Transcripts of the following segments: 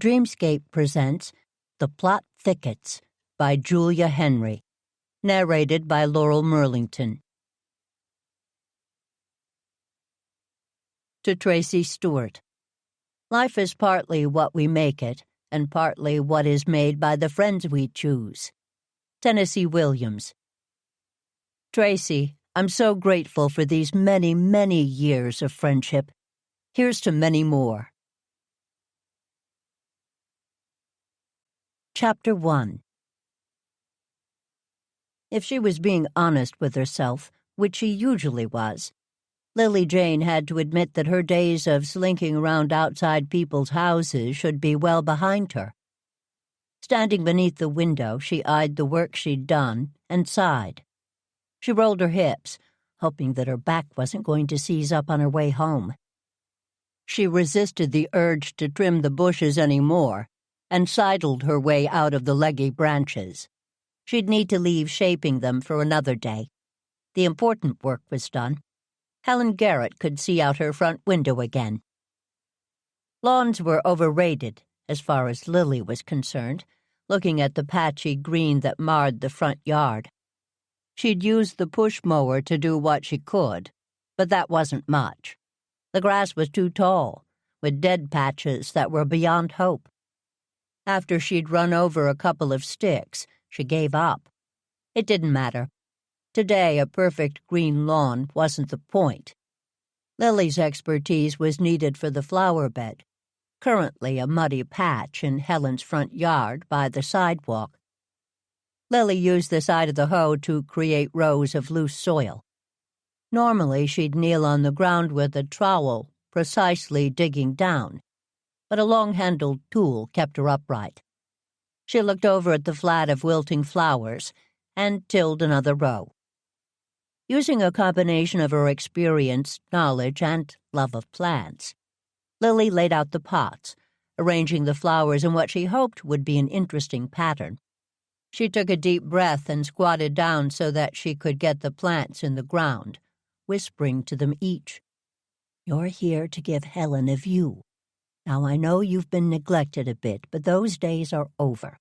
Dreamscape presents The Plot Thickets by Julia Henry, narrated by Laurel Merlington. To Tracy Stewart. Life is partly what we make it, and partly what is made by the friends we choose. Tennessee Williams. Tracy, I'm so grateful for these many, many years of friendship. Here's to many more. Chapter 1. If she was being honest with herself, which she usually was, Lily Jane had to admit that her days of slinking around outside people's houses should be well behind her. Standing beneath the window, she eyed the work she'd done and sighed. She rolled her hips, hoping that her back wasn't going to seize up on her way home. She resisted the urge to trim the bushes any more and sidled her way out of the leggy branches. She'd need to leave shaping them for another day. The important work was done. Helen Garrett could see out her front window again. Lawns were overrated, as far as Lily was concerned, looking at the patchy green that marred the front yard. She'd used the push mower to do what she could, but that wasn't much. The grass was too tall, with dead patches that were beyond hope. After she'd run over a couple of sticks, she gave up. It didn't matter. Today, a perfect green lawn wasn't the point. Lily's expertise was needed for the flower bed, currently a muddy patch in Helen's front yard by the sidewalk. Lily used the side of the hoe to create rows of loose soil. Normally, she'd kneel on the ground with a trowel, precisely digging down, but a long-handled tool kept her upright. She looked over at the flat of wilting flowers and tilled another row. Using a combination of her experience, knowledge, and love of plants, Lily laid out the pots, arranging the flowers in what she hoped would be an interesting pattern. She took a deep breath and squatted down so that she could get the plants in the ground, whispering to them each, "You're here to give Helen a view. Now, I know you've been neglected a bit, but those days are over.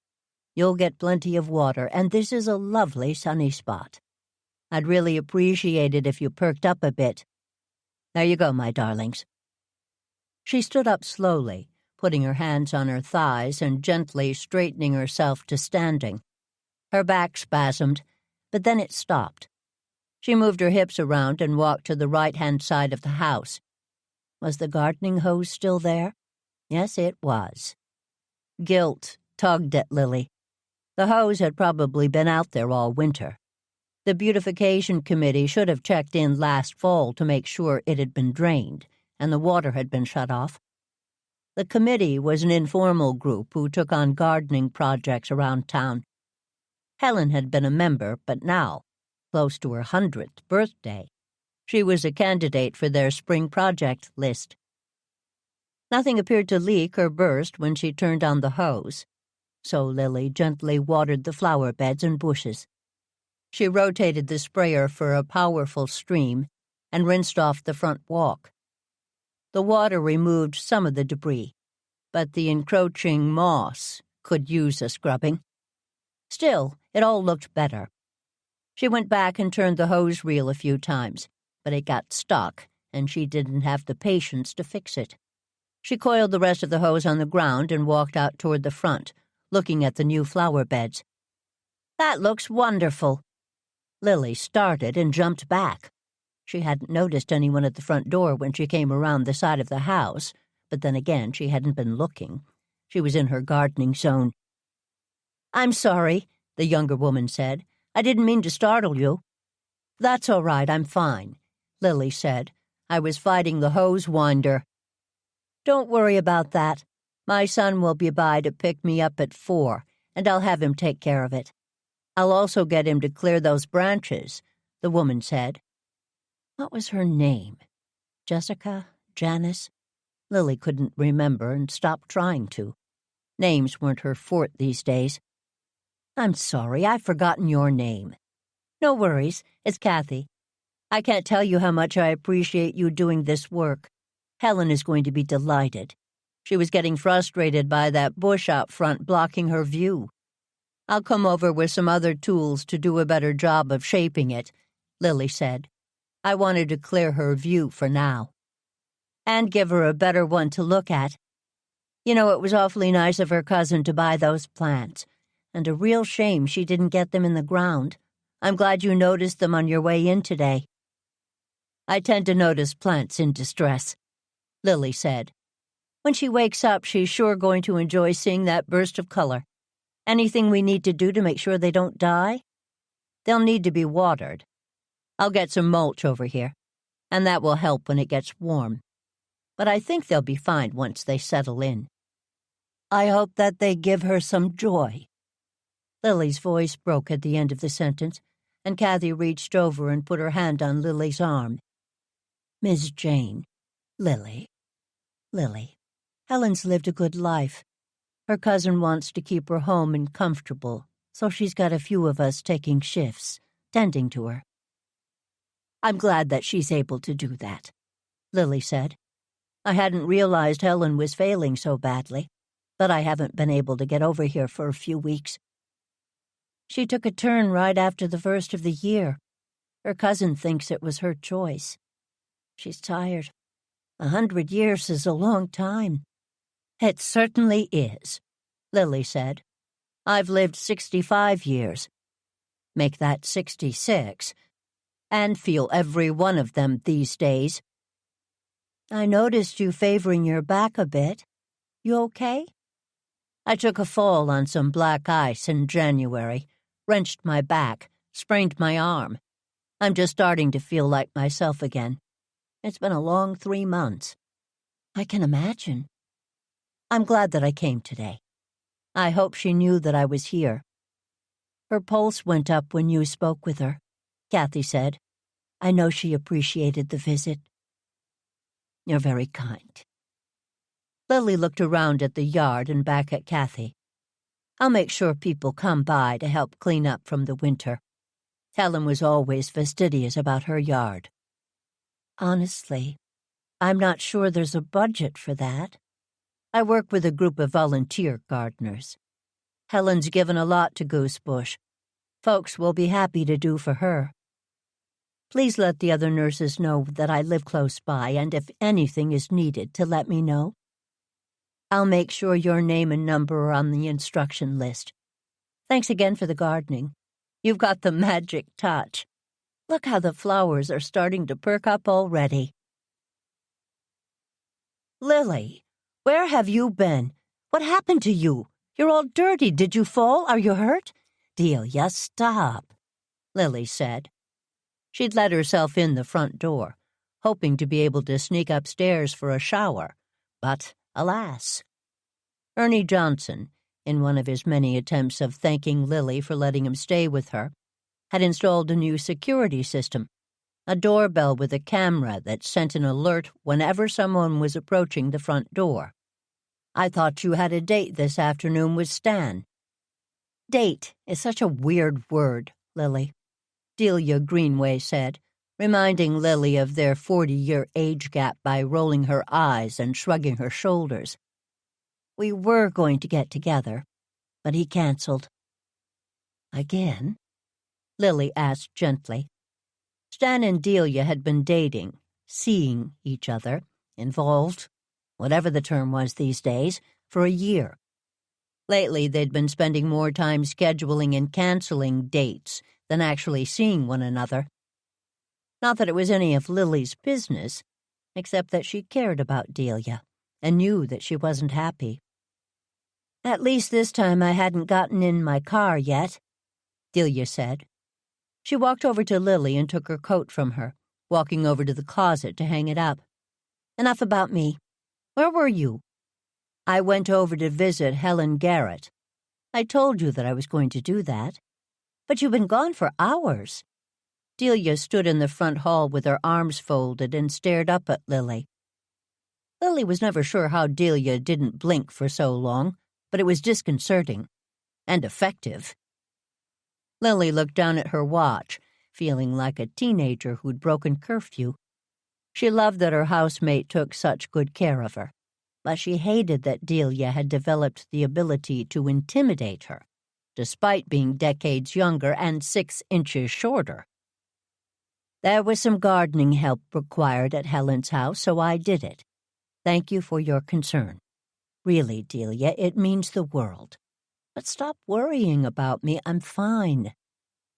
You'll get plenty of water, and this is a lovely sunny spot. I'd really appreciate it if you perked up a bit. There you go, my darlings." She stood up slowly, putting her hands on her thighs and gently straightening herself to standing. Her back spasmed, but then it stopped. She moved her hips around and walked to the right-hand side of the house. Was the gardening hose still there? Yes, it was. Guilt tugged at Lily. The hose had probably been out there all winter. The beautification committee should have checked in last fall to make sure it had been drained and the water had been shut off. The committee was an informal group who took on gardening projects around town. Helen had been a member, but now, close to her 100th birthday, she was a candidate for their spring project list. Nothing appeared to leak or burst when she turned on the hose, so Lily gently watered the flower beds and bushes. She rotated the sprayer for a powerful stream and rinsed off the front walk. The water removed some of the debris, but the encroaching moss could use a scrubbing. Still, it all looked better. She went back and turned the hose reel a few times, but it got stuck, and she didn't have the patience to fix it. She coiled the rest of the hose on the ground and walked out toward the front, looking at the new flower beds. "That looks wonderful." Lily started and jumped back. She hadn't noticed anyone at the front door when she came around the side of the house, but then again she hadn't been looking. She was in her gardening zone. "I'm sorry," the younger woman said. "I didn't mean to startle you." "That's all right, I'm fine," Lily said. "I was fighting the hose winder." "Don't worry about that. My son will be by to pick me up at 4, and I'll have him take care of it. I'll also get him to clear those branches," the woman said. What was her name? Jessica? Janice? Lily couldn't remember and stopped trying to. Names weren't her forte these days. "I'm sorry, I've forgotten your name." "No worries, it's Kathy. I can't tell you how much I appreciate you doing this work. Helen is going to be delighted. She was getting frustrated by that bush out front blocking her view. "I'll come over with some other tools to do a better job of shaping it," Lily said. "I wanted to clear her view for now. And give her a better one to look at. You know, it was awfully nice of her cousin to buy those plants, and a real shame she didn't get them in the ground. I'm glad you noticed them on your way in today." "I tend to notice plants in distress," Lily said. "When she wakes up, she's sure going to enjoy seeing that burst of color. Anything we need to do to make sure they don't die?" "They'll need to be watered. I'll get some mulch over here, and that will help when it gets warm. But I think they'll be fine once they settle in." "I hope that they give her some joy." Lily's voice broke at the end of the sentence, and Kathy reached over and put her hand on Lily's arm. "Miss Jane, Lily, Helen's lived a good life. Her cousin wants to keep her home and comfortable, so she's got a few of us taking shifts, tending to her." "I'm glad that she's able to do that," Lily said. "I hadn't realized Helen was failing so badly, but I haven't been able to get over here for a few weeks. She took a turn right after the first of the year. Her cousin thinks it was her choice. She's tired. 100 years is a long time." "It certainly is," Lily said. "I've lived 65 years. Make that 66. And feel every one of them these days." "I noticed you favoring your back a bit. You okay?" "I took a fall on some black ice in January, wrenched my back, sprained my arm. I'm just starting to feel like myself again. It's been a long 3 months." "I can imagine." "I'm glad that I came today. I hope she knew that I was here." "Her pulse went up when you spoke with her," Kathy said. "I know she appreciated the visit." "You're very kind." Lily looked around at the yard and back at Kathy. "I'll make sure people come by to help clean up from the winter. Helen was always fastidious about her yard." "Honestly, I'm not sure there's a budget for that. I work with a group of volunteer gardeners. Helen's given a lot to Goosebush. Folks will be happy to do for her. Please let the other nurses know that I live close by, and if anything is needed, to let me know. I'll make sure your name and number are on the instruction list. Thanks again for the gardening. You've got the magic touch. Look how the flowers are starting to perk up already." "Lily, where have you been? What happened to you? You're all dirty. Did you fall? Are you hurt?" "Delia, stop," Lily said. She'd let herself in the front door, hoping to be able to sneak upstairs for a shower. But, alas. Ernie Johnson, in one of his many attempts of thanking Lily for letting him stay with her, had installed a new security system, a doorbell with a camera that sent an alert whenever someone was approaching the front door. "I thought you had a date this afternoon with Stan." "Date is such a weird word, Lily," Delia Greenway said, reminding Lily of their 40-year age gap by rolling her eyes and shrugging her shoulders. "We were going to get together, but he canceled." "Again?" Lily asked gently. Stan and Delia had been dating, seeing each other, involved, whatever the term was these days, for a year. Lately, they'd been spending more time scheduling and canceling dates than actually seeing one another. Not that it was any of Lily's business, except that she cared about Delia and knew that she wasn't happy. "At least this time I hadn't gotten in my car yet," Delia said. She walked over to Lily and took her coat from her, walking over to the closet to hang it up. "Enough about me. Where were you?" "I went over to visit Helen Garrett. I told you that I was going to do that." "But you've been gone for hours." Delia stood in the front hall with her arms folded and stared up at Lily. Lily was never sure how Delia didn't blink for so long, but it was disconcerting. And effective. Lily looked down at her watch, feeling like a teenager who'd broken curfew. She loved that her housemate took such good care of her. but she hated that Delia had developed the ability to intimidate her, despite being decades younger and 6 inches shorter. There was some gardening help required at Helen's house, so I did it. Thank you for your concern. Really, Delia, it means the world. But stop worrying about me. I'm fine.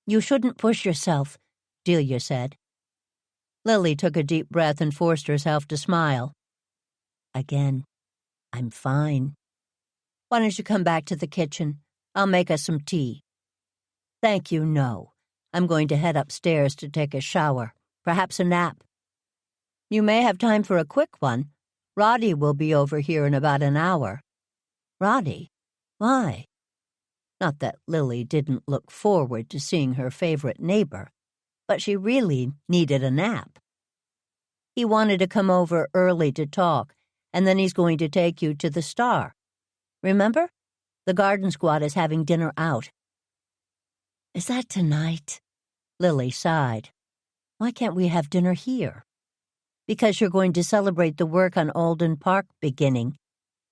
You shouldn't push yourself, Delia said. Lily took a deep breath and forced herself to smile. Again, I'm fine. Why don't you come back to the kitchen? I'll make us some tea. Thank you, no. I'm going to head upstairs to take a shower, perhaps a nap. You may have time for a quick one. Roddy will be over here in about an hour. Roddy? Why? Not that Lily didn't look forward to seeing her favorite neighbor, but she really needed a nap. He wanted to come over early to talk, and then he's going to take you to the Star. Remember? The garden squad is having dinner out. Is that tonight? Lily sighed. Why can't we have dinner here? Because you're going to celebrate the work on Alden Park beginning,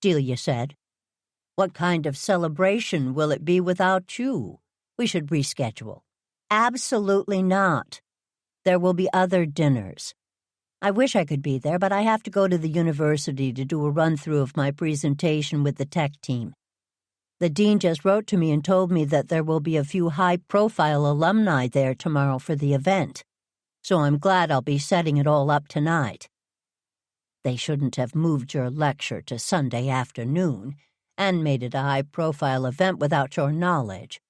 Delia said. What kind of celebration will it be without you? We should reschedule. Absolutely not. There will be other dinners. I wish I could be there, but I have to go to the university to do a run-through of my presentation with the tech team. The dean just wrote to me and told me that there will be a few high-profile alumni there tomorrow for the event, so I'm glad I'll be setting it all up tonight. They shouldn't have moved your lecture to Sunday afternoon and made it a high-profile event without your knowledge.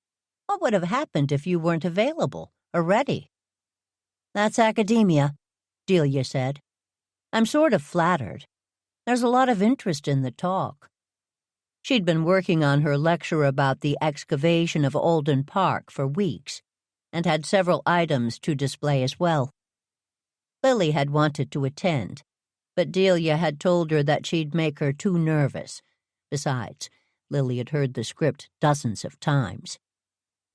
What would have happened if you weren't available or ready? That's academia, Delia said. I'm sort of flattered. There's a lot of interest in the talk. She'd been working on her lecture about the excavation of Alden Park for weeks, and had several items to display as well. Lily had wanted to attend, but Delia had told her that she'd make her too nervous. Besides, Lily had heard the script dozens of times.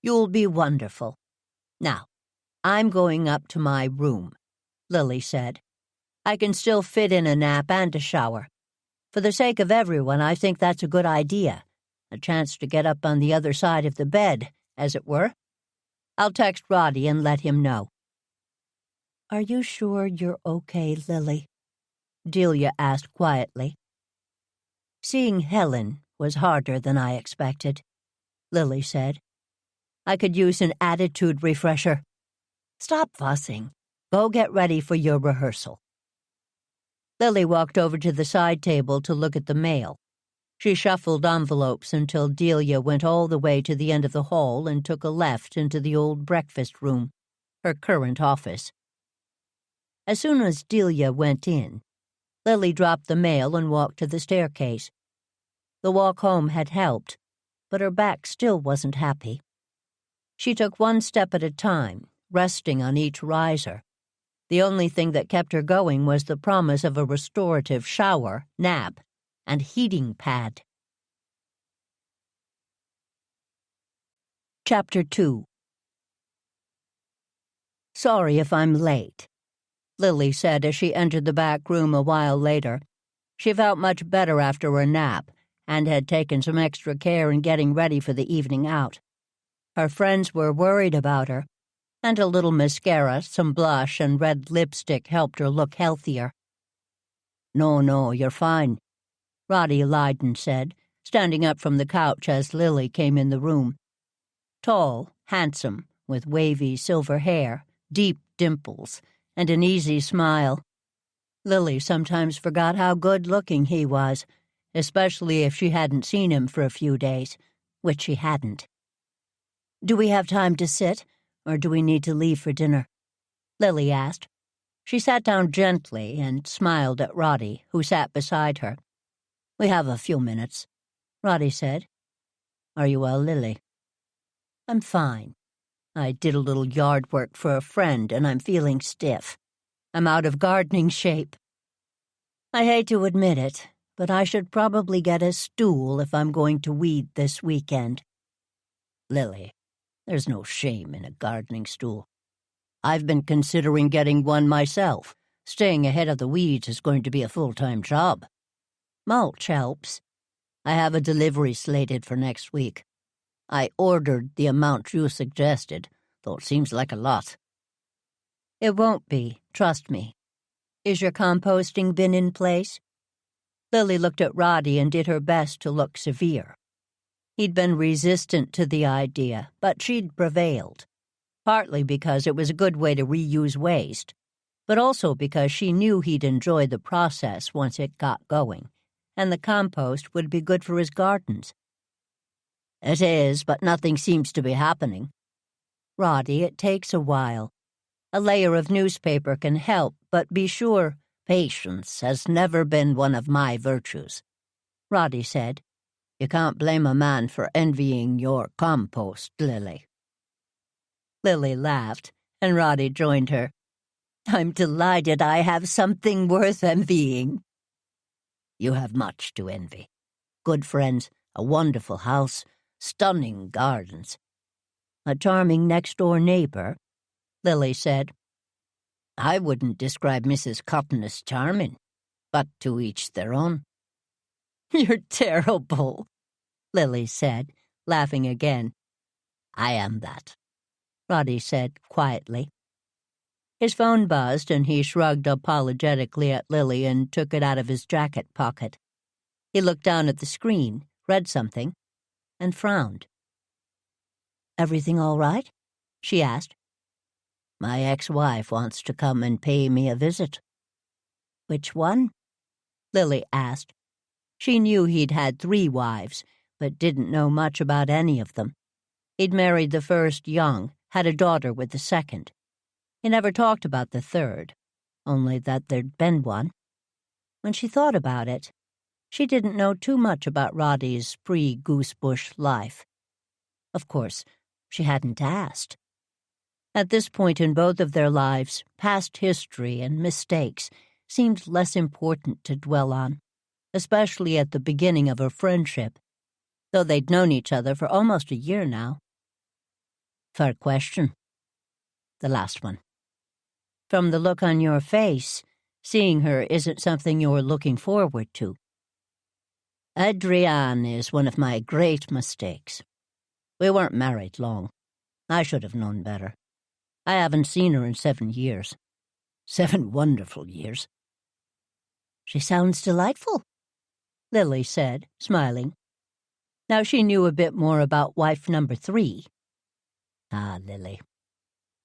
You'll be wonderful. Now, I'm going up to my room, Lily said. I can still fit in a nap and a shower. For the sake of everyone, I think that's a good idea. A chance to get up on the other side of the bed, as it were. I'll text Roddy and let him know. Are you sure you're okay, Lily? Delia asked quietly. Seeing Helen was harder than I expected, Lily said. I could use an attitude refresher. Stop fussing. Go get ready for your rehearsal. Lily walked over to the side table to look at the mail. She shuffled envelopes until Delia went all the way to the end of the hall and took a left into the old breakfast room, her current office. As soon as Delia went in, Lily dropped the mail and walked to the staircase. The walk home had helped, but her back still wasn't happy. She took one step at a time, resting on each riser. The only thing that kept her going was the promise of a restorative shower, nap, and heating pad. Chapter 2. Sorry if I'm late, Lily said as she entered the back room a while later. She felt much better after her nap and had taken some extra care in getting ready for the evening out. Her friends were worried about her, and a little mascara, some blush, and red lipstick helped her look healthier. No, you're fine, Roddy Lydon said, standing up from the couch as Lily came in the room. Tall, handsome, with wavy silver hair, deep dimples, and an easy smile. Lily sometimes forgot how good-looking he was, especially if she hadn't seen him for a few days, which she hadn't. Do we have time to sit? Or do we need to leave for dinner? Lily asked. She sat down gently and smiled at Roddy, who sat beside her. We have a few minutes, Roddy said. Are you well, Lily? I'm fine. I did a little yard work for a friend, and I'm feeling stiff. I'm out of gardening shape. I hate to admit it, but I should probably get a stool if I'm going to weed this weekend. Lily, there's no shame in a gardening stool. I've been considering getting one myself. Staying ahead of the weeds is going to be a full-time job. Mulch helps. I have a delivery slated for next week. I ordered the amount you suggested, though it seems like a lot. It won't be, trust me. Is your composting bin in place? Lily looked at Roddy and did her best to look severe. He'd been resistant to the idea, but she'd prevailed, partly because it was a good way to reuse waste, but also because she knew he'd enjoy the process once it got going, and the compost would be good for his gardens. It is, but nothing seems to be happening. Roddy, it takes a while. A layer of newspaper can help, but be sure patience has never been one of my virtues. Roddy said, You can't blame a man for envying your compost, Lily. Lily laughed, and Roddy joined her. I'm delighted I have something worth envying. You have much to envy. Good friends, a wonderful house, stunning gardens. A charming next-door neighbor, Lily said. I wouldn't describe Mrs. Cotton as charming, but to each their own. You're terrible, Lily said, laughing again. I am that, Roddy said quietly. His phone buzzed, and he shrugged apologetically at Lily and took it out of his jacket pocket. He looked down at the screen, read something, and frowned. Everything all right? She asked. My ex-wife wants to come and pay me a visit. Which one? Lily asked. She knew he'd had 3 wives, but didn't know much about any of them. He'd married the first young, had a daughter with the second. He never talked about the third, only that there'd been one. When she thought about it, she didn't know too much about Roddy's pre-Goosebush life. Of course, she hadn't asked. At this point in both of their lives, past history and mistakes seemed less important to dwell on, especially at the beginning of a friendship, though they'd known each other for almost a year now. Fair question. The last one. From the look on your face, seeing her isn't something you're looking forward to. Adrienne is one of my great mistakes. We weren't married long. I should have known better. I haven't seen her in 7 years. 7 wonderful years. She sounds delightful, Lily said, smiling. Now she knew a bit more about wife number 3. Ah, Lily.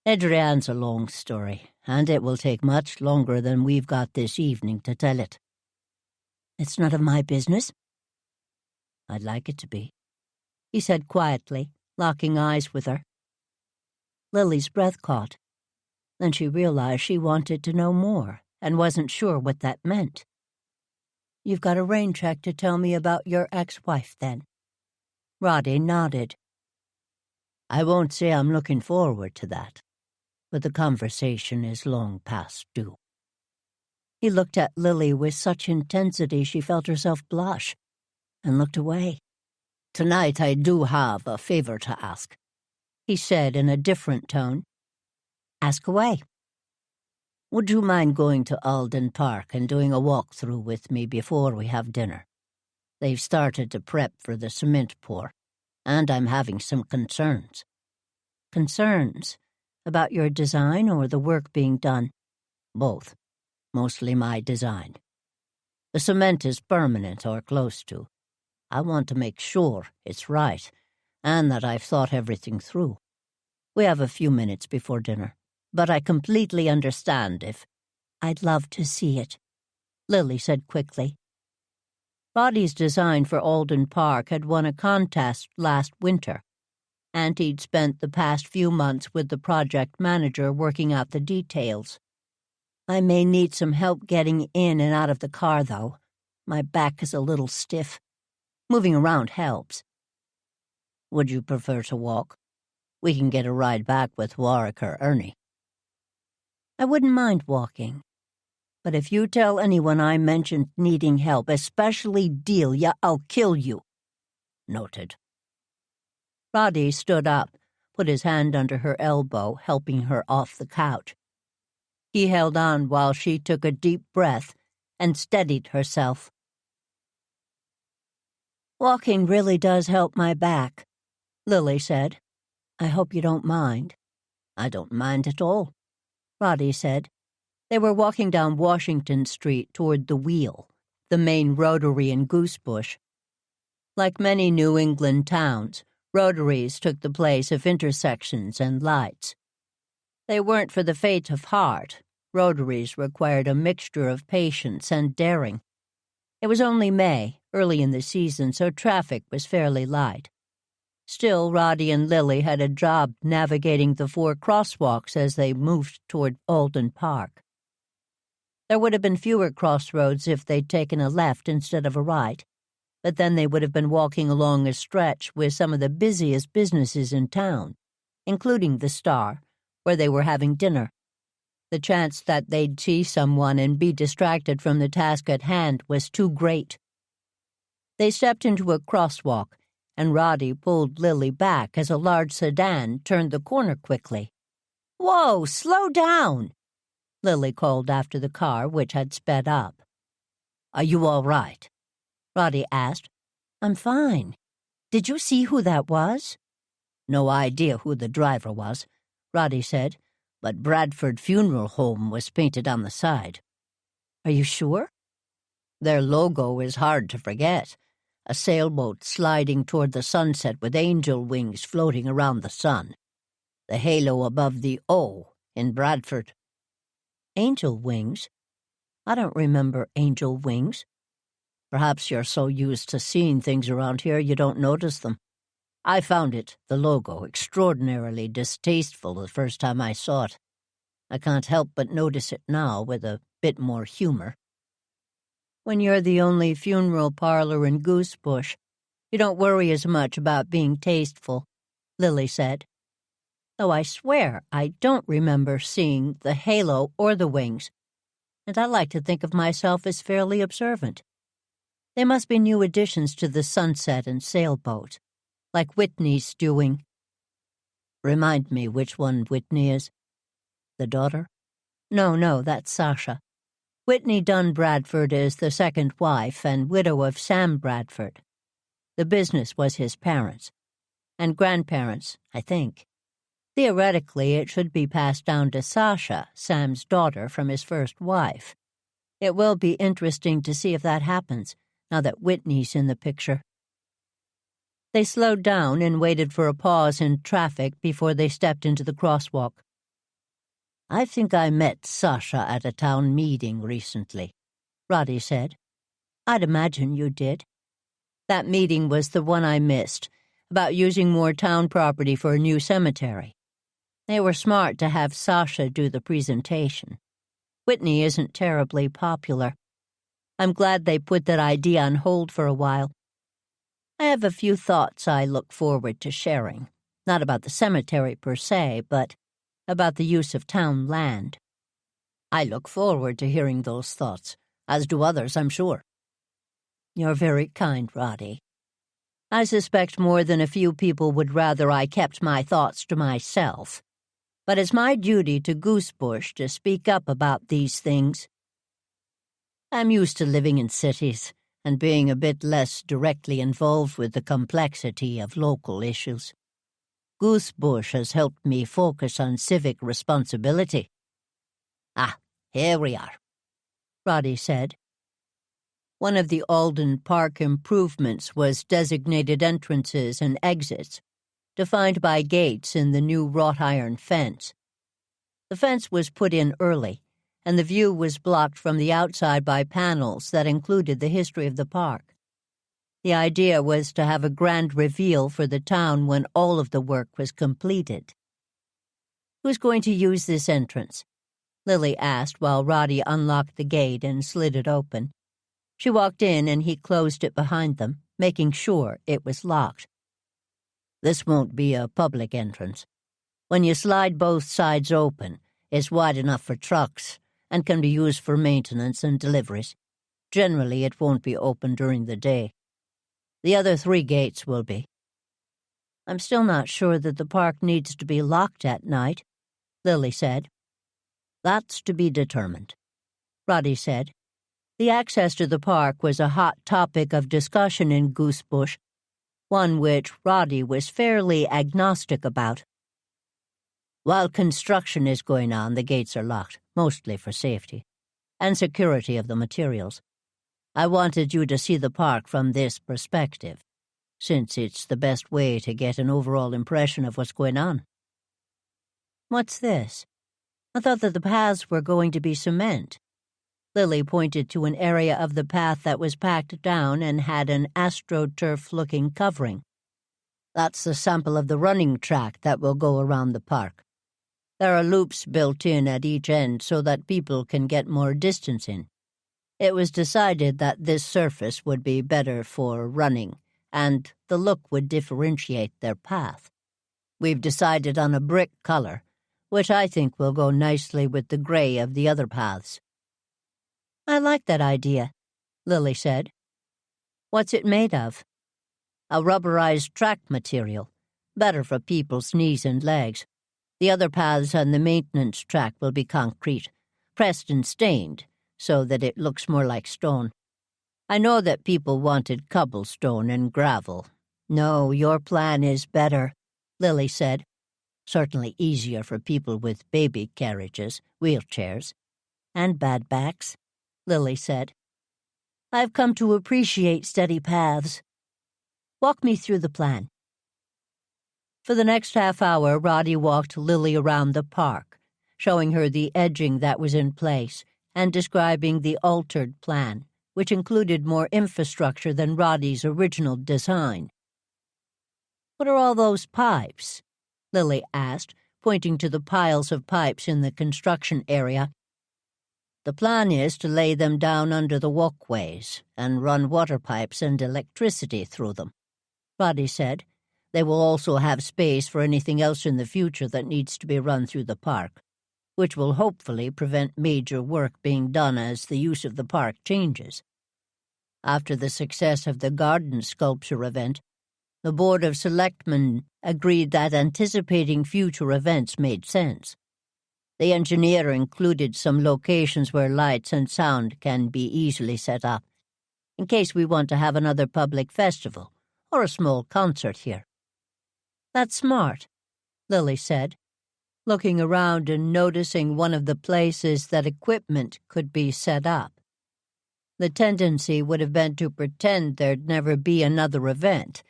Adrienne's a long story, and it will take much longer than we've got this evening to tell it. It's none of my business. I'd like it to be, he said quietly, locking eyes with her. Lily's breath caught. Then she realized she wanted to know more and wasn't sure what that meant. You've got a rain check to tell me about your ex-wife, then? Roddy nodded. I won't say I'm looking forward to that, but the conversation is long past due. He looked at Lily with such intensity she felt herself blush, and looked away. Tonight I do have a favor to ask, he said in a different tone. Ask away. Would you mind going to Alden Park and doing a walkthrough with me before we have dinner? They've started to prep for the cement pour, and I'm having some concerns. Concerns? About your design or the work being done? Both. Mostly my design. The cement is permanent or close to. I want to make sure it's right, and that I've thought everything through. We have a few minutes before dinner, but I completely understand if... I'd love to see it, Lily said quickly. Roddy's design for Alden Park had won a contest last winter, and he'd spent the past few months with the project manager working out the details. I may need some help getting in and out of the car, though. My back is a little stiff. Moving around helps. Would you prefer to walk? We can get a ride back with Warwick or Ernie. I wouldn't mind walking. But if you tell anyone I mentioned needing help, especially Delia, I'll kill you. Noted. Roddy stood up, put his hand under her elbow, helping her off the couch. He held on while she took a deep breath and steadied herself. "Walking really does help my back," Lily said. "I hope you don't mind." "I don't mind at all," Roddy said. They were walking down Washington Street toward the Wheel, the main rotary in Goosebush. Like many New England towns, rotaries took the place of intersections and lights. They weren't for the faint of heart. Rotaries required a mixture of patience and daring. It was only May, early in the season, so traffic was fairly light. Still, Roddy and Lily had a job navigating the 4 crosswalks as they moved toward Alden Park. There would have been fewer crossroads if they'd taken a left instead of a right, but then they would have been walking along a stretch with some of the busiest businesses in town, including the Star, where they were having dinner. The chance that they'd see someone and be distracted from the task at hand was too great. They stepped into a crosswalk, and Roddy pulled Lily back as a large sedan turned the corner quickly. "Whoa, slow down!" Lily called after the car, which had sped up. "Are you all right?" Roddy asked. "I'm fine. Did you see who that was?" "No idea who the driver was," Roddy said, "but Bradford Funeral Home was painted on the side." "Are you sure?" "Their logo is hard to forget. A sailboat sliding toward the sunset with angel wings floating around the sun. The halo above the O in Bradford." "Angel wings? I don't remember angel wings." "Perhaps you're so used to seeing things around here you don't notice them. I found it, the logo, extraordinarily distasteful the first time I saw it. I can't help but notice it now with a bit more humor." "When you're the only funeral parlor in Goosebush, you don't worry as much about being tasteful," Lily said. "Though I swear I don't remember seeing the halo or the wings, and I like to think of myself as fairly observant. They must be new additions to the sunset and sailboat, like Whitney's doing." "Remind me which one Whitney is." "The daughter?" No, that's Sasha. Whitney Dunn Bradford is the second wife and widow of Sam Bradford. The business was his parents' and grandparents', I think. Theoretically, it should be passed down to Sasha, Sam's daughter, from his first wife. It will be interesting to see if that happens, now that Whitney's in the picture. They slowed down and waited for a pause in traffic before they stepped into the crosswalk. "I think I met Sasha at a town meeting recently," Roddy said. "I'd imagine you did. That meeting was the one I missed, about using more town property for a new cemetery. They were smart to have Sasha do the presentation. Whitney isn't terribly popular. I'm glad they put that idea on hold for a while. I have a few thoughts I look forward to sharing, not about the cemetery per se, but about the use of town land." "I look forward to hearing those thoughts, as do others, I'm sure." "You're very kind, Roddy. I suspect more than a few people would rather I kept my thoughts to myself. But it's my duty to Goosebush to speak up about these things. I'm used to living in cities and being a bit less directly involved with the complexity of local issues. Goosebush has helped me focus on civic responsibility." "Ah, here we are," Roddy said. One of the Alden Park improvements was designated entrances and exits, defined by gates in the new wrought iron fence. The fence was put in early, and the view was blocked from the outside by panels that included the history of the park. The idea was to have a grand reveal for the town when all of the work was completed. "Who's going to use this entrance?" Lily asked while Roddy unlocked the gate and slid it open. She walked in and he closed it behind them, making sure it was locked. "This won't be a public entrance. When you slide both sides open, it's wide enough for trucks and can be used for maintenance and deliveries. Generally, it won't be open during the day. The other 3 gates will be." "I'm still not sure that the park needs to be locked at night," Lily said. "That's to be determined," Roddy said. The access to the park was a hot topic of discussion in Goosebush, one which Roddy was fairly agnostic about. While construction is going on, the gates are locked, mostly for safety and security of the materials. I wanted you to see the park from this perspective, since it's the best way to get an overall impression of what's going on. What's this? I thought that the paths were going to be cement. Lily pointed to an area of the path that was packed down and had an astroturf-looking covering. That's the sample of the running track that will go around the park. There are loops built in at each end so that people can get more distance in. It was decided that this surface would be better for running, and the look would differentiate their path. We've decided on a brick color, which I think will go nicely with the gray of the other paths. I like that idea, Lily said. What's it made of? A rubberized track material, better for people's knees and legs. The other paths on the maintenance track will be concrete, pressed and stained, so that it looks more like stone. I know that people wanted cobblestone and gravel. No, your plan is better, Lily said. Certainly easier for people with baby carriages, wheelchairs, and bad backs, Lily said. I've come to appreciate steady paths. Walk me through the plan. For the next half hour, Roddy walked Lily around the park, showing her the edging that was in place and describing the altered plan, which included more infrastructure than Roddy's original design. What are all those pipes? Lily asked, pointing to the piles of pipes in the construction area. The plan is to lay them down under the walkways and run water pipes and electricity through them, Roddy said. They will also have space for anything else in the future that needs to be run through the park, which will hopefully prevent major work being done as the use of the park changes. After the success of the garden sculpture event, the Board of Selectmen agreed that anticipating future events made sense. The engineer included some locations where lights and sound can be easily set up, in case we want to have another public festival or a small concert here. That's smart, Lily said, looking around and noticing one of the places that equipment could be set up. The tendency would have been to pretend there'd never be another event,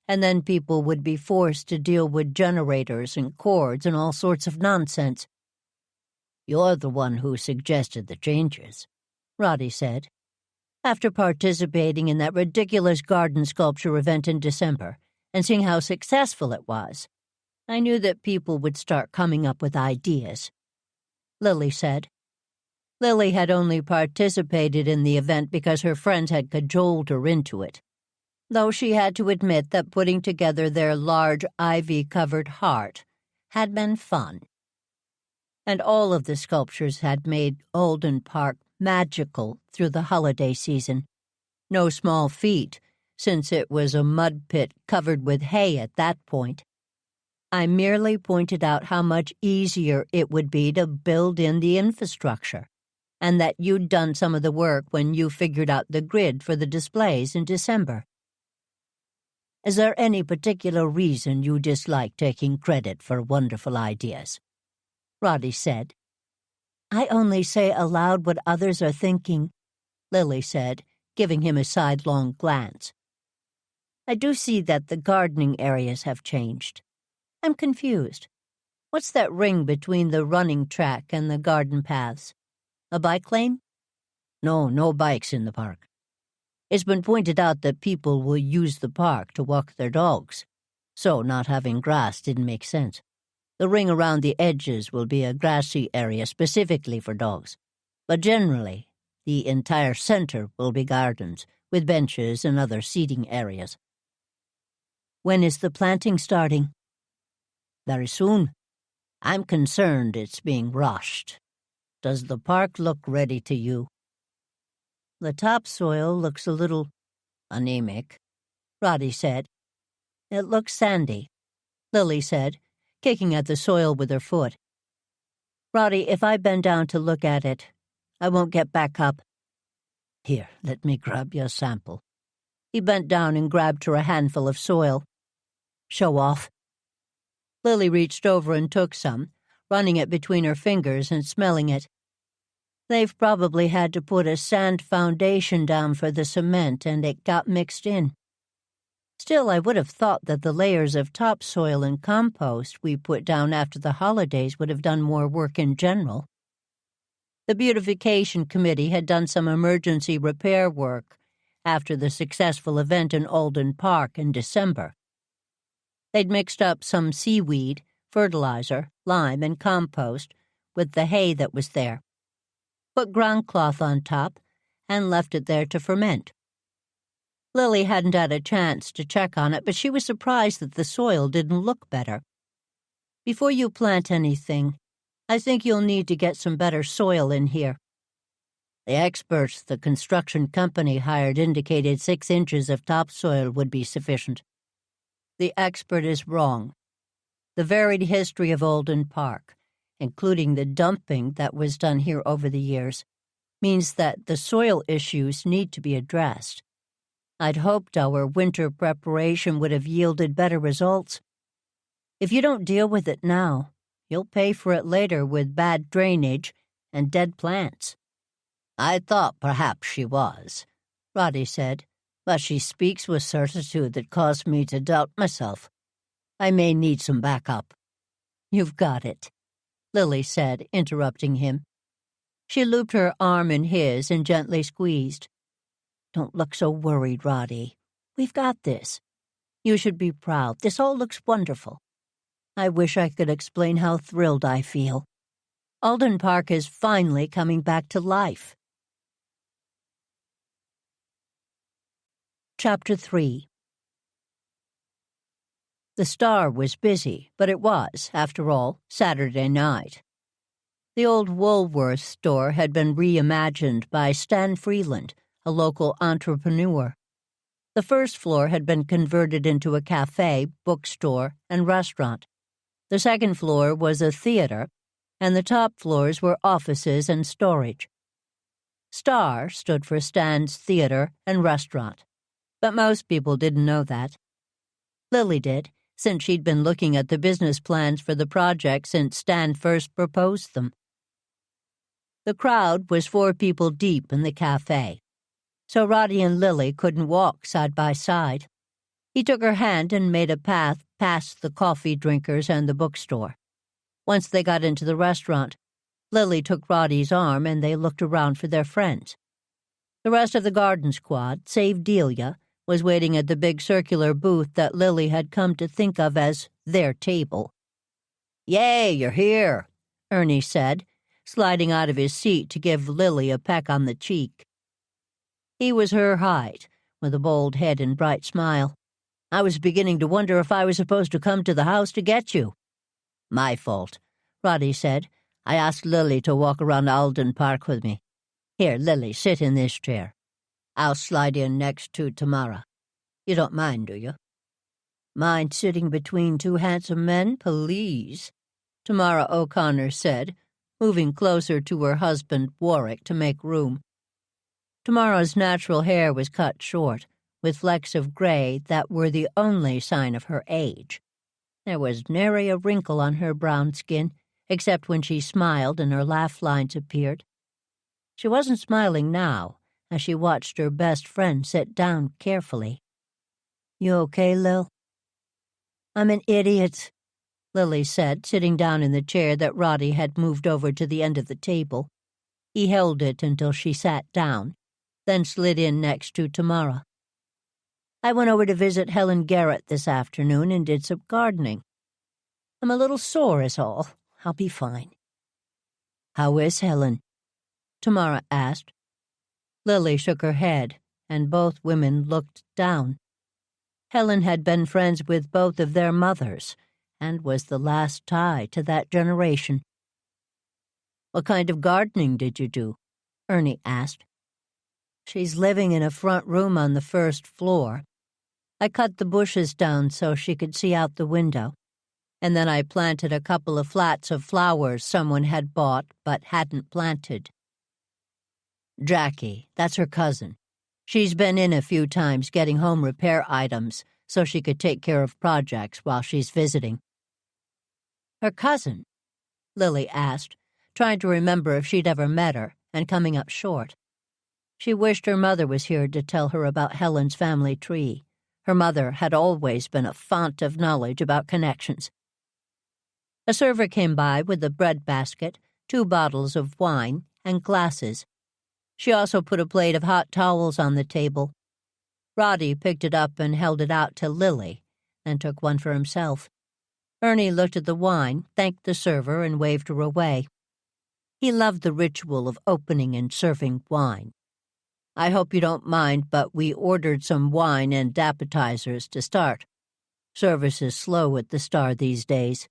and then people would be forced to deal with generators and cords and all sorts of nonsense. You're the one who suggested the changes, Roddy said. After participating in that ridiculous garden sculpture event in December and seeing how successful it was, I knew that people would start coming up with ideas, Lily said. Lily had only participated in the event because her friends had cajoled her into it, though she had to admit that putting together their large ivy-covered heart had been fun. And all of the sculptures had made Alden Park magical through the holiday season. No small feat, since it was a mud pit covered with hay at that point. I merely pointed out how much easier it would be to build in the infrastructure, and that you'd done some of the work when you figured out the grid for the displays in December. Is there any particular reason you dislike taking credit for wonderful ideas? Roddy said. I only say aloud what others are thinking, Lily said, giving him a sidelong glance. I do see that the gardening areas have changed. I'm confused. What's that ring between the running track and the garden paths? A bike lane? No bikes in the park. It's been pointed out that people will use the park to walk their dogs, so not having grass didn't make sense. The ring around the edges will be a grassy area specifically for dogs, but generally, the entire center will be gardens, with benches and other seating areas. When is the planting starting? Very soon. I'm concerned it's being rushed. Does the park look ready to you? The topsoil looks a little anemic, Roddy said. It looks sandy, Lily said, kicking at the soil with her foot. Roddy, if I bend down to look at it, I won't get back up. Here, let me grab you a sample. He bent down and grabbed her a handful of soil. Show off. Lily reached over and took some, running it between her fingers and smelling it. They've probably had to put a sand foundation down for the cement, and it got mixed in. Still, I would have thought that the layers of topsoil and compost we put down after the holidays would have done more work in general. The beautification committee had done some emergency repair work after the successful event in Alden Park in December. They'd mixed up some seaweed, fertilizer, lime, and compost with the hay that was there, put ground cloth on top, and left it there to ferment. Lily hadn't had a chance to check on it, but she was surprised that the soil didn't look better. Before you plant anything, I think you'll need to get some better soil in here. The experts the construction company hired indicated 6 inches of topsoil would be sufficient. The expert is wrong. The varied history of Alden Park, including the dumping that was done here over the years, means that the soil issues need to be addressed. I'd hoped our winter preparation would have yielded better results. If you don't deal with it now, you'll pay for it later with bad drainage and dead plants. I thought perhaps she was, Roddy said, but she speaks with certitude that caused me to doubt myself. I may need some backup. You've got it, Lily said, interrupting him. She looped her arm in his and gently squeezed. Don't look so worried, Roddy. We've got this. You should be proud. This all looks wonderful. I wish I could explain how thrilled I feel. Alden Park is finally coming back to life. Chapter 3. The Star was busy, but it was, after all, Saturday night. The old Woolworth store had been reimagined by Stan Freeland, a local entrepreneur. The first floor had been converted into a cafe, bookstore, and restaurant. The second floor was a theater, and the top floors were offices and storage. Star stood for Stan's Theater and Restaurant, but most people didn't know that. Lily did, since she'd been looking at the business plans for the project since Stan first proposed them. The crowd was 4 people deep in the cafe, so Roddy and Lily couldn't walk side by side. He took her hand and made a path past the coffee drinkers and the bookstore. Once they got into the restaurant, Lily took Roddy's arm and they looked around for their friends. The rest of the garden squad, save Delia, was waiting at the big circular booth that Lily had come to think of as their table. "Yay, you're here," Ernie said, sliding out of his seat to give Lily a peck on the cheek. He was her height, with a bold head and bright smile. "I was beginning to wonder if I was supposed to come to the house to get you." "My fault," Roddy said. "I asked Lily to walk around Alden Park with me. Here, Lily, sit in this chair. I'll slide in next to Tamara. You don't mind, do you?" "Mind sitting between 2 handsome men, please," Tamara O'Connor said, moving closer to her husband, Warwick, to make room. Tamara's natural hair was cut short, with flecks of gray that were the only sign of her age. There was nary a wrinkle on her brown skin, except when she smiled and her laugh lines appeared. She wasn't smiling now, as she watched her best friend sit down carefully. "You okay, Lil?" "I'm an idiot," Lily said, sitting down in the chair that Roddy had moved over to the end of the table. He held it until she sat down, then slid in next to Tamara. "I went over to visit Helen Garrett this afternoon and did some gardening. I'm a little sore is all. I'll be fine." "How is Helen?" Tamara asked. Lily shook her head, and both women looked down. Helen had been friends with both of their mothers, and was the last tie to that generation. "What kind of gardening did you do?" Ernie asked. "She's living in a front room on the first floor. I cut the bushes down so she could see out the window, and then I planted a couple of flats of flowers someone had bought but hadn't planted." Jackie, that's her cousin. She's been in a few times getting home repair items so she could take care of projects while she's visiting. Her cousin? Lily asked, trying to remember if she'd ever met her, and coming up short. She wished her mother was here to tell her about Helen's family tree. Her mother had always been a font of knowledge about connections. A server came by with a bread basket, 2 bottles of wine, and glasses. She also put a plate of hot towels on the table. Roddy picked it up and held it out to Lily, then took one for himself. Ernie looked at the wine, thanked the server, and waved her away. He loved the ritual of opening and serving wine. "I hope you don't mind, but we ordered some wine and appetizers to start. Service is slow at the Star these days."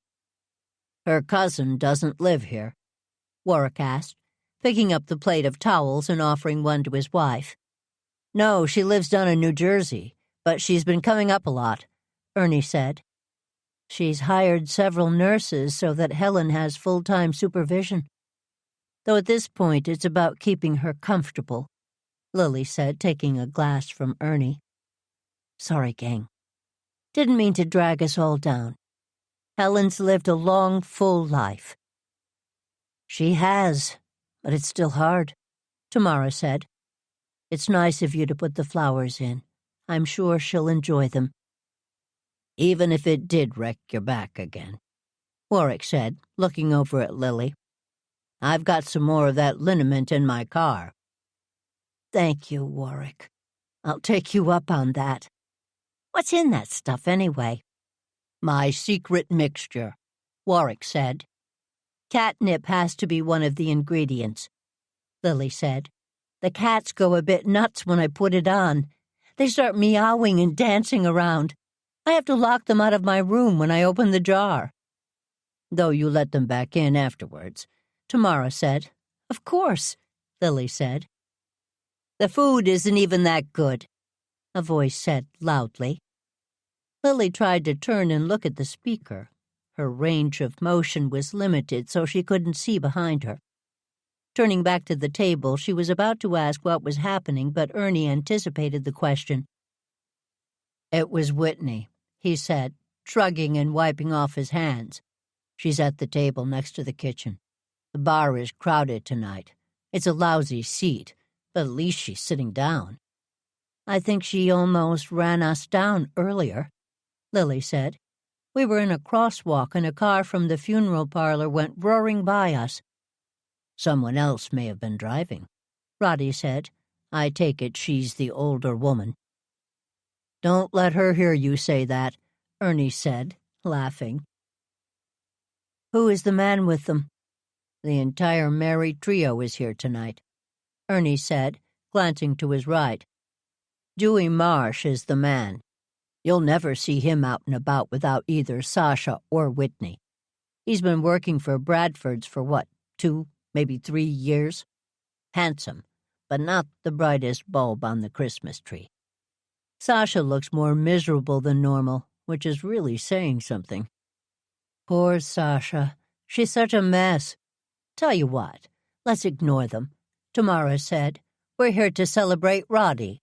"Her cousin doesn't live here?" Warwick asked, picking up the plate of towels and offering one to his wife. "No, she lives down in New Jersey, but she's been coming up a lot," Ernie said. "She's hired several nurses so that Helen has full-time supervision. Though at this point it's about keeping her comfortable," Lily said, taking a glass from Ernie. "Sorry, gang. Didn't mean to drag us all down. Helen's lived a long, full life." "She has, but it's still hard," Tamara said. "It's nice of you to put the flowers in. I'm sure she'll enjoy them." "Even if it did wreck your back again," Warwick said, looking over at Lily. "I've got some more of that liniment in my car." "Thank you, Warwick. I'll take you up on that. What's in that stuff, anyway?" "My secret mixture," Warwick said. "Catnip has to be one of the ingredients," Lily said. "The cats go a bit nuts when I put it on. They start meowing and dancing around. I have to lock them out of my room when I open the jar." "Though you let them back in afterwards," Tamara said. "Of course," Lily said. "The food isn't even that good," a voice said loudly. Lily tried to turn and look at the speaker. Her range of motion was limited, so she couldn't see behind her. Turning back to the table, she was about to ask what was happening, but Ernie anticipated the question. "It was Whitney," he said, shrugging and wiping off his hands. "She's at the table next to the kitchen. The bar is crowded tonight. It's a lousy seat, but at least she's sitting down." "I think she almost ran us down earlier," Lily said. "We were in a crosswalk and a car from the funeral parlor went roaring by us." "Someone else may have been driving," Roddy said. "I take it she's the older woman." "Don't let her hear you say that," Ernie said, laughing. "Who is the man with them?" "The entire merry trio is here tonight," Ernie said, glancing to his right. "Dewey Marsh is the man. You'll never see him out and about without either Sasha or Whitney. He's been working for Bradford's for 2, maybe 3 years? Handsome, but not the brightest bulb on the Christmas tree. Sasha looks more miserable than normal, which is really saying something. Poor Sasha. She's such a mess. Tell you what, let's ignore them," Tamara said. "We're here to celebrate Roddy."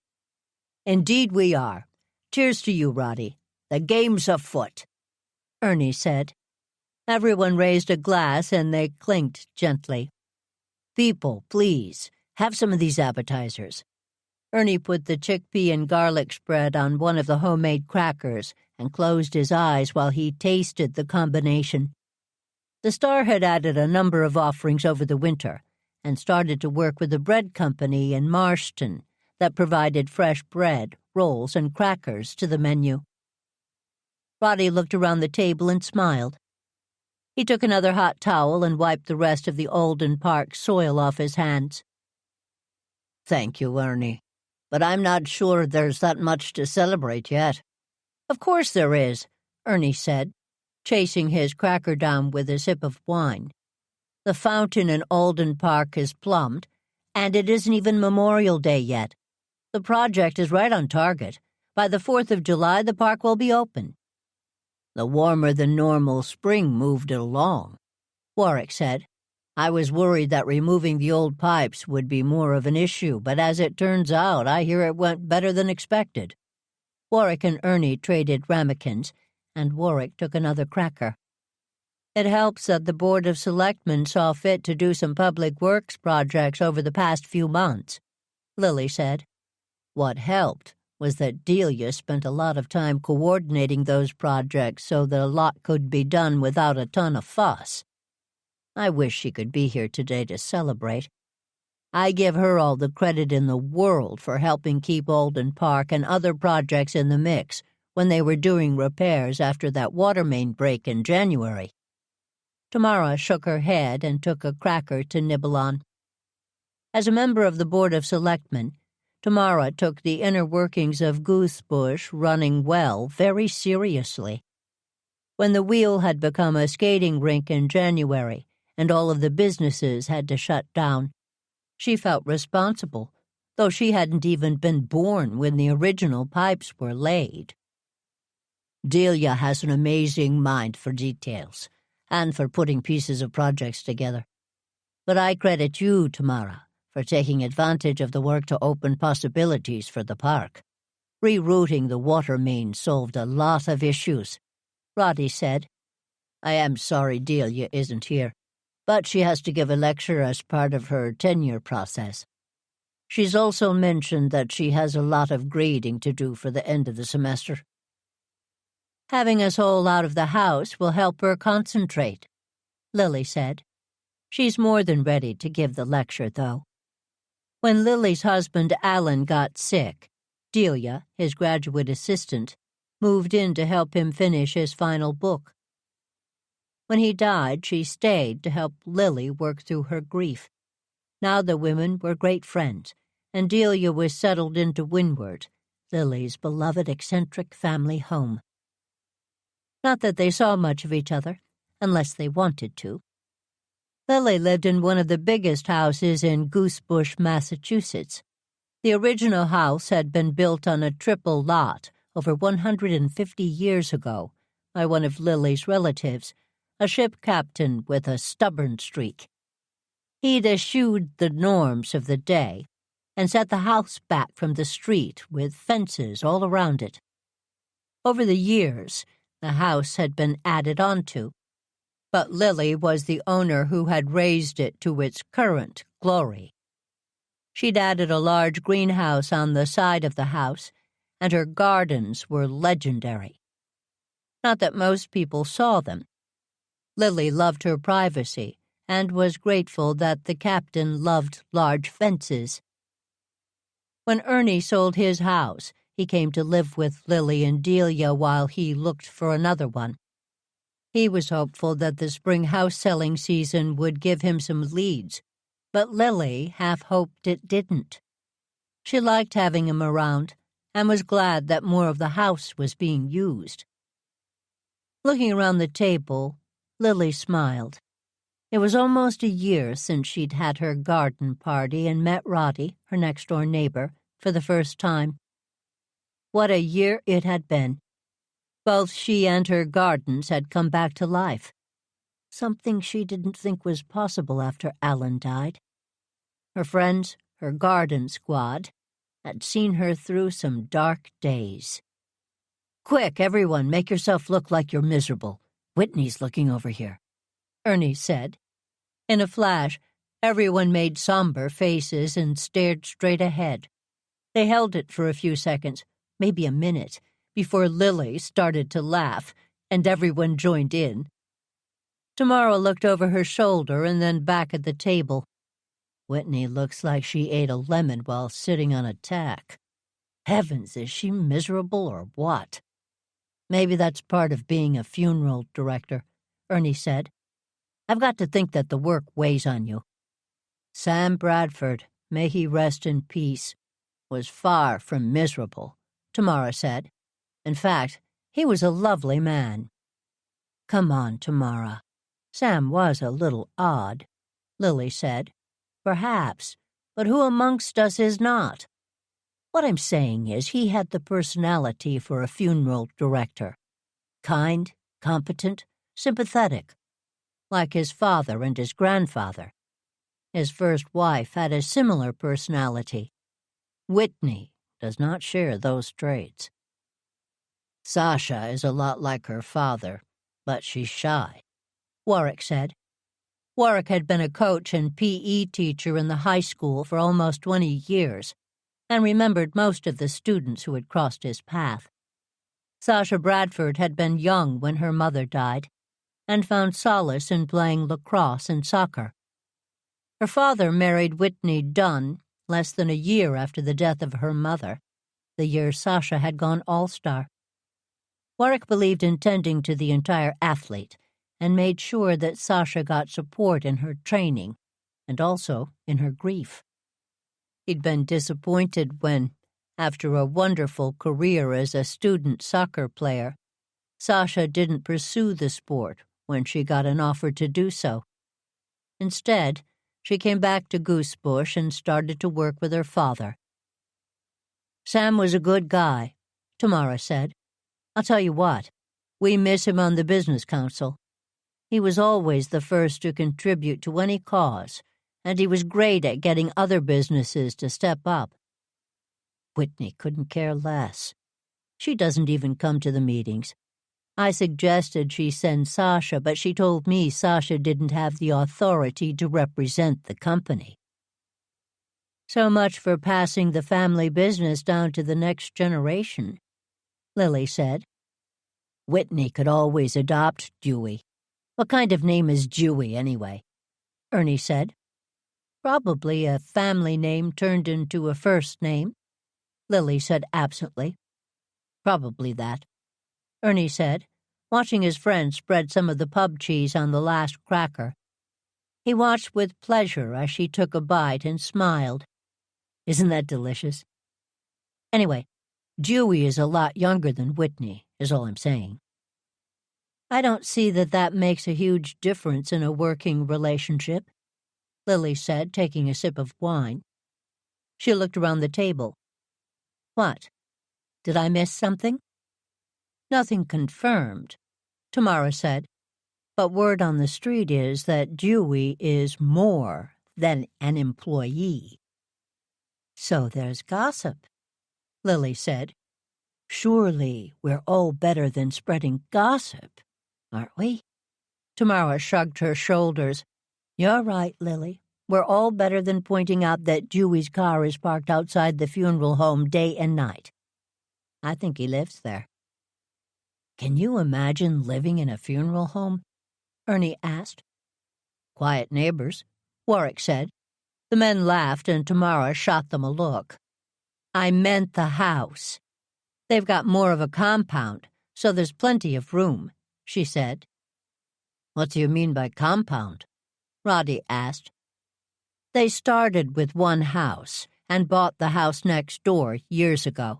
"Indeed we are. Cheers to you, Roddy. The game's afoot," Ernie said. Everyone raised a glass and they clinked gently. "People, please, have some of these appetizers." Ernie put the chickpea and garlic spread on one of the homemade crackers and closed his eyes while he tasted the combination. The Star had added a number of offerings over the winter and started to work with a bread company in Marston that provided fresh bread, rolls, and crackers to the menu. Roddy looked around the table and smiled. He took another hot towel and wiped the rest of the Alden Park soil off his hands. "Thank you, Ernie, but I'm not sure there's that much to celebrate yet." "Of course there is," Ernie said, chasing his cracker down with a sip of wine. "The fountain in Alden Park is plumbed, and it isn't even Memorial Day yet. The project is right on target. By the 4th of July, the park will be open." "The warmer-than-normal spring moved it along," Warwick said. I was worried that removing the old pipes would be more of an issue, but as it turns out, I hear it went better than expected." Warwick and Ernie traded ramekins, and Warwick took another cracker. "It helps that the Board of Selectmen saw fit to do some public works projects over the past few months," Lily said. "What helped was that Delia spent a lot of time coordinating those projects so that a lot could be done without a ton of fuss. I wish she could be here today to celebrate. I give her all the credit in the world for helping keep Alden Park and other projects in the mix when they were doing repairs after that water main break in January." Tamara shook her head and took a cracker to nibble on. As a member of the Board of Selectmen, Tamara took the inner workings of Goosebush running well very seriously. When the wheel had become a skating rink in January and all of the businesses had to shut down, she felt responsible, though she hadn't even been born when the original pipes were laid. "Delia has an amazing mind for details and for putting pieces of projects together. But I credit you, Tamara, for taking advantage of the work to open possibilities for the park. Rerouting the water main solved a lot of issues," Roddy said. "I am sorry Delia isn't here, but she has to give a lecture as part of her tenure process. She's also mentioned that she has a lot of grading to do for the end of the semester. Having us all out of the house will help her concentrate," Lily said. "She's more than ready to give the lecture, though." When Lily's husband Alan got sick, Delia, his graduate assistant, moved in to help him finish his final book. When he died, she stayed to help Lily work through her grief. Now the women were great friends, and Delia was settled into Windward, Lily's beloved eccentric family home. Not that they saw much of each other, unless they wanted to. Lily lived in one of the biggest houses in Goosebush, Massachusetts. The original house had been built on a triple lot over 150 years ago by one of Lily's relatives, a ship captain with a stubborn streak. He'd eschewed the norms of the day and set the house back from the street with fences all around it. Over the years, the house had been added onto, but Lily was the owner who had raised it to its current glory. She'd added a large greenhouse on the side of the house, and her gardens were legendary. Not that most people saw them. Lily loved her privacy and was grateful that the captain loved large fences. When Ernie sold his house, he came to live with Lily and Delia while he looked for another one. He was hopeful that the spring house-selling season would give him some leads, but Lily half hoped it didn't. She liked having him around and was glad that more of the house was being used. Looking around the table, Lily smiled. It was almost a year since she'd had her garden party and met Roddy, her next-door neighbor, for the first time. What a year it had been. Both she and her gardens had come back to life, something she didn't think was possible after Alan died. Her friends, her garden squad, had seen her through some dark days. "Quick, everyone, make yourself look like you're miserable. Whitney's looking over here," Ernie said. In a flash, everyone made somber faces and stared straight ahead. They held it for a few seconds, maybe a minute, before Lily started to laugh, and everyone joined in. Tamara looked over her shoulder and then back at the table. "Whitney looks like she ate a lemon while sitting on a tack. Heavens, is she miserable or what?" "Maybe that's part of being a funeral director," Ernie said. "I've got to think that the work weighs on you." "Sam Bradford, may he rest in peace, was far from miserable," Tamara said. "In fact, he was a lovely man." "Come on, Tamara. Sam was a little odd," Lily said. "Perhaps, but who amongst us is not? What I'm saying is he had the personality for a funeral director. Kind, competent, sympathetic. like his father and his grandfather. His first wife had a similar personality. Whitney does not share those traits. Sasha is a lot like her father, but she's shy, Warwick said. Warwick had been a coach and PE teacher in the high school for almost 20 years and remembered most of the students who had crossed his path. Sasha Bradford had been young when her mother died and found solace in playing lacrosse and soccer. Her father married Whitney Dunn less than a year after the death of her mother, the year Sasha had gone all-star. Warwick believed in tending to the entire athlete and made sure that Sasha got support in her training and also in her grief. He'd been disappointed when, after a wonderful career as a student soccer player, Sasha didn't pursue the sport when she got an offer to do so. Instead, she came back to Goosebush and started to work with her father. Sam was a good guy, Tamara said. I'll tell you what, we miss him on the business council. He was always the first to contribute to any cause, and he was great at getting other businesses to step up. Whitney couldn't care less. She doesn't even come to the meetings. I suggested she send Sasha, but she told me Sasha didn't have the authority to represent the company. So much for passing the family business down to the next generation, Lily said. Whitney could always adopt Dewey. What kind of name is Dewey, anyway? Ernie said. Probably a family name turned into a first name, Lily said absently. Probably that, Ernie said, watching his friend spread some of the pub cheese on the last cracker. He watched with pleasure as she took a bite and smiled. Isn't that delicious? Anyway, Dewey is a lot younger than Whitney, is all I'm saying. I don't see that makes a huge difference in a working relationship, Lily said, taking a sip of wine. She looked around the table. What? Did I miss something? Nothing confirmed, Tamara said, but word on the street is that Dewey is more than an employee. So there's gossip, Lily said. Surely we're all better than spreading gossip, aren't we? Tamara shrugged her shoulders. You're right, Lily. We're all better than pointing out that Dewey's car is parked outside the funeral home day and night. I think he lives there. Can you imagine living in a funeral home? Ernie asked. Quiet neighbors, Warwick said. The men laughed and Tamara shot them a look. I meant the house. They've got more of a compound, so there's plenty of room, she said. What do you mean by compound? Roddy asked. They started with one house and bought the house next door years ago.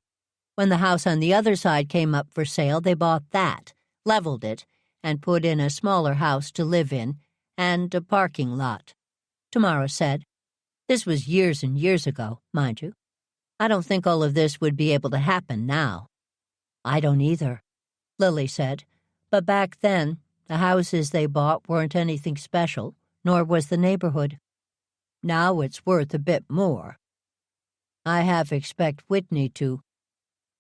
When the house on the other side came up for sale, they bought that, leveled it, and put in a smaller house to live in and a parking lot, Tamara said. This was years and years ago, mind you. I don't think all of this would be able to happen now. I don't either, Lily said. But back then, the houses they bought weren't anything special, nor was the neighborhood. Now it's worth a bit more. I half expect Whitney to.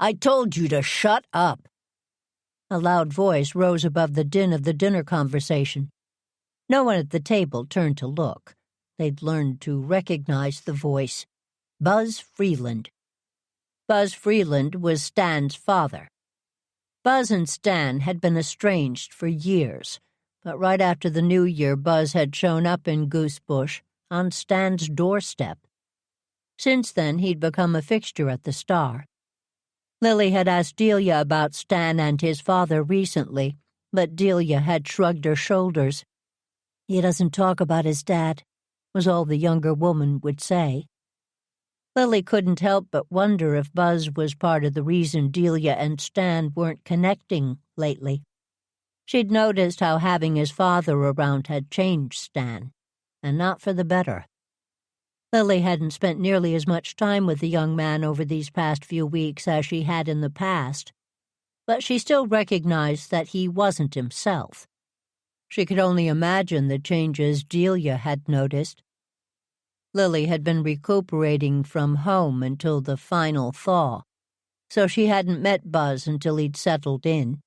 I told you to shut up. A loud voice rose above the din of the dinner conversation. No one at the table turned to look. They'd learned to recognize the voice. Buzz Freeland. Buzz Freeland was Stan's father. Buzz and Stan had been estranged for years, but right after the new year Buzz had shown up in Goosebush on Stan's doorstep. Since then he'd become a fixture at the Star. Lily had asked Delia about Stan and his father recently, but Delia had shrugged her shoulders. He doesn't talk about his dad, was all the younger woman would say. Lily couldn't help but wonder if Buzz was part of the reason Delia and Stan weren't connecting lately. She'd noticed how having his father around had changed Stan, and not for the better. Lily hadn't spent nearly as much time with the young man over these past few weeks as she had in the past, but she still recognized that he wasn't himself. She could only imagine the changes Delia had noticed. Lily had been recuperating from home until the final thaw, so she hadn't met Buzz until he'd settled in.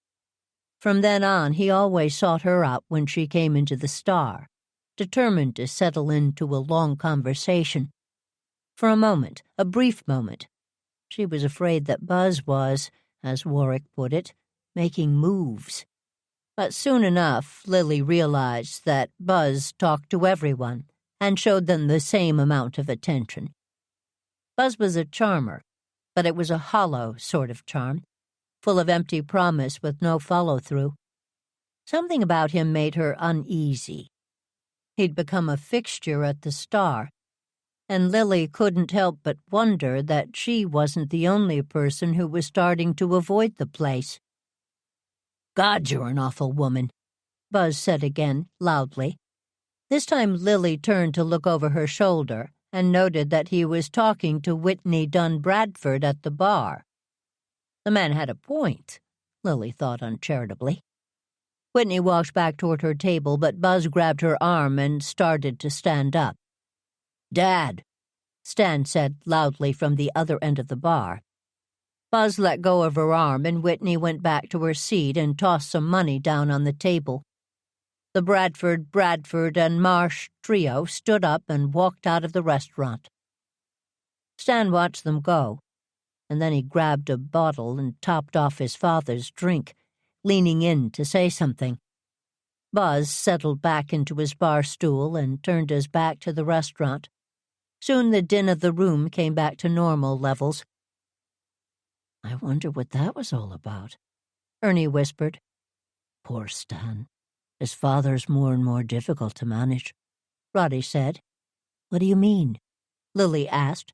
From then on, he always sought her out when she came into the Star, determined to settle into a long conversation. For a moment, a brief moment, she was afraid that Buzz was, as Warwick put it, making moves. But soon enough, Lily realized that Buzz talked to everyone and showed them the same amount of attention. Buzz was a charmer, but it was a hollow sort of charm, full of empty promise with no follow-through. Something about him made her uneasy. He'd become a fixture at the Star, and Lily couldn't help but wonder that she wasn't the only person who was starting to avoid the place. "God, you're an awful woman," Buzz said again, loudly. This time Lily turned to look over her shoulder and noted that he was talking to Whitney Dunn Bradford at the bar. The man had a point, Lily thought uncharitably. Whitney walked back toward her table, but Buzz grabbed her arm and started to stand up. "Dad," Stan said loudly from the other end of the bar. Buzz let go of her arm, and Whitney went back to her seat and tossed some money down on the table. The Bradford, and Marsh trio stood up and walked out of the restaurant. Stan watched them go, and then he grabbed a bottle and topped off his father's drink, leaning in to say something. Buzz settled back into his bar stool and turned his back to the restaurant. Soon the din of the room came back to normal levels. "I wonder what that was all about," Ernie whispered. "Poor Stan. His father's more and more difficult to manage," Roddy said. "What do you mean?" Lily asked.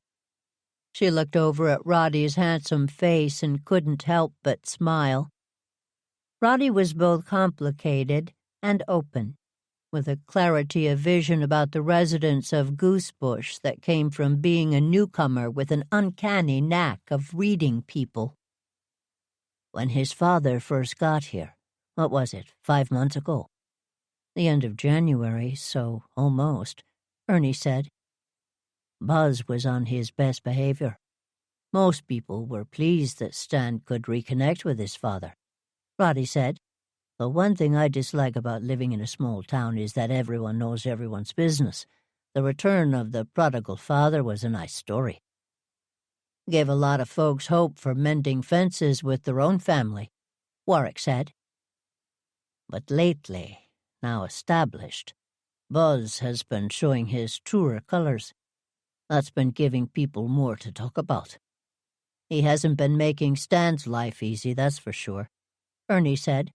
She looked over at Roddy's handsome face and couldn't help but smile. Roddy was both complicated and open, with a clarity of vision about the residents of Goosebush that came from being a newcomer with an uncanny knack of reading people. "When his father first got here, what was it, 5 months ago?" "The end of January, so almost," Ernie said. "Buzz was on his best behavior. Most people were pleased that Stan could reconnect with his father," Roddy said. "The one thing I dislike about living in a small town is that everyone knows everyone's business. The return of the prodigal father was a nice story. Gave a lot of folks hope for mending fences with their own family," Warwick said. "But lately, now established, Buzz has been showing his truer colors. That's been giving people more to talk about. He hasn't been making Stan's life easy, that's for sure," Ernie said.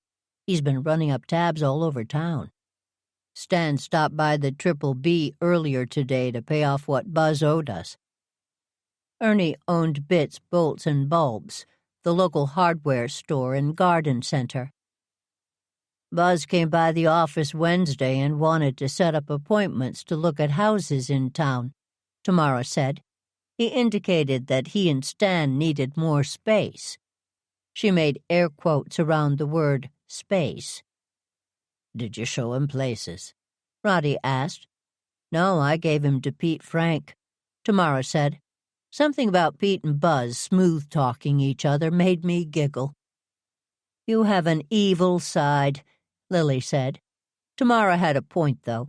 "He's been running up tabs all over town. Stan stopped by the Triple B earlier today to pay off what Buzz owed us." Ernie owned Bits, Bolts, and Bulbs, the local hardware store and garden center. "Buzz came by the office Wednesday and wanted to set up appointments to look at houses in town," Tamara said. "He indicated that he and Stan needed more space." She made air quotes around the word space. "Did you show him places?" Roddy asked. "No, I gave him to Pete Frank," Tamara said. "Something about Pete and Buzz smooth-talking each other made me giggle." "You have an evil side," Lily said. Tamara had a point, though.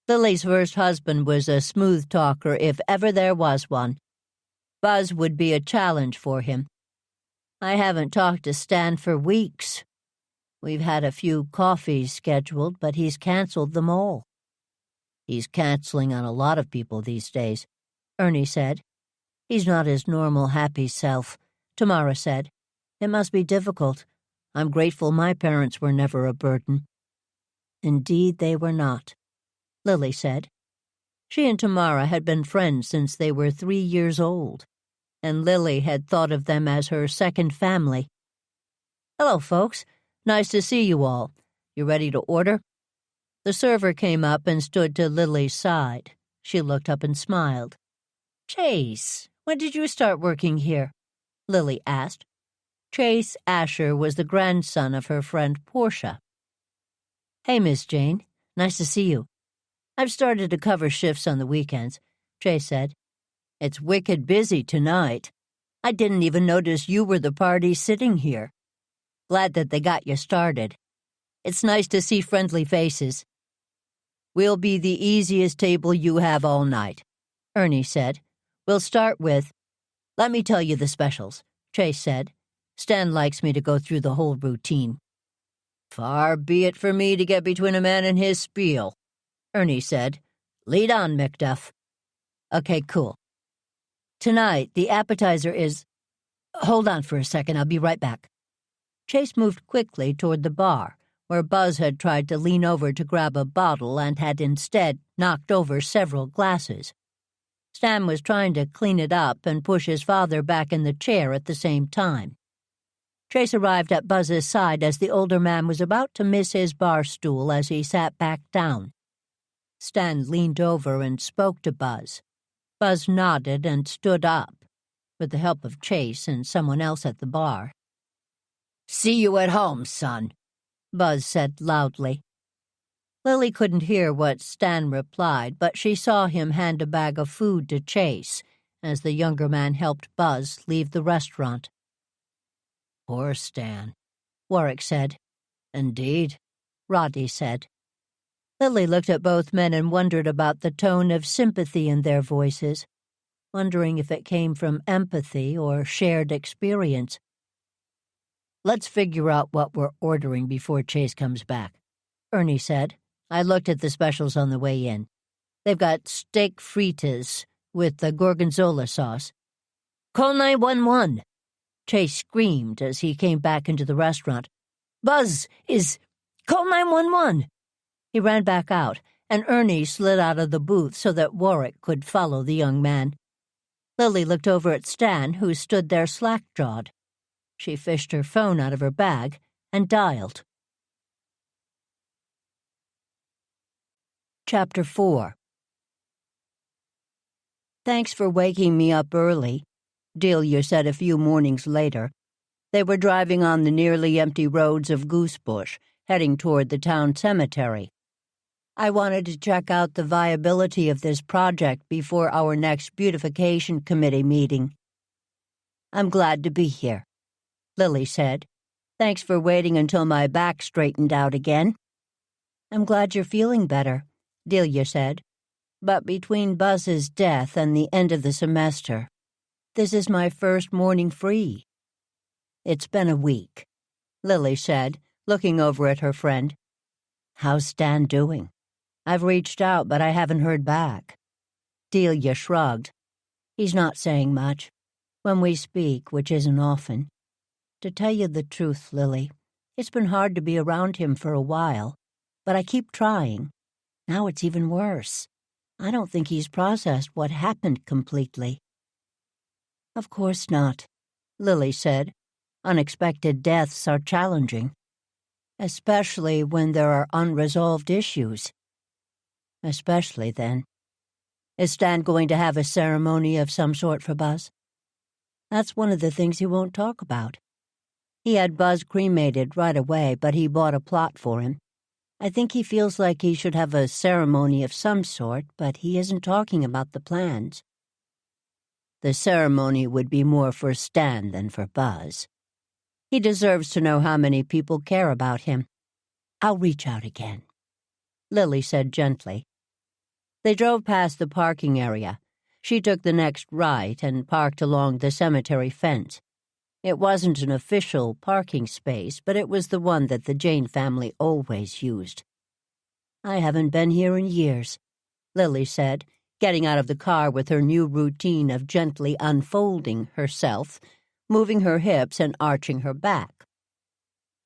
Lily's first husband was a smooth talker if ever there was one. Buzz would be a challenge for him. "I haven't talked to Stan for weeks. We've had a few coffees scheduled, but he's canceled them all." "He's canceling on a lot of people these days," Ernie said. "He's not his normal happy self," Tamara said. "It must be difficult. I'm grateful my parents were never a burden." "Indeed they were not," Lily said. She and Tamara had been friends since they were 3 years old, and Lily had thought of them as her second family. "Hello, folks. Nice to see you all. You ready to order?" The server came up and stood to Lily's side. She looked up and smiled. "Chase, when did you start working here?" Lily asked. Chase Asher was the grandson of her friend Portia. Hey, Miss Jane. Nice to see you. I've started to cover shifts on the weekends, Chase said. It's wicked busy tonight. I didn't even notice you were the party sitting here. Glad that they got you started. It's nice to see friendly faces. We'll be the easiest table you have all night, Ernie said. We'll start with, let me tell you the specials, Chase said. Stan likes me to go through the whole routine. Far be it for me to get between a man and his spiel, Ernie said. Lead on, Macduff. Okay, cool. Tonight, the appetizer is... Hold on for a second, I'll be right back. Chase moved quickly toward the bar, where Buzz had tried to lean over to grab a bottle and had instead knocked over several glasses. Stan was trying to clean it up and push his father back in the chair at the same time. Chase arrived at Buzz's side as the older man was about to miss his bar stool as he sat back down. Stan leaned over and spoke to Buzz. Buzz nodded and stood up, with the help of Chase and someone else at the bar. See you at home, son, Buzz said loudly. Lily couldn't hear what Stan replied, but she saw him hand a bag of food to Chase as the younger man helped Buzz leave the restaurant. Poor Stan, Warwick said. Indeed, Roddy said. Lily looked at both men and wondered about the tone of sympathy in their voices, wondering if it came from empathy or shared experience. Let's figure out what we're ordering before Chase comes back, Ernie said. I looked at the specials on the way in. They've got steak fritas with the gorgonzola sauce. Call 911, Chase screamed as he came back into the restaurant. Buzz is... Call 911. He ran back out, and Ernie slid out of the booth so that Warwick could follow the young man. Lily looked over at Stan, who stood there slack-jawed. She fished her phone out of her bag and dialed. Chapter 4. Thanks for waking me up early, Delia said a few mornings later. They were driving on the nearly empty roads of Goosebush, heading toward the town cemetery. I wanted to check out the viability of this project before our next beautification committee meeting. I'm glad to be here, Lily said. Thanks for waiting until my back straightened out again. I'm glad you're feeling better, Delia said. But between Buzz's death and the end of the semester, this is my first morning free. It's been a week, Lily said, looking over at her friend. How's Stan doing? I've reached out, but I haven't heard back. Delia shrugged. He's not saying much. When we speak, which isn't often. To tell you the truth, Lily, it's been hard to be around him for a while, but I keep trying. Now it's even worse. I don't think he's processed what happened completely. Of course not, Lily said. Unexpected deaths are challenging, especially when there are unresolved issues. Especially then. Is Stan going to have a ceremony of some sort for Buzz? That's one of the things he won't talk about. He had Buzz cremated right away, but he bought a plot for him. I think he feels like he should have a ceremony of some sort, but he isn't talking about the plans. The ceremony would be more for Stan than for Buzz. He deserves to know how many people care about him. I'll reach out again, Lily said gently. They drove past the parking area. She took the next right and parked along the cemetery fence. It wasn't an official parking space, but it was the one that the Jane family always used. I haven't been here in years, Lily said, getting out of the car with her new routine of gently unfolding herself, moving her hips and arching her back.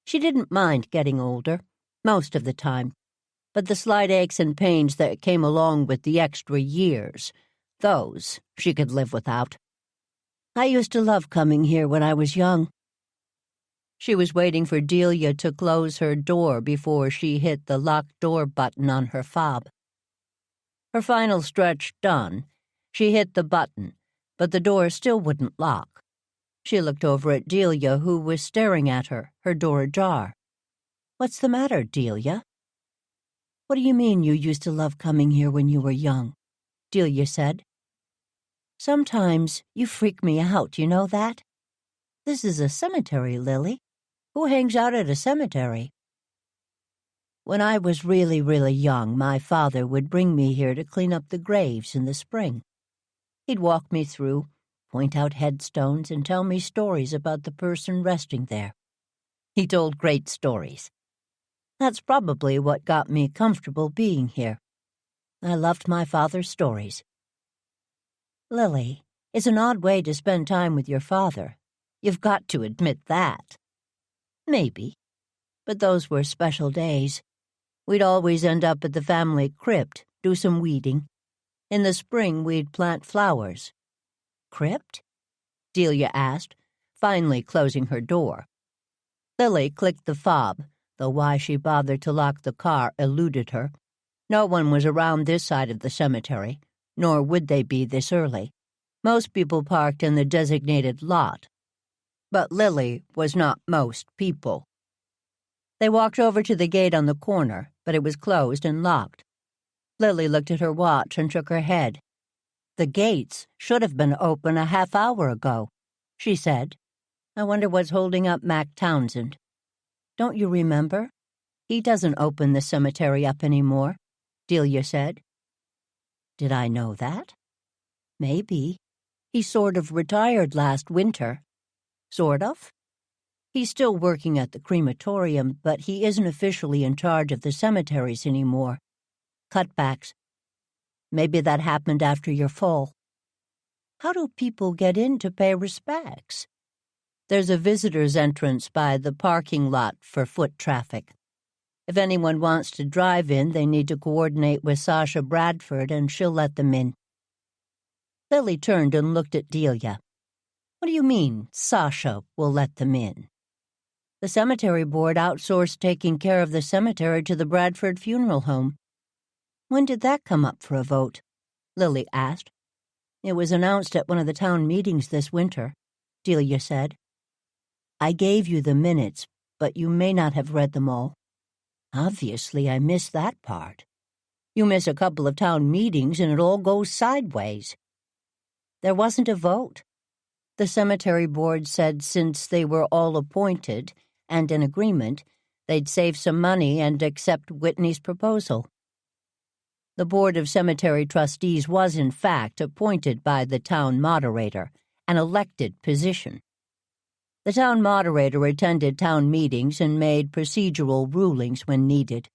She didn't mind getting older, most of the time, but the slight aches and pains that came along with the extra years, those she could live without. I used to love coming here when I was young. She was waiting for Delia to close her door before she hit the locked door button on her fob. Her final stretch done, she hit the button, but the door still wouldn't lock. She looked over at Delia, who was staring at her, her door ajar. What's the matter, Delia? What do you mean you used to love coming here when you were young? Delia said. Sometimes you freak me out, you know that? This is a cemetery, Lily. Who hangs out at a cemetery? When I was really, really young, my father would bring me here to clean up the graves in the spring. He'd walk me through, point out headstones, and tell me stories about the person resting there. He told great stories. That's probably what got me comfortable being here. I loved my father's stories. Lily, it's an odd way to spend time with your father. You've got to admit that. Maybe. But those were special days. We'd always end up at the family crypt, do some weeding. In the spring, we'd plant flowers. Crypt? Delia asked, finally closing her door. Lily clicked the fob, though why she bothered to lock the car eluded her. No one was around this side of the cemetery, nor would they be this early. Most people parked in the designated lot. But Lily was not most people. They walked over to the gate on the corner, but it was closed and locked. Lily looked at her watch and shook her head. The gates should have been open a half hour ago, she said. I wonder what's holding up Mac Townsend. Don't you remember? He doesn't open the cemetery up anymore, Delia said. Did I know that? Maybe. He sort of retired last winter. Sort of? He's still working at the crematorium, but he isn't officially in charge of the cemeteries anymore. Cutbacks. Maybe that happened after your fall. How do people get in to pay respects? There's a visitor's entrance by the parking lot for foot traffic. If anyone wants to drive in, they need to coordinate with Sasha Bradford, and she'll let them in. Lily turned and looked at Delia. What do you mean, Sasha will let them in? The cemetery board outsourced taking care of the cemetery to the Bradford Funeral Home. When did that come up for a vote? Lily asked. It was announced at one of the town meetings this winter, Delia said. I gave you the minutes, but you may not have read them all. Obviously, I missed that part. You miss a couple of town meetings and it all goes sideways. There wasn't a vote. The cemetery board said since they were all appointed and in agreement, they'd save some money and accept Whitney's proposal. The Board of Cemetery Trustees was, in fact, appointed by the town moderator, an elected position. The town moderator attended town meetings and made procedural rulings when needed.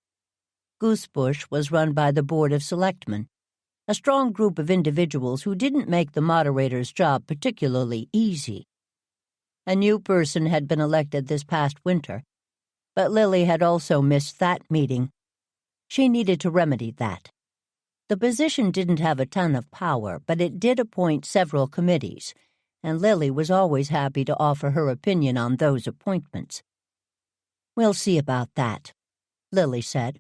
Goosebush was run by the Board of Selectmen, a strong group of individuals who didn't make the moderator's job particularly easy. A new person had been elected this past winter, but Lily had also missed that meeting. She needed to remedy that. The position didn't have a ton of power, but it did appoint several committees, and Lily was always happy to offer her opinion on those appointments. We'll see about that, Lily said.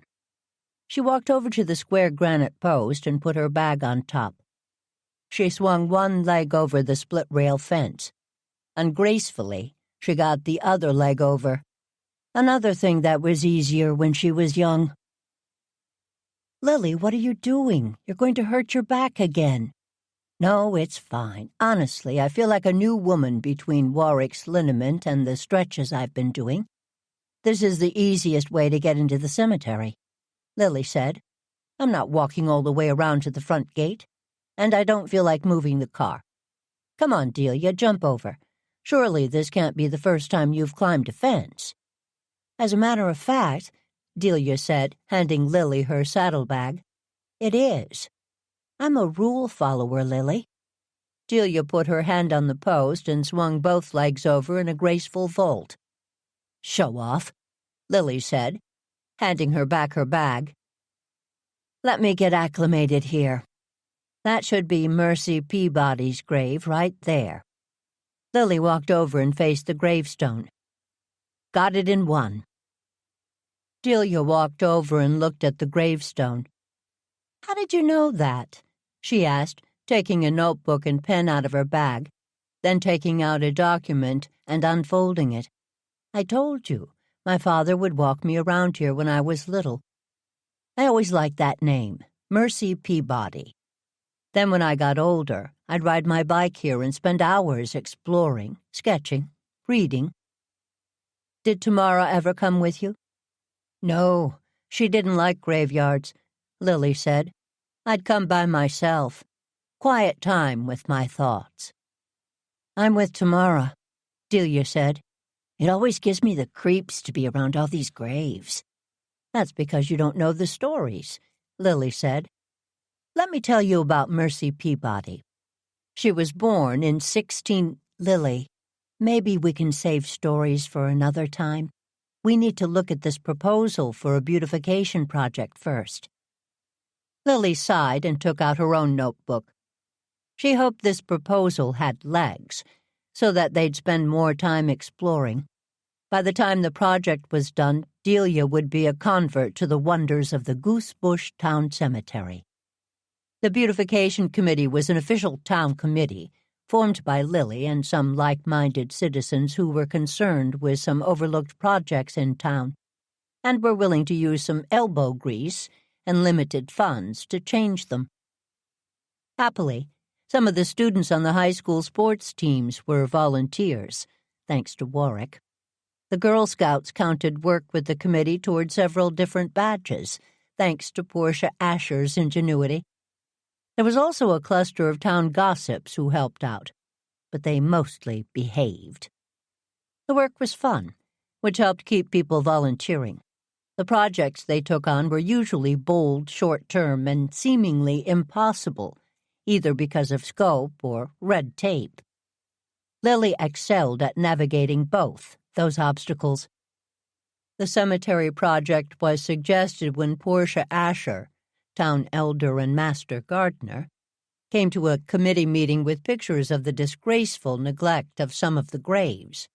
She walked over to the square granite post and put her bag on top. She swung one leg over the split-rail fence. Ungracefully, she got the other leg over. Another thing that was easier when she was young. Lily, what are you doing? You're going to hurt your back again. No, it's fine. Honestly, I feel like a new woman between Warwick's liniment and the stretches I've been doing. This is the easiest way to get into the cemetery, Lily said. I'm not walking all the way around to the front gate, and I don't feel like moving the car. Come on, Delia, jump over. Surely this can't be the first time you've climbed a fence. As a matter of fact, Delia said, handing Lily her saddlebag, it is. I'm a rule follower, Lily. Delia put her hand on the post and swung both legs over in a graceful vault. Show off, Lily said, handing her back her bag. Let me get acclimated here. That should be Mercy Peabody's grave right there. Lily walked over and faced the gravestone. Got it in one. Delia walked over and looked at the gravestone. How did you know that? She asked, taking a notebook and pen out of her bag, then taking out a document and unfolding it. I told you, my father would walk me around here when I was little. I always liked that name, Mercy Peabody. Then when I got older, I'd ride my bike here and spend hours exploring, sketching, reading. Did Tamara ever come with you? No, she didn't like graveyards, Lily said. I'd come by myself. Quiet time with my thoughts. I'm with Tamara, Delia said. It always gives me the creeps to be around all these graves. That's because you don't know the stories, Lily said. Let me tell you about Mercy Peabody. She was born in 16... Lily, maybe we can save stories for another time. We need to look at this proposal for a beautification project first. Lily sighed and took out her own notebook. She hoped this proposal had legs, so that they'd spend more time exploring. By the time the project was done, Delia would be a convert to the wonders of the Goosebush Town Cemetery. The Beautification Committee was an official town committee, formed by Lily and some like-minded citizens who were concerned with some overlooked projects in town, and were willing to use some elbow grease and limited funds to change them. Happily, some of the students on the high school sports teams were volunteers, thanks to Warwick. The Girl Scouts counted work with the committee toward several different badges, thanks to Portia Asher's ingenuity. There was also a cluster of town gossips who helped out, but they mostly behaved. The work was fun, which helped keep people volunteering. The projects they took on were usually bold, short-term, and seemingly impossible, either because of scope or red tape. Lily excelled at navigating both those obstacles. The cemetery project was suggested when Portia Asher, town elder and master gardener, came to a committee meeting with pictures of the disgraceful neglect of some of the graves.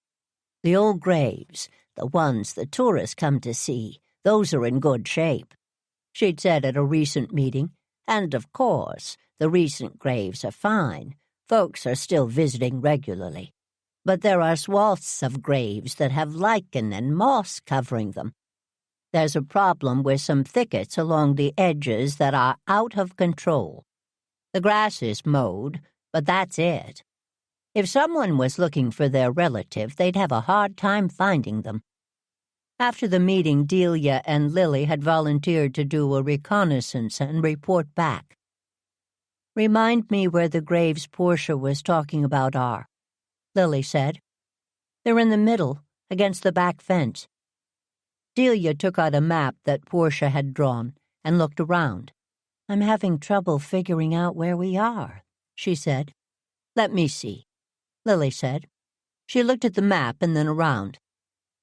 The old graves, the ones the tourists come to see, those are in good shape, she'd said at a recent meeting, and of course, the recent graves are fine. Folks are still visiting regularly. But there are swaths of graves that have lichen and moss covering them. There's a problem with some thickets along the edges that are out of control. The grass is mowed, but that's it. If someone was looking for their relative, they'd have a hard time finding them. After the meeting, Delia and Lily had volunteered to do a reconnaissance and report back. Remind me where the graves Portia was talking about are, Lily said. They're in the middle, against the back fence. Delia took out a map that Portia had drawn and looked around. I'm having trouble figuring out where we are, she said. Let me see, Lily said. She looked at the map and then around.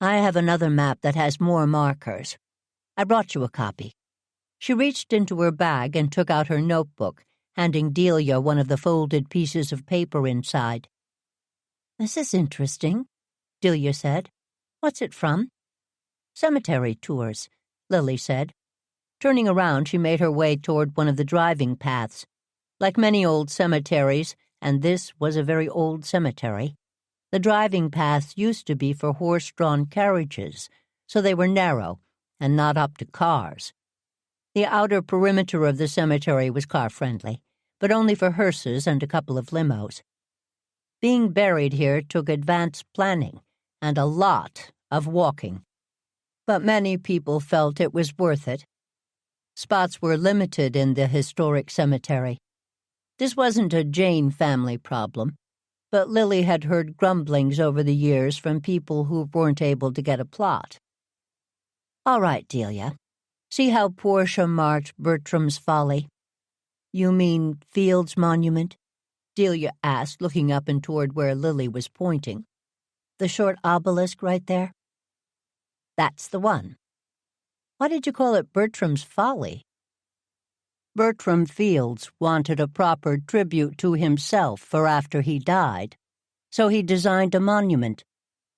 I have another map that has more markers. I brought you a copy. She reached into her bag and took out her notebook, handing Delia one of the folded pieces of paper inside. This is interesting, Delia said. What's it from? Cemetery tours, Lily said. Turning around, she made her way toward one of the driving paths. Like many old cemeteries, and this was a very old cemetery, the driving paths used to be for horse-drawn carriages, so they were narrow and not up to cars. The outer perimeter of the cemetery was car-friendly, but only for hearses and a couple of limos. Being buried here took advanced planning and a lot of walking. But many people felt it was worth it. Spots were limited in the historic cemetery. This wasn't a Jane family problem, but Lily had heard grumblings over the years from people who weren't able to get a plot. All right, Delia. See how Portia marked Bertram's Folly? You mean Field's monument? Delia asked, looking up and toward where Lily was pointing. The short obelisk right there? That's the one. Why did you call it Bertram's Folly? Bertram Fields wanted a proper tribute to himself for after he died, so he designed a monument.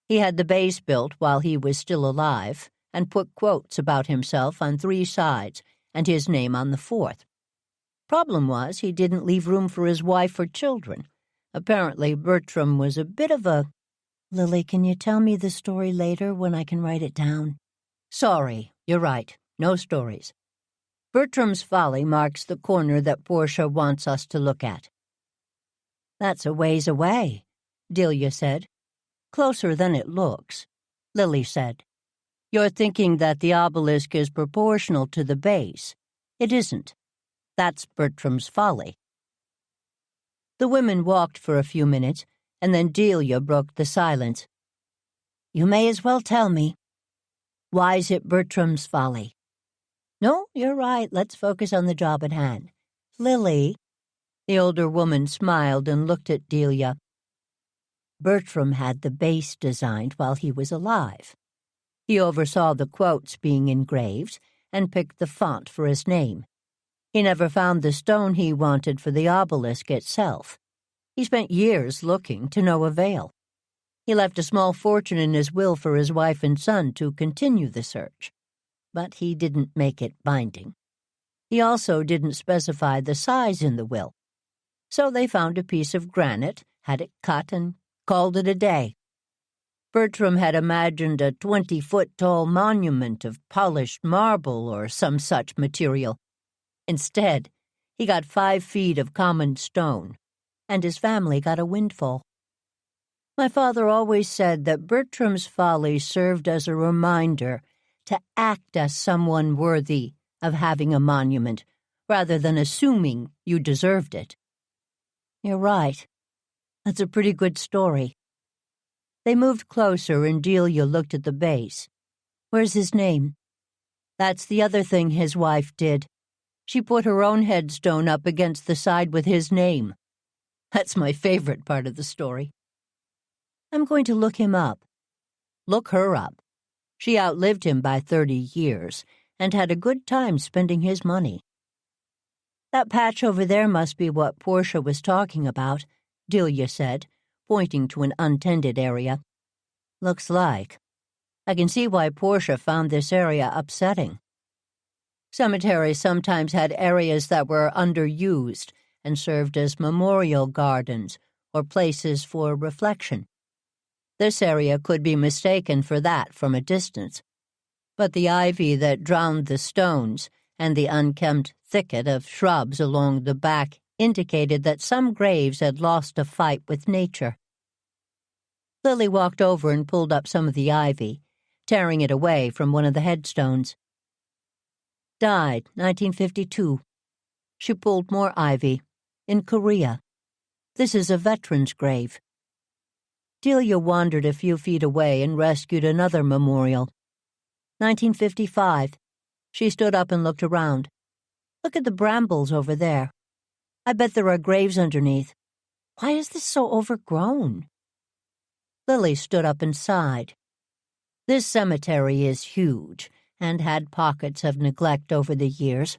He had the base built while he was still alive and put quotes about himself on 3 sides and his name on the 4th. Problem was, he didn't leave room for his wife or children. Apparently, Bertram was a bit of a... Lily, can you tell me the story later when I can write it down? Sorry, you're right. No stories. Bertram's Folly marks the corner that Portia wants us to look at." "That's a ways away," Delia said. "Closer than it looks," Lily said. "You're thinking that the obelisk is proportional to the base. It isn't. That's Bertram's Folly." The women walked for a few minutes, and then Delia broke the silence. "You may as well tell me. Why's it Bertram's Folly?" "No, you're right. Let's focus on the job at hand. Lily," the older woman smiled and looked at Delia. "Bertram had the base designed while he was alive. He oversaw the quotes being engraved and picked the font for his name. He never found the stone he wanted for the obelisk itself. He spent years looking to no avail. He left a small fortune in his will for his wife and son to continue the search, but he didn't make it binding. He also didn't specify the size in the will. So they found a piece of granite, had it cut, and called it a day. Bertram had imagined a 20-foot-tall monument of polished marble or some such material. Instead, he got 5 feet of common stone, and his family got a windfall. My father always said that Bertram's Folly served as a reminder to act as someone worthy of having a monument, rather than assuming you deserved it." "You're right. That's a pretty good story." They moved closer, and Delia looked at the base. "Where's his name?" "That's the other thing his wife did. She put her own headstone up against the side with his name. That's my favorite part of the story." "I'm going to look him up." "Look her up. She outlived him by 30 years and had a good time spending his money." "That patch over there must be what Portia was talking about," Delia said, pointing to an untended area. "Looks like. I can see why Portia found this area upsetting. Cemeteries sometimes had areas that were underused and served as memorial gardens or places for reflection. This area could be mistaken for that from a distance, but the ivy that drowned the stones and the unkempt thicket of shrubs along the back indicated that some graves had lost a fight with nature. Lily walked over and pulled up some of the ivy, tearing it away from one of the headstones. "Died 1952. She pulled more ivy. In Korea. This is a veteran's grave." Delia wandered a few feet away and rescued another memorial. 1955. She stood up and looked around. "Look at the brambles over there. I bet there are graves underneath. Why is this so overgrown?" Lily stood up and sighed. "This cemetery is huge and had pockets of neglect over the years.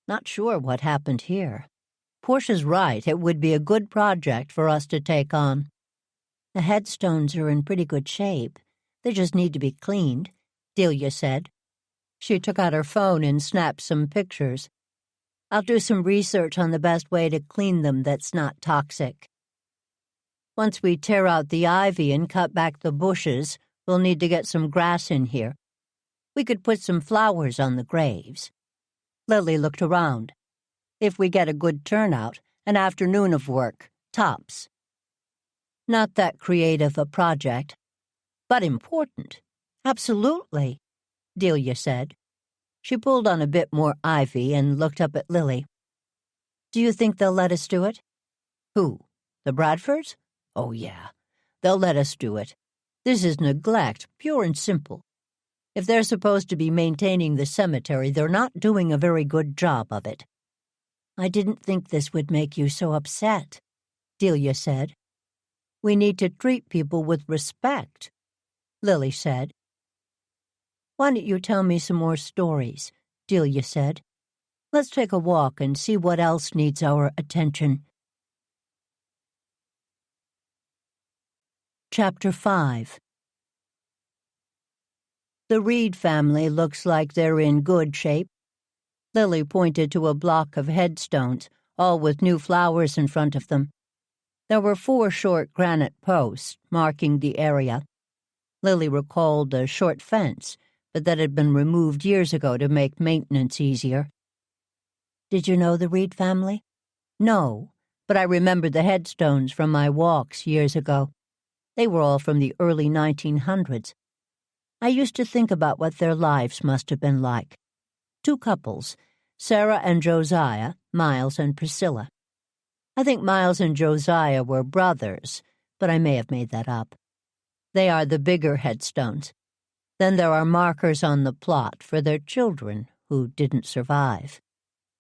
Not sure what happened here. Portia's right, it would be a good project for us to take on. The headstones are in pretty good shape. They just need to be cleaned," Delia said. She took out her phone and snapped some pictures. "I'll do some research on the best way to clean them that's not toxic. Once we tear out the ivy and cut back the bushes, we'll need to get some grass in here. We could put some flowers on the graves." Lily looked around. "If we get a good turnout, an afternoon of work, tops. Not that creative a project, but important. Absolutely," Delia said. She pulled on a bit more ivy and looked up at Lily. "Do you think they'll let us do it?" "Who? The Bradfords? Oh, yeah. They'll let us do it. This is neglect, pure and simple. If they're supposed to be maintaining the cemetery, they're not doing a very good job of it." "I didn't think this would make you so upset," Delia said. "We need to treat people with respect," Lily said. "Why don't you tell me some more stories?" Delia said. "Let's take a walk and see what else needs our attention." Chapter 5. The Reed family looks like they're in good shape. Lily pointed to a block of headstones, all with new flowers in front of them. There were 4 short granite posts marking the area. Lily recalled a short fence, but that had been removed years ago to make maintenance easier. Did you know the Reed family? No, but I remember the headstones from my walks years ago. They were all from the early 1900s. I used to think about what their lives must have been like. Two couples, Sarah and Josiah, Miles and Priscilla. I think Miles and Josiah were brothers, but I may have made that up. They are the bigger headstones. Then there are markers on the plot for their children who didn't survive.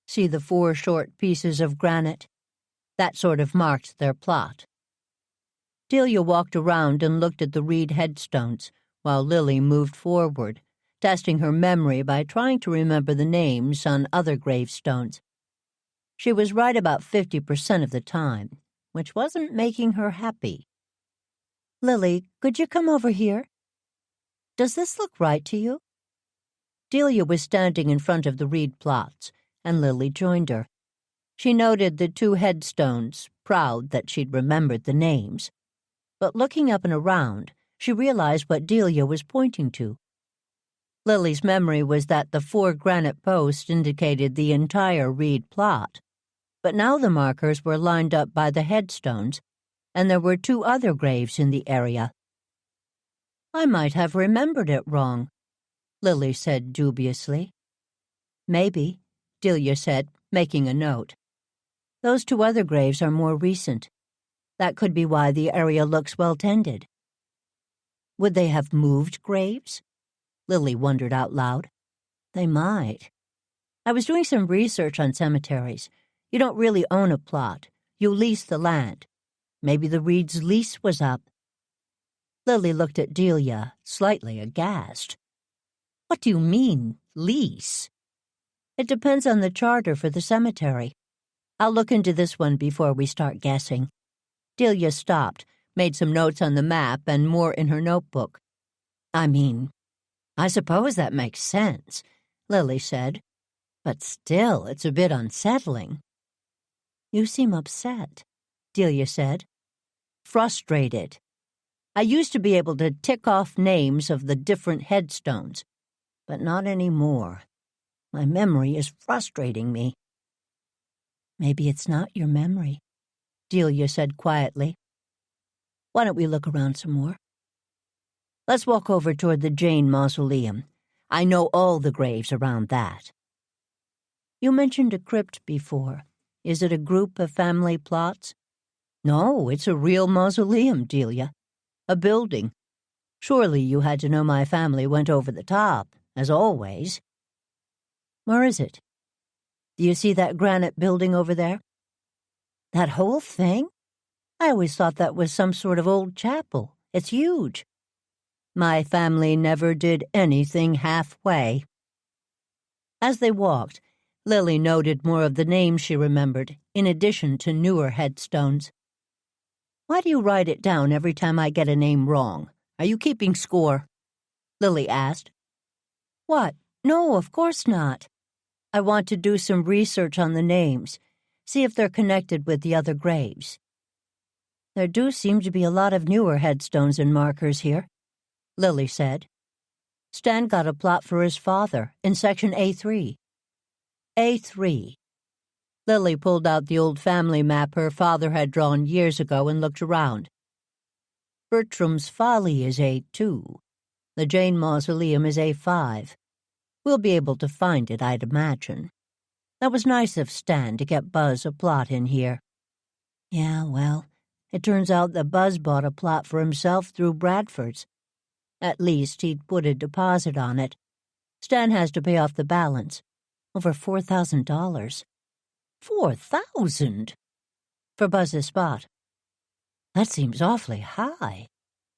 See the 4 short pieces of granite? That sort of marked their plot. Delia walked around and looked at the Reed headstones, while Lily moved forward, testing her memory by trying to remember the names on other gravestones. She was right about 50% of the time, which wasn't making her happy. "Lily, could you come over here? Does this look right to you?" Delia was standing in front of the Reed plots, and Lily joined her. She noted the 2 headstones, proud that she'd remembered the names. But looking up and around, she realized what Delia was pointing to. Lily's memory was that the 4 granite posts indicated the entire Reed plot. But now the markers were lined up by the headstones, and there were 2 other graves in the area. "I might have remembered it wrong," Lily said dubiously. "Maybe," Delia said, making a note. "Those 2 other graves are more recent. That could be why the area looks well-tended." Would they have moved graves? Lily wondered out loud. They might. I was doing some research on cemeteries. You don't really own a plot. You lease the land. Maybe the Reed's lease was up. Lily looked at Delia, slightly aghast. "What do you mean, lease?" "It depends on the charter for the cemetery. I'll look into this one before we start guessing." Delia stopped, made some notes on the map and more in her notebook. I suppose that makes sense," Lily said. "But still, it's a bit unsettling." "You seem upset," Delia said. "Frustrated. I used to be able to tick off names of the different headstones, but not anymore. My memory is frustrating me." "Maybe it's not your memory," Delia said quietly. "Why don't we look around some more? Let's walk over toward the Jane Mausoleum. I know all the graves around that." "You mentioned a crypt before. Is it a group of family plots?" "No, it's a real mausoleum, Delia. A building. Surely you had to know my family went over the top, as always." "Where is it? Do you see that granite building over there?" "That whole thing? I always thought that was some sort of old chapel. It's huge." "My family never did anything halfway." As they walked, Lily noted more of the names she remembered, in addition to newer headstones. "Why do you write it down every time I get a name wrong? Are you keeping score?" Lily asked. "What? No, of course not. I want to do some research on the names, see if they're connected with the other graves. There do seem to be a lot of newer headstones and markers here," Lily said. "Stan got a plot for his father in section A3. A3. Lily pulled out the old family map her father had drawn years ago and looked around. "Bertram's Folly is A2. The Jane Mausoleum is A5. We'll be able to find it, I'd imagine. That was nice of Stan to get Buzz a plot in here." "Yeah, well, it turns out that Buzz bought a plot for himself through Bradford's. At least he'd put a deposit on it. Stan has to pay off the balance. Over $4,000. $4,000? For Buzz's spot." "That seems awfully high,"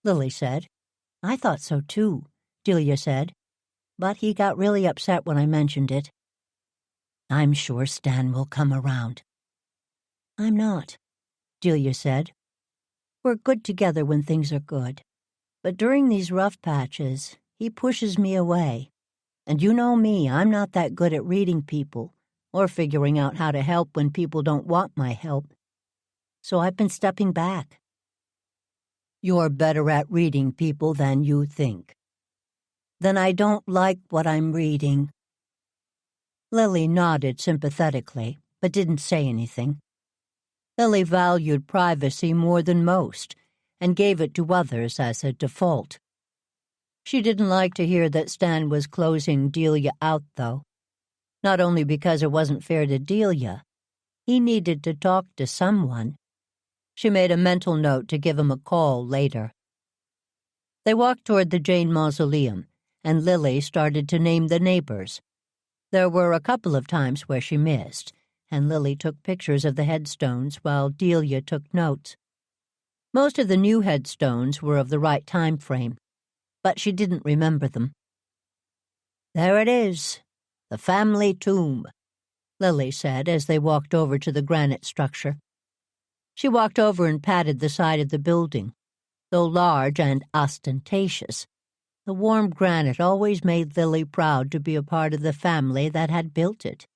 Lily said. "I thought so too," Delia said. "But he got really upset when I mentioned it." "I'm sure Stan will come around." "I'm not," Delia said. "We're good together when things are good. But during these rough patches, he pushes me away. And you know me, I'm not that good at reading people or figuring out how to help when people don't want my help. So I've been stepping back." "You're better at reading people than you think." "Then I don't like what I'm reading." Lily nodded sympathetically, but didn't say anything. Lily valued privacy more than most, and gave it to others as a default. She didn't like to hear that Stan was closing Delia out, though. Not only because it wasn't fair to Delia. He needed to talk to someone. She made a mental note to give him a call later. They walked toward the Jane mausoleum, and Lily started to name the neighbors. There were a couple of times where she missed, and Lily took pictures of the headstones while Delia took notes. Most of the new headstones were of the right time frame, but she didn't remember them. "There it is, the family tomb," Lily said as they walked over to the granite structure. She walked over and patted the side of the building. Though large and ostentatious, the warm granite always made Lily proud to be a part of the family that had built it.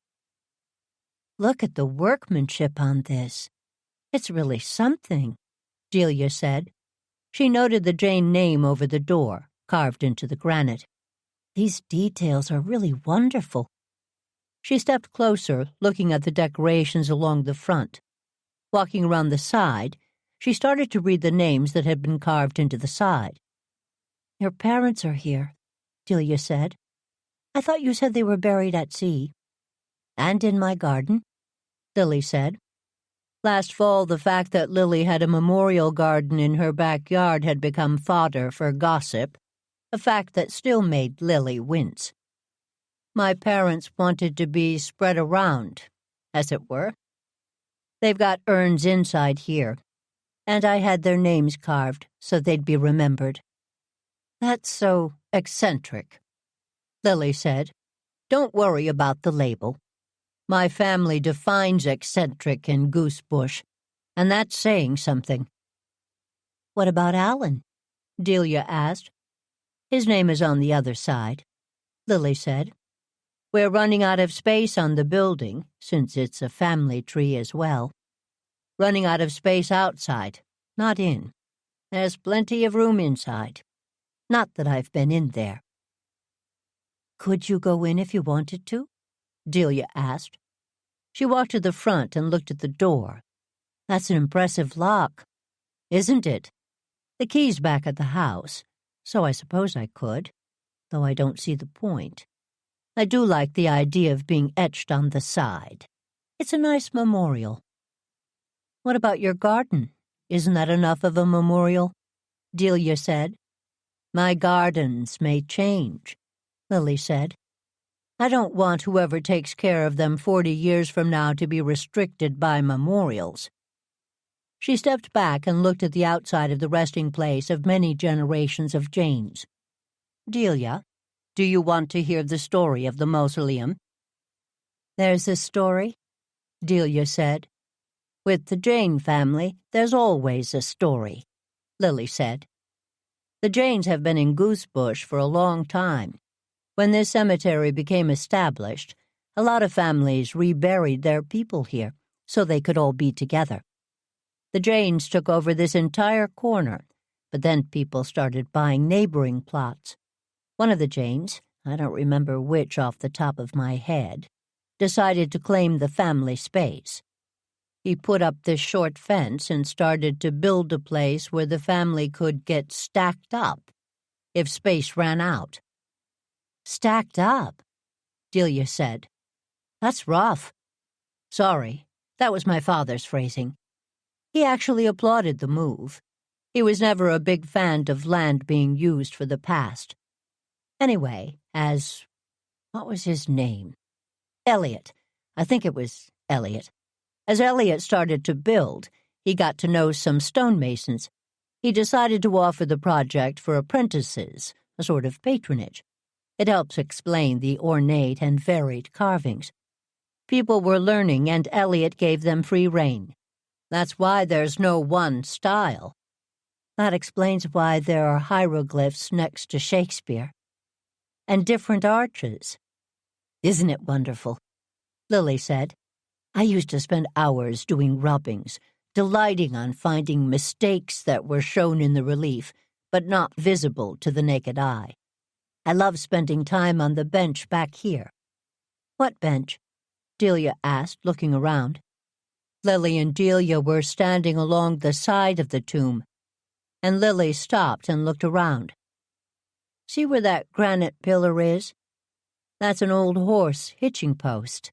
"Look at the workmanship on this. It's really something," Delia said. She noted the Jane name over the door, carved into the granite. "These details are really wonderful." She stepped closer, looking at the decorations along the front. Walking around the side, she started to read the names that had been carved into the side. "Your parents are here," Delia said. "I thought you said they were buried at sea." "And in my garden," Lily said. Last fall, the fact that Lily had a memorial garden in her backyard had become fodder for gossip, a fact that still made Lily wince. "My parents wanted to be spread around, as it were. They've got urns inside here, and I had their names carved so they'd be remembered." "That's so eccentric," Lily said. "Don't worry about the label. My family defines eccentric in Goosebush, and that's saying something." "What about Alan?" Delia asked. "His name is on the other side," Lily said. "We're running out of space on the building, since it's a family tree as well. Running out of space outside, not in. There's plenty of room inside. Not that I've been in there." "Could you go in if you wanted to?" Delia asked. She walked to the front and looked at the door. "That's an impressive lock, isn't it? The key's back at the house, so I suppose I could, though I don't see the point. I do like the idea of being etched on the side. It's a nice memorial." "What about your garden? Isn't that enough of a memorial?" Delia said. "My gardens may change," Lily said. "I don't want whoever takes care of them 40 years from now to be restricted by memorials." She stepped back and looked at the outside of the resting place of many generations of Janes. "Delia, do you want to hear the story of the mausoleum?" "There's a story?" Delia said. "With the Jane family, there's always a story," Lily said. "The Janes have been in Goosebush for a long time. When this cemetery became established, a lot of families reburied their people here so they could all be together. The Janes took over this entire corner, but then people started buying neighboring plots. One of the Janes, I don't remember which off the top of my head, decided to claim the family space. He put up this short fence and started to build a place where the family could get stacked up if space ran out." "Stacked up," Delia said. "That's rough." "Sorry, that was my father's phrasing. He actually applauded the move. He was never a big fan of land being used for the past. Anyway, what was his name? Elliot. I think it was Elliot. As Elliot started to build, he got to know some stonemasons. He decided to offer the project for apprentices, a sort of patronage. It helps explain the ornate and varied carvings. People were learning, and Elliot gave them free rein. That's why there's no one style. That explains why there are hieroglyphs next to Shakespeare. And different arches. Isn't it wonderful? Lily said. I used to spend hours doing rubbings, delighting on finding mistakes that were shown in the relief, but not visible to the naked eye. I love spending time on the bench back here. "What bench?" Delia asked, looking around. Lily and Delia were standing along the side of the tomb, and Lily stopped and looked around. "See where that granite pillar is? That's an old horse hitching post.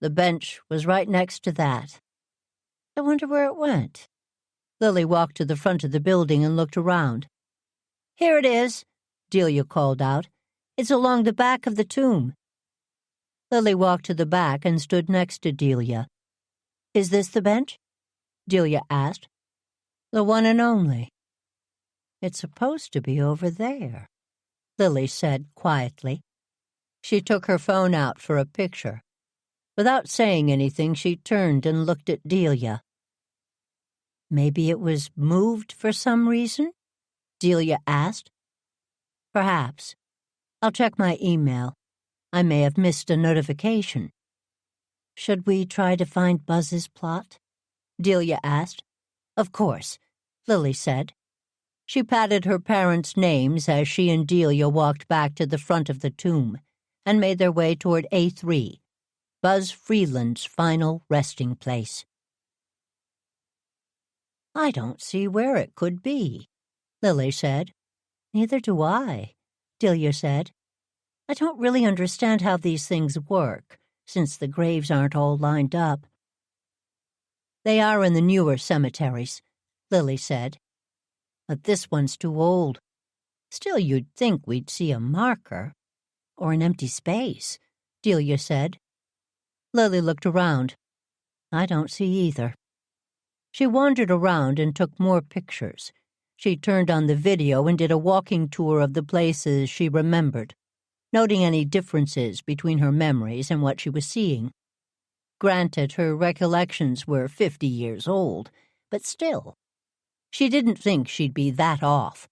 The bench was right next to that. I wonder where it went." Lily walked to the front of the building and looked around. "Here it is," Delia called out. "It's along the back of the tomb." Lily walked to the back and stood next to Delia. "Is this the bench?" Delia asked. "The one and only." "It's supposed to be over there," Lily said quietly. She took her phone out for a picture. Without saying anything, she turned and looked at Delia. "Maybe it was moved for some reason?" Delia asked. "Perhaps. I'll check my email. I may have missed a notification." "Should we try to find Buzz's plot?" Delia asked. "Of course," Lily said. She patted her parents' names as she and Delia walked back to the front of the tomb and made their way toward A3, Buzz Freeland's final resting place. "I don't see where it could be," Lily said. "Neither do I," Delia said. "I don't really understand how these things work, since the graves aren't all lined up." "They are in the newer cemeteries," Lily said. "But this one's too old. Still, you'd think we'd see a marker." "Or an empty space," Delia said. Lily looked around. "I don't see either." She wandered around and took more pictures. She turned on the video and did a walking tour of the places she remembered, noting any differences between her memories and what she was seeing. Granted, her recollections were 50 years old, but still, she didn't think she'd be that off.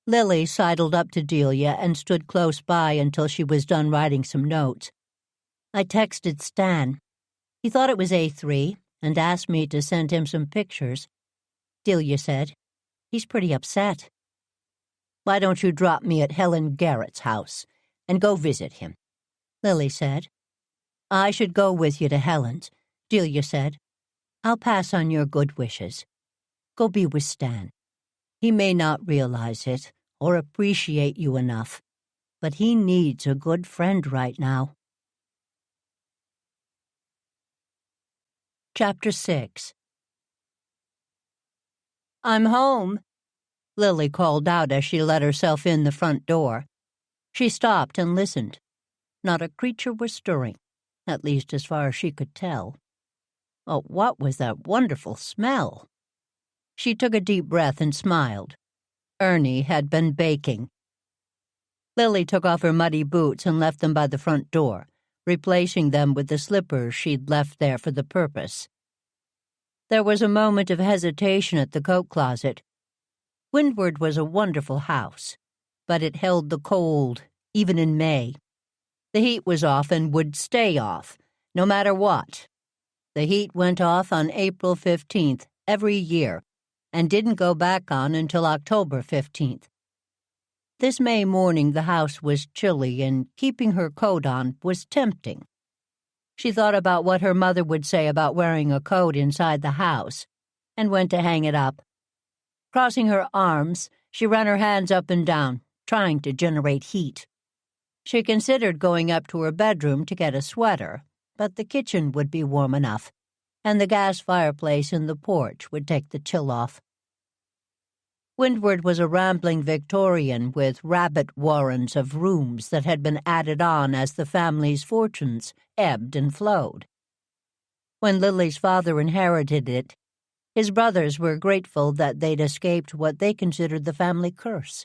Lily sidled up to Delia and stood close by until she was done writing some notes. "I texted Stan. He thought it was A3 and asked me to send him some pictures," Delia said. "He's pretty upset." "Why don't you drop me at Helen Garrett's house and go visit him?" Lily said. "I should go with you to Helen's," Delia said. "I'll pass on your good wishes. Go be with Stan. He may not realize it or appreciate you enough, but he needs a good friend right now." Chapter 6. "I'm home," Lily called out as she let herself in the front door. She stopped and listened. Not a creature was stirring, at least as far as she could tell. Oh, what was that wonderful smell? She took a deep breath and smiled. Ernie had been baking. Lily took off her muddy boots and left them by the front door, replacing them with the slippers she'd left there for the purpose. There was a moment of hesitation at the coat closet. Windward was a wonderful house, but it held the cold, even in May. The heat was off and would stay off, no matter what. The heat went off on April 15th every year and didn't go back on until October 15th. This May morning the house was chilly and keeping her coat on was tempting. She thought about what her mother would say about wearing a coat inside the house and went to hang it up. Crossing her arms, she ran her hands up and down, trying to generate heat. She considered going up to her bedroom to get a sweater, but the kitchen would be warm enough, and the gas fireplace in the porch would take the chill off. Windward was a rambling Victorian with rabbit warrens of rooms that had been added on as the family's fortunes ebbed and flowed. When Lily's father inherited it, his brothers were grateful that they'd escaped what they considered the family curse.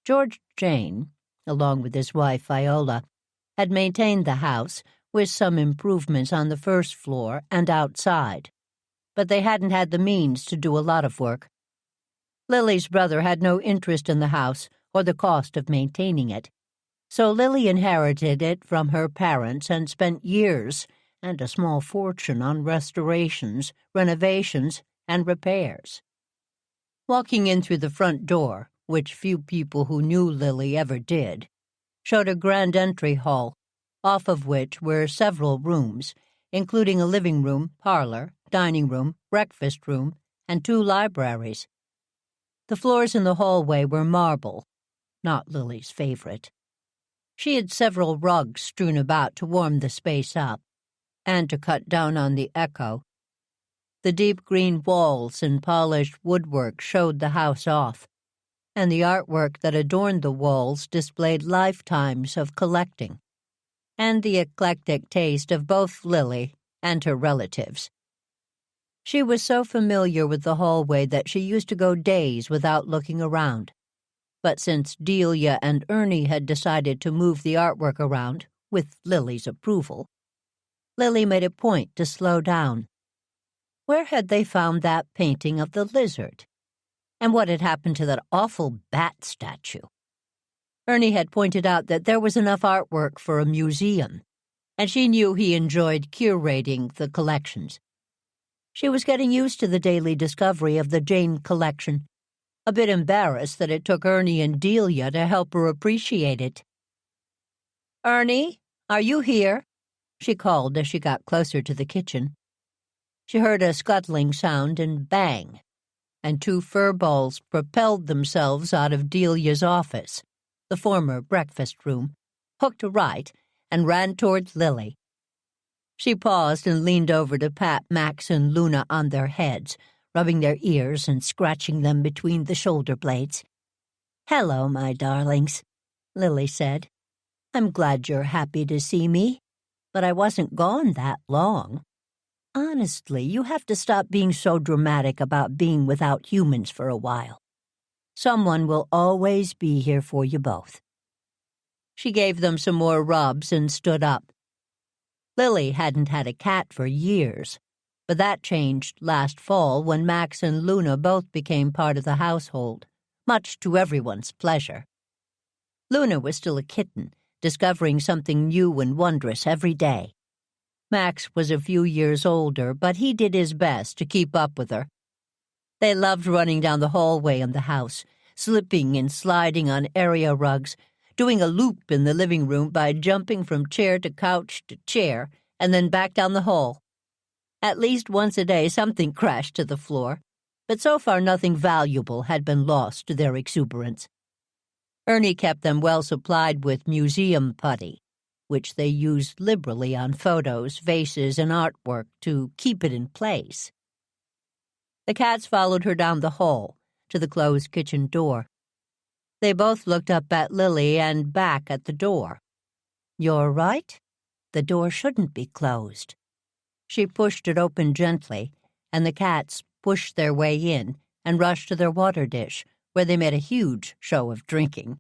George Jane, along with his wife Viola, had maintained the house with some improvements on the first floor and outside, but they hadn't had the means to do a lot of work. Lily's brother had no interest in the house or the cost of maintaining it, so Lily inherited it from her parents and spent years and a small fortune on restorations, renovations, and repairs. Walking in through the front door, which few people who knew Lily ever did, showed a grand entry hall, off of which were several rooms, including a living room, parlor, dining room, breakfast room, and 2 libraries. The floors in the hallway were marble, not Lily's favorite. She had several rugs strewn about to warm the space up, and to cut down on the echo. The deep green walls and polished woodwork showed the house off, and the artwork that adorned the walls displayed lifetimes of collecting, and the eclectic taste of both Lily and her relatives. She was so familiar with the hallway that she used to go days without looking around. But since Delia and Ernie had decided to move the artwork around, with Lily's approval, Lily made a point to slow down. Where had they found that painting of the lizard? And what had happened to that awful bat statue? Ernie had pointed out that there was enough artwork for a museum, and she knew he enjoyed curating the collections. She was getting used to the daily discovery of the Jane collection, a bit embarrassed that it took Ernie and Delia to help her appreciate it. "Ernie, are you here?" she called as she got closer to the kitchen. She heard a scuttling sound and bang, and 2 fur balls propelled themselves out of Delia's office, the former breakfast room, hooked right, and ran toward Lily. She paused and leaned over to pat Max and Luna on their heads, rubbing their ears and scratching them between the shoulder blades. "Hello, my darlings," Lily said. "I'm glad you're happy to see me, but I wasn't gone that long. Honestly, you have to stop being so dramatic about being without humans for a while. Someone will always be here for you both." She gave them some more rubs and stood up. Lily hadn't had a cat for years, but that changed last fall when Max and Luna both became part of the household, much to everyone's pleasure. Luna was still a kitten, discovering something new and wondrous every day. Max was a few years older, but he did his best to keep up with her. They loved running down the hallway in the house, slipping and sliding on area rugs, doing a loop in the living room by jumping from chair to couch to chair, and then back down the hall. At least once a day something crashed to the floor, but so far nothing valuable had been lost to their exuberance. Ernie kept them well supplied with museum putty, which they used liberally on photos, vases, and artwork to keep it in place. The cats followed her down the hall to the closed kitchen door. They both looked up at Lily and back at the door. "You're right. The door shouldn't be closed." She pushed it open gently, and the cats pushed their way in and rushed to their water dish, where they made a huge show of drinking.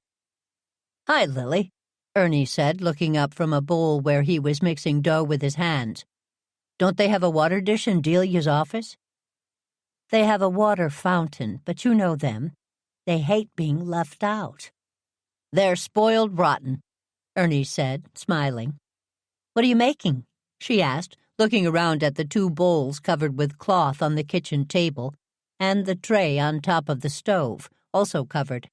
"Hi, Lily," Ernie said, looking up from a bowl where he was mixing dough with his hands. "Don't they have a water dish in Delia's office?" "They have a water fountain, but you know them. They hate being left out." "They're spoiled rotten," Ernie said, smiling. "What are you making?" she asked, looking around at the 2 bowls covered with cloth on the kitchen table and the tray on top of the stove, also covered.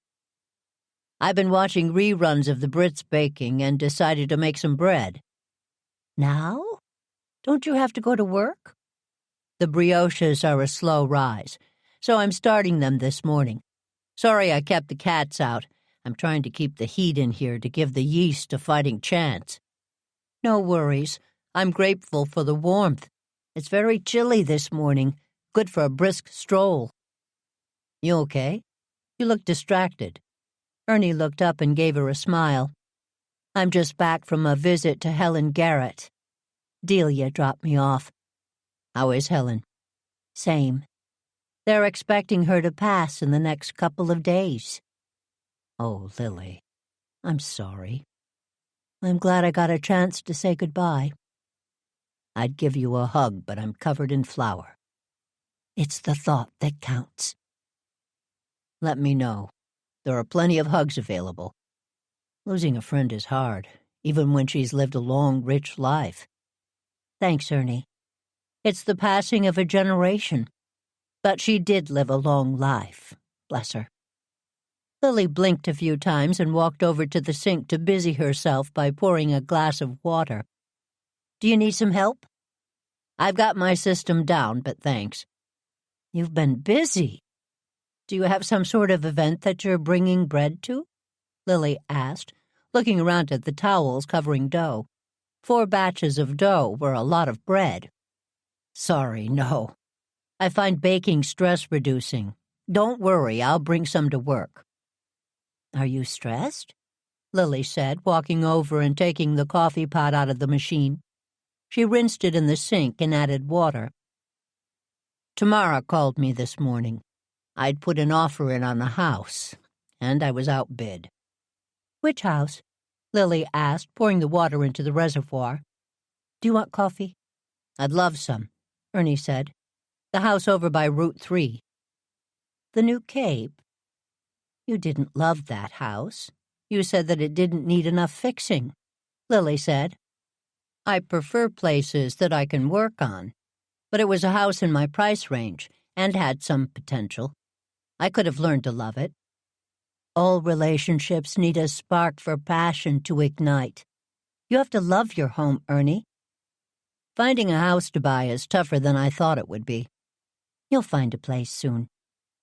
"I've been watching reruns of the Brits baking and decided to make some bread." "Now? Don't you have to go to work?" "The brioches are a slow rise, so I'm starting them this morning. Sorry I kept the cats out. I'm trying to keep the heat in here to give the yeast a fighting chance." "No worries. I'm grateful for the warmth. It's very chilly this morning. Good for a brisk stroll." "You okay? You look distracted." Ernie looked up and gave her a smile. "I'm just back from a visit to Helen Garrett. Delia dropped me off." "How is Helen?" "Same. They're expecting her to pass in the next couple of days." "Oh, Lily, I'm sorry." "I'm glad I got a chance to say goodbye." "I'd give you a hug, but I'm covered in flour." "It's the thought that counts." "Let me know. There are plenty of hugs available. Losing a friend is hard, even when she's lived a long, rich life." "Thanks, Ernie. It's the passing of a generation. But she did live a long life, bless her." Lily blinked a few times and walked over to the sink to busy herself by pouring a glass of water. "Do you need some help?" "I've got my system down, but thanks." "You've been busy. Do you have some sort of event that you're bringing bread to?" Lily asked, looking around at the towels covering dough. 4 batches of dough were a lot of bread. "Sorry, no. I find baking stress-reducing. Don't worry, I'll bring some to work." "Are you stressed?" Lily said, walking over and taking the coffee pot out of the machine. She rinsed it in the sink and added water. "Tamara called me this morning. I'd put an offer in on a house, and I was outbid." "Which house?" Lily asked, pouring the water into the reservoir. "Do you want coffee?" "I'd love some," Ernie said. "The house over by Route 3. "The New Cape? You didn't love that house. You said that it didn't need enough fixing," Lily said. "I prefer places that I can work on, but it was a house in my price range and had some potential. I could have learned to love it. All relationships need a spark for passion to ignite. You have to love your home, Ernie. Finding a house to buy is tougher than I thought it would be." "You'll find a place soon,"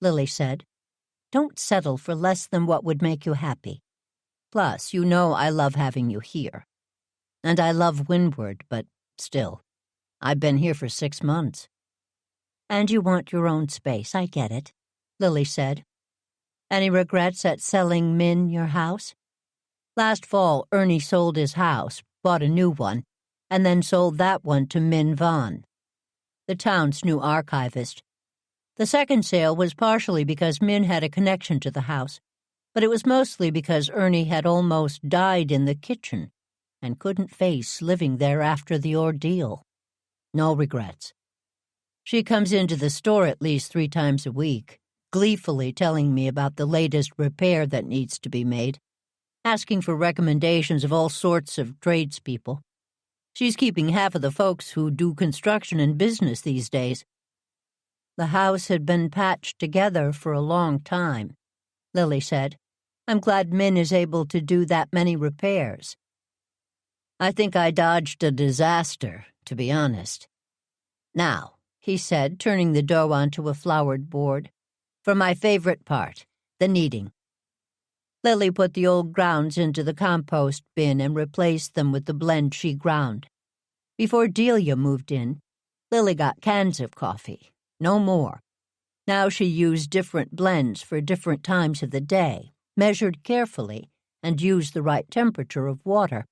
Lily said. "Don't settle for less than what would make you happy. Plus, you know I love having you here. And I love Windward, but still, I've been here for 6 months." "And you want your own space, I get it," Lily said. "Any regrets at selling Min your house?" "Last fall, Ernie sold his house, bought a new one, and then sold that one to Min Vaughn, the town's new archivist. The second sale was partially because Min had a connection to the house, but it was mostly because Ernie had almost died in the kitchen and couldn't face living there after the ordeal. No regrets. She comes into the store at least 3 times a week, gleefully telling me about the latest repair that needs to be made, asking for recommendations of all sorts of tradespeople. She's keeping half of the folks who do construction in business these days. The house had been patched together for a long time," Lily said. "I'm glad Min is able to do that many repairs. I think I dodged a disaster, to be honest. Now," he said, turning the dough onto a floured board, "for my favorite part, the kneading." Lily put the old grounds into the compost bin and replaced them with the blend she ground. Before Delia moved in, Lily got cans of coffee. No more. Now she used different blends for different times of the day, measured carefully, and used the right temperature of water.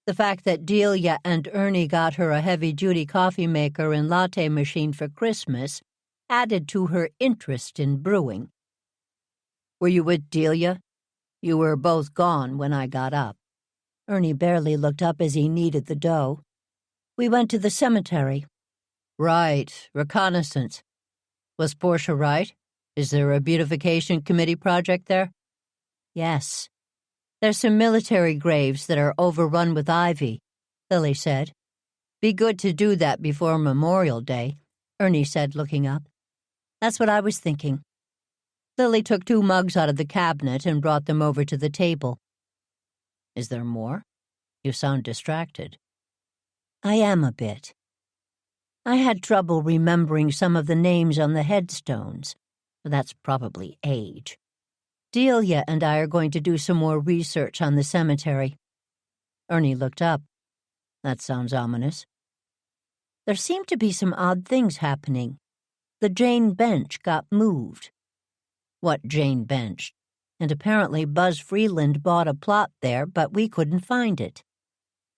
The fact that Delia and Ernie got her a heavy-duty coffee maker and latte machine for Christmas added to her interest in brewing. "Were you with Delia? You were both gone when I got up." Ernie barely looked up as he kneaded the dough. "We went to the cemetery." "Right, reconnaissance. Was Portia right? Is there a beautification committee project there?" "Yes. There's some military graves that are overrun with ivy," Lily said. "Be good to do that before Memorial Day," Ernie said, looking up. "That's what I was thinking." Lily took 2 mugs out of the cabinet and brought them over to the table. "Is there more? You sound distracted." "I am a bit. I had trouble remembering some of the names on the headstones, but that's probably age. Delia and I are going to do some more research on the cemetery." Ernie looked up. "That sounds ominous." "There seem to be some odd things happening. The Jane bench got moved." "What Jane bench?" "And apparently Buzz Freeland bought a plot there, but we couldn't find it."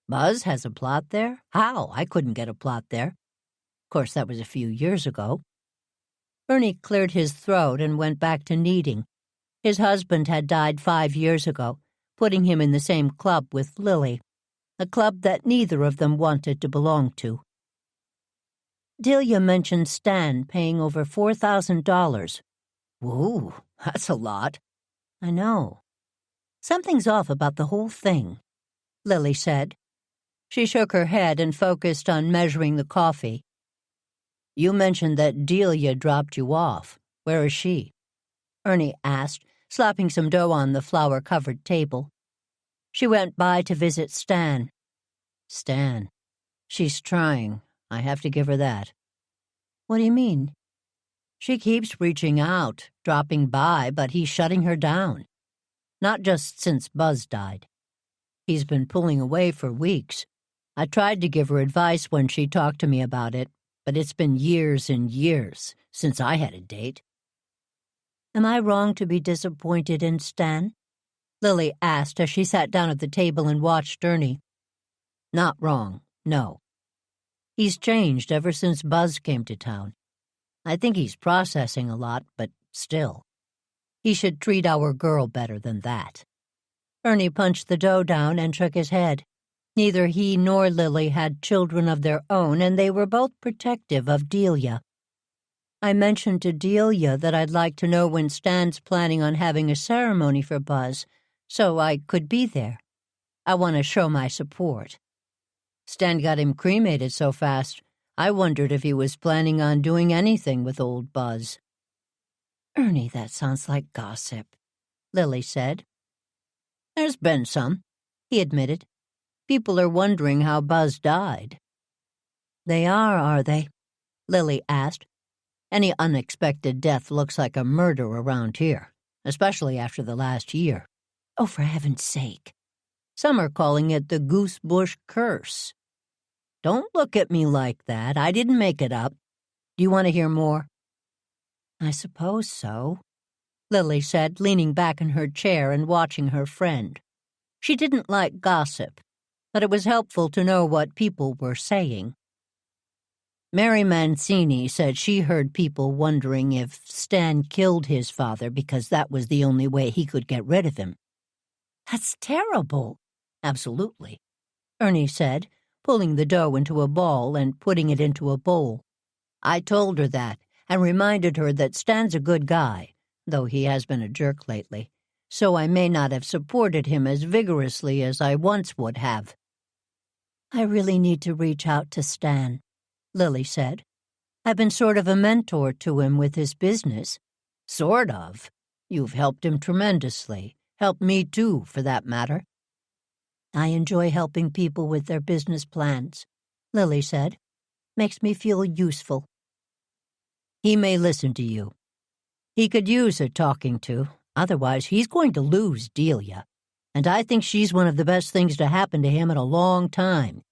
"Buzz has a plot there? How? I couldn't get a plot there. Of course, that was a few years ago." Ernie cleared his throat and went back to kneading. His husband had died 5 years ago, putting him in the same club with Lily, a club that neither of them wanted to belong to. "Delia mentioned Stan paying over $4,000. "Whoa, that's a lot." "I know. Something's off about the whole thing," Lily said. She shook her head and focused on measuring the coffee. "You mentioned that Delia dropped you off. Where is she?" Ernie asked, slapping some dough on the flour-covered table. She went by to visit Stan. Stan. She's trying. I have to give her that. What do you mean? She keeps reaching out, dropping by, but he's shutting her down. Not just since Buzz died. He's been pulling away for weeks. I tried to give her advice when she talked to me about it, but it's been years and years since I had a date. Am I wrong to be disappointed in Stan? Lily asked as she sat down at the table and watched Ernie. Not wrong, no. He's changed ever since Buzz came to town. I think he's processing a lot, but still. He should treat our girl better than that. Ernie punched the dough down and shook his head. Neither he nor Lily had children of their own, and they were both protective of Delia. I mentioned to Delia that I'd like to know when Stan's planning on having a ceremony for Buzz, so I could be there. I want to show my support. Stan got him cremated so fast, I wondered if he was planning on doing anything with old Buzz. Ernie, that sounds like gossip, Lily said. There's been some, he admitted. People are wondering how Buzz died. They are they? Lily asked. Any unexpected death looks like a murder around here, especially after the last year. Oh, for heaven's sake. Some are calling it the Goosebush curse. Don't look at me like that. I didn't make it up. Do you want to hear more? I suppose so, Lily said, leaning back in her chair and watching her friend. She didn't like gossip, but it was helpful to know what people were saying. Mary Mancini said she heard people wondering if Stan killed his father because that was the only way he could get rid of him. That's terrible. Absolutely, Ernie said, pulling the dough into a ball and putting it into a bowl. I told her that and reminded her that Stan's a good guy, though he has been a jerk lately, so I may not have supported him as vigorously as I once would have. I really need to reach out to Stan, Lily said. I've been sort of a mentor to him with his business. Sort of. You've helped him tremendously. Helped me too, for that matter. I enjoy helping people with their business plans, Lily said. Makes me feel useful. He may listen to you. He could use a talking to, otherwise he's going to lose Delia. And I think she's one of the best things to happen to him in a long time,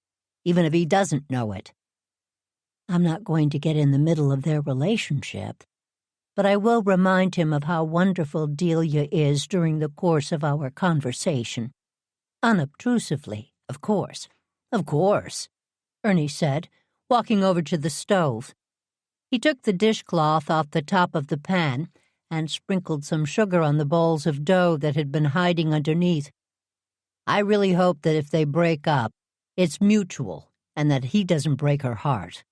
even if he doesn't know it. I'm not going to get in the middle of their relationship, but I will remind him of how wonderful Delia is during the course of our conversation. Unobtrusively, of course. Of course, Ernie said, walking over to the stove. He took the dishcloth off the top of the pan and sprinkled some sugar on the balls of dough that had been hiding underneath. I really hope that if they break up, it's mutual and that he doesn't break her heart.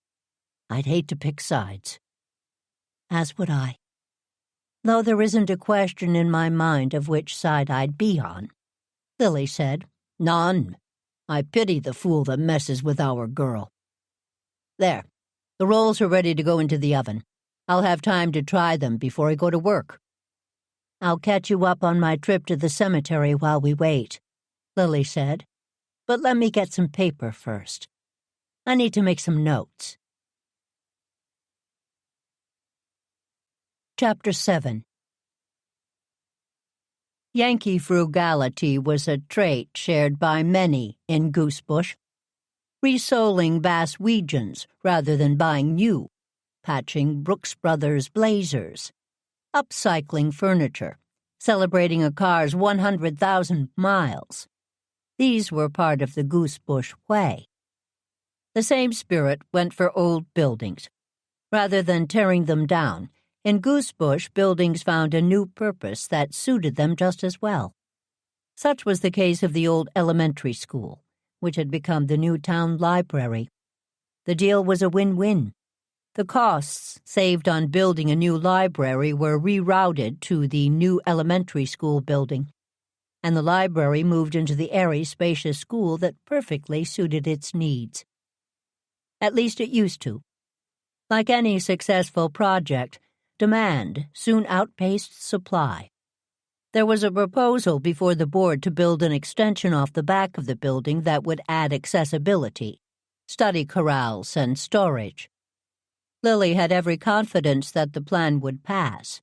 I'd hate to pick sides. As would I. Though there isn't a question in my mind of which side I'd be on, Lily said. None. I pity the fool that messes with our girl. There. The rolls are ready to go into the oven. I'll have time to try them before I go to work. I'll catch you up on my trip to the cemetery while we wait, Lily said. But let me get some paper first. I need to make some notes. Chapter 7. Yankee frugality was a trait shared by many in Goosebush. Resoling Basswegians rather than buying new, patching Brooks Brothers blazers, upcycling furniture, celebrating a car's 100,000 miles. These were part of the Goosebush way. The same spirit went for old buildings. Rather than tearing them down, in Goosebush buildings found a new purpose that suited them just as well. Such was the case of the old elementary school, which had become the new town library. The deal was a win-win. The costs saved on building a new library were rerouted to the new elementary school building, and the library moved into the airy, spacious school that perfectly suited its needs. At least it used to. Like any successful project, demand soon outpaced supply. There was a proposal before the board to build an extension off the back of the building that would add accessibility, study corrals, and storage. Lily had every confidence that the plan would pass.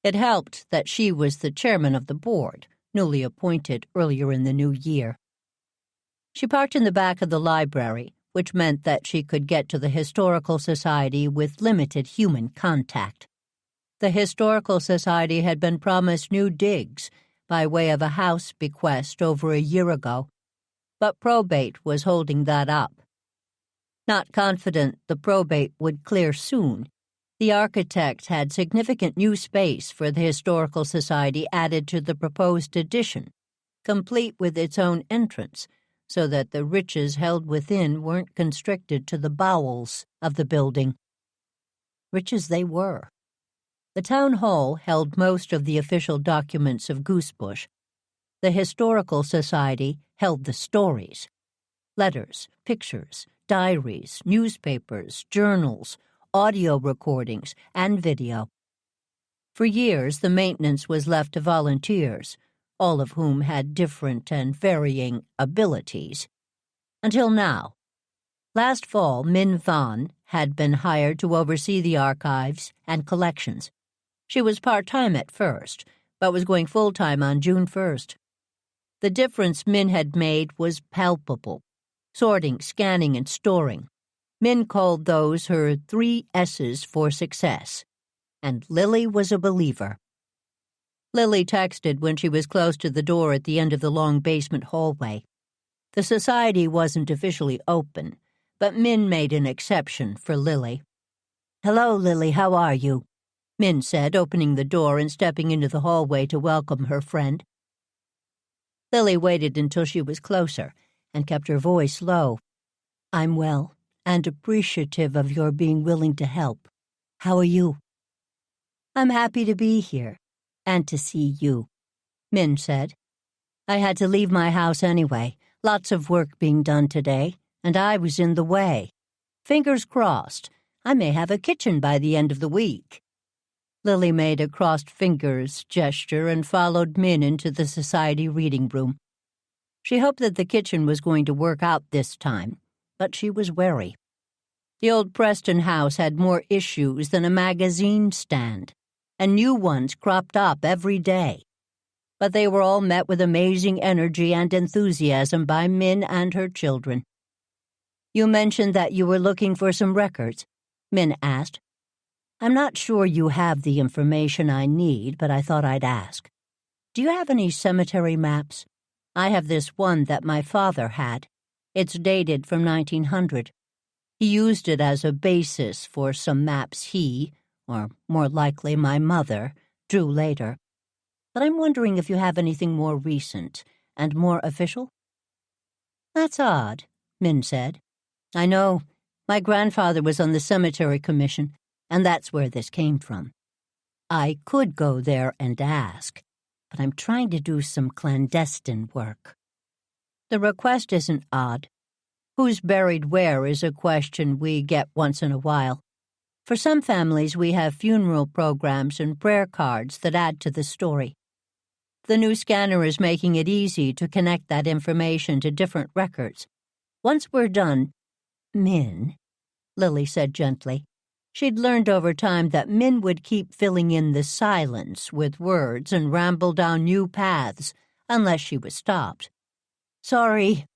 It helped that she was the chairman of the board, newly appointed earlier in the new year. She parked in the back of the library, which meant that she could get to the Historical Society with limited human contact. The Historical Society had been promised new digs by way of a house bequest over a year ago, but probate was holding that up. Not confident the probate would clear soon, the architect had significant new space for the Historical Society added to the proposed addition, complete with its own entrance, so that the riches held within weren't constricted to the bowels of the building. Riches they were. The town hall held most of the official documents of Goosebush. The Historical Society held the stories. Letters, pictures, diaries, newspapers, journals, audio recordings, and video. For years, the maintenance was left to volunteers, all of whom had different and varying abilities. Until now. Last fall, Min Van had been hired to oversee the archives and collections. She was part-time at first, but was going full-time on June 1st. The difference Min had made was palpable. Sorting, scanning, and storing. Min called those her 3 S's for success. And Lily was a believer. Lily texted when she was close to the door at the end of the long basement hallway. The society wasn't officially open, but Min made an exception for Lily. "Hello, Lily, how are you?" Min said, opening the door and stepping into the hallway to welcome her friend. Lily waited until she was closer and kept her voice low. "I'm well, and appreciative of your being willing to help. How are you?" "I'm happy to be here, and to see you," Min said. "I had to leave my house anyway, lots of work being done today, and I was in the way. Fingers crossed, I may have a kitchen by the end of the week." Lily made a crossed fingers gesture and followed Min into the society reading room. She hoped that the kitchen was going to work out this time, but she was wary. The old Preston house had more issues than a magazine stand, and new ones cropped up every day. But they were all met with amazing energy and enthusiasm by Min and her children. "You mentioned that you were looking for some records," Min asked. "I'm not sure you have the information I need, but I thought I'd ask. Do you have any cemetery maps? I have this one that my father had. It's dated from 1900. He used it as a basis for some maps he, or more likely my mother, drew later. But I'm wondering if you have anything more recent and more official?" "That's odd," Min said. "I know. My grandfather was on the cemetery commission, and that's where this came from. I could go there and ask, but I'm trying to do some clandestine work." "The request isn't odd. Who's buried where is a question we get once in a while. For some families, we have funeral programs and prayer cards that add to the story. The new scanner is making it easy to connect that information to different records. Once we're done—" "Min," Lily said gently. She'd learned over time that Min would keep filling in the silence with words and ramble down new paths unless she was stopped. "Sorry.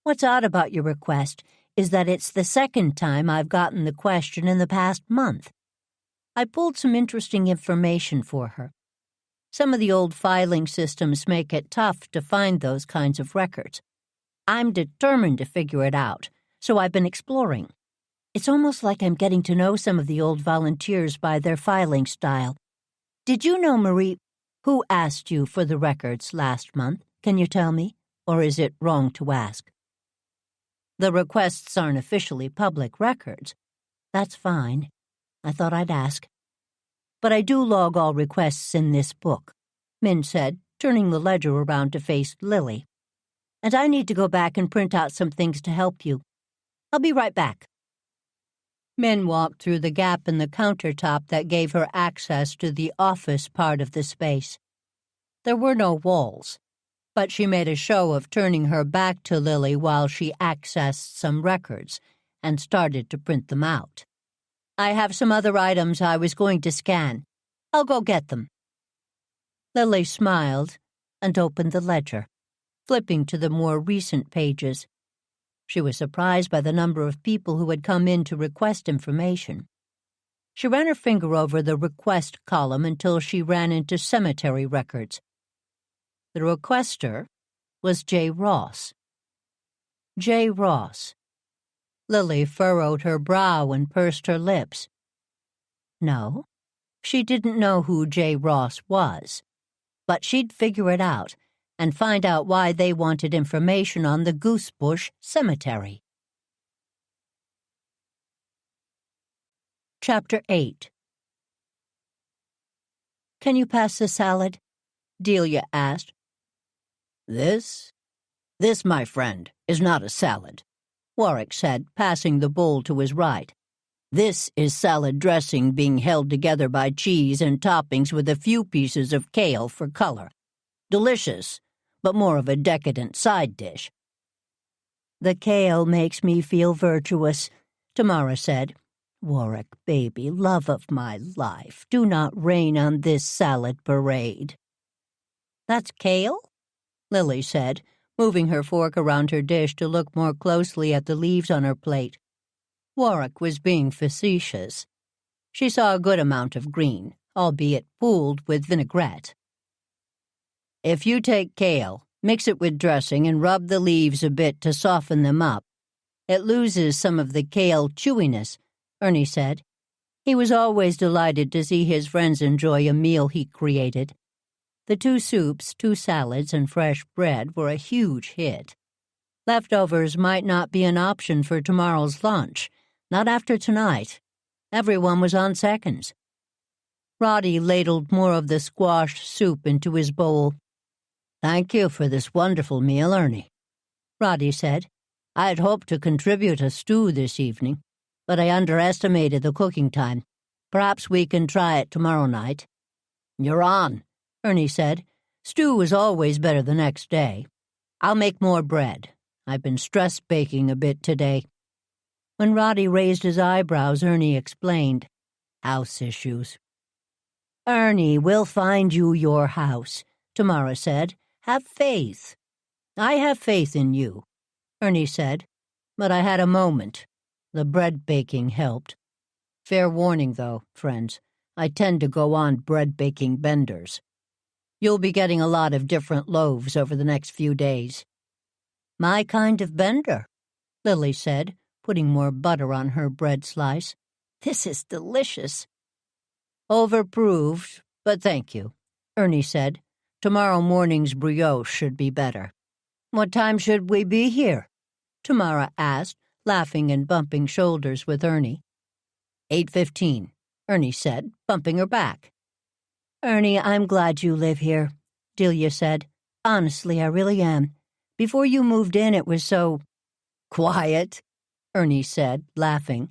What's odd about your request is that it's the second time I've gotten the question in the past month. I pulled some interesting information for her. Some of the old filing systems make it tough to find those kinds of records. I'm determined to figure it out, so I've been exploring. It's almost like I'm getting to know some of the old volunteers by their filing style. Did you know Marie? Who asked you for the records last month? Can you tell me? Or is it wrong to ask?" "The requests aren't officially public records." "That's fine. I thought I'd ask. But I do log all requests in this book," Min said, turning the ledger around to face Lily. "And I need to go back and print out some things to help you. I'll be right back." Min walked through the gap in the countertop that gave her access to the office part of the space. There were no walls, but she made a show of turning her back to Lily while she accessed some records and started to print them out. "I have some other items I was going to scan. I'll go get them." Lily smiled and opened the ledger, flipping to the more recent pages. She was surprised by the number of people who had come in to request information. She ran her finger over the request column until she ran into cemetery records. The requester was J. Ross. J. Ross. Lily furrowed her brow and pursed her lips. No, she didn't know who J. Ross was, but she'd figure it out and find out why they wanted information on the Goosebush Cemetery. Chapter 8. "Can you pass the salad?" Delia asked. This, my friend, is not a salad," Warwick said, passing the bowl to his right. "This is salad dressing being held together by cheese and toppings with a few pieces of kale for color. Delicious, but more of a decadent side dish." "The kale makes me feel virtuous," Tamara said. "Warwick, baby, love of my life, do not rain on this salad parade." "That's kale?" Lily said, moving her fork around her dish to look more closely at the leaves on her plate. Warwick was being facetious. She saw a good amount of green, albeit pooled with vinaigrette. "If you take kale, mix it with dressing, and rub the leaves a bit to soften them up, it loses some of the kale chewiness," Ernie said. He was always delighted to see his friends enjoy a meal he created. The 2 soups, 2 salads, and fresh bread were a huge hit. Leftovers might not be an option for tomorrow's lunch, not after tonight. Everyone was on seconds. Roddy ladled more of the squash soup into his bowl. "Thank you for this wonderful meal, Ernie," Roddy said. "I had hoped to contribute a stew this evening, but I underestimated the cooking time. Perhaps we can try it tomorrow night." "You're on," Ernie said. "Stew is always better the next day. I'll make more bread. I've been stress baking a bit today." When Roddy raised his eyebrows, Ernie explained. "House issues." "Ernie, we'll find you your house," Tamara said. "Have faith." "I have faith in you," Ernie said. "But I had a moment. The bread baking helped. Fair warning, though, friends. I tend to go on bread baking benders. You'll be getting a lot of different loaves over the next few days." "My kind of bender," Lily said, putting more butter on her bread slice. "This is delicious." "Overproved, but thank you," Ernie said. "Tomorrow morning's brioche should be better." "What time should we be here?" Tamara asked, laughing and bumping shoulders with Ernie. 8:15, Ernie said, bumping her back. "Ernie, I'm glad you live here," Delia said. "Honestly, I really am. Before you moved in, it was so quiet," Ernie said, laughing.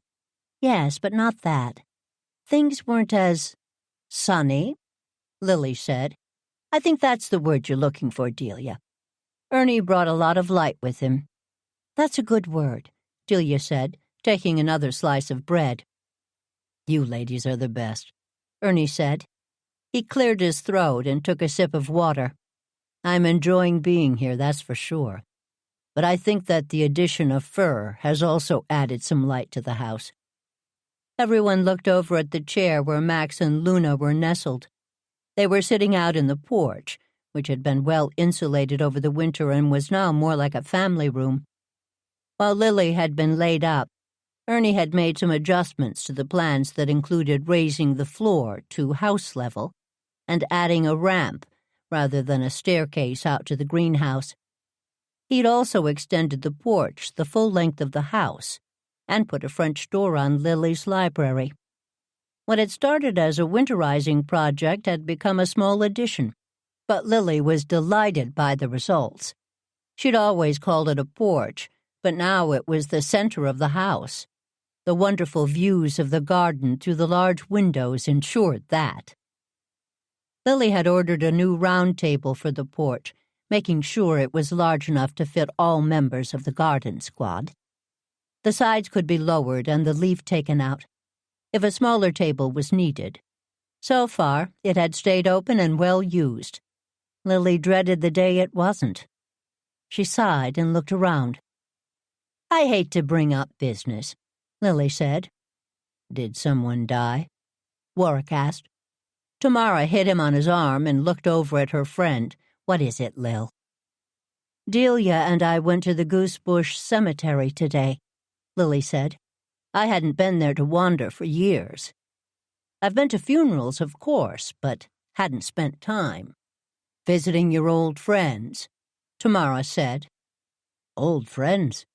"Yes, but not that. Things weren't as sunny," Lily said. "I think that's the word you're looking for, Delia. Ernie brought a lot of light with him." "That's a good word," Delia said, taking another slice of bread. "You ladies are the best," Ernie said. He cleared his throat and took a sip of water. "I'm enjoying being here, that's for sure. But I think that the addition of fur has also added some light to the house." Everyone looked over at the chair where Max and Luna were nestled. They were sitting out in the porch, which had been well insulated over the winter and was now more like a family room. While Lily had been laid up, Ernie had made some adjustments to the plans that included raising the floor to house level and adding a ramp rather than a staircase out to the greenhouse. He'd also extended the porch the full length of the house and put a French door on Lily's library. What had started as a winterizing project had become a small addition, but Lily was delighted by the results. She'd always called it a porch, but now it was the center of the house. The wonderful views of the garden through the large windows ensured that. Lily had ordered a new round table for the porch, making sure it was large enough to fit all members of the garden squad. The sides could be lowered and the leaf taken out, if a smaller table was needed. So far, it had stayed open and well used. Lily dreaded the day it wasn't. She sighed and looked around. "I hate to bring up business," Lily said. "Did someone die?" Warwick asked. Tamara hit him on his arm and looked over at her friend. "What is it, Lil?" "Delia and I went to the Goosebush Cemetery today," Lily said. "I hadn't been there to wander for years. I've been to funerals, of course, but hadn't spent time." "Visiting your old friends," Tamara said. "Old friends?"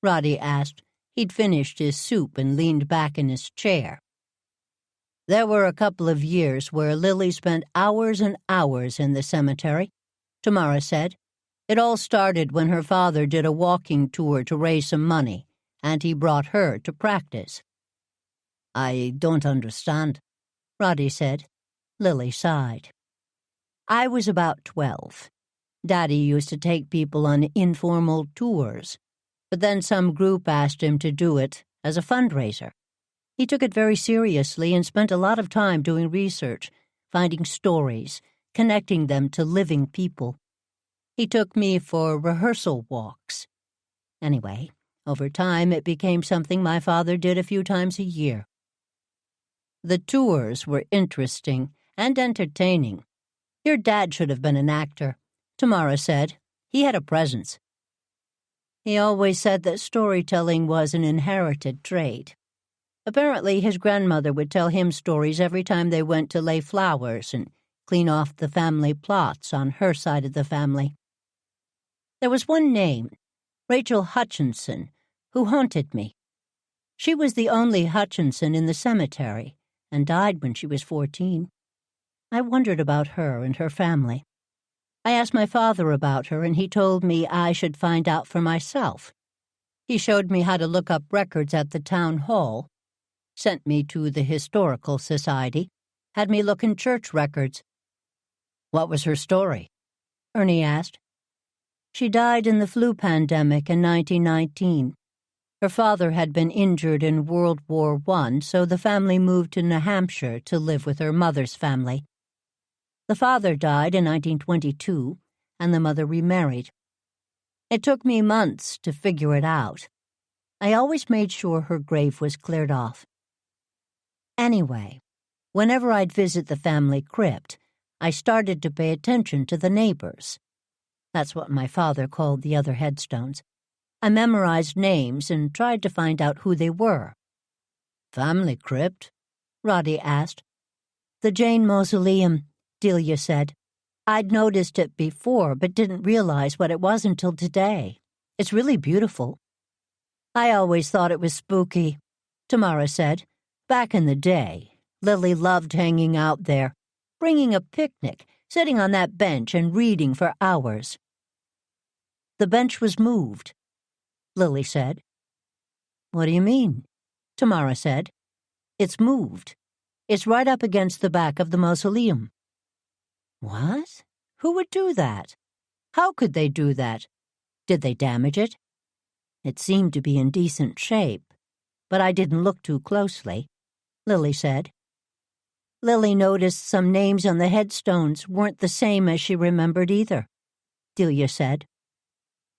Roddy asked. He'd finished his soup and leaned back in his chair. "There were a couple of years where Lily spent hours and hours in the cemetery," Tamara said. "It all started when her father did a walking tour to raise some money, and he brought her to practice." "I don't understand," Roddy said. Lily sighed. "I was about 12. Daddy used to take people on informal tours, but then some group asked him to do it as a fundraiser. He took it very seriously and spent a lot of time doing research, finding stories, connecting them to living people. He took me for rehearsal walks. Anyway, over time it became something my father did a few times a year. The tours were interesting and entertaining. Your dad should have been an actor," Tamara said. "He had a presence." "He always said that storytelling was an inherited trait. Apparently his grandmother would tell him stories every time they went to lay flowers and clean off the family plots on her side of the family. There was one name, Rachel Hutchinson, who haunted me. She was the only Hutchinson in the cemetery and died when she was 14. I wondered about her and her family. I asked my father about her, and he told me I should find out for myself. He showed me how to look up records at the town hall, sent me to the Historical Society, had me look in church records." "What was her story?" Ernie asked. "She died in the flu pandemic in 1919. Her father had been injured in World War I, so the family moved to New Hampshire to live with her mother's family. The father died in 1922, and the mother remarried. It took me months to figure it out. I always made sure her grave was cleared off. Anyway, whenever I'd visit the family crypt, I started to pay attention to the neighbors. That's what my father called the other headstones. I memorized names and tried to find out who they were." "Family crypt?" Roddy asked. "The Jane Mausoleum," Delia said. "I'd noticed it before, but didn't realize what it was until today. It's really beautiful." "I always thought it was spooky," Tamara said. "Back in the day, Lily loved hanging out there, bringing a picnic, sitting on that bench and reading for hours." "The bench was moved," Lily said. "What do you mean?" Tamara said. "It's moved. It's right up against the back of the mausoleum." "What? Who would do that? How could they do that? Did they damage it?" "It seemed to be in decent shape, but I didn't look too closely," Lily said. Lily noticed some names on the headstones weren't the same as she remembered either, Delia said.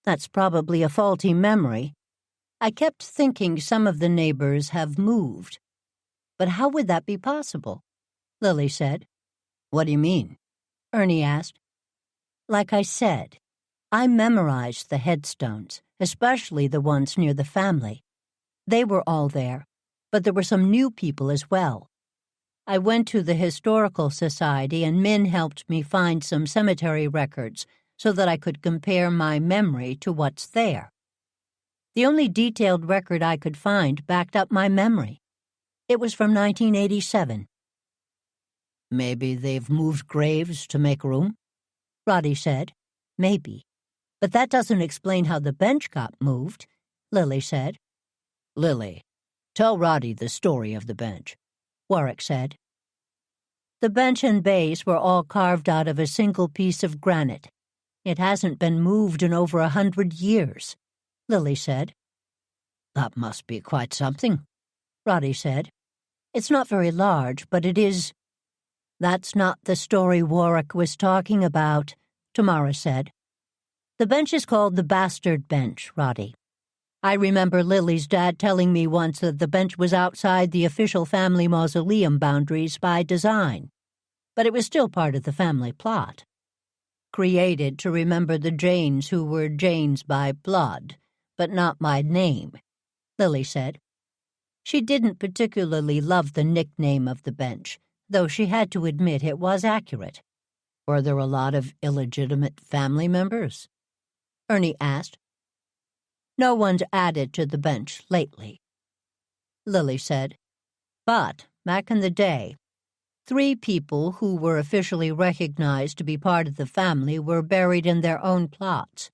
"That's probably a faulty memory. I kept thinking some of the neighbors have moved. But how would that be possible?" Lily said. "What do you mean?" Ernie asked. "Like I said, I memorized the headstones, especially the ones near the family. They were all there, but there were some new people as well. I went to the Historical Society and Min helped me find some cemetery records so that I could compare my memory to what's there. The only detailed record I could find backed up my memory. It was from 1987. "Maybe they've moved graves to make room?" Roddy said. "Maybe. But that doesn't explain how the bench got moved," Lily said. "Lily, tell Roddy the story of the bench," Warwick said. The bench and base were all carved out of a single piece of granite. It hasn't been moved in over 100 years, Lily said. That must be quite something, Roddy said. It's not very large, but it is. That's not the story Warwick was talking about, Tamara said. The bench is called the Bastard Bench, Roddy. I remember Lily's dad telling me once that the bench was outside the official family mausoleum boundaries by design, but it was still part of the family plot. Created to remember the Janes who were Janes by blood, but not by name, Lily said. She didn't particularly love the nickname of the bench, though she had to admit it was accurate. Were there a lot of illegitimate family members? Ernie asked. No one's added to the bench lately, Lily said. But, back in the day, 3 people who were officially recognized to be part of the family were buried in their own plots.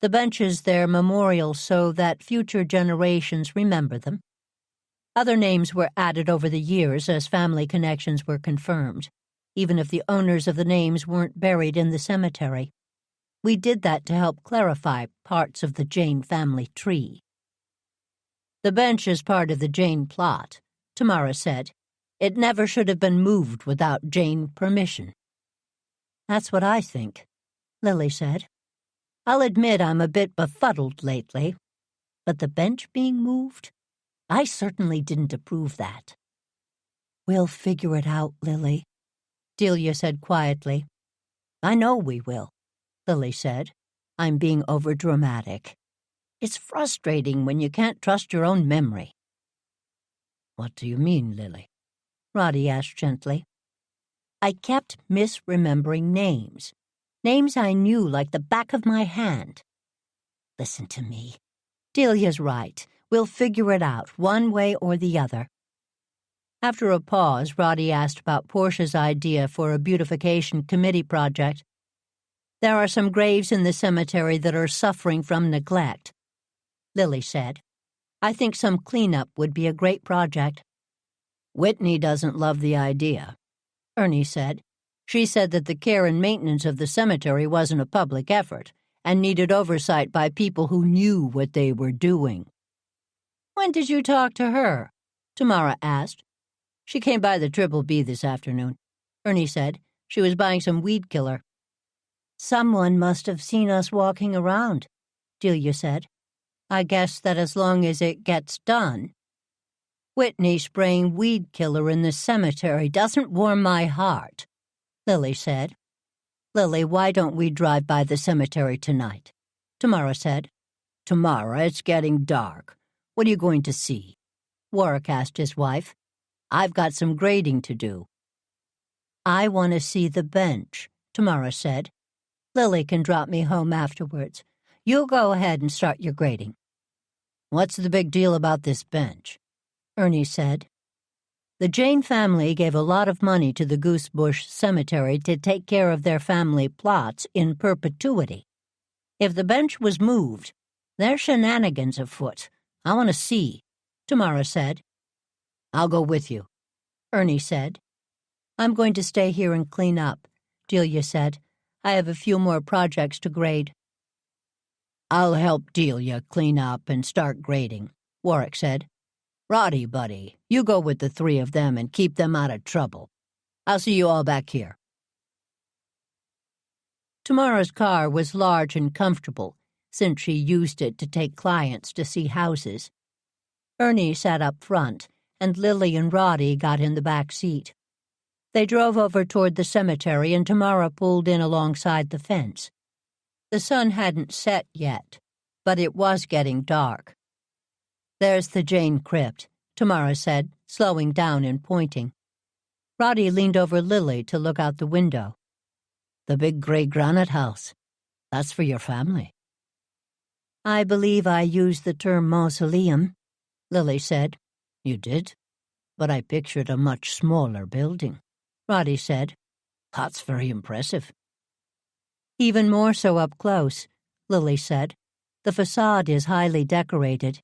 The bench is their memorial so that future generations remember them. Other names were added over the years as family connections were confirmed, even if the owners of the names weren't buried in the cemetery. We did that to help clarify parts of the Jane family tree. The bench is part of the Jane plot, Tamara said. It never should have been moved without Jane permission. That's what I think, Lily said. I'll admit I'm a bit befuddled lately, but the bench being moved? I certainly didn't approve that. We'll figure it out, Lily, Delia said quietly. I know we will, Lily said. I'm being overdramatic. It's frustrating when you can't trust your own memory. What do you mean, Lily? Roddy asked gently. I kept misremembering names. Names I knew like the back of my hand. Listen to me. Delia's right. We'll figure it out, one way or the other. After a pause, Roddy asked about Portia's idea for a beautification committee project. There are some graves in the cemetery that are suffering from neglect, Lily said. I think some cleanup would be a great project. Whitney doesn't love the idea, Ernie said. She said that the care and maintenance of the cemetery wasn't a public effort and needed oversight by people who knew what they were doing. When did you talk to her? Tamara asked. She came by the Triple B this afternoon, Ernie said. She was buying some weed killer. Someone must have seen us walking around, Delia said. I guess that as long as it gets done. Whitney spraying weed killer in the cemetery doesn't warm my heart, Lily said. Lily, why don't we drive by the cemetery tonight? Tamara said. Tomorrow it's getting dark. What are you going to see? Warwick asked his wife. I've got some grading to do. I want to see the bench, Tamara said. Lily can drop me home afterwards. You go ahead and start your grading. What's the big deal about this bench? Ernie said. The Jane family gave a lot of money to the Goosebush Cemetery to take care of their family plots in perpetuity. If the bench was moved, there's shenanigans afoot. I want to see, Tamara said. I'll go with you, Ernie said. I'm going to stay here and clean up, Delia said. I have a few more projects to grade. I'll help Delia clean up and start grading, Warwick said. Roddy, buddy, you go with the 3 of them and keep them out of trouble. I'll see you all back here. Tamara's car was large and comfortable, since she used it to take clients to see houses. Ernie sat up front, and Lily and Roddy got in the back seat. They drove over toward the cemetery, and Tamara pulled in alongside the fence. The sun hadn't set yet, but it was getting dark. There's the Jane crypt, Tamara said, slowing down and pointing. Roddy leaned over Lily to look out the window. The big gray granite house. That's for your family. I believe I used the term mausoleum, Lily said. You did? But I pictured a much smaller building, Roddy said. That's very impressive. Even more so up close, Lily said. The facade is highly decorated.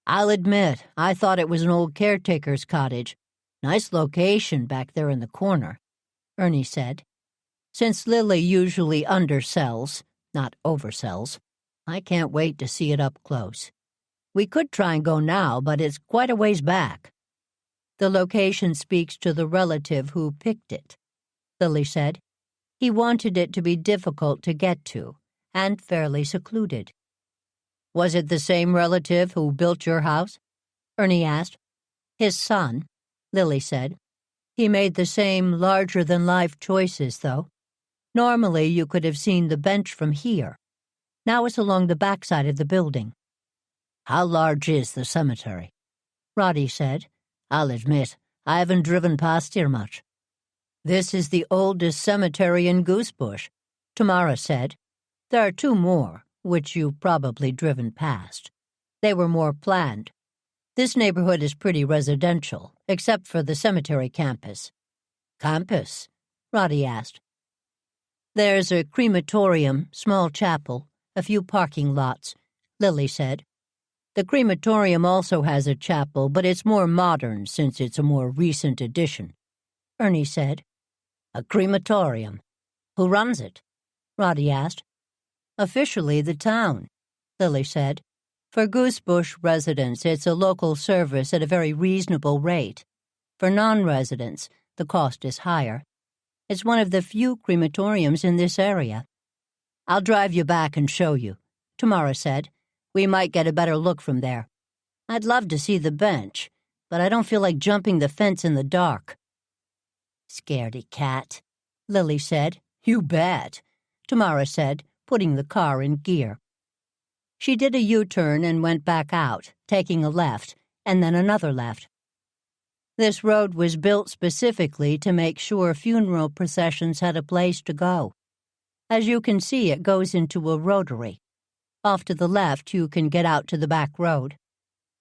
I'll admit, I thought it was an old caretaker's cottage, Nice location back there in the corner, Ernie said. Since Lily usually undersells, not oversells, I can't wait to see it up close. We could try and go now, but it's quite a ways back. The location speaks to the relative who picked it, Lily said. He wanted it to be difficult to get to, and fairly secluded. Was it the same relative who built your house? Ernie asked. His son, Lily said. He made the same larger-than-life choices, though. Normally you could have seen the bench from here. Now it's along the backside of the building. How large is the cemetery? Roddy said. I'll admit, I haven't driven past here much. This is the oldest cemetery in Goosebush, Tamara said. There are 2 more, which you've probably driven past. They were more planned. This neighborhood is pretty residential, except for the cemetery campus. Campus? Roddy asked. There's a crematorium, small chapel, a few parking lots, Lily said. The crematorium also has a chapel, but it's more modern since it's a more recent addition, Ernie said. A crematorium? Who runs it? Roddy asked. Officially the town, Lily said. For Goosebush residents, it's a local service at a very reasonable rate. For non-residents, the cost is higher. It's one of the few crematoriums in this area. I'll drive you back and show you, Tamara said. We might get a better look from there. I'd love to see the bench, but I don't feel like jumping the fence in the dark. Scaredy cat, Lily said. You bet, Tamara said, putting the car in gear. She did a U-turn and went back out, taking a left, and then another left. This road was built specifically to make sure funeral processions had a place to go. As you can see, it goes into a rotary. Off to the left, you can get out to the back road.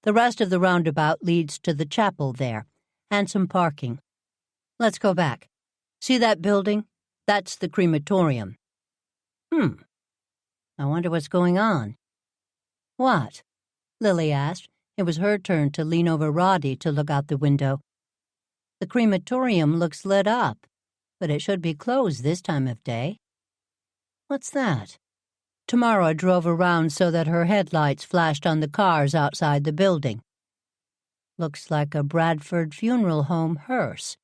The rest of the roundabout leads to the chapel there, and some parking. Let's go back. See that building? That's the crematorium. I wonder what's going on. What? Lily asked. It was her turn to lean over Roddy to look out the window. The crematorium looks lit up, but it should be closed this time of day. What's that? Tamara drove around so that her headlights flashed on the cars outside the building. Looks like a Bradford funeral home hearse,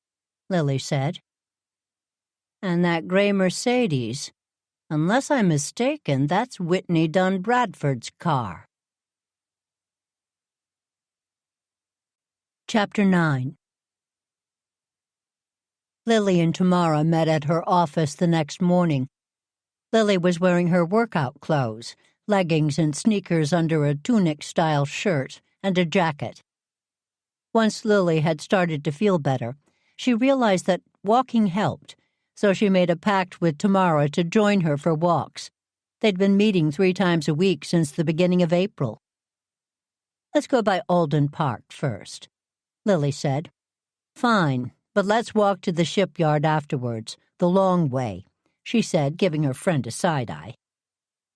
Lily said. And that gray Mercedes. Unless I'm mistaken, that's Whitney Dunn Bradford's car. Chapter 9. Lily and Tamara met at her office the next morning. Lily was wearing her workout clothes, leggings and sneakers under a tunic-style shirt and a jacket. Once Lily had started to feel better, she realized that walking helped, so she made a pact with Tamara to join her for walks. They'd been meeting 3 times a week since the beginning of April. Let's go by Alden Park first, Lily said. Fine, but let's walk to the shipyard afterwards, the long way, she said, giving her friend a side-eye.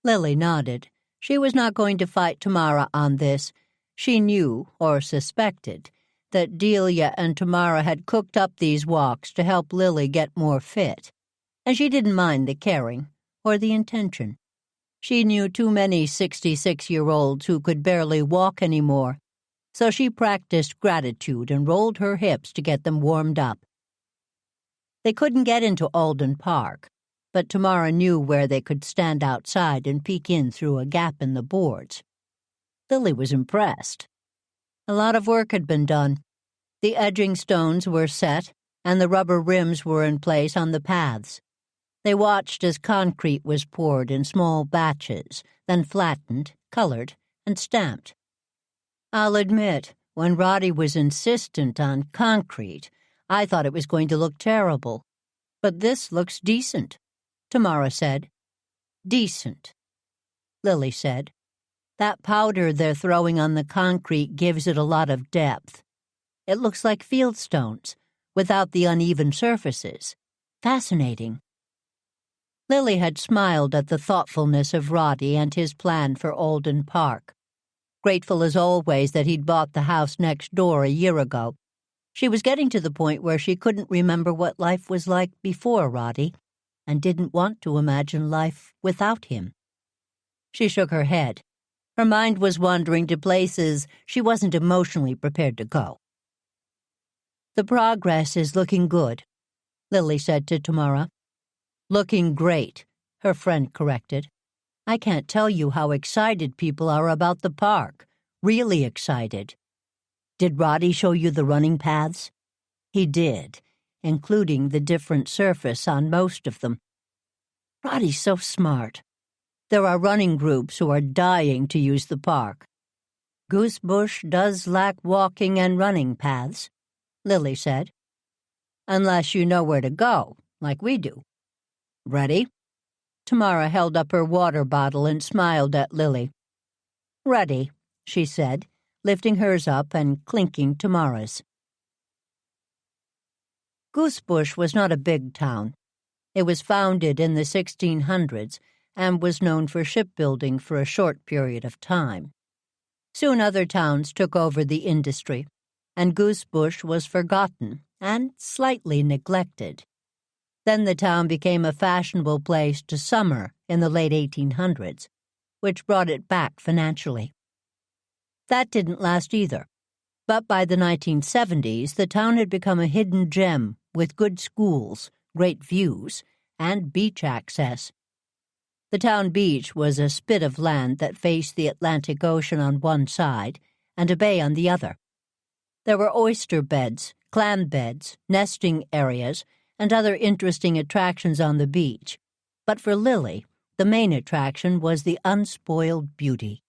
Lily nodded. She was not going to fight Tamara on this. She knew, or suspected, that Delia and Tamara had cooked up these walks to help Lily get more fit, and she didn't mind the caring or the intention. She knew too many 66-year-olds who could barely walk anymore, so she practiced gratitude and rolled her hips to get them warmed up. They couldn't get into Alden Park, but Tamara knew where they could stand outside and peek in through a gap in the boards. Lily was impressed. A lot of work had been done. The edging stones were set, and the rubber rims were in place on the paths. They watched as concrete was poured in small batches, then flattened, colored, and stamped. I'll admit, when Roddy was insistent on concrete, I thought it was going to look terrible. But this looks decent, Tamara said. Decent, Lily said. That powder they're throwing on the concrete gives it a lot of depth. It looks like fieldstones, without the uneven surfaces. Fascinating. Lily had smiled at the thoughtfulness of Roddy and his plan for Alden Park. Grateful as always that he'd bought the house next door a year ago. She was getting to the point where she couldn't remember what life was like before Roddy, and didn't want to imagine life without him. She shook her head. Her mind was wandering to places she wasn't emotionally prepared to go. "The progress is looking good," Lily said to Tamara. "Looking great," her friend corrected. "I can't tell you how excited people are about the park. Really excited." "Did Roddy show you the running paths?" "He did, including the different surface on most of them. Roddy's so smart. There are running groups who are dying to use the park. Goosebush does lack walking and running paths," Lily said. "Unless you know where to go, like we do. Ready?" Tamara held up her water bottle and smiled at Lily. "Ready," she said, lifting hers up and clinking Tamara's. Goosebush was not a big town. It was founded in the 1600s and was known for shipbuilding for a short period of time. Soon other towns took over the industry, and Goosebush was forgotten and slightly neglected. Then the town became a fashionable place to summer in the late 1800s, which brought it back financially. That didn't last either, but by the 1970s the town had become a hidden gem with good schools, great views, and beach access. The town beach was a spit of land that faced the Atlantic Ocean on one side and a bay on the other. There were oyster beds, clam beds, nesting areas, and other interesting attractions on the beach, but for Lily, the main attraction was the unspoiled beauty.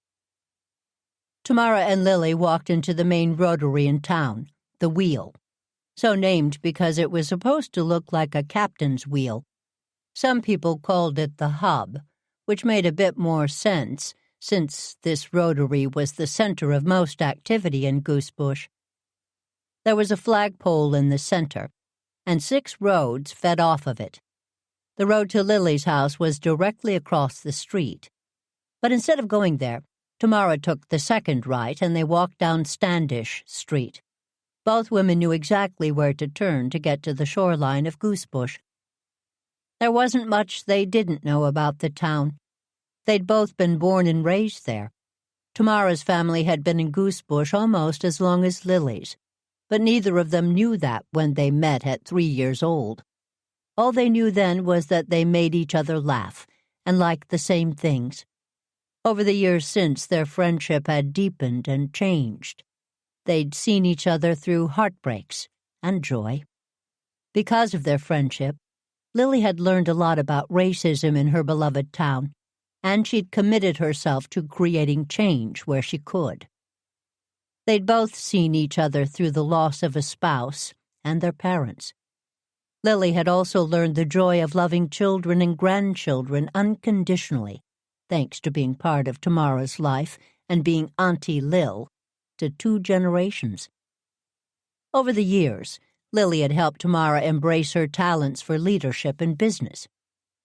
Tamara and Lily walked into the main rotary in town, the Wheel, so named because it was supposed to look like a captain's wheel. Some people called it the Hub, which made a bit more sense, since this rotary was the center of most activity in Goosebush. There was a flagpole in the center, and 6 roads fed off of it. The road to Lily's house was directly across the street. But instead of going there, Tamara took the second right and they walked down Standish Street. Both women knew exactly where to turn to get to the shoreline of Goosebush. There wasn't much they didn't know about the town. They'd both been born and raised there. Tamara's family had been in Goosebush almost as long as Lily's, but neither of them knew that when they met at 3 years old. All they knew then was that they made each other laugh and liked the same things. Over the years since, their friendship had deepened and changed. They'd seen each other through heartbreaks and joy. Because of their friendship, Lily had learned a lot about racism in her beloved town, and she'd committed herself to creating change where she could. They'd both seen each other through the loss of a spouse and their parents. Lily had also learned the joy of loving children and grandchildren unconditionally, thanks to being part of Tamara's life and being Auntie Lil to 2 generations. Over the years, Lily had helped Tamara embrace her talents for leadership and business,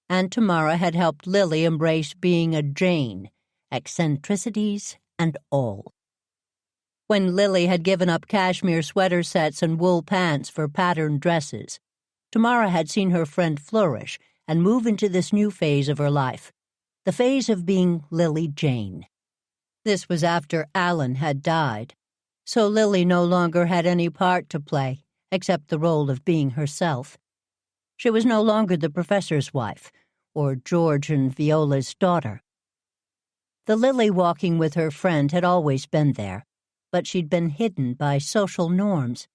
and Tamara had helped Lily embrace being a Jane, eccentricities and all. When Lily had given up cashmere sweater sets and wool pants for patterned dresses, Tamara had seen her friend flourish and move into this new phase of her life, the phase of being Lily Jane. This was after Alan had died, so Lily no longer had any part to play, except the role of being herself. She was no longer the professor's wife, or George and Viola's daughter. The Lily walking with her friend had always been there, but she'd been hidden by social norms.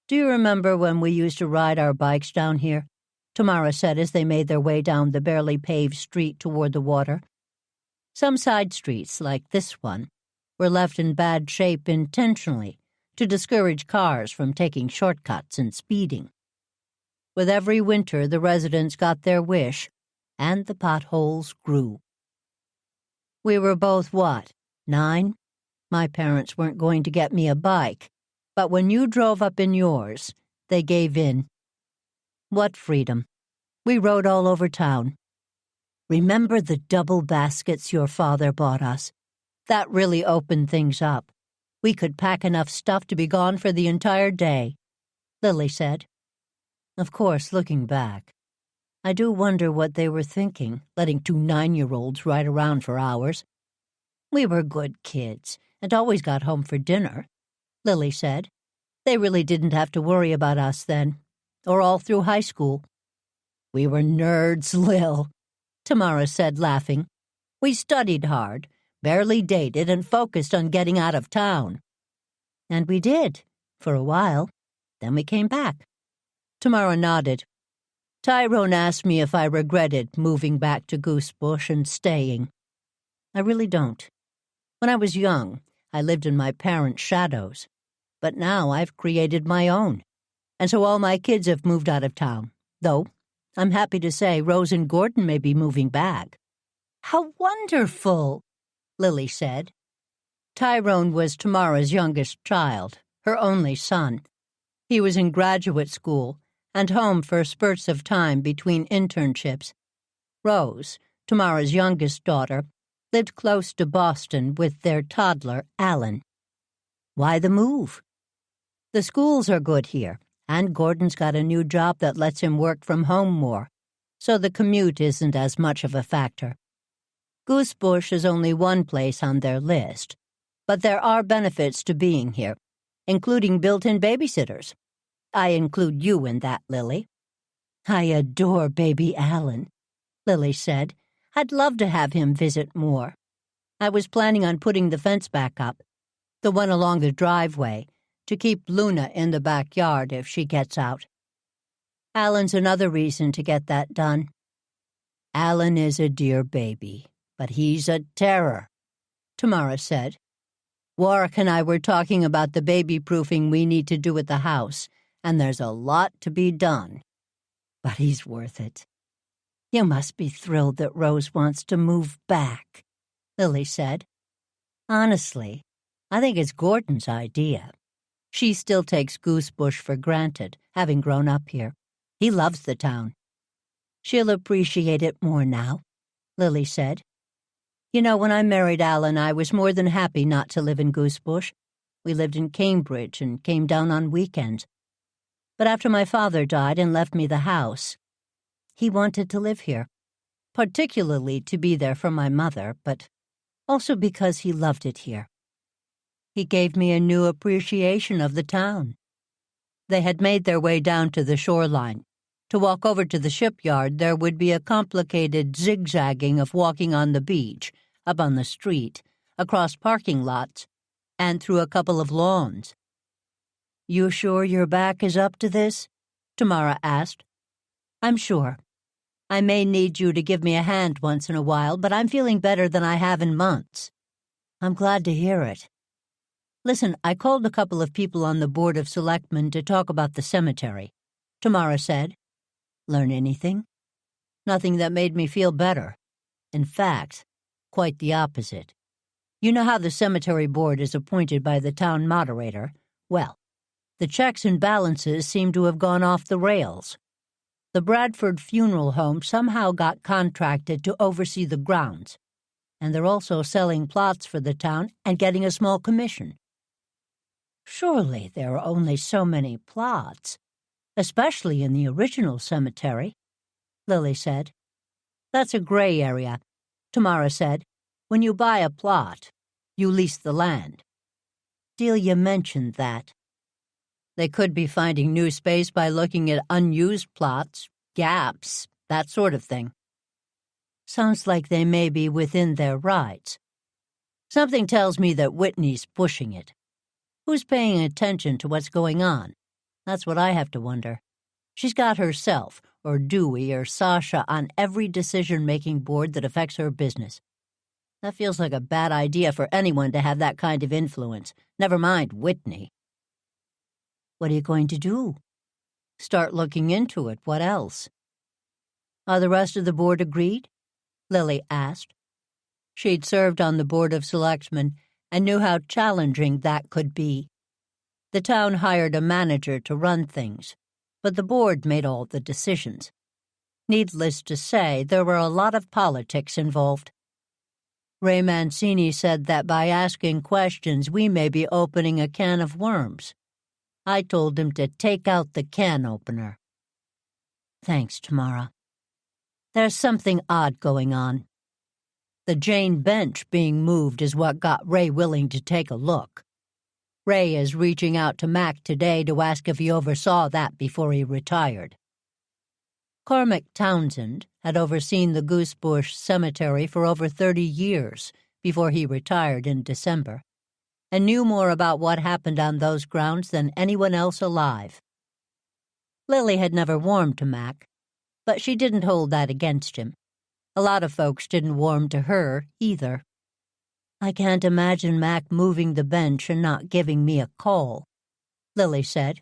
"Do you remember when we used to ride our bikes down here?" Tamara said as they made their way down the barely paved street toward the water. Some side streets, like this one, were left in bad shape intentionally to discourage cars from taking shortcuts and speeding. With every winter, the residents got their wish, and the potholes grew. We were both, 9? My parents weren't going to get me a bike, but when you drove up in yours, they gave in. What freedom! We rode all over town. Remember the double baskets your father bought us? That really opened things up. We could pack enough stuff to be gone for the entire day, Lily said. Of course, looking back, I do wonder what they were thinking, letting 2 9-year-olds ride around for hours. We were good kids and always got home for dinner, Lily said. They really didn't have to worry about us then, or all through high school. We were nerds, Lil, Tamara said, laughing. We studied hard, barely dated, and focused on getting out of town. And we did, for a while. Then we came back. Tamara nodded. Tyrone asked me if I regretted moving back to Goosebush and staying. I really don't. When I was young, I lived in my parents' shadows. But now I've created my own. And so all my kids have moved out of town. Though, I'm happy to say Rose and Gordon may be moving back. How wonderful, Lily said. Tyrone was Tamara's youngest child, her only son. He was in graduate school and home for spurts of time between internships. Rose, Tamara's youngest daughter, lived close to Boston with their toddler, Alan. Why the move? The schools are good here, and Gordon's got a new job that lets him work from home more, so the commute isn't as much of a factor. Goosebush is only one place on their list, but there are benefits to being here, including built-in babysitters. I include you in that, Lily. I adore baby Alan, Lily said. I'd love to have him visit more. I was planning on putting the fence back up, the one along the driveway, to keep Luna in the backyard if she gets out. Alan's another reason to get that done. Alan is a dear baby, but he's a terror, Tamara said. Warwick and I were talking about the baby-proofing we need to do at the house, and there's a lot to be done. But he's worth it. You must be thrilled that Rose wants to move back, Lily said. Honestly, I think it's Gordon's idea. She still takes Goosebush for granted, having grown up here. He loves the town. She'll appreciate it more now, Lily said. You know, when I married Alan, I was more than happy not to live in Goosebush. We lived in Cambridge and came down on weekends. But after my father died and left me the house, he wanted to live here, particularly to be there for my mother, but also because he loved it here. He gave me a new appreciation of the town. They had made their way down to the shoreline. To walk over to the shipyard, there would be a complicated zigzagging of walking on the beach, up on the street, across parking lots, and through a couple of lawns. You sure your back is up to this? Tamara asked. I'm sure. I may need you to give me a hand once in a while, but I'm feeling better than I have in months. I'm glad to hear it. Listen, I called a couple of people on the Board of Selectmen to talk about the cemetery, Tamara said. Learn anything? Nothing that made me feel better. In fact, quite the opposite. You know how the cemetery board is appointed by the town moderator? Well, the checks and balances seem to have gone off the rails. The Bradford Funeral Home somehow got contracted to oversee the grounds, and they're also selling plots for the town and getting a small commission. Surely there are only so many plots, especially in the original cemetery, Lily said. That's a gray area, Tamara said. When you buy a plot, you lease the land. Delia mentioned that. They could be finding new space by looking at unused plots, gaps, that sort of thing. Sounds like they may be within their rights. Something tells me that Whitney's pushing it. Who's paying attention to what's going on? That's what I have to wonder. She's got herself, or Dewey, or Sasha on every decision-making board that affects her business. That feels like a bad idea for anyone to have that kind of influence, never mind Whitney. What are you going to do? Start looking into it. What else? Are the rest of the board agreed? Lily asked. She'd served on the Board of Selectmen and knew how challenging that could be. The town hired a manager to run things, but the board made all the decisions. Needless to say, there were a lot of politics involved. Ray Mancini said that by asking questions we may be opening a can of worms. I told him to take out the can opener. Thanks, Tamara. There's something odd going on. The Jane bench being moved is what got Ray willing to take a look. Ray is reaching out to Mac today to ask if he oversaw that before he retired. Cormac Townsend had overseen the Goosebush Cemetery for over 30 years before he retired in December, and knew more about what happened on those grounds than anyone else alive. Lily had never warmed to Mac, but she didn't hold that against him. A lot of folks didn't warm to her either. I can't imagine Mac moving the bench and not giving me a call, Lily said.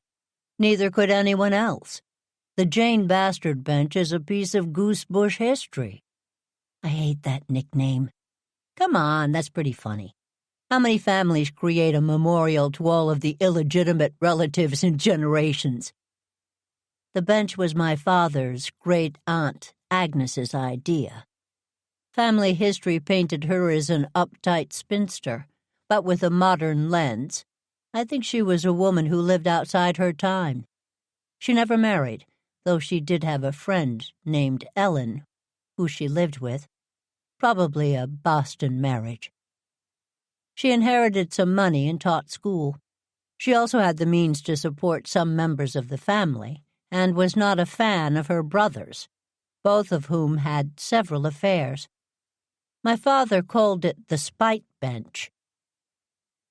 Neither could anyone else. The Jane Bastard bench is a piece of Goosebush history. I hate that nickname. Come on, that's pretty funny. How many families create a memorial to all of the illegitimate relatives and generations? The bench was my father's great-aunt Agnes's idea. Family history painted her as an uptight spinster, but with a modern lens. I think she was a woman who lived outside her time. She never married, though she did have a friend named Ellen, who she lived with. Probably a Boston marriage. She inherited some money and taught school. She also had the means to support some members of the family, and was not a fan of her brothers, both of whom had several affairs. My father called it the spite bench.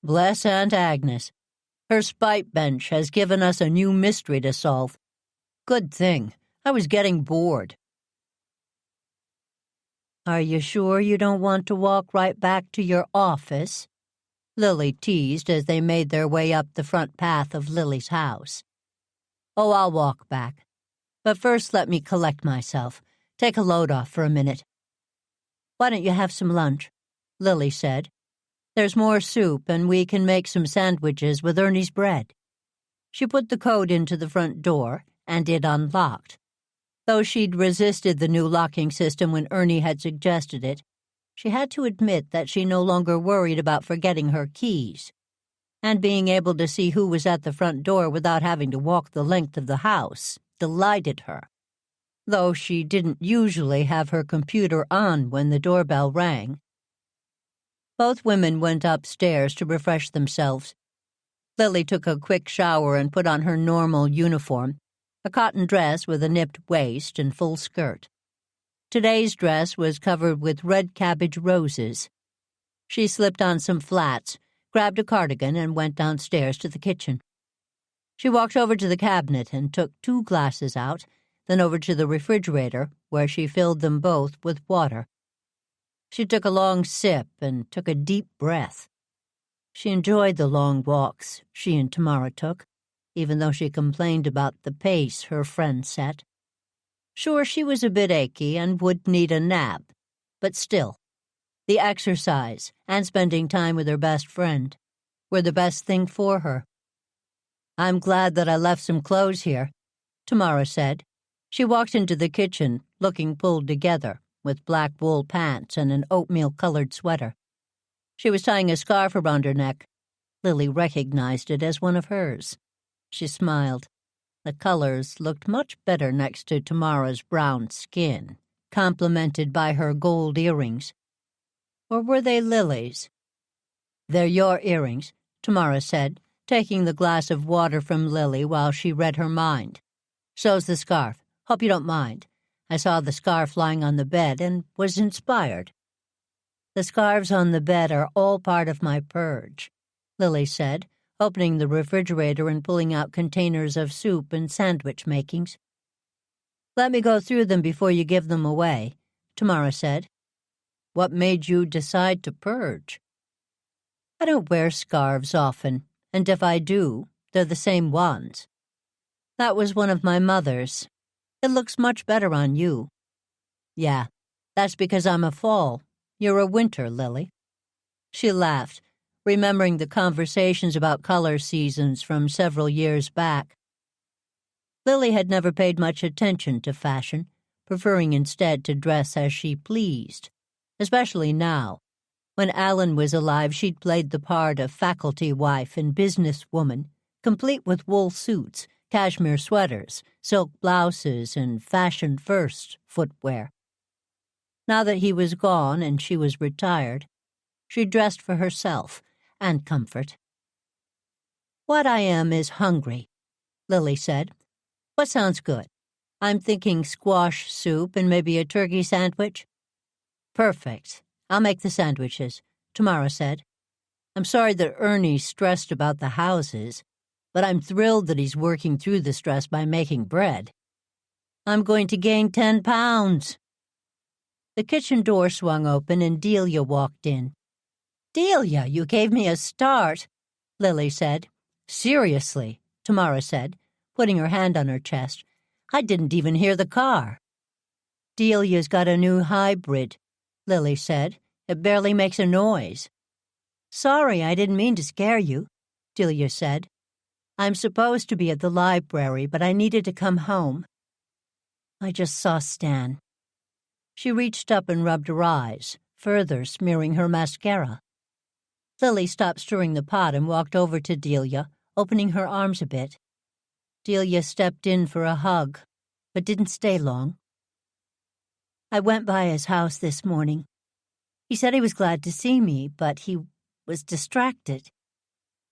Bless Aunt Agnes. Her spite bench has given us a new mystery to solve. Good thing. I was getting bored. Are you sure you don't want to walk right back to your office? Lily teased as they made their way up the front path of Lily's house. Oh, I'll walk back. But first let me collect myself. Take a load off for a minute. Why don't you have some lunch? Lily said. There's more soup, and we can make some sandwiches with Ernie's bread. She put the code into the front door, and it unlocked. Though she'd resisted the new locking system when Ernie had suggested it, she had to admit that she no longer worried about forgetting her keys. And being able to see who was at the front door without having to walk the length of the house delighted her. Though she didn't usually have her computer on when the doorbell rang. Both women went upstairs to refresh themselves. Lily took a quick shower and put on her normal uniform, a cotton dress with a nipped waist and full skirt. Today's dress was covered with red cabbage roses. She slipped on some flats, grabbed a cardigan, and went downstairs to the kitchen. She walked over to the cabinet and took 2 glasses out, then over to the refrigerator, where she filled them both with water. She took a long sip and took a deep breath. She enjoyed the long walks she and Tamara took, even though she complained about the pace her friend set. Sure, she was a bit achy and would need a nap, but still, the exercise and spending time with her best friend were the best thing for her. I'm glad that I left some clothes here, Tamara said. She walked into the kitchen, looking pulled together, with black wool pants and an oatmeal-colored sweater. She was tying a scarf around her neck. Lily recognized it as one of hers. She smiled. The colors looked much better next to Tamara's brown skin, complemented by her gold earrings. Or were they Lily's? They're your earrings, Tamara said, taking the glass of water from Lily while she read her mind. So's the scarf. Hope you don't mind. I saw the scarf lying on the bed and was inspired. The scarves on the bed are all part of my purge, Lily said, opening the refrigerator and pulling out containers of soup and sandwich makings. Let me go through them before you give them away, Tamara said. What made you decide to purge? I don't wear scarves often, and if I do, they're the same ones. That was one of my mother's. It looks much better on you. Yeah, that's because I'm a fall. You're a winter, Lily. She laughed, remembering the conversations about color seasons from several years back. Lily had never paid much attention to fashion, preferring instead to dress as she pleased, especially now. When Alan was alive, she'd played the part of faculty wife and businesswoman, complete with wool suits, cashmere sweaters, silk blouses, and fashion-first footwear. Now that he was gone and she was retired, she dressed for herself and comfort. "What I am is hungry," Lily said. "What sounds good? I'm thinking squash soup and maybe a turkey sandwich." "Perfect. I'll make the sandwiches," Tamara said. "I'm sorry that Ernie's stressed about the houses, but I'm thrilled that he's working through the stress by making bread. I'm going to gain 10 pounds. The kitchen door swung open and Delia walked in. "Delia, you gave me a start," Lily said. "Seriously," Tamara said, putting her hand on her chest. "I didn't even hear the car." "Delia's got a new hybrid," Lily said. "It barely makes a noise." "Sorry, I didn't mean to scare you," Delia said. "I'm supposed to be at the library, but I needed to come home. I just saw Stan." She reached up and rubbed her eyes, further smearing her mascara. Lily stopped stirring the pot and walked over to Delia, opening her arms a bit. Delia stepped in for a hug, but didn't stay long. "I went by his house this morning. He said he was glad to see me, but he was distracted.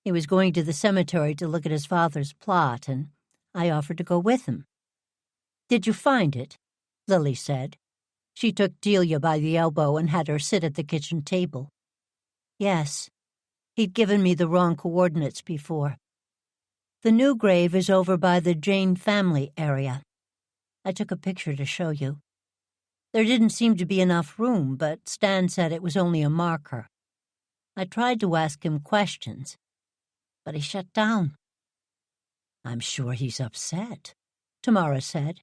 He was going to the cemetery to look at his father's plot, and I offered to go with him." "Did you find it?" Lily said. She took Delia by the elbow and had her sit at the kitchen table. "Yes. He'd given me the wrong coordinates before. The new grave is over by the Jane family area. I took a picture to show you. There didn't seem to be enough room, but Stan said it was only a marker. I tried to ask him questions, but he shut down." "I'm sure he's upset," Tamara said.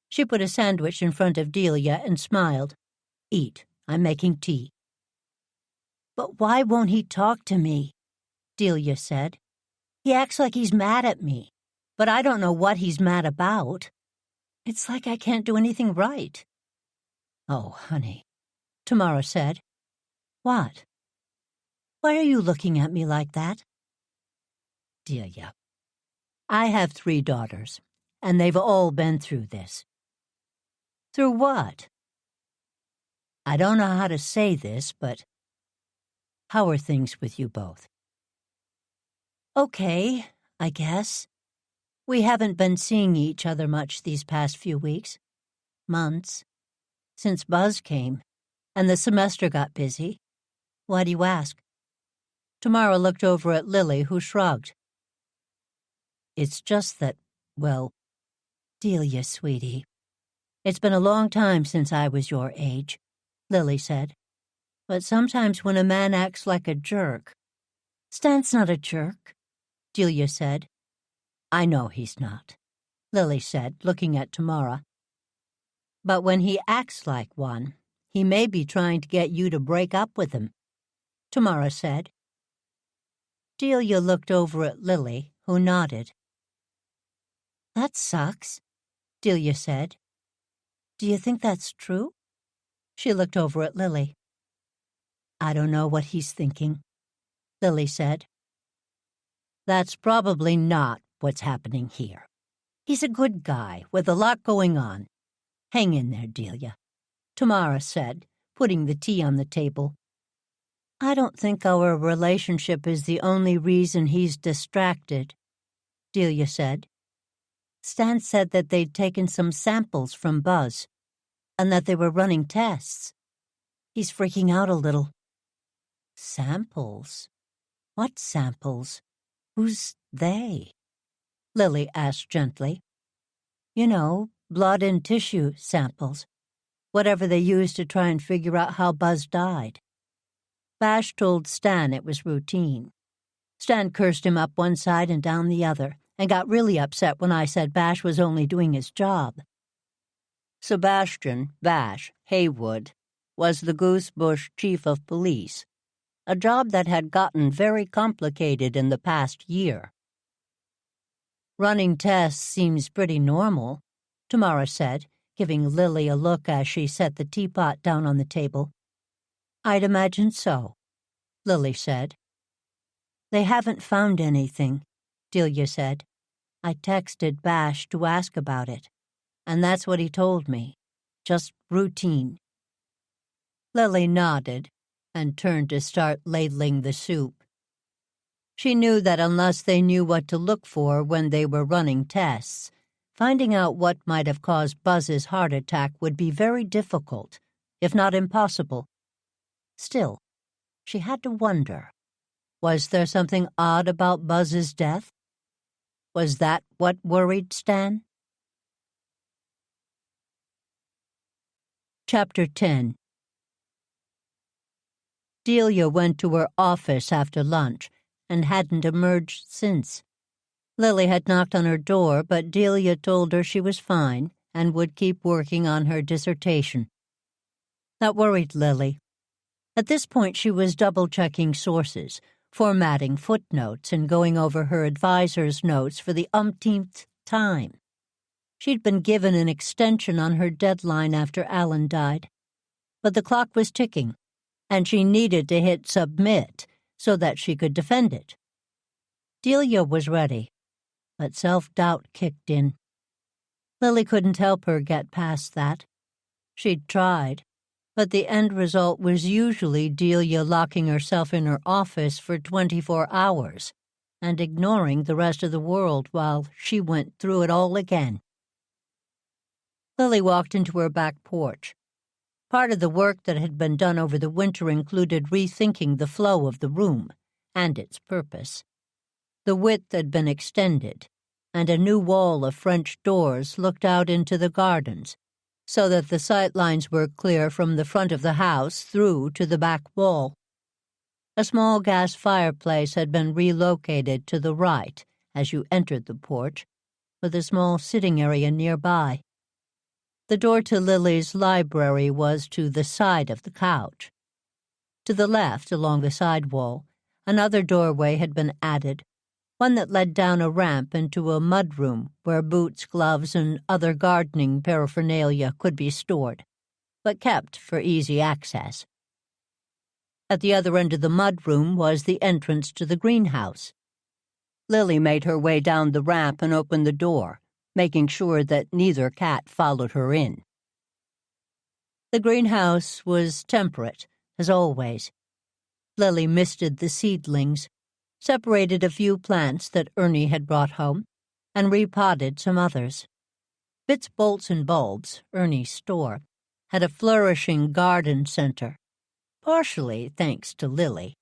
She put a sandwich in front of Delia and smiled. "Eat. I'm making tea." "But why won't he talk to me?" Delia said. "He acts like he's mad at me, but I don't know what he's mad about. It's like I can't do anything right." "Oh, honey," Tamara said. "What? Why are you looking at me like that?" "Delia, I have 3 daughters, and they've all been through this." "Through what?" "I don't know how to say this, but how are things with you both?" "Okay, I guess. We haven't been seeing each other much these past few weeks. Months. Since Buzz came, and the semester got busy. Why do you ask?" Tamara looked over at Lily, who shrugged. "It's just that, well, Delia, sweetie, it's been a long time since I was your age," Lily said. "But sometimes when a man acts like a jerk—" "Stan's not a jerk," Delia said. "I know he's not," Lily said, looking at Tamara. "But when he acts like one, he may be trying to get you to break up with him," Tamara said. Delia looked over at Lily, who nodded. "That sucks," Delia said. "Do you think that's true?" She looked over at Lily. "I don't know what he's thinking," Lily said. "That's probably not what's happening here. He's a good guy with a lot going on. Hang in there, Delia," Tamara said, putting the tea on the table. "I don't think our relationship is the only reason he's distracted," Delia said. "Stan said that they'd taken some samples from Buzz, and that they were running tests. He's freaking out a little." "Samples? What samples? Who's they?" Lily asked gently. "You know, blood and tissue samples. Whatever they used to try and figure out how Buzz died. Bash told Stan it was routine. Stan cursed him up one side and down the other, and got really upset when I said Bash was only doing his job." Sebastian Bash Haywood was the Goosebush chief of police, a job that had gotten very complicated in the past year. "Running tests seems pretty normal," Tamara said, giving Lily a look as she set the teapot down on the table. "I'd imagine so," Lily said. They haven't found anything, Delia said. I texted Bash to ask about it, and that's what he told me. Just routine. Lily nodded and turned to start ladling the soup. She knew that unless they knew what to look for when they were running tests, finding out what might have caused Buzz's heart attack would be very difficult, if not impossible. Still, she had to wonder, was there something odd about Buzz's death? Was that what worried Stan? Chapter 10. Delia went to her office after lunch and hadn't emerged since. Lily had knocked on her door, but Delia told her she was fine and would keep working on her dissertation. That worried Lily. At this point, she was double-checking sources, formatting footnotes, and going over her advisor's notes for the umpteenth time. She'd been given an extension on her deadline after Alan died, but the clock was ticking, and she needed to hit submit so that she could defend it. Delia was ready, but self-doubt kicked in. Lily couldn't help her get past that. She'd tried, but the end result was usually Delia locking herself in her office for 24 hours and ignoring the rest of the world while she went through it all again. Lily walked into her back porch. Part of the work that had been done over the winter included rethinking the flow of the room and its purpose. The width had been extended, and a new wall of French doors looked out into the gardens, so that the sight lines were clear from the front of the house through to the back wall. A small gas fireplace had been relocated to the right as you entered the porch, with a small sitting area nearby. The door to Lily's library was to the side of the couch. To the left, along the side wall, another doorway had been added, one that led down a ramp into a mudroom where boots, gloves, and other gardening paraphernalia could be stored, but kept for easy access. At the other end of the mudroom was the entrance to the greenhouse. Lily made her way down the ramp and opened the door, making sure that neither cat followed her in. The greenhouse was temperate, as always. Lily misted the seedlings, separated a few plants that Ernie had brought home, and repotted some others. Bits, Bolts, and Bulbs, Ernie's store, had a flourishing garden center, partially thanks to Lily.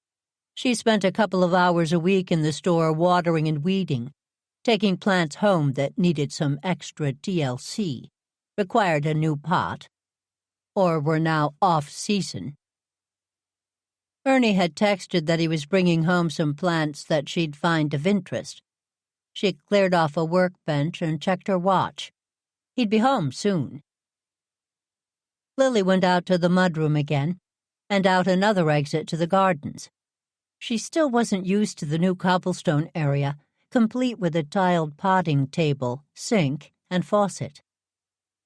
She spent a couple of hours a week in the store watering and weeding, taking plants home that needed some extra TLC, required a new pot, or were now off-season. Ernie had texted that he was bringing home some plants that she'd find of interest. She cleared off a workbench and checked her watch. He'd be home soon. Lily went out to the mudroom again, and out another exit to the gardens. She still wasn't used to the new cobblestone area, complete with a tiled potting table, sink, and faucet.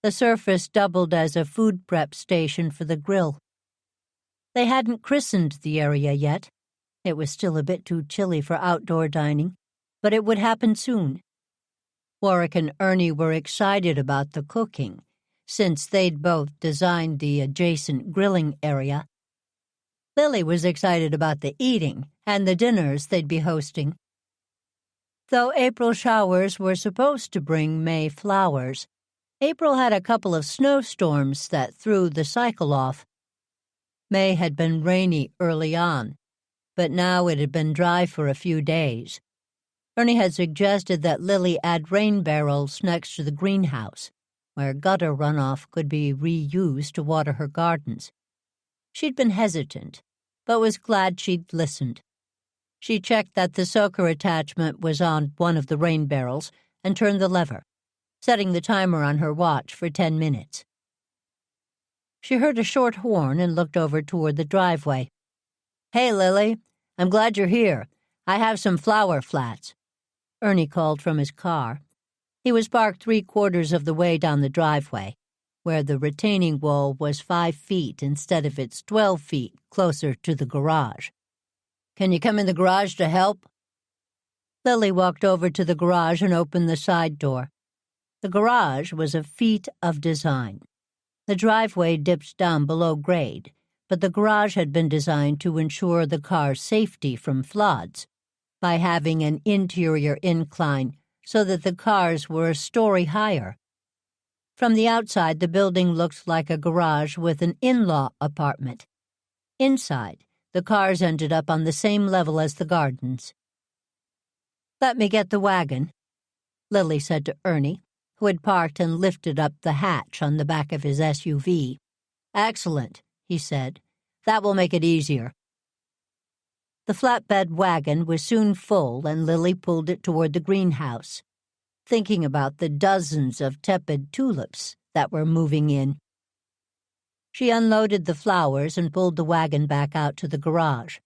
The surface doubled as a food prep station for the grill. They hadn't christened the area yet. It was still a bit too chilly for outdoor dining, but it would happen soon. Warwick and Ernie were excited about the cooking, since they'd both designed the adjacent grilling area. Lily was excited about the eating and the dinners they'd be hosting. Though April showers were supposed to bring May flowers, April had a couple of snowstorms that threw the cycle off. May had been rainy early on, but now it had been dry for a few days. Ernie had suggested that Lily add rain barrels next to the greenhouse, where gutter runoff could be reused to water her gardens. She'd been hesitant, but was glad she'd listened. She checked that the soaker attachment was on one of the rain barrels and turned the lever, setting the timer on her watch for 10 minutes. She heard a short horn and looked over toward the driveway. "Hey, Lily, I'm glad you're here. I have some flower flats," Ernie called from his car. He was parked 3/4 of the way down the driveway, where the retaining wall was 5 feet instead of its 12 feet closer to the garage. Can you come in the garage to help?" Lily walked over to the garage and opened the side door. The garage was a feat of design. The driveway dipped down below grade, but the garage had been designed to ensure the car's safety from floods by having an interior incline so that the cars were a story higher. From the outside, the building looked like a garage with an in-law apartment. Inside, the cars ended up on the same level as the gardens. "Let me get the wagon," Lily said to Ernie, who had parked and lifted up the hatch on the back of his SUV. "Excellent," he said. "That will make it easier." The flatbed wagon was soon full, and Lily pulled it toward the greenhouse, thinking about the dozens of tepid tulips that were moving in. She unloaded the flowers and pulled the wagon back out to the garage.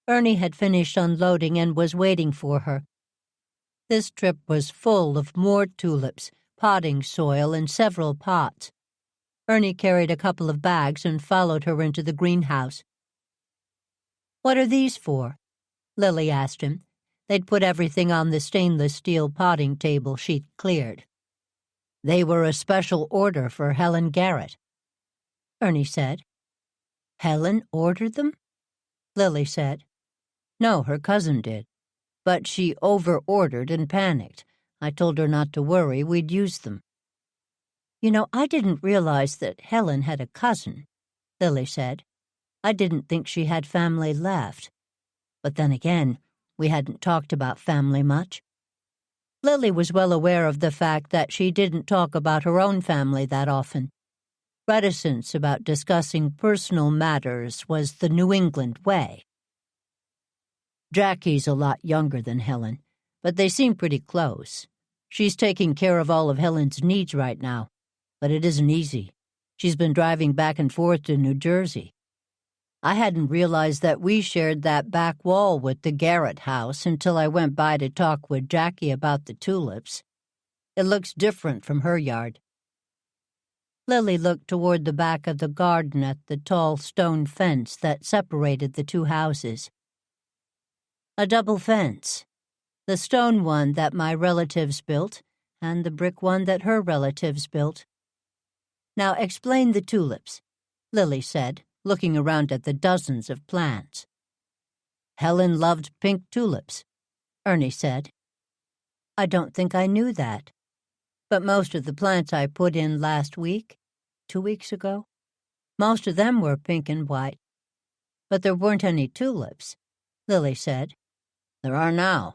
Ernie had finished unloading and was waiting for her. This trip was full of more tulips, potting soil, and several pots. Ernie carried a couple of bags and followed her into the greenhouse. "What are these for?" Lily asked him. They'd put everything on the stainless steel potting table she'd cleared. "They were a special order for Helen Garrett," Ernie said. "Helen ordered them?" Lily said. "No, her cousin did. But she over-ordered and panicked. I told her not to worry, we'd use them." "You know, I didn't realize that Helen had a cousin," Lily said. "I didn't think she had family left. But then again, we hadn't talked about family much." Lily was well aware of the fact that she didn't talk about her own family that often. Reticence about discussing personal matters was the New England way. "Jackie's a lot younger than Helen, but they seem pretty close. She's taking care of all of Helen's needs right now, but it isn't easy. She's been driving back and forth to New Jersey. I hadn't realized that we shared that back wall with the Garrett house until I went by to talk with Jackie about the tulips. It looks different from her yard." Lily looked toward the back of the garden at the tall stone fence that separated the two houses. "A double fence. The stone one that my relatives built, and the brick one that her relatives built." "Now explain the tulips," Lily said, looking around at the dozens of plants. "Helen loved pink tulips," Ernie said. "I don't think I knew that. But most of the plants I put in last week, 2 weeks ago, most of them were pink and white. But there weren't any tulips," Lily said. "There are now,"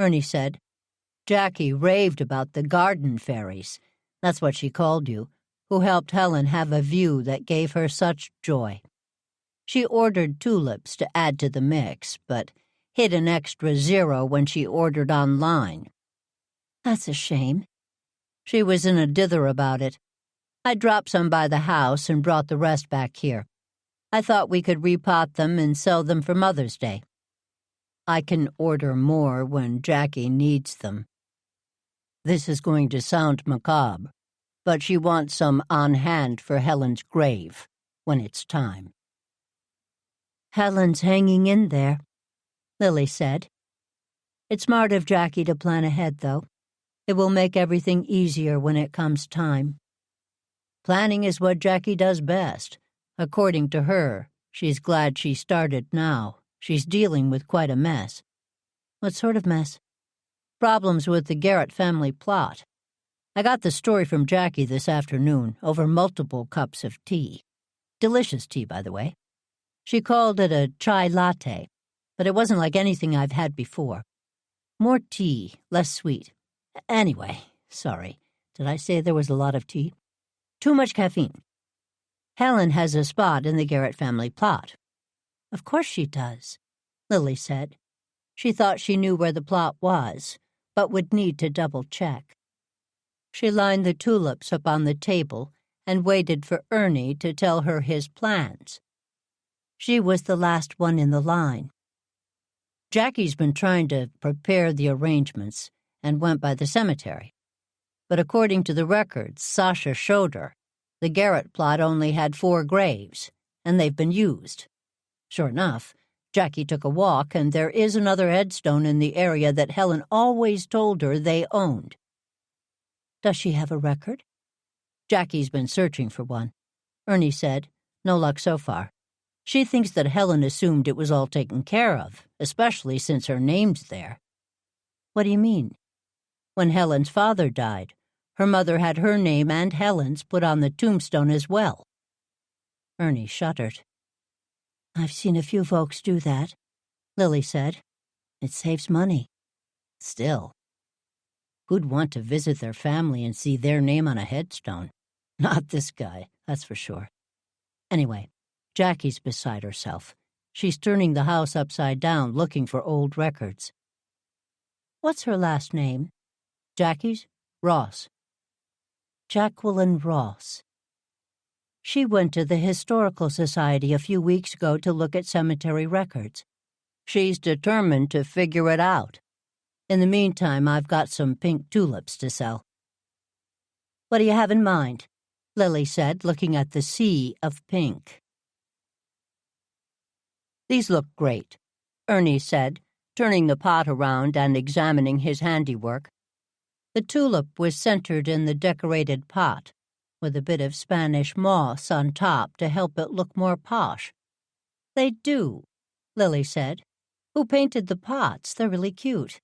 Ernie said. "Jackie raved about the garden fairies, that's what she called you, who helped Helen have a view that gave her such joy. She ordered tulips to add to the mix, but hit an extra 0 when she ordered online." "That's a shame." "She was in a dither about it. I dropped some by the house and brought the rest back here. I thought we could repot them and sell them for Mother's Day. I can order more when Jackie needs them. This is going to sound macabre, but she wants some on hand for Helen's grave when it's time." "Helen's hanging in there," Lily said. "It's smart of Jackie to plan ahead, though. It will make everything easier when it comes time. Planning is what Jackie does best. According to her, she's glad she started now. She's dealing with quite a mess." "What sort of mess?" "Problems with the Garrett family plot. I got the story from Jackie this afternoon over multiple cups of tea. Delicious tea, by the way. She called it a chai latte, but it wasn't like anything I've had before. More tea, less sweet. Anyway, sorry. Did I say there was a lot of tea? Too much caffeine. Helen has a spot in the Garrett family plot." "Of course she does," Lily said. She thought she knew where the plot was, but would need to double-check. She lined the tulips up on the table and waited for Ernie to tell her his plans. She was the last one in the line. "Jackie's been trying to prepare the arrangements and went by the cemetery. But according to the records Sasha showed her, the Garrett plot only had 4 graves, and they've been used. Sure enough, Jackie took a walk, and there is another headstone in the area that Helen always told her they owned. Does she have a record? Jackie's been searching for one. Ernie said, no luck so far. She thinks that Helen assumed it was all taken care of, especially since her name's there. What do you mean? When Helen's father died, her mother had her name and Helen's put on the tombstone as well. Ernie shuddered. I've seen a few folks do that, Lily said. It saves money. Still, who'd want to visit their family and see their name on a headstone? Not this guy, that's for sure. Anyway, Jackie's beside herself. She's turning the house upside down looking for old records. What's her last name? Jackie's? Ross. Jacqueline Ross. She went to the Historical Society a few weeks ago to look at cemetery records. She's determined to figure it out. In the meantime, I've got some pink tulips to sell. What do you have in mind? Lily said, looking at the sea of pink. These look great, Ernie said, turning the pot around and examining his handiwork. The tulip was centered in the decorated pot, with a bit of Spanish moss on top to help it look more posh. They do, Lily said. Who painted the pots? They're really cute.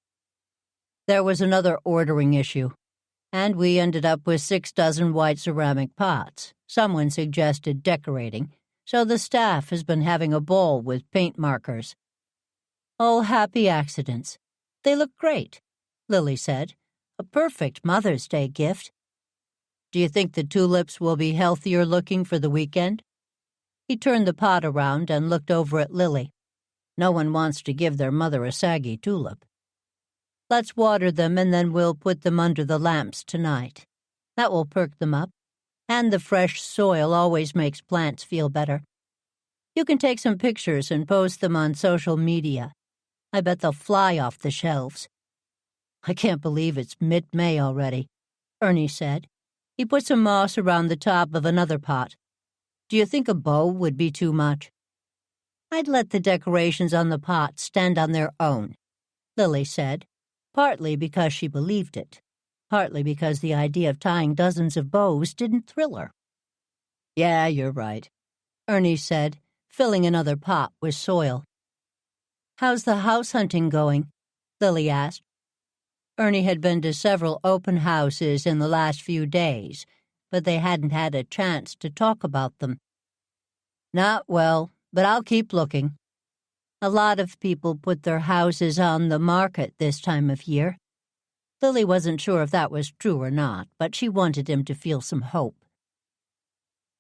There was another ordering issue, and we ended up with 6 dozen white ceramic pots. Someone suggested decorating, so the staff has been having a ball with paint markers. All happy accidents. They look great, Lily said. A perfect Mother's Day gift. Do you think the tulips will be healthier looking for the weekend? He turned the pot around and looked over at Lily. No one wants to give their mother a saggy tulip. Let's water them and then we'll put them under the lamps tonight. That will perk them up, and the fresh soil always makes plants feel better. You can take some pictures and post them on social media. I bet they'll fly off the shelves. I can't believe it's mid-May already, Ernie said. He put some moss around the top of another pot. Do you think a bow would be too much? I'd let the decorations on the pot stand on their own, Lily said, partly because she believed it, partly because the idea of tying dozens of bows didn't thrill her. Yeah, you're right, Ernie said, filling another pot with soil. How's the house hunting going? Lily asked. Ernie had been to several open houses in the last few days, but they hadn't had a chance to talk about them. Not well, but I'll keep looking. A lot of people put their houses on the market this time of year. Lily wasn't sure if that was true or not, but she wanted him to feel some hope.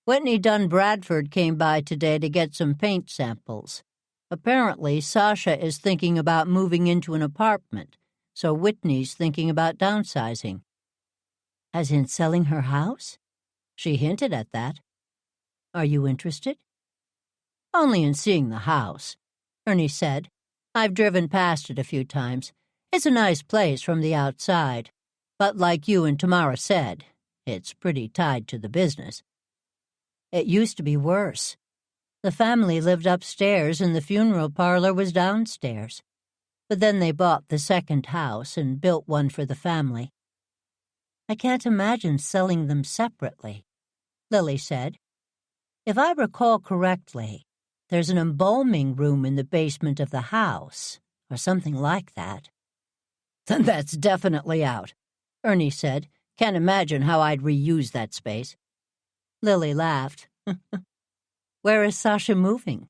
Whitney Dunn Bradford came by today to get some paint samples. Apparently, Sasha is thinking about moving into an apartment, so Whitney's thinking about downsizing. As in selling her house? She hinted at that. Are you interested? Only in seeing the house, Ernie said. I've driven past it a few times. It's a nice place from the outside, but like you and Tamara said, it's pretty tied to the business. It used to be worse. The family lived upstairs and the funeral parlor was downstairs. But then they bought the second house and built one for the family. I can't imagine selling them separately, Lily said. If I recall correctly, there's an embalming room in the basement of the house, or something like that. Then that's definitely out, Ernie said. Can't imagine how I'd reuse that space. Lily laughed. Where is Sasha moving?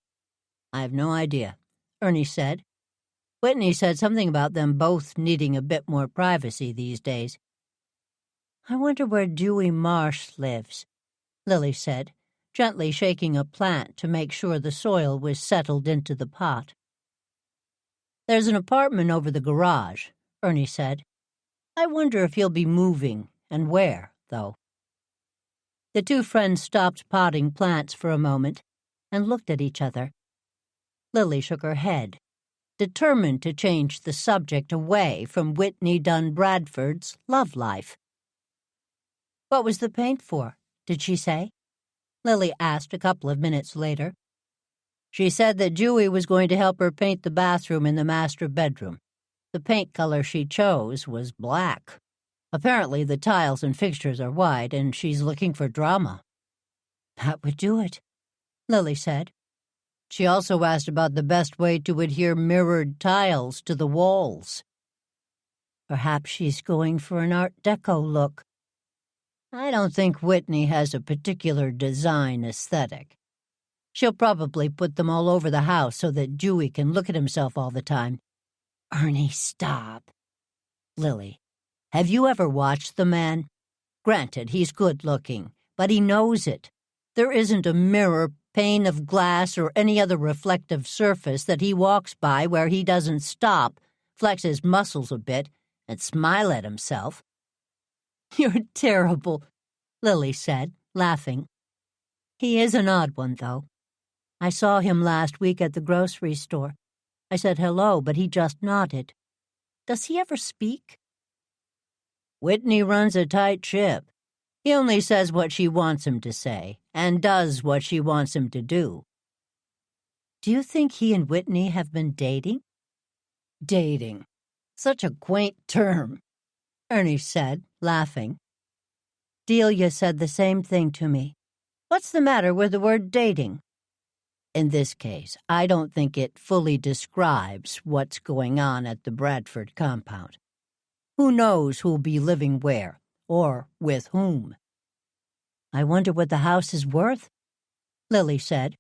I have no idea, Ernie said. Whitney said something about them both needing a bit more privacy these days. I wonder where Dewey Marsh lives, Lily said, gently shaking a plant to make sure the soil was settled into the pot. There's an apartment over the garage, Ernie said. I wonder if he'll be moving, and where, though. The two friends stopped potting plants for a moment and looked at each other. Lily shook her head, determined to change the subject away from Whitney Dunn Bradford's love life. What was the paint for, did she say? Lily asked a couple of minutes later. She said that Dewey was going to help her paint the bathroom in the master bedroom. The paint color she chose was black. Apparently the tiles and fixtures are white, and she's looking for drama. That would do it, Lily said. She also asked about the best way to adhere mirrored tiles to the walls. Perhaps she's going for an Art Deco look. I don't think Whitney has a particular design aesthetic. She'll probably put them all over the house so that Dewey can look at himself all the time. Ernie, stop. Lily, have you ever watched the man? Granted, he's good-looking, but he knows it. There isn't a mirror, pane of glass, or any other reflective surface that he walks by where he doesn't stop, flex his muscles a bit, and smile at himself. You're terrible, Lily said, laughing. He is an odd one, though. I saw him last week at the grocery store. I said hello, but he just nodded. Does he ever speak? Whitney runs a tight ship. He only says what she wants him to say, and does what she wants him to do. Do you think he and Whitney have been dating? Dating. Such a quaint term, Ernie said, laughing. Delia said the same thing to me. What's the matter with the word dating? In this case, I don't think it fully describes what's going on at the Bradford compound. Who knows who'll be living where, or with whom? I wonder what the house is worth, Lily said.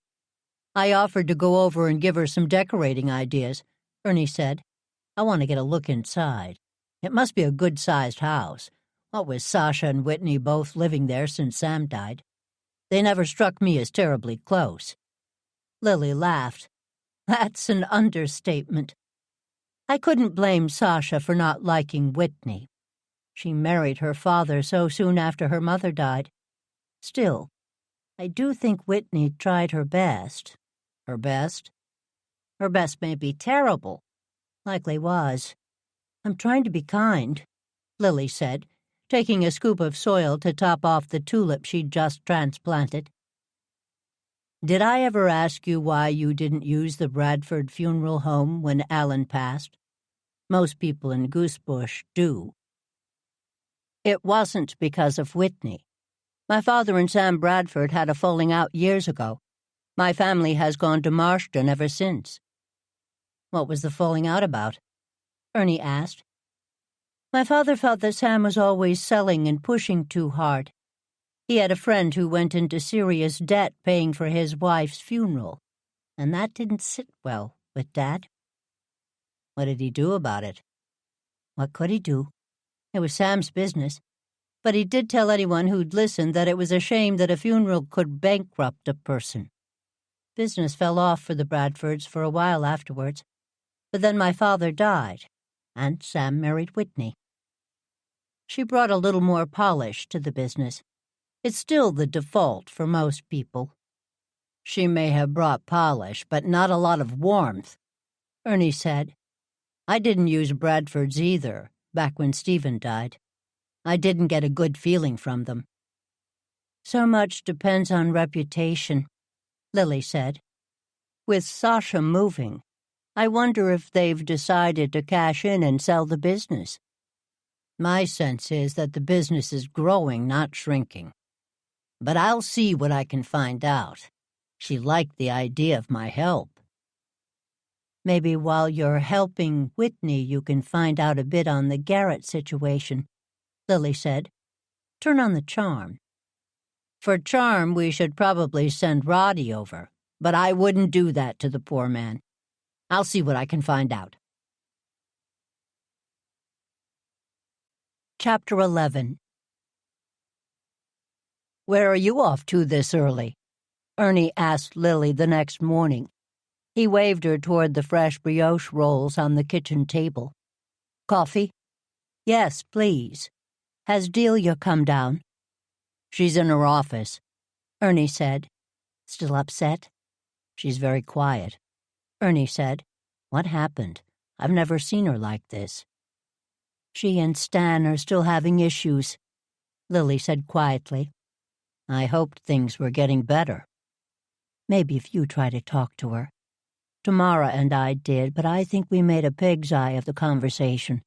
I offered to go over and give her some decorating ideas, Ernie said. I want to get a look inside. It must be a good-sized house. What with Sasha and Whitney both living there since Sam died. They never struck me as terribly close. Lily laughed. That's an understatement. I couldn't blame Sasha for not liking Whitney. She married her father so soon after her mother died. Still, I do think Whitney tried her best. Her best? Her best may be terrible. Likely was. I'm trying to be kind, Lily said, taking a scoop of soil to top off the tulip she'd just transplanted. Did I ever ask you why you didn't use the Bradford funeral home when Alan passed? Most people in Goosebush do. It wasn't because of Whitney. My father and Sam Bradford had a falling out years ago. My family has gone to Marston ever since. What was the falling out about? Ernie asked. My father felt that Sam was always selling and pushing too hard. He had a friend who went into serious debt paying for his wife's funeral, and that didn't sit well with Dad. What did he do about it? What could he do? It was Sam's business, but he did tell anyone who'd listen that it was a shame that a funeral could bankrupt a person. Business fell off for the Bradfords for a while afterwards, but then my father died, and Sam married Whitney. She brought a little more polish to the business. It's still the default for most people. She may have brought polish, but not a lot of warmth, Ernie said. I didn't use Bradford's either, back when Stephen died. I didn't get a good feeling from them. So much depends on reputation, Lily said. With Sasha moving, I wonder if they've decided to cash in and sell the business. My sense is that the business is growing, not shrinking. But I'll see what I can find out. She liked the idea of my help. Maybe while you're helping Whitney, you can find out a bit on the Garrett situation, Lily said. Turn on the charm. For charm, we should probably send Roddy over, but I wouldn't do that to the poor man. I'll see what I can find out. Chapter 11. Where are you off to this early? Ernie asked Lily the next morning. He waved her toward the fresh brioche rolls on the kitchen table. Coffee? Yes, please. Has Delia come down? She's in her office, Ernie said. Still upset? She's very quiet. Ernie said. What happened? I've never seen her like this. She and Stan are still having issues, Lily said quietly. I hoped things were getting better. Maybe if you try to talk to her. Tamara and I did, but I think we made a pig's eye of the conversation.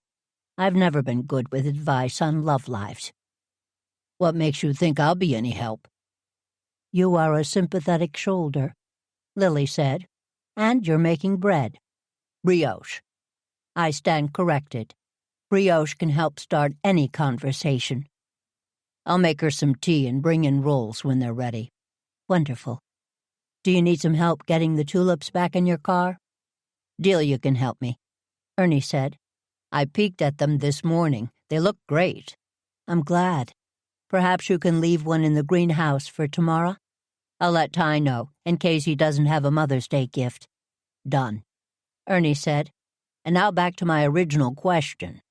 I've never been good with advice on love lives. What makes you think I'll be any help? You are a sympathetic shoulder, Lily said, and you're making bread. Brioche. I stand corrected. Brioche can help start any conversation. I'll make her some tea and bring in rolls when they're ready. Wonderful. Do you need some help getting the tulips back in your car? Delia can help me, Ernie said. I peeked at them this morning. They look great. I'm glad. Perhaps you can leave one in the greenhouse for tomorrow? I'll let Ty know, in case he doesn't have a Mother's Day gift. Done, Ernie said. And now back to my original question.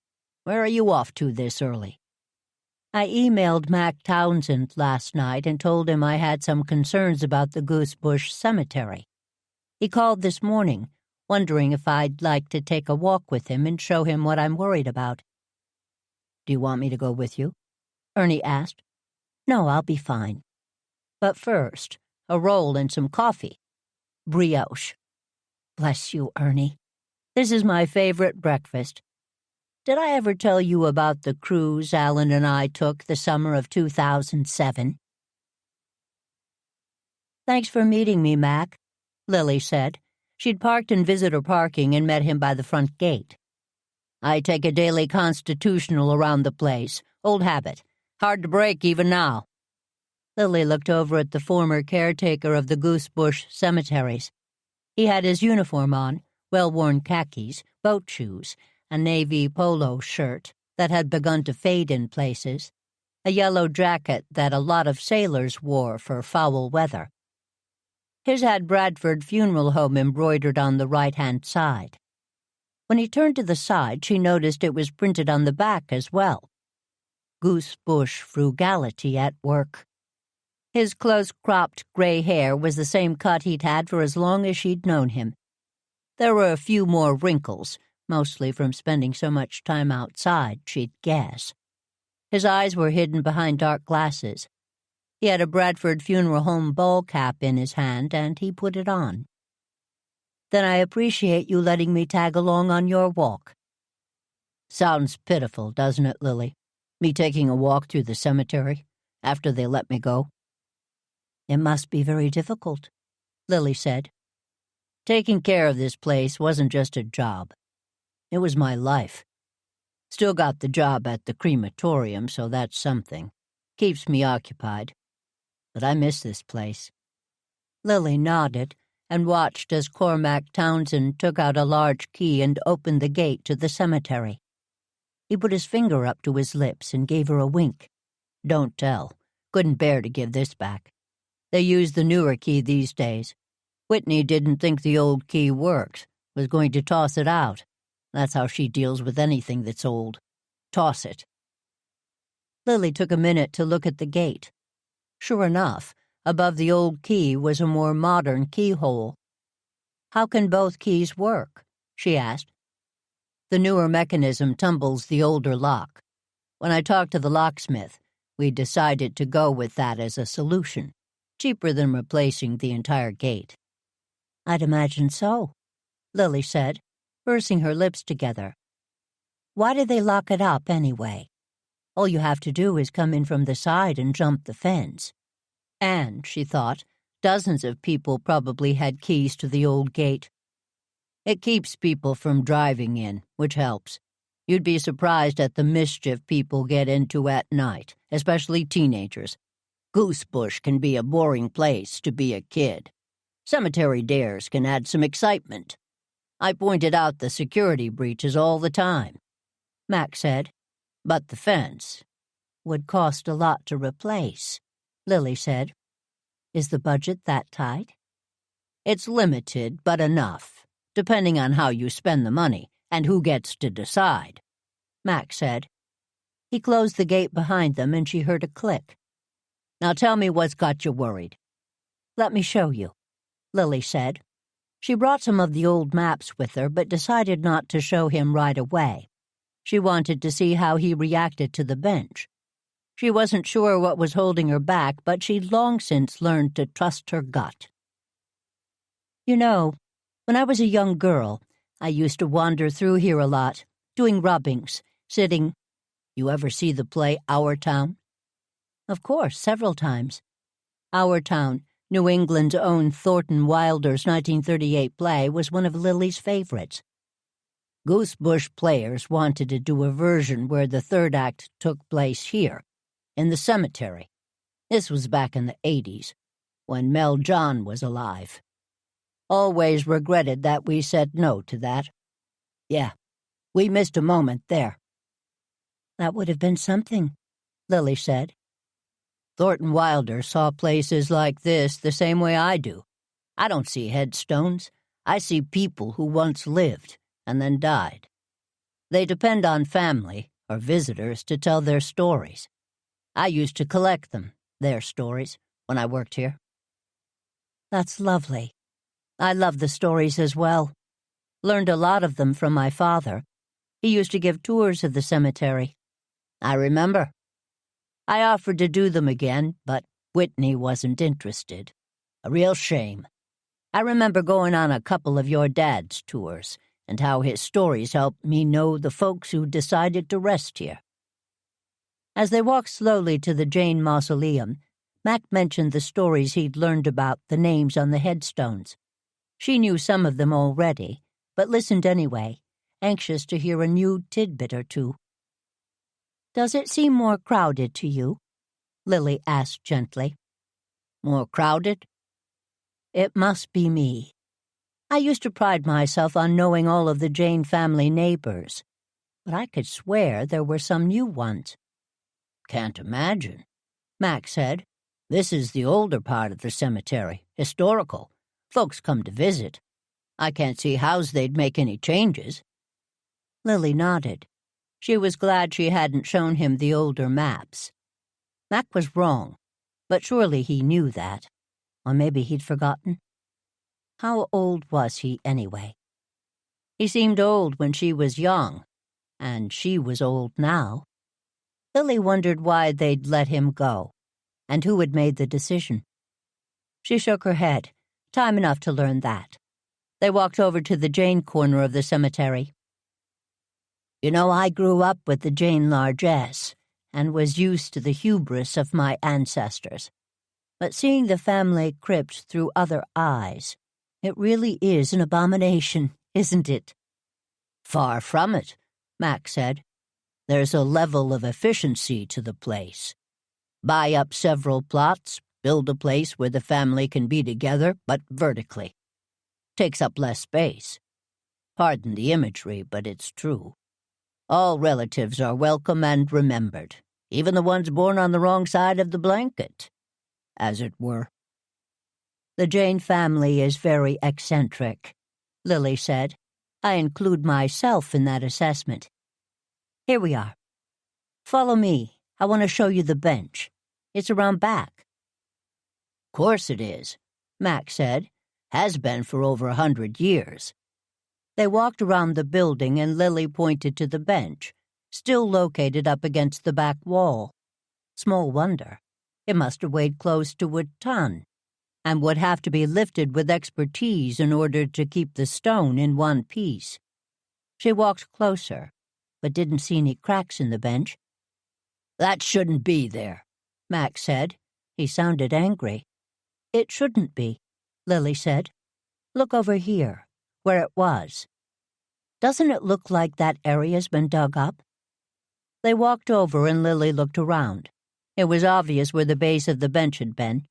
Where are you off to this early? I emailed Mac Townsend last night and told him I had some concerns about the Goosebush Cemetery. He called this morning, wondering if I'd like to take a walk with him and show him what I'm worried about. Do you want me to go with you? Ernie asked. No, I'll be fine. But first, a roll and some coffee. Brioche. Bless you, Ernie. This is my favorite breakfast. Did I ever tell you about the cruise Alan and I took the summer of 2007? Thanks for meeting me, Mac, Lily said. She'd parked in visitor parking and met him by the front gate. I take a daily constitutional around the place. Old habit. Hard to break even now. Lily looked over at the former caretaker of the Goosebush cemeteries. He had his uniform on, well-worn khakis, boat shoes, a navy polo shirt that had begun to fade in places, a yellow jacket that a lot of sailors wore for foul weather. His had Bradford Funeral Home embroidered on the right-hand side. When he turned to the side, she noticed it was printed on the back as well. Goosebush frugality at work. His close-cropped gray hair was the same cut he'd had for as long as she'd known him. There were a few more wrinkles, mostly from spending so much time outside, she'd guess. His eyes were hidden behind dark glasses. He had a Bradford Funeral Home ball cap in his hand, and he put it on. Then I appreciate you letting me tag along on your walk. Sounds pitiful, doesn't it, Lily? Me taking a walk through the cemetery after they let me go. It must be very difficult, Lily said. Taking care of this place wasn't just a job. It was my life. Still got the job at the crematorium, so that's something. Keeps me occupied. But I miss this place. Lily nodded and watched as Cormac Townsend took out a large key and opened the gate to the cemetery. He put his finger up to his lips and gave her a wink. Don't tell. Couldn't bear to give this back. They use the newer key these days. Whitney didn't think the old key worked, was going to toss it out. That's how she deals with anything that's old. Toss it. Lily took a minute to look at the gate. Sure enough, above the old key was a more modern keyhole. How can both keys work? She asked. The newer mechanism tumbles the older lock. When I talked to the locksmith, we decided to go with that as a solution, cheaper than replacing the entire gate. I'd imagine so, Lily said, pursing her lips together. Why do they lock it up anyway? All you have to do is come in from the side and jump the fence. And, she thought, dozens of people probably had keys to the old gate. It keeps people from driving in, which helps. You'd be surprised at the mischief people get into at night, especially teenagers. Goosebush can be a boring place to be a kid. Cemetery dares can add some excitement. I pointed out the security breaches all the time, Mac said. But the fence would cost a lot to replace, Lily said. Is the budget that tight? It's limited, but enough, depending on how you spend the money and who gets to decide, Mac said. He closed the gate behind them and she heard a click. Now tell me what's got you worried. Let me show you, Lily said. She brought some of the old maps with her, but decided not to show him right away. She wanted to see how he reacted to the bench. She wasn't sure what was holding her back, but she'd long since learned to trust her gut. You know, when I was a young girl, I used to wander through here a lot, doing rubbings, sitting. You ever see the play Our Town? Of course, several times. Our Town, New England's own Thornton Wilder's 1938 play, was one of Lily's favorites. Goosebush Players wanted to do a version where the third act took place here, in the cemetery. This was back in the 80s, when Mel John was alive. Always regretted that we said no to that. Yeah, we missed a moment there. That would have been something, Lily said. Thornton Wilder saw places like this the same way I do. I don't see headstones. I see people who once lived and then died. They depend on family or visitors to tell their stories. I used to collect them, their stories, when I worked here. That's lovely. I love the stories as well. Learned a lot of them from my father. He used to give tours of the cemetery. I remember. I offered to do them again, but Whitney wasn't interested. A real shame. I remember going on a couple of your dad's tours, and how his stories helped me know the folks who decided to rest here. As they walked slowly to the Jane Mausoleum, Mac mentioned the stories he'd learned about the names on the headstones. She knew some of them already, but listened anyway, anxious to hear a new tidbit or two. Does it seem more crowded to you? Lily asked gently. More crowded? It must be me. I used to pride myself on knowing all of the Jane family neighbors, but I could swear there were some new ones. Can't imagine, Mac said. This is the older part of the cemetery, historical. Folks come to visit. I can't see how's they'd make any changes. Lily nodded. She was glad she hadn't shown him the older maps. Mac was wrong, but surely he knew that. Or maybe he'd forgotten. How old was he, anyway? He seemed old when she was young, and she was old now. Lily wondered why they'd let him go, and who had made the decision. She shook her head. Time enough to learn that. They walked over to the Jane corner of the cemetery. You know, I grew up with the Jane largesse, and was used to the hubris of my ancestors. But seeing the family crypt through other eyes, it really is an abomination, isn't it? Far from it, Mac said. There's a level of efficiency to the place. Buy up several plots, build a place where the family can be together, but vertically. Takes up less space. Pardon the imagery, but it's true. All relatives are welcome and remembered, even the ones born on the wrong side of the blanket, as it were. The Jane family is very eccentric, Lily said. I include myself in that assessment. Here we are. Follow me. I want to show you the bench. It's around back. Course it is, Mac said. Has been for over 100 years. They walked around the building and Lily pointed to the bench, still located up against the back wall. Small wonder. It must have weighed close to a ton, and would have to be lifted with expertise in order to keep the stone in one piece. She walked closer, but didn't see any cracks in the bench. That shouldn't be there, Mac said. He sounded angry. It shouldn't be, Lily said. Look over here, where it was. Doesn't it look like that area's been dug up? They walked over and Lily looked around. It was obvious where the base of the bench had been,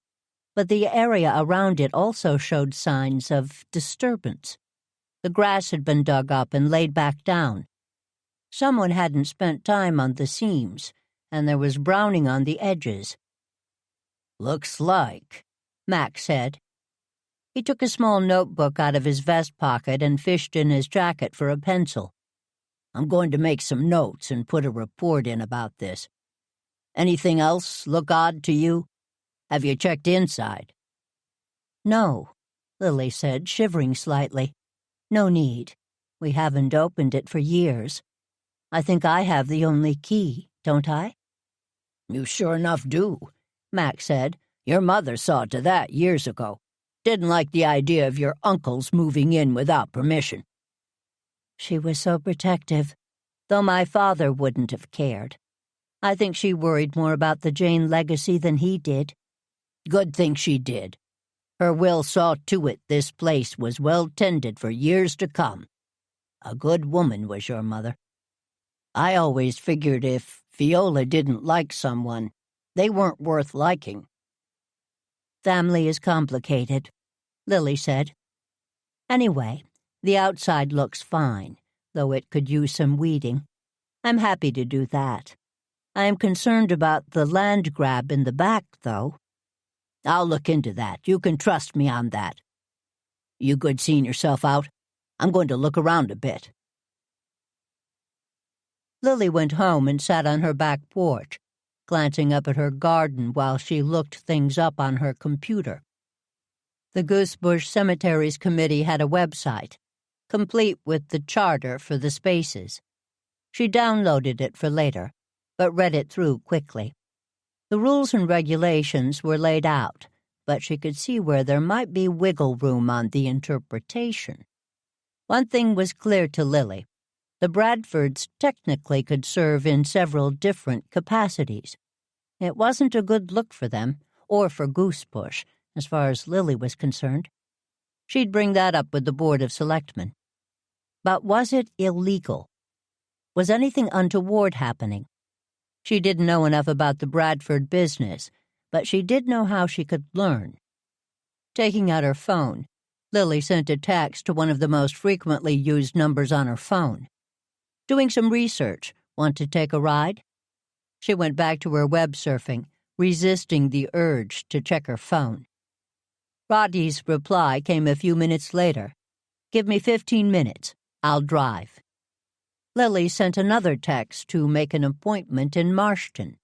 but the area around it also showed signs of disturbance. The grass had been dug up and laid back down. Someone hadn't spent time on the seams, and there was browning on the edges. Looks like, Mac said. He took a small notebook out of his vest pocket and fished in his jacket for a pencil. I'm going to make some notes and put a report in about this. Anything else look odd to you? Have you checked inside? No, Lily said, shivering slightly. No need. We haven't opened it for years. I think I have the only key, don't I? You sure enough do, Mac said. Your mother saw to that years ago. Didn't like the idea of your uncle's moving in without permission. She was so protective, though my father wouldn't have cared. I think she worried more about the Jane legacy than he did. Good thing she did. Her will saw to it this place was well tended for years to come. A good woman was your mother. I always figured if Viola didn't like someone, they weren't worth liking. Family is complicated, Lily said. Anyway, the outside looks fine, though it could use some weeding. I'm happy to do that. I am concerned about the land grab in the back, though. I'll look into that. You can trust me on that. You good seeing yourself out? I'm going to look around a bit. Lily went home and sat on her back porch, glancing up at her garden while she looked things up on her computer. The Goosebush Cemeteries Committee had a website, complete with the charter for the spaces. She downloaded it for later, but read it through quickly. The rules and regulations were laid out, but she could see where there might be wiggle room on the interpretation. One thing was clear to Lily. The Bradfords technically could serve in several different capacities. It wasn't a good look for them, or for Goosebush, as far as Lily was concerned. She'd bring that up with the Board of Selectmen. But was it illegal? Was anything untoward happening? She didn't know enough about the Bradford business, but she did know how she could learn. Taking out her phone, Lily sent a text to one of the most frequently used numbers on her phone. Doing some research. Want to take a ride? She went back to her web surfing, resisting the urge to check her phone. Roddy's reply came a few minutes later. Give me 15 minutes. I'll drive. Lily sent another text to make an appointment in Marston.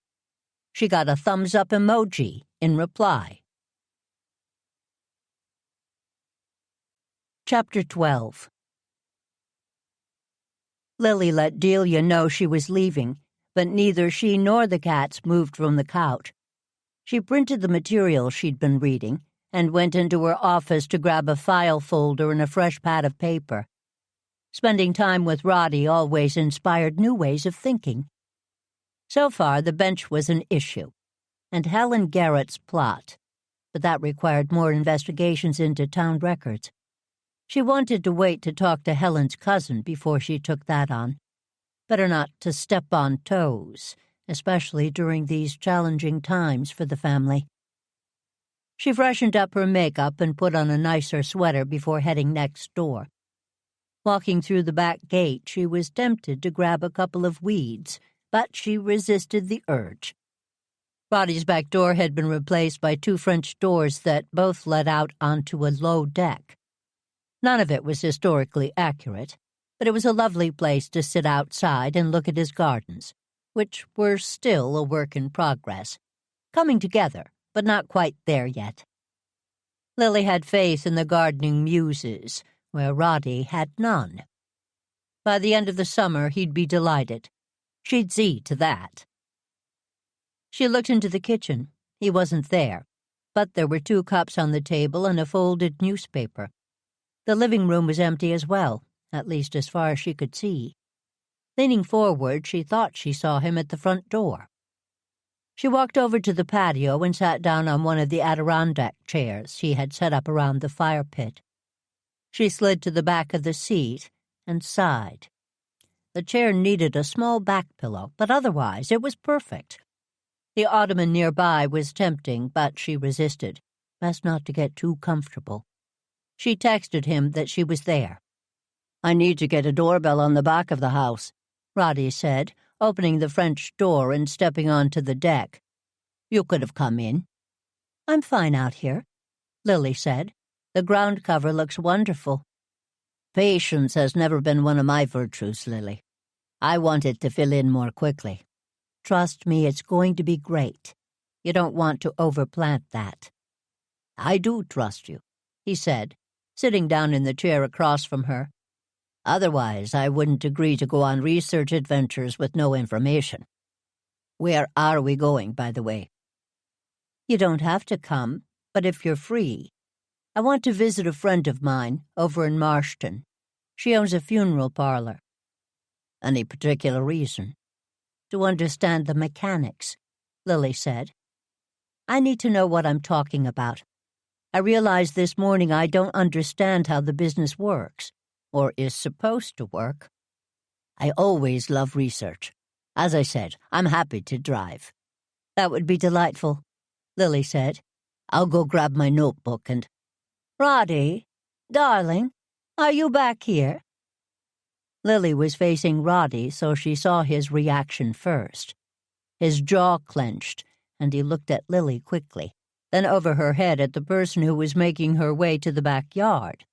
She got a thumbs-up emoji in reply. Chapter 12. Lily let Delia know she was leaving, but neither she nor the cats moved from the couch. She printed the material she'd been reading and went into her office to grab a file folder and a fresh pad of paper. Spending time with Roddy always inspired new ways of thinking. So far, the bench was an issue, and Helen Garrett's plot, but that required more investigations into town records. She wanted to wait to talk to Helen's cousin before she took that on. Better not to step on toes, especially during these challenging times for the family. She freshened up her makeup and put on a nicer sweater before heading next door. Walking through the back gate, she was tempted to grab a couple of weeds, but she resisted the urge. Roddy's back door had been replaced by 2 French doors that both led out onto a low deck. None of it was historically accurate, but it was a lovely place to sit outside and look at his gardens, which were still a work in progress, coming together, but not quite there yet. Lily had faith in the gardening muses, where Roddy had none. By the end of the summer, he'd be delighted. She'd see to that. She looked into the kitchen. He wasn't there, but there were 2 cups on the table and a folded newspaper. The living room was empty as well, at least as far as she could see. Leaning forward, she thought she saw him at the front door. She walked over to the patio and sat down on one of the Adirondack chairs she had set up around the fire pit. She slid to the back of the seat and sighed. The chair needed a small back pillow, but otherwise it was perfect. The ottoman nearby was tempting, but she resisted, best not to get too comfortable. She texted him that she was there. I need to get a doorbell on the back of the house, Roddy said, opening the French door and stepping onto the deck. You could have come in. I'm fine out here, Lily said. The ground cover looks wonderful. Patience has never been one of my virtues, Lily. I want it to fill in more quickly. Trust me, it's going to be great. You don't want to overplant that. I do trust you, he said, sitting down in the chair across from her. Otherwise, I wouldn't agree to go on research adventures with no information. Where are we going, by the way? You don't have to come, but if you're free. I want to visit a friend of mine over in Marston. She owns a funeral parlor. Any particular reason? To understand the mechanics, Lily said. I need to know what I'm talking about. I realized this morning I don't understand how the business works, or is supposed to work. I always love research. As I said, I'm happy to drive. That would be delightful, Lily said. I'll go grab my notebook and... Roddy, darling, are you back here? Lily was facing Roddy, so she saw his reaction first. His jaw clenched, and he looked at Lily quickly, then over her head at the person who was making her way to the backyard.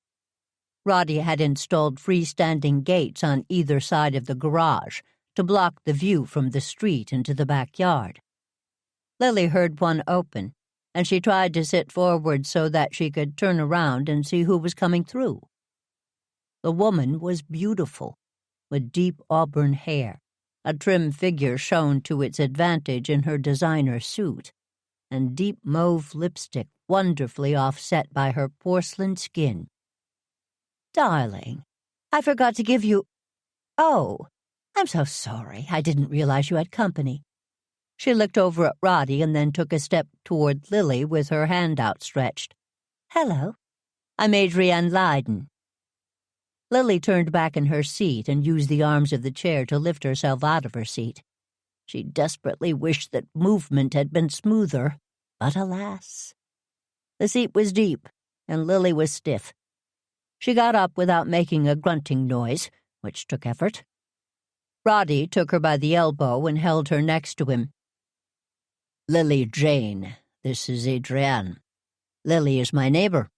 Roddy had installed freestanding gates on either side of the garage to block the view from the street into the backyard. Lily heard one open, and she tried to sit forward so that she could turn around and see who was coming through. The woman was beautiful, with deep auburn hair. A trim figure shone to its advantage in her designer suit, and deep mauve lipstick wonderfully offset by her porcelain skin. Darling, I forgot to give you... Oh, I'm so sorry. I didn't realize you had company. She looked over at Roddy and then took a step toward Lily with her hand outstretched. Hello, I'm Adrienne Leiden. Lily turned back in her seat and used the arms of the chair to lift herself out of her seat. She desperately wished that movement had been smoother, but alas. The seat was deep, and Lily was stiff. She got up without making a grunting noise, which took effort. Roddy took her by the elbow and held her next to him. Lily Jane, this is Adrienne. Lily is my neighbor.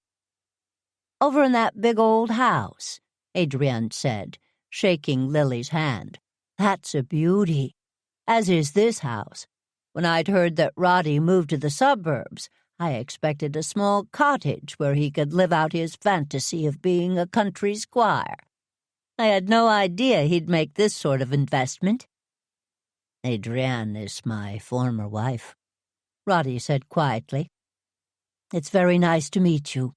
Over in that big old house, Adrienne said, shaking Lily's hand. That's a beauty, as is this house. When I'd heard that Roddy moved to the suburbs, I expected a small cottage where he could live out his fantasy of being a country squire. I had no idea he'd make this sort of investment. Adrienne is my former wife, Roddy said quietly. It's very nice to meet you,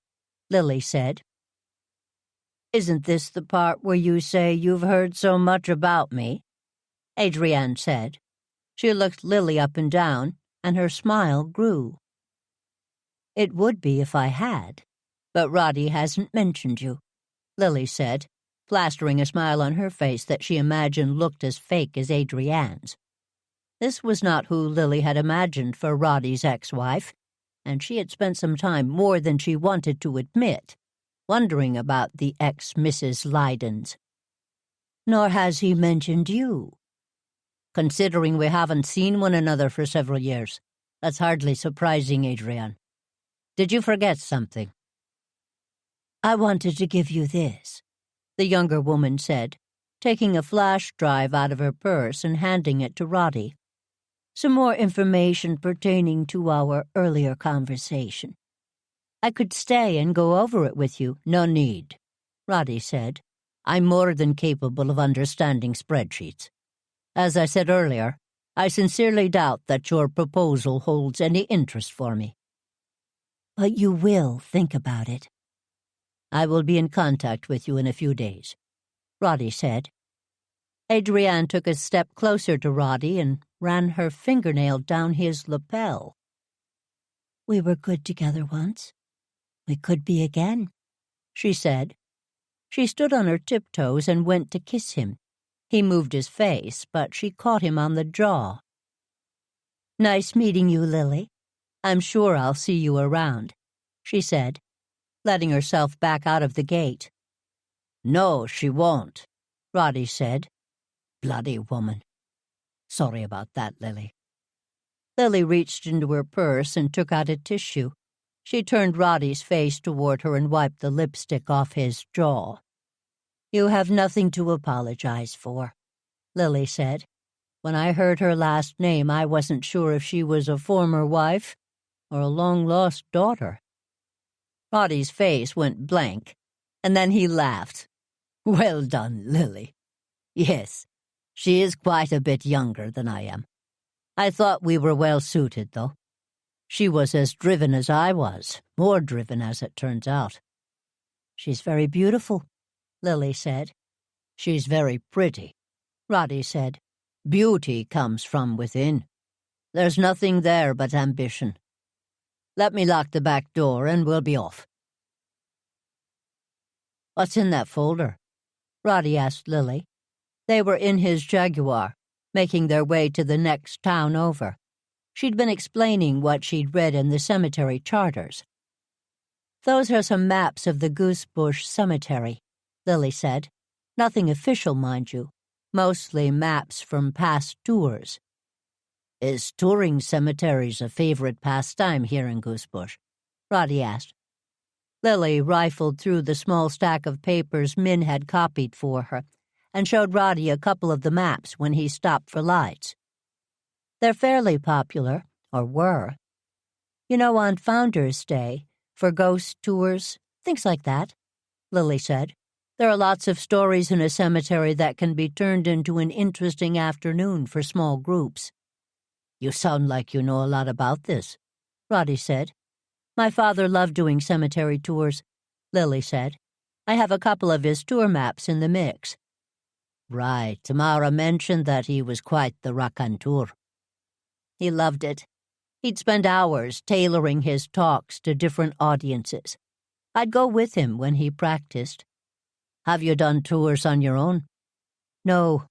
Lily said. Isn't this the part where you say you've heard so much about me? Adrienne said. She looked Lily up and down, and her smile grew. It would be if I had, but Roddy hasn't mentioned you, Lily said, plastering a smile on her face that she imagined looked as fake as Adrienne's. This was not who Lily had imagined for Roddy's ex-wife, and she had spent some time more than she wanted to admit, wondering about the ex-Mrs. Leidens. Nor has he mentioned you. Considering we haven't seen one another for several years, that's hardly surprising, Adrienne. Did you forget something? I wanted to give you this, the younger woman said, taking a flash drive out of her purse and handing it to Roddy. Some more information pertaining to our earlier conversation. I could stay and go over it with you. No need, Roddy said. I'm more than capable of understanding spreadsheets. As I said earlier, I sincerely doubt that your proposal holds any interest for me. But you will think about it. I will be in contact with you in a few days, Roddy said. Adrienne took a step closer to Roddy and ran her fingernail down his lapel. We were good together once. We could be again, she said. She stood on her tiptoes and went to kiss him. He moved his face, but she caught him on the jaw. Nice meeting you, Lily. I'm sure I'll see you around, she said, letting herself back out of the gate. No, she won't, Roddy said. Bloody woman. Sorry about that, Lily. Lily reached into her purse and took out a tissue. She turned Roddy's face toward her and wiped the lipstick off his jaw. You have nothing to apologize for, Lily said. When I heard her last name, I wasn't sure if she was a former wife or a long-lost daughter. Roddy's face went blank, and then he laughed. Well done, Lily. Yes, she is quite a bit younger than I am. I thought we were well suited, though. She was as driven as I was, more driven as it turns out. She's very beautiful, Lily said. She's very pretty, Roddy said. Beauty comes from within. There's nothing there but ambition. Let me lock the back door and we'll be off. What's in that folder? Roddy asked Lily. They were in his Jaguar, making their way to the next town over. She'd been explaining what she'd read in the cemetery charters. Those are some maps of the Goosebush Cemetery, Lily said. Nothing official, mind you. Mostly maps from past tours. Is touring cemeteries a favorite pastime here in Goosebush? Roddy asked. Lily rifled through the small stack of papers Min had copied for her and showed Roddy a couple of the maps when he stopped for lights. They're fairly popular, or were. You know, on Founder's Day, for ghost tours, things like that, Lily said. There are lots of stories in a cemetery that can be turned into an interesting afternoon for small groups. You sound like you know a lot about this, Roddy said. My father loved doing cemetery tours, Lily said. I have a couple of his tour maps in the mix. Right, Tamara mentioned that he was quite the raconteur. He loved it. He'd spend hours tailoring his talks to different audiences. I'd go with him when he practiced. Have you done tours on your own? No.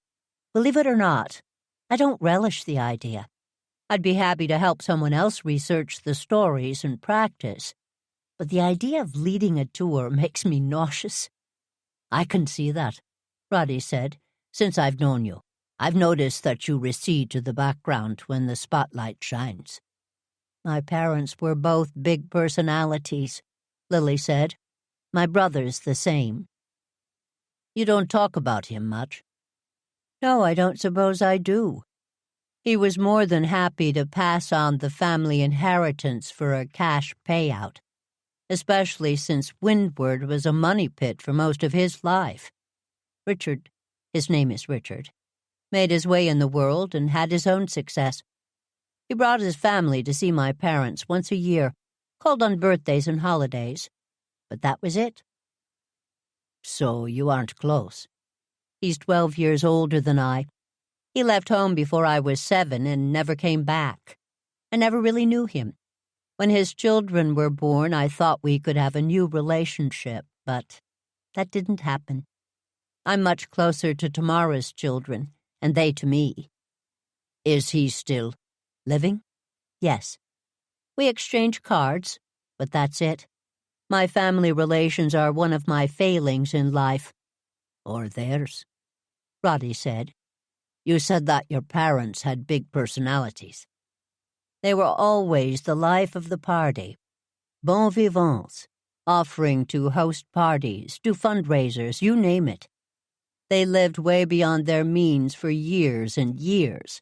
Believe it or not, I don't relish the idea. I'd be happy to help someone else research the stories and practice, but the idea of leading a tour makes me nauseous. I can see that, Roddy said. Since I've known you, I've noticed that you recede to the background when the spotlight shines. My parents were both big personalities, Lily said. My brother's the same. You don't talk about him much. No, I don't suppose I do. He was more than happy to pass on the family inheritance for a cash payout, especially since Windward was a money pit for most of his life. Richard, his name is Richard, made his way in the world and had his own success. He brought his family to see my parents once a year, called on birthdays and holidays, but that was it. So you aren't close. He's 12 years older than I. He left home before I was 7 and never came back. I never really knew him. When his children were born, I thought we could have a new relationship, but that didn't happen. I'm much closer to Tamara's children, and they to me. Is he still living? Yes. We exchange cards, but that's it. My family relations are one of my failings in life. Or theirs, Roddy said. You said that your parents had big personalities. They were always the life of the party. Bon vivants, offering to host parties, do fundraisers, you name it. They lived way beyond their means for years and years.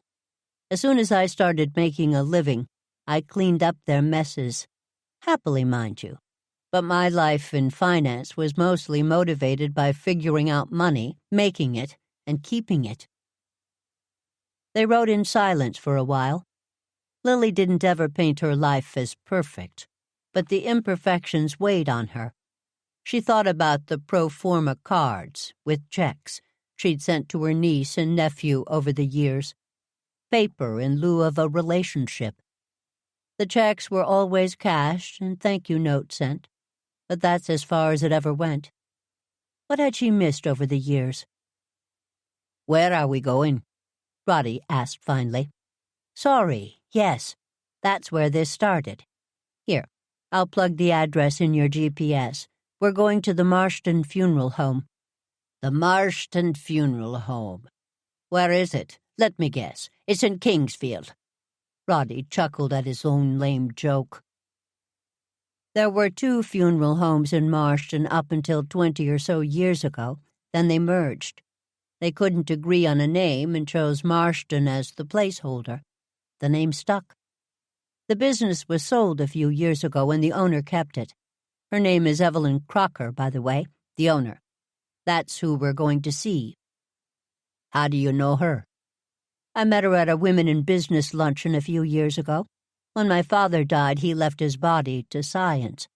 As soon as I started making a living, I cleaned up their messes. Happily, mind you. But my life in finance was mostly motivated by figuring out money, making it, and keeping it. They rode in silence for a while. Lily didn't ever paint her life as perfect, but the imperfections weighed on her. She thought about the pro forma cards, with checks, she'd sent to her niece and nephew over the years. Paper in lieu of a relationship. The checks were always cashed and thank you notes sent, but that's as far as it ever went. What had she missed over the years? Where are we going? Roddy asked finally. Sorry, yes. That's where this started. Here, I'll plug the address in your GPS. We're going to the Marston Funeral Home. The Marston Funeral Home. Where is it? Let me guess. It's in Kingsfield. Roddy chuckled at his own lame joke. There were 2 funeral homes in Marston up until 20 or so years ago. Then they merged. They couldn't agree on a name and chose Marston as the placeholder. The name stuck. The business was sold a few years ago and the owner kept it. Her name is Evelyn Crocker, by the way, the owner. That's who we're going to see. How do you know her? I met her at a women in business luncheon a few years ago. When my father died, he left his body to science.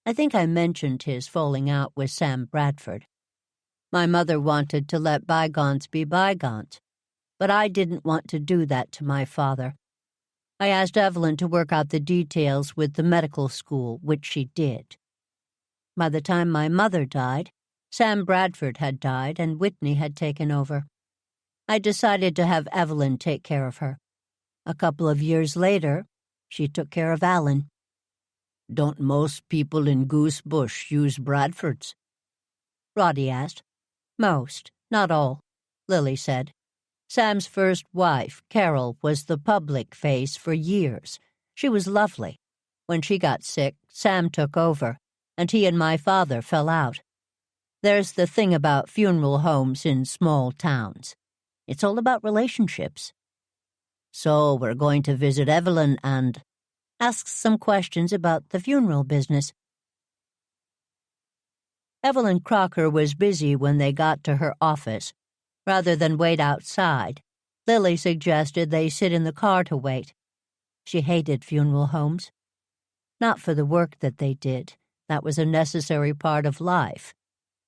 I think I mentioned his falling out with Sam Bradford. My mother wanted to let bygones be bygones, but I didn't want to do that to my father. I asked Evelyn to work out the details with the medical school, which she did. By the time my mother died, Sam Bradford had died and Whitney had taken over. I decided to have Evelyn take care of her. A couple of years later, she took care of Alan. Don't most people in Goose Bush use Bradfords? Roddy asked. Most, not all, Lily said. Sam's first wife, Carol, was the public face for years. She was lovely. When she got sick, Sam took over, and he and my father fell out. There's the thing about funeral homes in small towns. It's all about relationships. So we're going to visit Evelyn and ask some questions about the funeral business. Evelyn Crocker was busy when they got to her office. Rather than wait outside, Lily suggested they sit in the car to wait. She hated funeral homes. Not for the work that they did. That was a necessary part of life.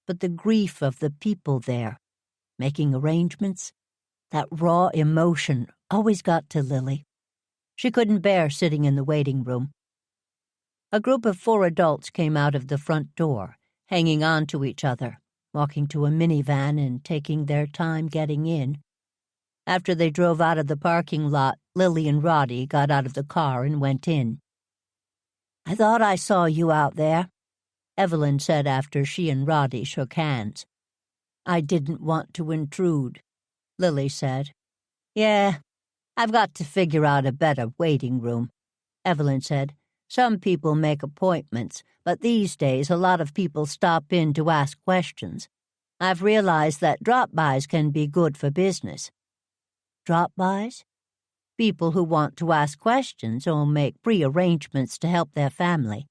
But the grief of the people there, making arrangements, that raw emotion always got to Lily. She couldn't bear sitting in the waiting room. A group of 4 adults came out of the front door, hanging on to each other, walking to a minivan and taking their time getting in. After they drove out of the parking lot, Lily and Roddy got out of the car and went in. "I thought I saw you out there," Evelyn said after she and Roddy shook hands. "I didn't want to intrude," Lily said. "Yeah, I've got to figure out a better waiting room," Evelyn said. "Some people make appointments, but these days a lot of people stop in to ask questions. I've realized that drop-bys can be good for business." "Drop-bys?" "People who want to ask questions or make pre-arrangements to help their family.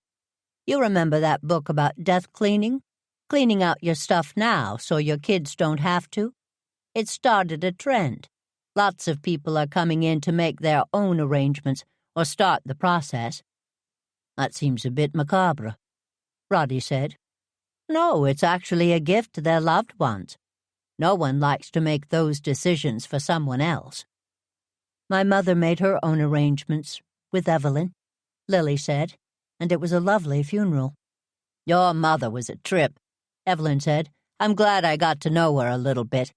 You remember that book about death cleaning? Cleaning out your stuff now so your kids don't have to? It started a trend. Lots of people are coming in to make their own arrangements or start the process." "That seems a bit macabre," Roddy said. "No, it's actually a gift to their loved ones. No one likes to make those decisions for someone else." "My mother made her own arrangements, with Evelyn," Lily said, "and it was a lovely funeral." "Your mother was a trip," Evelyn said. "I'm glad I got to know her a little bit.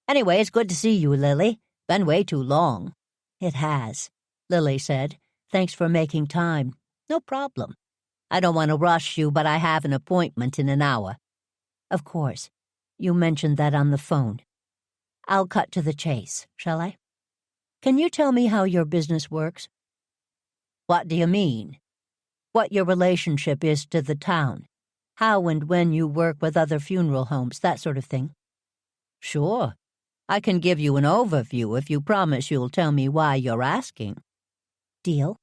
Anyway, it's good to see you, Lily. Been way too long." "It has," Lily said. "Thanks for making time." "No problem. I don't want to rush you, but I have an appointment in an hour." "Of course. You mentioned that on the phone. I'll cut to the chase, shall I? Can you tell me how your business works?" "What do you mean?" "What your relationship is to the town. How and when you work with other funeral homes, that sort of thing." "Sure. I can give you an overview if you promise you'll tell me why you're asking." "Deal."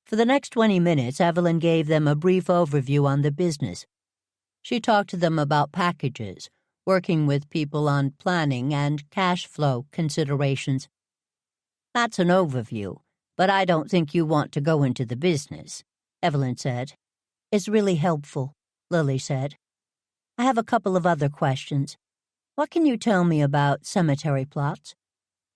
For the next 20 minutes, Evelyn gave them a brief overview on the business. She talked to them about packages, working with people on planning and cash flow considerations. "That's an overview, but I don't think you want to go into the business," Evelyn said. "It's really helpful," Lily said. "I have a couple of other questions. What can you tell me about cemetery plots?"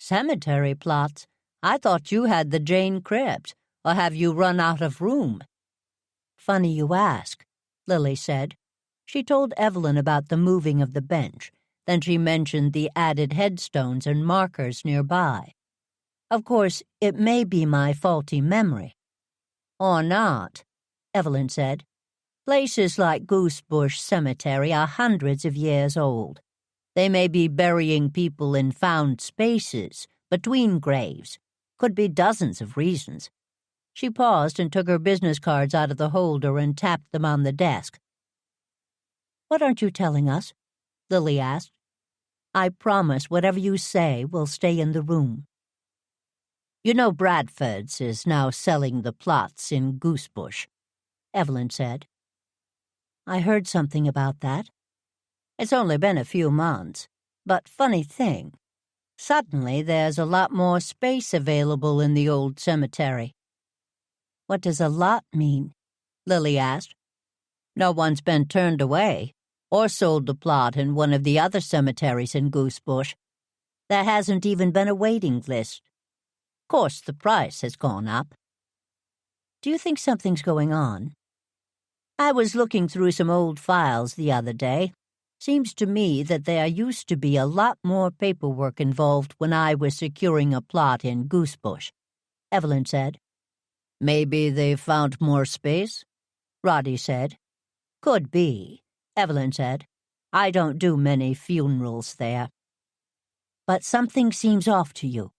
"Cemetery plots? I thought you had the Jane Crypt. Or have you run out of room?" "Funny you ask," Lily said. She told Evelyn about the moving of the bench. Then she mentioned the added headstones and markers nearby. "Of course, it may be my faulty memory." "Or not," Evelyn said. "Places like Goosebush Cemetery are hundreds of years old. They may be burying people in found spaces, between graves. Could be dozens of reasons." She paused and took her business cards out of the holder and tapped them on the desk. "What aren't you telling us?" Lily asked. "I promise whatever you say will stay in the room." "You know Bradford's is now selling the plots in Goosebush," Evelyn said. "I heard something about that." "It's only been a few months. But funny thing, suddenly there's a lot more space available in the old cemetery. What does a lot mean? Lily asked. No one's been turned away or sold the plot in one of the other cemeteries in Goosebush. There hasn't even been a waiting list. Of course, the price has gone up. Do you think something's going on? I was looking through some old files the other day. Seems to me that there used to be a lot more paperwork involved when I was securing a plot in Goosebush, Evelyn said. Maybe they found more space? Roddy said. Could be, Evelyn said. I don't do many funerals there. But something seems off to you,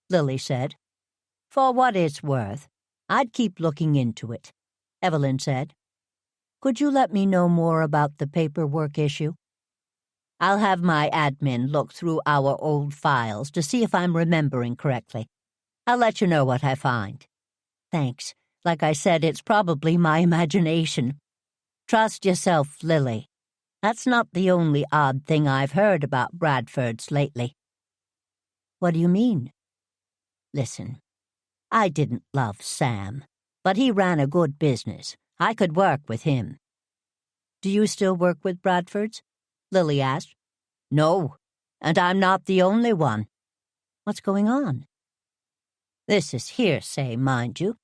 Lily said. For what it's worth, I'd keep looking into it, Evelyn said. Could you let me know more about the paperwork issue? I'll have my admin look through our old files to see if I'm remembering correctly. I'll let you know what I find. Thanks. Like I said, it's probably my imagination. Trust yourself, Lily. That's not the only odd thing I've heard about Bradford's lately. What do you mean? Listen, I didn't love Sam, but he ran a good business. I could work with him. Do you still work with Bradfords? Lily asked. No, and I'm not the only one. What's going on? This is hearsay, mind you.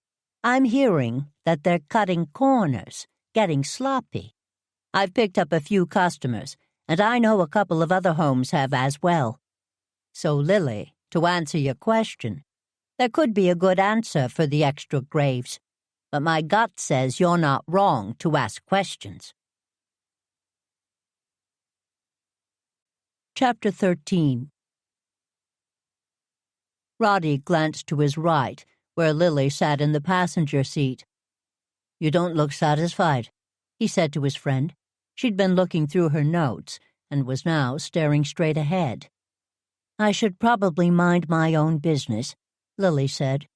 I'm hearing that they're cutting corners, getting sloppy. I've picked up a few customers, and I know a couple of other homes have as well. So, Lily, to answer your question, there could be a good answer for the extra graves, but my gut says you're not wrong to ask questions. Chapter 13. Roddy glanced to his right, where Lily sat in the passenger seat. You don't look satisfied, he said to his friend. She'd been looking through her notes and was now staring straight ahead. I should probably mind my own business, Lily said.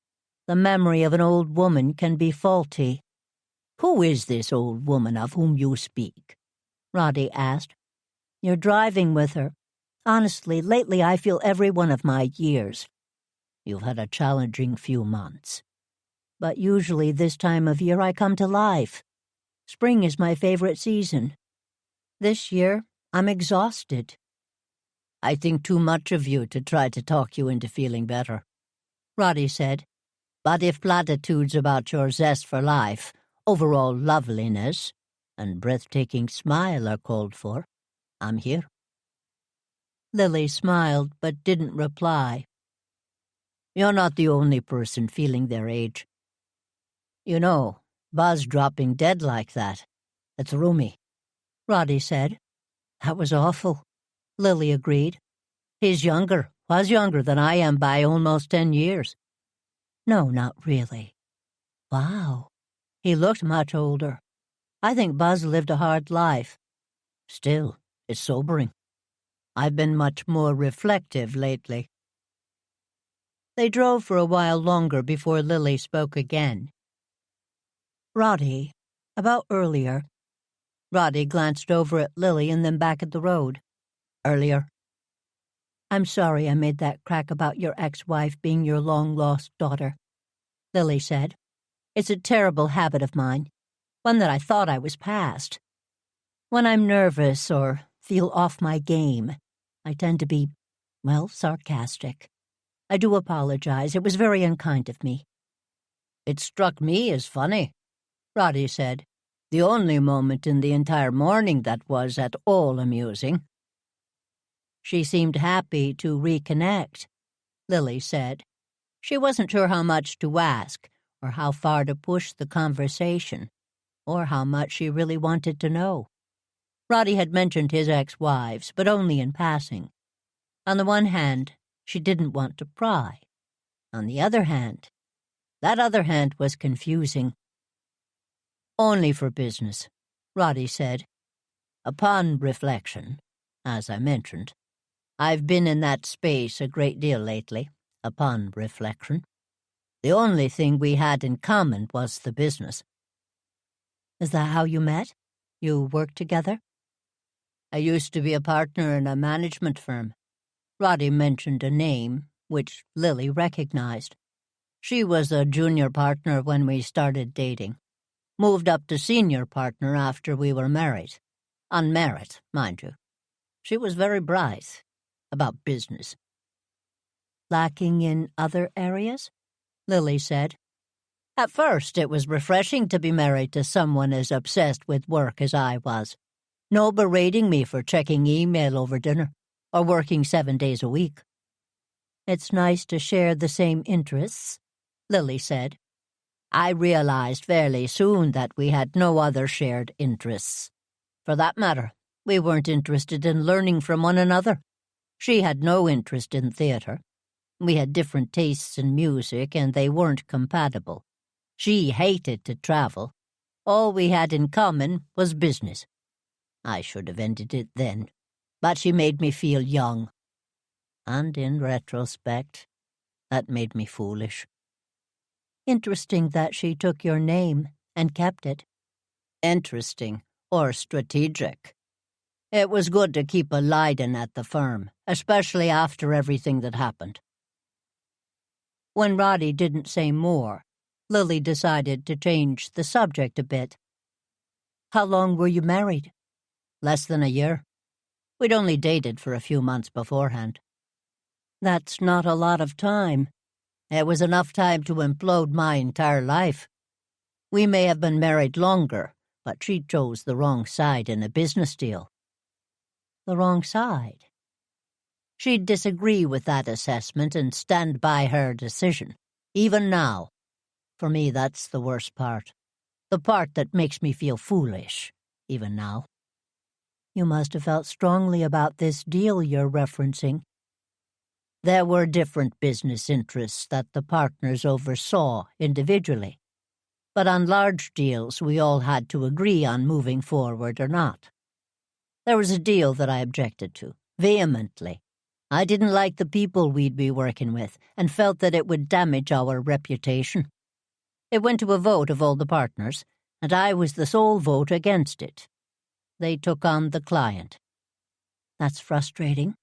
The memory of an old woman can be faulty. Who is this old woman of whom you speak? Roddy asked. You're driving with her. Honestly, lately I feel every one of my years. You've had a challenging few months. But usually this time of year I come to life. Spring is my favorite season. This year, I'm exhausted. I think too much of you to try to talk you into feeling better, Roddy said. But if platitudes about your zest for life, overall loveliness, and breathtaking smile are called for, I'm here. Lily smiled but didn't reply. You're not the only person feeling their age. You know, Buzz dropping dead like that. It threw me, Roddy said. That was awful, Lily agreed. Was younger than I am by almost 10 years. No, not really. Wow. He looked much older. I think Buzz lived a hard life. Still, it's sobering. I've been much more reflective lately. They drove for a while longer before Lily spoke again. Roddy, about earlier. Roddy glanced over at Lily and then back at the road. Earlier. I'm sorry I made that crack about your ex-wife being your long-lost daughter, Lily said. It's a terrible habit of mine, one that I thought I was past. When I'm nervous or feel off my game, I tend to be, sarcastic. I do apologize. It was very unkind of me. It struck me as funny, Roddy said. The only moment in the entire morning that was at all amusing. She seemed happy to reconnect, Lily said. She wasn't sure how much to ask, or how far to push the conversation, or how much she really wanted to know. Roddy had mentioned his ex-wives, but only in passing. On the one hand, she didn't want to pry. On the other hand, that other hand was confusing. Only for business, Roddy said. Upon reflection, as I mentioned, I've been in that space a great deal lately, upon reflection. The only thing we had in common was the business. Is that how you met? You worked together? I used to be a partner in a management firm. Roddy mentioned a name, which Lily recognized. She was a junior partner when we started dating. Moved up to senior partner after we were married. On merit, mind you. She was very bright about business. Lacking in other areas? Lily said. At first, it was refreshing to be married to someone as obsessed with work as I was. No berating me for checking email over dinner or working 7 days a week. It's nice to share the same interests, Lily said. I realized fairly soon that we had no other shared interests. For that matter, we weren't interested in learning from one another. She had no interest in theater. We had different tastes in music, and they weren't compatible. She hated to travel. All we had in common was business. I should have ended it then, but she made me feel young. And in retrospect, that made me foolish. Interesting that she took your name and kept it. Interesting, or strategic. It was good to keep a Leiden at the firm, especially after everything that happened. When Roddy didn't say more, Lily decided to change the subject a bit. How long were you married? Less than a year. We'd only dated for a few months beforehand. That's not a lot of time. It was enough time to implode my entire life. We may have been married longer, but she chose the wrong side in a business deal. The wrong side? She'd disagree with that assessment and stand by her decision, even now. For me, that's the worst part. The part that makes me feel foolish, even now. You must have felt strongly about this deal you're referencing. There were different business interests that the partners oversaw individually. But on large deals, we all had to agree on moving forward or not. There was a deal that I objected to, vehemently. I didn't like the people we'd be working with and felt that it would damage our reputation. It went to a vote of all the partners, and I was the sole vote against it. They took on the client. That's frustrating,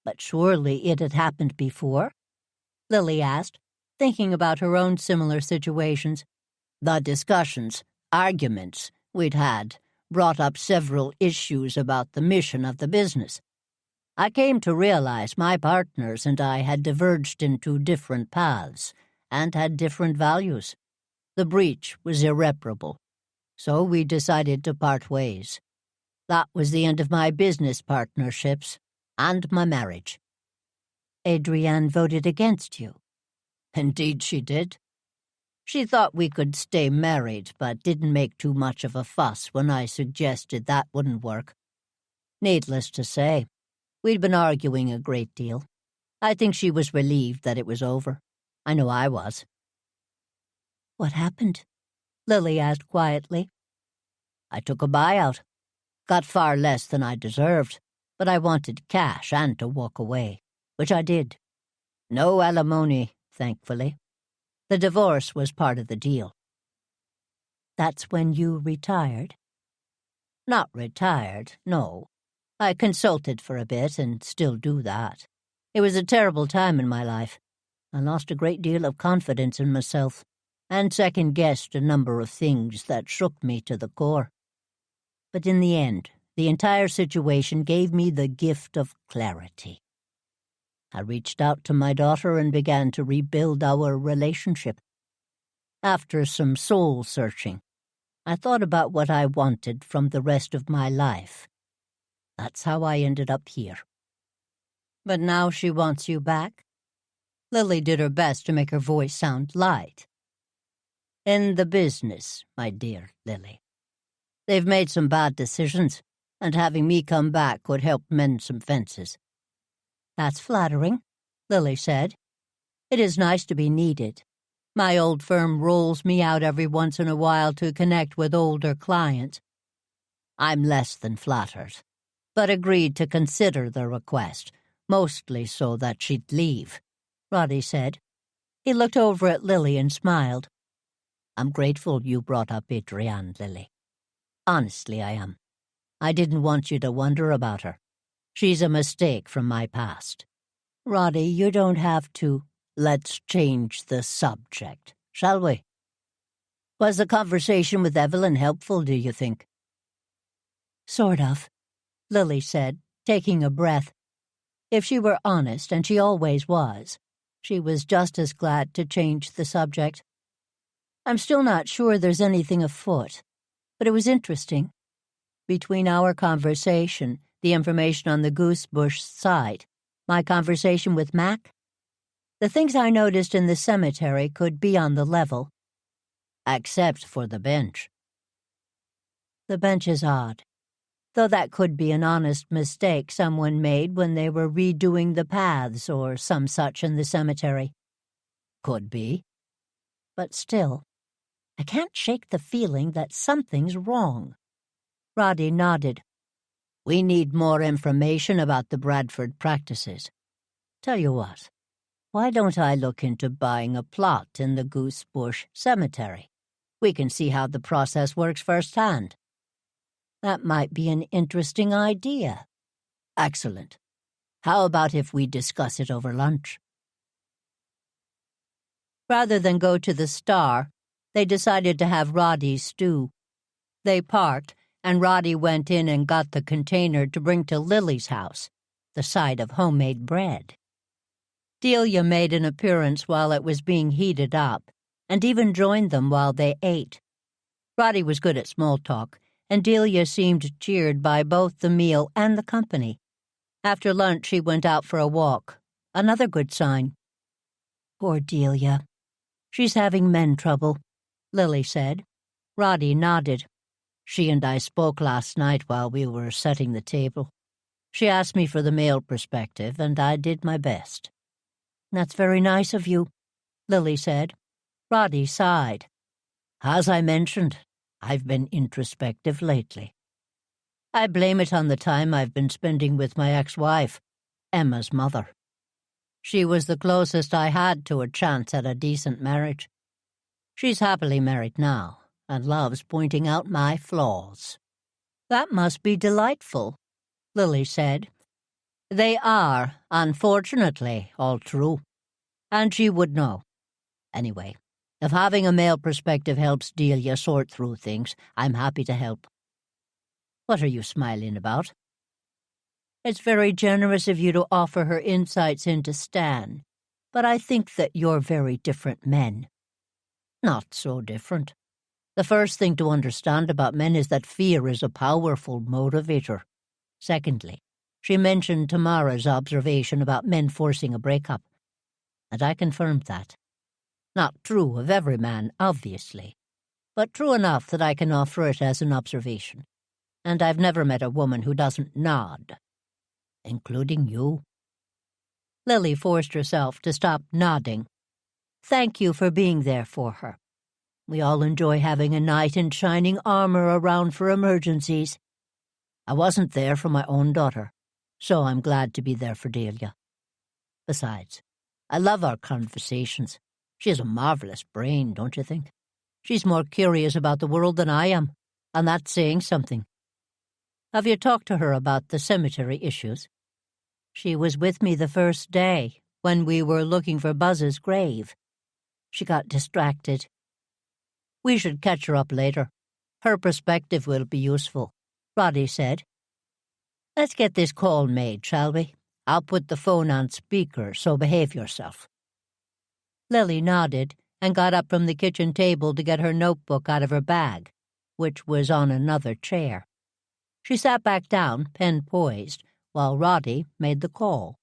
but surely it had happened before? Lily asked, thinking about her own similar situations. The discussions, arguments we'd had brought up several issues about the mission of the business. I came to realize my partners and I had diverged into different paths and had different values. The breach was irreparable, so we decided to part ways. That was the end of my business partnerships and my marriage. Adrienne voted against you. Indeed she did. She thought we could stay married, but didn't make too much of a fuss when I suggested that wouldn't work. Needless to say, we'd been arguing a great deal. I think she was relieved that it was over. I know I was. What happened? Lily asked quietly. I took a buyout. Got far less than I deserved, but I wanted cash and to walk away, which I did. No alimony, thankfully. The divorce was part of the deal. That's when you retired? Not retired, no. I consulted for a bit and still do that. It was a terrible time in my life. I lost a great deal of confidence in myself and second-guessed a number of things that shook me to the core. But in the end, the entire situation gave me the gift of clarity. I reached out to my daughter and began to rebuild our relationship. After some soul-searching, I thought about what I wanted from the rest of my life. That's how I ended up here. But now she wants you back? Lily did her best to make her voice sound light. In the business, my dear Lily. They've made some bad decisions, and having me come back would help mend some fences. That's flattering, Lily said. It is nice to be needed. My old firm rolls me out every once in a while to connect with older clients. I'm less than flattered, but agreed to consider the request, mostly so that she'd leave, Roddy said. He looked over at Lily and smiled. I'm grateful you brought up Adrienne, Lily. Honestly, I am. I didn't want you to wonder about her. She's a mistake from my past. Roddy, you don't have to. Let's change the subject, shall we? Was the conversation with Evelyn helpful, do you think? Sort of, Lily said, taking a breath. If she were honest, and she always was, she was just as glad to change the subject. I'm still not sure there's anything afoot, but it was interesting. Between our conversation, the information on the Goosebush site, my conversation with Mac, the things I noticed in the cemetery could be on the level. Except for the bench. The bench is odd, though that could be an honest mistake someone made when they were redoing the paths or some such in the cemetery. Could be. But still, I can't shake the feeling that something's wrong. Roddy nodded. We need more information about the Bradford practices. Tell you what, why don't I look into buying a plot in the Goosebush Cemetery? We can see how the process works firsthand. That might be an interesting idea. Excellent. How about if we discuss it over lunch? Rather than go to the Star, they decided to have Roddy's stew. They parked, and Roddy went in and got the container to bring to Lily's house, the side of homemade bread. Delia made an appearance while it was being heated up, and even joined them while they ate. Roddy was good at small talk, and Delia seemed cheered by both the meal and the company. After lunch, she went out for a walk, another good sign. Poor Delia. She's having men trouble, Lily said. Roddy nodded. She and I spoke last night while we were setting the table. She asked me for the male perspective, and I did my best. That's very nice of you, Lily said. Roddy sighed. As I mentioned, I've been introspective lately. I blame it on the time I've been spending with my ex-wife, Emma's mother. She was the closest I had to a chance at a decent marriage. She's happily married now, and loves pointing out my flaws. That must be delightful, Lily said. They are, unfortunately, all true. And she would know. Anyway, if having a male perspective helps Delia sort through things, I'm happy to help. What are you smiling about? It's very generous of you to offer her insights into Stan, but I think that you're very different men. Not so different. The first thing to understand about men is that fear is a powerful motivator. Secondly, she mentioned Tamara's observation about men forcing a breakup, and I confirmed that. Not true of every man, obviously, but true enough that I can offer it as an observation. And I've never met a woman who doesn't nod. Including you. Lily forced herself to stop nodding. Thank you for being there for her. We all enjoy having a knight in shining armor around for emergencies. I wasn't there for my own daughter, so I'm glad to be there for Delia. Besides, I love our conversations. She has a marvelous brain, don't you think? She's more curious about the world than I am, and that's saying something. Have you talked to her about the cemetery issues? She was with me the first day, when we were looking for Buzz's grave. She got distracted. We should catch her up later. Her perspective will be useful, Roddy said. Let's get this call made, shall we? I'll put the phone on speaker, so behave yourself. Lily nodded and got up from the kitchen table to get her notebook out of her bag, which was on another chair. She sat back down, pen poised, while Roddy made the call.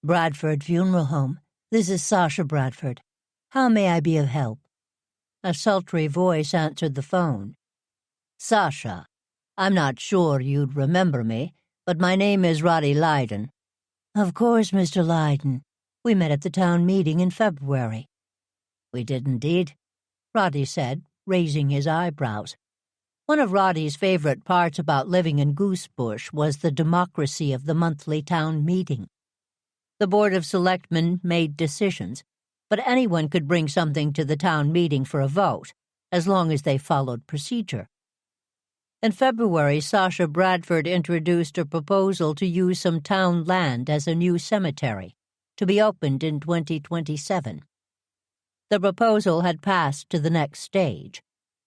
Bradford Funeral Home. This is Sasha Bradford. How may I be of help? A sultry voice answered the phone. Sasha, I'm not sure you'd remember me, but my name is Roddy Lydon. Of course, Mr. Lydon. We met at the town meeting in February. We did indeed, Roddy said, raising his eyebrows. One of Roddy's favorite parts about living in Goosebush was the democracy of the monthly town meeting. The Board of Selectmen made decisions, but anyone could bring something to the town meeting for a vote, as long as they followed procedure. In February, Sasha Bradford introduced a proposal to use some town land as a new cemetery. to be opened in 2027. The proposal had passed to the next stage,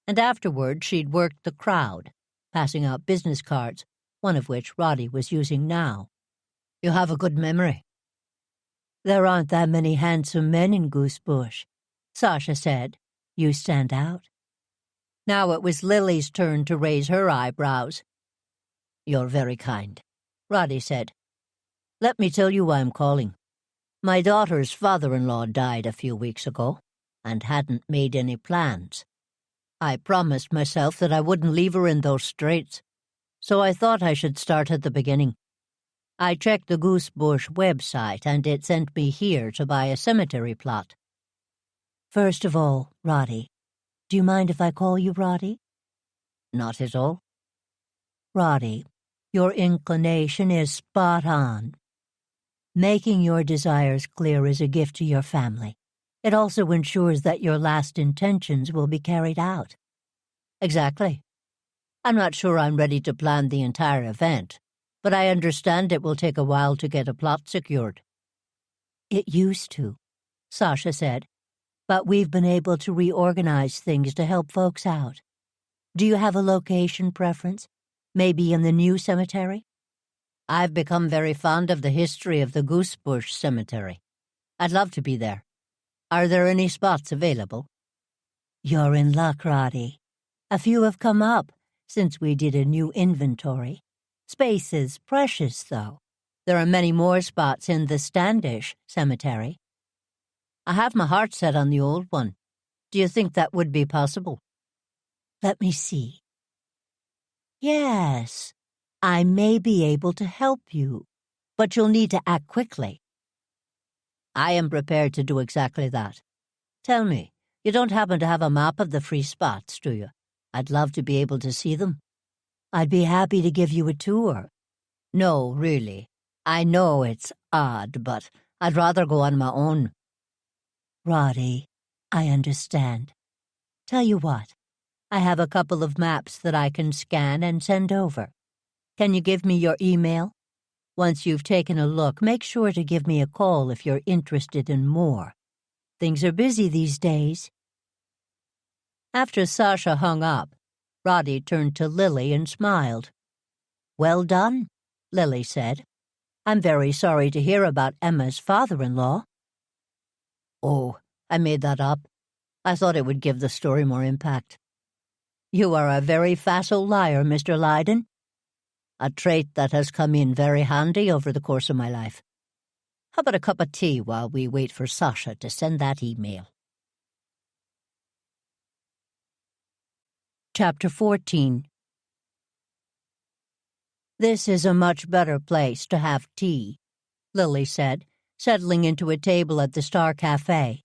and afterward she'd worked the crowd, passing out business cards, one of which Roddy was using now. "You have a good memory." "There aren't that many handsome men in Goosebush," Sasha said. "You stand out." Now it was Lily's turn to raise her eyebrows. "You're very kind," Roddy said. "Let me tell you why I'm calling. My daughter's father-in-law died a few weeks ago, and hadn't made any plans. I promised myself that I wouldn't leave her in those straits, so I thought I should start at the beginning. I checked the Goosebush website, and it sent me here to buy a cemetery plot." "First of all, Roddy, do you mind if I call you Roddy?" "Not at all." "Roddy, your inclination is spot on. Making your desires clear is a gift to your family. It also ensures that your last intentions will be carried out." "Exactly. I'm not sure I'm ready to plan the entire event, but I understand it will take a while to get a plot secured." "It used to," Sasha said, "but we've been able to reorganize things to help folks out. Do you have a location preference? Maybe in the new cemetery?" "I've become very fond of the history of the Goosebush Cemetery. I'd love to be there. Are there any spots available?" "You're in luck, Roddy. A few have come up since we did a new inventory. Space is precious, though. There are many more spots in the Standish Cemetery." "I have my heart set on the old one. Do you think that would be possible?" "Let me see. Yes, I may be able to help you, but you'll need to act quickly." "I am prepared to do exactly that. Tell me, you don't happen to have a map of the free spots, do you? I'd love to be able to see them." "I'd be happy to give you a tour." "No, really. I know it's odd, but I'd rather go on my own." "Roddy, I understand. Tell you what, I have a couple of maps that I can scan and send over. Can you give me your email? Once you've taken a look, make sure to give me a call if you're interested in more. Things are busy these days." After Sasha hung up, Roddy turned to Lily and smiled. "Well done," Lily said. "I'm very sorry to hear about Emma's father-in-law." "Oh, I made that up. I thought it would give the story more impact." "You are a very facile liar, Mr. Lydon. A trait that has come in very handy over the course of my life. How about a cup of tea while we wait for Sasha to send that email?" Chapter 14. "This is a much better place to have tea," Lily said, settling into a table at the Star Cafe.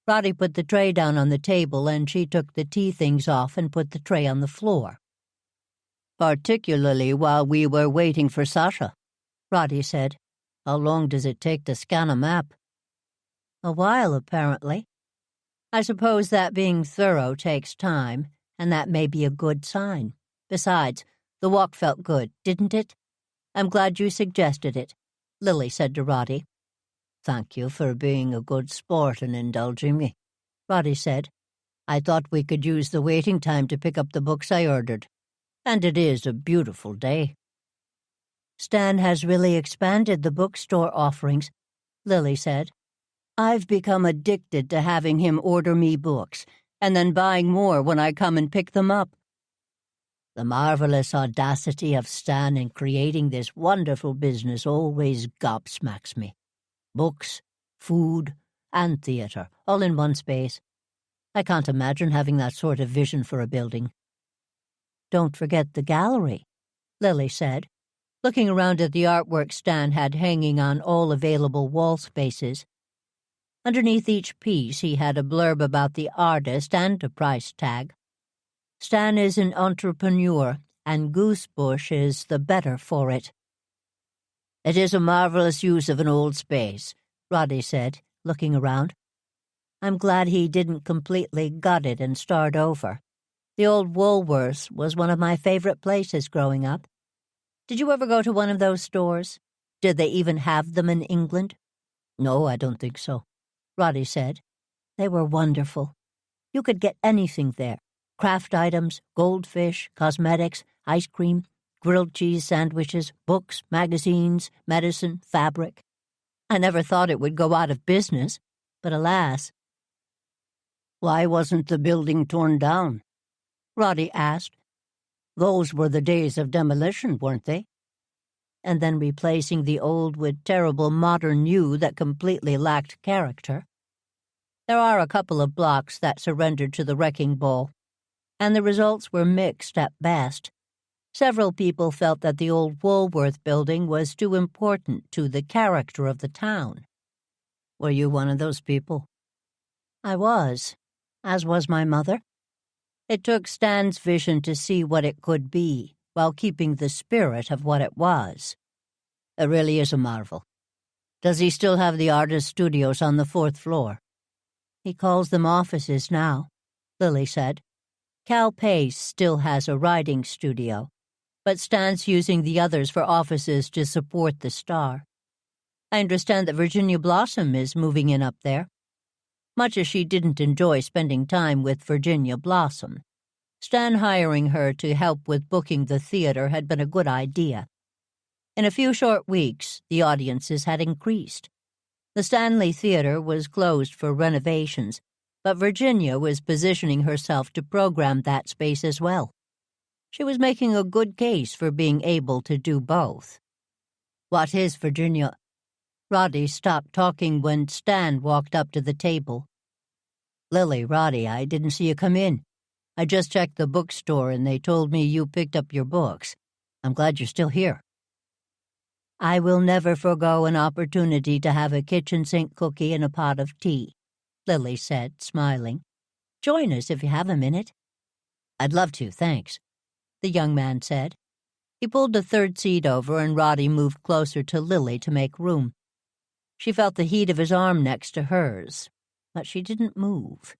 Roddy put the tray down on the table, and she took the tea things off and put the tray on the floor. "Particularly while we were waiting for Sasha," Roddy said. "How long does it take to scan a map?" "A while, apparently. I suppose that being thorough takes time, and that may be a good sign. Besides, the walk felt good, didn't it? I'm glad you suggested it," Lily said to Roddy. "Thank you for being a good sport and indulging me," Roddy said. "I thought we could use the waiting time to pick up the books I ordered. And it is a beautiful day." "Stan has really expanded the bookstore offerings," Lily said. "I've become addicted to having him order me books, and then buying more when I come and pick them up." "The marvelous audacity of Stan in creating this wonderful business always gobsmacks me. Books, food, and theater, all in one space. I can't imagine having that sort of vision for a building." "Don't forget the gallery," Lily said, looking around at the artwork Stan had hanging on all available wall spaces. Underneath each piece he had a blurb about the artist and a price tag. "Stan is an entrepreneur, and Goosebush is the better for it." "It is a marvelous use of an old space," Roddy said, looking around. "I'm glad he didn't completely gut it and start over. The old Woolworths was one of my favorite places growing up. Did you ever go to one of those stores? Did they even have them in England?" No, I don't think so, Roddy said. They were wonderful. You could get anything there. Craft items, goldfish, cosmetics, ice cream, grilled cheese sandwiches, books, magazines, medicine, fabric. I never thought it would go out of business, but alas. Why wasn't the building torn down? Roddy asked. Those were the days of demolition, weren't they? And then replacing the old with terrible modern new that completely lacked character. There are a couple of blocks that surrendered to the wrecking ball, and the results were mixed at best. Several people felt that the old Woolworth building was too important to the character of the town. Were you one of those people? I was, as was my mother. It took Stan's vision to see what it could be, while keeping the spirit of what it was. It really is a marvel. Does he still have the artist studios on the 4th floor? He calls them offices now, Lily said. Cal Pace still has a writing studio, but Stan's using the others for offices to support the Star. I understand that Virginia Blossom is moving in up there. Much as she didn't enjoy spending time with Virginia Blossom, Stan hiring her to help with booking the theater had been a good idea. In a few short weeks, the audiences had increased. The Stanley Theater was closed for renovations, but Virginia was positioning herself to program that space as well. She was making a good case for being able to do both. What is Virginia? Roddy stopped talking when Stan walked up to the table. Lily, Roddy, I didn't see you come in. I just checked the bookstore and they told me you picked up your books. I'm glad you're still here. I will never forgo an opportunity to have a kitchen sink cookie and a pot of tea, Lily said, smiling. Join us if you have a minute. I'd love to, thanks, the young man said. He pulled the third seat over and Roddy moved closer to Lily to make room. She felt the heat of his arm next to hers, but she didn't move.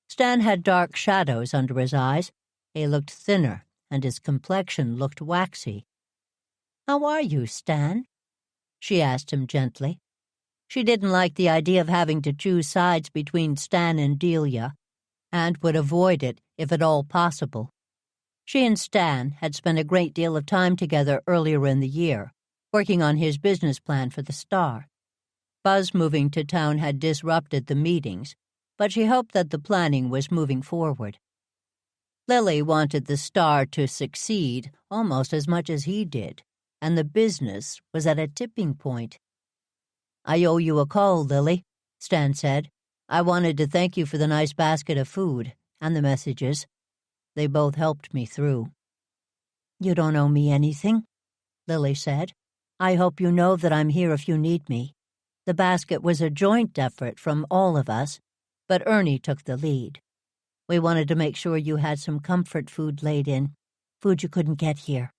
Stan had dark shadows under his eyes. He looked thinner, and his complexion looked waxy. How are you, Stan? She asked him gently. She didn't like the idea of having to choose sides between Stan and Delia, and would avoid it if at all possible. She and Stan had spent a great deal of time together earlier in the year, working on his business plan for the Star. Buzz moving to town had disrupted the meetings, but she hoped that the planning was moving forward. Lily wanted the Star to succeed almost as much as he did, and the business was at a tipping point. I owe you a call, Lily, Stan said. I wanted to thank you for the nice basket of food and the messages. They both helped me through. You don't owe me anything, Lily said. I hope you know that I'm here if you need me. The basket was a joint effort from all of us, but Ernie took the lead. We wanted to make sure you had some comfort food laid in, food you couldn't get here.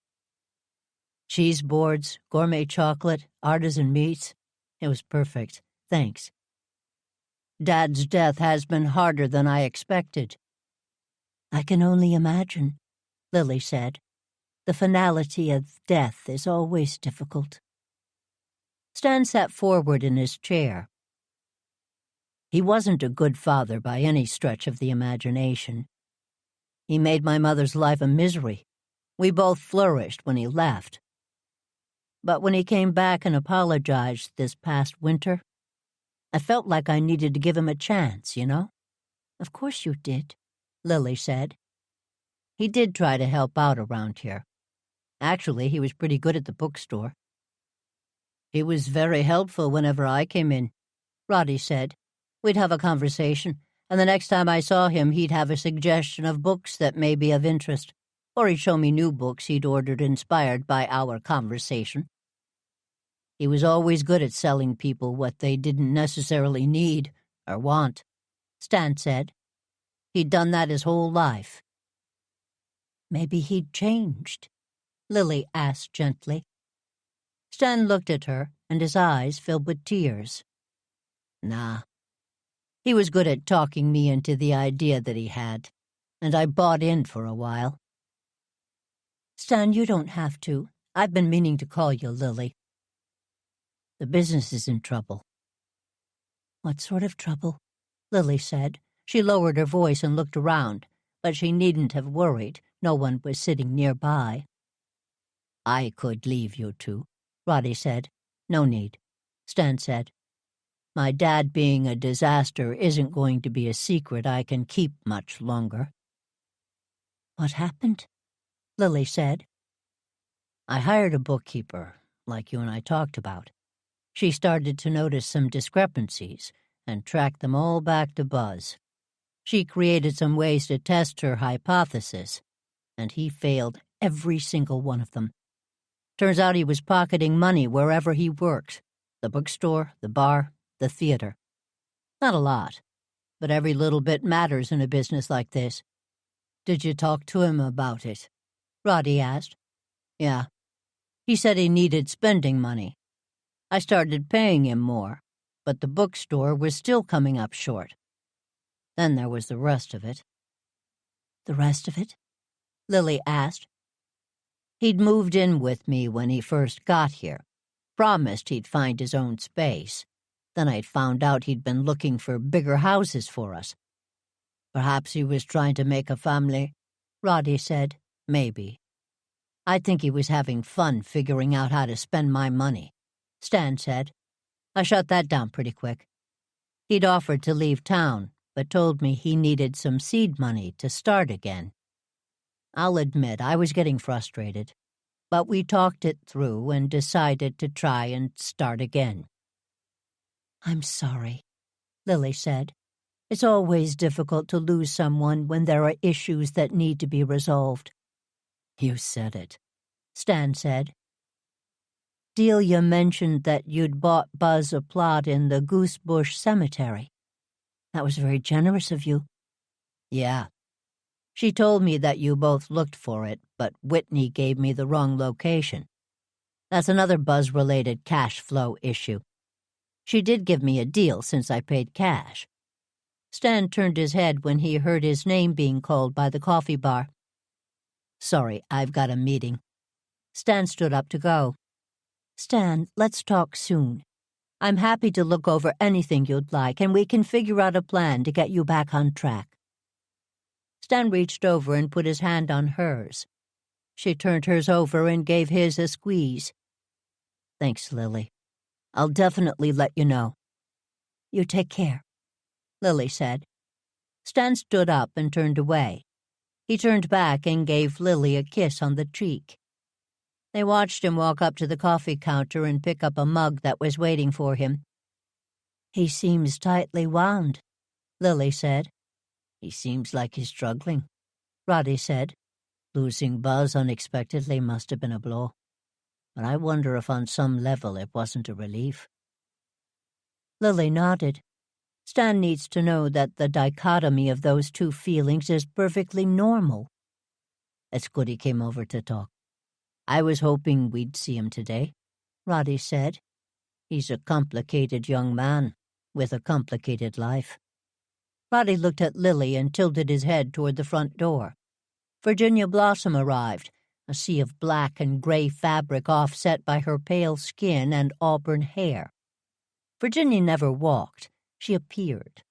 Cheese boards, gourmet chocolate, artisan meats. It was perfect. Thanks. Dad's death has been harder than I expected. I can only imagine, Lily said. The finality of death is always difficult. Stan sat forward in his chair. He wasn't a good father by any stretch of the imagination. He made my mother's life a misery. We both flourished when he left. But when he came back and apologized this past winter, I felt like I needed to give him a chance, you know? Of course you did, Lily said. He did try to help out around here. Actually, he was pretty good at the bookstore. He was very helpful whenever I came in, Roddy said. We'd have a conversation, and the next time I saw him, he'd have a suggestion of books that may be of interest, or he'd show me new books he'd ordered inspired by our conversation. He was always good at selling people what they didn't necessarily need or want, Stan said. He'd done that his whole life. Maybe he'd changed, Lily asked gently. Stan looked at her, and his eyes filled with tears. Nah. He was good at talking me into the idea that he had, and I bought in for a while. Stan, you don't have to. I've been meaning to call you Lily. The business is in trouble, What sort of trouble? Lily said. She lowered her voice and looked around, but she needn't have worried. No one was sitting nearby. I could leave you two, Roddy said. No need, Stan said. My dad being a disaster isn't going to be a secret I can keep much longer. What happened? Lily said. I hired a bookkeeper, like you and I talked about. She started to notice some discrepancies and tracked them all back to Buzz. She created some ways to test her hypothesis, and he failed every single one of them. Turns out he was pocketing money wherever he worked, the bookstore, the bar, the theater. Not a lot, but every little bit matters in a business like this. Did you talk to him about it? Roddy asked. Yeah. He said he needed spending money. I started paying him more, but the bookstore was still coming up short. Then there was the rest of it. The rest of it? Lily asked. He'd moved in with me when he first got here, promised he'd find his own space. Then I'd found out he'd been looking for bigger houses for us. Perhaps he was trying to make a family, Roddy said. Maybe. I think he was having fun figuring out how to spend my money, Stan said. I shut that down pretty quick. He'd offered to leave town, but told me he needed some seed money to start again. I'll admit I was getting frustrated, but we talked it through and decided to try and start again. I'm sorry, Lily said. It's always difficult to lose someone when there are issues that need to be resolved. You said it, Stan said. Delia mentioned that you'd bought Buzz a plot in the Goosebush Cemetery. That was very generous of you. Yeah. She told me that you both looked for it, but Whitney gave me the wrong location. That's another Buzz-related cash flow issue. She did give me a deal since I paid cash. Stan turned his head when he heard his name being called by the coffee bar. Sorry, I've got a meeting. Stan stood up to go. Stan, let's talk soon. I'm happy to look over anything you'd like, and we can figure out a plan to get you back on track. Stan reached over and put his hand on hers. She turned hers over and gave his a squeeze. Thanks, Lily. I'll definitely let you know. You take care, Lily said. Stan stood up and turned away. He turned back and gave Lily a kiss on the cheek. They watched him walk up to the coffee counter and pick up a mug that was waiting for him. He seems tightly wound, Lily said. He seems like he's struggling, Roddy said. Losing Buzz unexpectedly must have been a blow. But I wonder if on some level it wasn't a relief. Lily nodded. Stan needs to know that the dichotomy of those two feelings is perfectly normal. It's good he came over to talk. I was hoping we'd see him today, Roddy said. He's a complicated young man with a complicated life. Roddy looked at Lily and tilted his head toward the front door. Virginia Blossom arrived, a sea of black and gray fabric offset by her pale skin and auburn hair. Virginia never walked. She appeared.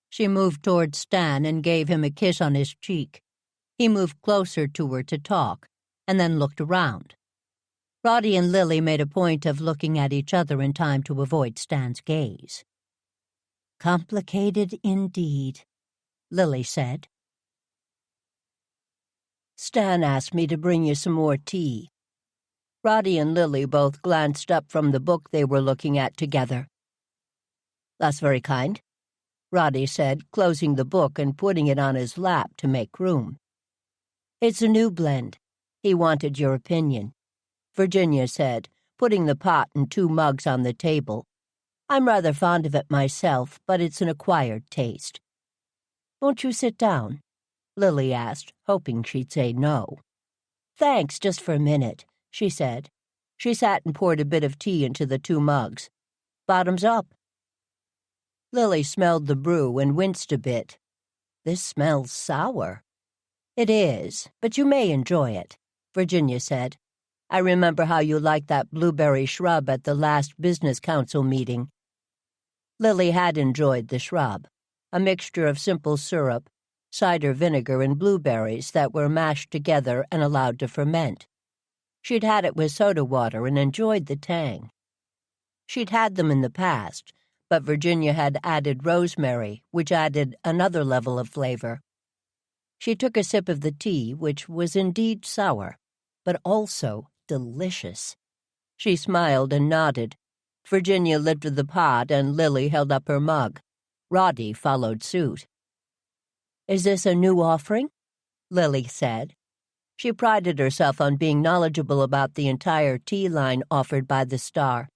She moved toward Stan and gave him a kiss on his cheek. He moved closer to her to talk, and then looked around. Roddy and Lily made a point of looking at each other in time to avoid Stan's gaze. Complicated indeed, Lily said. Stan asked me to bring you some more tea. Roddy and Lily both glanced up from the book they were looking at together. That's very kind, Roddy said, closing the book and putting it on his lap to make room. It's a new blend. He wanted your opinion, Virginia said, putting the pot and 2 mugs on the table. I'm rather fond of it myself, but it's an acquired taste. Won't you sit down? Lily asked, hoping she'd say no. Thanks, just for a minute, she said. She sat and poured a bit of tea into the 2 mugs. Bottoms up. Lily smelled the brew and winced a bit. This smells sour. It is, but you may enjoy it, Virginia said. I remember how you liked that blueberry shrub at the last business council meeting. Lily had enjoyed the shrub, a mixture of simple syrup, cider vinegar, and blueberries that were mashed together and allowed to ferment. She'd had it with soda water and enjoyed the tang. She'd had them in the past, but Virginia had added rosemary, which added another level of flavor. She took a sip of the tea, which was indeed sour, but also delicious. She smiled and nodded. Virginia lifted the pot and Lily held up her mug. Roddy followed suit. "Is this a new offering?" Lily said. She prided herself on being knowledgeable about the entire tea line offered by the Star.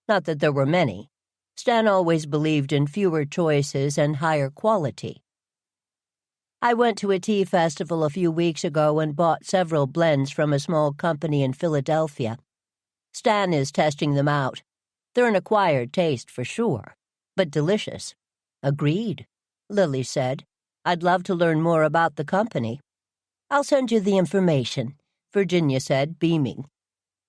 Not that there were many. Stan always believed in fewer choices and higher quality. "I went to a tea festival a few weeks ago and bought several blends from a small company in Philadelphia. Stan is testing them out. They're an acquired taste for sure, but delicious." "Agreed," Lily said. "I'd love to learn more about the company." "I'll send you the information," Virginia said, beaming.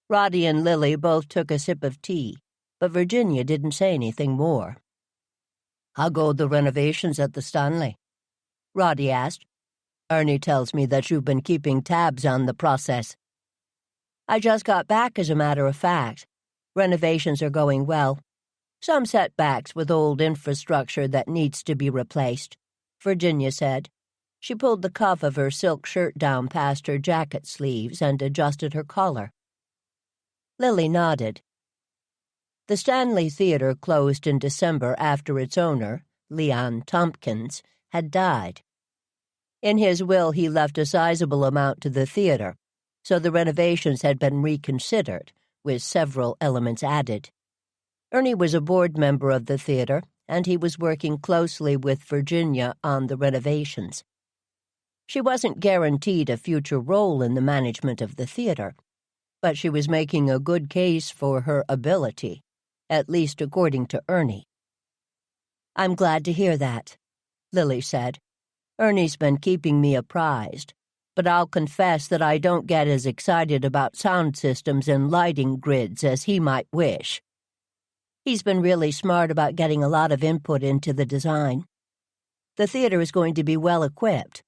Roddy and Lily both took a sip of tea, but Virginia didn't say anything more. "How go the renovations at the Stanley?" Roddy asked. "Ernie tells me that you've been keeping tabs on the process." "I just got back, as a matter of fact. Renovations are going well. Some setbacks with old infrastructure that needs to be replaced," Virginia said. She pulled the cuff of her silk shirt down past her jacket sleeves and adjusted her collar. Lily nodded. The Stanley Theatre closed in December after its owner, Leon Tompkins, had died. In his will, he left a sizable amount to the theater, so the renovations had been reconsidered, with several elements added. Ernie was a board member of the theater, and he was working closely with Virginia on the renovations. She wasn't guaranteed a future role in the management of the theater, but she was making a good case for her ability, at least according to Ernie. "I'm glad to hear that," Lily said. "Ernie's been keeping me apprised, but I'll confess that I don't get as excited about sound systems and lighting grids as he might wish. He's been really smart about getting a lot of input into the design. The theater is going to be well equipped,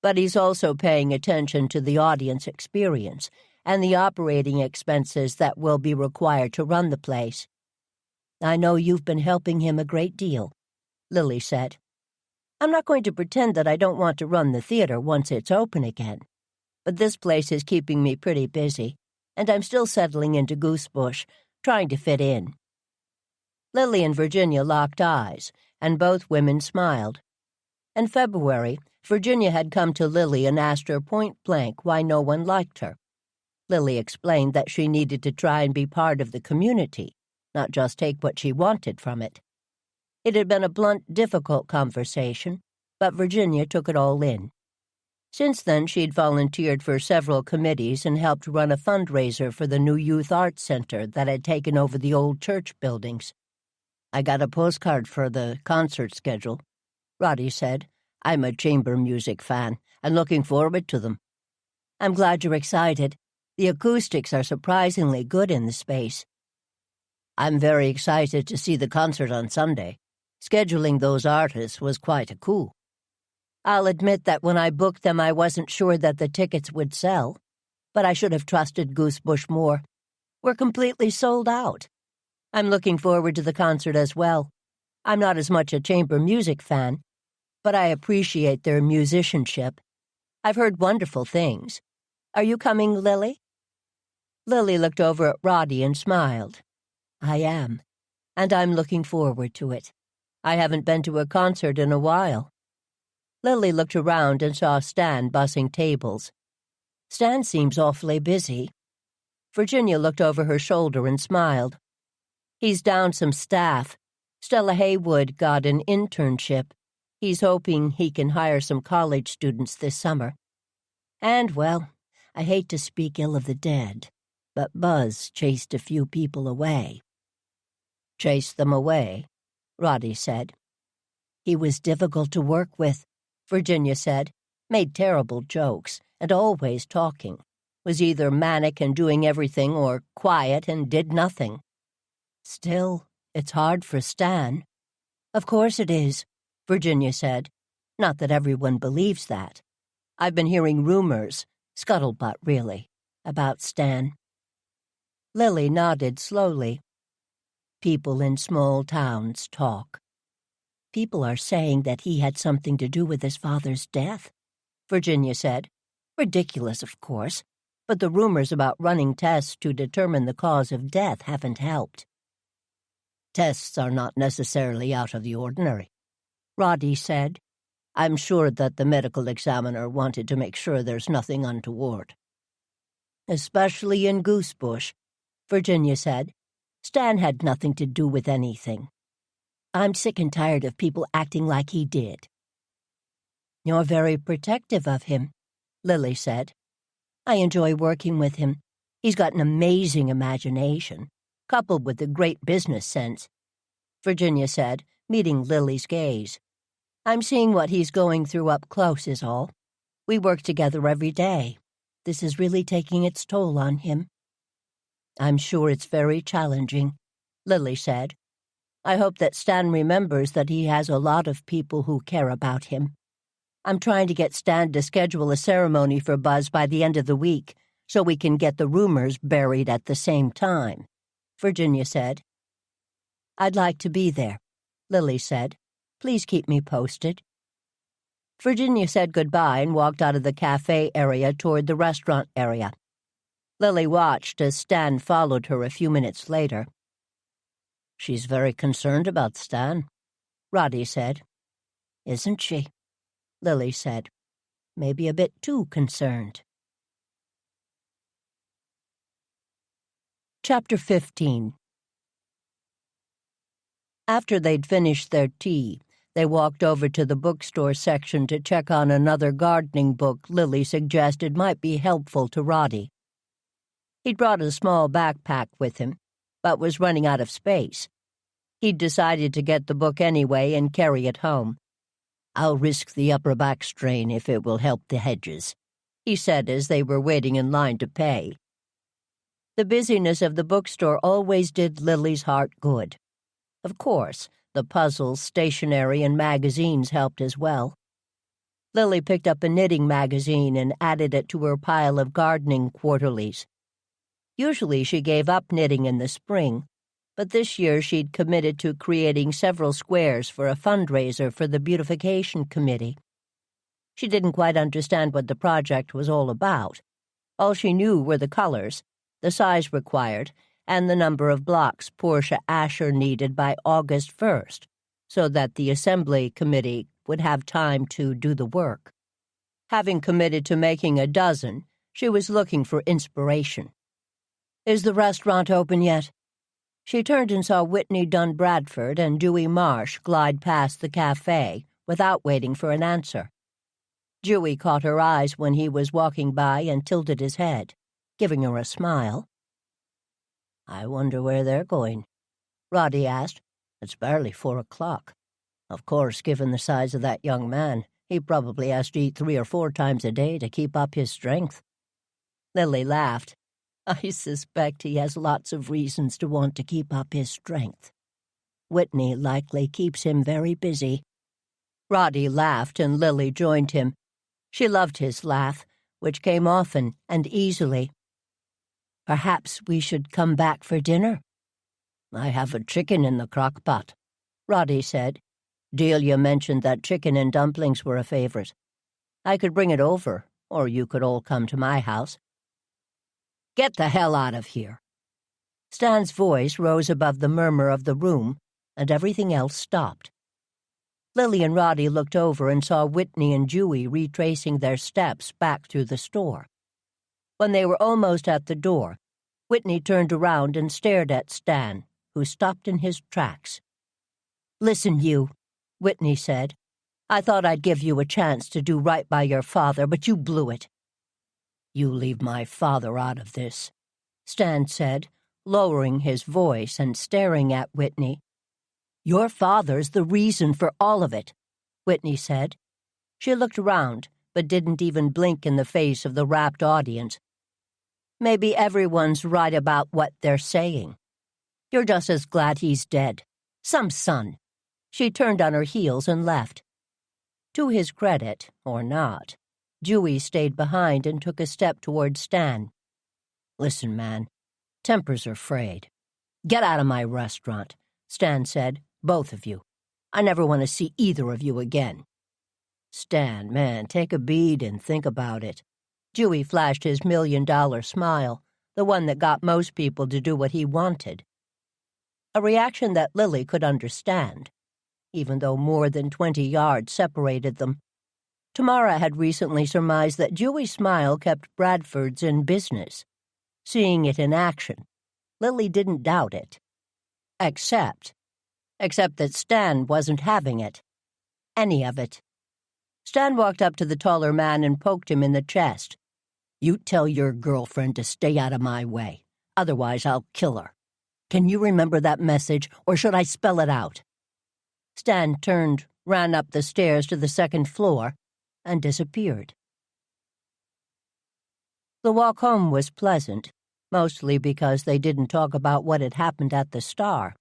but he's also paying attention to the audience experience and the operating expenses that will be required to run the place. I know you've been helping him a great deal," Lily said. "I'm not going to pretend that I don't want to run the theater once it's open again, but this place is keeping me pretty busy, and I'm still settling into Goosebush, trying to fit in." Lily and Virginia locked eyes, and both women smiled. In February, Virginia had come to Lily and asked her point-blank why no one liked her. Lily explained that she needed to try and be part of the community, not just take what she wanted from it. It had been a blunt, difficult conversation, but Virginia took it all in. Since then, she'd volunteered for several committees and helped run a fundraiser for the new Youth Arts Center that had taken over the old church buildings. "I got a postcard for the concert schedule," Roddy said. "I'm a chamber music fan and looking forward to them." "I'm glad you're excited. The acoustics are surprisingly good in the space." "I'm very excited to see the concert on Sunday. Scheduling those artists was quite a coup. I'll admit that when I booked them I wasn't sure that the tickets would sell, but I should have trusted Goosebush more. We're completely sold out. I'm looking forward to the concert as well. I'm not as much a chamber music fan, but I appreciate their musicianship. I've heard wonderful things. Are you coming, Lily?" Lily looked over at Roddy and smiled. "I am, and I'm looking forward to it. I haven't been to a concert in a while." Lily looked around and saw Stan bussing tables. "Stan seems awfully busy." Virginia looked over her shoulder and smiled. "He's down some staff. Stella Haywood got an internship. He's hoping he can hire some college students this summer. And, well, I hate to speak ill of the dead, but Buzz chased a few people away." "Chased them away?" Roddy said. "He was difficult to work with," Virginia said. "Made terrible jokes, and always talking. Was either manic and doing everything or quiet and did nothing. Still, it's hard for Stan." Of course it is, Virginia said. Not that everyone believes that. I've been hearing rumors, scuttlebutt really, about Stan. Lily nodded slowly. People in small towns talk. People are saying that he had something to do with his father's death, Virginia said. Ridiculous, of course, but the rumors about running tests to determine the cause of death haven't helped. Tests are not necessarily out of the ordinary, Roddy said. I'm sure that the medical examiner wanted to make sure there's nothing untoward. Especially in Goosebush, Virginia said. Stan had nothing to do with anything. I'm sick and tired of people acting like he did. You're very protective of him, Lily said. I enjoy working with him. He's got an amazing imagination, coupled with a great business sense, Virginia said, meeting Lily's gaze. I'm seeing what he's going through up close is all. We work together every day. This is really taking its toll on him. I'm sure it's very challenging, Lily said. I hope that Stan remembers that he has a lot of people who care about him. I'm trying to get Stan to schedule a ceremony for Buzz by the end of the week so we can get the rumors buried at the same time, Virginia said. I'd like to be there, Lily said. Please keep me posted. Virginia said goodbye and walked out of the cafe area toward the restaurant area. Lily watched as Stan followed her a few minutes later. She's very concerned about Stan, Roddy said. Isn't she? Lily said. Maybe a bit too concerned. Chapter 15. After they'd finished their tea, they walked over to the bookstore section to check on another gardening book Lily suggested might be helpful to Roddy. He'd brought a small backpack with him, but was running out of space. He'd decided to get the book anyway and carry it home. I'll risk the upper back strain if it will help the hedges, he said as they were waiting in line to pay. The busyness of the bookstore always did Lily's heart good. Of course, the puzzles, stationery, and magazines helped as well. Lily picked up a knitting magazine and added it to her pile of gardening quarterlies. Usually she gave up knitting in the spring, but this year she'd committed to creating several squares for a fundraiser for the beautification committee. She didn't quite understand what the project was all about. All she knew were the colors, the size required, and the number of blocks Portia Asher needed by August 1st, so that the assembly committee would have time to do the work. Having committed to making a dozen, she was looking for inspiration. Is the restaurant open yet? She turned and saw Whitney Dunn Bradford and Dewey Marsh glide past the cafe without waiting for an answer. Dewey caught her eyes when he was walking by and tilted his head, giving her a smile. I wonder where they're going, Roddy asked. It's barely 4 o'clock. Of course, given the size of that young man, he probably has to eat 3 or 4 times a day to keep up his strength. Lily laughed. I suspect he has lots of reasons to want to keep up his strength. Whitney likely keeps him very busy. Roddy laughed and Lily joined him. She loved his laugh, which came often and easily. Perhaps we should come back for dinner. I have a chicken in the crock pot, Roddy said. Delia mentioned that chicken and dumplings were a favorite. I could bring it over, or you could all come to my house. Get the hell out of here. Stan's voice rose above the murmur of the room, and everything else stopped. Lily and Roddy looked over and saw Whitney and Dewey retracing their steps back through the store. When they were almost at the door, Whitney turned around and stared at Stan, who stopped in his tracks. Listen, you, Whitney said. I thought I'd give you a chance to do right by your father, but you blew it. You leave my father out of this, Stan said, lowering his voice and staring at Whitney. Your father's the reason for all of it, Whitney said. She looked around, but didn't even blink in the face of the rapt audience. Maybe everyone's right about what they're saying. You're just as glad he's dead. Some son. She turned on her heels and left. To his credit, or not, Dewey stayed behind and took a step toward Stan. "Listen, man, tempers are frayed. Get out of my restaurant," Stan said, "both of you. I never want to see either of you again." "Stan, man, take a beat and think about it." Dewey flashed his $1,000,000 smile, the one that got most people to do what he wanted. A reaction that Lily could understand, even though more than 20 yards separated them. Tamara had recently surmised that Dewey's smile kept Bradford's in business. Seeing it in action, Lily didn't doubt it. Except that Stan wasn't having it. Any of it. Stan walked up to the taller man and poked him in the chest. "You tell your girlfriend to stay out of my way. Otherwise, I'll kill her. Can you remember that message, or should I spell it out?" Stan turned, ran up the stairs to the second floor, and disappeared. The walk home was pleasant, mostly because they didn't talk about what had happened at the Star.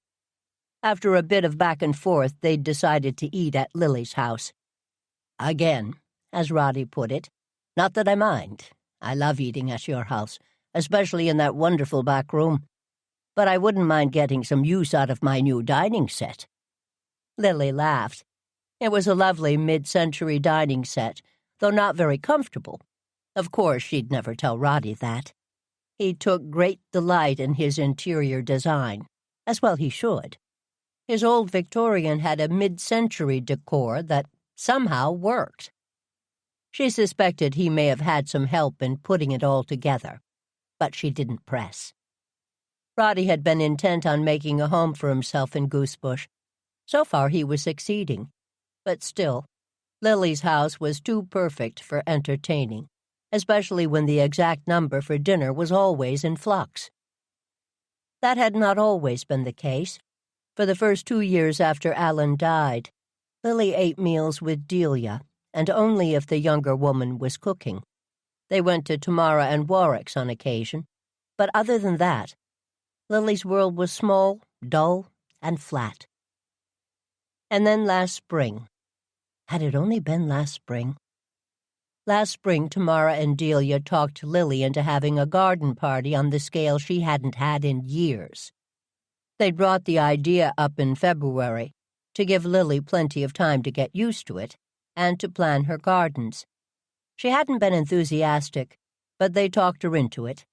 After a bit of back and forth, they'd decided to eat at Lily's house. "Again," as Roddy put it. "Not that I mind. I love eating at your house, especially in that wonderful back room. But I wouldn't mind getting some use out of my new dining set." Lily laughed. It was a lovely mid-century dining set, though not very comfortable. Of course, she'd never tell Roddy that. He took great delight in his interior design, as well he should. His old Victorian had a mid-century decor that somehow worked. She suspected he may have had some help in putting it all together, but she didn't press. Roddy had been intent on making a home for himself in Goosebush. So far he was succeeding, but still, Lily's house was too perfect for entertaining, especially when the exact number for dinner was always in flux. That had not always been the case. For the first 2 years after Alan died, Lily ate meals with Delia, and only if the younger woman was cooking. They went to Tamara and Warwick's on occasion, but other than that, Lily's world was small, dull, and flat. And then last spring. Had it only been last spring? Last spring, Tamara and Delia talked Lily into having a garden party on the scale she hadn't had in years. They'd brought the idea up in February to give Lily plenty of time to get used to it and to plan her gardens. She hadn't been enthusiastic, but they talked her into it.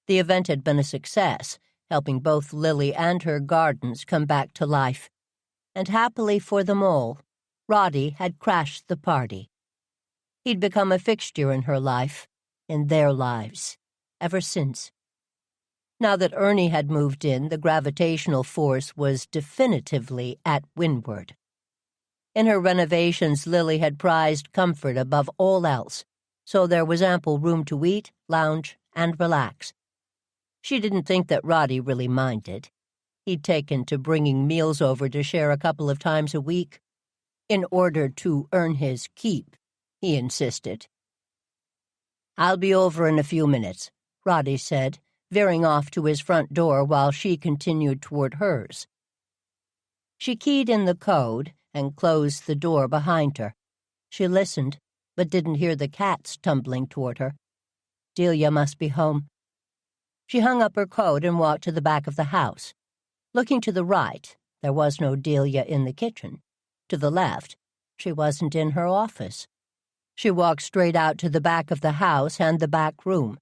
The event had been a success, helping both Lily and her gardens come back to life. And happily for them all, Roddy had crashed the party. He'd become a fixture in her life, in their lives, ever since. Now that Ernie had moved in, the gravitational force was definitively at windward. In her renovations, Lily had prized comfort above all else, so there was ample room to eat, lounge, and relax. She didn't think that Roddy really minded. He'd taken to bringing meals over to share a couple of times a week. In order to earn his keep, he insisted. "I'll be over in a few minutes," Roddy said, veering off to his front door while she continued toward hers. She keyed in the code and closed the door behind her. She listened, but didn't hear the cats tumbling toward her. Delia must be home. She hung up her coat and walked to the back of the house. Looking to the right, there was no Delia in the kitchen. To the left, she wasn't in her office. She walked straight out to the back of the house and the back room.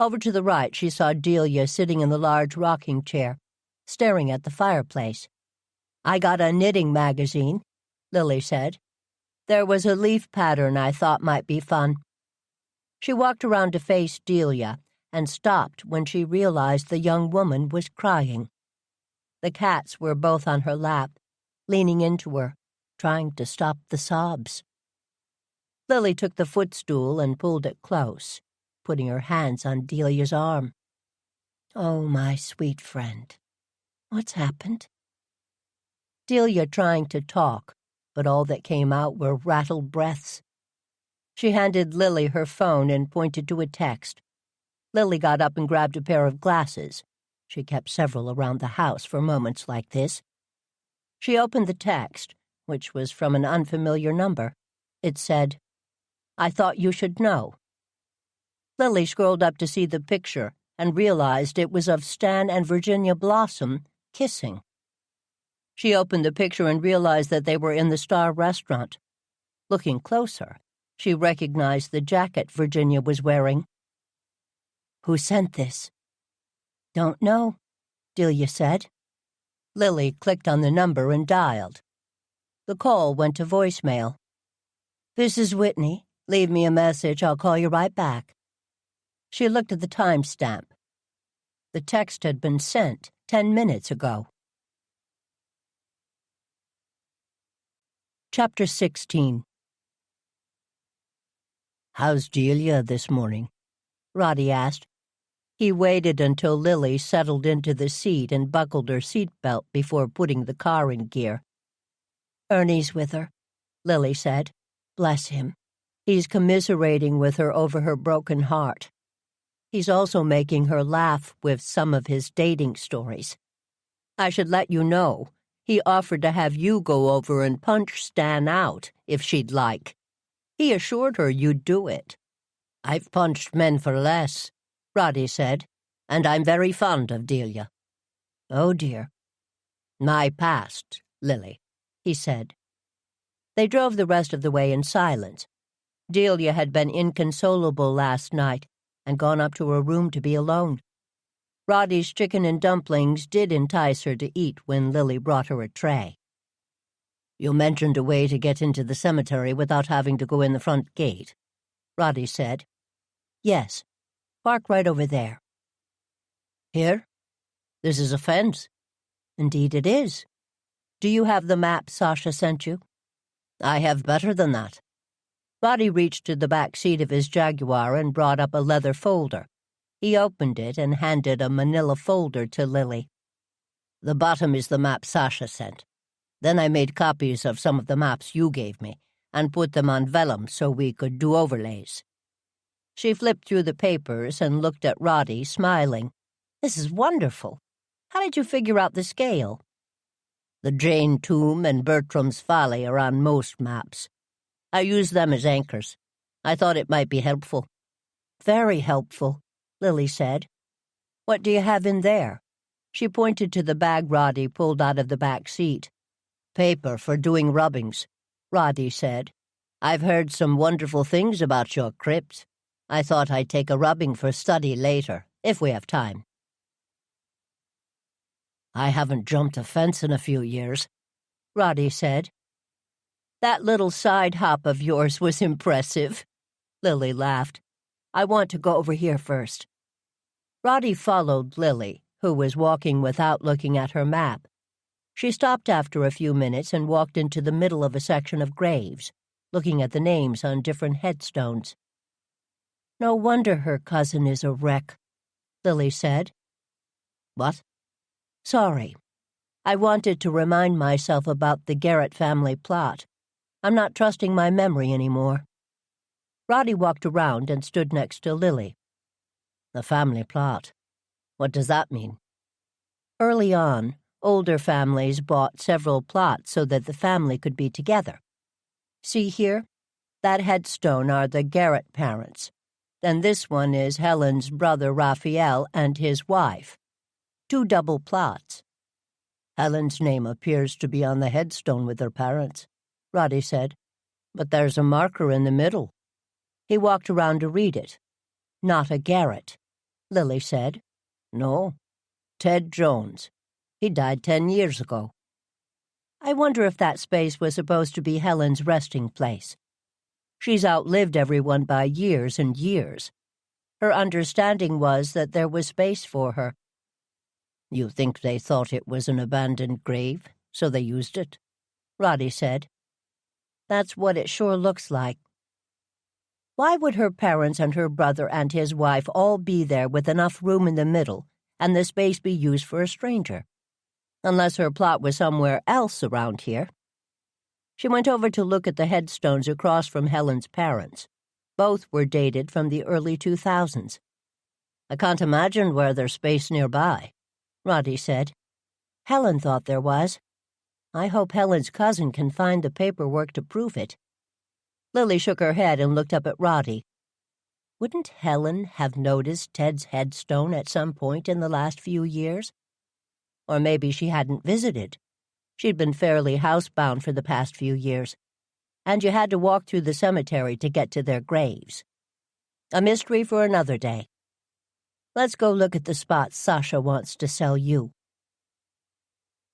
Over to the right, she saw Delia sitting in the large rocking chair, staring at the fireplace. "I got a knitting magazine," Lily said. "There was a leaf pattern I thought might be fun." She walked around to face Delia and stopped when she realized the young woman was crying. The cats were both on her lap, leaning into her, trying to stop the sobs. Lily took the footstool and pulled it close, putting her hands on Delia's arm. "Oh, my sweet friend, what's happened?" Delia trying to talk, but all that came out were rattled breaths. She handed Lily her phone and pointed to a text. Lily got up and grabbed a pair of glasses. She kept several around the house for moments like this. She opened the text, which was from an unfamiliar number. It said, "I thought you should know." Lily scrolled up to see the picture and realized it was of Stan and Virginia Blossom kissing. She opened the picture and realized that they were in the Star restaurant. Looking closer, she recognized the jacket Virginia was wearing. "Who sent this?" "Don't know," Delia said. Lily clicked on the number and dialed. The call went to voicemail. "This is Whitney. Leave me a message. I'll call you right back." She looked at the timestamp. The text had been sent 10 minutes ago. Chapter 16. "How's Delia this morning?" Roddy asked. He waited until Lily settled into the seat and buckled her seatbelt before putting the car in gear. "Ernie's with her," Lily said. "Bless him. He's commiserating with her over her broken heart. He's also making her laugh with some of his dating stories. I should let you know, he offered to have you go over and punch Stan out if she'd like. He assured her you'd do it." "I've punched men for less," Roddy said, "and I'm very fond of Delia." "Oh, dear." "My past, Lily," he said. They drove the rest of the way in silence. Delia had been inconsolable last night and gone up to her room to be alone. Roddy's chicken and dumplings did entice her to eat when Lily brought her a tray. "You mentioned a way to get into the cemetery without having to go in the front gate," Roddy said. "Yes. Park right over there." "Here? This is a fence." "Indeed it is. Do you have the map Sasha sent you?" "I have better than that." Roddy reached to the back seat of his Jaguar and brought up a leather folder. He opened it and handed a manila folder to Lily. "The bottom is the map Sasha sent. Then I made copies of some of the maps you gave me and put them on vellum so we could do overlays." She flipped through the papers and looked at Roddy, smiling. "This is wonderful. How did you figure out the scale?" "The Jane Tomb and Bertram's Folly are on most maps. I use them as anchors. I thought it might be helpful." "Very helpful," Lily said. "What do you have in there?" She pointed to the bag Roddy pulled out of the back seat. "Paper for doing rubbings," Roddy said. "I've heard some wonderful things about your crypt. I thought I'd take a rubbing for study later, if we have time." "I haven't jumped a fence in a few years," Roddy said. "That little side hop of yours was impressive," Lily laughed. "I want to go over here first." Roddy followed Lily, who was walking without looking at her map. She stopped after a few minutes and walked into the middle of a section of graves, looking at the names on different headstones. "No wonder her cousin is a wreck," Lily said. "What?" "Sorry. I wanted to remind myself about the Garrett family plot. I'm not trusting my memory anymore." Roddy walked around and stood next to Lily. "The family plot. What does that mean?" "Early on, older families bought several plots so that the family could be together. See here? That headstone are the Garrett parents. Then this one is Helen's brother Raphael and his wife. 2 double plots." "Helen's name appears to be on the headstone with her parents," Roddy said. "But there's a marker in the middle." He walked around to read it. "Not a Garrett," Lily said. "No. Ted Jones. He died 10 years ago." "I wonder if that space was supposed to be Helen's resting place. She's outlived everyone by years and years. Her understanding was that there was space for her." "You think they thought it was an abandoned grave, so they used it?" Roddy said. "That's what it sure looks like." Why would her parents and her brother and his wife all be there with enough room in the middle and the space be used for a stranger? Unless her plot was somewhere else around here. She went over to look at the headstones across from Helen's parents. Both were dated from the early 2000s. "I can't imagine where there's space nearby," Roddy said. "Helen thought there was." I hope Helen's cousin can find the paperwork to prove it. Lily shook her head and looked up at Roddy. Wouldn't Helen have noticed Ted's headstone at some point in the last few years? Or maybe she hadn't visited. She'd been fairly housebound for the past few years, and you had to walk through the cemetery to get to their graves. A mystery for another day. Let's go look at the spot Sasha wants to sell you.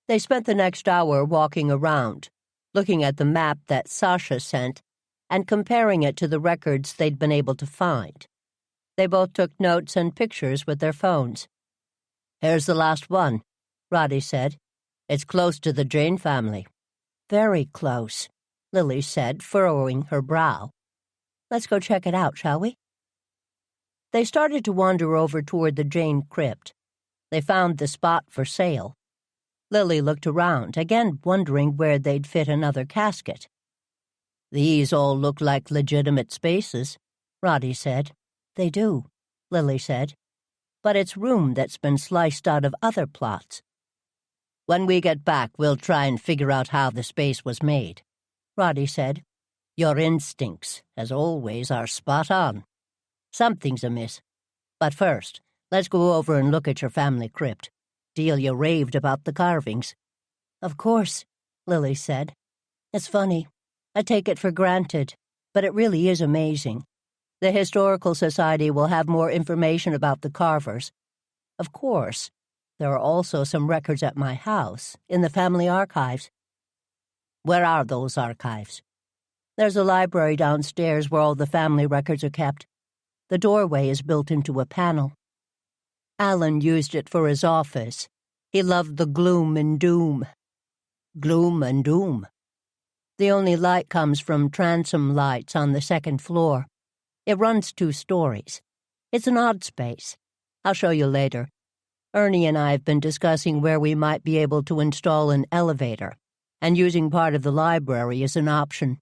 They spent the next hour walking around, looking at the map that Sasha sent and comparing it to the records they'd been able to find. They both took notes and pictures with their phones. Here's the last one, Roddy said. It's close to the Jane family. Very close, Lily said, furrowing her brow. Let's go check it out, shall we? They started to wander over toward the Jane crypt. They found the spot for sale. Lily looked around, again wondering where they'd fit another casket. These all look like legitimate spaces, Roddy said. They do, Lily said. But it's room that's been sliced out of other plots. When we get back, we'll try and figure out how the space was made, Roddy said. Your instincts, as always, are spot on. Something's amiss. But first, let's go over and look at your family crypt. Delia raved about the carvings. Of course, Lily said. It's funny. I take it for granted, but it really is amazing. The Historical Society will have more information about the carvers. Of course, there are also some records at my house, in the family archives. Where are those archives? There's a library downstairs where all the family records are kept. The doorway is built into a panel. Alan used it for his office. He loved the gloom and doom. Gloom and doom. The only light comes from transom lights on the second floor. It runs 2 stories. It's an odd space. I'll show you later. Ernie and I have been discussing where we might be able to install an elevator, and using part of the library is an option.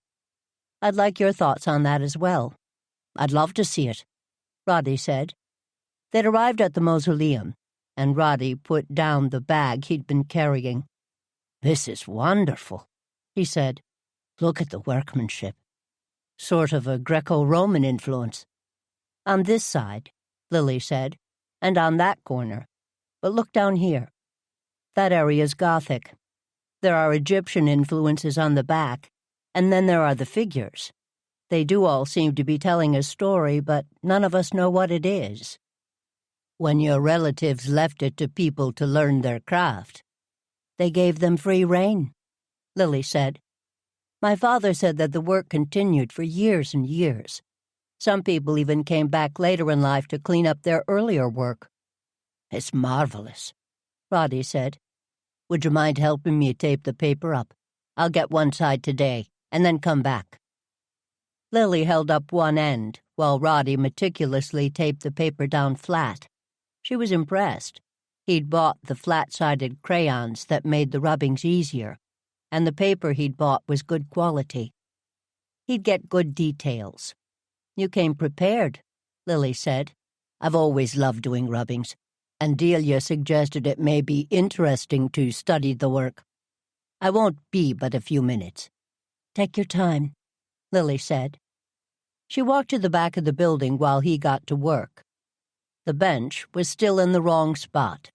I'd like your thoughts on that as well. I'd love to see it, Roddy said. They'd arrived at the mausoleum, and Roddy put down the bag he'd been carrying. This is wonderful, he said. Look at the workmanship. Sort of a Greco-Roman influence. On this side, Lily said, and on that corner. But look down here. That area's Gothic. There are Egyptian influences on the back, and then there are the figures. They do all seem to be telling a story, but none of us know what it is. When your relatives left it to people to learn their craft, they gave them free rein, Lily said. My father said that the work continued for years and years. Some people even came back later in life to clean up their earlier work. It's marvelous, Roddy said. Would you mind helping me tape the paper up? I'll get one side today, and then come back. Lily held up one end, while Roddy meticulously taped the paper down flat. She was impressed. He'd bought the flat-sided crayons that made the rubbings easier, and the paper he'd bought was good quality. He'd get good details. You came prepared, Lily said. I've always loved doing rubbings, and Delia suggested it may be interesting to study the work. I won't be but a few minutes. Take your time, Lily said. She walked to the back of the building while he got to work. The bench was still in the wrong spot.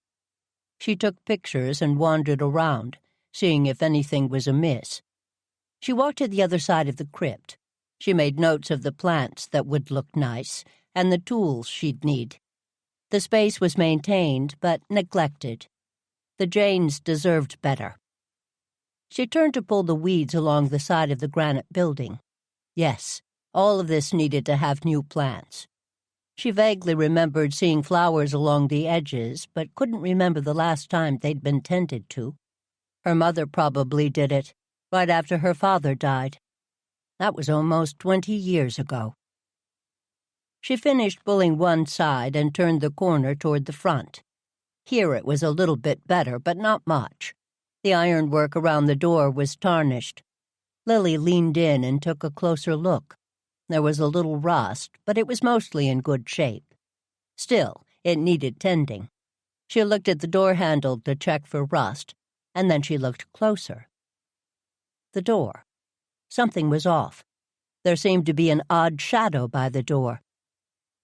She took pictures and wandered around, seeing if anything was amiss. She walked to the other side of the crypt. She made notes of the plants that would look nice and the tools she'd need. The space was maintained, but neglected. The Janes deserved better. She turned to pull the weeds along the side of the granite building. Yes, all of this needed to have new plants. She vaguely remembered seeing flowers along the edges, but couldn't remember the last time they'd been tended to. Her mother probably did it, right after her father died. That was almost 20 years ago. She finished pulling one side and turned the corner toward the front. Here it was a little bit better, but not much. The ironwork around the door was tarnished. Lily leaned in and took a closer look. There was a little rust, but it was mostly in good shape. Still, it needed tending. She looked at the door handle to check for rust, and then she looked closer. The door. Something was off. There seemed to be an odd shadow by the door.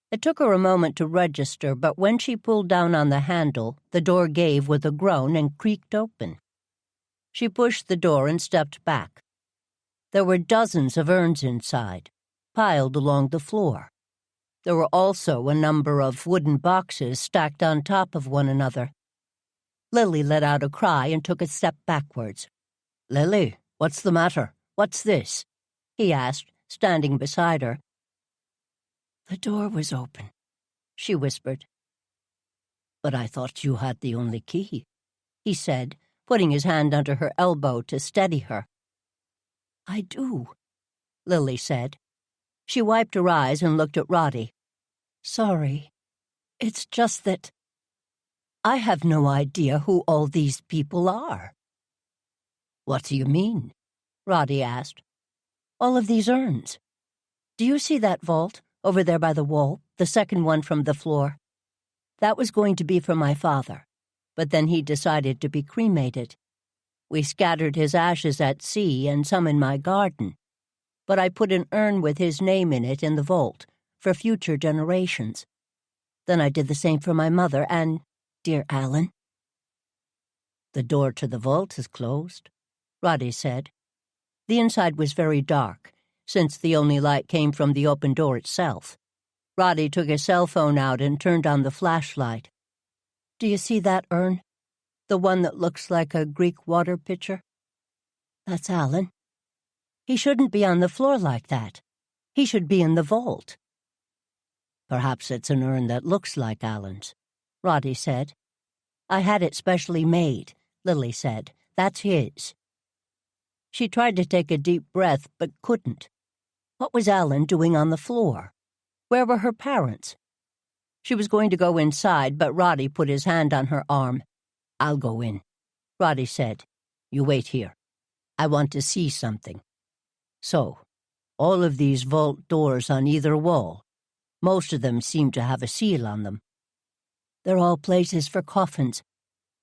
It took her a moment to register, but when she pulled down on the handle, the door gave with a groan and creaked open. She pushed the door and stepped back. There were dozens of urns inside, piled along the floor. There were also a number of wooden boxes stacked on top of one another. Lily let out a cry and took a step backwards. "Lily, what's the matter? What's this?" he asked, standing beside her. "The door was open," she whispered. "But I thought you had the only key," he said, putting his hand under her elbow to steady her. "I do," Lily said. She wiped her eyes and looked at Roddy. "Sorry. It's just that I have no idea who all these people are." "What do you mean?" Roddy asked. "All of these urns. Do you see that vault over there by the wall, the second one from the floor? That was going to be for my father, but then he decided to be cremated. We scattered his ashes at sea and some in my garden, but I put an urn with his name in it in the vault for future generations. Then I did the same for my mother and dear Alan." "The door to the vault is closed," Roddy said. The inside was very dark, since the only light came from the open door itself. Roddy took his cell phone out and turned on the flashlight. "Do you see that urn? The one that looks like a Greek water pitcher? That's Alan. He shouldn't be on the floor like that. He should be in the vault." "Perhaps it's an urn that looks like Alan's," Roddy said. "I had it specially made," Lily said. "That's his." She tried to take a deep breath, but couldn't. What was Alan doing on the floor? Where were her parents? She was going to go inside, but Roddy put his hand on her arm. "I'll go in," Roddy said. "You wait here. I want to see something." So, all of these vault doors on either wall, most of them seem to have a seal on them. They're all places for coffins.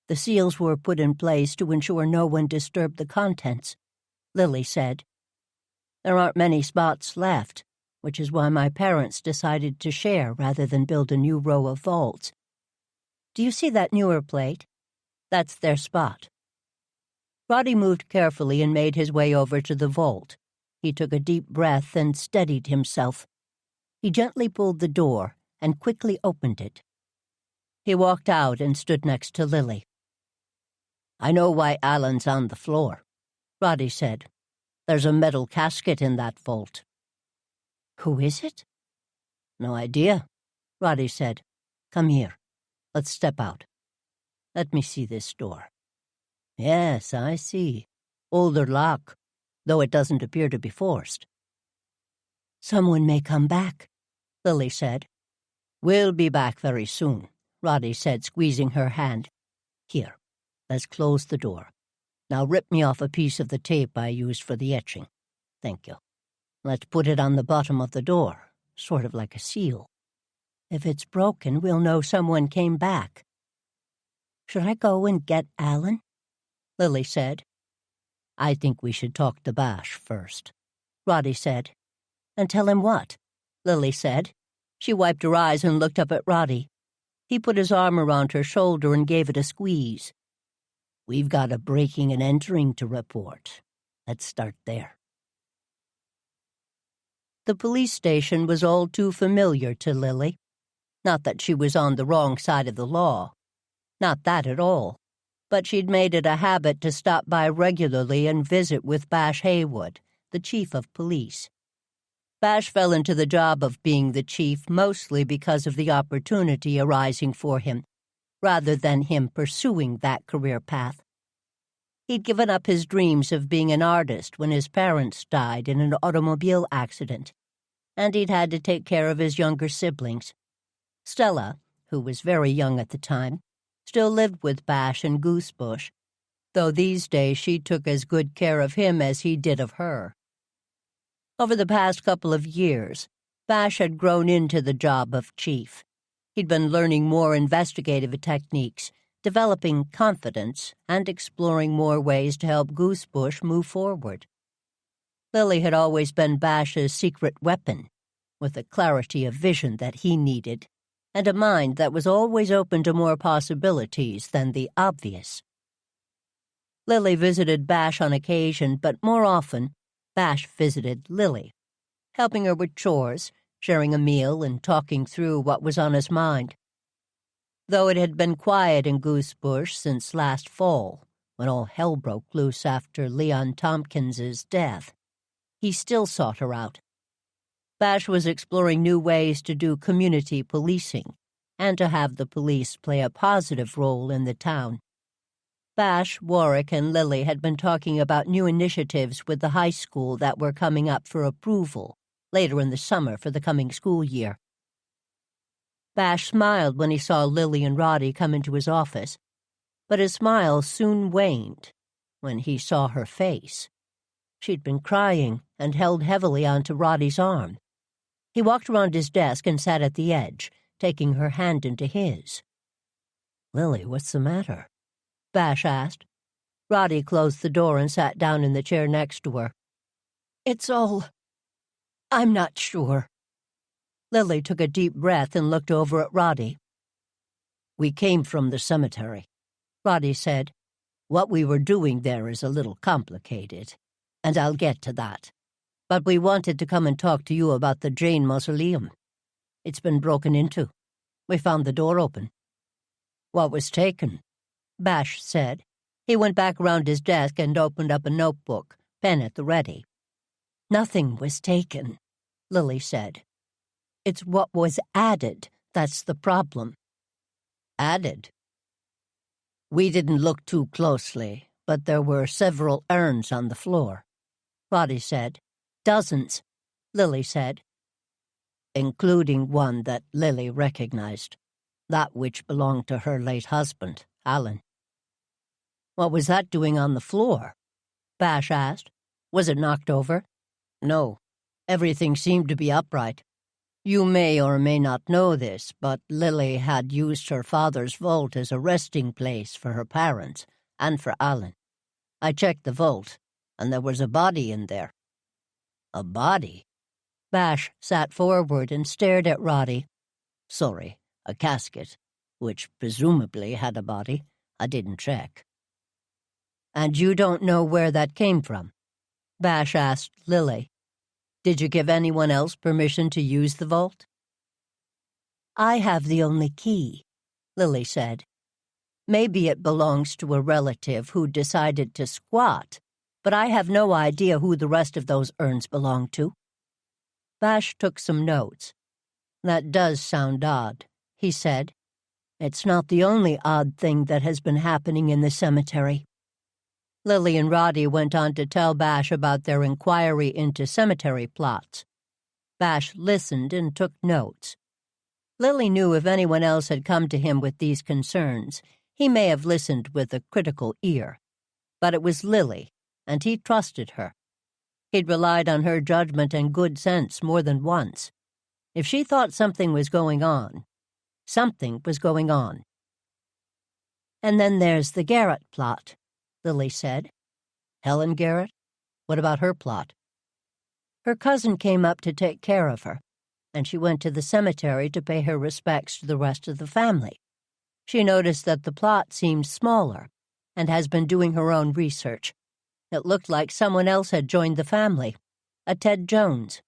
The seals were put in place to ensure no one disturbed the contents, Lily said. There aren't many spots left, which is why my parents decided to share rather than build a new row of vaults. Do you see that newer plate? That's their spot. Roddy moved carefully and made his way over to the vault. He took a deep breath and steadied himself. He gently pulled the door and quickly opened it. He walked out and stood next to Lily. "I know why Alan's on the floor," Roddy said. "There's a metal casket in that vault." "Who is it?" "No idea," Roddy said. "Come here. Let's step out. Let me see this door. Yes, I see. Older lock, though it doesn't appear to be forced." "Someone may come back," Lily said. "We'll be back very soon," Roddy said, squeezing her hand. "Here, let's close the door. Now rip me off a piece of the tape I used for the etching. Thank you. Let's put it on the bottom of the door, sort of like a seal. If it's broken, we'll know someone came back." "Should I go and get Alan?" Lily said. "I think we should talk to Bash first," Roddy said. "And tell him what?" Lily said. She wiped her eyes and looked up at Roddy. He put his arm around her shoulder and gave it a squeeze. "We've got a breaking and entering to report. Let's start there." The police station was all too familiar to Lily. Not that she was on the wrong side of the law. Not that at all. But she'd made it a habit to stop by regularly and visit with Bash Haywood, the chief of police. Bash fell into the job of being the chief mostly because of the opportunity arising for him, rather than him pursuing that career path. He'd given up his dreams of being an artist when his parents died in an automobile accident, and he'd had to take care of his younger siblings. Stella, who was very young at the time, still lived with Bash in Goosebush, though these days she took as good care of him as he did of her. Over the past couple of years, Bash had grown into the job of chief. He'd been learning more investigative techniques, developing confidence, and exploring more ways to help Goosebush move forward. Lily had always been Bash's secret weapon, with a clarity of vision that he needed, and a mind that was always open to more possibilities than the obvious. Lily visited Bash on occasion, but more often, Bash visited Lily, helping her with chores, sharing a meal, and talking through what was on his mind. Though it had been quiet in Goosebush since last fall, when all hell broke loose after Leon Tompkins's death, he still sought her out. Bash was exploring new ways to do community policing and to have the police play a positive role in the town. Bash, Warwick, and Lily had been talking about new initiatives with the high school that were coming up for approval later in the summer for the coming school year. Bash smiled when he saw Lily and Roddy come into his office, but his smile soon waned when he saw her face. She'd been crying and held heavily onto Roddy's arm. He walked around his desk and sat at the edge, taking her hand into his. "Lily, what's the matter?" Bash asked. Roddy closed the door and sat down in the chair next to her. "It's all... I'm not sure." Lily took a deep breath and looked over at Roddy. "We came from the cemetery," Roddy said. "What we were doing there is a little complicated, and I'll get to that. But we wanted to come and talk to you about the Jane Mausoleum. It's been broken into. We found the door open." "What was taken?" Bash said. He went back around his desk and opened up a notebook, pen at the ready. "Nothing was taken," Lily said. "It's what was added that's the problem." "Added?" "We didn't look too closely, but there were several urns on the floor," Roddy said. "Dozens," Lily said. "Including one that Lily recognized, that which belonged to her late husband, Alan." "What was that doing on the floor?" Bash asked. "Was it knocked over?" "No. Everything seemed to be upright. You may or may not know this, but Lily had used her father's vault as a resting place for her parents and for Alan. I checked the vault, and there was a body in there." "A body?" Bash sat forward and stared at Roddy. "Sorry, a casket, which presumably had a body. I didn't check." "And you don't know where that came from?" Bash asked Lily. "Did you give anyone else permission to use the vault?" "I have the only key," Lily said. "Maybe it belongs to a relative who decided to squat, but I have no idea who the rest of those urns belong to." Bash took some notes. "That does sound odd," he said. "It's not the only odd thing that has been happening in the cemetery." Lily and Roddy went on to tell Bash about their inquiry into cemetery plots. Bash listened and took notes. Lily knew if anyone else had come to him with these concerns, he may have listened with a critical ear. But it was Lily, and he trusted her. He'd relied on her judgment and good sense more than once. If she thought something was going on, something was going on. "And then there's the Garrett plot," Lily said. "Helen Garrett? What about her plot?" "Her cousin came up to take care of her, and she went to the cemetery to pay her respects to the rest of the family. She noticed that the plot seemed smaller and has been doing her own research. It looked like someone else had joined the family, a Ted Jones."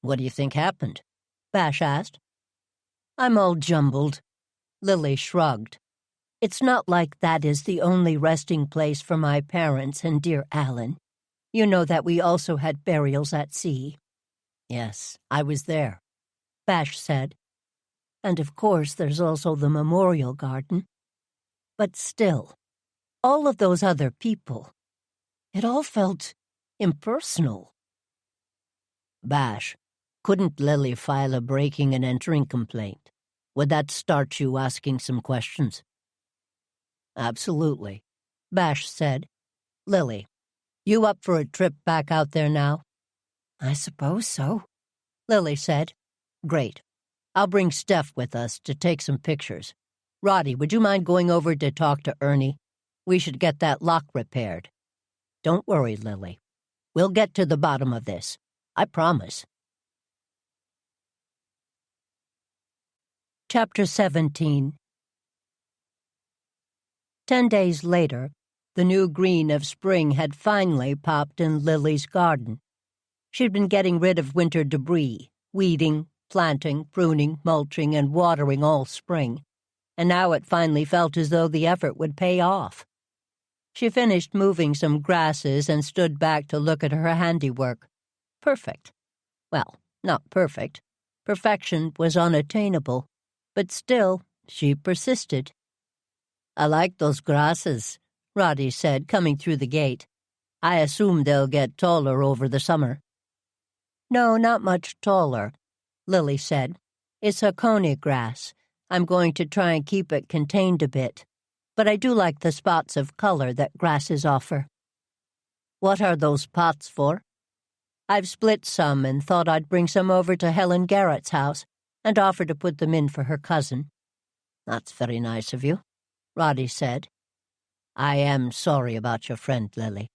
"What do you think happened?" Bash asked. "I'm all jumbled." Lily shrugged. "It's not like that is the only resting place for my parents and dear Alan. You know that we also had burials at sea." "Yes, I was there," Bash said. "And of course there's also the memorial garden. But still, all of those other people, it all felt impersonal." "Bash, couldn't Lily file a breaking and entering complaint? Would that start you asking some questions?" "Absolutely," Bash said. "Lily, you up for a trip back out there now?" "I suppose so," Lily said. "Great. I'll bring Steph with us to take some pictures. Roddy, would you mind going over to talk to Ernie? We should get that lock repaired. Don't worry, Lily. We'll get to the bottom of this. I promise. Chapter 17. 10 days later, the new green of spring had finally popped in Lily's garden. She'd been getting rid of winter debris, weeding, planting, pruning, mulching, and watering all spring, and now it finally felt as though the effort would pay off. She finished moving some grasses and stood back to look at her handiwork. Perfect. Well, not perfect. Perfection was unattainable, but still, she persisted. "I like those grasses," Roddy said, coming through the gate. "I assume they'll get taller over the summer." "No, not much taller," Lily said. "It's a coney grass. I'm going to try and keep it contained a bit. But I do like the spots of color that grasses offer." "What are those pots for?" "I've split some and thought I'd bring some over to Helen Garrett's house and offer to put them in for her cousin." "That's very nice of you," Roddy said. "I am sorry about your friend, Lily.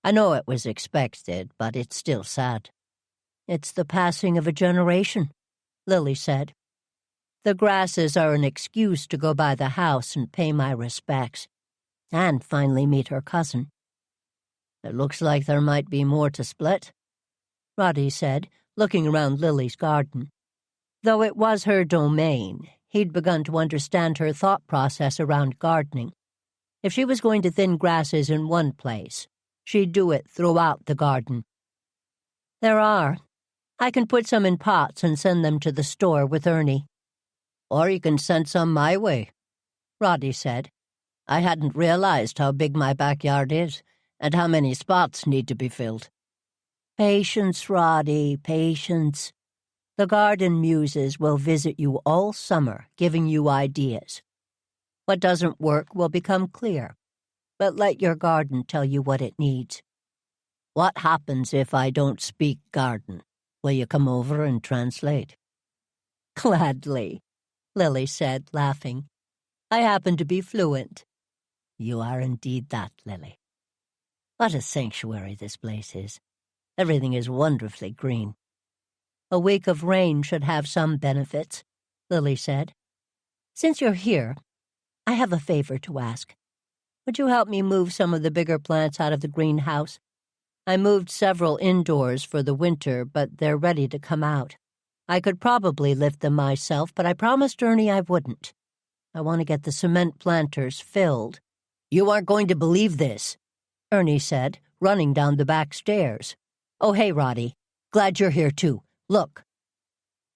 I know it was expected, but it's still sad." "It's the passing of a generation," Lily said. "The grasses are an excuse to go by the house and pay my respects, and finally meet her cousin." "It looks like there might be more to split," Roddy said, looking around Lily's garden. Though it was her domain, he'd begun to understand her thought process around gardening. If she was going to thin grasses in one place, she'd do it throughout the garden. "There are. I can put some in pots and send them to the store with Ernie." "Or you can send some my way," Roddy said. "I hadn't realized how big my backyard is and how many spots need to be filled." "Patience, Roddy, patience. The garden muses will visit you all summer, giving you ideas. What doesn't work will become clear, but let your garden tell you what it needs." "What happens if I don't speak garden? Will you come over and translate?" "Gladly," Lily said, laughing. "I happen to be fluent." "You are indeed that, Lily. What a sanctuary this place is. Everything is wonderfully green." "A week of rain should have some benefits," Lily said. "Since you're here, I have a favor to ask. Would you help me move some of the bigger plants out of the greenhouse? I moved several indoors for the winter, but they're ready to come out. I could probably lift them myself, but I promised Ernie I wouldn't. I want to get the cement planters filled." "You aren't going to believe this," Ernie said, running down the back stairs. "Oh, hey, Roddy. Glad you're here, too. Look."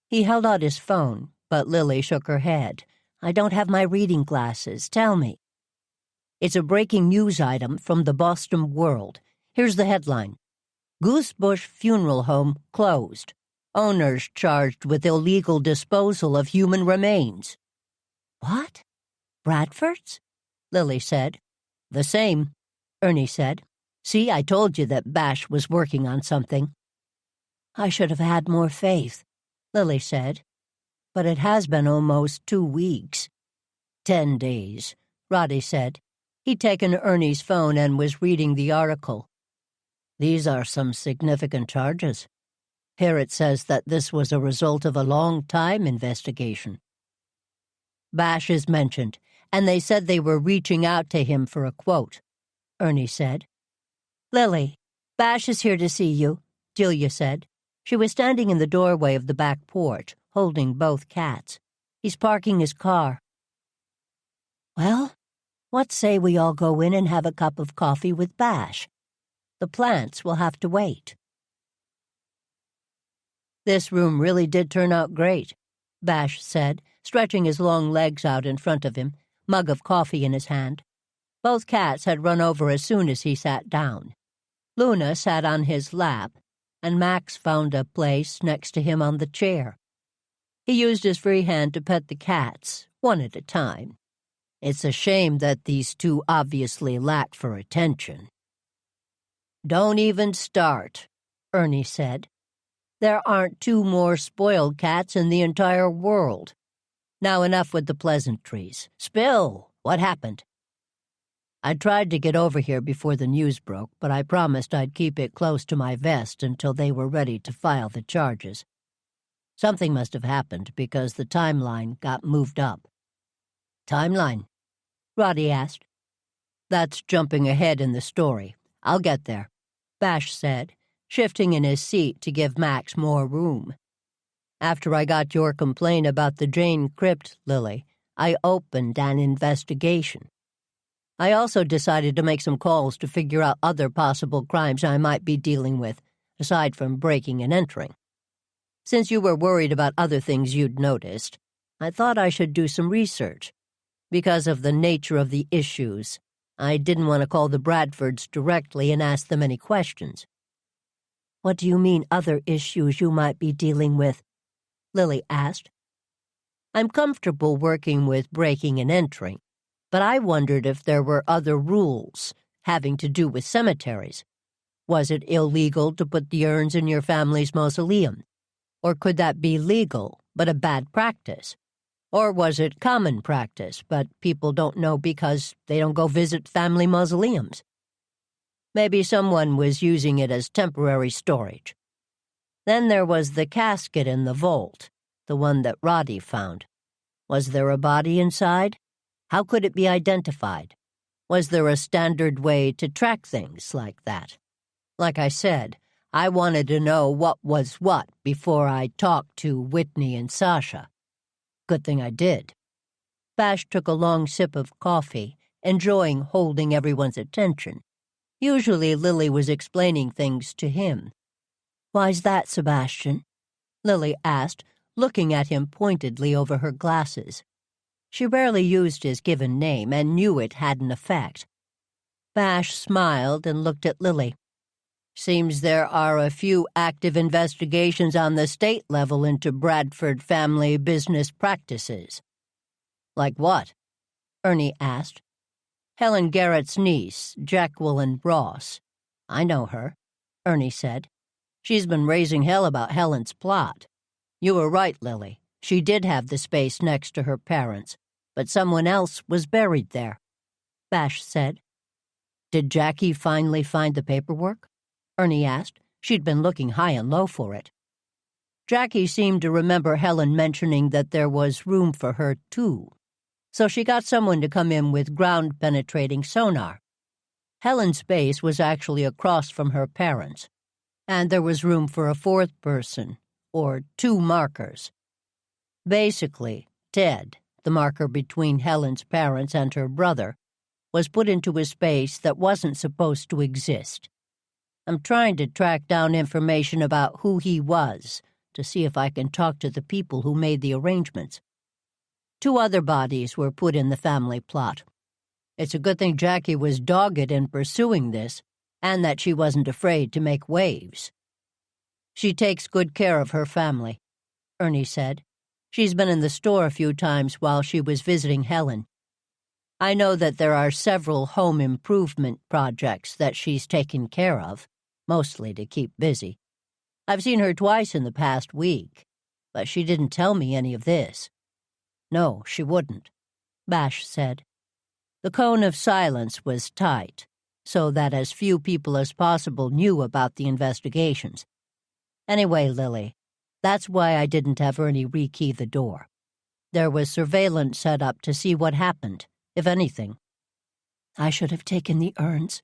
He held out his phone, but Lily shook her head. "I don't have my reading glasses. Tell me." "It's a breaking news item from the Boston World. Here's the headline. Goosebush Funeral Home closed. Owners charged with illegal disposal of human remains." "What? Bradford's?" Lily said. "The same," Ernie said. "See, I told you that Bash was working on something." "I should have had more faith," Lily said. "But it has been almost 2 weeks." 10 days, Roddy said. He'd taken Ernie's phone and was reading the article. "These are some significant charges. Here it says that this was a result of a long-time investigation." "Bash is mentioned, and they said they were reaching out to him for a quote," Ernie said. "Lily, Bash is here to see you," Julia said. She was standing in the doorway of the back porch, holding both cats. "He's parking his car." "Well, what say we all go in and have a cup of coffee with Bash? The plants will have to wait." "This room really did turn out great," Bash said, stretching his long legs out in front of him, mug of coffee in his hand. Both cats had run over as soon as he sat down. Luna sat on his lap, and Max found a place next to him on the chair. He used his free hand to pet the cats, one at a time. It's a shame that these two obviously lack for attention. "Don't even start," Ernie said. "There aren't 2 more spoiled cats in the entire world. Now enough with the pleasantries. Spill, what happened?" I tried to get over here before the news broke, but I promised I'd keep it close to my vest until they were ready to file the charges. Something must have happened because the timeline got moved up." "Timeline?" Roddy asked. "That's jumping ahead in the story. I'll get there," Bash said, shifting in his seat to give Max more room. "After I got your complaint about the Jane crypt, Lily, I opened an investigation. I also decided to make some calls to figure out other possible crimes I might be dealing with, aside from breaking and entering. Since you were worried about other things you'd noticed, I thought I should do some research. Because of the nature of the issues, I didn't want to call the Bradfords directly and ask them any questions." "What do you mean, other issues you might be dealing with?" Lily asked. "I'm comfortable working with breaking and entering, but I wondered if there were other rules having to do with cemeteries. Was it illegal to put the urns in your family's mausoleum? Or could that be legal, but a bad practice? Or was it common practice, but people don't know because they don't go visit family mausoleums? Maybe someone was using it as temporary storage. Then there was the casket in the vault, the one that Roddy found. Was there a body inside? How could it be identified? Was there a standard way to track things like that? Like I said, I wanted to know what was what before I talked to Whitney and Sasha. Good thing I did." Bash took a long sip of coffee, enjoying holding everyone's attention. Usually Lily was explaining things to him. "Why's that, Sebastian?" Lily asked, looking at him pointedly over her glasses. She rarely used his given name and knew it had an effect. Bash smiled and looked at Lily. "Seems there are a few active investigations on the state level into Bradford family business practices." "Like what?" Ernie asked. "Helen Garrett's niece, Jacqueline Ross. I know her," Ernie said. "She's been raising hell about Helen's plot. You were right, Lily. She did have the space next to her parents, but someone else was buried there," Bash said. "Did Jackie finally find the paperwork?" Ernie asked. She'd been looking high and low for it. Jackie seemed to remember Helen mentioning that there was room for her, too. So she got someone to come in with ground-penetrating sonar. Helen's base was actually across from her parents, and there was room for a fourth person, or two markers. Basically, Ted, the marker between Helen's parents and her brother, was put into a space that wasn't supposed to exist. I'm trying to track down information about who he was to see if I can talk to the people who made the arrangements. 2 other bodies were put in the family plot. It's a good thing Jackie was dogged in pursuing this, and that she wasn't afraid to make waves. She takes good care of her family, Ernie said. She's been in the store a few times while she was visiting Helen. I know that there are several home improvement projects that she's taken care of, mostly to keep busy. I've seen her twice in the past week, but she didn't tell me any of this. No, she wouldn't, Bash said. The cone of silence was tight, so that as few people as possible knew about the investigations. Anyway, Lily, that's why I didn't have Ernie rekey the door. There was surveillance set up to see what happened, if anything. I should have taken the urns,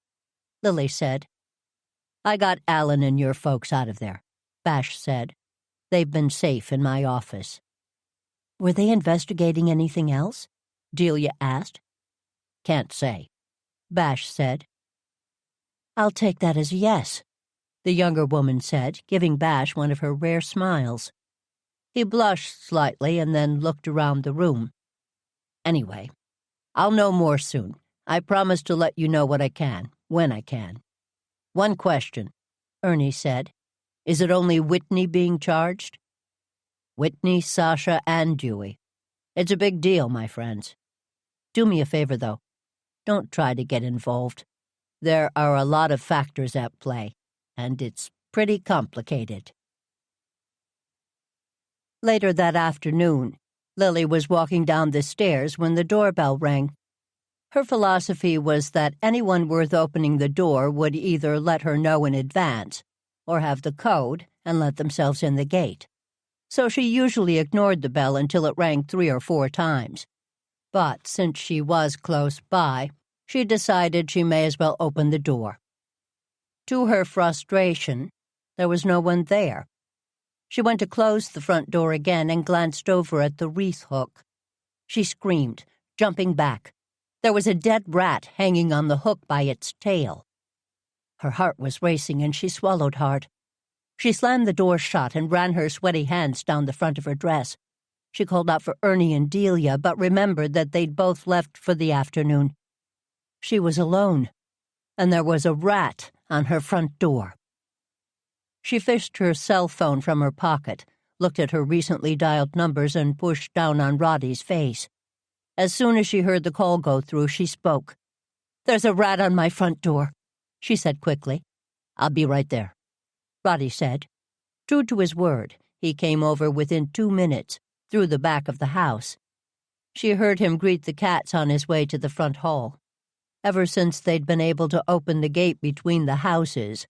Lily said. I got Alan and your folks out of there, Bash said. They've been safe in my office. Were they investigating anything else? Delia asked. Can't say, Bash said. I'll take that as a yes, the younger woman said, giving Bash one of her rare smiles. He blushed slightly and then looked around the room. Anyway, I'll know more soon. I promise to let you know what I can, when I can. One question, Ernie said. Is it only Whitney being charged? Whitney, Sasha, and Dewey. It's a big deal, my friends. Do me a favor, though. Don't try to get involved. There are a lot of factors at play, and it's pretty complicated. Later that afternoon, Lily was walking down the stairs when the doorbell rang. Her philosophy was that anyone worth opening the door would either let her know in advance or have the code and let themselves in the gate. So she usually ignored the bell until it rang 3 or 4 times. But since she was close by, she decided she may as well open the door. To her frustration, there was no one there. She went to close the front door again and glanced over at the wreath hook. She screamed, jumping back. There was a dead rat hanging on the hook by its tail. Her heart was racing and she swallowed hard. She slammed the door shut and ran her sweaty hands down the front of her dress. She called out for Ernie and Delia, but remembered that they'd both left for the afternoon. She was alone, and there was a rat on her front door. She fished her cell phone from her pocket, looked at her recently dialed numbers, and pushed down on Roddy's face. As soon as she heard the call go through, she spoke. "There's a rat on my front door," she said quickly. "I'll be right there," Roddy said. True to his word, he came over within 2 minutes, through the back of the house. She heard him greet the cats on his way to the front hall. Ever since they'd been able to open the gate between the houses,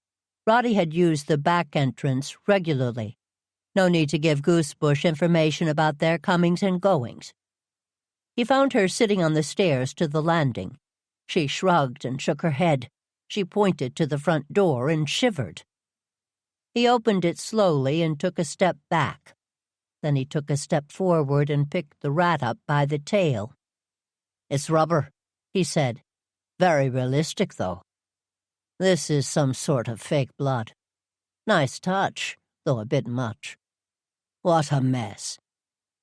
Roddy had used the back entrance regularly. No need to give Goosebush information about their comings and goings. He found her sitting on the stairs to the landing. She shrugged and shook her head. She pointed to the front door and shivered. He opened it slowly and took a step back. Then he took a step forward and picked the rat up by the tail. "It's rubber," he said. "Very realistic, though. This is some sort of fake blood. Nice touch, though a bit much. What a mess."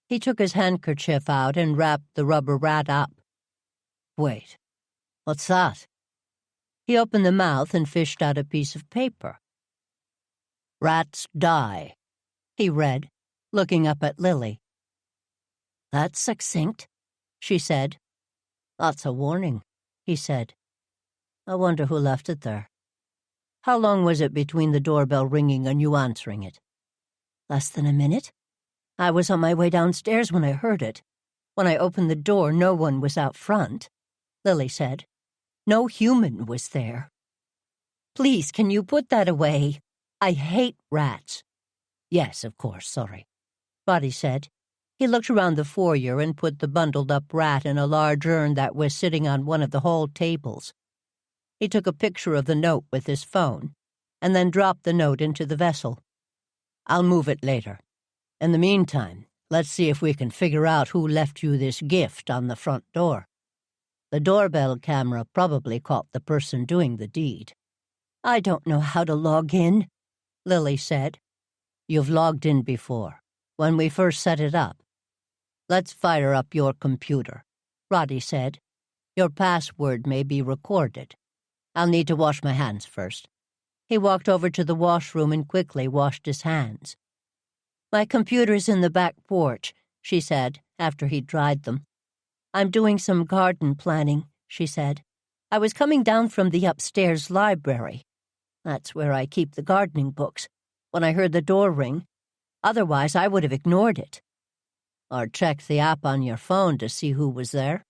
He took his handkerchief out and wrapped the rubber rat up. "Wait, what's that?" He opened the mouth and fished out a piece of paper. "Rats die," he read, looking up at Lily. "That's succinct," she said. "That's a warning," he said. "I wonder who left it there. How long was it between the doorbell ringing and you answering it?" "Less than a minute. I was on my way downstairs when I heard it. When I opened the door, no one was out front," Lily said. "No human was there." "Please, can you put that away? I hate rats." "Yes, of course, sorry," Roddy said. He looked around the foyer and put the bundled-up rat in a large urn that was sitting on one of the hall tables. He took a picture of the note with his phone, and then dropped the note into the vessel. "I'll move it later. In the meantime, let's see if we can figure out who left you this gift on the front door. The doorbell camera probably caught the person doing the deed." "I don't know how to log in," Lily said. "You've logged in before, when we first set it up. Let's fire up your computer," Roddy said. "Your password may be recorded. I'll need to wash my hands first." He walked over to the washroom and quickly washed his hands. "My computer's in the back porch," she said, after he'd dried them. "I'm doing some garden planning," she said. "I was coming down from the upstairs library. That's where I keep the gardening books, when I heard the door ring. Otherwise, I would have ignored it." "Or checked the app on your phone to see who was there?"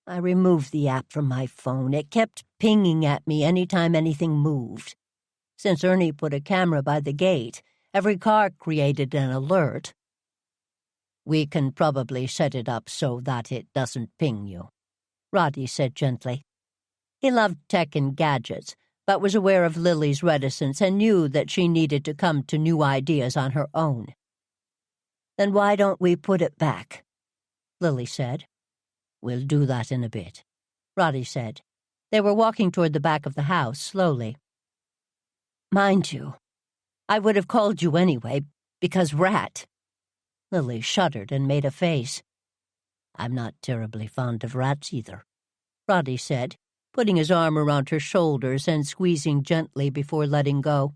"I removed the app from my phone. It kept pinging at me any time anything moved. Since Ernie put a camera by the gate, every car created an alert." "We can probably set it up so that it doesn't ping you," Roddy said gently. He loved tech and gadgets, but was aware of Lily's reticence and knew that she needed to come to new ideas on her own. "Then why don't we put it back?" Lily said. "We'll do that in a bit," Roddy said. They were walking toward the back of the house, slowly. "Mind you, I would have called you anyway, because rat." Lily shuddered and made a face. "I'm not terribly fond of rats either," Roddy said, putting his arm around her shoulders and squeezing gently before letting go.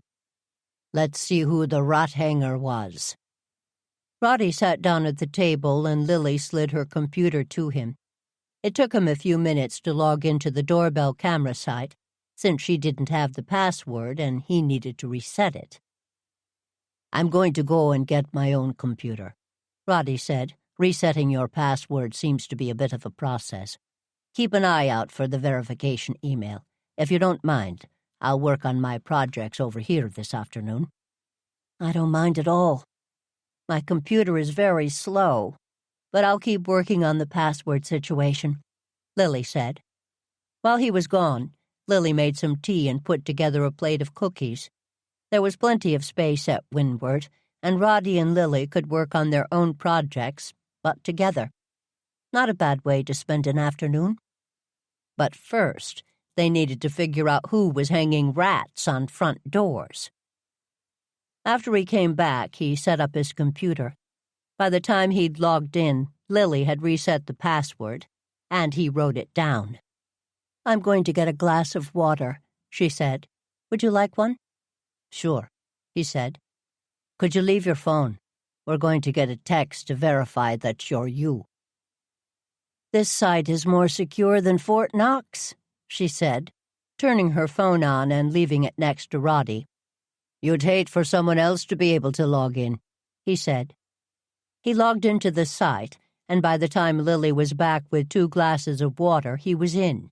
"Let's see who the rat hanger was." Roddy sat down at the table and Lily slid her computer to him. It took him a few minutes to log into the doorbell camera site, since she didn't have the password and he needed to reset it. "I'm going to go and get my own computer," Roddy said. "Resetting your password seems to be a bit of a process." Keep an eye out for the verification email. If you don't mind, I'll work on my projects over here this afternoon." "I don't mind at all. My computer is very slow, but I'll keep working on the password situation," Lily said. While he was gone, Lily made some tea and put together a plate of cookies. There was plenty of space at windward, and Roddy and Lily could work on their own projects, but together. Not a bad way to spend an afternoon. But first, they needed to figure out who was hanging rats on front doors. After he came back, he set up his computer. By the time he'd logged in, Lily had reset the password, and he wrote it down. "I'm going to get a glass of water," she said. "Would you like one?" "Sure," he said. "Could you leave your phone? We're going to get a text to verify that you're you." "This site is more secure than Fort Knox," she said, turning her phone on and leaving it next to Roddy. "You'd hate for someone else to be able to log in," he said. He logged into the site, and by the time Lily was back with 2 glasses of water, he was in.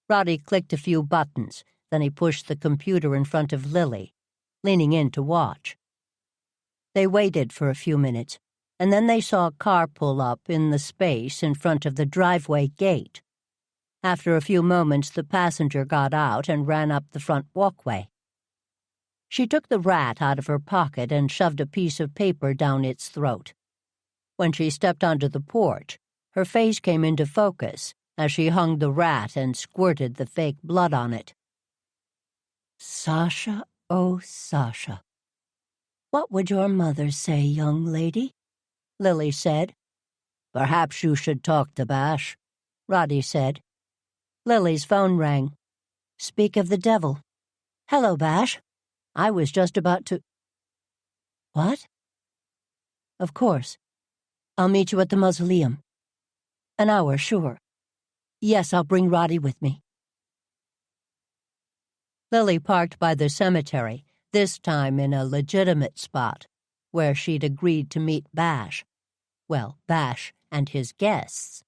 Roddy clicked a few buttons, then he pushed the computer in front of Lily, leaning in to watch. They waited for a few minutes, and then they saw a car pull up in the space in front of the driveway gate. After a few moments, the passenger got out and ran up the front walkway. She took the rat out of her pocket and shoved a piece of paper down its throat. When she stepped onto the porch, her face came into focus as she hung the rat and squirted the fake blood on it. "Sasha, oh Sasha. What would your mother say, young lady?" Lily said. "Perhaps you should talk to Bash," Roddy said. Lily's phone rang. "Speak of the devil. Hello, Bash. I was just about to—" "What?" "Of course. I'll meet you at the mausoleum. An hour, sure. Yes, I'll bring Roddy with me." Lily parked by the cemetery, this time in a legitimate spot, where she'd agreed to meet Bash. Well, Bash and his guests.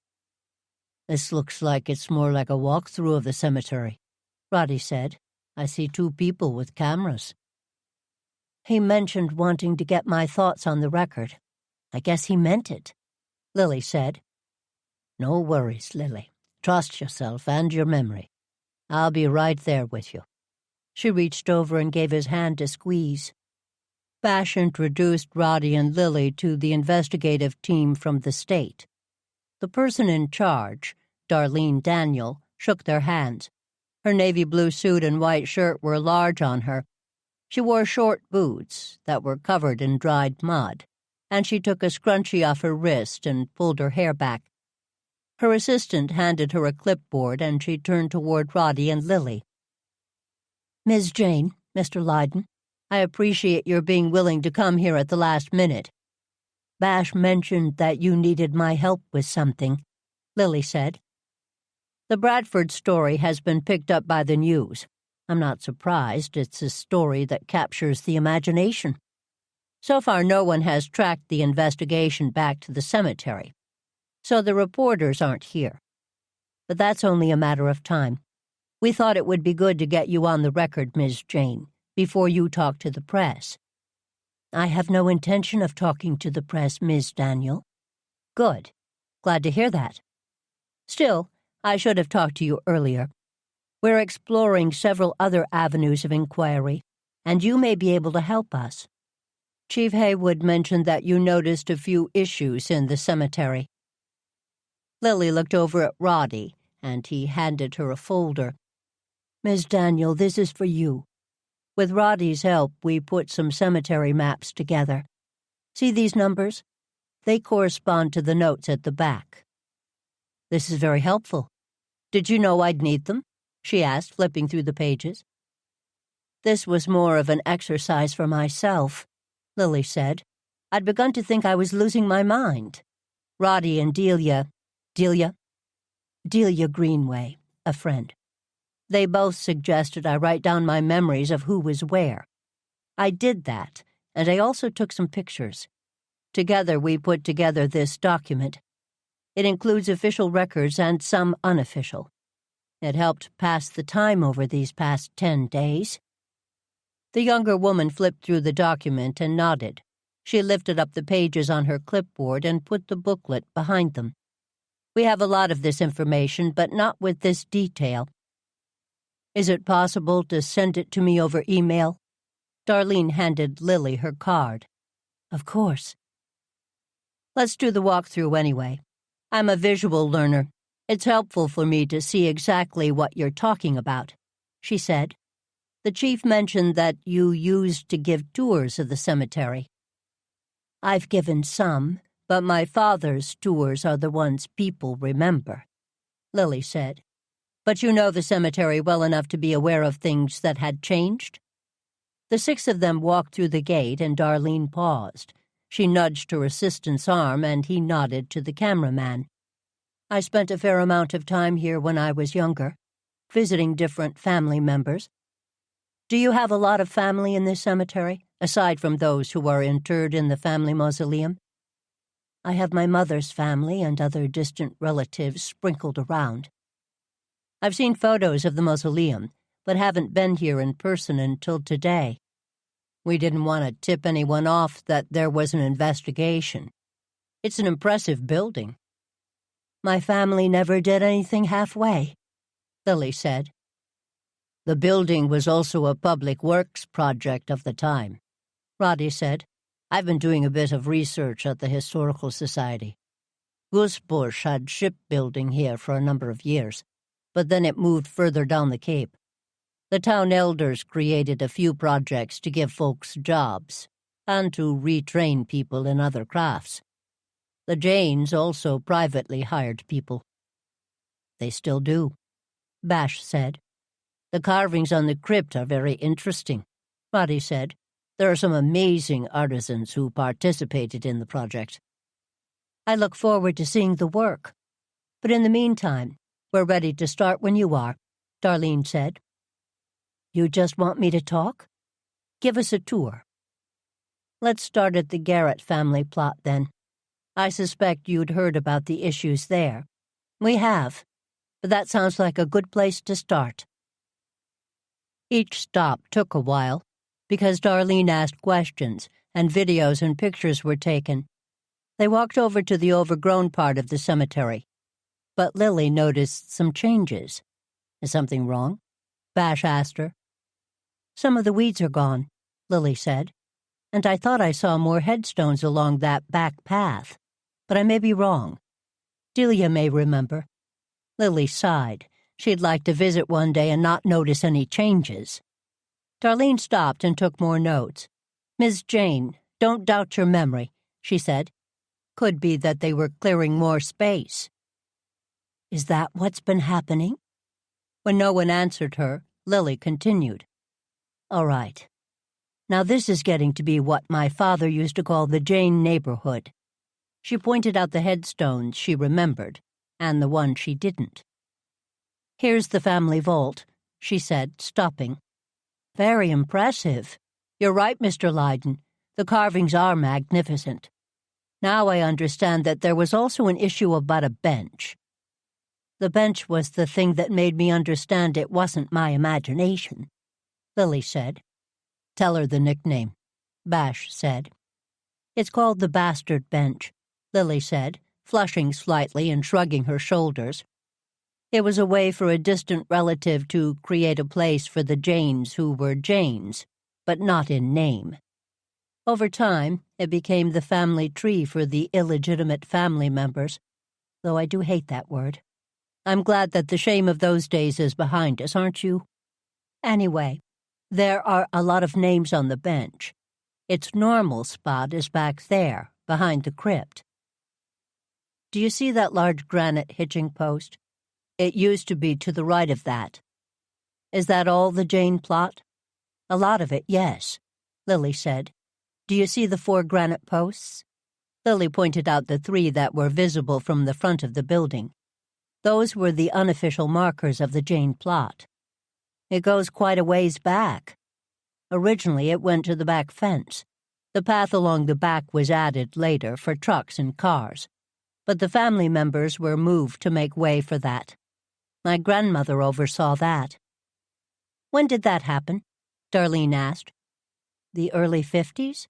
"This looks like it's more like a walkthrough of the cemetery," Roddy said. "I see 2 people with cameras." "He mentioned wanting to get my thoughts on the record. I guess he meant it," Lily said. "No worries, Lily. Trust yourself and your memory. I'll be right there with you." She reached over and gave his hand a squeeze. Bash introduced Roddy and Lily to the investigative team from the state. The person in charge, Darlene Daniel, shook their hands. Her navy blue suit and white shirt were large on her. She wore short boots that were covered in dried mud, and she took a scrunchie off her wrist and pulled her hair back. Her assistant handed her a clipboard, and she turned toward Roddy and Lily. "Ms. Jane, Mr. Lydon, I appreciate your being willing to come here at the last minute. Bash mentioned that you needed my help with something," Lily said. "The Bradford story has been picked up by the news. I'm not surprised. It's a story that captures the imagination. So far, no one has tracked the investigation back to the cemetery, so the reporters aren't here. But that's only a matter of time. We thought it would be good to get you on the record, Ms. Jane, before you talk to the press." "I have no intention of talking to the press, Ms. Daniel." "Good. Glad to hear that. Still, I should have talked to you earlier. We're exploring several other avenues of inquiry, and you may be able to help us. Chief Haywood mentioned that you noticed a few issues in the cemetery." Lily looked over at Roddy, and he handed her a folder. "Ms. Daniel, this is for you. With Roddy's help, we put some cemetery maps together. See these numbers? They correspond to the notes at the back." "This is very helpful. Did you know I'd need them?" she asked, flipping through the pages. "This was more of an exercise for myself," Lily said. "I'd begun to think I was losing my mind. Roddy and Delia Greenway, a friend. They both suggested I write down my memories of who was where. I did that, and I also took some pictures. Together we put together this document. It includes official records and some unofficial. It helped pass the time over these past 10 days. The younger woman flipped through the document and nodded. She lifted up the pages on her clipboard and put the booklet behind them. We have a lot of this information, but not with this detail. Is it possible to send it to me over email? Darlene handed Lily her card. Of course. Let's do the walkthrough anyway. I'm a visual learner. It's helpful for me to see exactly what you're talking about, she said. The chief mentioned that you used to give tours of the cemetery. I've given some, but my father's tours are the ones people remember, Lily said. But you know the cemetery well enough to be aware of things that had changed? The 6 of them walked through the gate, and Darlene paused. She nudged her assistant's arm, and he nodded to the cameraman. I spent a fair amount of time here when I was younger, visiting different family members. Do you have a lot of family in this cemetery, aside from those who are interred in the family mausoleum? I have my mother's family and other distant relatives sprinkled around. I've seen photos of the mausoleum, but haven't been here in person until today. We didn't want to tip anyone off that there was an investigation. It's an impressive building. My family never did anything halfway, Lily said. The building was also a public works project of the time, Roddy said. I've been doing a bit of research at the Historical Society. Goosebush had shipbuilding here for a number of years, but then it moved further down the Cape. The town elders created a few projects to give folks jobs and to retrain people in other crafts. The Janes also privately hired people. They still do, Bash said. The carvings on the crypt are very interesting, Roddy said. There are some amazing artisans who participated in the project. I look forward to seeing the work. But in the meantime, we're ready to start when you are, Darlene said. You just want me to talk? Give us a tour. Let's start at the Garrett family plot, then. I suspect you'd heard about the issues there. We have, but that sounds like a good place to start. Each stop took a while, because Darlene asked questions, and videos and pictures were taken. They walked over to the overgrown part of the cemetery, but Lily noticed some changes. Is something wrong? Bash asked her. Some of the weeds are gone, Lily said, and I thought I saw more headstones along that back path. But I may be wrong. Delia may remember. Lily sighed. She'd like to visit one day and not notice any changes. Darlene stopped and took more notes. Miss Jane, don't doubt your memory, she said. Could be that they were clearing more space. Is that what's been happening? When no one answered her, Lily continued. All right. Now this is getting to be what my father used to call the Jane neighborhood. She pointed out the headstones she remembered, and the one she didn't. Here's the family vault, she said, stopping. Very impressive. You're right, Mr. Lydon. The carvings are magnificent. Now I understand that there was also an issue about a bench. The bench was the thing that made me understand it wasn't my imagination, Lily said. Tell her the nickname, Bash said. It's called the Bastard Bench, Lily said, flushing slightly and shrugging her shoulders. It was a way for a distant relative to create a place for the Janes who were Janes, but not in name. Over time, it became the family tree for the illegitimate family members, though I do hate that word. I'm glad that the shame of those days is behind us, aren't you? Anyway, there are a lot of names on the bench. Its normal spot is back there, behind the crypt. Do you see that large granite hitching post? It used to be to the right of that. Is that all the Jane plot? A lot of it, yes, Lily said. Do you see the 4 granite posts? Lily pointed out the 3 that were visible from the front of the building. Those were the unofficial markers of the Jane plot. It goes quite a ways back. Originally, it went to the back fence. The path along the back was added later for trucks and cars. but the family members were moved to make way for that. My grandmother oversaw that. When did that happen? Darlene asked. The early 50s?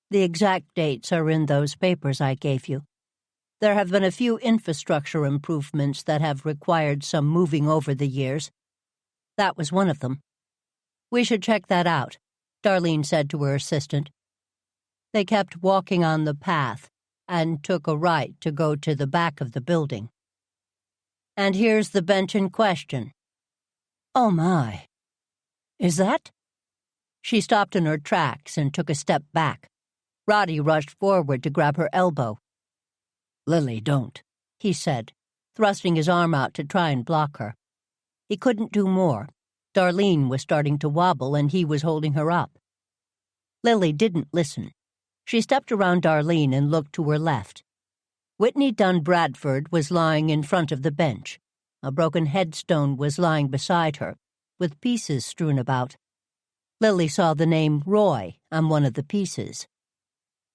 The exact dates are in those papers I gave you. There have been a few infrastructure improvements that have required some moving over the years. That was one of them. We should check that out, Darlene said to her assistant. They kept walking on the path and took a right to go to the back of the building. And here's the bench in question. Oh my. Is that? She stopped in her tracks and took a step back. Roddy rushed forward to grab her elbow. Lily, don't, he said, thrusting his arm out to try and block her. He couldn't do more. Darlene was starting to wobble and he was holding her up. Lily didn't listen. She stepped around Darlene and looked to her left. Whitney Dunn Bradford was lying in front of the bench. A broken headstone was lying beside her, with pieces strewn about. Lily saw the name Roy on one of the pieces.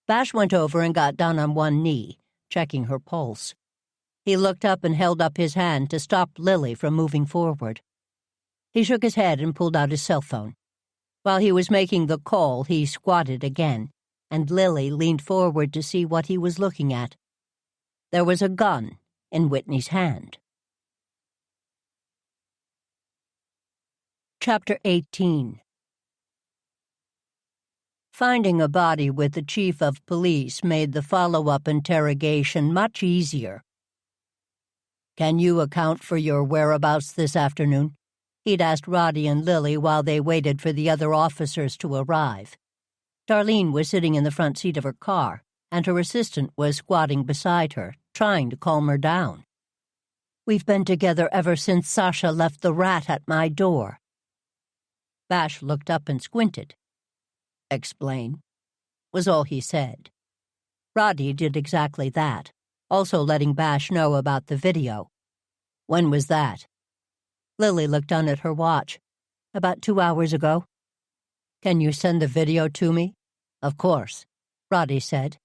Bash went over and got down on one knee, checking her pulse. He looked up and held up his hand to stop Lily from moving forward. He shook his head and pulled out his cell phone. While he was making the call, he squatted again, and Lily leaned forward to see what he was looking at. There was a gun in Whitney's hand. Chapter 18. Finding a body with the chief of police made the follow-up interrogation much easier. Can you account for your whereabouts this afternoon? He'd asked Roddy and Lily while they waited for the other officers to arrive. Darlene was sitting in the front seat of her car, and her assistant was squatting beside her, trying to calm her down. We've been together ever since Sasha left the rat at my door. Bash looked up and squinted. Explain, was all he said. Roddy did exactly that, also letting Bash know about the video. When was that? Lily looked down at her watch. About 2 hours ago. Can you send the video to me? Of course, Roddy said.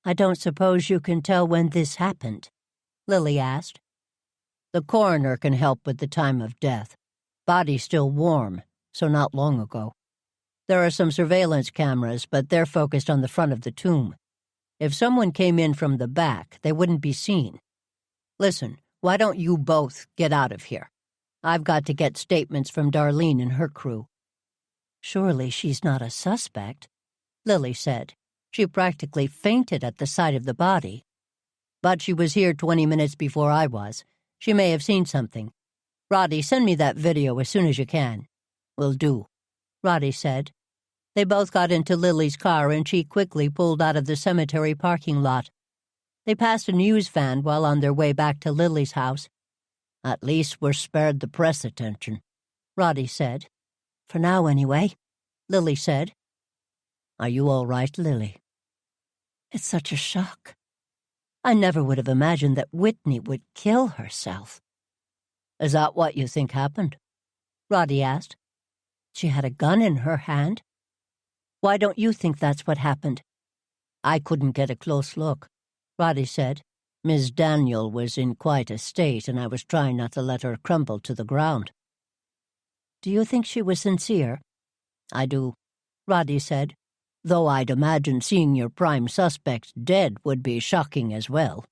I don't suppose you can tell when this happened, Lily asked. The coroner can help with the time of death. Body's still warm, so not long ago. There are some surveillance cameras, but they're focused on the front of the tomb. If someone came in from the back, they wouldn't be seen. Listen, why don't you both get out of here? I've got to get statements from Darlene and her crew. Surely she's not a suspect, Lily said. She practically fainted at the sight of the body. But she was here 20 minutes before I was. She may have seen something. Roddy, send me that video as soon as you can. Will do, Roddy said. They both got into Lily's car and she quickly pulled out of the cemetery parking lot. They passed a news van while on their way back to Lily's house. At least we're spared the press attention, Roddy said. For now, anyway, Lily said. Are you all right, Lily? It's such a shock. I never would have imagined that Whitney would kill herself. Is that what you think happened? Roddy asked. She had a gun in her hand. Why don't you think that's what happened? I couldn't get a close look, Roddy said. Miss Daniel was in quite a state, and I was trying not to let her crumble to the ground. Do you think she was sincere? I do, Roddy said, though I'd imagine seeing your prime suspect dead would be shocking as well.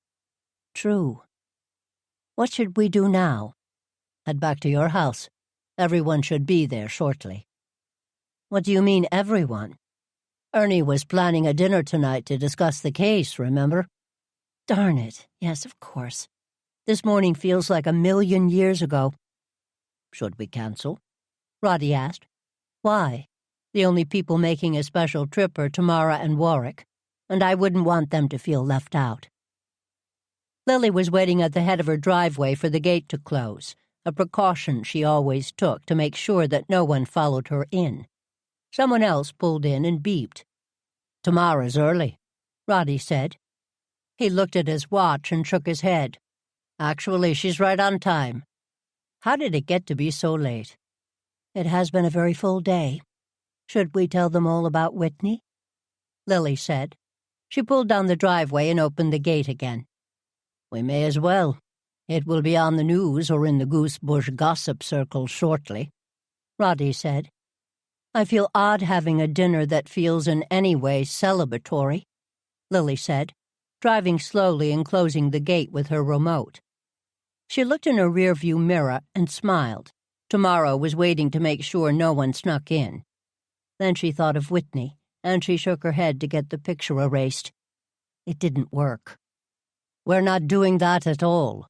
True. What should we do now? Head back to your house. Everyone should be there shortly. What do you mean, everyone? Ernie was planning a dinner tonight to discuss the case, remember? Darn it, yes, of course. This morning feels like 1,000,000 years ago. Should we cancel? Roddy asked. Why? The only people making a special trip are Tamara and Warwick, and I wouldn't want them to feel left out. Lily was waiting at the head of her driveway for the gate to close, a precaution she always took to make sure that no one followed her in. Someone else pulled in and beeped. Tamara's early, Roddy said. He looked at his watch and shook his head. Actually, she's right on time. How did it get to be so late? It has been a very full day. Should we tell them all about Whitney? Lily said. She pulled down the driveway and opened the gate again. We may as well. It will be on the news or in the Goosebush gossip circle shortly, Roddy said. I feel odd having a dinner that feels in any way celebratory, Lily said, driving slowly and closing the gate with her remote. She looked in her rearview mirror and smiled. Tomorrow was waiting to make sure no one snuck in. Then she thought of Whitney, and she shook her head to get the picture erased. It didn't work. We're not doing that at all,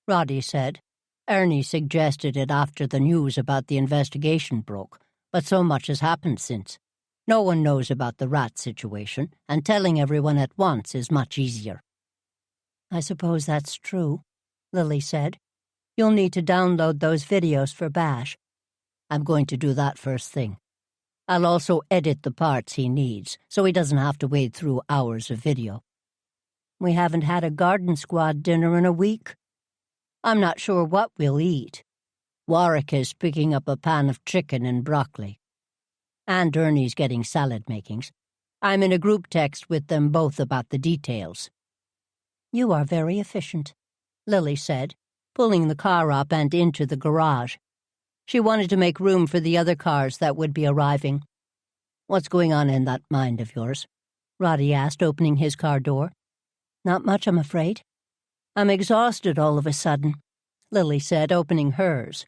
Roddy said. Ernie suggested it after the news about the investigation broke, but so much has happened since. No one knows about the rat situation, and telling everyone at once is much easier. I suppose that's true, Lily said. You'll need to download those videos for Bash. I'm going to do that first thing. I'll also edit the parts he needs, so he doesn't have to wade through hours of video. We haven't had a garden squad dinner in a week. I'm not sure what we'll eat. Warwick is picking up a pan of chicken and broccoli. And Ernie's getting salad makings. I'm in a group text with them both about the details. You are very efficient, Lily said, pulling the car up and into the garage. She wanted to make room for the other cars that would be arriving. What's going on in that mind of yours? Roddy asked, opening his car door. Not much, I'm afraid. I'm exhausted all of a sudden, Lily said, opening hers.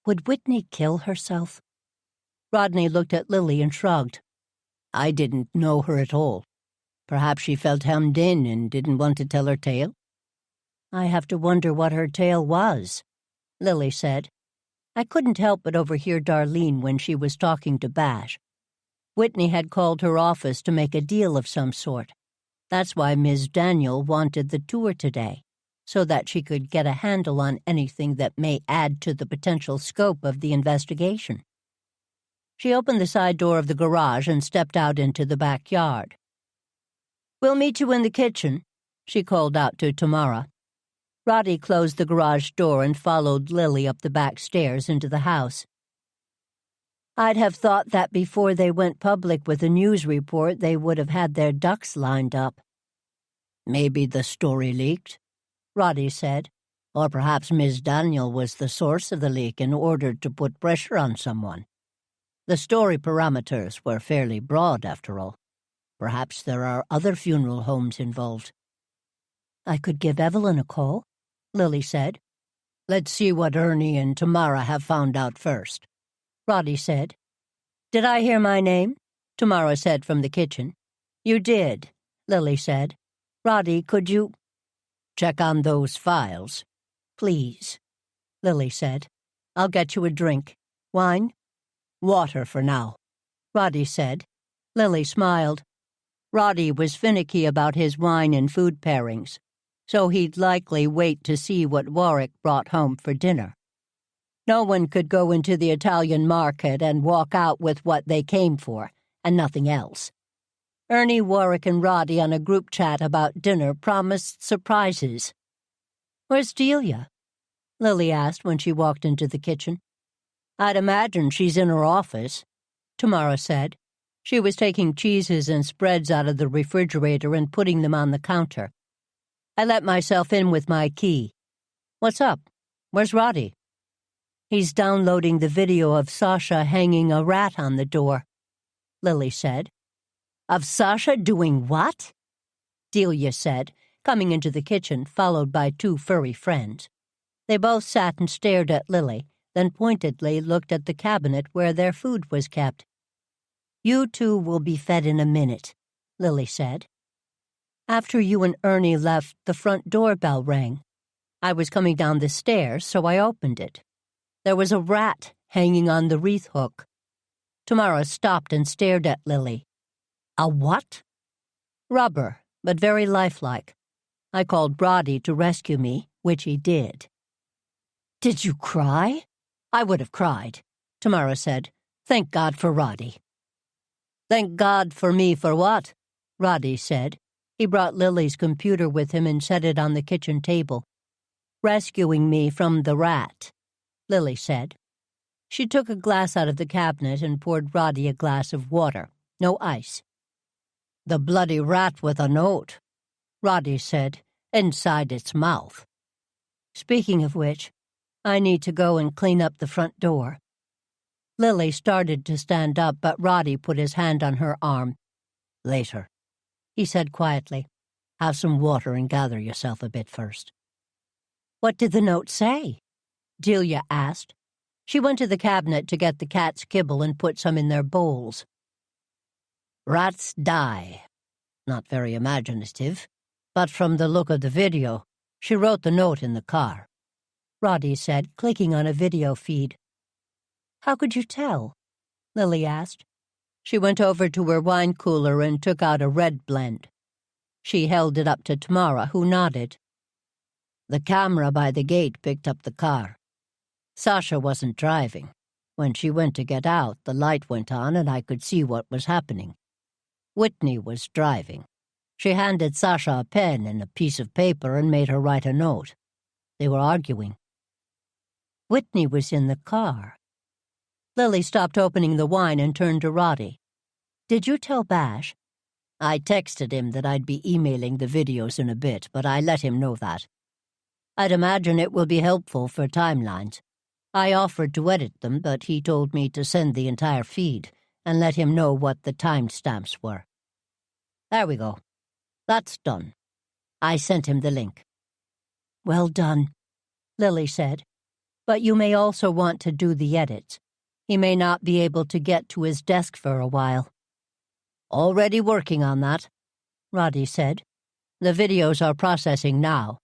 Would Whitney kill herself? Rodney looked at Lily and shrugged. I didn't know her at all. Perhaps she felt hemmed in and didn't want to tell her tale. I have to wonder what her tale was, Lily said. I couldn't help but overhear Darlene when she was talking to Bash. Whitney had called her office to make a deal of some sort. That's why Ms. Daniel wanted the tour today, so that she could get a handle on anything that may add to the potential scope of the investigation. She opened the side door of the garage and stepped out into the backyard. We'll meet you in the kitchen, she called out to Tamara. Roddy closed the garage door and followed Lily up the back stairs into the house. I'd have thought that before they went public with a news report, they would have had their ducks lined up. Maybe the story leaked, Roddy said, or perhaps Ms. Daniel was the source of the leak in order to put pressure on someone. The story parameters were fairly broad, after all. Perhaps there are other funeral homes involved. I could give Evelyn a call, Lily said. Let's see what Ernie and Tamara have found out first, Roddy said. Did I hear my name? Tamara said from the kitchen. You did, Lily said. Roddy, could you check on those files? Please, Lily said. I'll get you a drink. Wine? Water for now, Roddy said. Lily smiled. Roddy was finicky about his wine and food pairings, so he'd likely wait to see what Warwick brought home for dinner. No one could go into the Italian market and walk out with what they came for, and nothing else. Ernie, Warwick, and Roddy on a group chat about dinner promised surprises. Where's Delia? Lily asked when she walked into the kitchen. I'd imagine she's in her office, Tamara said. She was taking cheeses and spreads out of the refrigerator and putting them on the counter. I let myself in with my key. What's up? Where's Roddy? He's downloading the video of Sasha hanging a rat on the door, Lily said. Of Sasha doing what? Delia said, coming into the kitchen, followed by two furry friends. They both sat and stared at Lily, then pointedly looked at the cabinet where their food was kept. You two will be fed in a minute, Lily said. After you and Ernie left, the front doorbell rang. I was coming down the stairs, so I opened it. There was a rat hanging on the wreath hook. Tamara stopped and stared at Lily. A what? Rubber, but very lifelike. I called Roddy to rescue me, which he did. Did you cry? I would have cried, Tamara said. Thank God for Roddy. Thank God for me for what? Roddy said. He brought Lily's computer with him and set it on the kitchen table. Rescuing me from the rat, Lily said. She took a glass out of the cabinet and poured Roddy a glass of water, no ice. The bloody rat with a note, Roddy said, inside its mouth. Speaking of which, I need to go and clean up the front door." Lily started to stand up, but Roddy put his hand on her arm. "Later," he said quietly. "Have some water and gather yourself a bit first." "What did the note say?" Delia asked. She went to the cabinet to get the cat's kibble and put some in their bowls. "Rats die." Not very imaginative, but from the look of the video, she wrote the note in the car, Roddy said, clicking on a video feed. "How could you tell?" Lily asked. She went over to her wine cooler and took out a red blend. She held it up to Tamara, who nodded. "The camera by the gate picked up the car. Sasha wasn't driving. When she went to get out, the light went on and I could see what was happening. Whitney was driving. She handed Sasha a pen and a piece of paper and made her write a note. They were arguing. Whitney was in the car." Lily stopped opening the wine and turned to Roddy. "Did you tell Bash?" "I texted him that I'd be emailing the videos in a bit, but I let him know that. I'd imagine it will be helpful for timelines. I offered to edit them, but he told me to send the entire feed and let him know what the timestamps were. There we go. That's done. I sent him the link." "Well done," Lily said. "But you may also want to do the edits. He may not be able to get to his desk for a while." "Already working on that," Roddy said. "The videos are processing now.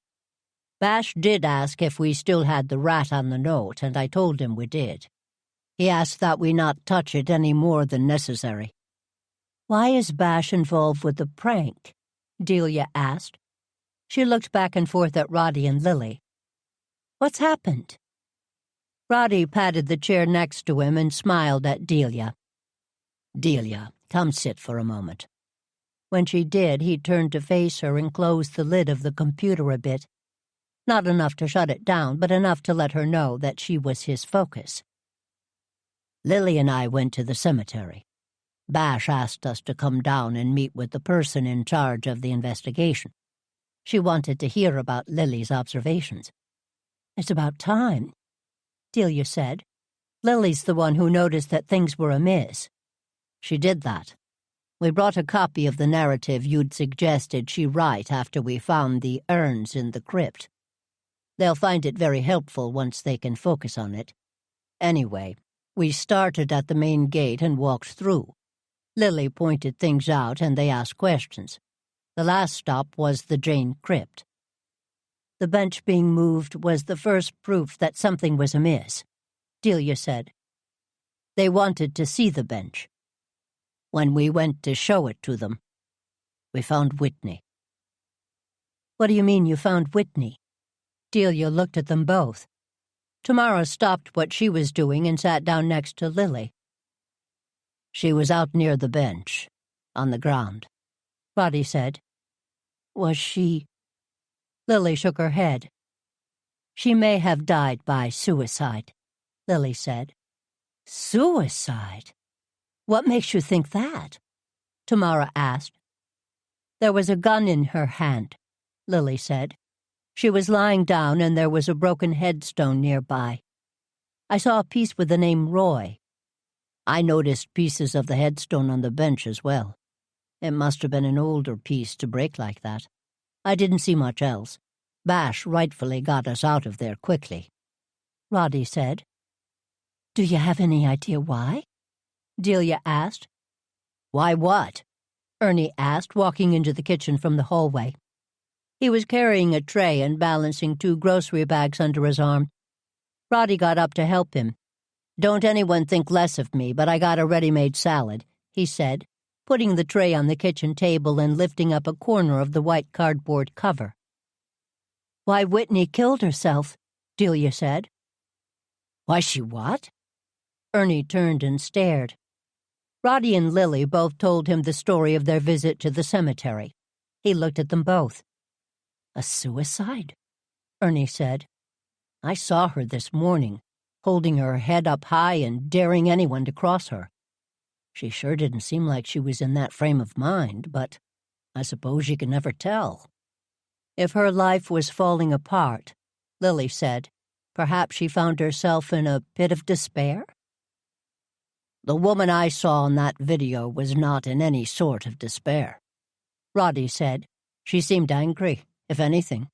Bash did ask if we still had the rat on the note, and I told him we did. He asked that we not touch it any more than necessary." "Why is Bash involved with the prank?" Delia asked. She looked back and forth at Roddy and Lily. "What's happened?" Roddy patted the chair next to him and smiled at Delia. "Delia, come sit for a moment." When she did, he turned to face her and closed the lid of the computer a bit. Not enough to shut it down, but enough to let her know that she was his focus. "Lily and I went to the cemetery. Bash asked us to come down and meet with the person in charge of the investigation. She wanted to hear about Lily's observations." "It's about time," Delia said. "Lily's the one who noticed that things were amiss." "She did that. We brought a copy of the narrative you'd suggested she write after we found the urns in the crypt. They'll find it very helpful once they can focus on it. Anyway, we started at the main gate and walked through. Lily pointed things out and they asked questions. The last stop was the Jane crypt. The bench being moved was the first proof that something was amiss," Delia said. "They wanted to see the bench. When we went to show it to them, we found Whitney." "What do you mean you found Whitney?" Delia looked at them both. Tamara stopped what she was doing and sat down next to Lily. "She was out near the bench, on the ground," Roddy said. "Was she—" Lily shook her head. "She may have died by suicide," Lily said. "Suicide? What makes you think that?" Tamara asked. "There was a gun in her hand," Lily said. "She was lying down and there was a broken headstone nearby. I saw a piece with the name Roy. I noticed pieces of the headstone on the bench as well. It must have been an older piece to break like that. I didn't see much else. Bash rightfully got us out of there quickly," Roddy said. "Do you have any idea why?" Delia asked. "Why what?" Ernie asked, walking into the kitchen from the hallway. He was carrying a tray and balancing 2 grocery bags under his arm. Roddy got up to help him. "Don't anyone think less of me, but I got a ready-made salad," he said, putting the tray on the kitchen table and lifting up a corner of the white cardboard cover. "Why Whitney killed herself," Delia said. "Why she what?" Ernie turned and stared. Roddy and Lily both told him the story of their visit to the cemetery. He looked at them both. "A suicide?" Ernie said. "I saw her this morning, holding her head up high and daring anyone to cross her. She sure didn't seem like she was in that frame of mind, but I suppose you can never tell." If her life was falling apart, Lily said, perhaps she found herself in a pit of despair? The woman I saw in that video was not in any sort of despair, Roddy said. She seemed angry, if anything.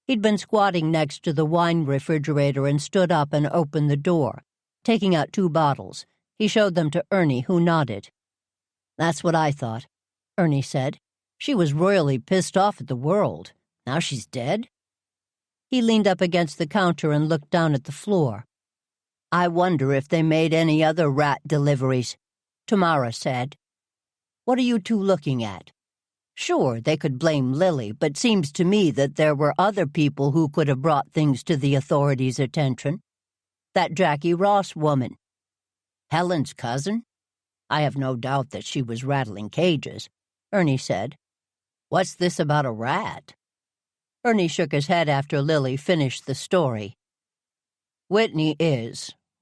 He'd been squatting next to the wine refrigerator and stood up and opened the door. Taking out 2 bottles, he showed them to Ernie, who nodded. That's what I thought, Ernie said. She was royally pissed off at the world. Now she's dead? He leaned up against the counter and looked down at the floor. I wonder if they made any other rat deliveries, Tamara said. What are you 2 looking at? Sure, they could blame Lily, but seems to me that there were other people who could have brought things to the authorities' attention. That Jackie Ross woman. Helen's cousin? I have no doubt that she was rattling cages, Ernie said. What's this about a rat? Ernie shook his head after Lily finished the story. Whitney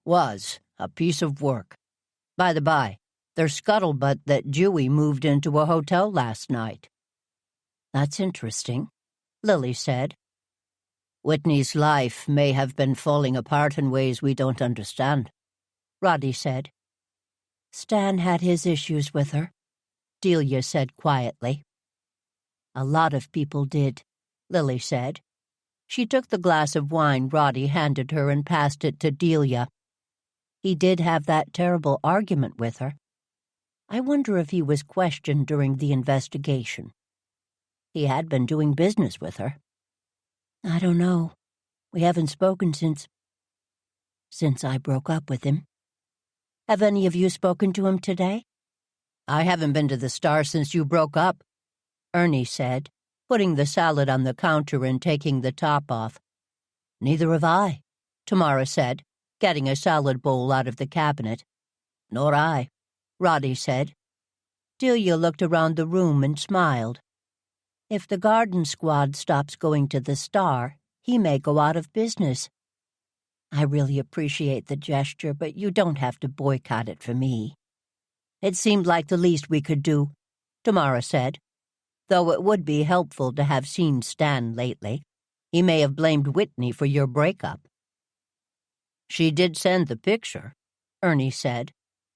was, a piece of work. By the by, there's scuttlebutt that Dewey moved into a hotel last night. That's interesting, Lily said. Whitney's life may have been falling apart in ways we don't understand, Roddy said. Stan had his issues with her, Delia said quietly. A lot of people did, Lily said. She took the glass of wine Roddy handed her and passed it to Delia. He did have that terrible argument with her. I wonder if he was questioned during the investigation. He had been doing business with her. I don't know. We haven't spoken since I broke up with him. Have any of you spoken to him today? I haven't been to the Star since you broke up, Ernie said, putting the salad on the counter and taking the top off. Neither have I, Tamara said, getting a salad bowl out of the cabinet. Nor I, Roddy said. Delia looked around the room and smiled. If the garden squad stops going to the Star, he may go out of business. I really appreciate the gesture, but you don't have to boycott it for me. It seemed like the least we could do, Tamara said, though it would be helpful to have seen Stan lately. He may have blamed Whitney for your breakup. She did send the picture, Ernie said,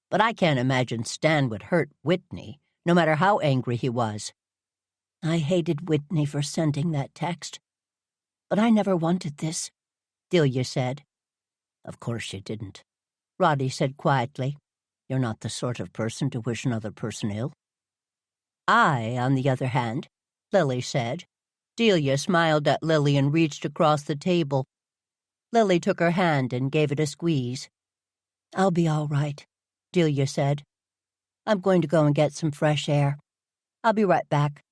but I can't imagine Stan would hurt Whitney, no matter how angry he was. I hated Whitney for sending that text. But I never wanted this, Delia said. Of course you didn't, Roddy said quietly. You're not the sort of person to wish another person ill. I, on the other hand, Lily said. Delia smiled at Lily and reached across the table. Lily took her hand and gave it a squeeze. I'll be all right, Delia said. I'm going to go and get some fresh air. I'll be right back.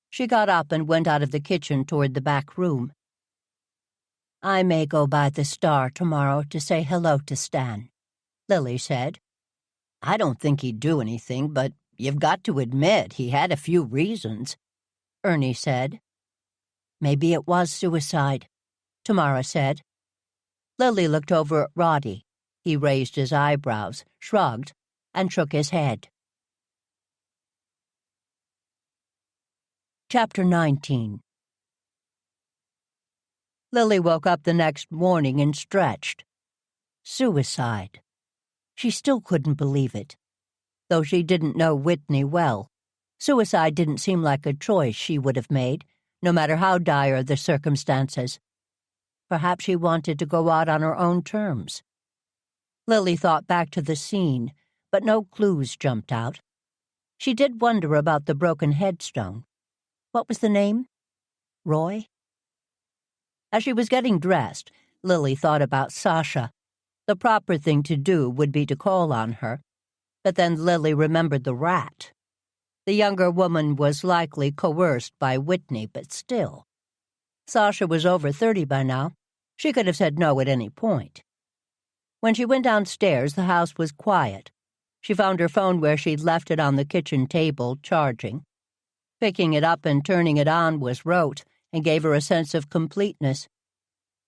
She got up and went out of the kitchen toward the back room. I may go by the Star tomorrow to say hello to Stan, Lily said. I don't think he'd do anything, but you've got to admit he had a few reasons, Ernie said. Maybe it was suicide, Tamara said. Lily looked over at Roddy. He raised his eyebrows, shrugged, and shook his head. Chapter 19. Lily woke up the next morning and stretched. Suicide. She still couldn't believe it. Though she didn't know Whitney well, suicide didn't seem like a choice she would have made, no matter how dire the circumstances. Perhaps she wanted to go out on her own terms. Lily thought back to the scene, but no clues jumped out. She did wonder about the broken headstone. What was the name? Roy? As she was getting dressed, Lily thought about Sasha. The proper thing to do would be to call on her. But then Lily remembered the rat. The younger woman was likely coerced by Whitney, but still. Sasha was over 30 by now. She could have said no at any point. When she went downstairs, the house was quiet. She found her phone where she'd left it on the kitchen table, charging. Picking it up and turning it on was rote and gave her a sense of completeness.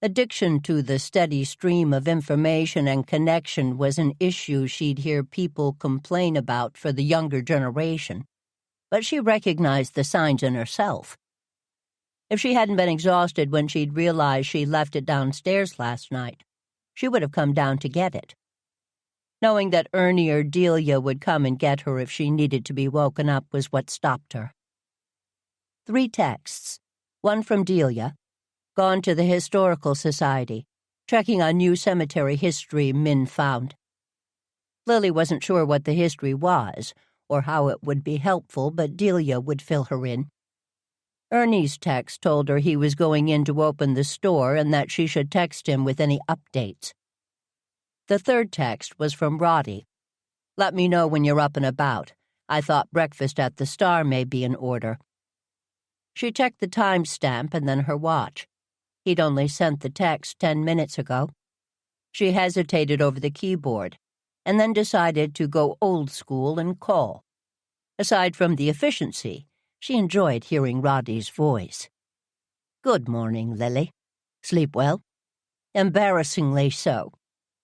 Addiction to the steady stream of information and connection was an issue she'd hear people complain about for the younger generation, but she recognized the signs in herself. If she hadn't been exhausted when she'd realized she left it downstairs last night, she would have come down to get it. Knowing that Ernie or Delia would come and get her if she needed to be woken up was what stopped her. 3 texts, one from Delia, gone to the Historical Society, checking on new cemetery history Min found. Lily wasn't sure what the history was, or how it would be helpful, but Delia would fill her in. Ernie's text told her he was going in to open the store and that she should text him with any updates. The 3rd text was from Roddy. Let me know when you're up and about. I thought breakfast at the Star may be in order. She checked the timestamp and then her watch. He'd only sent the text 10 minutes ago. She hesitated over the keyboard, and then decided to go old school and call. Aside from the efficiency, she enjoyed hearing Roddy's voice. "Good morning, Lily. Sleep well?" "Embarrassingly so,"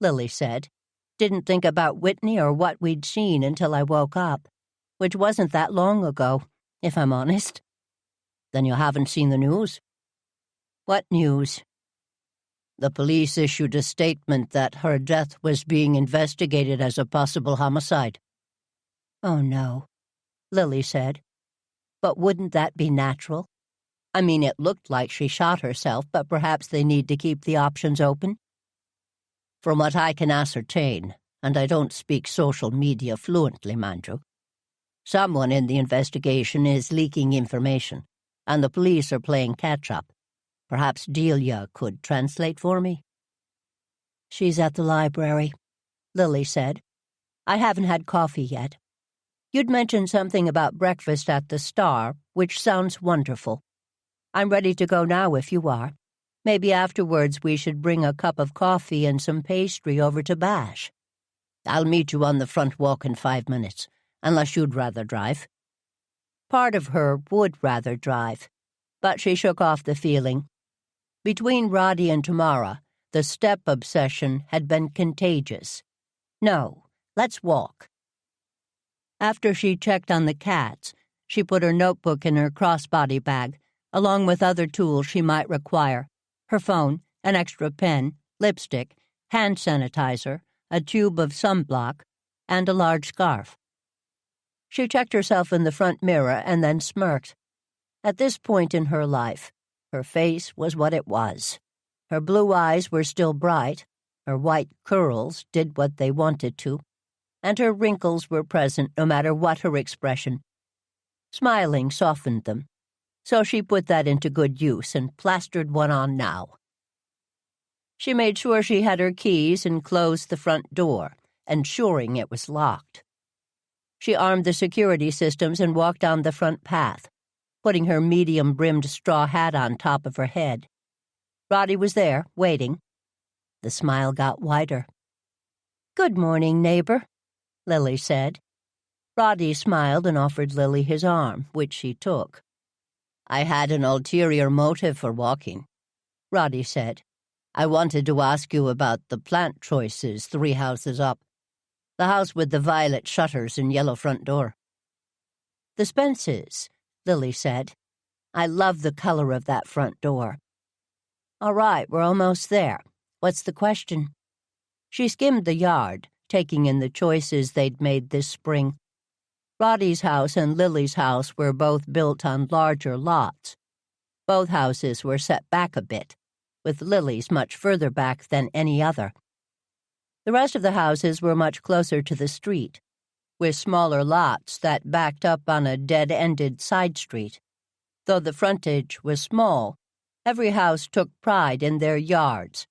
Lily said. "Didn't think about Whitney or what we'd seen until I woke up, which wasn't that long ago, if I'm honest." "Then you haven't seen the news?" "What news?" "The police issued a statement that her death was being investigated as a possible homicide." "Oh, no," Lily said. "But wouldn't that be natural? I mean, it looked like she shot herself, but perhaps they need to keep the options open." "From what I can ascertain, and I don't speak social media fluently, Mandrew, someone in the investigation is leaking information, and the police are playing catch-up. Perhaps Delia could translate for me?" "She's at the library," Lily said. "I haven't had coffee yet. You'd mentioned something about breakfast at the Star, which sounds wonderful. I'm ready to go now if you are. Maybe afterwards we should bring a cup of coffee and some pastry over to Bash." "I'll meet you on the front walk in 5 minutes, unless you'd rather drive." Part of her would rather drive, but she shook off the feeling. Between Roddy and Tamara, the step obsession had been contagious. "No, let's walk." After she checked on the cats, she put her notebook in her crossbody bag, along with other tools she might require: her phone, an extra pen, lipstick, hand sanitizer, a tube of sunblock, and a large scarf. She checked herself in the front mirror and then smirked. At this point in her life, her face was what it was. Her blue eyes were still bright, her white curls did what they wanted to, and her wrinkles were present no matter what her expression. Smiling softened them, so she put that into good use and plastered one on now. She made sure she had her keys and closed the front door, ensuring it was locked. She armed the security systems and walked down the front path, putting her medium-brimmed straw hat on top of her head. Roddy was there, waiting. The smile got wider. "Good morning, neighbor," Lily said. Roddy smiled and offered Lily his arm, which she took. "I had an ulterior motive for walking," Roddy said. "I wanted to ask you about the plant choices 3 houses up. The house with the violet shutters and yellow front door." "The Spences," Lily said. "I love the color of that front door." "All right, we're almost there. What's the question?" She skimmed the yard, taking in the choices they'd made this spring. Roddy's house and Lily's house were both built on larger lots. Both houses were set back a bit, with Lily's much further back than any other. The rest of the houses were much closer to the street, with smaller lots that backed up on a dead-ended side street. Though the frontage was small, every house took pride in their yards.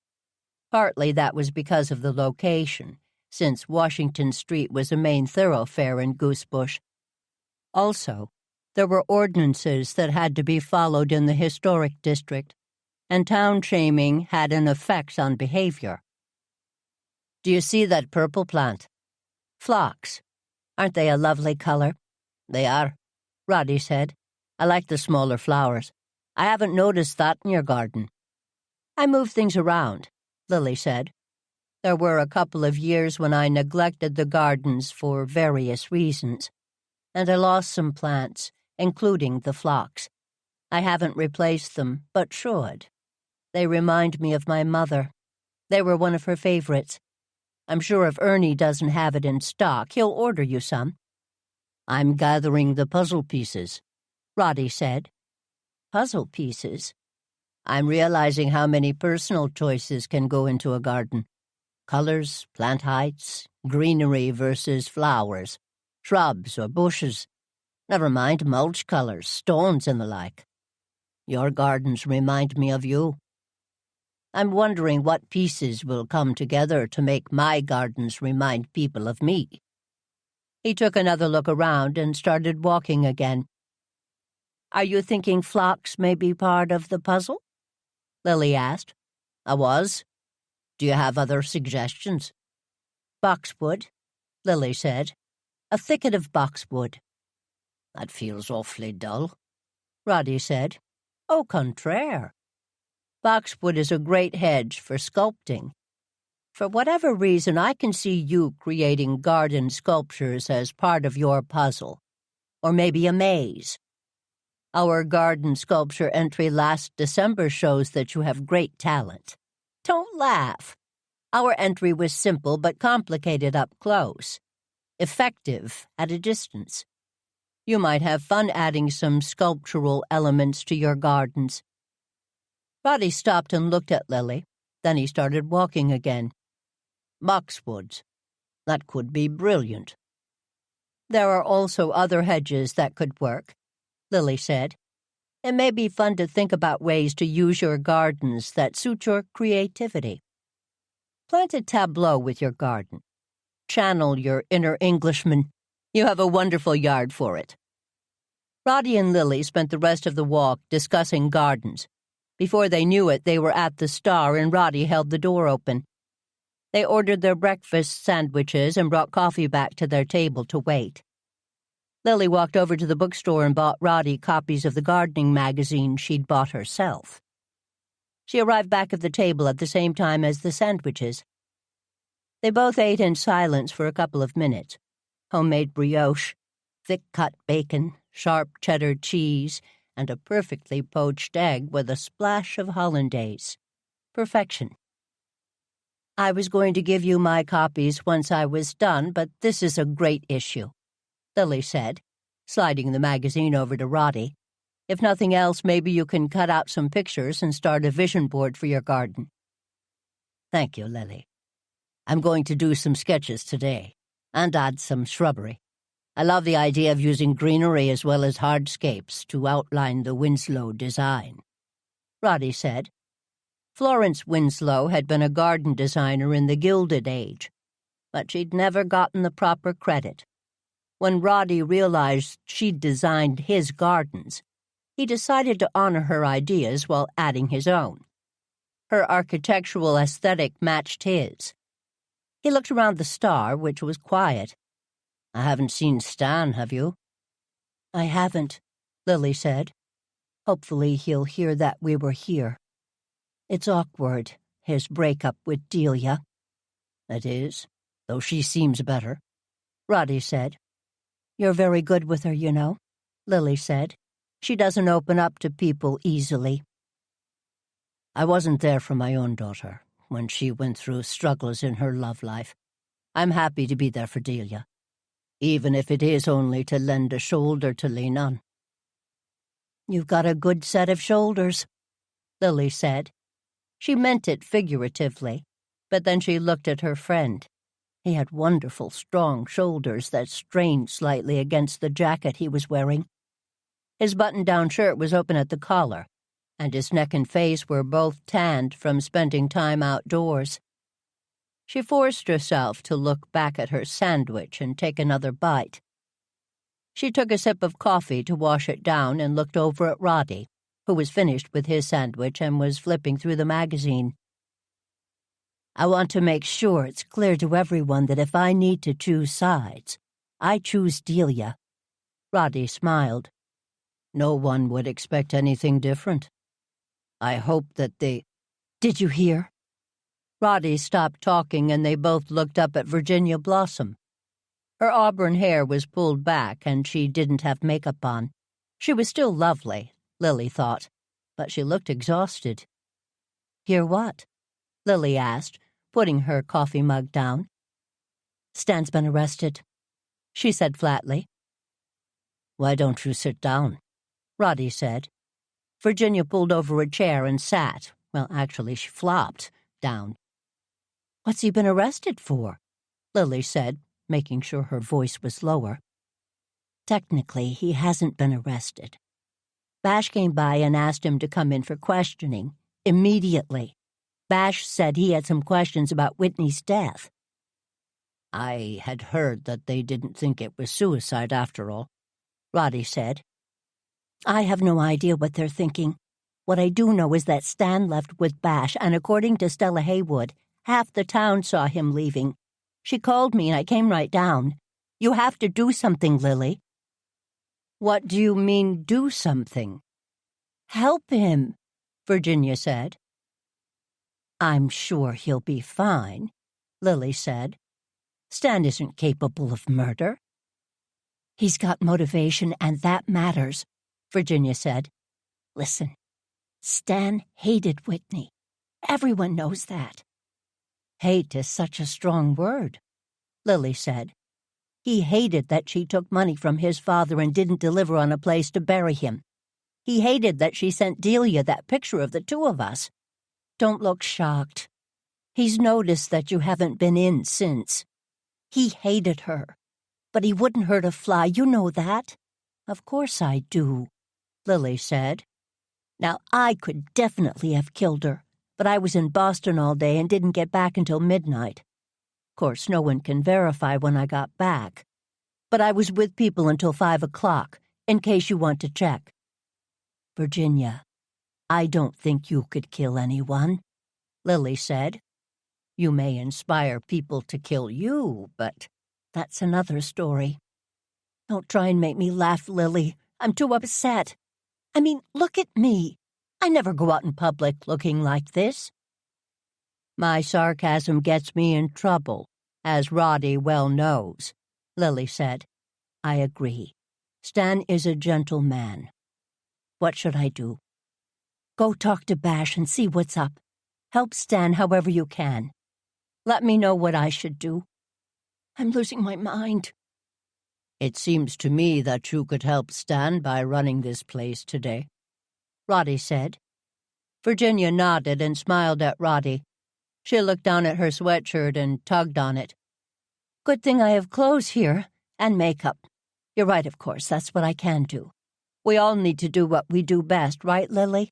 Partly that was because of the location, since Washington Street was a main thoroughfare in Goosebush. Also, there were ordinances that had to be followed in the historic district, and town shaming had an effect on behavior. "Do you see that purple plant?" "Phlox. Aren't they a lovely color?" "They are," Roddy said. "I like the smaller flowers. I haven't noticed that in your garden." "I move things around," Lily said. "There were a couple of years when I neglected the gardens for various reasons, and I lost some plants, including the phlox. I haven't replaced them, but should. They remind me of my mother. They were one of her favorites. I'm sure if Ernie doesn't have it in stock, he'll order you some." "I'm gathering the puzzle pieces," Roddy said. "Puzzle pieces?" "I'm realizing how many personal choices can go into a garden. Colors, plant heights, greenery versus flowers, shrubs or bushes. Never mind mulch colors, stones and the like. Your gardens remind me of you. I'm wondering what pieces will come together to make my gardens remind people of me." He took another look around and started walking again. "Are you thinking phlox may be part of the puzzle?" Lily asked. "I was. Do you have other suggestions?" "Boxwood," Lily said. "A thicket of boxwood." "That feels awfully dull," Roddy said. "Au contraire. Boxwood is a great hedge for sculpting. For whatever reason, I can see you creating garden sculptures as part of your puzzle. Or maybe a maze. Our garden sculpture entry last December shows that you have great talent. Don't laugh. Our entry was simple but complicated up close. Effective at a distance. You might have fun adding some sculptural elements to your gardens." Roddy stopped and looked at Lily. Then he started walking again. "Boxwoods. That could be brilliant." "There are also other hedges that could work," Lily said. "It may be fun to think about ways to use your gardens that suit your creativity. Plant a tableau with your garden. Channel your inner Englishman. You have a wonderful yard for it." Roddy and Lily spent the rest of the walk discussing gardens. Before they knew it, they were at the Star and Roddy held the door open. They ordered their breakfast sandwiches and brought coffee back to their table to wait. Lily walked over to the bookstore and bought Roddy copies of the gardening magazine she'd bought herself. She arrived back at the table at the same time as the sandwiches. They both ate in silence for a couple of minutes. Homemade brioche, thick-cut bacon, sharp cheddar cheese, and a perfectly poached egg with a splash of hollandaise. Perfection. "I was going to give you my copies once I was done, but this is a great issue," Lily said, sliding the magazine over to Roddy. "If nothing else, maybe you can cut out some pictures and start a vision board for your garden." "Thank you, Lily. I'm going to do some sketches today, and add some shrubbery. I love the idea of using greenery as well as hardscapes to outline the Winslow design," Roddy said. Florence Winslow had been a garden designer in the Gilded Age, but she'd never gotten the proper credit. When Roddy realized she'd designed his gardens, he decided to honor her ideas while adding his own. Her architectural aesthetic matched his. He looked around the Star, which was quiet. "I haven't seen Stan, have you?" "I haven't," Lily said. "Hopefully he'll hear that we were here. It's awkward, his breakup with Delia." "It is, though she seems better," Roddy said. "You're very good with her, you know," Lily said. "She doesn't open up to people easily." "I wasn't there for my own daughter when she went through struggles in her love life. I'm happy to be there for Delia, even if it is only to lend a shoulder to lean on." "You've got a good set of shoulders," Lily said. She meant it figuratively, but then she looked at her friend. He had wonderful, strong shoulders that strained slightly against the jacket he was wearing. His button-down shirt was open at the collar, and his neck and face were both tanned from spending time outdoors. She forced herself to look back at her sandwich and take another bite. She took a sip of coffee to wash it down and looked over at Roddy, who was finished with his sandwich and was flipping through the magazine. "I want to make sure it's clear to everyone that if I need to choose sides, I choose Delia." Roddy smiled. "No one would expect anything different. I hope that they—" "Did you hear?" Roddy stopped talking and they both looked up at Virginia Blossom. Her auburn hair was pulled back and she didn't have makeup on. She was still lovely, Lily thought, but she looked exhausted. Hear what? Lily asked, putting her coffee mug down. Stan's been arrested, she said flatly. Why don't you sit down? Roddy said. Virginia pulled over a chair and sat. Well, actually, she flopped down. What's he been arrested for? Lily said, making sure her voice was lower. Technically, he hasn't been arrested. Bash came by and asked him to come in for questioning, immediately. Bash said he had some questions about Whitney's death. I had heard that they didn't think it was suicide after all, Roddy said. I have no idea what they're thinking. What I do know is that Stan left with Bash, and according to Stella Haywood, half the town saw him leaving. She called me and I came right down. You have to do something, Lily. What do you mean, do something? Help him, Virginia said. I'm sure he'll be fine, Lily said. Stan isn't capable of murder. He's got motivation, and that matters, Virginia said. Listen, Stan hated Whitney. Everyone knows that. Hate is such a strong word, Lily said. He hated that she took money from his father and didn't deliver on a place to bury him. He hated that she sent Delia that picture of the two of us. Don't look shocked. He's noticed that you haven't been in since. He hated her, but he wouldn't hurt a fly, you know that. Of course I do, Lily said. Now, I could definitely have killed her, but I was in Boston all day and didn't get back until midnight. Of course, no one can verify when I got back. But I was with people until 5 o'clock, in case you want to check. Virginia, I don't think you could kill anyone, Lily said. You may inspire people to kill you, but that's another story. Don't try and make me laugh, Lily. I'm too upset. I mean, look at me. I never go out in public looking like this. My sarcasm gets me in trouble, as Roddy well knows, Lily said. I agree. Stan is a gentleman. What should I do? Go talk to Bash and see what's up. Help Stan however you can. Let me know what I should do. I'm losing my mind. It seems to me that you could help Stan by running this place today, Roddy said. Virginia nodded and smiled at Roddy. She looked down at her sweatshirt and tugged on it. Good thing I have clothes here, and makeup. You're right, of course, that's what I can do. We all need to do what we do best, right, Lily?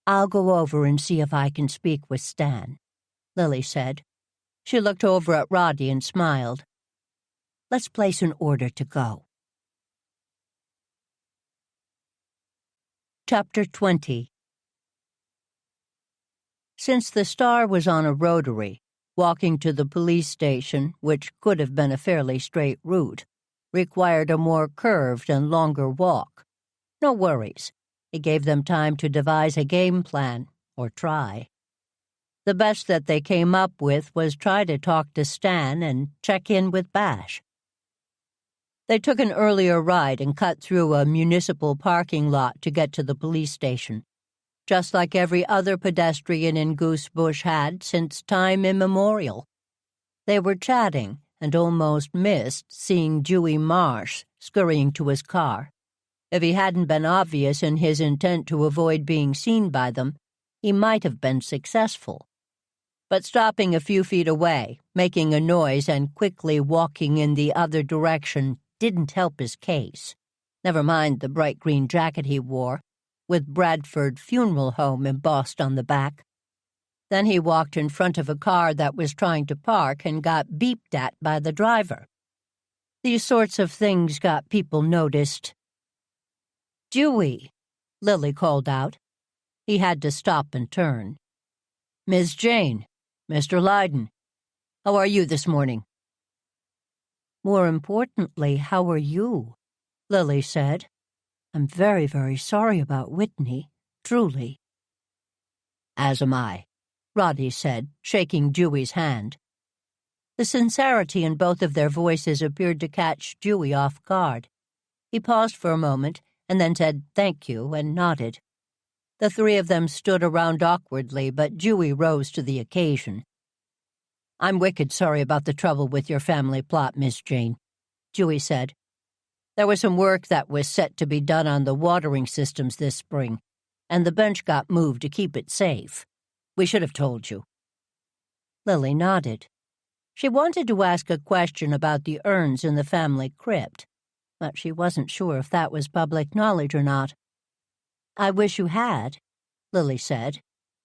I'll go over and see if I can speak with Stan, Lily said. She looked over at Roddy and smiled. Let's place an order to go. Chapter 20. Since the Star was on a rotary, walking to the police station, which could have been a fairly straight route, required a more curved and longer walk. No worries. It gave them time to devise a game plan, or try. The best that they came up with was try to talk to Stan and check in with Bash. They took an earlier ride and cut through a municipal parking lot to get to the police station, just like every other pedestrian in Goosebush had since time immemorial. They were chatting and almost missed seeing Dewey Marsh scurrying to his car. If he hadn't been obvious in his intent to avoid being seen by them, he might have been successful. But stopping a few feet away, making a noise and quickly walking in the other direction didn't help his case. Never mind the bright green jacket he wore, with Bradford Funeral Home embossed on the back. Then he walked in front of a car that was trying to park and got beeped at by the driver. These sorts of things got people noticed. Dewey, Lily called out. He had to stop and turn. Miss Jane, Mr. Lydon, how are you this morning? More importantly, how are you? Lily said. I'm very, very sorry about Whitney, truly. As am I, Roddy said, shaking Dewey's hand. The sincerity in both of their voices appeared to catch Dewey off guard. He paused for a moment and then said thank you and nodded. The three of them stood around awkwardly, but Dewey rose to the occasion. "I'm wicked sorry about the trouble with your family plot, Miss Jane," Dewey said. "There was some work that was set to be done on the watering systems this spring, and the bench got moved to keep it safe. We should have told you." Lily nodded. She wanted to ask a question about the urns in the family crypt, but she wasn't sure if that was public knowledge or not. "I wish you had," Lily said.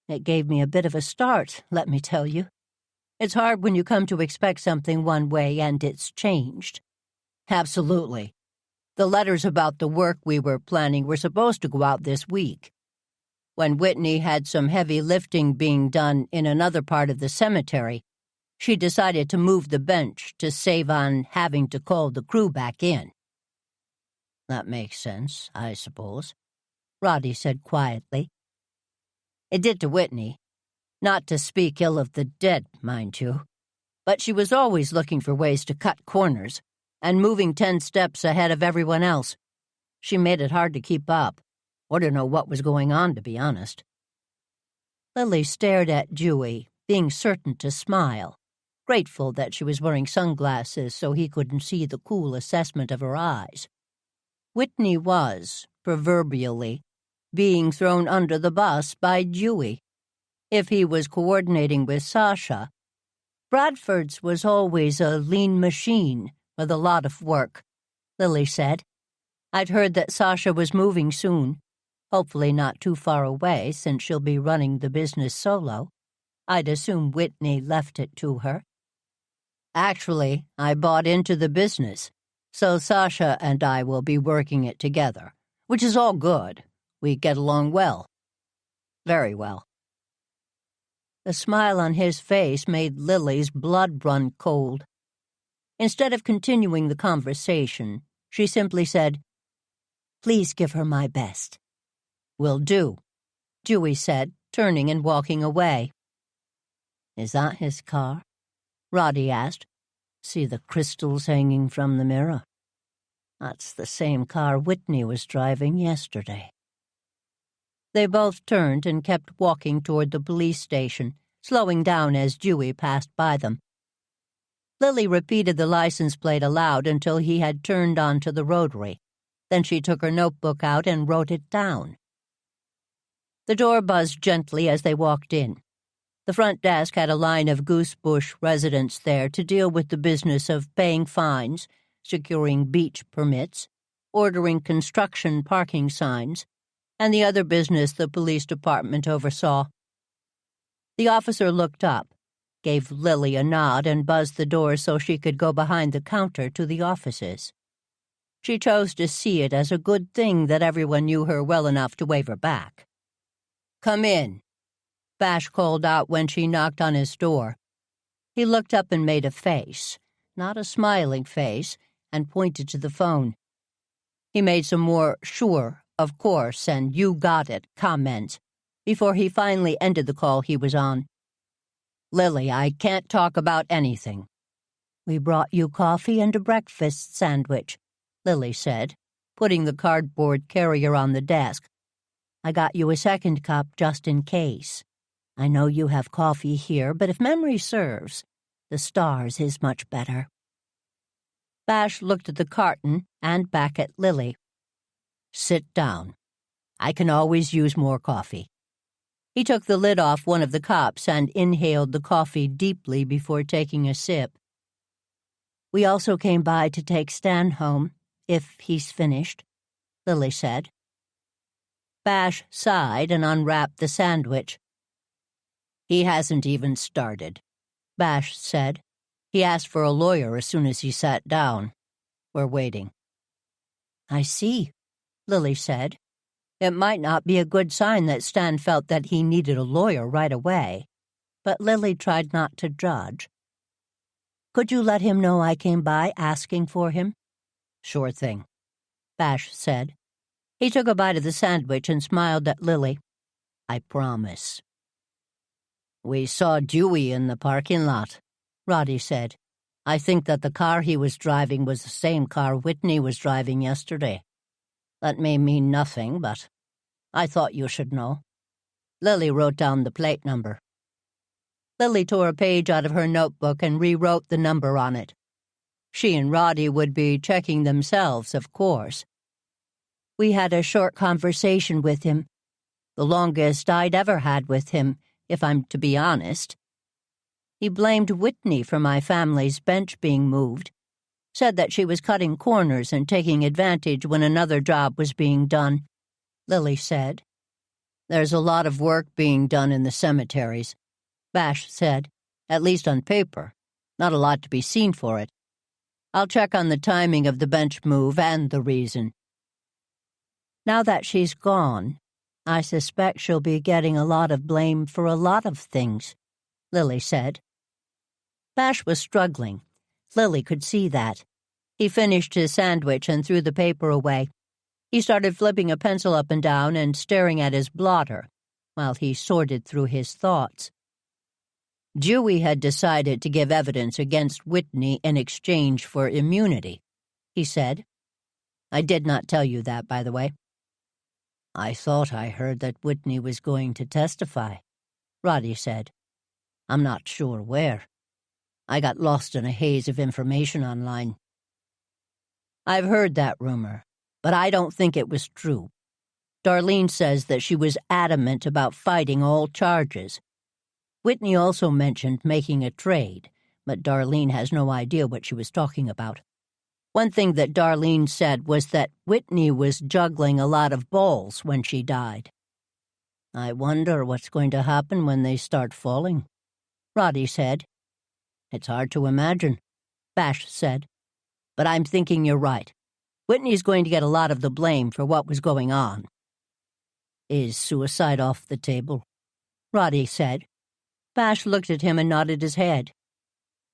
"It gave me a bit of a start, let me tell you. It's hard when you come to expect something one way and it's changed." "Absolutely. The letters about the work we were planning were supposed to go out this week. When Whitney had some heavy lifting being done in another part of the cemetery, she decided to move the bench to save on having to call the crew back in." "That makes sense, I suppose," Roddy said quietly. "It did to Whitney. Not to speak ill of the dead, mind you. But she was always looking for ways to cut corners, and moving 10 steps ahead of everyone else. She made it hard to keep up, or to know what was going on, to be honest." Lily stared at Dewey, being certain to smile, grateful that she was wearing sunglasses so he couldn't see the cool assessment of her eyes. Whitney was, proverbially, being thrown under the bus by Dewey. If he was coordinating with Sasha, Bradford's was always a lean machine with a lot of work, Lily said. "I'd heard that Sasha was moving soon, hopefully not too far away since she'll be running the business solo. I'd assume Whitney left it to her." "Actually, I bought into the business, so Sasha and I will be working it together, which is all good. We get along well. Very well." The smile on his face made Lily's blood run cold. Instead of continuing the conversation, she simply said, "Please give her my best." "Will do," Dewey said, turning and walking away. "Is that his car?" Roddy asked. "See the crystals hanging from the mirror? That's the same car Whitney was driving yesterday." They both turned and kept walking toward the police station, slowing down as Dewey passed by them. Lily repeated the license plate aloud until he had turned onto the rotary. Then she took her notebook out and wrote it down. The door buzzed gently as they walked in. The front desk had a line of Goosebush residents there to deal with the business of paying fines, securing beach permits, ordering construction parking signs, and the other business the police department oversaw. The officer looked up, gave Lily a nod, and buzzed the door so she could go behind the counter to the offices. She chose to see it as a good thing that everyone knew her well enough to wave her back. "Come in," Bash called out when she knocked on his door. He looked up and made a face, not a smiling face, and pointed to the phone. He made some more "sure, of course, and you got it" comments before he finally ended the call he was on. "Lily, I can't talk about anything." "We brought you coffee and a breakfast sandwich," Lily said, putting the cardboard carrier on the desk. "I got you a second cup just in case. I know you have coffee here, but if memory serves, the Stars is much better." Bash looked at the carton and back at Lily. "Sit down. I can always use more coffee." He took the lid off one of the cups and inhaled the coffee deeply before taking a sip. "We also came by to take Stan home, if he's finished," Lily said. Bash sighed and unwrapped the sandwich. "He hasn't even started," Bash said. "He asked for a lawyer as soon as he sat down. We're waiting." "I see," Lily said. It might not be a good sign that Stan felt that he needed a lawyer right away, but Lily tried not to judge. "Could you let him know I came by asking for him?" "Sure thing," Bash said. He took a bite of the sandwich and smiled at Lily. "I promise." "We saw Dewey in the parking lot," Roddy said. "I think that the car he was driving was the same car Whitney was driving yesterday." That may mean nothing, but I thought you should know. Lily wrote down the plate number. Lily tore a page out of her notebook and rewrote the number on it. She and Roddy would be checking themselves, of course. We had a short conversation with him, the longest I'd ever had with him, if I'm to be honest. He blamed Whitney for my family's bench being moved, said that she was cutting corners and taking advantage when another job was being done, Lily said. There's a lot of work being done in the cemeteries, Bash said, at least on paper. Not a lot to be seen for it. I'll check on the timing of the bench move and the reason. Now that she's gone, I suspect she'll be getting a lot of blame for a lot of things, Lily said. Bash was struggling. Lily could see that. He finished his sandwich and threw the paper away. He started flipping a pencil up and down and staring at his blotter while he sorted through his thoughts. Dewey had decided to give evidence against Whitney in exchange for immunity, he said. I did not tell you that, by the way. I thought I heard that Whitney was going to testify, Roddy said. I'm not sure where. I got lost in a haze of information online. I've heard that rumor, but I don't think it was true. Darlene says that she was adamant about fighting all charges. Whitney also mentioned making a trade, but Darlene has no idea what she was talking about. One thing that Darlene said was that Whitney was juggling a lot of balls when she died. I wonder what's going to happen when they start falling, Roddy said. It's hard to imagine, Bash said. But I'm thinking you're right. Whitney's going to get a lot of the blame for what was going on. Is suicide off the table? Roddy said. Bash looked at him and nodded his head.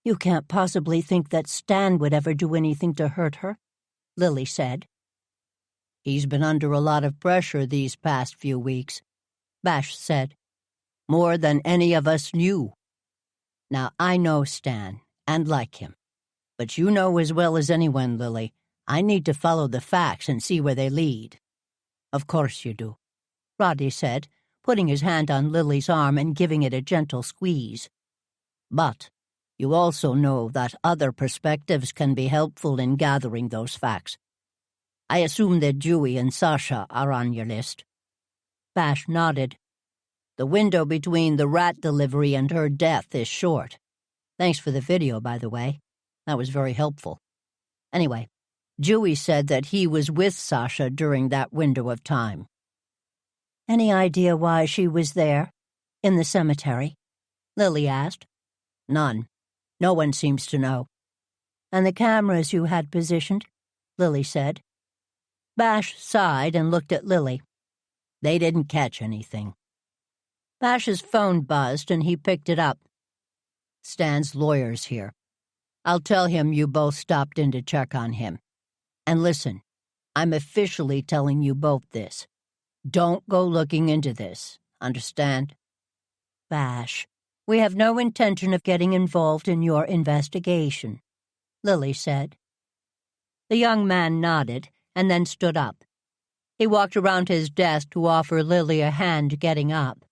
You can't possibly think that Stan would ever do anything to hurt her, Lily said. He's been under a lot of pressure these past few weeks, Bash said. More than any of us knew. Now, I know Stan, and like him. But you know as well as anyone, Lily, I need to follow the facts and see where they lead. Of course you do, Roddy said, putting his hand on Lily's arm and giving it a gentle squeeze. But you also know that other perspectives can be helpful in gathering those facts. I assume that Dewey and Sasha are on your list. Bash nodded. The window between the rat delivery and her death is short. Thanks for the video, by the way. That was very helpful. Anyway, Dewey said that he was with Sasha during that window of time. Any idea why she was there, in the cemetery? Lily asked. None. No one seems to know. And the cameras you had positioned? Lily said. Bash sighed and looked at Lily. They didn't catch anything. Bash's phone buzzed and he picked it up. Stan's lawyer's here. I'll tell him you both stopped in to check on him. And listen, I'm officially telling you both this. Don't go looking into this, understand? Bash, we have no intention of getting involved in your investigation, Lily said. The young man nodded and then stood up. He walked around his desk to offer Lily a hand getting up.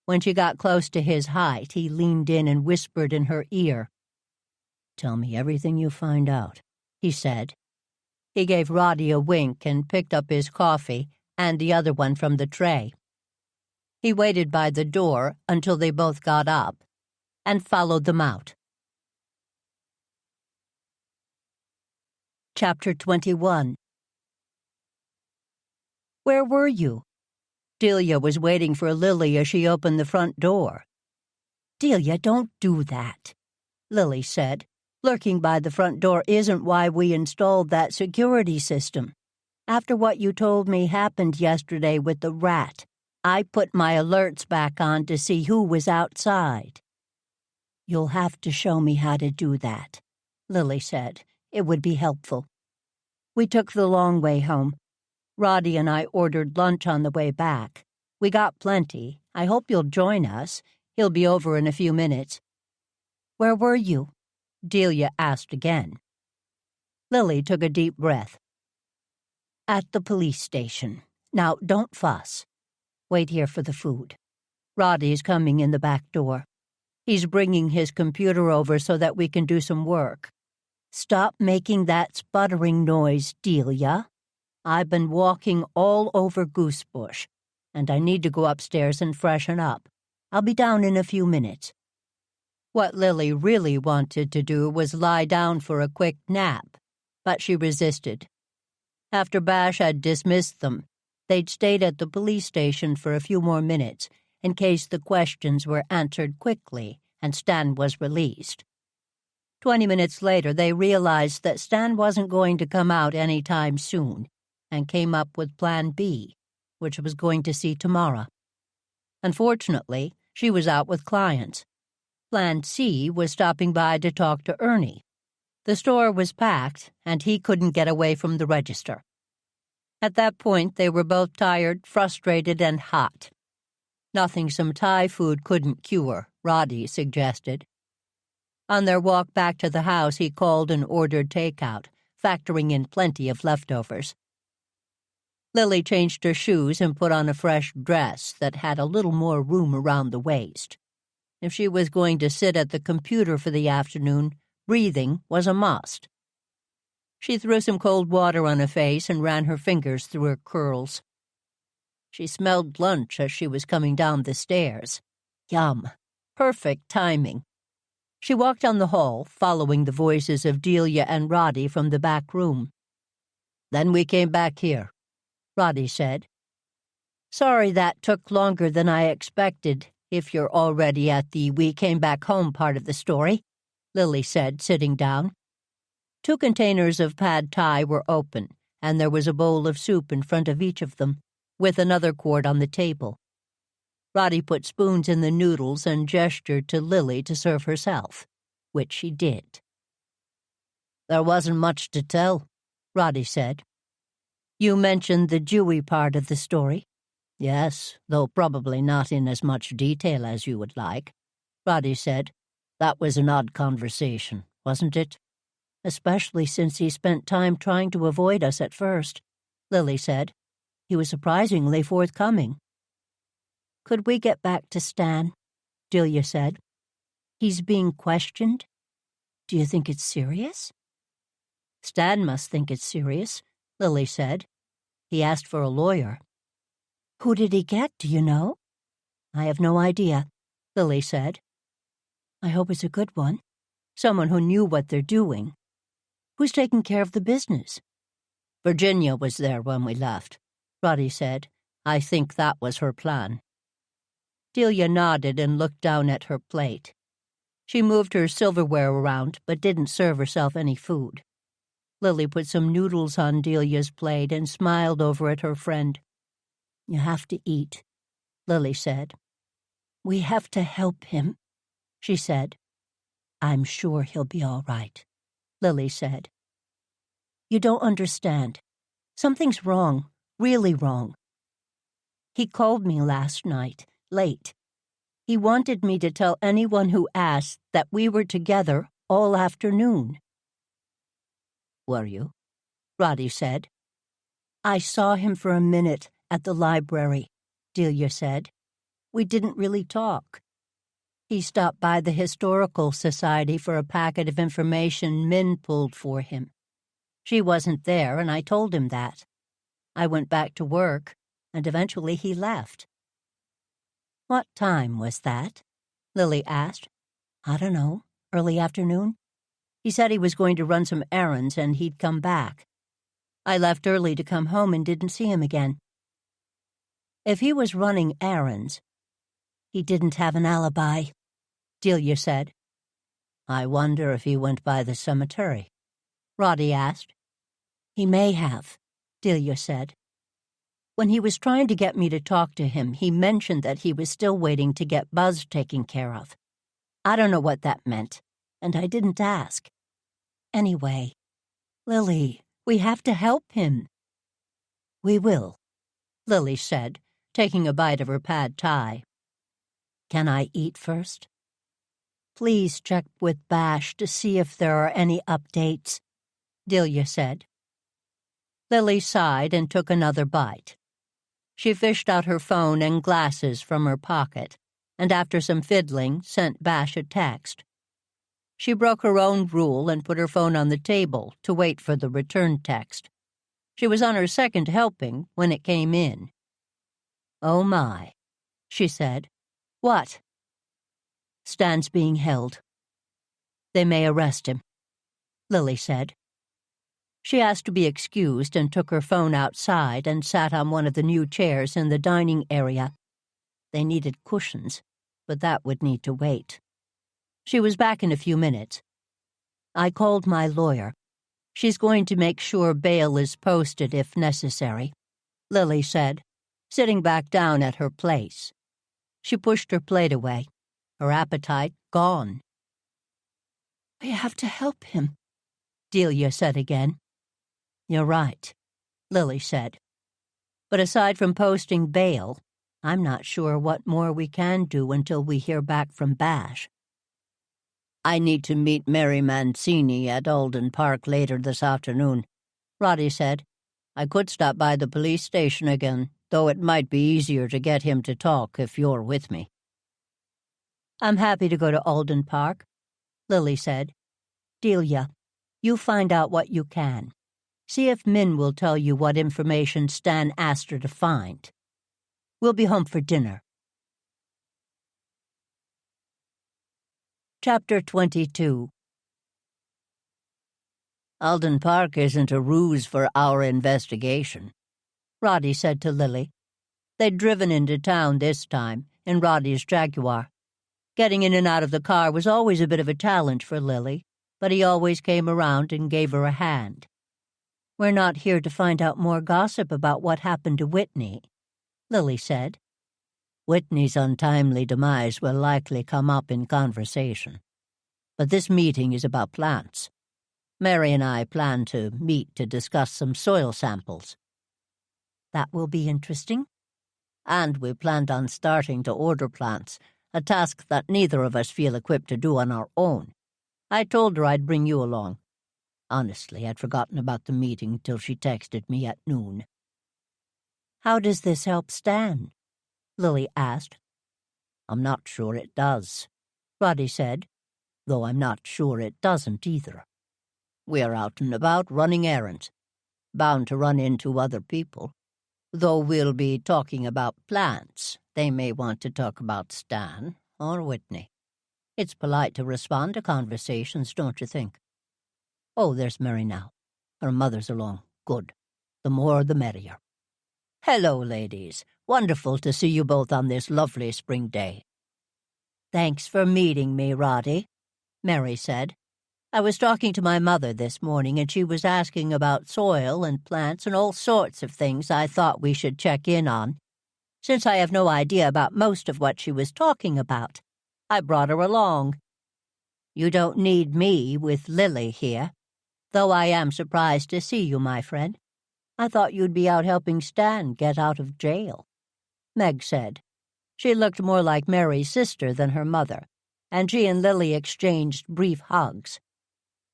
When she got close to his height, he leaned in and whispered in her ear. Tell me everything you find out, he said. He gave Roddy a wink and picked up his coffee and the other one from the tray. He waited by the door until they both got up and followed them out. Chapter 21. Where were you? Delia was waiting for Lily as she opened the front door. Delia, don't do that, Lily said. Lurking by the front door isn't why we installed that security system. After what you told me happened yesterday with the rat, I put my alerts back on to see who was outside. You'll have to show me how to do that, Lily said. It would be helpful. We took the long way home. Roddy and I ordered lunch on the way back. We got plenty. I hope you'll join us. He'll be over in a few minutes. Where were you? Delia asked again. Lily took a deep breath. At the police station. Now, don't fuss. Wait here for the food. Roddy's coming in the back door. He's bringing his computer over so that we can do some work. Stop making that sputtering noise, Delia. I've been walking all over Goosebush, and I need to go upstairs and freshen up. I'll be down in a few minutes. What Lily really wanted to do was lie down for a quick nap, but she resisted. After Bash had dismissed them, they'd stayed at the police station for a few more minutes in case the questions were answered quickly and Stan was released. 20 minutes later, they realized that Stan wasn't going to come out any time soon and came up with Plan B, which was going to see Tamara. Unfortunately, she was out with clients. Plan C was stopping by to talk to Ernie. The store was packed, and he couldn't get away from the register. At that point, they were both tired, frustrated, and hot. Nothing some Thai food couldn't cure, Roddy suggested. On their walk back to the house, he called and ordered takeout, factoring in plenty of leftovers. Lily changed her shoes and put on a fresh dress that had a little more room around the waist. If she was going to sit at the computer for the afternoon, breathing was a must. She threw some cold water on her face and ran her fingers through her curls. She smelled lunch as she was coming down the stairs. Yum. Perfect timing. She walked down the hall, following the voices of Delia and Roddy from the back room. Then we came back here, Roddy said. Sorry that took longer than I expected, if you're already at the we came back home part of the story, Lily said, sitting down. 2 containers of pad thai were open, and there was a bowl of soup in front of each of them, with another quart on the table. Roddy put spoons in the noodles and gestured to Lily to serve herself, which she did. There wasn't much to tell, Roddy said. You mentioned the Jewy part of the story. Yes, though probably not in as much detail as you would like, Roddy said. That was an odd conversation, wasn't it? Especially since he spent time trying to avoid us at first, Lily said. He was surprisingly forthcoming. Could we get back to Stan? Delia said. He's being questioned. Do you think it's serious? Stan must think it's serious, Lily said. He asked for a lawyer. Who did he get, do you know? I have no idea, Lily said. I hope it's a good one. Someone who knew what they're doing. Who's taking care of the business? Virginia was there when we left, Roddy said. I think that was her plan. Delia nodded and looked down at her plate. She moved her silverware around, but didn't serve herself any food. Lily put some noodles on Delia's plate and smiled over at her friend. You have to eat, Lily said. We have to help him, she said. I'm sure he'll be all right, Lily said. You don't understand. Something's wrong, really wrong. He called me last night, late. He wanted me to tell anyone who asked that we were together all afternoon. Were you? Roddy said. I saw him for a minute at the library, Delia said. We didn't really talk. He stopped by the Historical Society for a packet of information Min pulled for him. She wasn't there, and I told him that. I went back to work, and eventually he left. What time was that? Lily asked. I don't know, early afternoon. He said he was going to run some errands and he'd come back. I left early to come home and didn't see him again. If he was running errands, he didn't have an alibi, Delia said. I wonder if he went by the cemetery, Roddy asked. He may have, Delia said. When he was trying to get me to talk to him, he mentioned that he was still waiting to get Buzz taken care of. I don't know what that meant, and I didn't ask. Anyway, Lily, we have to help him. We will, Lily said, taking a bite of her pad thai. Can I eat first? Please check with Bash to see if there are any updates, Delia said. Lily sighed and took another bite. She fished out her phone and glasses from her pocket, and after some fiddling, sent Bash a text. She broke her own rule and put her phone on the table to wait for the return text. She was on her second helping when it came in. "Oh, my," she said. "What?" "Stan's being held. They may arrest him," Lily said. She asked to be excused and took her phone outside and sat on one of the new chairs in the dining area. They needed cushions, but that would need to wait. She was back in a few minutes. "I called my lawyer. She's going to make sure bail is posted if necessary," Lily said, sitting back down at her place. She pushed her plate away, her appetite gone. "We have to help him," Delia said again. "You're right," Lily said. "But aside from posting bail, I'm not sure what more we can do until we hear back from Bash." "I need to meet Mary Mancini at Alden Park later this afternoon," Roddy said. "I could stop by the police station again, though it might be easier to get him to talk if you're with me." "I'm happy to go to Alden Park," Lily said. "Delia, you find out what you can. See if Min will tell you what information Stan asked her to find. We'll be home for dinner." Chapter 22. "Alden Park isn't a ruse for our investigation," Roddy said to Lily. They'd driven into town this time, in Roddy's Jaguar. Getting in and out of the car was always a bit of a challenge for Lily, but he always came around and gave her a hand. "We're not here to find out more gossip about what happened to Whitney," Lily said. "Whitney's untimely demise will likely come up in conversation. But this meeting is about plants. Mary and I plan to meet to discuss some soil samples." "That will be interesting." "And we planned on starting to order plants, a task that neither of us feel equipped to do on our own. I told her I'd bring you along. Honestly, I'd forgotten about the meeting till she texted me at noon." "How does this help Stan?" Lily asked. "I'm not sure it does," Roddy said, "though I'm not sure it doesn't either. We're out and about running errands, bound to run into other people. Though we'll be talking about plants, they may want to talk about Stan or Whitney. It's polite to respond to conversations, don't you think? Oh, there's Mary now. Her mother's along. Good. The more the merrier. Hello, ladies. Wonderful to see you both on this lovely spring day." "Thanks for meeting me, Roddy," Mary said. "I was talking to my mother this morning, and she was asking about soil and plants and all sorts of things I thought we should check in on. Since I have no idea about most of what she was talking about, I brought her along. You don't need me with Lily here, though I am surprised to see you, my friend. I thought you'd be out helping Stan get out of jail," Meg said. She looked more like Mary's sister than her mother, and she and Lily exchanged brief hugs.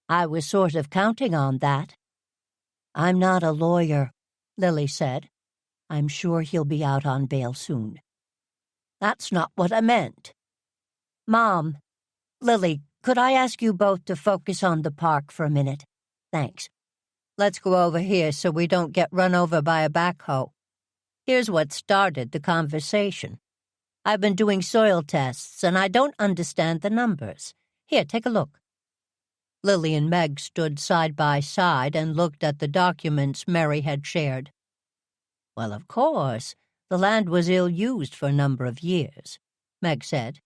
"I was sort of counting on that." "I'm not a lawyer," Lily said. "I'm sure he'll be out on bail soon." "That's not what I meant." "Mom, Lily, could I ask you both to focus on the park for a minute? Thanks. Let's go over here so we don't get run over by a backhoe. Here's what started the conversation. I've been doing soil tests, and I don't understand the numbers. Here, take a look." Lily and Meg stood side by side and looked at the documents Mary had shared. "Well, of course, the land was ill-used for a number of years," Meg said.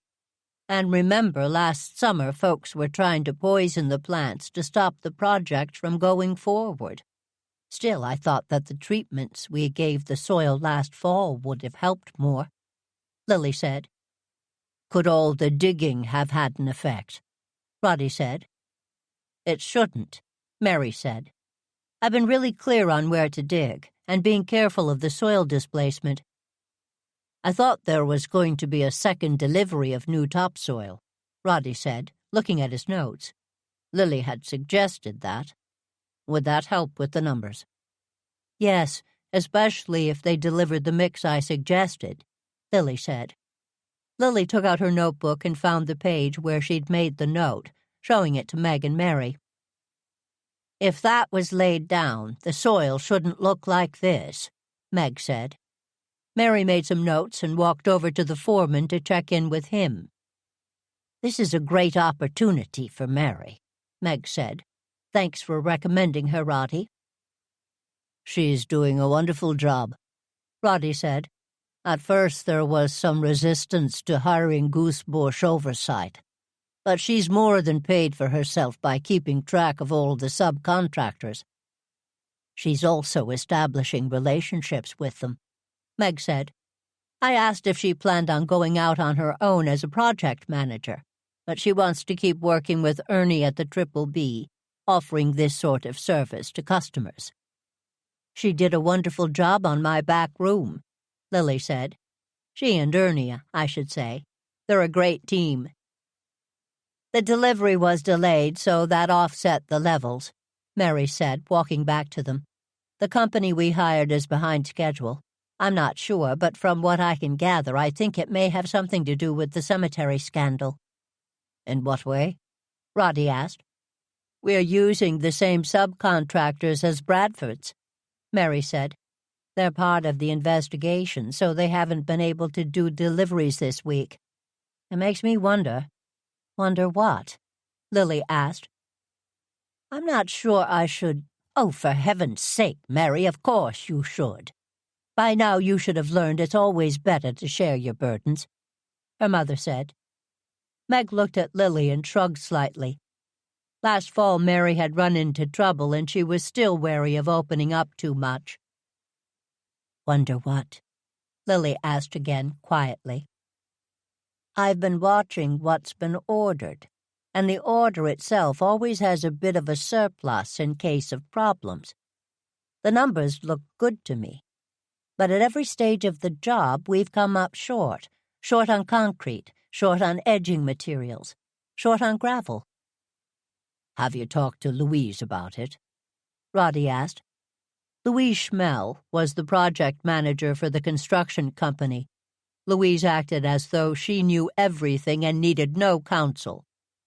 "And remember, last summer folks were trying to poison the plants to stop the project from going forward. Still, I thought that the treatments we gave the soil last fall would have helped more," Lily said. "Could all the digging have had an effect?" Roddy said. "It shouldn't," Mary said. "I've been really clear on where to dig, and being careful of the soil displacement. I thought there was going to be a second delivery of new topsoil," Roddy said, looking at his notes. Lily had suggested that. "Would that help with the numbers?" Yes, especially if they delivered the mix I suggested, Lily said. Lily took out her notebook and found the page where she'd made the note, showing it to Meg and Mary. If that was laid down, the soil shouldn't look like this, Meg said. Mary made some notes and walked over to the foreman to check in with him. This is a great opportunity for Mary, Meg said. Thanks for recommending her, Roddy. She's doing a wonderful job, Roddy said. At first there was some resistance to hiring Goosebush oversight, but she's more than paid for herself by keeping track of all the subcontractors. She's also establishing relationships with them, Meg said. I asked if she planned on going out on her own as a project manager, but she wants to keep working with Ernie at the Triple B, offering this sort of service to customers. She did a wonderful job on my back room, Lily said. She and Ernie, I should say. They're a great team. The delivery was delayed, so that offset the levels, Mary said, walking back to them. The company we hired is behind schedule. I'm not sure, but from what I can gather, I think it may have something to do with the cemetery scandal. In what way? Roddy asked. We're using the same subcontractors as Bradford's, Mary said. They're part of the investigation, so they haven't been able to do deliveries this week. It makes me wonder. Wonder what? Lily asked. I'm not sure I should. Oh, for heaven's sake, Mary, of course you should. By now you should have learned it's always better to share your burdens, her mother said. Meg looked at Lily and shrugged slightly. Last fall Mary had run into trouble and she was still wary of opening up too much. Wonder what? Lily asked again, quietly. I've been watching what's been ordered, and the order itself always has a bit of a surplus in case of problems. The numbers look good to me. But at every stage of the job, we've come up short. Short on concrete, short on edging materials, short on gravel. Have you talked to Louise about it? Roddy asked. Louise Schmell was the project manager for the construction company. Louise acted as though she knew everything and needed no counsel,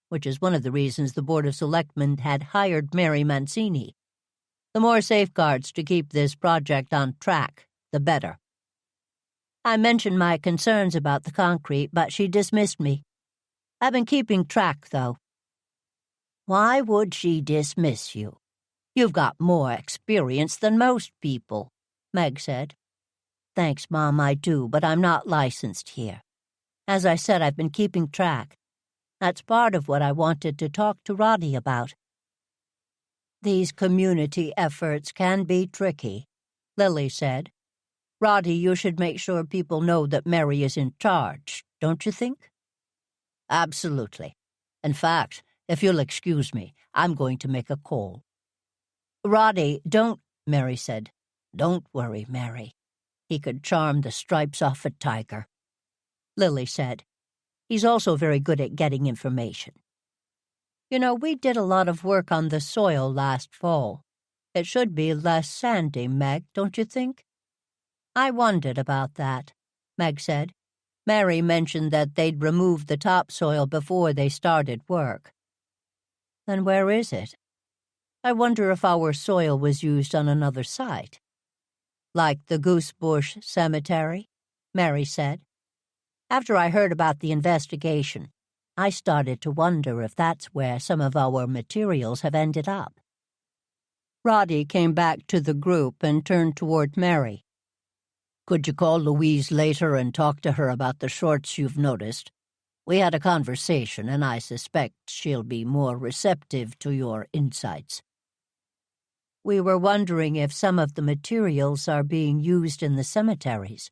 which is one of the reasons the Board of Selectmen had hired Mary Mancini. The more safeguards to keep this project on track, the better. I mentioned my concerns about the concrete, but she dismissed me. I've been keeping track, though. Why would she dismiss you? You've got more experience than most people, Meg said. Thanks, Mom, I do, but I'm not licensed here. As I said, I've been keeping track. That's part of what I wanted to talk to Roddy about. These community efforts can be tricky, Lily said. Roddy, you should make sure people know that Mary is in charge, don't you think? Absolutely. In fact, if you'll excuse me, I'm going to make a call. Roddy, don't, Mary said. Don't worry, Mary. He could charm the stripes off a tiger. Lily said. He's also very good at getting information. You know, we did a lot of work on the soil last fall. It should be less sandy, Meg, don't you think? I wondered about that, Meg said. Mary mentioned that they'd removed the topsoil before they started work. Then where is it? I wonder if our soil was used on another site. Like the Goosebush Cemetery, Mary said. After I heard about the investigation, I started to wonder if that's where some of our materials have ended up. Roddy came back to the group and turned toward Mary. Could you call Louise later and talk to her about the shorts you've noticed? We had a conversation, and I suspect she'll be more receptive to your insights. We were wondering if some of the materials are being used in the cemeteries.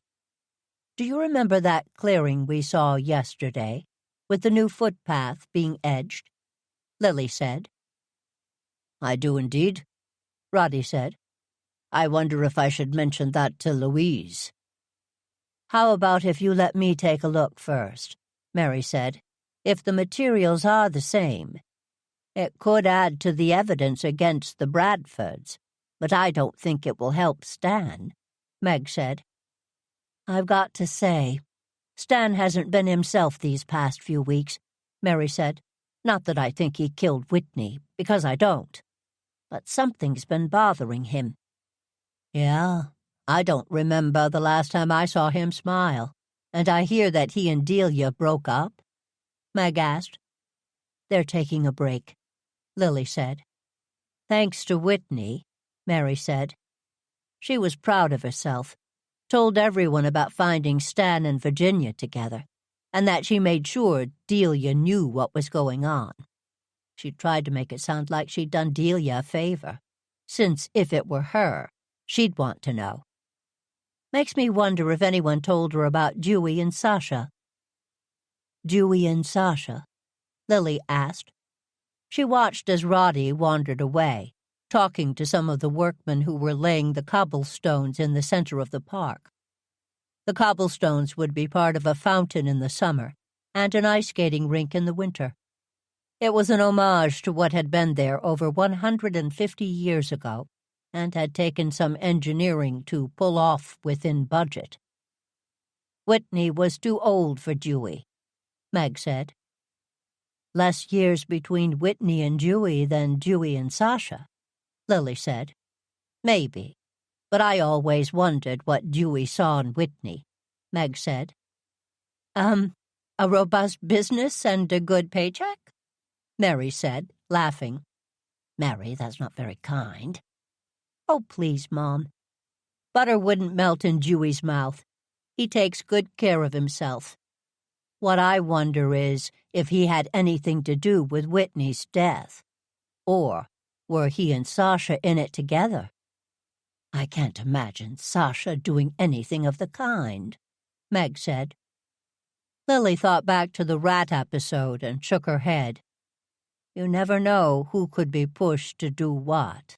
Do you remember that clearing we saw yesterday, with the new footpath being edged? Lily said. I do indeed, Roddy said. I wonder if I should mention that to Louise. How about if you let me take a look first? Mary said. If the materials are the same, it could add to the evidence against the Bradfords. but I don't think it will help Stan," Meg said. "I've got to say, Stan hasn't been himself these past few weeks," Mary said. "Not that I think he killed Whitney, because I don't. But something's been bothering him." "Yeah, I don't remember the last time I saw him smile. And I hear that he and Delia broke up?" Meg asked. "They're taking a break," Lily said. "Thanks to Whitney," Mary said. She was proud of herself, told everyone about finding Stan and Virginia together, and that she made sure Delia knew what was going on. She tried to make it sound like she'd done Delia a favor, since if it were her, she'd want to know. "Makes me wonder if anyone told her about Dewey and Sasha." "Dewey and Sasha?" Lily asked. She watched as Roddy wandered away, talking to some of the workmen who were laying the cobblestones in the center of the park. The cobblestones would be part of a fountain in the summer and an ice skating rink in the winter. It was an homage to what had been there over 150 years ago and had taken some engineering to pull off within budget. Whitney was too old for Dewey, Meg said. "Less years between Whitney and Dewey than Dewey and Sasha," Lily said. "Maybe, but I always wondered what Dewey saw in Whitney," Meg said. A robust business and a good paycheck?" Mary said, laughing. "Mary, that's not very kind." "Oh, please, Mom. Butter wouldn't melt in Dewey's mouth. He takes good care of himself. What I wonder is if he had anything to do with Whitney's death. Or were he and Sasha in it together? I can't imagine Sasha doing anything of the kind," Meg said. Lily thought back to the rat episode and shook her head. You never know who could be pushed to do what.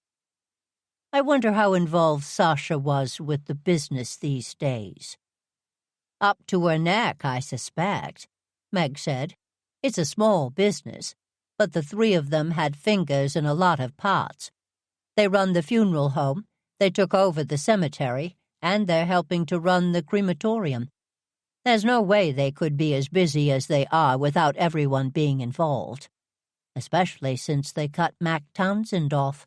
I wonder how involved Sasha was with the business these days. "Up to her neck, I suspect," Meg said. "It's a small business, but the three of them had fingers in a lot of pots. They run the funeral home, they took over the cemetery, and they're helping to run the crematorium. There's no way they could be as busy as they are without everyone being involved, especially since they cut Mac Townsend off."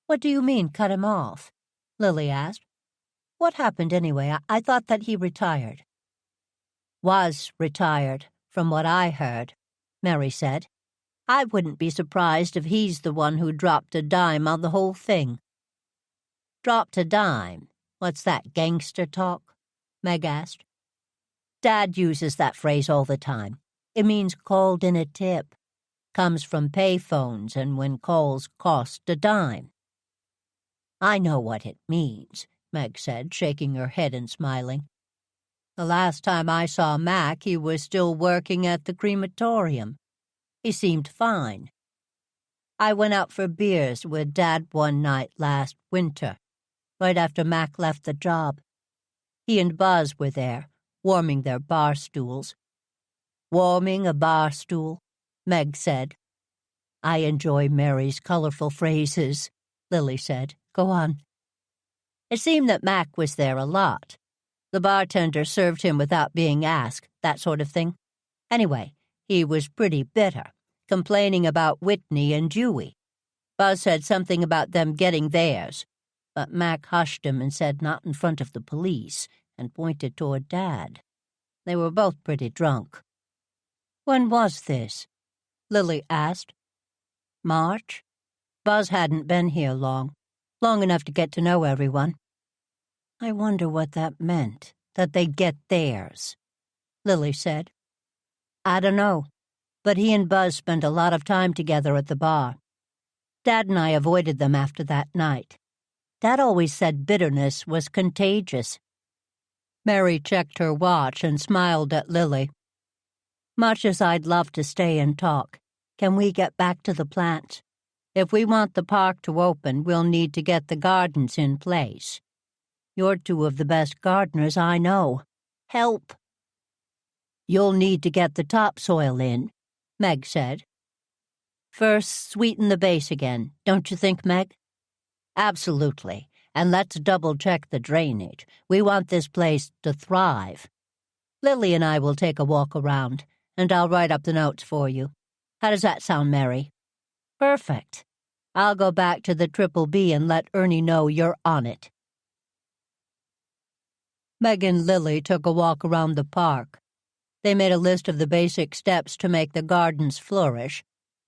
"What do you mean, cut him off?" Lily asked. "What happened anyway? I thought that he retired." "Was retired, from what I heard," Mary said. "I wouldn't be surprised if he's the one who dropped a dime on the whole thing." "Dropped a dime? What's that, gangster talk?" Meg asked. "Dad uses that phrase all the time. It means called in a tip. Comes from pay phones and when calls cost a dime." "I know what it means," Meg said, shaking her head and smiling. "The last time I saw Mac, he was still working at the crematorium. He seemed fine. I went out for beers with Dad one night last winter, right after Mac left the job. He and Buzz were there, warming their bar stools." "Warming a bar stool," Meg said. "I enjoy Mary's colorful phrases," Lily said. "Go on." "It seemed that Mac was there a lot. The bartender served him without being asked, that sort of thing. Anyway, he was pretty bitter, complaining about Whitney and Dewey. Buzz said something about them getting theirs, but Mac hushed him and said not in front of the police and pointed toward Dad. They were both pretty drunk." "When was this?" Lily asked. "March. Buzz hadn't been here long enough to get to know everyone." "I wonder what that meant, that they'd get theirs," Lily said. "I don't know, but he and Buzz spent a lot of time together at the bar. Dad and I avoided them after that night. Dad always said bitterness was contagious." Mary checked her watch and smiled at Lily. "Much as I'd love to stay and talk, can we get back to the plants? If we want the park to open, we'll need to get the gardens in place. You're two of the best gardeners I know. Help." "You'll need to get the topsoil in," Meg said. "First, sweeten the base again, don't you think, Meg?" Absolutely. And let's double-check the drainage. We want this place to thrive. Lily and I will take a walk around, and I'll write up the notes for you. How does that sound, Mary? Perfect. I'll go back to the Triple B and let Ernie know you're on it. Meg and Lily took a walk around the park. They made a list of the basic steps to make the gardens flourish,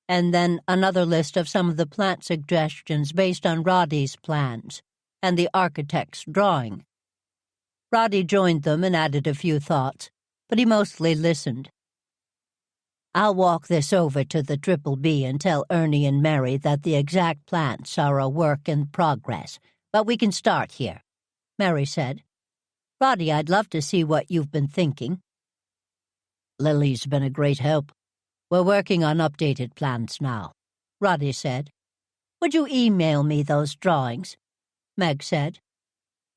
and then another list of some of the plant suggestions based on Roddy's plans and the architect's drawing. Roddy joined them and added a few thoughts, but he mostly listened. I'll walk this over to the Triple B and tell Ernie and Mary that the exact plants are a work in progress, but we can start here, Mary said. Roddy, I'd love to see what you've been thinking. Lily's been a great help. We're working on updated plans now, Roddy said. Would you email me those drawings? Meg said.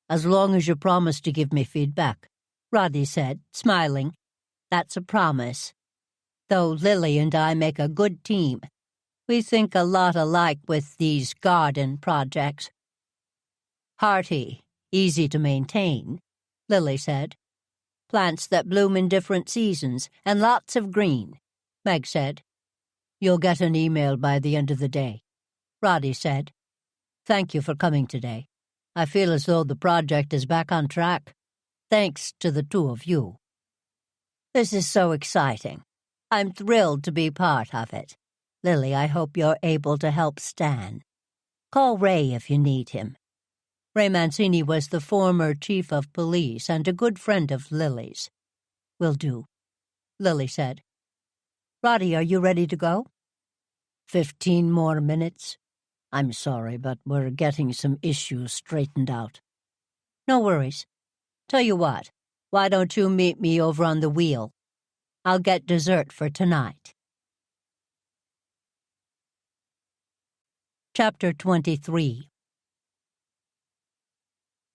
As long as you promise to give me feedback, Roddy said, smiling. That's a promise. Though Lily and I make a good team. We think a lot alike with these garden projects. Hearty, easy to maintain, Lily said. Plants that bloom in different seasons, and lots of green, Meg said. You'll get an email by the end of the day, Roddy said. Thank you for coming today. I feel as though the project is back on track, thanks to the two of you. This is so exciting. I'm thrilled to be part of it. Lily, I hope you're able to help Stan. Call Ray if you need him. Ray Mancini was the former chief of police and a good friend of Lily's. Will do, Lily said. Roddy, are you ready to go? 15 more minutes. I'm sorry, but we're getting some issues straightened out. No worries. Tell you what, why don't you meet me over on the wheel? I'll get dessert for tonight. Chapter 23.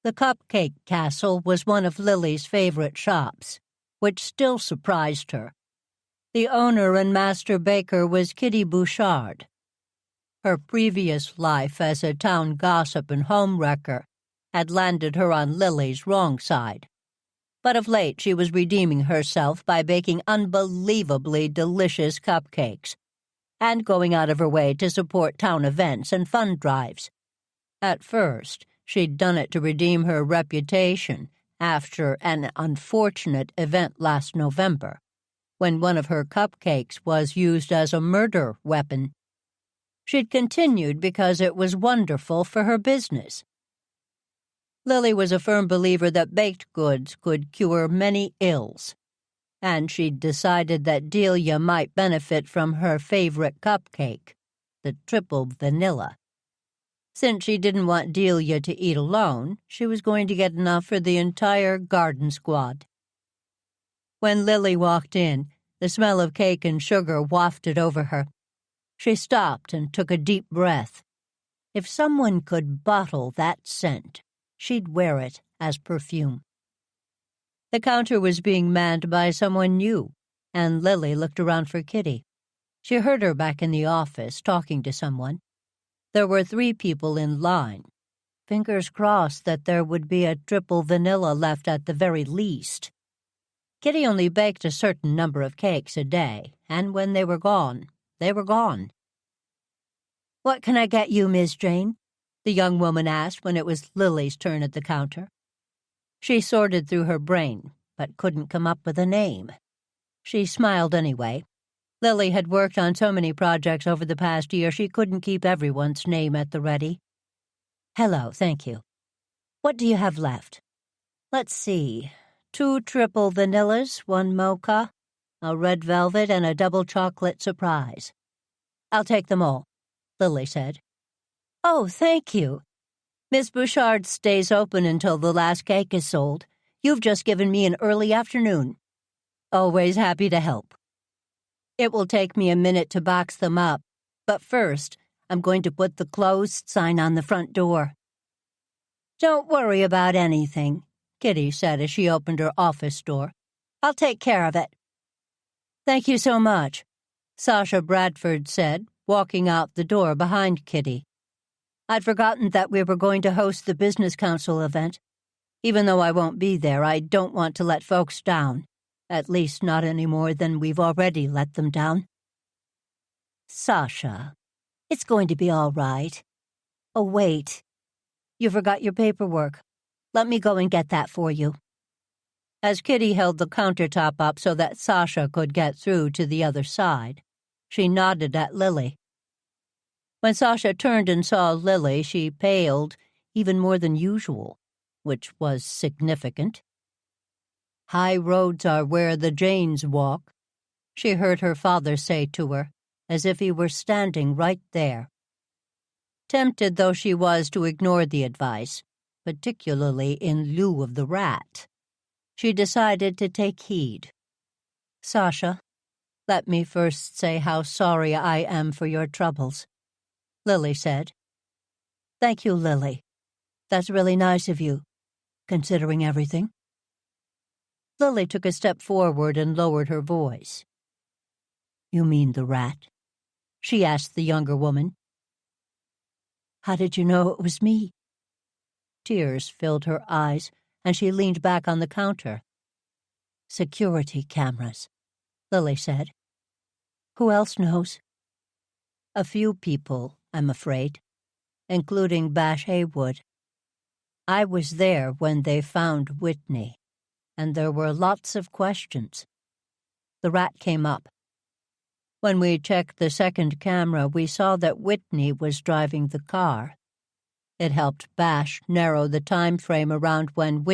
The Cupcake Castle was one of Lily's favorite shops, which still surprised her. The owner and master baker was Kitty Bouchard. Her previous life as a town gossip and homewrecker had landed her on Lily's wrong side. But of late she was redeeming herself by baking unbelievably delicious cupcakes and going out of her way to support town events and fund drives. At first, she'd done it to redeem her reputation after an unfortunate event last November, when one of her cupcakes was used as a murder weapon. She'd continued because it was wonderful for her business. Lily was a firm believer that baked goods could cure many ills, and she'd decided that Delia might benefit from her favorite cupcake, the triple vanilla. Since she didn't want Delia to eat alone, she was going to get enough for the entire garden squad. When Lily walked in, the smell of cake and sugar wafted over her. She stopped and took a deep breath. If someone could bottle that scent, she'd wear it as perfume. The counter was being manned by someone new, and Lily looked around for Kitty. She heard her back in the office talking to someone. There were 3 people in line. Fingers crossed that there would be a triple vanilla left at the very least. Kitty only baked a certain number of cakes a day, and when they were gone, they were gone. What can I get you, Miss Jane? The young woman asked when it was Lily's turn at the counter. She sorted through her brain, but couldn't come up with a name. She smiled anyway. Lily had worked on so many projects over the past year she couldn't keep everyone's name at the ready. Hello, thank you. What do you have left? Let's see. 2 triple vanillas, 1 mocha, a red velvet, and a double chocolate surprise. I'll take them all, Lily said. Oh, thank you. Miss Bouchard stays open until the last cake is sold. You've just given me an early afternoon. Always happy to help. It will take me a minute to box them up, but first, I'm going to put the closed sign on the front door. Don't worry about anything, Kitty said as she opened her office door. I'll take care of it. Thank you so much, Sasha Bradford said, walking out the door behind Kitty. I'd forgotten that we were going to host the business council event. Even though I won't be there, I don't want to let folks down. At least not any more than we've already let them down. Sasha, it's going to be all right. Oh, wait. You forgot your paperwork. Let me go and get that for you. As Kitty held the countertop up so that Sasha could get through to the other side, she nodded at Lily. When Sasha turned and saw Lily, she paled even more than usual, which was significant. "High roads are where the Janes walk," she heard her father say to her, as if he were standing right there. Tempted though she was to ignore the advice, particularly in lieu of the rat, she decided to take heed. "Sasha, let me first say how sorry I am for your troubles," Lily said. "Thank you, Lily. That's really nice of you, considering everything." Lily took a step forward and lowered her voice. "You mean the rat?" she asked the younger woman. "How did you know it was me?" Tears filled her eyes, and she leaned back on the counter. "Security cameras," Lily said. "Who else knows?" "A few people, I'm afraid, including Bash Haywood. I was there when they found Whitney, and there were lots of questions. The rat came up. When we checked the second camera, we saw that Whitney was driving the car. It helped Bash narrow the time frame around when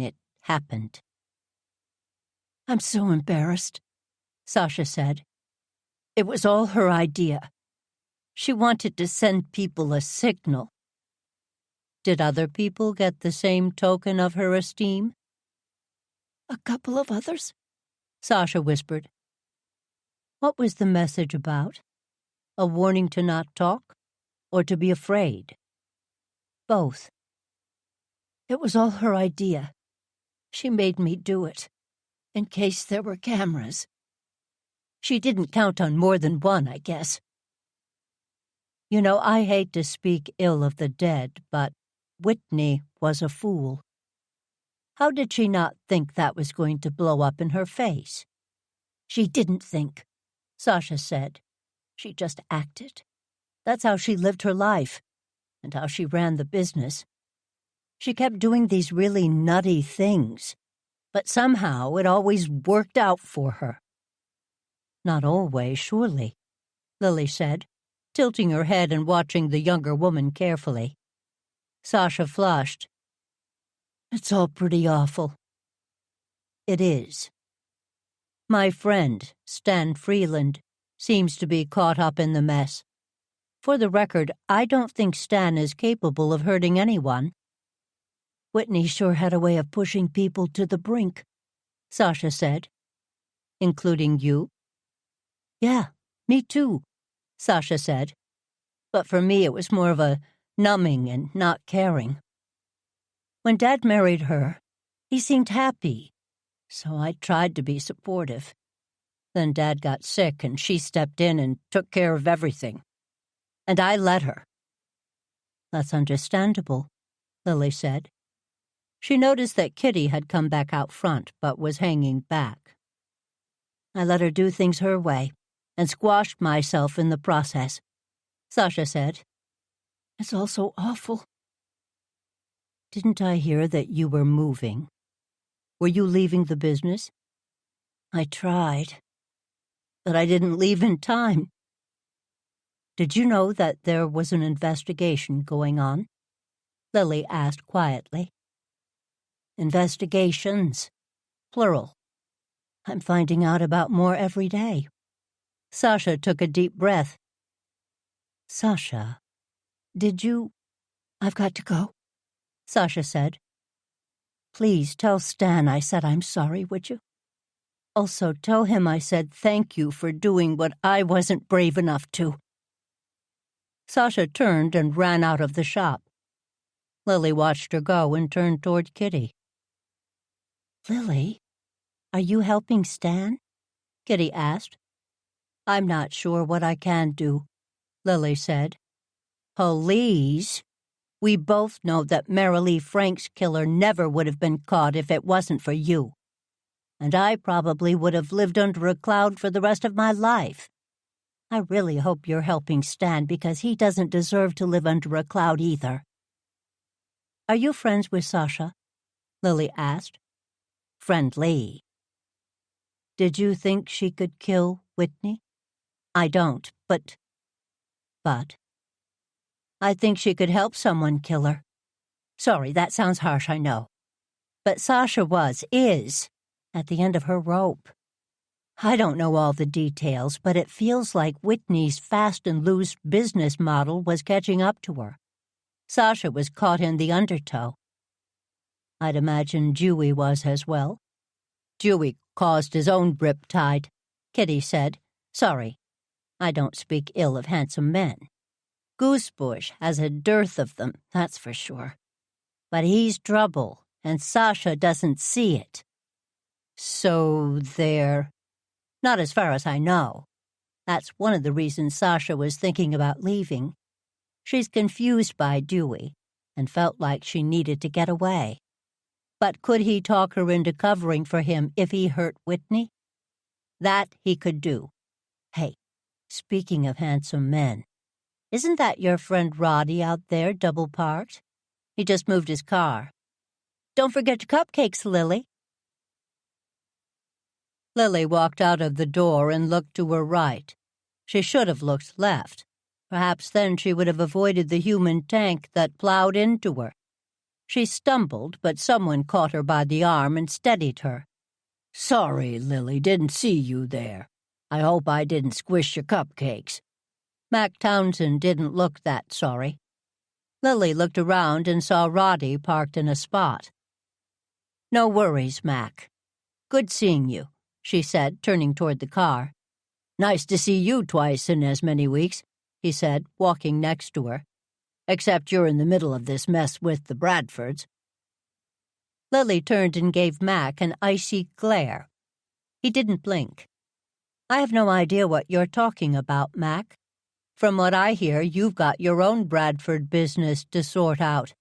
it happened." "I'm so embarrassed," Sasha said. "It was all her idea. She wanted to send people a signal." "Did other people get the same token of her esteem?" "A couple of others," Sasha whispered. "What was the message about? A warning to not talk, or to be afraid?" "Both. It was all her idea. She made me do it, in case there were cameras. She didn't count on more than one, I guess." "You know, I hate to speak ill of the dead, but Whitney was a fool. How did she not think that was going to blow up in her face?" "She didn't think," Sasha said. "She just acted. That's how she lived her life, and how she ran the business. She kept doing these really nutty things, but somehow it always worked out for her." "Not always, surely," Lily said, tilting her head and watching the younger woman carefully. Sasha flushed. "It's all pretty awful." "It is. My friend, Stan Freeland, seems to be caught up in the mess. For the record, I don't think Stan is capable of hurting anyone." "Whitney sure had a way of pushing people to the brink," Sasha said. "Including you?" "Yeah, me too," Sasha said. "But for me it was more of a numbing and not caring. When Dad married her, he seemed happy, so I tried to be supportive. Then Dad got sick and she stepped in and took care of everything. And I let her." "That's understandable," Lily said. She noticed that Kitty had come back out front but was hanging back. "I let her do things her way and squashed myself in the process," Sasha said. "It's all so awful." "Didn't I hear that you were moving? Were you leaving the business?" "I tried, but I didn't leave in time." "Did you know that there was an investigation going on?" Lily asked quietly. "Investigations, plural. I'm finding out about more every day." Sasha took a deep breath. "Sasha, did you—" "I've got to go," Sasha said. "Please tell Stan I said I'm sorry, would you? Also tell him I said thank you for doing what I wasn't brave enough to." Sasha turned and ran out of the shop. Lily watched her go and turned toward Kitty. "Lily, are you helping Stan?" Kitty asked. "I'm not sure what I can do," Lily said. Police? We both know that Marilee Frank's killer never would have been caught if it wasn't for you. And I probably would have lived under a cloud for the rest of my life. I really hope you're helping Stan because he doesn't deserve to live under a cloud either. Are you friends with Sasha? Lily asked. Friendly. Did you think she could kill Whitney? I don't, but... I think she could help someone kill her. Sorry, that sounds harsh, I know. But Sasha is, at the end of her rope. I don't know all the details, but it feels like Whitney's fast and loose business model was catching up to her. Sasha was caught in the undertow. I'd imagine Dewey was as well. Dewey caused his own riptide, Kitty said. Sorry, I don't speak ill of handsome men. Goosebush has a dearth of them, that's for sure. But he's trouble, and Sasha doesn't see it. So they're... Not as far as I know. That's one of the reasons Sasha was thinking about leaving. She's confused by Dewey and felt like she needed to get away. But could he talk her into covering for him if he hurt Whitney? That he could do. Hey, speaking of handsome men, isn't that your friend Roddy out there double-parked? He just moved his car. Don't forget your cupcakes, Lily. Lily walked out of the door and looked to her right. She should have looked left. Perhaps then she would have avoided the human tank that plowed into her. She stumbled, but someone caught her by the arm and steadied her. Sorry, Lily, didn't see you there. I hope I didn't squish your cupcakes. Mac Townsend didn't look that sorry. Lily looked around and saw Roddy parked in a spot. No worries, Mac. Good seeing you, she said, turning toward the car. Nice to see you twice in as many weeks, he said, walking next to her. Except you're in the middle of this mess with the Bradfords. Lily turned and gave Mac an icy glare. He didn't blink. I have no idea what you're talking about, Mac. From what I hear, you've got your own Bradford business to sort out.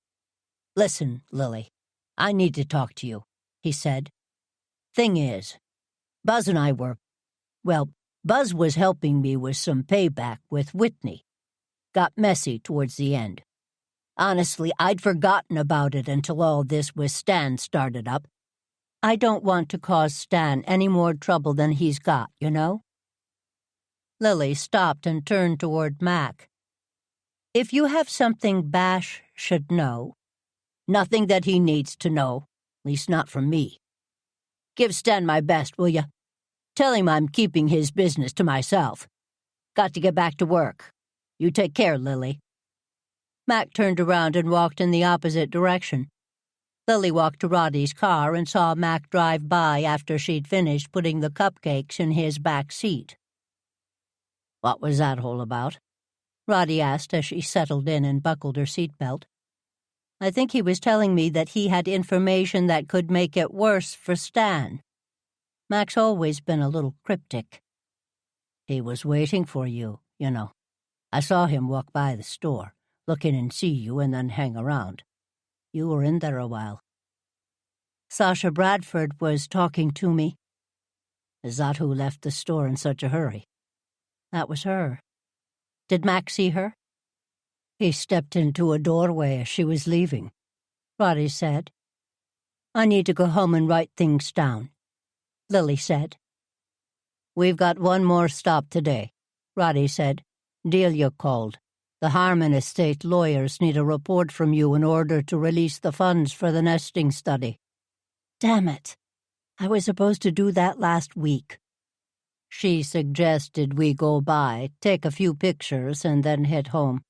Listen, Lily, I need to talk to you, he said. Thing is, Buzz and I were... Well, Buzz was helping me with some payback with Whitney. Got messy towards the end. Honestly, I'd forgotten about it until all this with Stan started up. I don't want to cause Stan any more trouble than he's got, you know? Lily stopped and turned toward Mac. If you have something Bash should know, nothing that he needs to know, at least not from me. Give Stan my best, will you? Tell him I'm keeping his business to myself. Got to get back to work. You take care, Lily. Mac turned around and walked in the opposite direction. Lily walked to Roddy's car and saw Mac drive by after she'd finished putting the cupcakes in his back seat. What was that all about? Roddy asked as she settled in and buckled her seatbelt. I think he was telling me that he had information that could make it worse for Stan. Mac's always been a little cryptic. He was waiting for you, you know. I saw him walk by the store, look in and see you, and then hang around. You were in there a while. Sasha Bradford was talking to me. Is that who left the store in such a hurry? That was her. Did Mac see her? He stepped into a doorway as she was leaving. Roddy said. I need to go home and write things down, Lily said. We've got one more stop today, Roddy said. Delia called. The Harmon estate lawyers need a report from you in order to release the funds for the nesting study. Damn it. I was supposed to do that last week. She suggested we go by, take a few pictures, and then head home.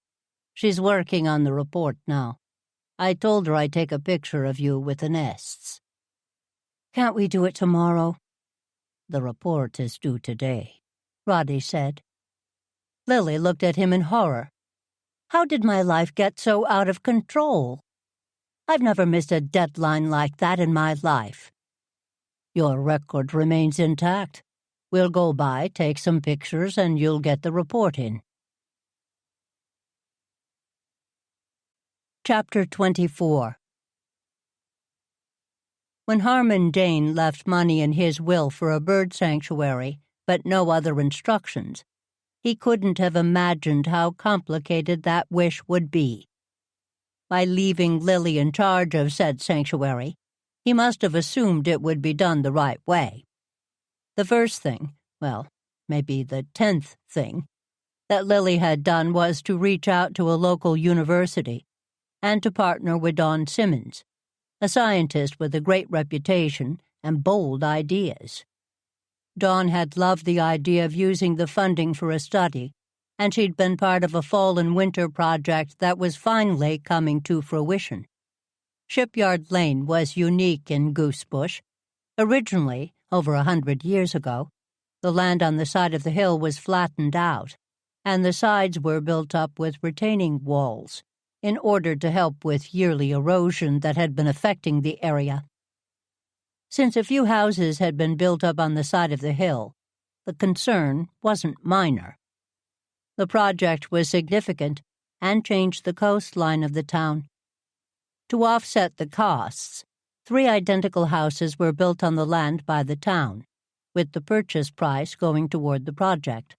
She's working on the report now. I told her I'd take a picture of you with the nests. Can't we do it tomorrow? The report is due today, Roddy said. Lily looked at him in horror. How did my life get so out of control? I've never missed a deadline like that in my life. Your record remains intact. We'll go by, take some pictures, and you'll get the report in. Chapter 24. When Harmon Dane left money in his will for a bird sanctuary, but no other instructions, he couldn't have imagined how complicated that wish would be. By leaving Lily in charge of said sanctuary, he must have assumed it would be done the right way. The first thing, well, maybe the 10th thing, that Lily had done was to reach out to a local university and to partner with Don Simmons, a scientist with a great reputation and bold ideas. Dawn had loved the idea of using the funding for a study, and she'd been part of a fall and winter project that was finally coming to fruition. Shipyard Lane was unique in Goosebush. Originally, over 100 years ago, the land on the side of the hill was flattened out, and the sides were built up with retaining walls in order to help with yearly erosion that had been affecting the area. Since a few houses had been built up on the side of the hill, the concern wasn't minor. The project was significant and changed the coastline of the town. To offset the costs, 3 identical houses were built on the land by the town, with the purchase price going toward the project.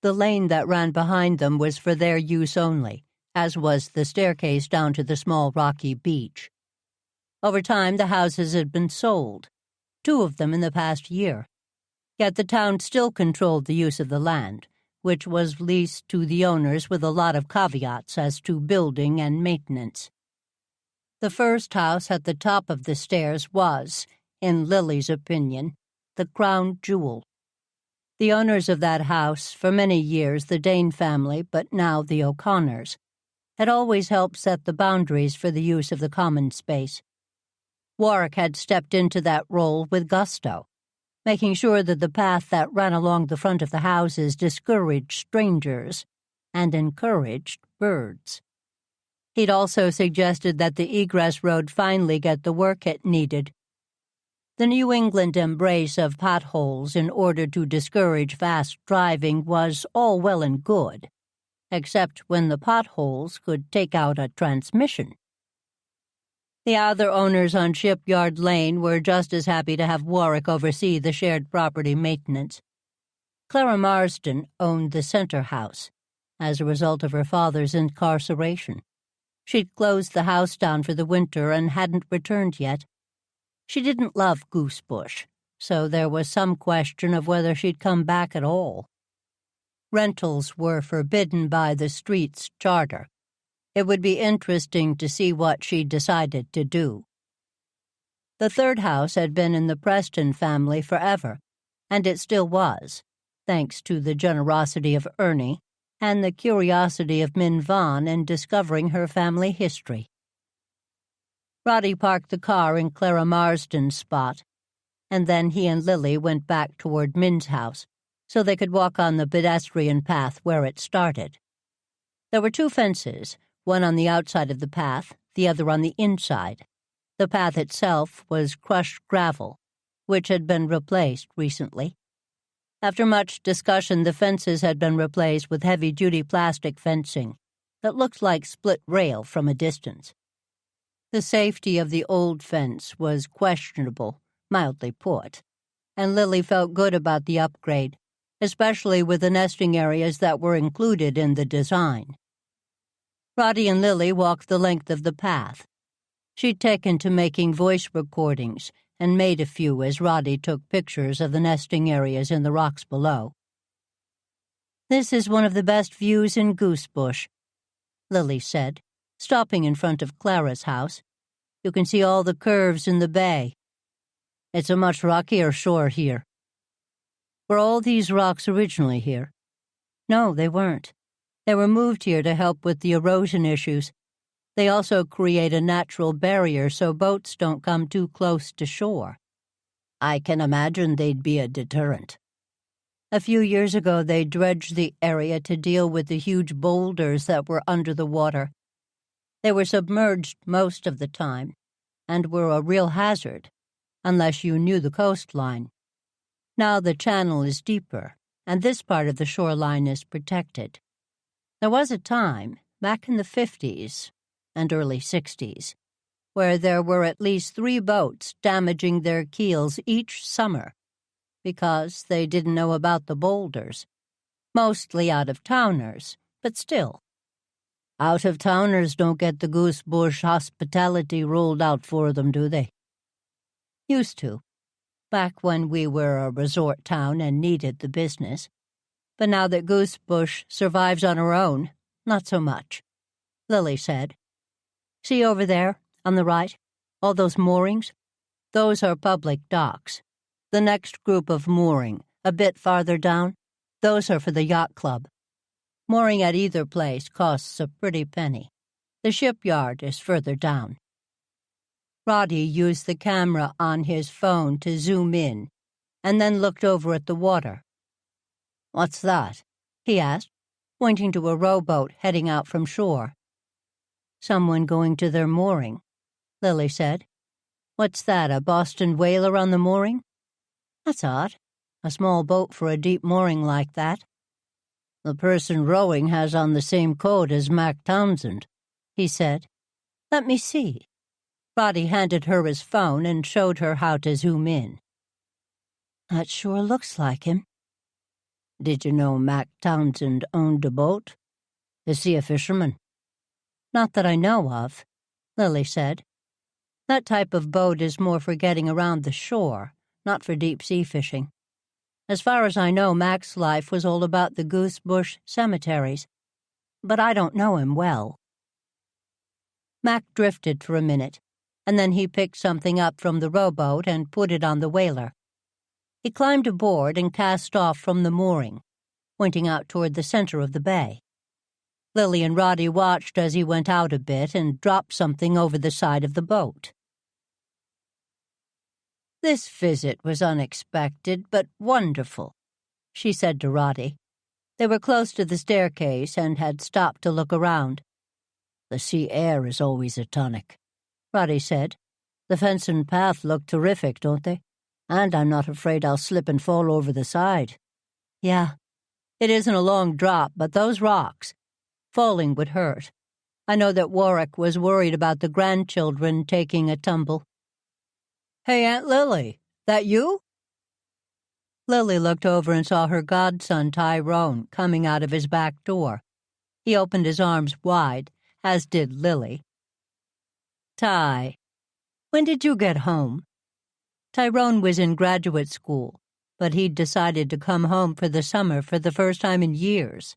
The lane that ran behind them was for their use only, as was the staircase down to the small rocky beach. Over time, the houses had been sold, 2 of them in the past year. Yet the town still controlled the use of the land, which was leased to the owners with a lot of caveats as to building and maintenance. The first house at the top of the stairs was, in Lily's opinion, the crown jewel. The owners of that house, for many years the Dane family, but now the O'Connors, had always helped set the boundaries for the use of the common space. Warwick had stepped into that role with gusto, making sure that the path that ran along the front of the houses discouraged strangers and encouraged birds. He'd also suggested that the egress road finally get the work it needed. The New England embrace of potholes in order to discourage fast driving was all well and good, except when the potholes could take out a transmission. The other owners on Shipyard Lane were just as happy to have Warwick oversee the shared property maintenance. Clara Marsden owned the center house, as a result of her father's incarceration. She'd closed the house down for the winter and hadn't returned yet. She didn't love Goosebush, so there was some question of whether she'd come back at all. Rentals were forbidden by the street's charter. It would be interesting to see what she decided to do. The third house had been in the Preston family forever, and it still was, thanks to the generosity of Ernie and the curiosity of Min Vaughn in discovering her family history. Roddy parked the car in Clara Marsden's spot, and then he and Lily went back toward Min's house, so they could walk on the pedestrian path where it started. There were 2 fences, one on the outside of the path, the other on the inside. The path itself was crushed gravel, which had been replaced recently. After much discussion, the fences had been replaced with heavy-duty plastic fencing that looked like split rail from a distance. The safety of the old fence was questionable, mildly put, and Lily felt good about the upgrade, especially with the nesting areas that were included in the design. Roddy and Lily walked the length of the path. She'd taken to making voice recordings and made a few as Roddy took pictures of the nesting areas in the rocks below. "This is one of the best views in Goosebush," Lily said, stopping in front of Clara's house. "You can see all the curves in the bay. It's a much rockier shore here." "Were all these rocks originally here?" "No, they weren't. They were moved here to help with the erosion issues. They also create a natural barrier so boats don't come too close to shore." "I can imagine they'd be a deterrent." "A few years ago they dredged the area to deal with the huge boulders that were under the water. They were submerged most of the time, and were a real hazard, unless you knew the coastline. Now the channel is deeper, and this part of the shoreline is protected. There was a time, back in the 50s, and early 60s, where there were at least 3 boats damaging their keels each summer because they didn't know about the boulders. Mostly out-of-towners, but still. Out-of-towners don't get the goose bush hospitality rolled out for them, do they? Used to, back when we were a resort town and needed the business. But now that Goosebush survives on her own, not so much, Lily said. See over there, on the right, all those moorings? Those are public docks. The next group of mooring, a bit farther down, those are for the yacht club. Mooring at either place costs a pretty penny. The shipyard is further down. Roddy used the camera on his phone to zoom in, and then looked over at the water. "What's that?" he asked, pointing to a rowboat heading out from shore. "Someone going to their mooring," Lily said. "What's that, a Boston whaler on the mooring? That's odd. A small boat for a deep mooring like that." "The person rowing has on the same coat as Mac Townsend," he said. "Let me see." Roddy handed her his phone and showed her how to zoom in. "That sure looks like him." "Did you know Mac Townsend owned a boat? Is he a fisherman?" "Not that I know of," Lily said. "That type of boat is more for getting around the shore, not for deep-sea fishing. As far as I know, Mac's life was all about the Goosebush cemeteries, but I don't know him well." Mac drifted for a minute, and then he picked something up from the rowboat and put it on the whaler. He climbed aboard and cast off from the mooring, pointing out toward the center of the bay. Lily and Roddy watched as he went out a bit and dropped something over the side of the boat. "This visit was unexpected, but wonderful," she said to Roddy. They were close to the staircase and had stopped to look around. "The sea air is always a tonic," Roddy said. "The fence and path look terrific, don't they? And I'm not afraid I'll slip and fall over the side." "Yeah, it isn't a long drop, but those rocks. Falling would hurt. I know that Warwick was worried about the grandchildren taking a tumble." "Hey, Aunt Lily, that you?" Lily looked over and saw her godson Tyrone coming out of his back door. He opened his arms wide, as did Lily. "Ty, when did you get home?" Tyrone was in graduate school, but he'd decided to come home for the summer for the first time in years.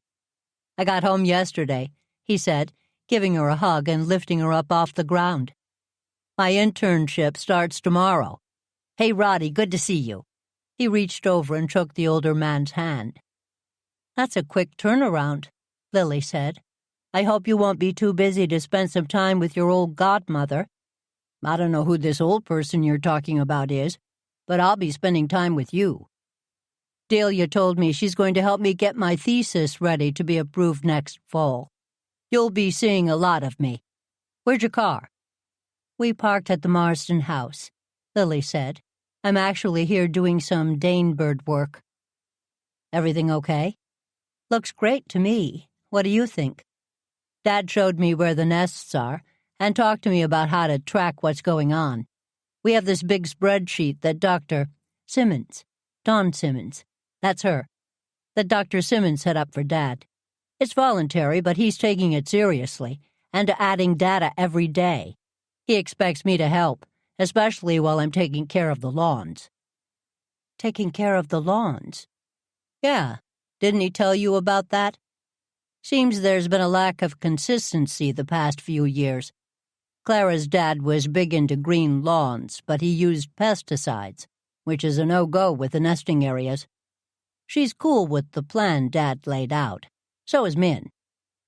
"I got home yesterday," he said, giving her a hug and lifting her up off the ground. "My internship starts tomorrow. Hey, Roddy, good to see you." He reached over and shook the older man's hand. "That's a quick turnaround," Lily said. "I hope you won't be too busy to spend some time with your old godmother. I don't know who this old person you're talking about is, but I'll be spending time with you. Delia told me she's going to help me get my thesis ready to be approved next fall. You'll be seeing a lot of me. Where's your car?" "We parked at the Marsden house," Lily said. "I'm actually here doing some Danebird work." "Everything okay?" "Looks great to me. What do you think?" "Dad showed me where the nests are and talked to me about how to track what's going on. We have this big spreadsheet that Dr. Simmons, Dawn Simmons, that's her, that Dr. Simmons set up for Dad. It's voluntary, but he's taking it seriously and adding data every day. He expects me to help, especially while I'm taking care of the lawns." "Taking care of the lawns?" "Yeah. Didn't he tell you about that? Seems there's been a lack of consistency the past few years. Clara's dad was big into green lawns, but he used pesticides, which is a no-go with the nesting areas. She's cool with the plan Dad laid out. So is Min.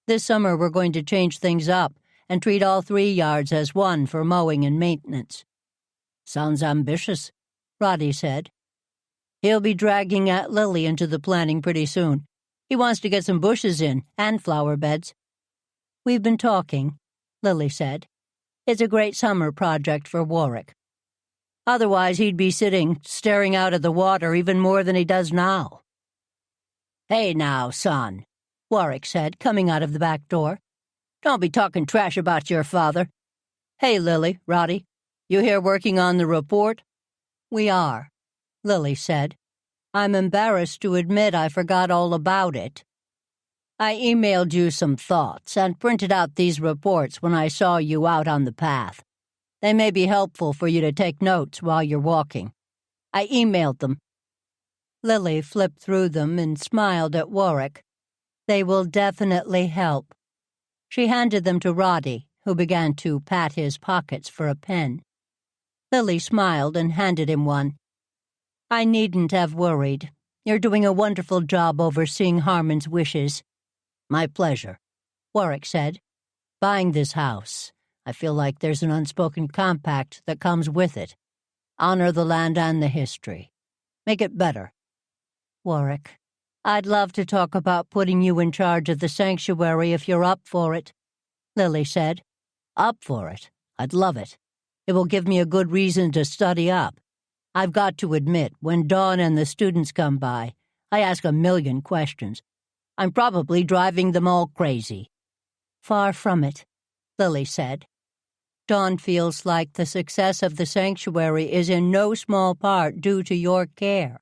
This summer we're going to change things up and treat all 3 yards as one for mowing and maintenance." "Sounds ambitious," Roddy said. "He'll be dragging Aunt Lily into the planning pretty soon. He wants to get some bushes in and flower beds." "We've been talking," Lily said. "It's a great summer project for Warwick. Otherwise he'd be sitting, staring out at the water even more than he does now." "Hey now, son," Warwick said, coming out of the back door. Don't be talking trash about your father. Hey, Lily, Roddy, you here working on the report? We are, Lily said. I'm embarrassed to admit I forgot all about it. I emailed you some thoughts and printed out these reports when I saw you out on the path. They may be helpful for you to take notes while you're walking. I emailed them. Lily flipped through them and smiled at Warwick. They will definitely help. She handed them to Roddy, who began to pat his pockets for a pen. Lily smiled and handed him one. I needn't have worried. You're doing a wonderful job overseeing Harmon's wishes. My pleasure, Warwick said. Buying this house, I feel like there's an unspoken compact that comes with it. Honor the land and the history. Make it better. Warwick, I'd love to talk about putting you in charge of the sanctuary if you're up for it, Lily said. Up for it? I'd love it. It will give me a good reason to study up. I've got to admit, when Dawn and the students come by, I ask a million questions. I'm probably driving them all crazy. Far from it, Lily said. Dawn feels like the success of the sanctuary is in no small part due to your care.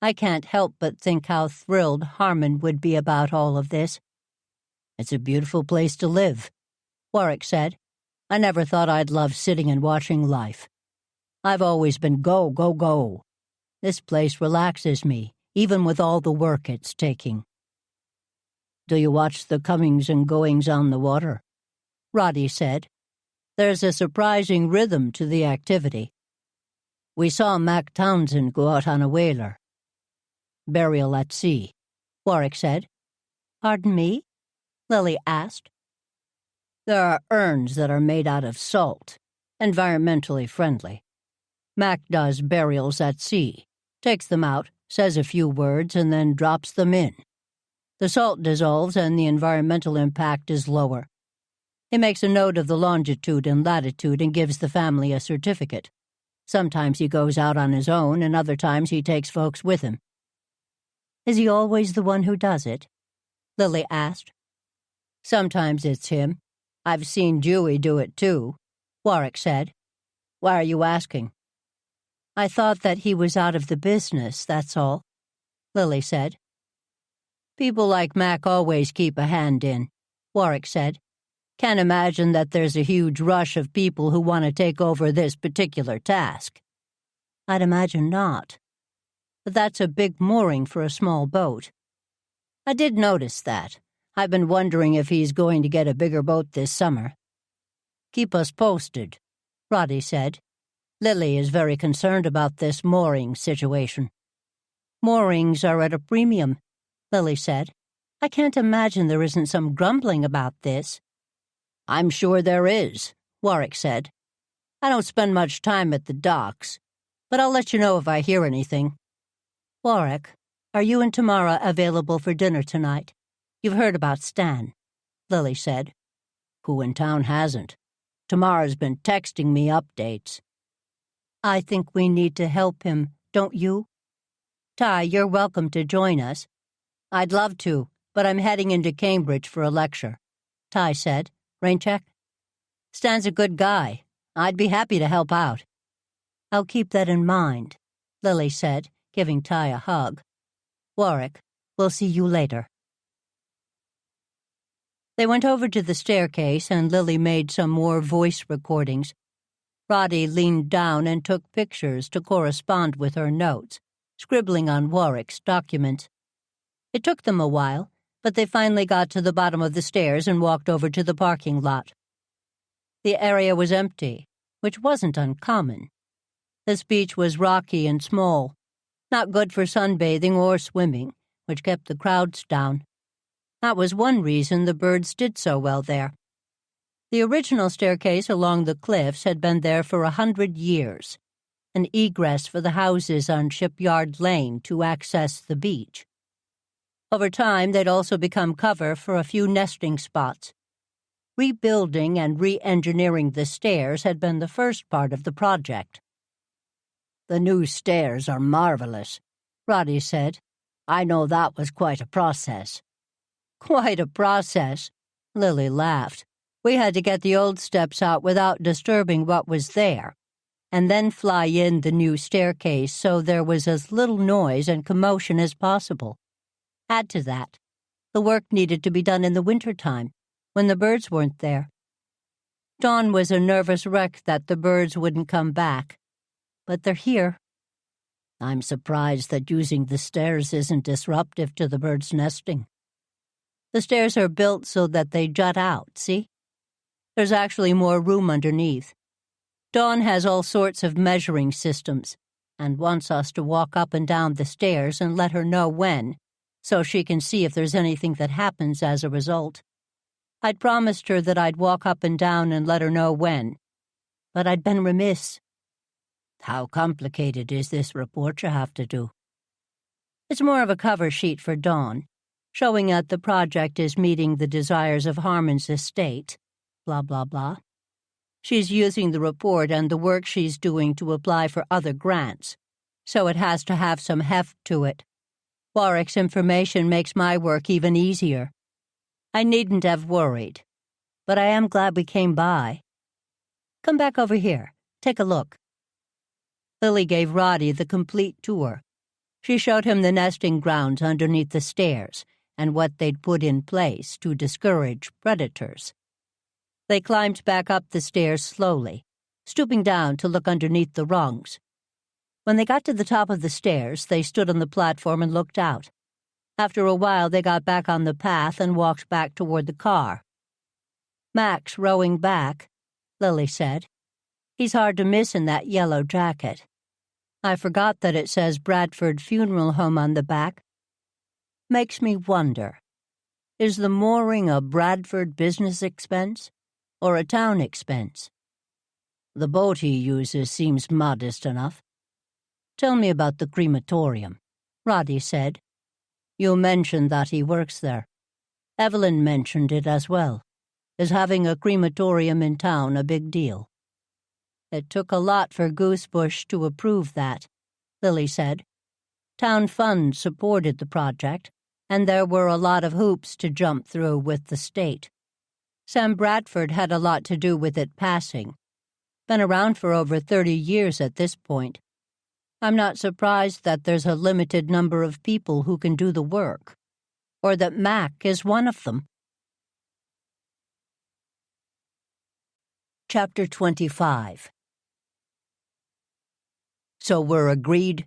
I can't help but think how thrilled Harmon would be about all of this. It's a beautiful place to live, Warwick said. I never thought I'd love sitting and watching life. I've always been go, go, go. This place relaxes me, even with all the work it's taking. Do you watch the comings and goings on the water? Roddy said. There's a surprising rhythm to the activity. We saw Mac Townsend go out on a whaler. Burial at sea, Warwick said. Pardon me? Lily asked. There are urns that are made out of salt, environmentally friendly. Mac does burials at sea, takes them out, says a few words, and then drops them in. The salt dissolves and the environmental impact is lower. He makes a note of the longitude and latitude and gives the family a certificate. Sometimes he goes out on his own, and other times he takes folks with him. Is he always the one who does it? Lily asked. Sometimes it's him. I've seen Dewey do it too, Warwick said. Why are you asking? I thought that he was out of the business, that's all, Lily said. People like Mac always keep a hand in, Warwick said. Can't imagine that there's a huge rush of people who want to take over this particular task. I'd imagine not. But that's a big mooring for a small boat. I did notice that. I've been wondering if he's going to get a bigger boat this summer. Keep us posted, Roddy said. Lily is very concerned about this mooring situation. Moorings are at a premium, Lily said. I can't imagine there isn't some grumbling about this. I'm sure there is, Warwick said. I don't spend much time at the docks, but I'll let you know if I hear anything. Warwick, are you and Tamara available for dinner tonight? You've heard about Stan, Lily said. Who in town hasn't? Tamara's been texting me updates. I think we need to help him, don't you? Ty, you're welcome to join us. I'd love to, but I'm heading into Cambridge for a lecture, Ty said. Rain check? Stan's a good guy. I'd be happy to help out. I'll keep that in mind, Lily said, giving Ty a hug. Warwick, we'll see you later. They went over to the staircase and Lily made some more voice recordings. Roddy leaned down and took pictures to correspond with her notes, scribbling on Warwick's documents. It took them a while, but they finally got to the bottom of the stairs and walked over to the parking lot. The area was empty, which wasn't uncommon. This beach was rocky and small, not good for sunbathing or swimming, which kept the crowds down. That was one reason the birds did so well there. The original staircase along the cliffs had been there for 100 years, an egress for the houses on Shipyard Lane to access the beach. Over time, they'd also become cover for a few nesting spots. Rebuilding and re-engineering the stairs had been the first part of the project. The new stairs are marvelous, Roddy said. I know that was quite a process. Quite a process, Lily laughed. We had to get the old steps out without disturbing what was there, and then fly in the new staircase so there was as little noise and commotion as possible. Add to that, the work needed to be done in the wintertime, when the birds weren't there. Dawn was a nervous wreck that the birds wouldn't come back, but they're here. I'm surprised that using the stairs isn't disruptive to the birds' nesting. The stairs are built so that they jut out, see? There's actually more room underneath. Dawn has all sorts of measuring systems and wants us to walk up and down the stairs and let her know when, so she can see if there's anything that happens as a result. I'd promised her that I'd walk up and down and let her know when, but I'd been remiss. How complicated is this report you have to do? It's more of a cover sheet for Dawn, showing that the project is meeting the desires of Harmon's estate, blah, blah, blah. She's using the report and the work she's doing to apply for other grants, so it has to have some heft to it. Warwick's information makes my work even easier. I needn't have worried, but I am glad we came by. Come back over here. Take a look. Lily gave Roddy the complete tour. She showed him the nesting grounds underneath the stairs and what they'd put in place to discourage predators. They climbed back up the stairs slowly, stooping down to look underneath the rungs. When they got to the top of the stairs, they stood on the platform and looked out. After a while, they got back on the path and walked back toward the car. Max rowing back, Lily said. He's hard to miss in that yellow jacket. I forgot that it says Bradford Funeral Home on the back. Makes me wonder, is the mooring a Bradford business expense or a town expense? The boat he uses seems modest enough. Tell me about the crematorium, Roddy said. You mentioned that he works there. Evelyn mentioned it as well. Is having a crematorium in town a big deal? It took a lot for Goosebush to approve that, Lily said. Town funds supported the project, and there were a lot of hoops to jump through with the state. Sam Bradford had a lot to do with it passing. Been around for over 30 years at this point. I'm not surprised that there's a limited number of people who can do the work, or that Mac is one of them. Chapter 25. So we're agreed,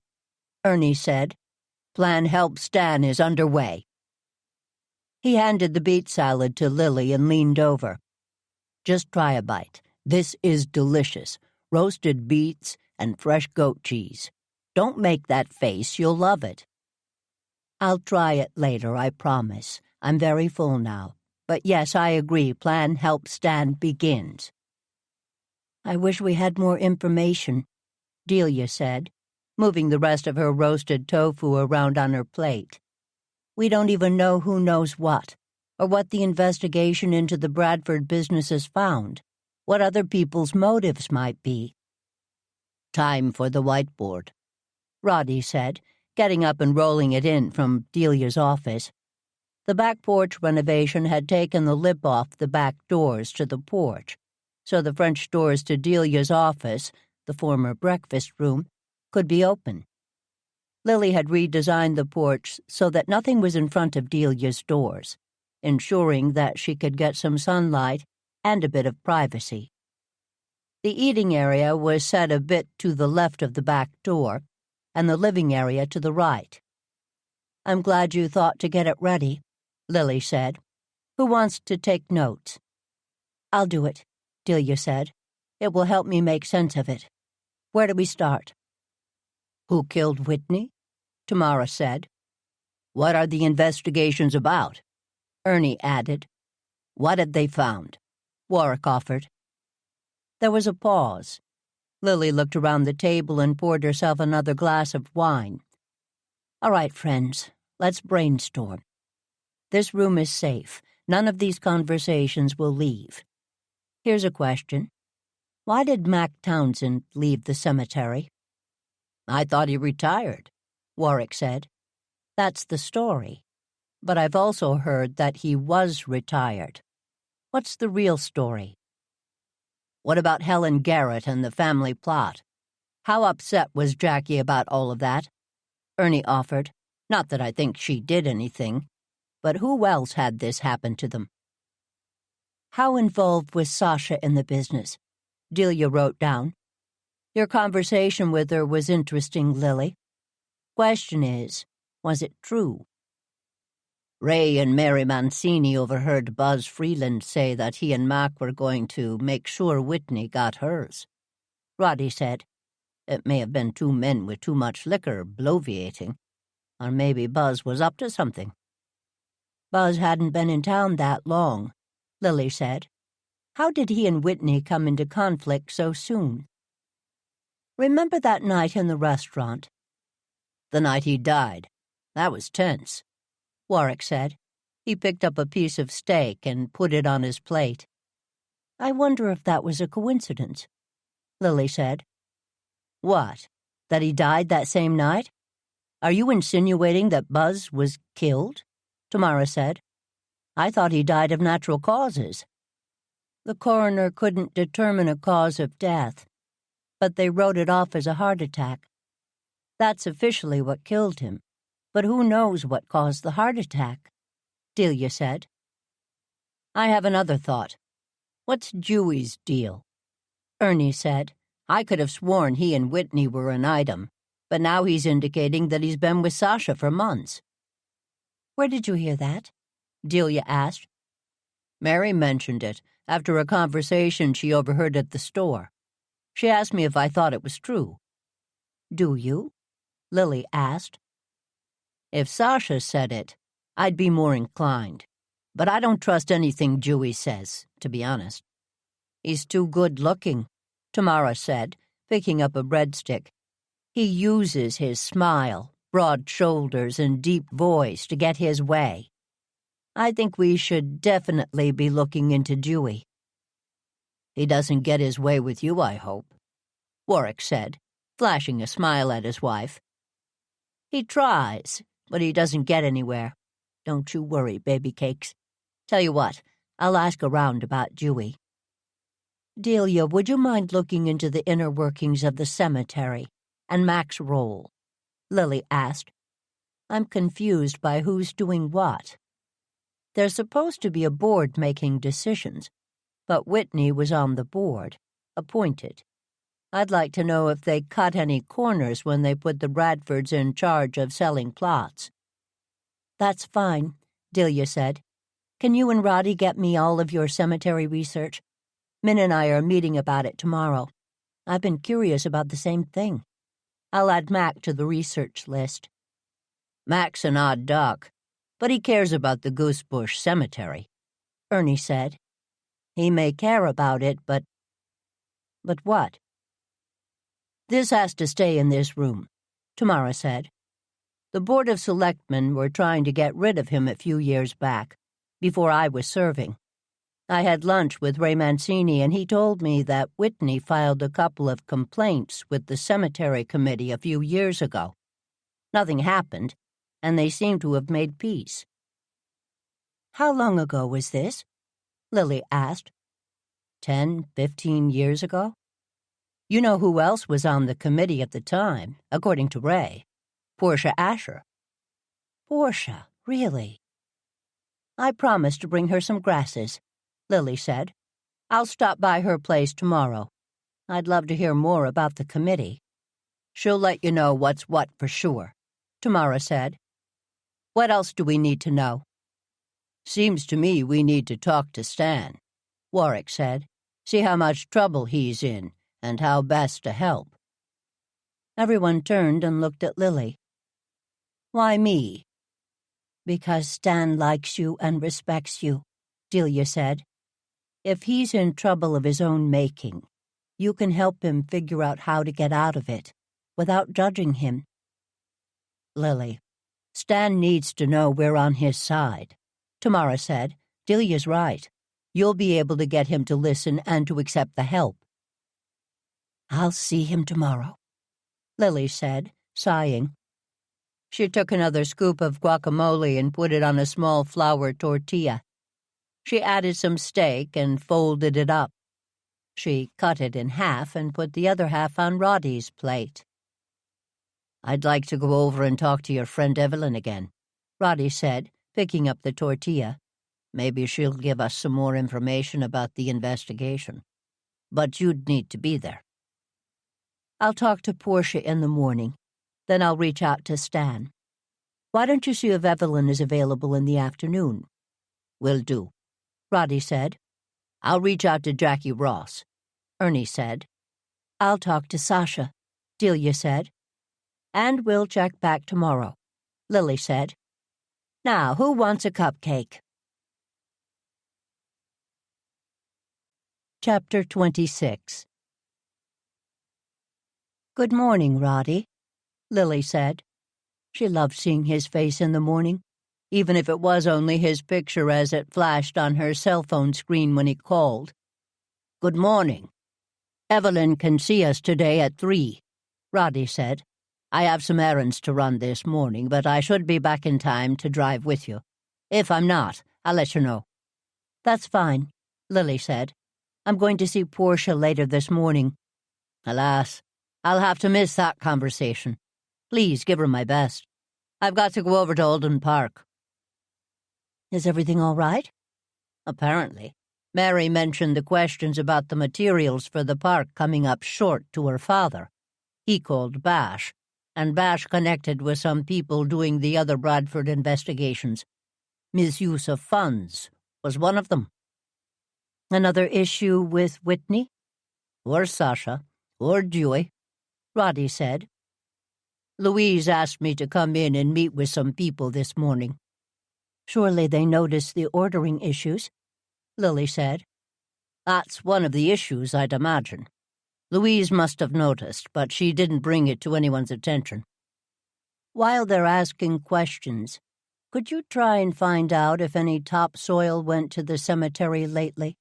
Ernie said. Plan Help Stan is underway. He handed the beet salad to Lily and leaned over. Just try a bite. This is delicious. Roasted beets and fresh goat cheese. Don't make that face, you'll love it. I'll try it later, I promise. I'm very full now. But yes, I agree, Plan Help Stan begins. I wish we had more information, Delia said, moving the rest of her roasted tofu around on her plate. We don't even know who knows what, or what the investigation into the Bradford business has found, what other people's motives might be. Time for the whiteboard, Roddy said, getting up and rolling it in from Delia's office. The back porch renovation had taken the lip off the back doors to the porch, so the French doors to Delia's office, the former breakfast room, could be open. Lily had redesigned the porch so that nothing was in front of Delia's doors, ensuring that she could get some sunlight and a bit of privacy. The eating area was set a bit to the left of the back door, and the living area to the right. I'm glad you thought to get it ready, Lily said. Who wants to take notes? I'll do it, Delia said. It will help me make sense of it. Where do we start? Who killed Whitney? Tamara said. What are the investigations about? Ernie added. What had they found? Warwick offered. There was a pause. Lily looked around the table and poured herself another glass of wine. All right, friends, let's brainstorm. This room is safe. None of these conversations will leave. Here's a question. Why did Mac Townsend leave the cemetery? I thought he retired, Warwick said. That's the story. But I've also heard that he was retired. What's the real story? What about Helen Garrett and the family plot? How upset was Jackie about all of that? Ernie offered. Not that I think she did anything, but who else had this happen to them? How involved was Sasha in the business? Delia wrote down. Your conversation with her was interesting, Lily. Question is, was it true? Ray and Mary Mancini overheard Buzz Freeland say that he and Mac were going to make sure Whitney got hers. Roddy said, it may have been two men with too much liquor bloviating, or maybe Buzz was up to something. Buzz hadn't been in town that long, Lily said. How did he and Whitney come into conflict so soon? Remember that night in the restaurant? The night he died. That was tense, Warwick said. He picked up a piece of steak and put it on his plate. I wonder if that was a coincidence, Lily said. What? That he died that same night? Are you insinuating that Buzz was killed? Tamara said. I thought he died of natural causes. The coroner couldn't determine a cause of death, but they wrote it off as a heart attack. That's officially what killed him, but who knows what caused the heart attack, Delia said. I have another thought. What's Dewey's deal? Ernie said. I could have sworn he and Whitney were an item, but now he's indicating that he's been with Sasha for months. Where did you hear that? Delia asked. Mary mentioned it after a conversation she overheard at the store. She asked me if I thought it was true. Do you? Lily asked. If Sasha said it, I'd be more inclined. But I don't trust anything Dewey says, to be honest. He's too good-looking, Tamara said, picking up a breadstick. He uses his smile, broad shoulders, and deep voice to get his way. I think we should definitely be looking into Dewey. He doesn't get his way with you, I hope, Warwick said, flashing a smile at his wife. He tries, but he doesn't get anywhere. Don't you worry, baby cakes. Tell you what, I'll ask around about Dewey. Delia, would you mind looking into the inner workings of the cemetery and Mac's role? Lily asked. I'm confused by who's doing what. There's supposed to be a board making decisions, but Whitney was on the board, appointed. I'd like to know if they cut any corners when they put the Bradfords in charge of selling plots. That's fine, Delia said. Can you and Roddy get me all of your cemetery research? Min and I are meeting about it tomorrow. I've been curious about the same thing. I'll add Mac to the research list. Mac's an odd duck, but he cares about the Goosebush Cemetery, Ernie said. He may care about it, but... But what? This has to stay in this room, Tamara said. The Board of Selectmen were trying to get rid of him a few years back, before I was serving. I had lunch with Ray Mancini, and he told me that Whitney filed a couple of complaints with the cemetery committee a few years ago. Nothing happened, and they seem to have made peace. How long ago was this? Lily asked. 10, 15 years ago? You know who else was on the committee at the time, according to Ray? Portia Asher. Portia, really? I promised to bring her some grasses, Lily said. I'll stop by her place tomorrow. I'd love to hear more about the committee. She'll let you know what's what for sure, Tamara said. What else do we need to know? Seems to me we need to talk to Stan, Warwick said. See how much trouble he's in and how best to help. Everyone turned and looked at Lily. Why me? Because Stan likes you and respects you, Delia said. If he's in trouble of his own making, you can help him figure out how to get out of it, without judging him. Lily, Stan needs to know we're on his side, Tamara said. Delia's right. You'll be able to get him to listen and to accept the help. I'll see him tomorrow, Lily said, sighing. She took another scoop of guacamole and put it on a small flour tortilla. She added some steak and folded it up. She cut it in half and put the other half on Roddy's plate. "I'd like to go over and talk to your friend Evelyn again," Roddy said, picking up the tortilla. "Maybe she'll give us some more information about the investigation. But you'd need to be there." "I'll talk to Portia in the morning. Then I'll reach out to Stan. Why don't you see if Evelyn is available in the afternoon?" "Will do," Roddy said. "I'll reach out to Jackie Ross," Ernie said. "I'll talk to Sasha," Delia said. "And we'll check back tomorrow," Lily said. "Now, who wants a cupcake?" Chapter 26. "Good morning, Roddy," Lily said. She loved seeing his face in the morning, even if it was only his picture as it flashed on her cell phone screen when he called. "Good morning. Evelyn can see us today at 3, Roddy said. "I have some errands to run this morning, but I should be back in time to drive with you. If I'm not, I'll let you know." "That's fine," Lily said. "I'm going to see Portia later this morning." "Alas, I'll have to miss that conversation. Please give her my best. I've got to go over to Alden Park." "Is everything all right?" "Apparently. Mary mentioned the questions about the materials for the park coming up short to her father. He called Bash, and Bash connected with some people doing the other Bradford investigations. Misuse of funds was one of them." "Another issue with Whitney?" "Or Sasha, or Dewey," Roddy said. "Louise asked me to come in and meet with some people this morning." "Surely they noticed the ordering issues," Lily said. "That's one of the issues, I'd imagine. Louise must have noticed, but she didn't bring it to anyone's attention." "While they're asking questions, could you try and find out if any topsoil went to the cemetery lately?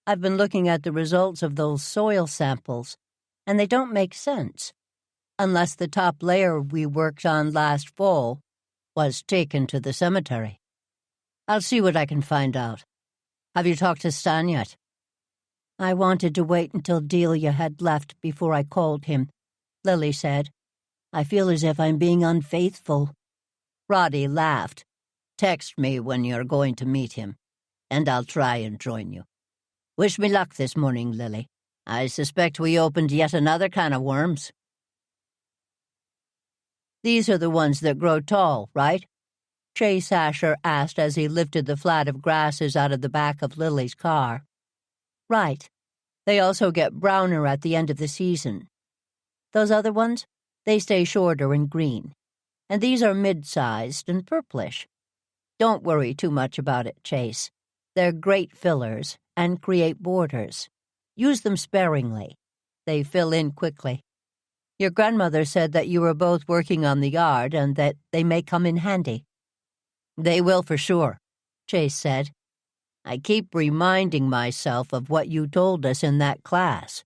I've been looking at the results of those soil samples, and they don't make sense, unless the top layer we worked on last fall was taken to the cemetery. I'll see what I can find out. Have you talked to Stan yet?" "I wanted to wait until Delia had left before I called him," Lily said. "I feel as if I'm being unfaithful." Roddy laughed. "Text me when you're going to meet him, and I'll try and join you. Wish me luck this morning, Lily. I suspect we opened yet another can of worms." "These are the ones that grow tall, right?" Chase Asher asked as he lifted the flat of grasses out of the back of Lily's car. "Right. They also get browner at the end of the season. Those other ones, they stay shorter and green. And these are mid-sized and purplish. Don't worry too much about it, Chase. They're great fillers and create borders. Use them sparingly. They fill in quickly. Your grandmother said that you were both working on the yard and that they may come in handy." "They will for sure," Chase said. "I keep reminding myself of what you told us in that class.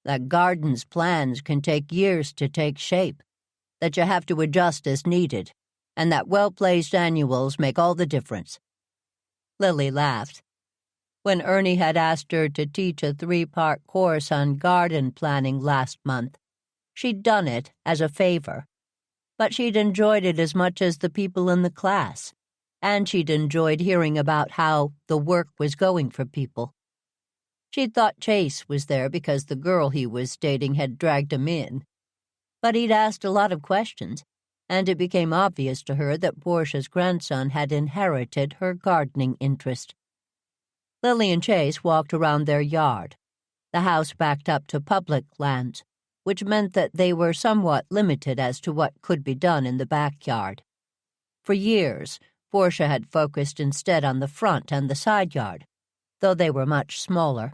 That garden's plans can take years to take shape, that you have to adjust as needed, and that well-placed annuals make all the difference." Lily laughed. When Ernie had asked her to teach a 3-part course on garden planning last month, she'd done it as a favor. But she'd enjoyed it as much as the people in the class, and she'd enjoyed hearing about how the work was going for people. She'd thought Chase was there because the girl he was dating had dragged him in. But he'd asked a lot of questions, and it became obvious to her that Portia's grandson had inherited her gardening interest. Lily and Chase walked around their yard. The house backed up to public lands, which meant that they were somewhat limited as to what could be done in the backyard. For years, Portia had focused instead on the front and the side yard, though they were much smaller.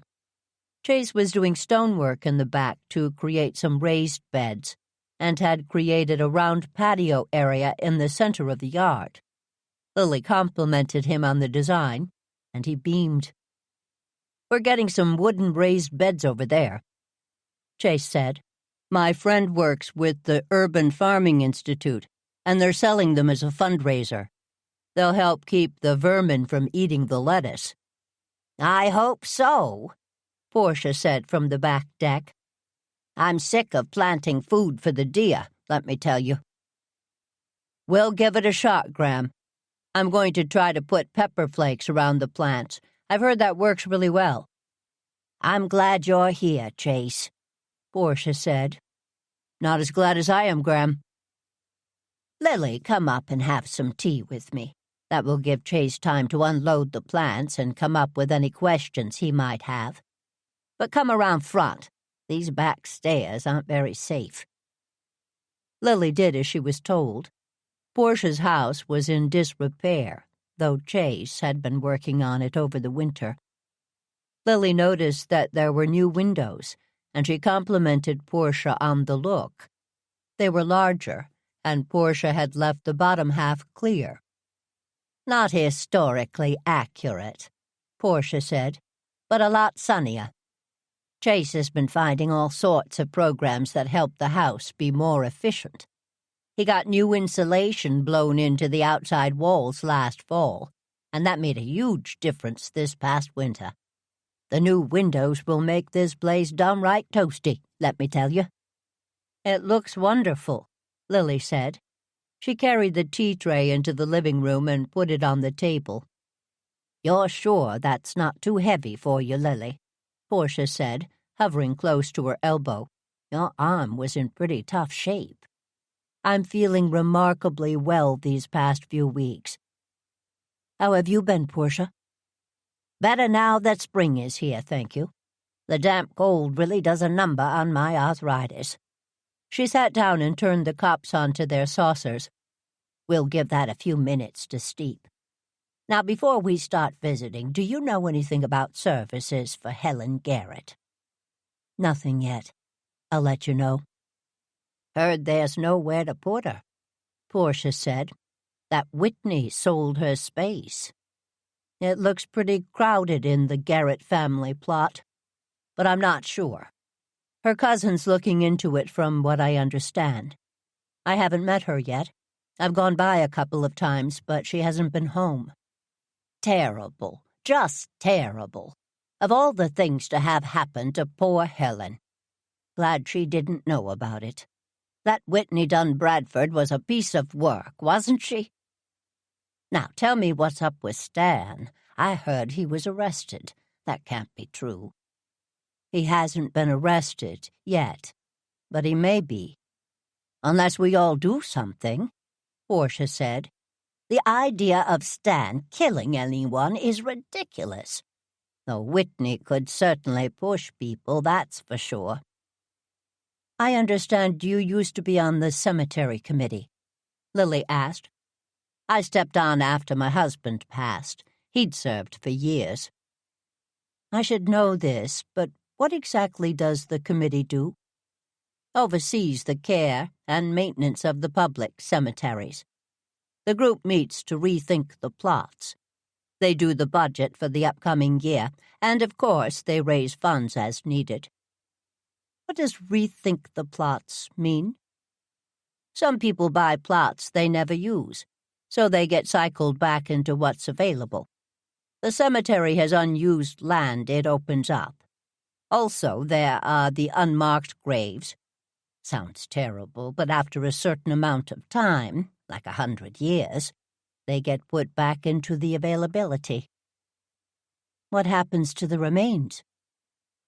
Chase was doing stonework in the back to create some raised beds, and had created a round patio area in the center of the yard. Lily complimented him on the design, and he beamed. "We're getting some wooden raised beds over there," Chase said. "My friend works with the Urban Farming Institute, and they're selling them as a fundraiser." They'll help keep the vermin from eating the lettuce." "I hope so," Portia said from the back deck. "I'm sick of planting food for the deer, let me tell you." "We'll give it a shot, Graham. I'm going to try to put pepper flakes around the plants. I've heard that works really well." "I'm glad you're here, Chase," Portia said. "Not as glad as I am, Graham." "Lily, come up and have some tea with me. That will give Chase time to unload the plants and come up with any questions he might have. But come around front. These back stairs aren't very safe." Lily did as she was told. Portia's house was in disrepair, though Chase had been working on it over the winter. Lily noticed that there were new windows, and she complimented Portia on the look. They were larger, and Portia had left the bottom half clear. "Not historically accurate," Portia said, "but a lot sunnier. Chase has been finding all sorts of programs that help the house be more efficient. He got new insulation blown into the outside walls last fall, and that made a huge difference this past winter. The new windows will make this place downright toasty, let me tell you." "It looks wonderful," Lily said. She carried the tea tray into the living room and put it on the table. "You're sure that's not too heavy for you, Lily?" Portia said, hovering close to her elbow. "Your arm was in pretty tough shape." "I'm feeling remarkably well these past few weeks." "How have you been, Portia?" "Better now that spring is here, thank you. The damp cold really does a number on my arthritis." She sat down and turned the cups onto their saucers. "We'll give that a few minutes to steep. Now, before we start visiting, do you know anything about services for Helen Garrett?" "Nothing yet. I'll let you know." "Heard there's nowhere to put her," Portia said. "That Whitney sold her space." "It looks pretty crowded in the Garrett family plot, but I'm not sure. Her cousin's looking into it from what I understand. I haven't met her yet. I've gone by a couple of times, but she hasn't been home." "Terrible, just terrible. Of all the things to have happen to poor Helen. Glad she didn't know about it. That Whitney Dunn Bradford was a piece of work, wasn't she? Now tell me what's up with Stan. I heard he was arrested. That can't be true." "He hasn't been arrested yet, but he may be." "Unless we all do something," Portia said. "The idea of Stan killing anyone is ridiculous. Though Whitney could certainly push people, that's for sure." "I understand you used to be on the cemetery committee?" Lily asked. "I stepped on after my husband passed. He'd served for years." "I should know this, but what exactly does the committee do?" "Oversees the care and maintenance of the public cemeteries. The group meets to rethink the plots. They do the budget for the upcoming year, and of course they raise funds as needed." "What does rethink the plots mean?" "Some people buy plots they never use, so they get cycled back into what's available. The cemetery has unused land it opens up. Also, there are the unmarked graves. Sounds terrible, but after a certain amount of time, like 100 years, they get put back into the availability." "What happens to the remains?"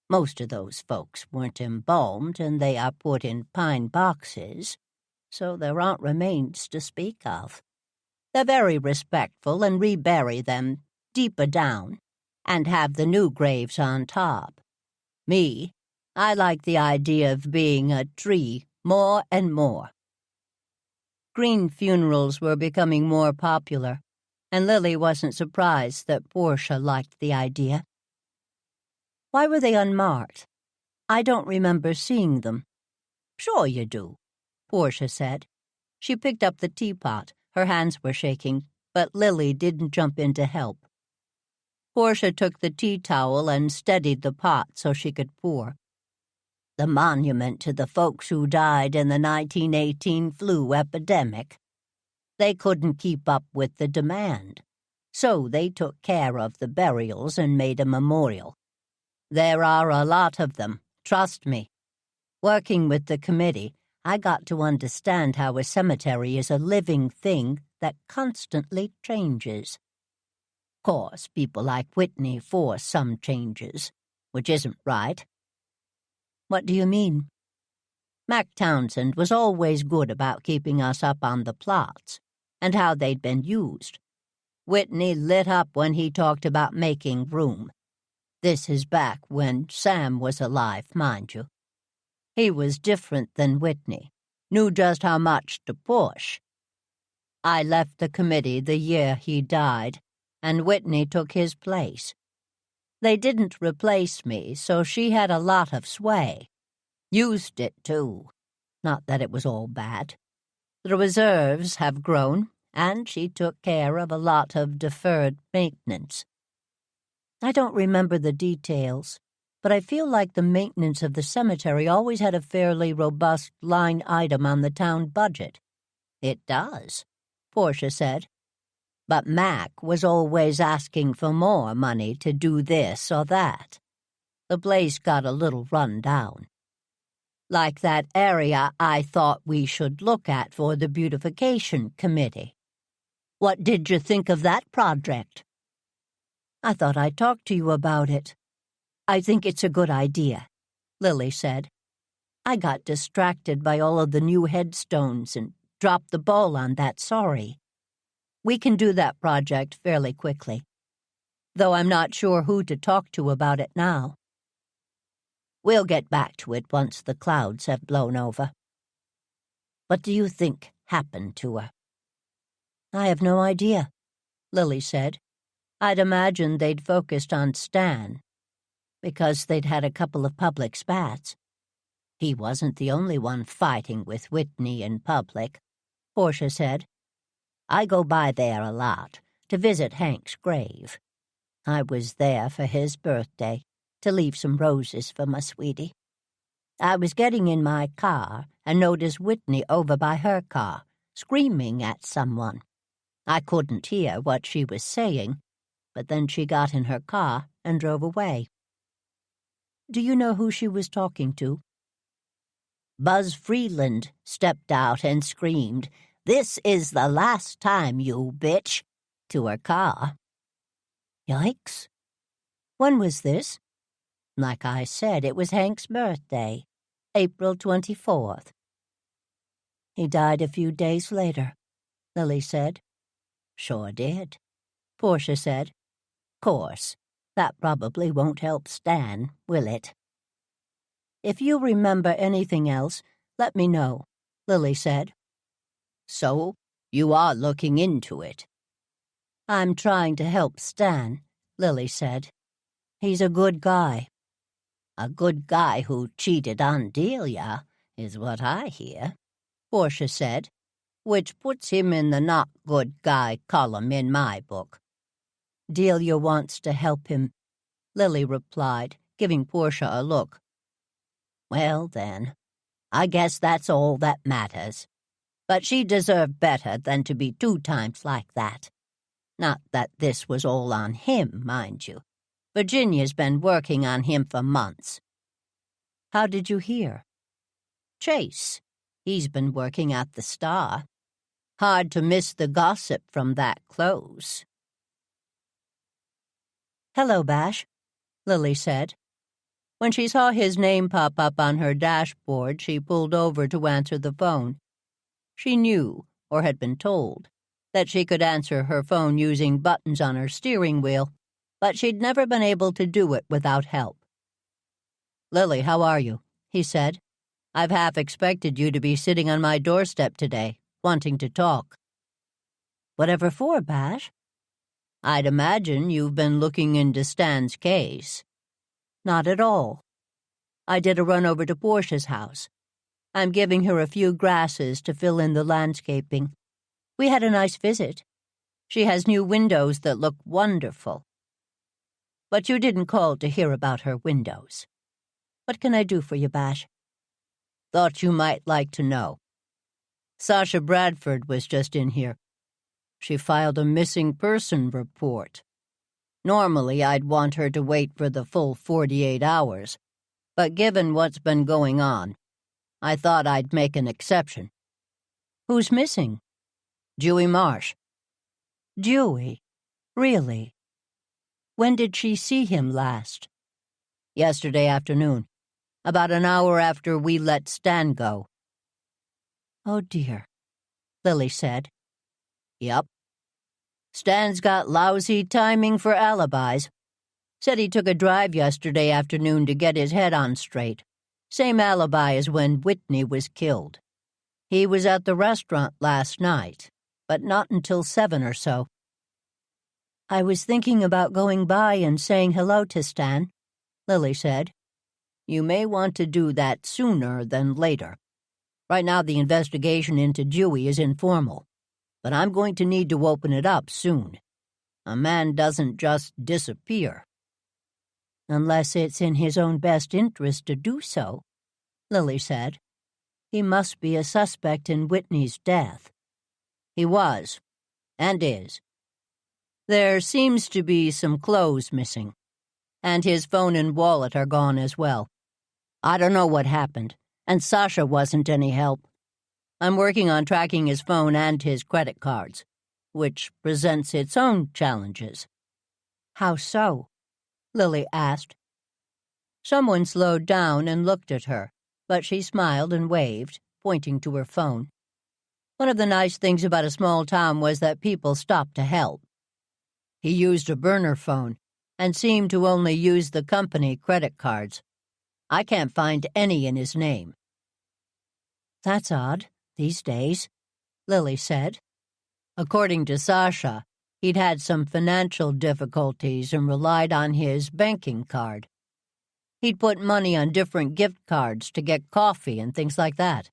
"Most of those folks weren't embalmed, and they are put in pine boxes, so there aren't remains to speak of. They're very respectful and rebury them deeper down and have the new graves on top. Me, I like the idea of being a tree more and more." Green funerals were becoming more popular, and Lily wasn't surprised that Portia liked the idea. "Why were they unmarked? I don't remember seeing them." "Sure you do," Portia said. She picked up the teapot. Her hands were shaking, but Lily didn't jump in to help. Portia took the tea towel and steadied the pot so she could pour. "The monument to the folks who died in the 1918 flu epidemic." They couldn't keep up with the demand, so they took care of the burials and made a memorial. There are a lot of them, trust me. Working with the committee, I got to understand how a cemetery is a living thing that constantly changes. Of course, people like Whitney force some changes, which isn't right. What do you mean? Mac Townsend was always good about keeping us up on the plots and how they'd been used. Whitney lit up when he talked about making room. This is back when Sam was alive, mind you. He was different than Whitney, knew just how much to push. I left the committee the year he died, and Whitney took his place. They didn't replace me, so she had a lot of sway. Used it, too. Not that it was all bad. The reserves have grown, and she took care of a lot of deferred maintenance. I don't remember the details, but I feel like the maintenance of the cemetery always had a fairly robust line item on the town budget. It does, Portia said. But Mac was always asking for more money to do this or that. The place got a little run down. Like that area I thought we should look at for the beautification committee. What did you think of that project? I thought I'd talk to you about it. I think it's a good idea, Lily said. I got distracted by all of the new headstones and dropped the ball on that, sorry. We can do that project fairly quickly, though I'm not sure who to talk to about it now. We'll get back to it once the clouds have blown over. What do you think happened to her? I have no idea, Lily said. I'd imagined they'd focused on Stan, because they'd had a couple of public spats. He wasn't the only one fighting with Whitney in public, Portia said. I go by there a lot to visit Hank's grave. I was there for his birthday to leave some roses for my sweetie. I was getting in my car and noticed Whitney over by her car, screaming at someone. I couldn't hear what she was saying, but then she got in her car and drove away. Do you know who she was talking to? Buzz Freeland stepped out and screamed, "This is the last time, you bitch," to her car. Yikes. When was this? Like I said, it was Hank's birthday, April 24th. He died a few days later, Lily said. Sure did, Portia said. Course, that probably won't help Stan, will it? If you remember anything else, let me know, Lily said. So, you are looking into it. I'm trying to help Stan, Lily said. He's a good guy. A good guy who cheated on Delia, is what I hear, Portia said, which puts him in the not-good-guy column in my book. Delia wants to help him, Lily replied, giving Portia a look. Well, then, I guess that's all that matters. But she deserved better than to be 2 times like that. Not that this was all on him, mind you. Virginia's been working on him for months. How did you hear? Chase. He's been working at the Star. Hard to miss the gossip from that close. Hello, Bash, Lily said. When she saw his name pop up on her dashboard, she pulled over to answer the phone. She knew, or had been told, that she could answer her phone using buttons on her steering wheel, but she'd never been able to do it without help. Lily, how are you? He said. I've half expected you to be sitting on my doorstep today, wanting to talk. Whatever for, Bash? I'd imagine you've been looking into Stan's case. Not at all. I did a run over to Portia's house. I'm giving her a few grasses to fill in the landscaping. We had a nice visit. She has new windows that look wonderful. But you didn't call to hear about her windows. What can I do for you, Bash? Thought you might like to know. Sasha Bradford was just in here, She filed a missing person report. Normally, I'd want her to wait for the full 48 hours, but given what's been going on, I thought I'd make an exception. Who's missing? Dewey Marsh. Dewey? Really? When did she see him last? Yesterday afternoon, about an hour after we let Stan go. Oh, dear, Lily said. Yep. Stan's got lousy timing for alibis. Said he took a drive yesterday afternoon to get his head on straight. Same alibi as when Whitney was killed. He was at the restaurant last night, but not until 7 or so. I was thinking about going by and saying hello to Stan, Lily said. You may want to do that sooner than later. Right now the investigation into Dewey is informal, but I'm going to need to open it up soon. A man doesn't just disappear. Unless it's in his own best interest to do so, Lily said. He must be a suspect in Whitney's death. He was, and is. There seems to be some clothes missing, and his phone and wallet are gone as well. I don't know what happened, and Sasha wasn't any help. I'm working on tracking his phone and his credit cards, which presents its own challenges. How so? Lily asked. Someone slowed down and looked at her, but she smiled and waved, pointing to her phone. One of the nice things about a small town was that people stopped to help. He used a burner phone and seemed to only use the company credit cards. I can't find any in his name. That's odd, these days, Lily said. According to Sasha, he'd had some financial difficulties and relied on his banking card. He'd put money on different gift cards to get coffee and things like that.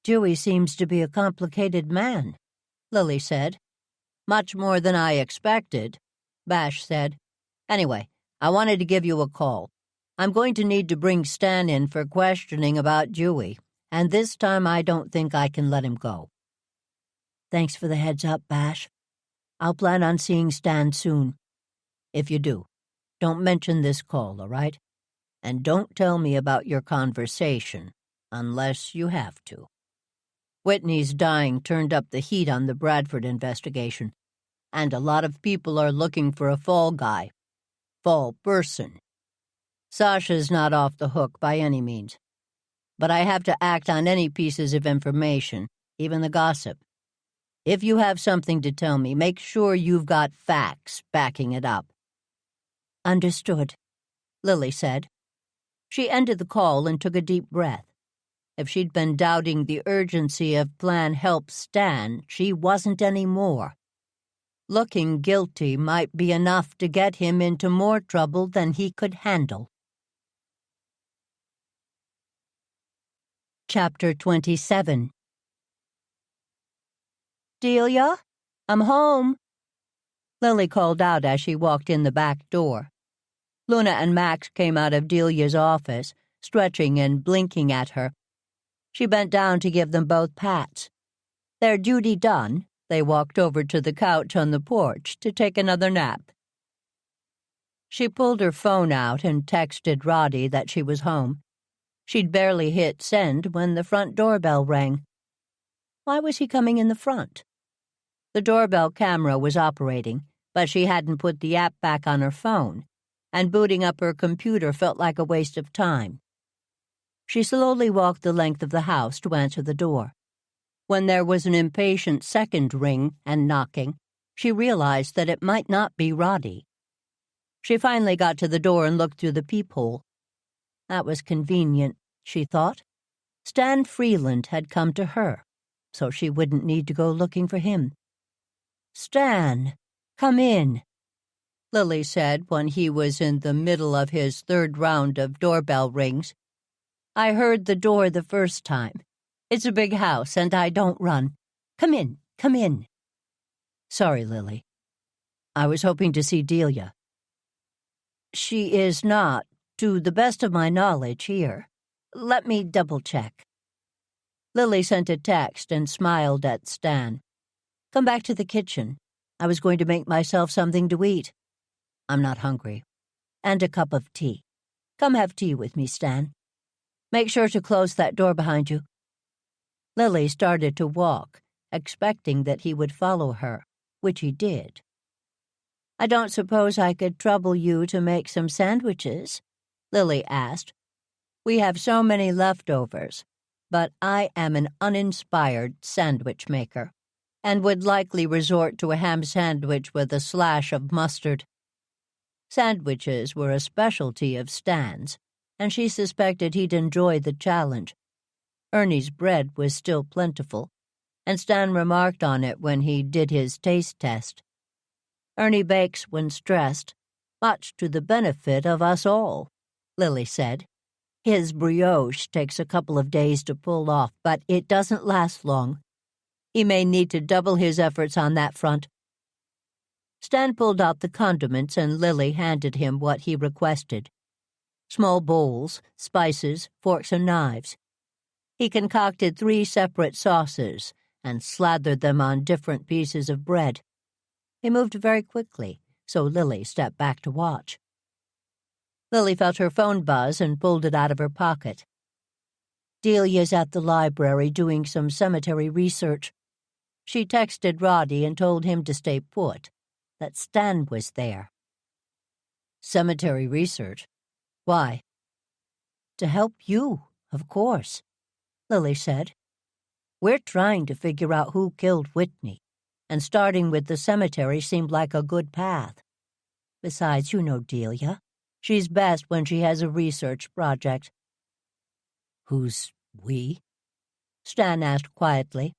Dewey seems to be a complicated man, Lily said. Much more than I expected, Bash said. Anyway, I wanted to give you a call. I'm going to need to bring Stan in for questioning about Dewey, and this time I don't think I can let him go. Thanks for the heads up, Bash. I'll plan on seeing Stan soon. If you do, don't mention this call, all right? And don't tell me about your conversation, unless you have to. Whitney's dying turned up the heat on the Bradford investigation, and a lot of people are looking for a fall guy. Fall person. Sasha's not off the hook by any means. But I have to act on any pieces of information, even the gossip. If you have something to tell me, make sure you've got facts backing it up. Understood, Lily said. She ended the call and took a deep breath. If she'd been doubting the urgency of Plan Help Stan, she wasn't anymore. Looking guilty might be enough to get him into more trouble than he could handle. Chapter 27. Delia, I'm home, Lily called out as she walked in the back door. Luna and Max came out of Delia's office, stretching and blinking at her. She bent down to give them both pats. Their duty done, they walked over to the couch on the porch to take another nap. She pulled her phone out and texted Roddy that she was home. She'd barely hit send when the front doorbell rang. Why was he coming in the front? The doorbell camera was operating, but she hadn't put the app back on her phone, and booting up her computer felt like a waste of time. She slowly walked the length of the house to answer the door. When there was an impatient second ring and knocking, she realized that it might not be Roddy. She finally got to the door and looked through the peephole. That was convenient, she thought. Stan Freeland had come to her, so she wouldn't need to go looking for him. "Stan, come in," Lily said when he was in the middle of his third round of doorbell rings. "I heard the door the first time. It's a big house, and I don't run. Come in, come in." "Sorry, Lily. I was hoping to see Delia." "She is not, to the best of my knowledge, here. Let me double-check." Lily sent a text and smiled at Stan. Come back to the kitchen. I was going to make myself something to eat. I'm not hungry. And a cup of tea. Come have tea with me, Stan. Make sure to close that door behind you." Lily started to walk, expecting that he would follow her, which he did. "I don't suppose I could trouble you to make some sandwiches?" Lily asked. "We have so many leftovers, but I am an uninspired sandwich maker, and would likely resort to a ham sandwich with a slash of mustard." Sandwiches were a specialty of Stan's, and she suspected he'd enjoy the challenge. Ernie's bread was still plentiful, and Stan remarked on it when he did his taste test. "Ernie bakes when stressed, much to the benefit of us all," Lily said. "His brioche takes a couple of days to pull off, but it doesn't last long. He may need to double his efforts on that front." Stan pulled out the condiments, and Lily handed him what he requested. Small bowls, spices, forks, and knives. He concocted 3 separate sauces and slathered them on different pieces of bread. He moved very quickly, so Lily stepped back to watch. Lily felt her phone buzz and pulled it out of her pocket. "Delia's at the library doing some cemetery research." She texted Roddy and told him to stay put, that Stan was there. "Cemetery research? Why?" "To help you, of course," Lily said. "We're trying to figure out who killed Whitney, and starting with the cemetery seemed like a good path. Besides, you know Delia. She's best when she has a research project." "Who's we?" Stan asked quietly.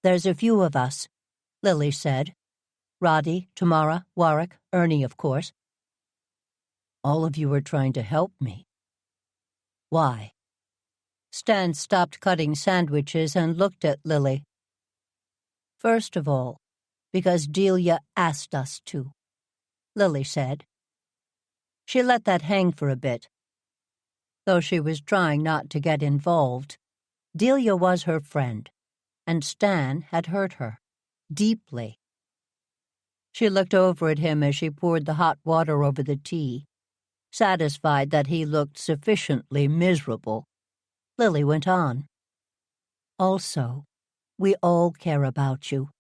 "There's a few of us," Lily said. "Roddy, Tamara, Warwick, Ernie, of course." "All of you are trying to help me. Why?" Stan stopped cutting sandwiches and looked at Lily. "First of all, because Delia asked us to," Lily said. She let that hang for a bit. Though she was trying not to get involved, Delia was her friend, and Stan had hurt her, deeply. She looked over at him as she poured the hot water over the tea. Satisfied that he looked sufficiently miserable, Lily went on. "Also, we all care about you.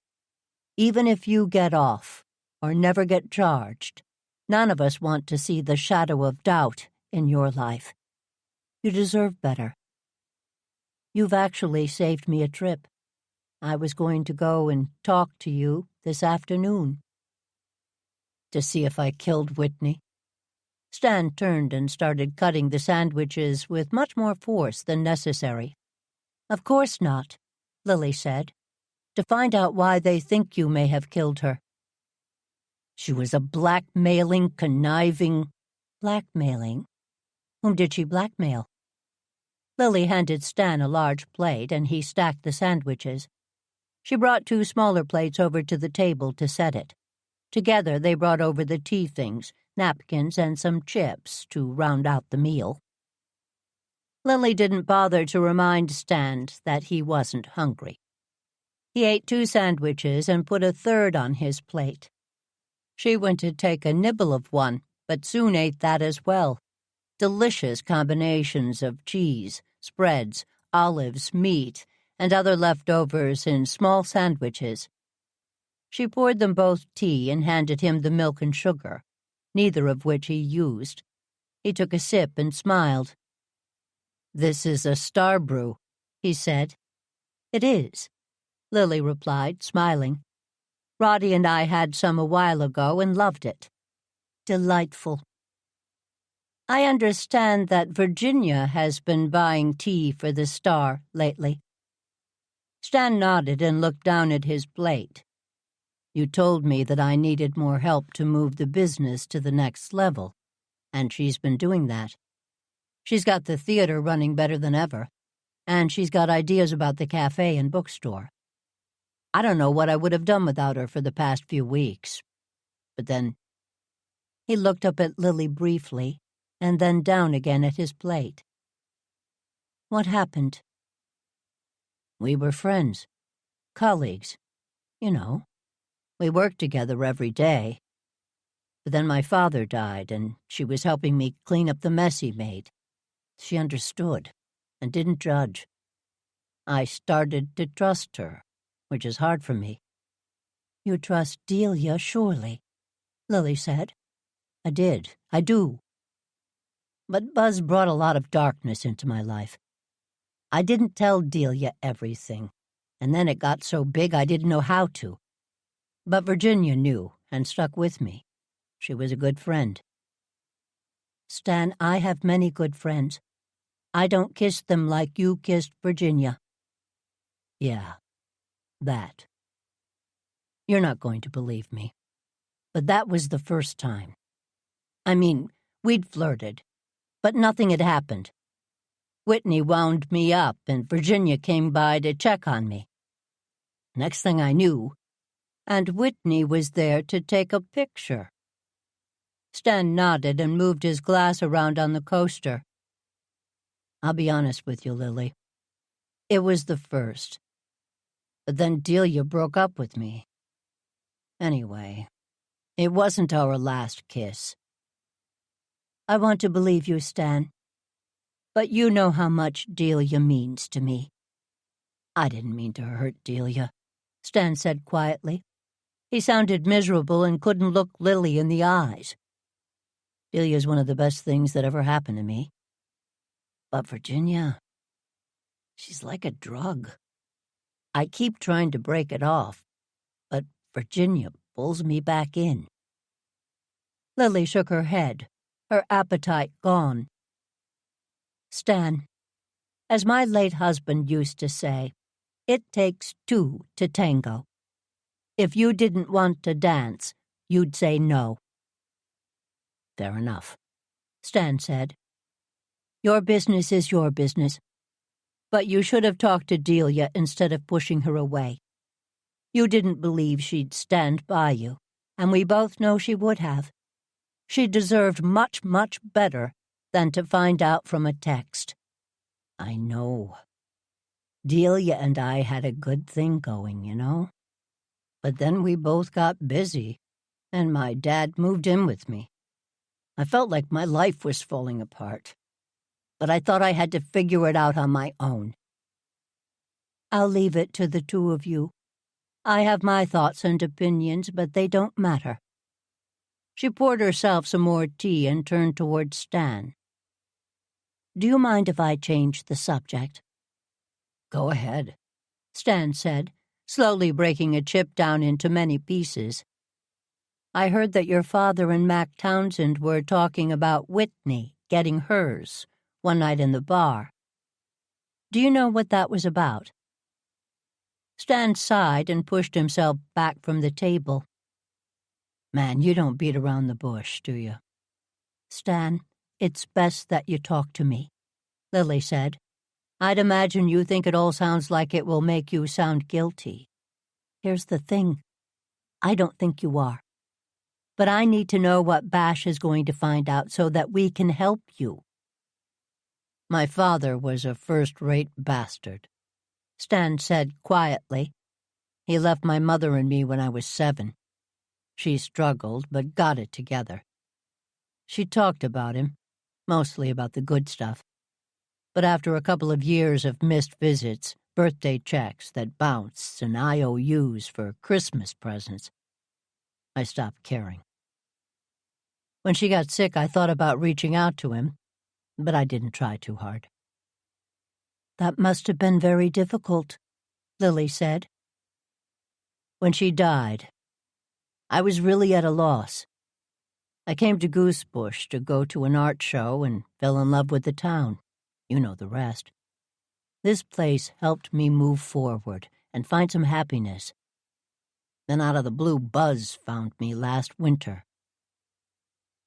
Even if you get off, or never get charged, none of us want to see the shadow of doubt in your life. You deserve better. You've actually saved me a trip. I was going to go and talk to you this afternoon." "To see if I killed Whitney?" Stan turned and started cutting the sandwiches with much more force than necessary. "Of course not," Lily said. "To find out why they think you may have killed her." "She was a blackmailing, conniving—" "Blackmailing? Whom did she blackmail?" Lily handed Stan a large plate, and he stacked the sandwiches. She brought 2 smaller plates over to the table to set it. Together they brought over the tea things, napkins, and some chips to round out the meal. Lily didn't bother to remind Stan that he wasn't hungry. He ate 2 sandwiches and put a third on his plate. She went to take a nibble of one, but soon ate that as well. Delicious combinations of cheese, spreads, olives, meat, and other leftovers in small sandwiches. She poured them both tea and handed him the milk and sugar, neither of which he used. He took a sip and smiled. "This is a star brew," he said. "It is," Lily replied, smiling. "Roddy and I had some a while ago and loved it. Delightful." "I understand that Virginia has been buying tea for the Star lately." Stan nodded and looked down at his plate. "You told me that I needed more help to move the business to the next level, and she's been doing that. She's got the theater running better than ever, and she's got ideas about the cafe and bookstore. I don't know what I would have done without her for the past few weeks. But then—" He looked up at Lily briefly, and then down again at his plate. "What happened?" "We were friends, colleagues. You know, we worked together every day. But then my father died, and she was helping me clean up the mess he made. She understood and didn't judge. I started to trust her, which is hard for me. You trust Delia, surely, Lily said. I did. I do. But Buzz brought a lot of darkness into my life. I didn't tell Delia everything, and then it got so big I didn't know how to. But Virginia knew and stuck with me. She was a good friend. Stan, I have many good friends. I don't kiss them like you kissed Virginia. Yeah, that. You're not going to believe me. But that was the first time. I mean, we'd flirted, but nothing had happened. Whitney wound me up, and Virginia came by to check on me. Next thing I knew, and Whitney was there to take a picture. Stan nodded and moved his glass around on the coaster. I'll be honest with you, Lily. It was the first. But then Delia broke up with me. Anyway, it wasn't our last kiss. I want to believe you, Stan. But you know how much Delia means to me. I didn't mean to hurt Delia, Stan said quietly. He sounded miserable and couldn't look Lily in the eyes. Delia's one of the best things that ever happened to me. But Virginia, she's like a drug. I keep trying to break it off, but Virginia pulls me back in. Lily shook her head, her appetite gone. Stan, as my late husband used to say, it takes two to tango. If you didn't want to dance, you'd say no. Fair enough, Stan said. Your business is your business. But you should have talked to Delia instead of pushing her away. You didn't believe she'd stand by you, and we both know she would have. She deserved much, much better than to find out from a text. I know. Delia and I had a good thing going, you know. But then we both got busy, and my dad moved in with me. I felt like my life was falling apart, but I thought I had to figure it out on my own. I'll leave it to the two of you. I have my thoughts and opinions, but they don't matter. She poured herself some more tea and turned toward Stan. Do you mind if I change the subject? Go ahead, Stan said, slowly breaking a chip down into many pieces. I heard that your father and Mac Townsend were talking about Whitney getting hers one night in the bar. Do you know what that was about? Stan sighed and pushed himself back from the table. Man, you don't beat around the bush, do you? Stan, it's best that you talk to me, Lily said. I'd imagine you think it all sounds like it will make you sound guilty. Here's the thing. I don't think you are. But I need to know what Bash is going to find out so that we can help you. My father was a first-rate bastard, Stan said quietly. He left my mother and me when I was 7. She struggled, but got it together. She talked about him, mostly about the good stuff. But after a couple of years of missed visits, birthday checks that bounced, and IOUs for Christmas presents, I stopped caring. When she got sick, I thought about reaching out to him, but I didn't try too hard. That must have been very difficult, Lily said. When she died, I was really at a loss. I came to Goosebush to go to an art show and fell in love with the town. You know the rest. This place helped me move forward and find some happiness. Then out of the blue, Buzz found me last winter.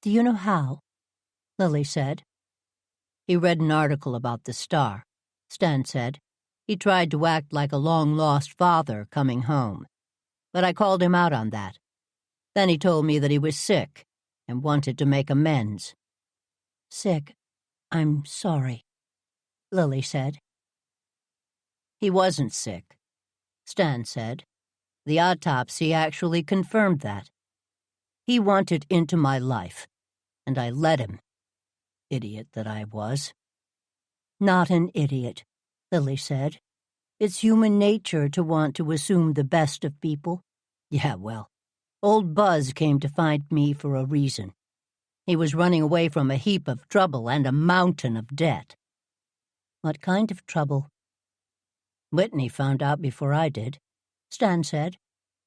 Do you know how? Lily said. He read an article about the star, Stan said. He tried to act like a long-lost father coming home, but I called him out on that. Then he told me that he was sick and wanted to make amends. Sick? I'm sorry, Lily said. He wasn't sick, Stan said. The autopsy actually confirmed that. He wanted into my life, and I let him. Idiot that I was. Not an idiot, Lily said. It's human nature to want to assume the best of people. Yeah, well, old Buzz came to find me for a reason. He was running away from a heap of trouble and a mountain of debt. What kind of trouble? Whitney found out before I did, Stan said.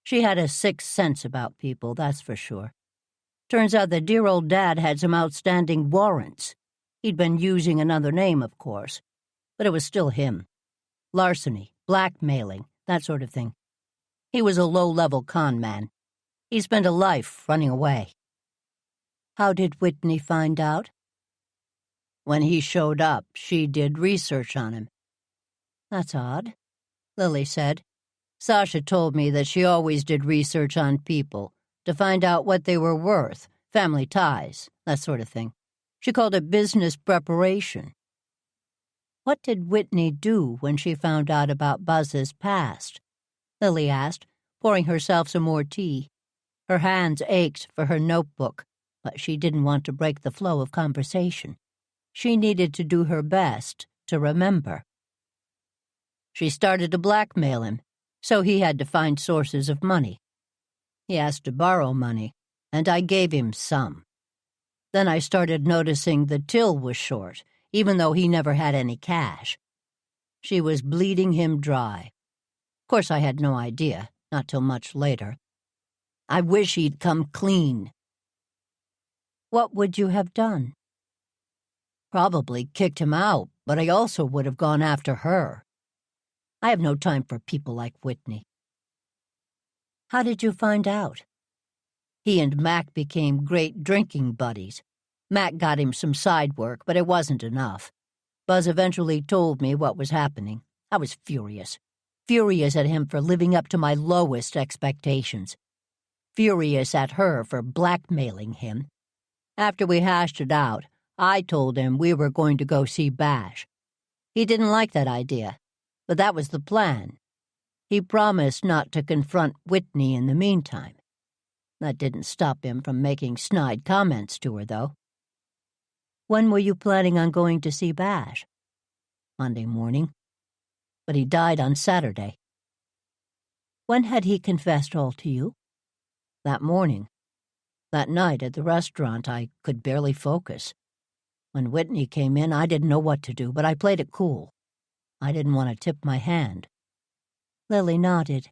She had a sixth sense about people, that's for sure. Turns out that dear old Dad had some outstanding warrants. He'd been using another name, of course, but it was still him. Larceny, blackmailing, that sort of thing. He was a low-level con man. He spent a life running away. How did Whitney find out? When he showed up, she did research on him. That's odd, Lily said. Sasha told me that she always did research on people to find out what they were worth, family ties, that sort of thing. She called it business preparation. What did Whitney do when she found out about Buzz's past? Lily asked, pouring herself some more tea. Her hands ached for her notebook, but she didn't want to break the flow of conversation. She needed to do her best to remember. She started to blackmail him, so he had to find sources of money. He asked to borrow money, and I gave him some. Then I started noticing the till was short, even though he never had any cash. She was bleeding him dry. Of course, I had no idea, not till much later. I wish he'd come clean. What would you have done? Probably kicked him out, but I also would have gone after her. I have no time for people like Whitney. How did you find out? He and Mac became great drinking buddies. Mac got him some side work, but it wasn't enough. Buzz eventually told me what was happening. I was furious. Furious at him for living up to my lowest expectations. Furious at her for blackmailing him. After we hashed it out, I told him we were going to go see Bash. He didn't like that idea, but that was the plan. He promised not to confront Whitney in the meantime. That didn't stop him from making snide comments to her, though. When were you planning on going to see Bash? Monday morning. But he died on Saturday. When had he confessed all to you? That morning. That night at the restaurant, I could barely focus. When Whitney came in, I didn't know what to do, but I played it cool. I didn't want to tip my hand. Lily nodded.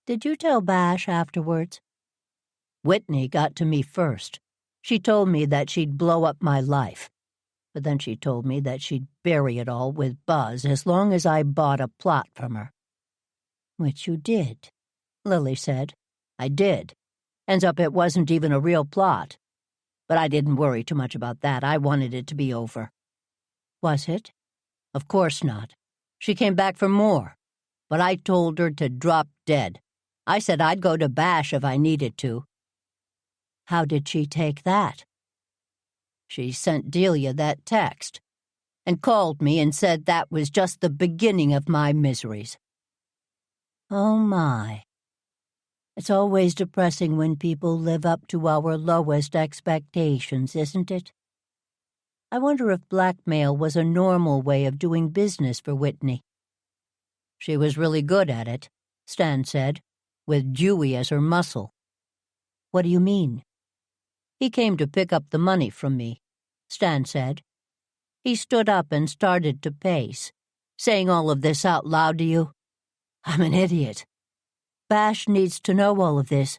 Did you tell Bash afterwards? Whitney got to me first. She told me that she'd blow up my life. But then she told me that she'd bury it all with Buzz as long as I bought a plot from her. Which you did, Lily said. I did. Ends up it wasn't even a real plot. But I didn't worry too much about that. I wanted it to be over. Was it? Of course not. She came back for more. But I told her to drop dead. I said I'd go to Bash if I needed to. How did she take that? She sent Delia that text and called me and said that was just the beginning of my miseries. Oh, my. It's always depressing when people live up to our lowest expectations, isn't it? I wonder if blackmail was a normal way of doing business for Whitney. She was really good at it, Stan said, with Dewey as her muscle. What do you mean? He came to pick up the money from me, Stan said. He stood up and started to pace, saying all of this out loud to you. I'm an idiot. Bash needs to know all of this.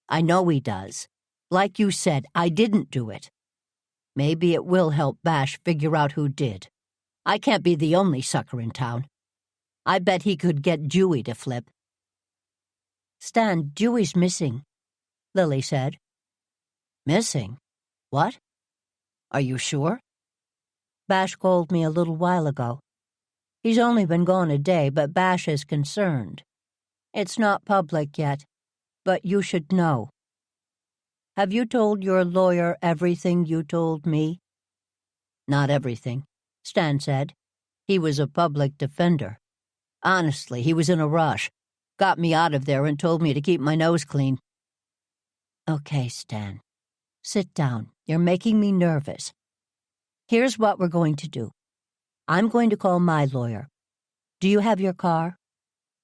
I know he does. Like you said, I didn't do it. Maybe it will help Bash figure out who did. I can't be the only sucker in town. I bet he could get Dewey to flip. Stan, Dewey's missing, Lily said. Missing? What? Are you sure? Bash called me a little while ago. He's only been gone a day, but Bash is concerned. It's not public yet, but you should know. Have you told your lawyer everything you told me? Not everything, Stan said. He was a public defender. Honestly, he was in a rush. Got me out of there and told me to keep my nose clean. Okay, Stan. Sit down. You're making me nervous. Here's what we're going to do. I'm going to call my lawyer. Do you have your car?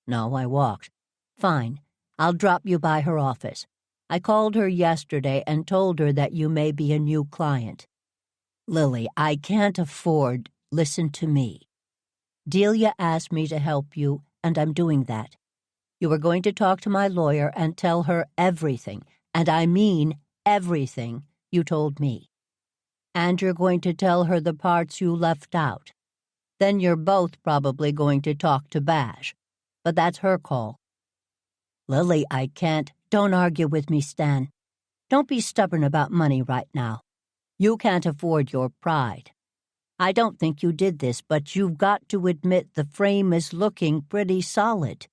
No, I walked. Fine. I'll drop you by her office. I called her yesterday and told her that you may be a new client. Lily, I can't afford. Listen to me. Delia asked me to help you, and I'm doing that. You are going to talk to my lawyer and tell her everything, and I mean everything, you told me. And you're going to tell her the parts you left out. Then you're both probably going to talk to Bash. But that's her call. Lily, I can't. Don't argue with me, Stan. Don't be stubborn about money right now. You can't afford your pride. I don't think you did this, but you've got to admit the frame is looking pretty solid.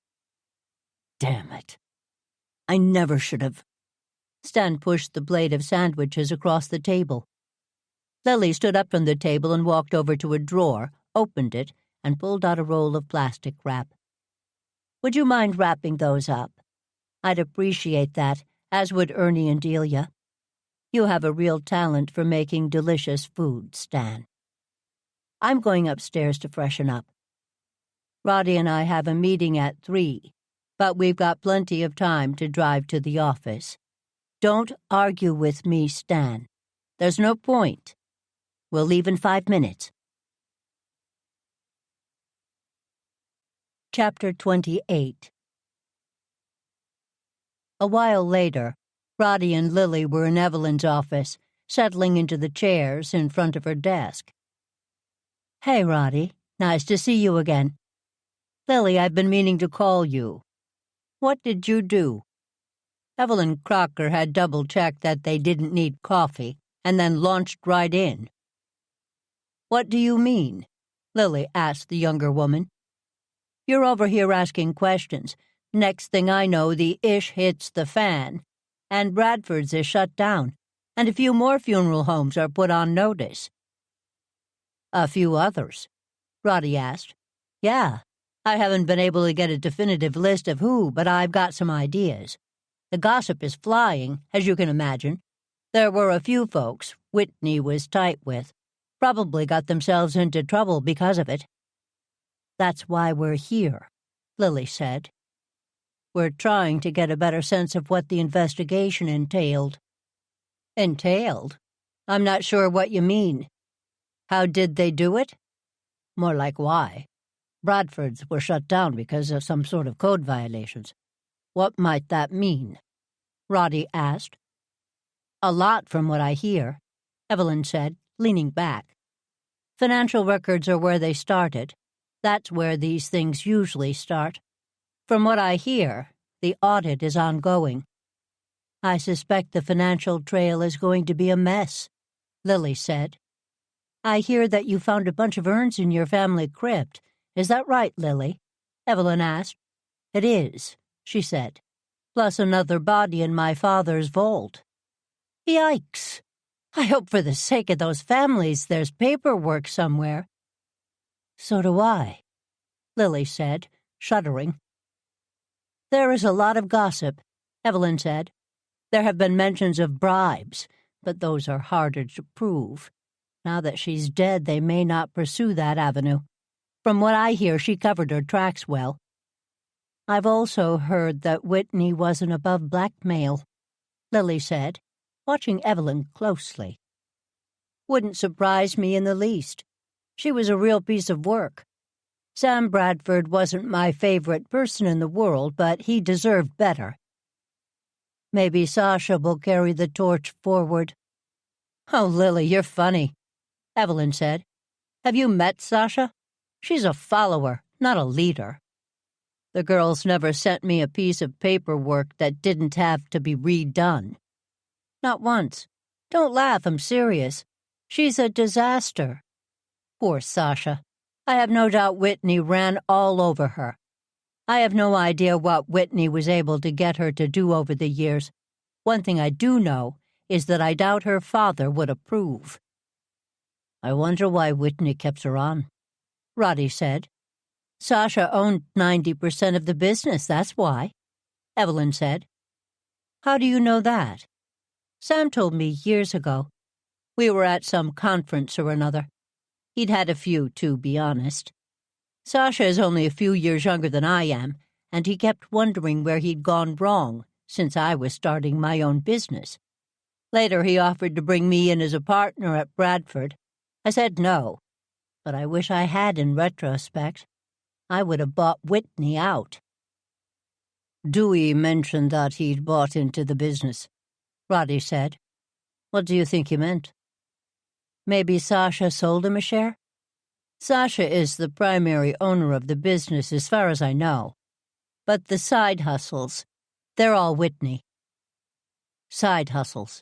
Damn it. I never should have. Stan pushed the plate of sandwiches across the table. Lily stood up from the table and walked over to a drawer, opened it, and pulled out a roll of plastic wrap. Would you mind wrapping those up? I'd appreciate that, as would Ernie and Delia. You have a real talent for making delicious food, Stan. I'm going upstairs to freshen up. Roddy and I have a meeting at 3, but we've got plenty of time to drive to the office. Don't argue with me, Stan. There's no point. We'll leave in 5 minutes. Chapter 28. A while later, Roddy and Lily were in Evelyn's office, settling into the chairs in front of her desk. Hey, Roddy. Nice to see you again. Lily, I've been meaning to call you. What did you do? Evelyn Crocker had double-checked that they didn't need coffee, and then launched right in. What do you mean? Lily asked the younger woman. You're over here asking questions. Next thing I know, the ish hits the fan, and Bradford's is shut down, and a few more funeral homes are put on notice. A few others? Roddy asked. Yeah, I haven't been able to get a definitive list of who, but I've got some ideas. The gossip is flying, as you can imagine. There were a few folks Whitney was tight with, probably got themselves into trouble because of it. That's why we're here, Lily said. We're trying to get a better sense of what the investigation entailed. Entailed? I'm not sure what you mean. How did they do it? More like why. Bradford's were shut down because of some sort of code violations. What might that mean? Roddy asked. A lot from what I hear, Evelyn said, leaning back. Financial records are where they started. That's where these things usually start. From what I hear, the audit is ongoing. I suspect the financial trail is going to be a mess, Lily said. I hear that you found a bunch of urns in your family crypt. Is that right, Lily? Evelyn asked. It is, she said, plus another body in my father's vault. Yikes! I hope for the sake of those families there's paperwork somewhere. So do I, Lily said, shuddering. There is a lot of gossip, Evelyn said. There have been mentions of bribes, but those are harder to prove. Now that she's dead, they may not pursue that avenue. From what I hear, she covered her tracks well. I've also heard that Whitney wasn't above blackmail, Lily said, watching Evelyn closely. Wouldn't surprise me in the least. She was a real piece of work. Sam Bradford wasn't my favorite person in the world, but he deserved better. Maybe Sasha will carry the torch forward. Oh, Lily, you're funny, Evelyn said. Have you met Sasha? She's a follower, not a leader. The girls never sent me a piece of paperwork that didn't have to be redone. Not once. Don't laugh, I'm serious. She's a disaster. Poor Sasha. I have no doubt Whitney ran all over her. I have no idea what Whitney was able to get her to do over the years. One thing I do know is that I doubt her father would approve. I wonder why Whitney kept her on, Roddy said. Sasha owned 90% of the business, that's why, Evelyn said. How do you know that? Sam told me years ago. We were at some conference or another. He'd had a few, to be honest. Sasha is only a few years younger than I am, and he kept wondering where he'd gone wrong since I was starting my own business. Later, he offered to bring me in as a partner at Bradford. I said no, but I wish I had in retrospect. I would have bought Whitney out. Dewey mentioned that he'd bought into the business, Roddy said. What do you think he meant? Maybe Sasha sold him a share? Sasha is the primary owner of the business as far as I know. But the side hustles, they're all Whitney. Side hustles.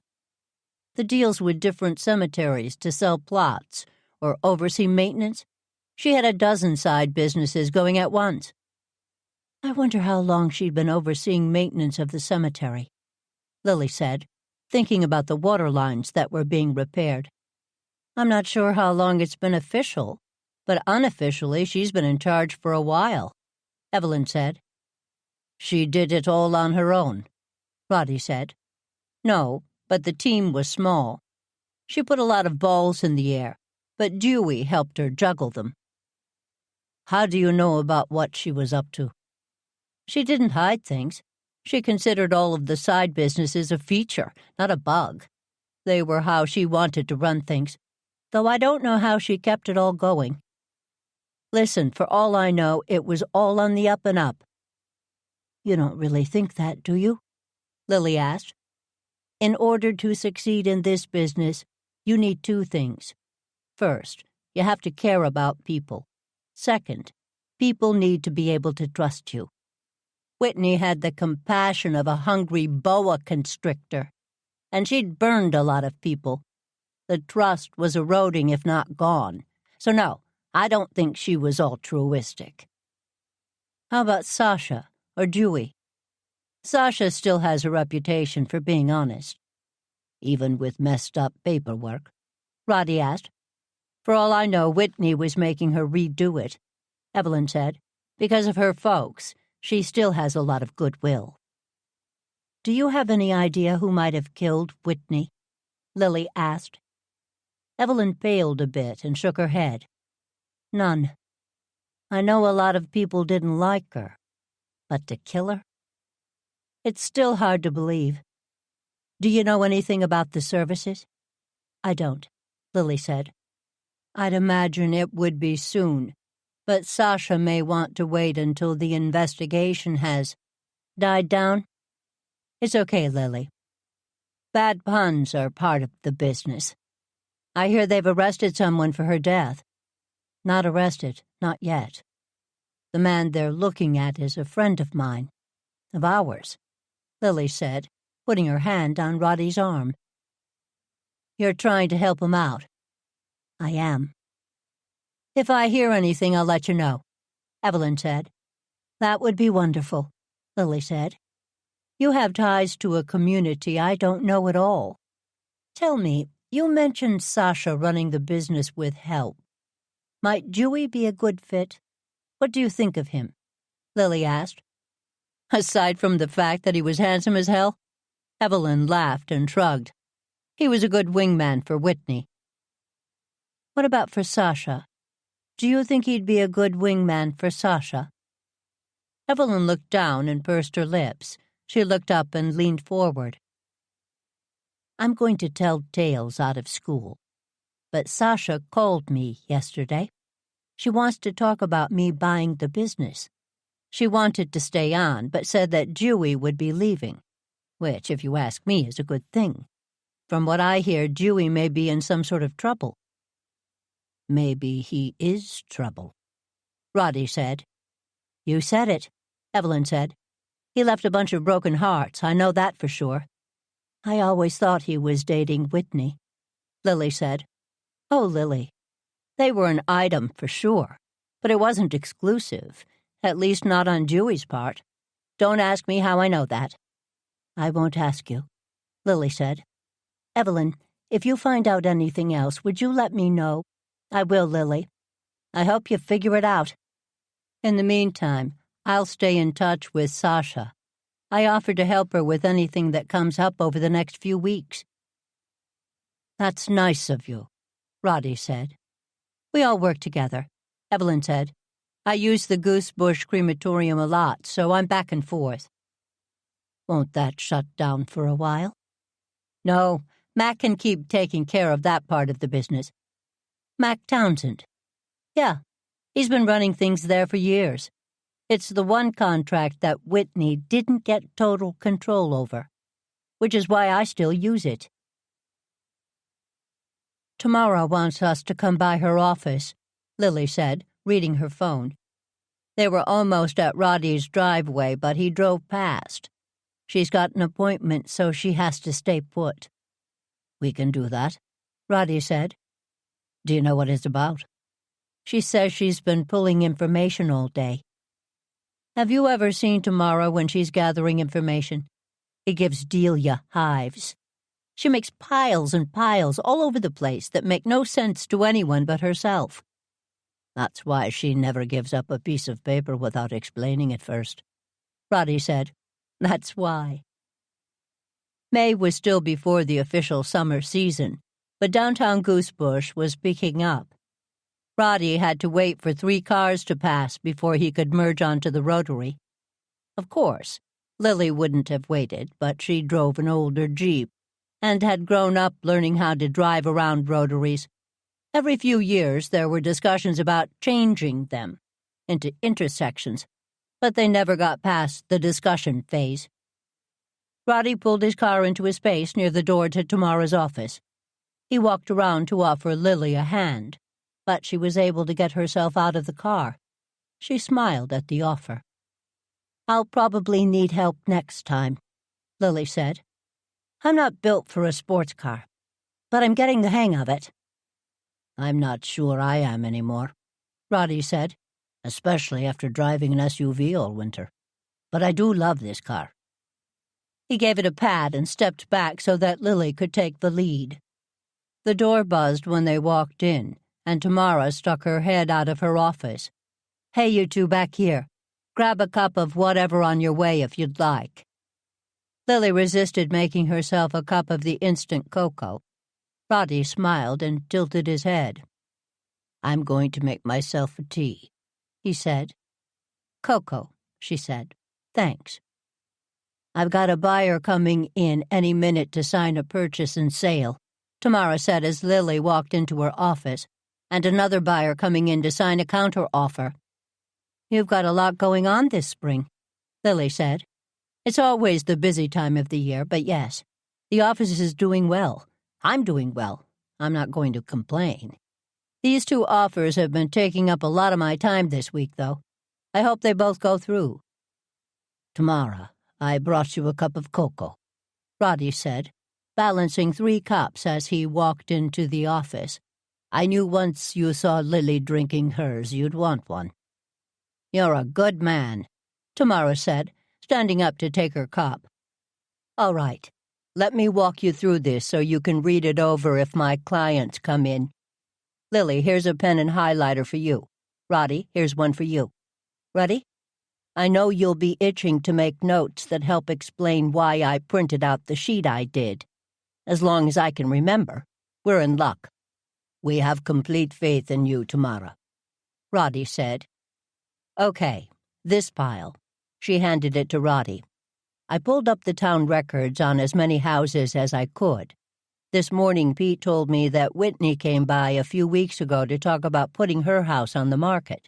The deals with different cemeteries to sell plots or oversee maintenance. She had a dozen side businesses going at once. I wonder how long she'd been overseeing maintenance of the cemetery, Lily said, thinking about the water lines that were being repaired. I'm not sure how long it's been official, but unofficially she's been in charge for a while, Evelyn said. She did it all on her own, Roddy said. No, but the team was small. She put a lot of balls in the air, but Dewey helped her juggle them. How do you know about what she was up to? She didn't hide things. She considered all of the side businesses a feature, not a bug. They were how she wanted to run things, though I don't know how she kept it all going. Listen, for all I know, it was all on the up and up. You don't really think that, do you? Lily asked. In order to succeed in this business, you need two things. First, you have to care about people. Second, people need to be able to trust you. Whitney had the compassion of a hungry boa constrictor, and she'd burned a lot of people. The trust was eroding if not gone. So no, I don't think she was altruistic. How about Sasha or Dewey? Sasha still has a reputation for being honest. Even with messed up paperwork, Roddy asked. For all I know, Whitney was making her redo it, Evelyn said. Because of her folks, she still has a lot of goodwill. Do you have any idea who might have killed Whitney? Lily asked. Evelyn paled a bit and shook her head. None. I know a lot of people didn't like her, but to kill her? It's still hard to believe. Do you know anything about the services? I don't, Lily said. I'd imagine it would be soon, but Sasha may want to wait until the investigation has died down. It's okay, Lily. Bad puns are part of the business. I hear they've arrested someone for her death. Not arrested, not yet. The man they're looking at is a friend of mine, of ours, Lily said, putting her hand on Roddy's arm. You're trying to help him out. I am. If I hear anything, I'll let you know, Evelyn said. That would be wonderful, Lily said. You have ties to a community I don't know at all. Tell me, you mentioned Sasha running the business with help. Might Dewey be a good fit? What do you think of him? Lily asked. Aside from the fact that he was handsome as hell? Evelyn laughed and shrugged. He was a good wingman for Whitney. What about for Sasha? Do you think he'd be a good wingman for Sasha? Evelyn looked down and pursed her lips. She looked up and leaned forward. I'm going to tell tales out of school. But Sasha called me yesterday. She wants to talk about me buying the business. She wanted to stay on, but said that Dewey would be leaving, which, if you ask me, is a good thing. From what I hear, Dewey may be in some sort of trouble. Maybe he is trouble, Roddy said. You said it, Evelyn said. He left a bunch of broken hearts, I know that for sure. I always thought he was dating Whitney, Lily said. Oh, Lily. They were an item for sure, but it wasn't exclusive, at least not on Dewey's part. Don't ask me how I know that. I won't ask you, Lily said. Evelyn, if you find out anything else, would you let me know? I will, Lily. I hope you figure it out. In the meantime, I'll stay in touch with Sasha. I offer to help her with anything that comes up over the next few weeks." "That's nice of you," Roddy said. "We all work together," Evelyn said. "I use the Goosebush crematorium a lot, so I'm back and forth." "Won't that shut down for a while?" "No, Mac can keep taking care of that part of the business." "Mac Townsend?" "Yeah, he's been running things there for years. It's the one contract that Whitney didn't get total control over, which is why I still use it." "Tamara wants us to come by her office," Lily said, reading her phone. They were almost at Roddy's driveway, but he drove past. "She's got an appointment, so she has to stay put." "We can do that," Roddy said. "Do you know what it's about?" "She says she's been pulling information all day." "Have you ever seen Tamara when she's gathering information? It gives Delia hives. She makes piles and piles all over the place that make no sense to anyone but herself. That's why she never gives up a piece of paper without explaining it first," Roddy said. "That's why." May was still before the official summer season, but downtown Goosebush was picking up. Roddy had to wait for 3 cars to pass before he could merge onto the rotary. Of course, Lily wouldn't have waited, but she drove an older Jeep and had grown up learning how to drive around rotaries. Every few years there were discussions about changing them into intersections, but they never got past the discussion phase. Roddy pulled his car into a space near the door to Tamara's office. He walked around to offer Lily a hand, but she was able to get herself out of the car. She smiled at the offer. "I'll probably need help next time," Lily said. "I'm not built for a sports car, but I'm getting the hang of it." "I'm not sure I am anymore," Roddy said, "especially after driving an SUV all winter. But I do love this car." He gave it a pat and stepped back so that Lily could take the lead. The door buzzed when they walked in, and Tamara stuck her head out of her office. "Hey, you two back here. Grab a cup of whatever on your way if you'd like." Lily resisted making herself a cup of the instant cocoa. Roddy smiled and tilted his head. "I'm going to make myself a tea," he said. "Cocoa," she said. "Thanks." "I've got a buyer coming in any minute to sign a purchase and sale," Tamara said as Lily walked into her office, "and another buyer coming in to sign a counter-offer." "You've got a lot going on this spring," Lily said. "It's always the busy time of the year, but yes, the office is doing well. I'm doing well. I'm not going to complain. These 2 offers have been taking up a lot of my time this week, though. I hope they both go through." "Tamara, I brought you a cup of cocoa," Roddy said, balancing 3 cups as he walked into the office. "I knew once you saw Lily drinking hers, you'd want one." "You're a good man," Tamara said, standing up to take her cup. "All right, let me walk you through this so you can read it over if my clients come in. Lily, here's a pen and highlighter for you. Roddy, here's one for you. Ready? I know you'll be itching to make notes that help explain why I printed out the sheet I did. As long as I can remember, we're in luck." "We have complete faith in you, Tamara," Roddy said. "Okay, this pile." She handed it to Roddy. "I pulled up the town records on as many houses as I could. This morning Pete told me that Whitney came by a few weeks ago to talk about putting her house on the market.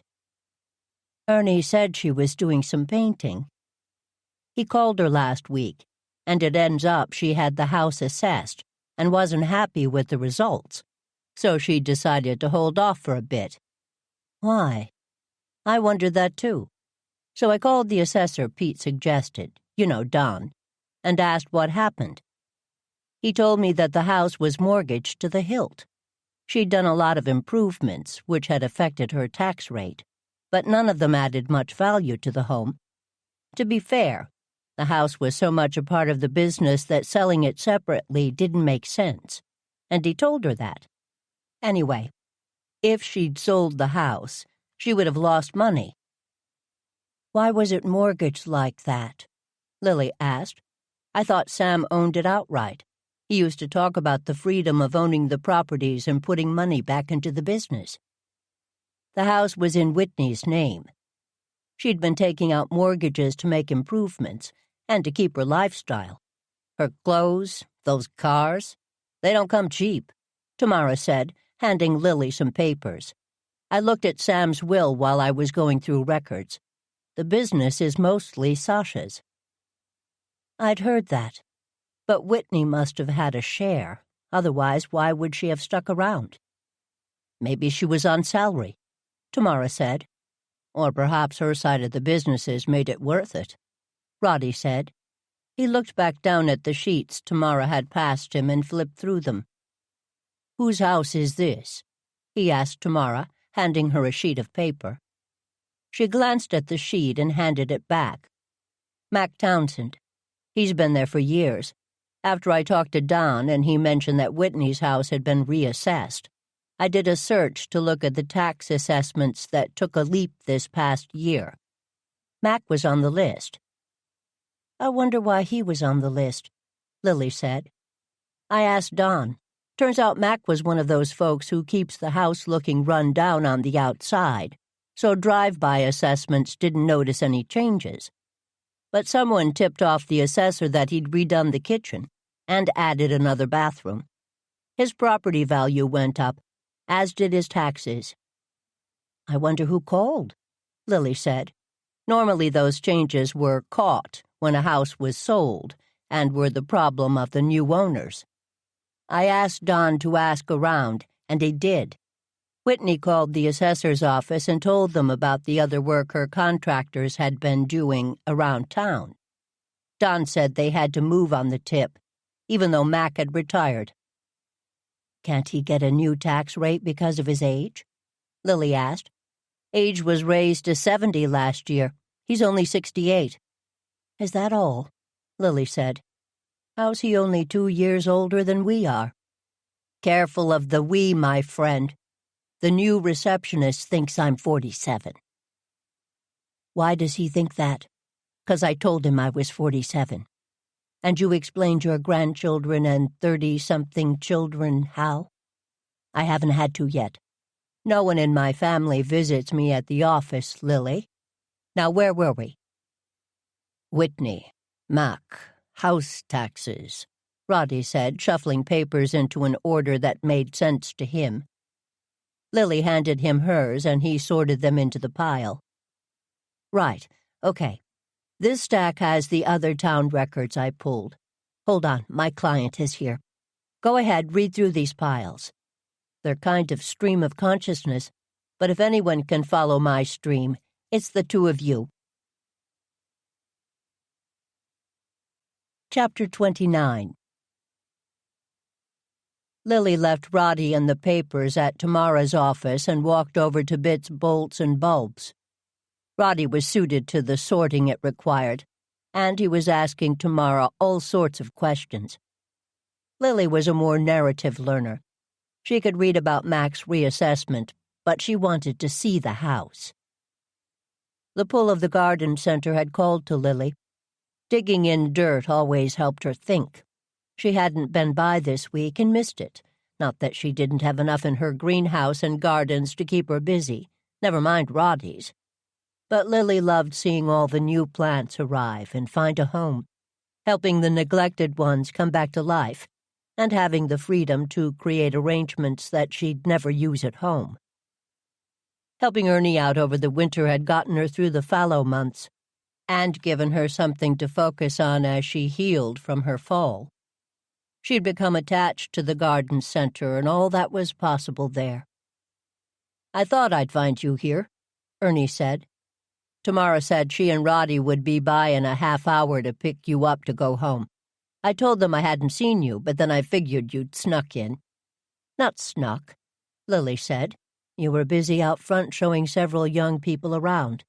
Ernie said she was doing some painting. He called her last week, and it ends up she had the house assessed and wasn't happy with the results, so she decided to hold off for a bit." "Why?" "I wondered that too. So I called the assessor Pete suggested, Don, and asked what happened. He told me that the house was mortgaged to the hilt. She'd done a lot of improvements, which had affected her tax rate, but none of them added much value to the home. To be fair, the house was so much a part of the business that selling it separately didn't make sense, and he told her that. Anyway, if she'd sold the house, she would have lost money. Why was it mortgaged like that? Lily asked. I thought Sam owned it outright. He used to talk about the freedom of owning the properties and putting money back into the business. The house was in Whitney's name. She'd been taking out mortgages to make improvements and to keep her lifestyle. Her clothes, those cars, they don't come cheap, Tamara said, handing Lily some papers. I looked at Sam's will while I was going through records. The business is mostly Sasha's. I'd heard that. But Whitney must have had a share. Otherwise, why would she have stuck around? Maybe she was on salary, Tamara said. Or perhaps her side of the businesses made it worth it, Roddy said. He looked back down at the sheets Tamara had passed him and flipped through them. Whose house is this? He asked Tamara, handing her a sheet of paper. She glanced at the sheet and handed it back. Mac Townsend. He's been there for years. After I talked to Don and he mentioned that Whitney's house had been reassessed, I did a search to look at the tax assessments that took a leap this past year. Mac was on the list. I wonder why he was on the list, Lily said. I asked Don. Turns out Mac was one of those folks who keeps the house looking run down on the outside, so drive-by assessments didn't notice any changes. But someone tipped off the assessor that he'd redone the kitchen and added another bathroom. His property value went up, as did his taxes. I wonder who called, Lily said. Normally those changes were caught when a house was sold and were the problem of the new owners. I asked Don to ask around, and he did. Whitney called the assessor's office and told them about the other work her contractors had been doing around town. Don said they had to move on the tip, even though Mac had retired. Can't he get a new tax rate because of his age? Lily asked. Age was raised to 70 last year. He's only 68. Is that all? Lily said. How's he only 2 years older than we are? Careful of the we, my friend. The new receptionist thinks I'm 47. Why does he think that? 'Cause I told him I was 47. And you explained your grandchildren and 30-something children how? I haven't had to yet. No one in my family visits me at the office, Lily. Now, where were we? Whitney, Mac, house taxes, Roddy said, shuffling papers into an order that made sense to him. Lily handed him hers, and he sorted them into the pile. Right, okay. This stack has the other town records I pulled. Hold on, my client is here. Go ahead, read through these piles. They're kind of stream of consciousness, but if anyone can follow my stream, it's the two of you. Chapter 29. Lily left Roddy and the papers at Tamara's office and walked over to Bits, bolts, and bulbs. Roddy was suited to the sorting it required, and he was asking Tamara all sorts of questions. Lily was a more narrative learner. She could read about Mac's reassessment, but she wanted to see the house. The pull of the garden center had called to Lily. Digging in dirt always helped her think. She hadn't been by this week and missed it. Not that she didn't have enough in her greenhouse and gardens to keep her busy, never mind Roddy's. But Lily loved seeing all the new plants arrive and find a home, helping the neglected ones come back to life, and having the freedom to create arrangements that she'd never use at home. Helping Ernie out over the winter had gotten her through the fallow months, and given her something to focus on as she healed from her fall. She'd become attached to the garden center and all that was possible there. I thought I'd find you here, Ernie said. Tamara said she and Roddy would be by in a half hour to pick you up to go home. I told them I hadn't seen you, but then I figured you'd snuck in. Not snuck, Lily said. You were busy out front showing several young people around.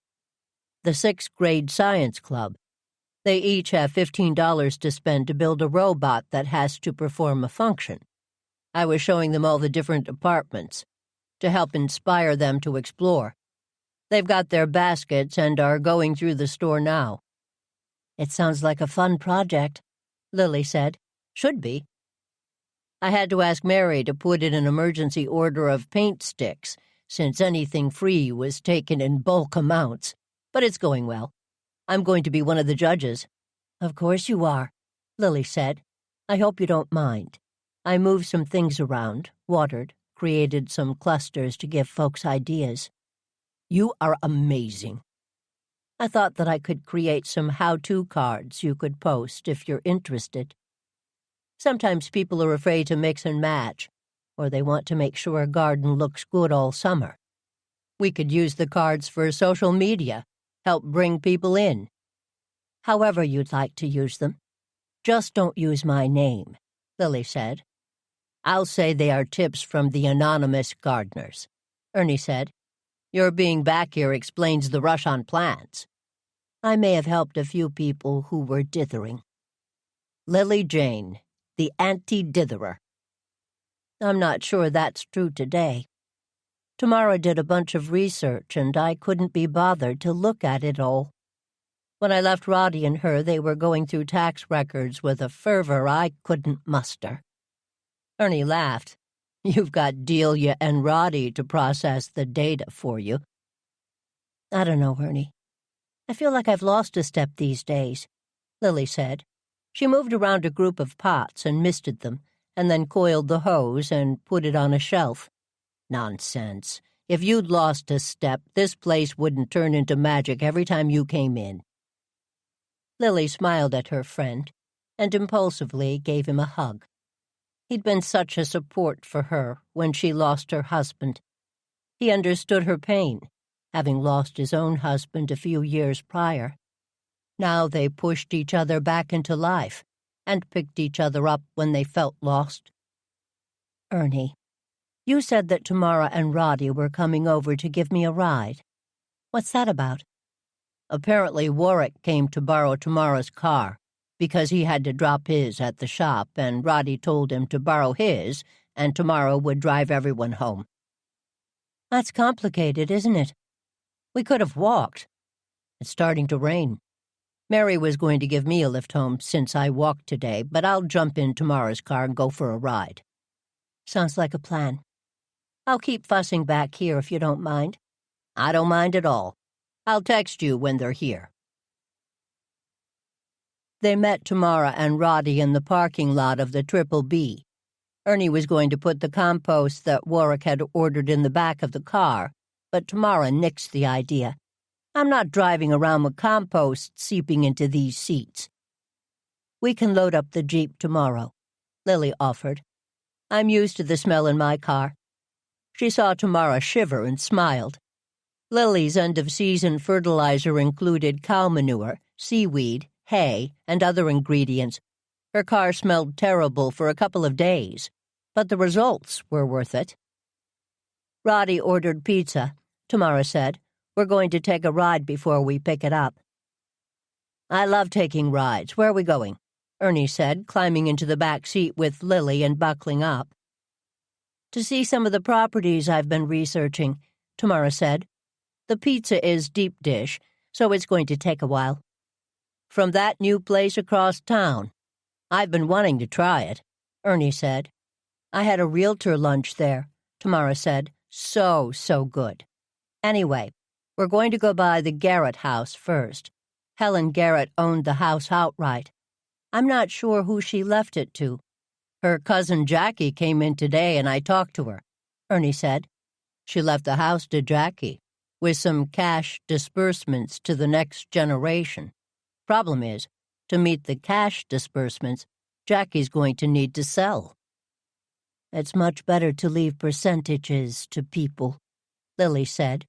The 6th grade science club. They each have $15 to spend to build a robot that has to perform a function. I was showing them all the different departments to help inspire them to explore. They've got their baskets and are going through the store now. It sounds like a fun project, Lily said. Should be. I had to ask Mary to put in an emergency order of paint sticks, since anything free was taken in bulk amounts. But it's going well. I'm going to be one of the judges. Of course you are, Lily said. I hope you don't mind. I moved some things around, watered, created some clusters to give folks ideas. You are amazing. I thought that I could create some how-to cards you could post if you're interested. Sometimes people are afraid to mix and match, or they want to make sure a garden looks good all summer. We could use the cards for social media, help bring people in. However you'd like to use them. Just don't use my name, Lily said. I'll say they are tips from the anonymous gardeners, Ernie said. Your being back here explains the rush on plants. I may have helped a few people who were dithering. Lily Jane, the anti-ditherer. I'm not sure that's true today. Tamara did a bunch of research, and I couldn't be bothered to look at it all. When I left Roddy and her, they were going through tax records with a fervor I couldn't muster. Ernie laughed. You've got Delia and Roddy to process the data for you. I don't know, Ernie. I feel like I've lost a step these days, Lily said. She moved around a group of pots and misted them, and then coiled the hose and put it on a shelf. Nonsense. If you'd lost a step, this place wouldn't turn into magic every time you came in. Lily smiled at her friend and impulsively gave him a hug. He'd been such a support for her when she lost her husband. He understood her pain, having lost his own husband a few years prior. Now they pushed each other back into life and picked each other up when they felt lost. Ernie, you said that Tamara and Roddy were coming over to give me a ride. What's that about? Apparently Warwick came to borrow Tamara's car because he had to drop his at the shop, and Roddy told him to borrow his, and Tamara would drive everyone home. That's complicated, isn't it? We could have walked. It's starting to rain. Mary was going to give me a lift home since I walked today, but I'll jump in Tamara's car and go for a ride. Sounds like a plan. I'll keep fussing back here if you don't mind. I don't mind at all. I'll text you when they're here. They met Tamara and Roddy in the parking lot of the Triple B. Ernie was going to put the compost that Warwick had ordered in the back of the car, but Tamara nixed the idea. I'm not driving around with compost seeping into these seats. We can load up the Jeep tomorrow, Lily offered. I'm used to the smell in my car. She saw Tamara shiver and smiled. Lily's end-of-season fertilizer included cow manure, seaweed, hay, and other ingredients. Her car smelled terrible for a couple of days, but the results were worth it. Roddy ordered pizza, Tamara said. We're going to take a ride before we pick it up. I love taking rides. Where are we going? Ernie said, climbing into the back seat with Lily and buckling up. To see some of the properties I've been researching, Tamara said. The pizza is deep dish, so it's going to take a while. From that new place across town. I've been wanting to try it, Ernie said. I had a realtor lunch there, Tamara said. So good. Anyway, we're going to go by the Garrett house first. Helen Garrett owned the house outright. I'm not sure who she left it to. Her cousin Jackie came in today and I talked to her, Ernie said. She left the house to Jackie, with some cash disbursements to the next generation. Problem is, to meet the cash disbursements, Jackie's going to need to sell. It's much better to leave percentages to people, Lily said.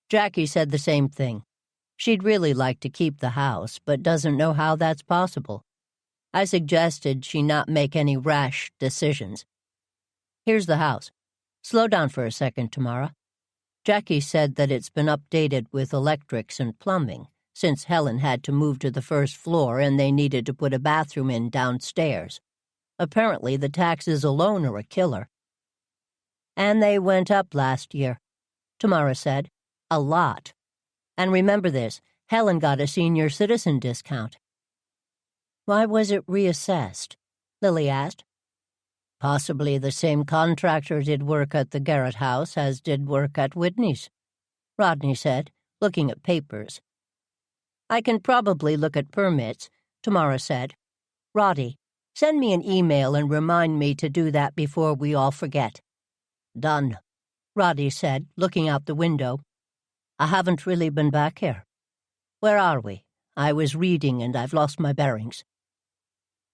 Jackie said the same thing. She'd really like to keep the house, but doesn't know how that's possible. I suggested she not make any rash decisions. Here's the house. Slow down for a second, Tamara. Jackie said that it's been updated with electrics and plumbing, since Helen had to move to the first floor and they needed to put a bathroom in downstairs. Apparently the taxes alone are a killer. And they went up last year, Tamara said. A lot. And remember this, Helen got a senior citizen discount. Why was it reassessed? Lily asked. Possibly the same contractor did work at the Garrett house as did work at Whitney's, Rodney said, looking at papers. I can probably look at permits, Tamara said. Roddy, send me an email and remind me to do that before we all forget. Done, Roddy said, looking out the window. I haven't really been back here. Where are we? I was reading and I've lost my bearings.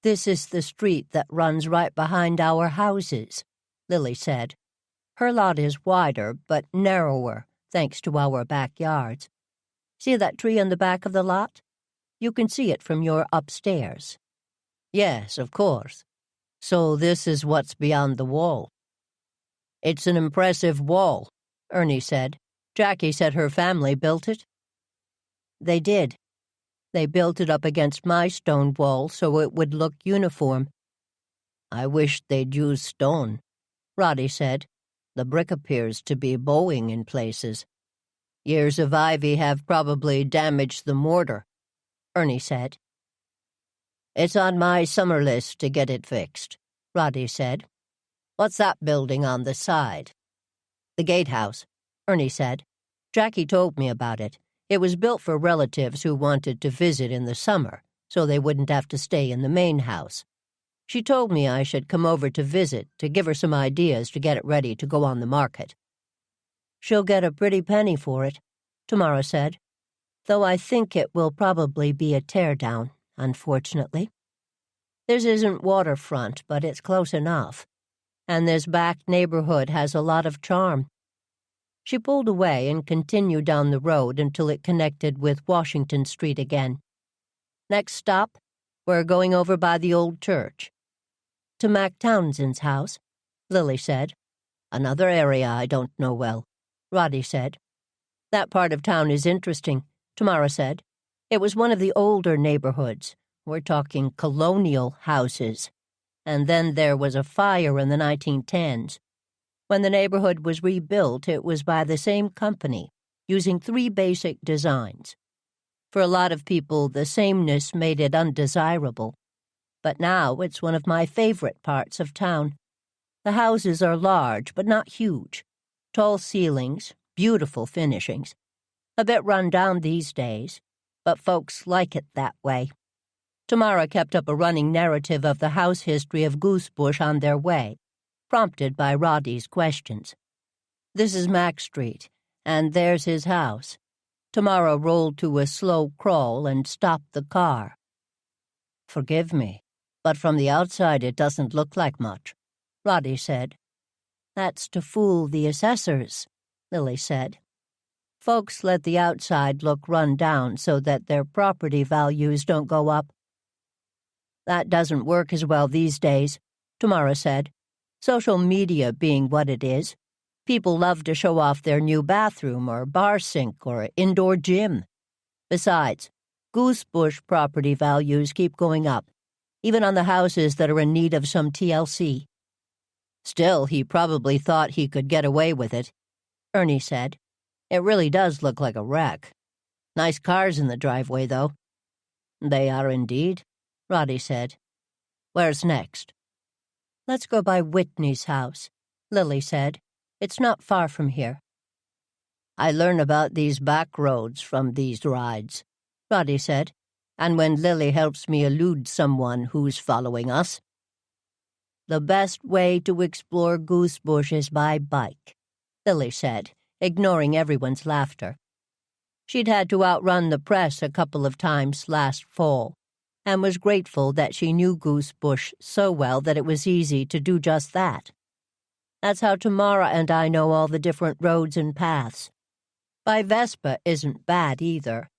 This is the street that runs right behind our houses, Lily said. Her lot is wider, but narrower, thanks to our backyards. See that tree in the back of the lot? You can see it from your upstairs. Yes, of course. So this is what's beyond the wall. It's an impressive wall, Ernie said. Jackie said her family built it. They did. They built it up against my stone wall so it would look uniform. I wished they'd used stone, Roddy said. The brick appears to be bowing in places. Years of ivy have probably damaged the mortar, Ernie said. It's on my summer list to get it fixed, Roddy said. What's that building on the side? The gatehouse, Ernie said. Jackie told me about it. It was built for relatives who wanted to visit in the summer, so they wouldn't have to stay in the main house. She told me I should come over to visit to give her some ideas to get it ready to go on the market. She'll get a pretty penny for it, Tamara said, though I think it will probably be a teardown, unfortunately. This isn't waterfront, but it's close enough, and this back neighborhood has a lot of charm. She pulled away and continued down the road until it connected with Washington Street again. Next stop, we're going over by the old church. To Mac Townsend's house, Lily said. Another area I don't know well, Roddy said. That part of town is interesting, Tamara said. It was one of the older neighborhoods. We're talking colonial houses. And then there was a fire in the 1910s. When the neighborhood was rebuilt, it was by the same company, using 3 basic designs. For a lot of people, the sameness made it undesirable. But now it's one of my favorite parts of town. The houses are large, but not huge. Tall ceilings, beautiful finishings. A bit run down these days, but folks like it that way. Tamara kept up a running narrative of the house history of Goosebush on their way, prompted by Roddy's questions. This is Mac Street, and there's his house. Tamara rolled to a slow crawl and stopped the car. Forgive me, but from the outside it doesn't look like much, Roddy said. That's to fool the assessors, Lily said. Folks let the outside look run down so that their property values don't go up. That doesn't work as well these days, Tamara said. Social media being what it is, people love to show off their new bathroom or bar sink or indoor gym. Besides, Goosebush property values keep going up, even on the houses that are in need of some TLC. Still, he probably thought he could get away with it, Ernie said. It really does look like a wreck. Nice cars in the driveway, though. They are indeed, Roddy said. Where's next? Let's go by Whitney's house, Lily said. It's not far from here. I learn about these back roads from these rides, Roddy said, and when Lily helps me elude someone who's following us. The best way to explore Goosebush is by bike, Lily said, ignoring everyone's laughter. She'd had to outrun the press a couple of times last fall, and was grateful that she knew Goosebush so well that it was easy to do just that. That's how Tamara and I know all the different roads and paths. By Vespa isn't bad either,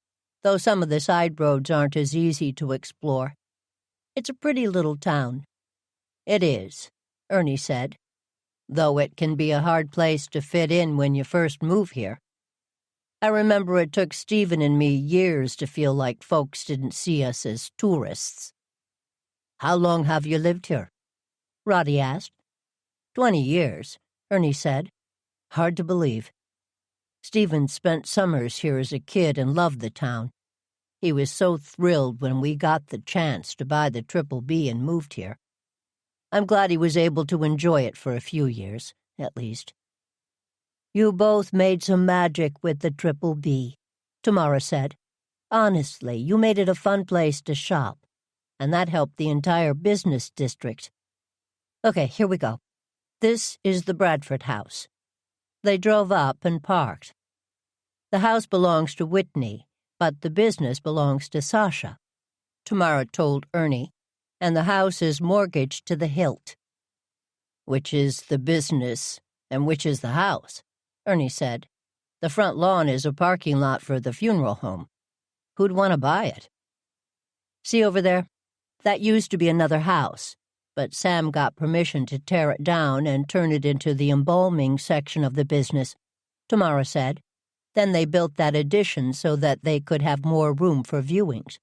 though some of the side roads aren't as easy to explore. It's a pretty little town. It is, Ernie said, though it can be a hard place to fit in when you first move here. I remember it took Stephen and me years to feel like folks didn't see us as tourists. How long have you lived here? Roddy asked. 20 years, Ernie said. Hard to believe. Stephen spent summers here as a kid and loved the town. He was so thrilled when we got the chance to buy the Triple B and moved here. I'm glad he was able to enjoy it for a few years, at least. You both made some magic with the Triple B, Tamara said. Honestly, you made it a fun place to shop, and that helped the entire business district. Okay, here we go. This is the Bradford house. They drove up and parked. The house belongs to Whitney, but the business belongs to Sasha, Tamara told Ernie, and the house is mortgaged to the hilt. Which is the business and which is the house? Ernie said. The front lawn is a parking lot for the funeral home. Who'd want to buy it? See over there? That used to be another house, but Sam got permission to tear it down and turn it into the embalming section of the business, Tamara said. Then they built that addition so that they could have more room for viewings.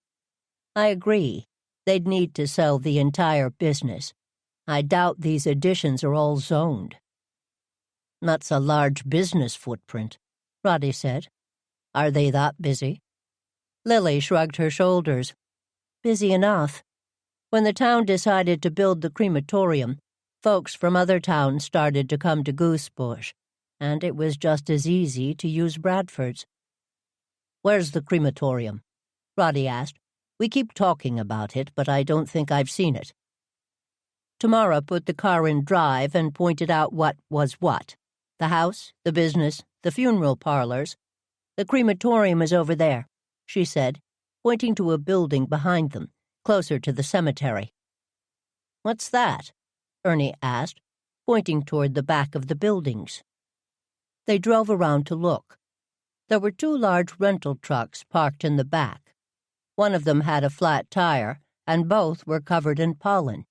I agree. They'd need to sell the entire business. I doubt these additions are all zoned. That's a large business footprint, Roddy said. Are they that busy? Lily shrugged her shoulders. Busy enough. When the town decided to build the crematorium, folks from other towns started to come to Goosebush, and it was just as easy to use Bradford's. Where's the crematorium? Roddy asked. We keep talking about it, but I don't think I've seen it. Tamara put the car in drive and pointed out what was what. The house, the business, the funeral parlors. The crematorium is over there, she said, pointing to a building behind them, closer to the cemetery. What's that? Ernie asked, pointing toward the back of the buildings. They drove around to look. There were 2 large rental trucks parked in the back. One of them had a flat tire, and both were covered in pollen.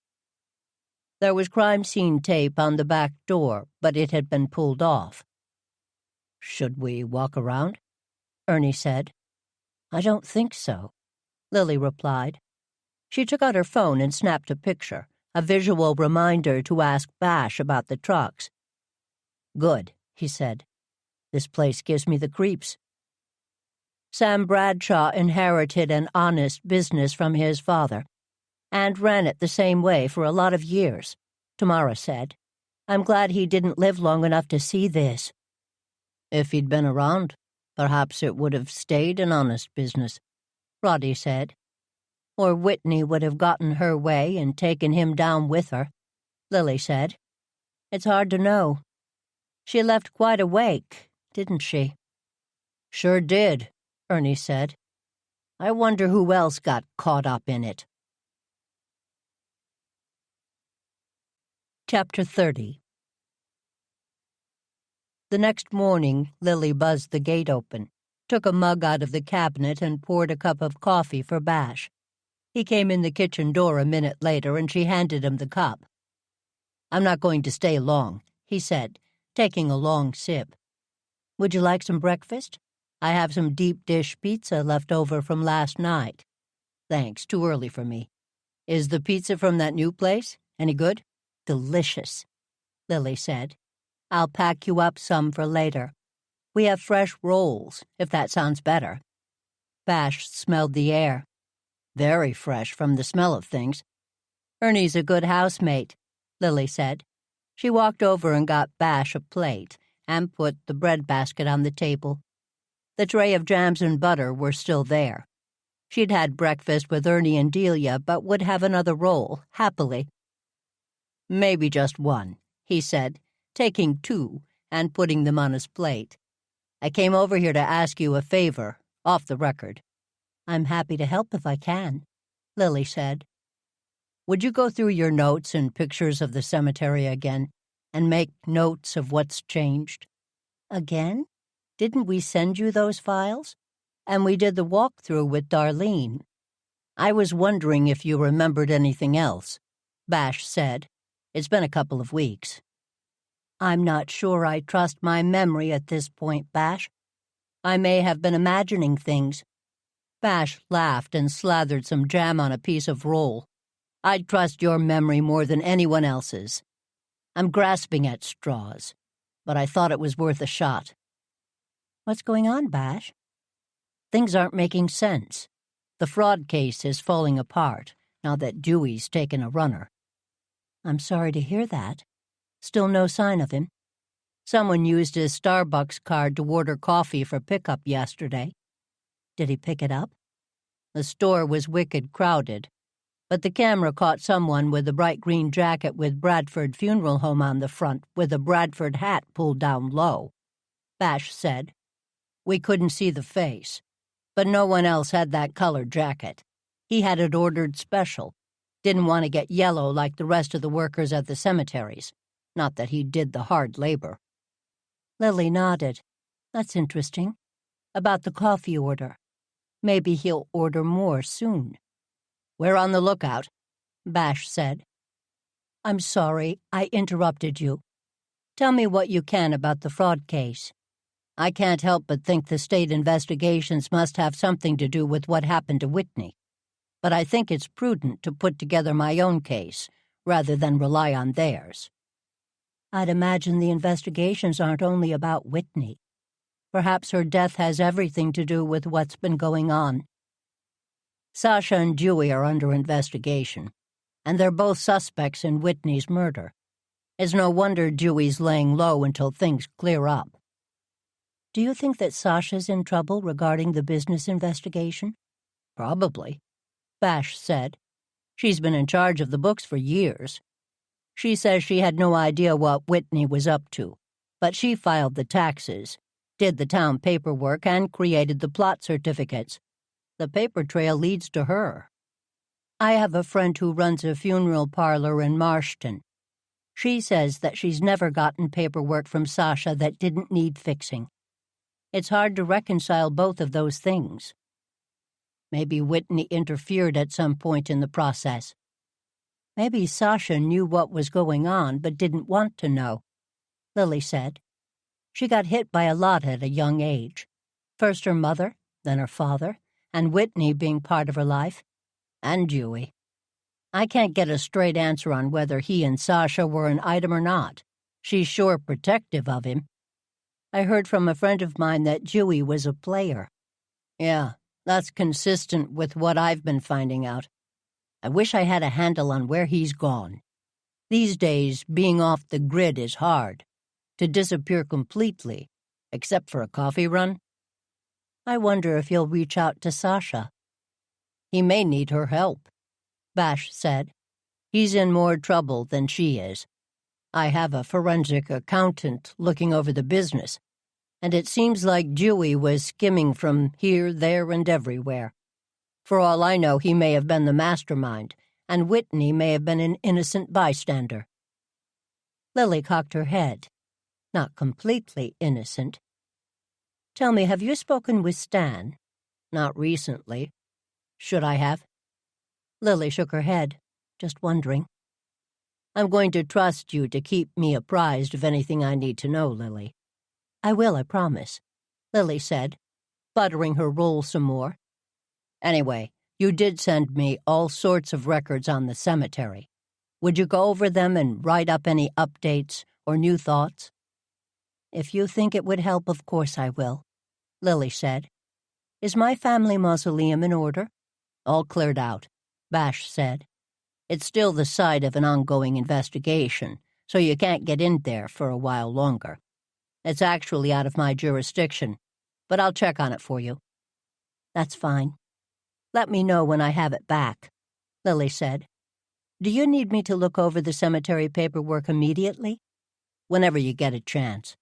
There was crime scene tape on the back door, but it had been pulled off. Should we walk around? Ernie said. I don't think so, Lily replied. She took out her phone and snapped a picture, a visual reminder to ask Bash about the trucks. Good, he said. This place gives me the creeps. Sam Bradshaw inherited an honest business from his father, and ran it the same way for a lot of years, Tamara said. I'm glad he didn't live long enough to see this. If he'd been around, perhaps it would have stayed an honest business, Roddy said. Or Whitney would have gotten her way and taken him down with her, Lily said. It's hard to know. She left quite a wake, didn't she? Sure did, Ernie said. I wonder who else got caught up in it. Chapter 30. The next morning, Lily buzzed the gate open, took a mug out of the cabinet, and poured a cup of coffee for Bash. He came in the kitchen door a minute later, and she handed him the cup. I'm not going to stay long, he said, taking a long sip. Would you like some breakfast? I have some deep dish pizza left over from last night. Thanks, too early for me. Is the pizza from that new place any good? Delicious, Lily said. I'll pack you up some for later. We have fresh rolls, if that sounds better. Bash smelled the air. Very fresh from the smell of things. Ernie's a good housemate, Lily said. She walked over and got Bash a plate and put the bread basket on the table. The tray of jams and butter were still there. She'd had breakfast with Ernie and Delia, but would have another roll, happily. Maybe just one, he said, taking 2 and putting them on his plate. I came over here to ask you a favor, off the record. I'm happy to help if I can, Lily said. Would you go through your notes and pictures of the cemetery again and make notes of what's changed? Again? Didn't we send you those files? And we did the walkthrough with Darlene. I was wondering if you remembered anything else, Bash said. It's been a couple of weeks. I'm not sure I trust my memory at this point, Bash. I may have been imagining things. Bash laughed and slathered some jam on a piece of roll. I'd trust your memory more than anyone else's. I'm grasping at straws, but I thought it was worth a shot. What's going on, Bash? Things aren't making sense. The fraud case is falling apart now that Dewey's taken a runner. I'm sorry to hear that. Still no sign of him. Someone used his Starbucks card to order coffee for pickup yesterday. Did he pick it up? The store was wicked crowded, but the camera caught someone with a bright green jacket with Bradford Funeral Home on the front with a Bradford hat pulled down low. Bash said. We couldn't see the face, but no one else had that colored jacket. He had it ordered special. Didn't want to get yellow like the rest of the workers at the cemeteries. Not that he did the hard labor. Lily nodded. That's interesting. About the coffee order. Maybe he'll order more soon. We're on the lookout, Bash said. I'm sorry, I interrupted you. Tell me what you can about the fraud case. I can't help but think the state investigations must have something to do with what happened to Whitney. But I think it's prudent to put together my own case, rather than rely on theirs. I'd imagine the investigations aren't only about Whitney. Perhaps her death has everything to do with what's been going on. Sasha and Dewey are under investigation, and they're both suspects in Whitney's murder. It's no wonder Dewey's laying low until things clear up. Do you think that Sasha's in trouble regarding the business investigation? Probably, Bash said. She's been in charge of the books for years. She says she had no idea what Whitney was up to, but she filed the taxes, did the town paperwork, and created the plot certificates. The paper trail leads to her. I have a friend who runs a funeral parlor in Marston. She says that she's never gotten paperwork from Sasha that didn't need fixing. It's hard to reconcile both of those things. Maybe Whitney interfered at some point in the process. Maybe Sasha knew what was going on but didn't want to know, Lily said. She got hit by a lot at a young age. First her mother, then her father, and Whitney being part of her life, and Dewey. I can't get a straight answer on whether he and Sasha were an item or not. She's sure protective of him. I heard from a friend of mine that Dewey was a player. Yeah, that's consistent with what I've been finding out. I wish I had a handle on where he's gone. These days, being off the grid is hard. To disappear completely, except for a coffee run? I wonder if he'll reach out to Sasha. He may need her help, Bash said. He's in more trouble than she is. I have a forensic accountant looking over the business, and it seems like Dewey was skimming from here, there, and everywhere. For all I know, he may have been the mastermind, and Whitney may have been an innocent bystander. Lily cocked her head. Not completely innocent. Tell me, have you spoken with Stan? Not recently. Should I have? Lily shook her head, just wondering. I'm going to trust you to keep me apprised of anything I need to know, Lily. I will, I promise, Lily said, buttering her roll some more. Anyway, you did send me all sorts of records on the cemetery. Would you go over them and write up any updates or new thoughts? If you think it would help, of course I will, Lily said. Is my family mausoleum in order? All cleared out, Bash said. It's still the site of an ongoing investigation, so you can't get in there for a while longer. It's actually out of my jurisdiction, but I'll check on it for you. That's fine. Let me know when I have it back, Lily said. Do you need me to look over the cemetery paperwork immediately? Whenever you get a chance.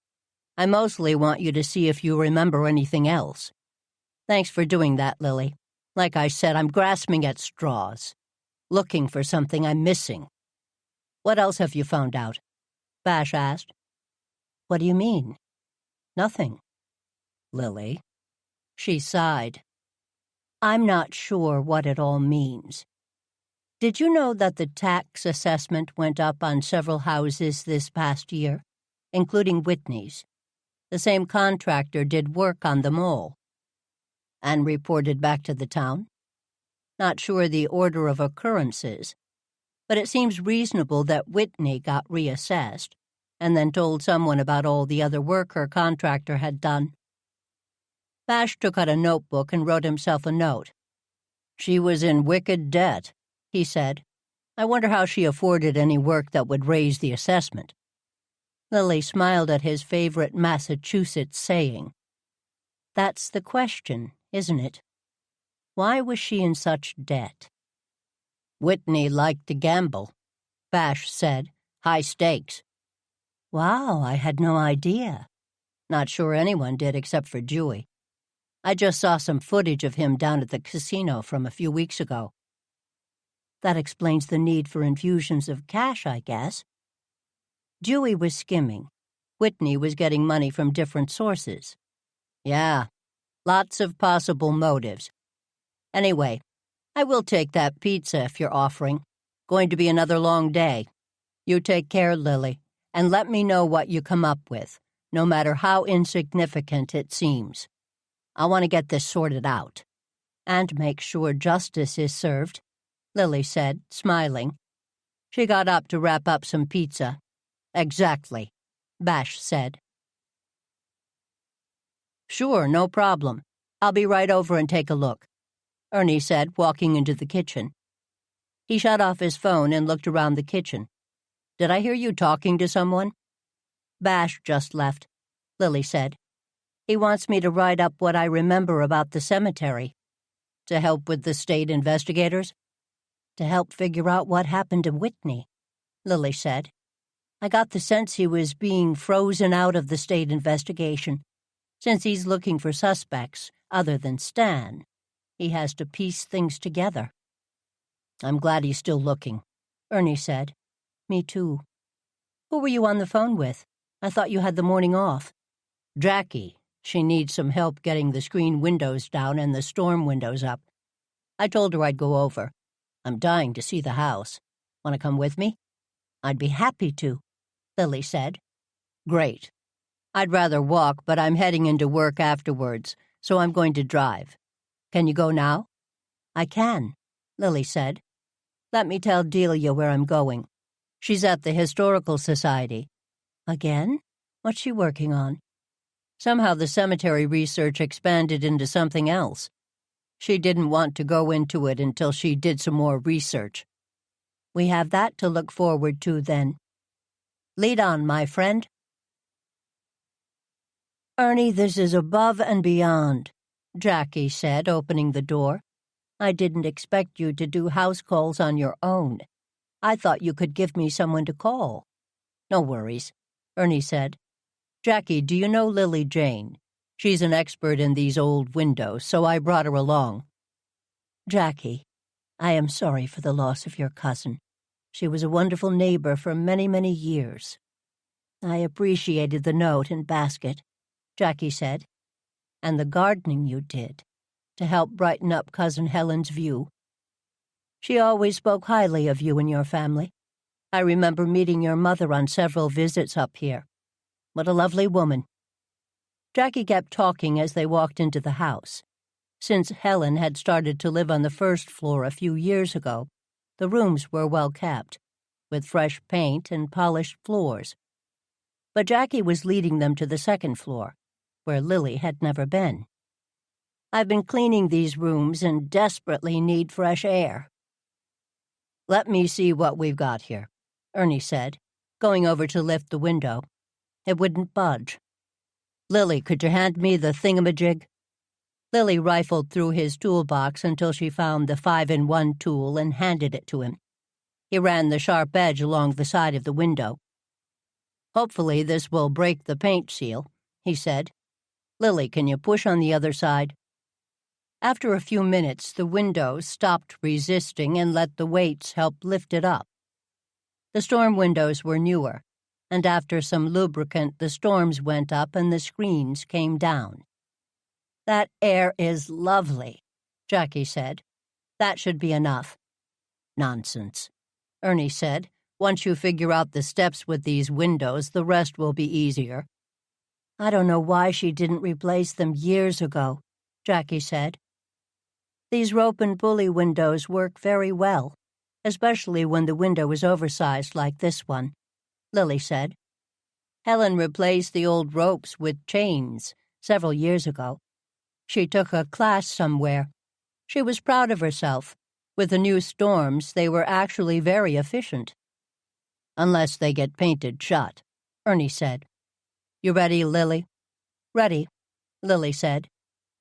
I mostly want you to see if you remember anything else. Thanks for doing that, Lily. Like I said, I'm grasping at straws, looking for something I'm missing. What else have you found out? Bash asked. What do you mean? Nothing. Lily. She sighed. I'm not sure what it all means. Did you know that the tax assessment went up on several houses this past year, including Whitney's? The same contractor did work on them all. And reported back to the town? Not sure the order of occurrences, but it seems reasonable that Whitney got reassessed and then told someone about all the other work her contractor had done. Bash took out a notebook and wrote himself a note. "She was in wicked debt," he said. "I wonder how she afforded any work that would raise the assessment." Lily smiled at his favorite Massachusetts saying. "That's the question, isn't it? Why was she in such debt?" "Whitney liked to gamble," Bash said. "High stakes." "Wow, I had no idea. Not sure anyone did except for Dewey. I just saw some footage of him down at the casino from a few weeks ago." "That explains the need for infusions of cash, I guess." Dewey was skimming. Whitney was getting money from different sources. "Yeah, lots of possible motives. Anyway, I will take that pizza if you're offering. Going to be another long day. You take care, Lily, and let me know what you come up with, no matter how insignificant it seems. I want to get this sorted out." "And make sure justice is served," Lily said, smiling. She got up to wrap up some pizza. "Exactly," Bash said. "Sure, no problem. I'll be right over and take a look," Ernie said, walking into the kitchen. He shut off his phone and looked around the kitchen. "Did I hear you talking to someone?" "Bash just left," Lily said. "He wants me to write up what I remember about the cemetery." "To help with the state investigators?" "To help figure out what happened to Whitney," Lily said. "I got the sense he was being frozen out of the state investigation. Since he's looking for suspects other than Stan, he has to piece things together." "I'm glad he's still looking," Ernie said. "Me too. Who were you on the phone with? I thought you had the morning off." "Jackie. She needs some help getting the screen windows down and the storm windows up. I told her I'd go over. I'm dying to see the house. Want to come with me?" "I'd be happy to," Lily said. "Great. I'd rather walk, but I'm heading into work afterwards, so I'm going to drive. Can you go now?" "I can," Lily said. "Let me tell Delia where I'm going. She's at the Historical Society." "Again? What's she working on?" Somehow the cemetery research expanded into something else. She didn't want to go into it until she did some more research. "We have that to look forward to, then. Lead on, my friend." "Ernie, this is above and beyond," Jackie said, opening the door. "I didn't expect you to do house calls on your own. I thought you could give me someone to call." "No worries," Ernie said. "Jackie, do you know Lily Jane? She's an expert in these old windows, so I brought her along." "Jackie, I am sorry for the loss of your cousin. She was a wonderful neighbor for many, many years." "I appreciated the note and basket," Jackie said, "and the gardening you did to help brighten up Cousin Helen's view. She always spoke highly of you and your family. I remember meeting your mother on several visits up here. What a lovely woman." Jackie kept talking as they walked into the house. Since Helen had started to live on the first floor a few years ago, the rooms were well kept, with fresh paint and polished floors. But Jackie was leading them to the second floor, where Lily had never been. "I've been cleaning these rooms and desperately need fresh air." "Let me see what we've got here," Ernie said, going over to lift the window. It wouldn't budge. "Lily, could you hand me the thingamajig?" Lily rifled through his toolbox until she found the 5-in-1 tool and handed it to him. He ran the sharp edge along the side of the window. "Hopefully this will break the paint seal," he said. "Lily, can you push on the other side?" After a few minutes, the window stopped resisting and let the weights help lift it up. The storm windows were newer, and after some lubricant the storms went up and the screens came down. "That air is lovely," Jackie said. "That should be enough." "Nonsense," Ernie said. "Once you figure out the steps with these windows, the rest will be easier." "I don't know why she didn't replace them years ago," Jackie said. "These rope and pulley windows work very well, especially when the window is oversized like this one," Lily said. "Helen replaced the old ropes with chains several years ago. She took a class somewhere. She was proud of herself. With the new storms, they were actually very efficient. Unless they get painted shut, Ernie said. You ready, Lily? Ready, Lily said.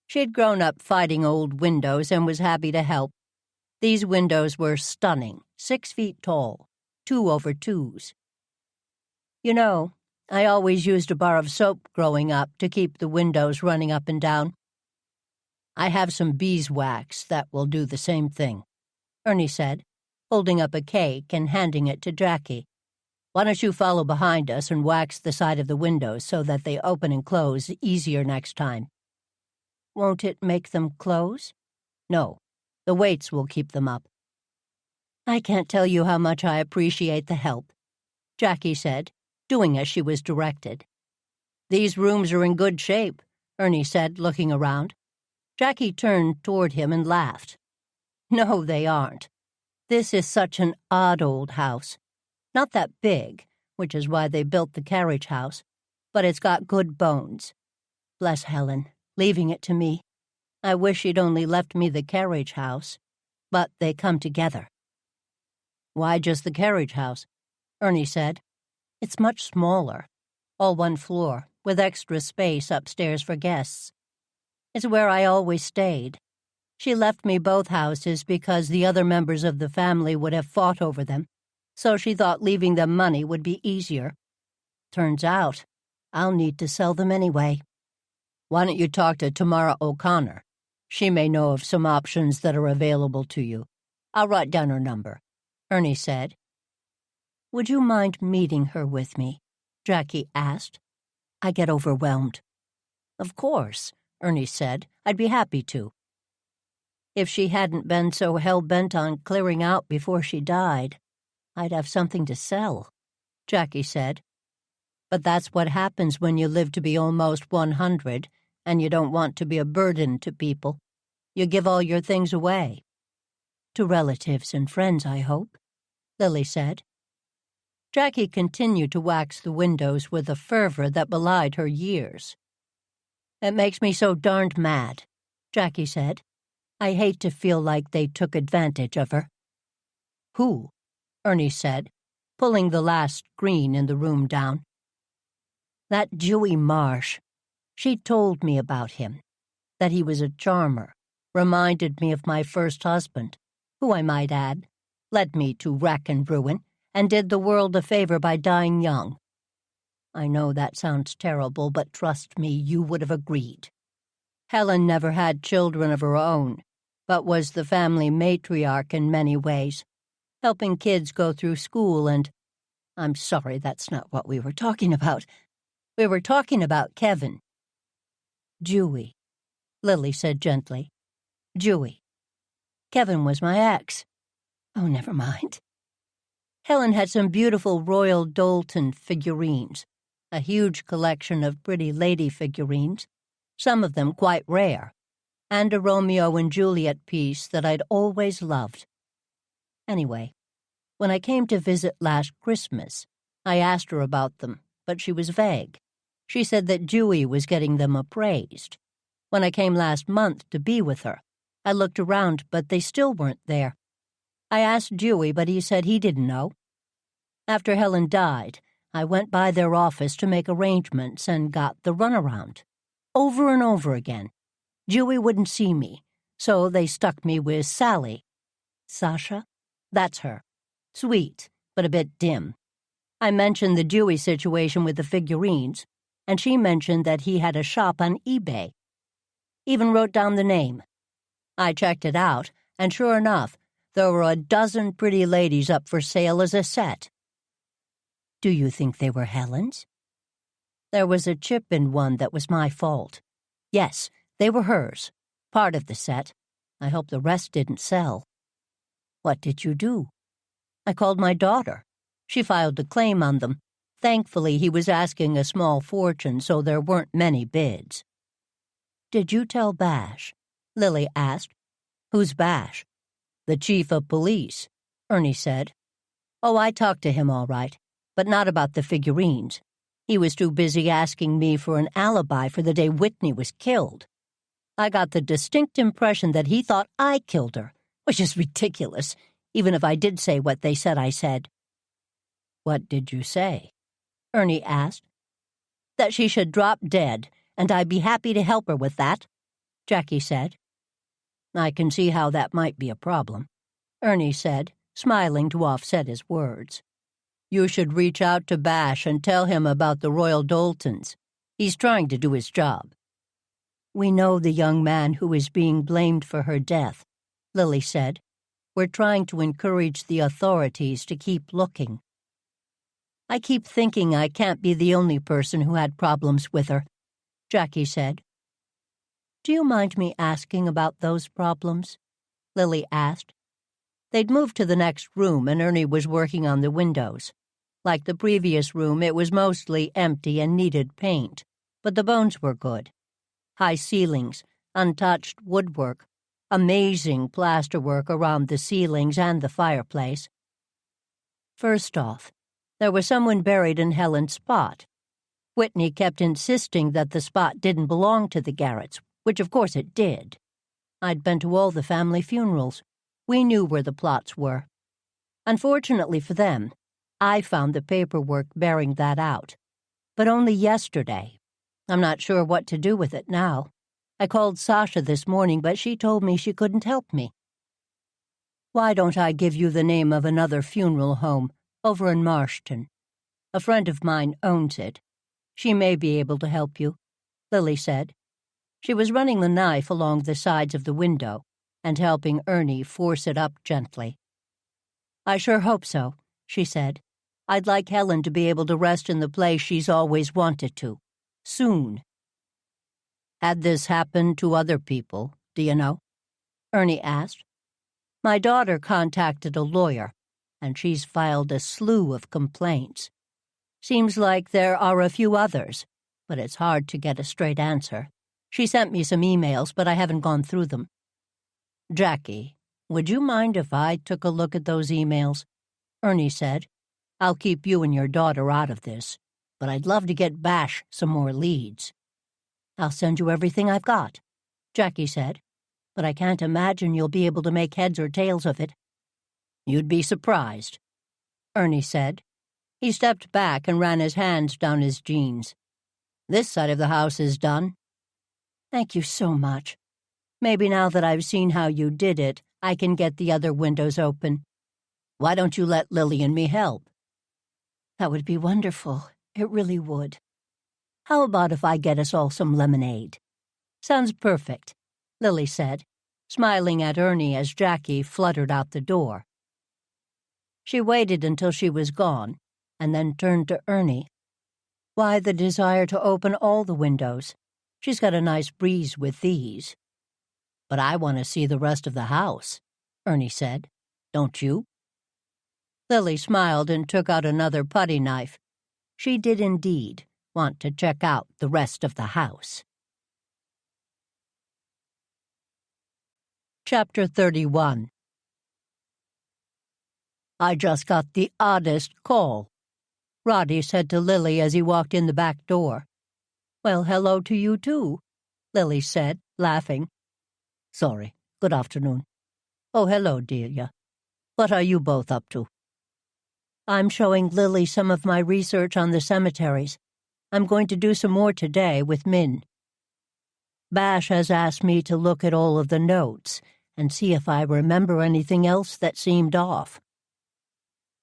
She'd grown up fighting old windows and was happy to help. These windows were stunning, 6 feet tall, 2x2s. You know, I always used a bar of soap growing up to keep the windows running up and down. I have some beeswax that will do the same thing, Ernie said, holding up a cake and handing it to Jackie. Why don't you follow behind us and wax the side of the windows so that they open and close easier next time? Won't it make them close? No, the weights will keep them up. I can't tell you how much I appreciate the help, Jackie said, doing as she was directed. These rooms are in good shape, Ernie said, looking around. Jackie turned toward him and laughed. No, they aren't. This is such an odd old house. Not that big, which is why they built the carriage house, but it's got good bones. Bless Helen, leaving it to me. I wish she'd only left me the carriage house, but they come together. Why just the carriage house? Ernie said. It's much smaller, all one floor, with extra space upstairs for guests. It's where I always stayed. She left me both houses because the other members of the family would have fought over them, so she thought leaving them money would be easier. Turns out, I'll need to sell them anyway. Why don't you talk to Tamara O'Connor? She may know of some options that are available to you. I'll write down her number, Ernie said. Would you mind meeting her with me? Jackie asked. I get overwhelmed. Of course, Ernie said. I'd be happy to. If she hadn't been so hell-bent on clearing out before she died, I'd have something to sell, Jackie said. But that's what happens when you live to be almost 100 and you don't want to be a burden to people. You give all your things away. To relatives and friends, I hope, Lily said. Jackie continued to wax the windows with a fervor that belied her years. It makes me so darned mad, Jackie said. I hate to feel like they took advantage of her. Who? Ernie said, pulling the last screen in the room down. That Dewey Marsh. She told me about him, that he was a charmer, reminded me of my first husband, who, I might add, led me to wreck and ruin, and did the world a favor by dying young. I know that sounds terrible, but trust me, you would have agreed. Helen never had children of her own, but was the family matriarch in many ways, helping kids go through school and— I'm sorry, that's not what we were talking about. We were talking about Kevin. Dewey, Lily said gently. Dewey. Kevin was my ex. Oh, never mind. Helen had some beautiful Royal Doulton figurines, a huge collection of pretty lady figurines, some of them quite rare, and a Romeo and Juliet piece that I'd always loved. Anyway, when I came to visit last Christmas, I asked her about them, but she was vague. She said that Dewey was getting them appraised. When I came last month to be with her, I looked around, but they still weren't there. I asked Dewey, but he said he didn't know. After Helen died, I went by their office to make arrangements and got the runaround. Over and over again. Dewey wouldn't see me, so they stuck me with Sally. Sasha? That's her. Sweet, but a bit dim. I mentioned the Dewey situation with the figurines, and she mentioned that he had a shop on eBay. Even wrote down the name. I checked it out, and sure enough, there were a dozen pretty ladies up for sale as a set. Do you think they were Helen's? There was a chip in one that was my fault. Yes, they were hers. Part of the set. I hope the rest didn't sell. What did you do? I called my daughter. She filed a claim on them. Thankfully, he was asking a small fortune, so there weren't many bids. Did you tell Bash? Lily asked. Who's Bash? The chief of police, Ernie said. Oh, I talked to him all right, but not about the figurines. He was too busy asking me for an alibi for the day Whitney was killed. I got the distinct impression that he thought I killed her, which is ridiculous, even if I did say what they said I said." "What did you say?" Ernie asked. "That she should drop dead, and I'd be happy to help her with that," Jackie said. "I can see how that might be a problem," Ernie said, smiling to offset his words. "You should reach out to Bash and tell him about the Royal Daltons. He's trying to do his job." "We know the young man who is being blamed for her death," Lily said. "We're trying to encourage the authorities to keep looking." "I keep thinking I can't be the only person who had problems with her," Jackie said. "Do you mind me asking about those problems?" Lily asked. They'd moved to the next room, and Ernie was working on the windows. Like the previous room, it was mostly empty and needed paint, but the bones were good. High ceilings, untouched woodwork, amazing plasterwork around the ceilings and the fireplace. First off, there was someone buried in Helen's spot. Whitney kept insisting that the spot didn't belong to the Garretts, which of course it did. I'd been to all the family funerals. We knew where the plots were. Unfortunately for them, I found the paperwork bearing that out. But only yesterday. I'm not sure what to do with it now. I called Sasha this morning, but she told me she couldn't help me. Why don't I give you the name of another funeral home over in Marshton? A friend of mine owns it. She may be able to help you," Lily said. She was running the knife along the sides of the window and helping Ernie force it up gently. "I sure hope so," she said. "I'd like Helen to be able to rest in the place she's always wanted to. Soon." "Had this happened to other people, do you know?" Ernie asked. "My daughter contacted a lawyer, and she's filed a slew of complaints. Seems like there are a few others, but it's hard to get a straight answer. She sent me some emails, but I haven't gone through them." "Jackie, would you mind if I took a look at those emails?" Ernie said. "I'll keep you and your daughter out of this, but I'd love to get Bash some more leads." "I'll send you everything I've got," Jackie said, "but I can't imagine you'll be able to make heads or tails of it." "You'd be surprised," Ernie said. He stepped back and ran his hands down his jeans. "This side of the house is done." "Thank you so much. Maybe now that I've seen how you did it, I can get the other windows open." "Why don't you let Lily and me help?" "That would be wonderful. It really would. How about if I get us all some lemonade?" "Sounds perfect," Lily said, smiling at Ernie as Jackie fluttered out the door. She waited until she was gone, and then turned to Ernie. "Why the desire to open all the windows? She's got a nice breeze with these." "But I want to see the rest of the house," Ernie said. "Don't you?" Lily smiled and took out another putty knife. She did indeed want to check out the rest of the house. Chapter 31. "I just got the oddest call," Roddy said to Lily as he walked in the back door. "Well, hello to you too," Lily said, laughing. "Sorry, good afternoon." "Oh, hello, Delia. What are you both up to?" "I'm showing Lily some of my research on the cemeteries. I'm going to do some more today with Min. Bash has asked me to look at all of the notes and see if I remember anything else that seemed off."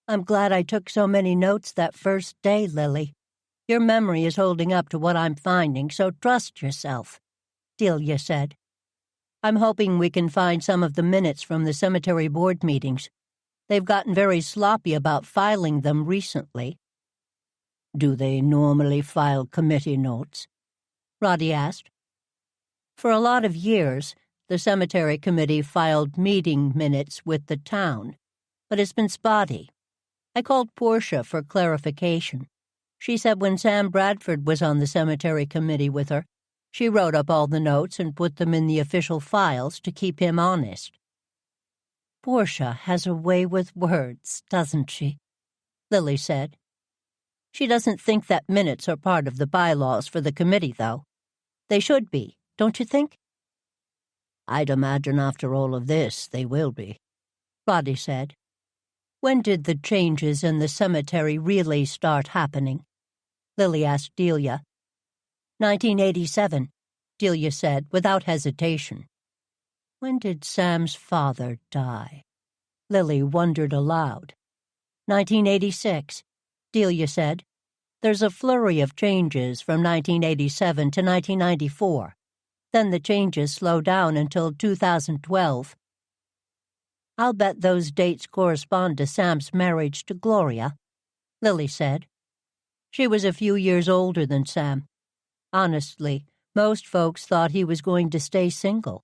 "I'm glad I took so many notes that first day, Lily. Your memory is holding up to what I'm finding, so trust yourself," Delia said. "I'm hoping we can find some of the minutes from the cemetery board meetings. They've gotten very sloppy about filing them recently." "Do they normally file committee notes?" Roddy asked. "For a lot of years, the cemetery committee filed meeting minutes with the town, but it's been spotty. I called Portia for clarification. She said when Sam Bradford was on the cemetery committee with her, she wrote up all the notes and put them in the official files to keep him honest." "Portia has a way with words, doesn't she?" Lily said. "She doesn't think that minutes are part of the bylaws for the committee, though. They should be, don't you think?" I'd imagine after all of this they will be, Roddy said. When did the changes in the cemetery really start happening? Lily asked Delia. 1987, Delia said without hesitation. When did Sam's father die? Lily wondered aloud. 1986, Delia said. There's a flurry of changes from 1987 to 1994. Then the changes slow down until 2012. I'll bet those dates correspond to Sam's marriage to Gloria, Lily said. She was a few years older than Sam. Honestly, most folks thought he was going to stay single.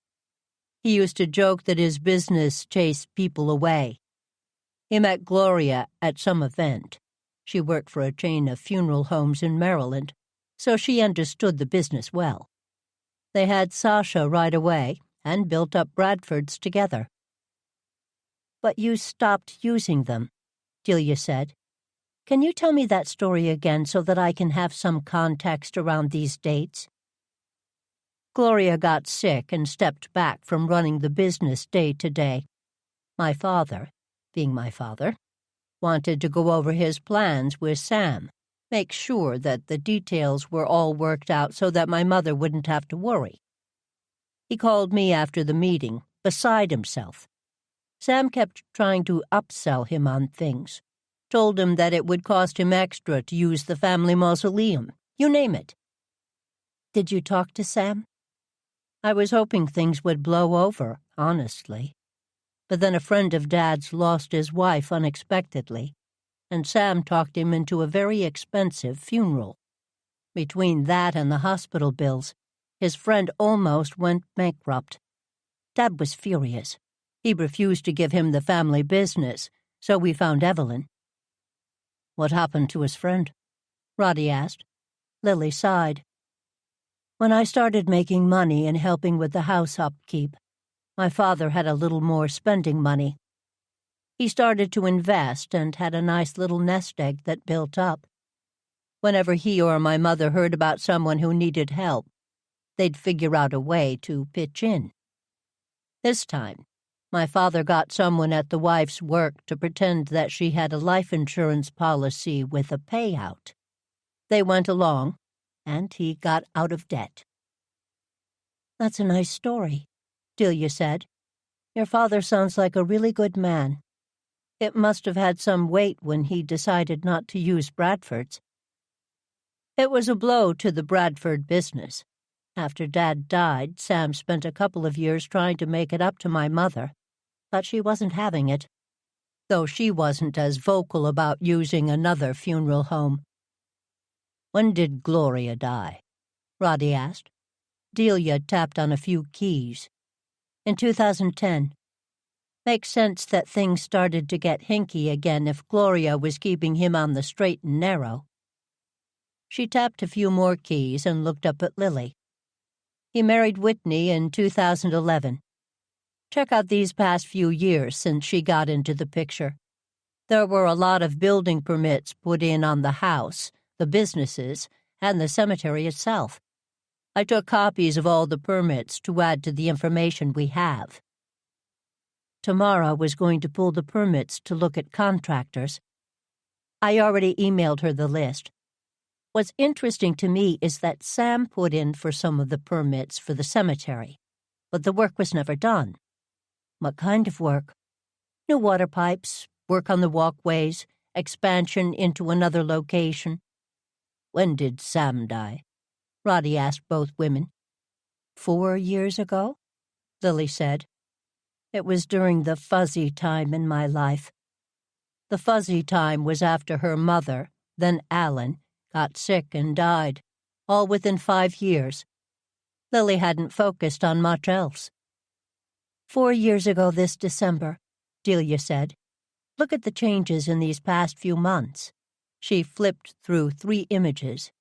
He used to joke that his business chased people away. He met Gloria at some event. She worked for a chain of funeral homes in Maryland, so she understood the business well. They had Sasha right away and built up Bradford's together. But you stopped using them, Delia said. Can you tell me that story again so that I can have some context around these dates? Gloria got sick and stepped back from running the business day to day. My father, being my father, wanted to go over his plans with Sam, make sure that the details were all worked out so that my mother wouldn't have to worry. He called me after the meeting, beside himself. Sam kept trying to upsell him on things, told him that it would cost him extra to use the family mausoleum, you name it. Did you talk to Sam? I was hoping things would blow over, honestly. But then a friend of Dad's lost his wife unexpectedly, and Sam talked him into a very expensive funeral. Between that and the hospital bills, his friend almost went bankrupt. Dad was furious. He refused to give him the family business, so we found Evelyn. What happened to his friend? Roddy asked. Lily sighed. When I started making money and helping with the house upkeep, my father had a little more spending money. He started to invest and had a nice little nest egg that built up. Whenever he or my mother heard about someone who needed help, they'd figure out a way to pitch in. This time, my father got someone at the wife's work to pretend that she had a life insurance policy with a payout. They went along, and he got out of debt. That's a nice story, Delia said. Your father sounds like a really good man. It must have had some weight when he decided not to use Bradford's. It was a blow to the Bradford business. After Dad died, Sam spent a couple of years trying to make it up to my mother, but she wasn't having it, though she wasn't as vocal about using another funeral home. When did Gloria die? Roddy asked. Delia tapped on a few keys. In 2010. Makes sense that things started to get hinky again if Gloria was keeping him on the straight and narrow. She tapped a few more keys and looked up at Lily. He married Whitney in 2011. Check out these past few years since she got into the picture. There were a lot of building permits put in on the house, the businesses, and the cemetery itself. I took copies of all the permits to add to the information we have. Tamara was going to pull the permits to look at contractors. I already emailed her the list. What's interesting to me is that Sam put in for some of the permits for the cemetery, but the work was never done. What kind of work? New water pipes, work on the walkways, expansion into another location. When did Sam die? Roddy asked both women. 4 years ago, Lily said. It was during the fuzzy time in my life. The fuzzy time was after her mother, then Alan, got sick and died, all within 5 years. Lily hadn't focused on much else. 4 years ago this December, Delia said. Look at the changes in these past few months. She flipped through 3 images.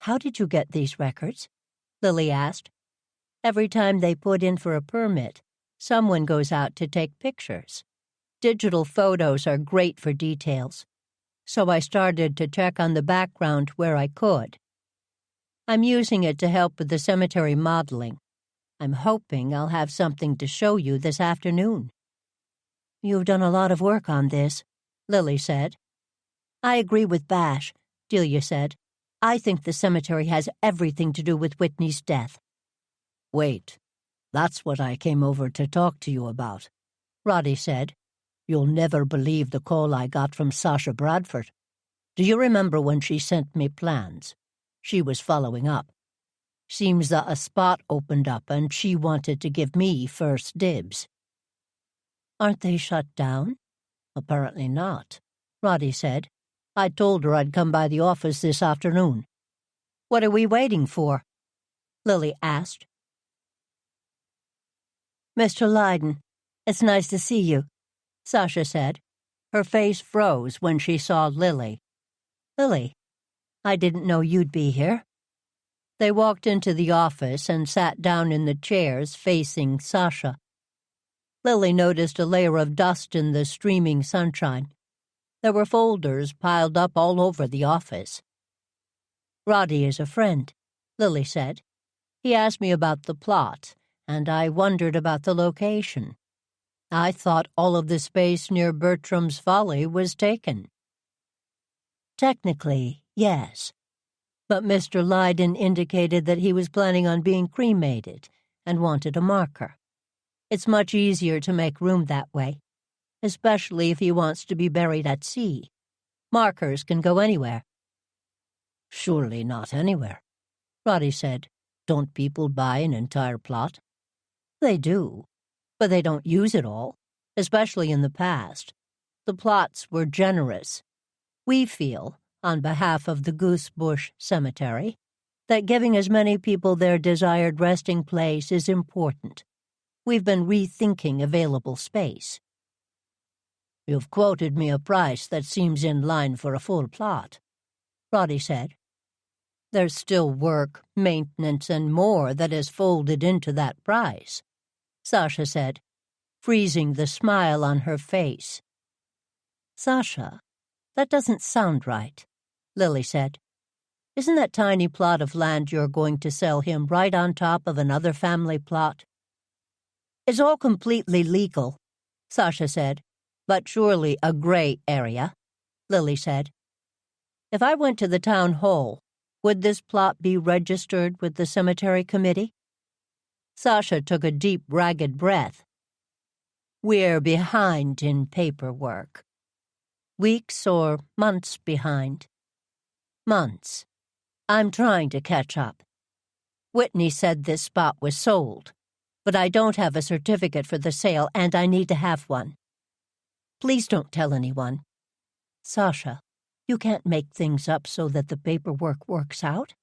How did you get these records? Lily asked. Every time they put in for a permit, someone goes out to take pictures. Digital photos are great for details, so I started to check on the background where I could. I'm using it to help with the cemetery modeling. I'm hoping I'll have something to show you this afternoon." "You've done a lot of work on this," Lily said. "I agree with Bash," Delia said. "I think the cemetery has everything to do with Whitney's death." "Wait, that's what I came over to talk to you about," Roddy said. "You'll never believe the call I got from Sasha Bradford. Do you remember when she sent me plans? She was following up. Seems that a spot opened up and she wanted to give me first dibs." "Aren't they shut down?" "Apparently not," Roddy said. "I told her I'd come by the office this afternoon." "What are we waiting for?" Lily asked. "Mr. Lydon, it's nice to see you," Sasha said. Her face froze when she saw Lily. "Lily, I didn't know you'd be here." They walked into the office and sat down in the chairs facing Sasha. Lily noticed a layer of dust in the streaming sunshine. There were folders piled up all over the office. "Roddy is a friend," Lily said. "He asked me about the plot, and I wondered about the location. I thought all of the space near Bertram's Folly was taken." "Technically, yes. But Mr. Lydon indicated that he was planning on being cremated and wanted a marker. It's much easier to make room that way, especially if he wants to be buried at sea. Markers can go anywhere." "Surely not anywhere," Roddy said. "Don't people buy an entire plot?" "They do, but they don't use it all, especially in the past. The plots were generous. We feel, on behalf of the Goosebush Cemetery, that giving as many people their desired resting place is important. We've been rethinking available space." "You've quoted me a price that seems in line for a full plot," Roddy said. "There's still work, maintenance, and more that is folded into that price," Sasha said, freezing the smile on her face. "Sasha, that doesn't sound right," Lily said. "Isn't that tiny plot of land you're going to sell him right on top of another family plot?" "It's all completely legal," Sasha said, "but surely a gray area," Lily said. "If I went to the town hall, would this plot be registered with the cemetery committee?" Sasha took a deep, ragged breath. "We're behind in paperwork." "Weeks or months behind?" "Months. I'm trying to catch up. Whitney said this spot was sold, but I don't have a certificate for the sale, and I need to have one. Please don't tell anyone." "Sasha, you can't make things up so that the paperwork works out.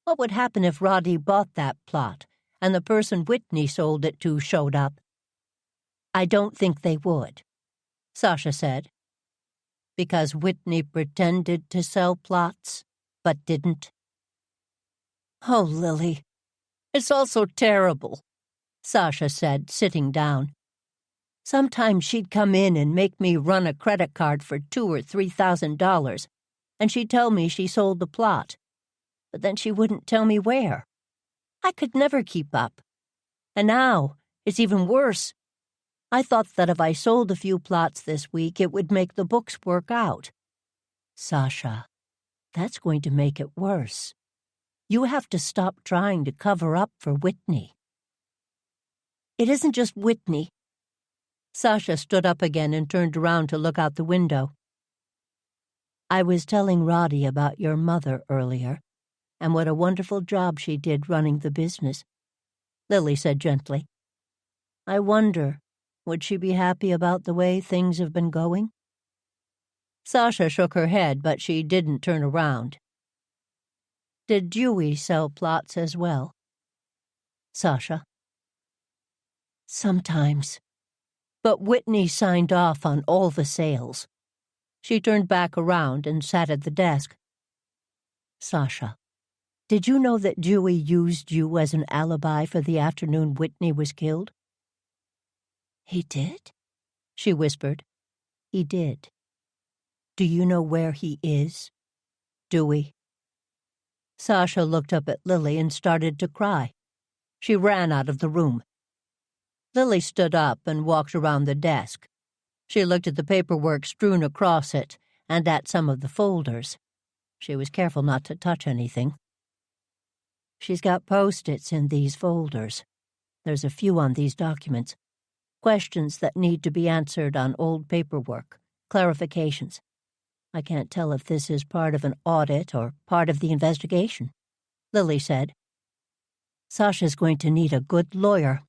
What would happen if Roddy bought that plot and the person Whitney sold it to showed up?" "I don't think they would," Sasha said. "Because Whitney pretended to sell plots, but didn't." "Oh, Lily, it's all so terrible," Sasha said, sitting down. "Sometimes she'd come in and make me run a credit card for $2,000 or $3,000, and she'd tell me she sold the plot, but then she wouldn't tell me where. I could never keep up. And now it's even worse. I thought that if I sold a few plots this week, it would make the books work out." "Sasha, that's going to make it worse. You have to stop trying to cover up for Whitney." "It isn't just Whitney." Sasha stood up again and turned around to look out the window. "I was telling Roddy about your mother earlier, and what a wonderful job she did running the business," Lily said gently. "I wonder, would she be happy about the way things have been going?" Sasha shook her head, but she didn't turn around. "Did Dewey sell plots as well?" "Sasha?" "Sometimes. But Whitney signed off on all the sales." She turned back around and sat at the desk. "Sasha, did you know that Dewey used you as an alibi for the afternoon Whitney was killed?" "He did?" she whispered. "He did. Do you know where he is? Dewey?" Sasha looked up at Lily and started to cry. She ran out of the room. Lily stood up and walked around the desk. She looked at the paperwork strewn across it and at some of the folders. She was careful not to touch anything. She's got post-its in these folders. There's a few on these documents. Questions that need to be answered on old paperwork. Clarifications. I can't tell if this is part of an audit or part of the investigation, Lily said. Sasha's going to need a good lawyer.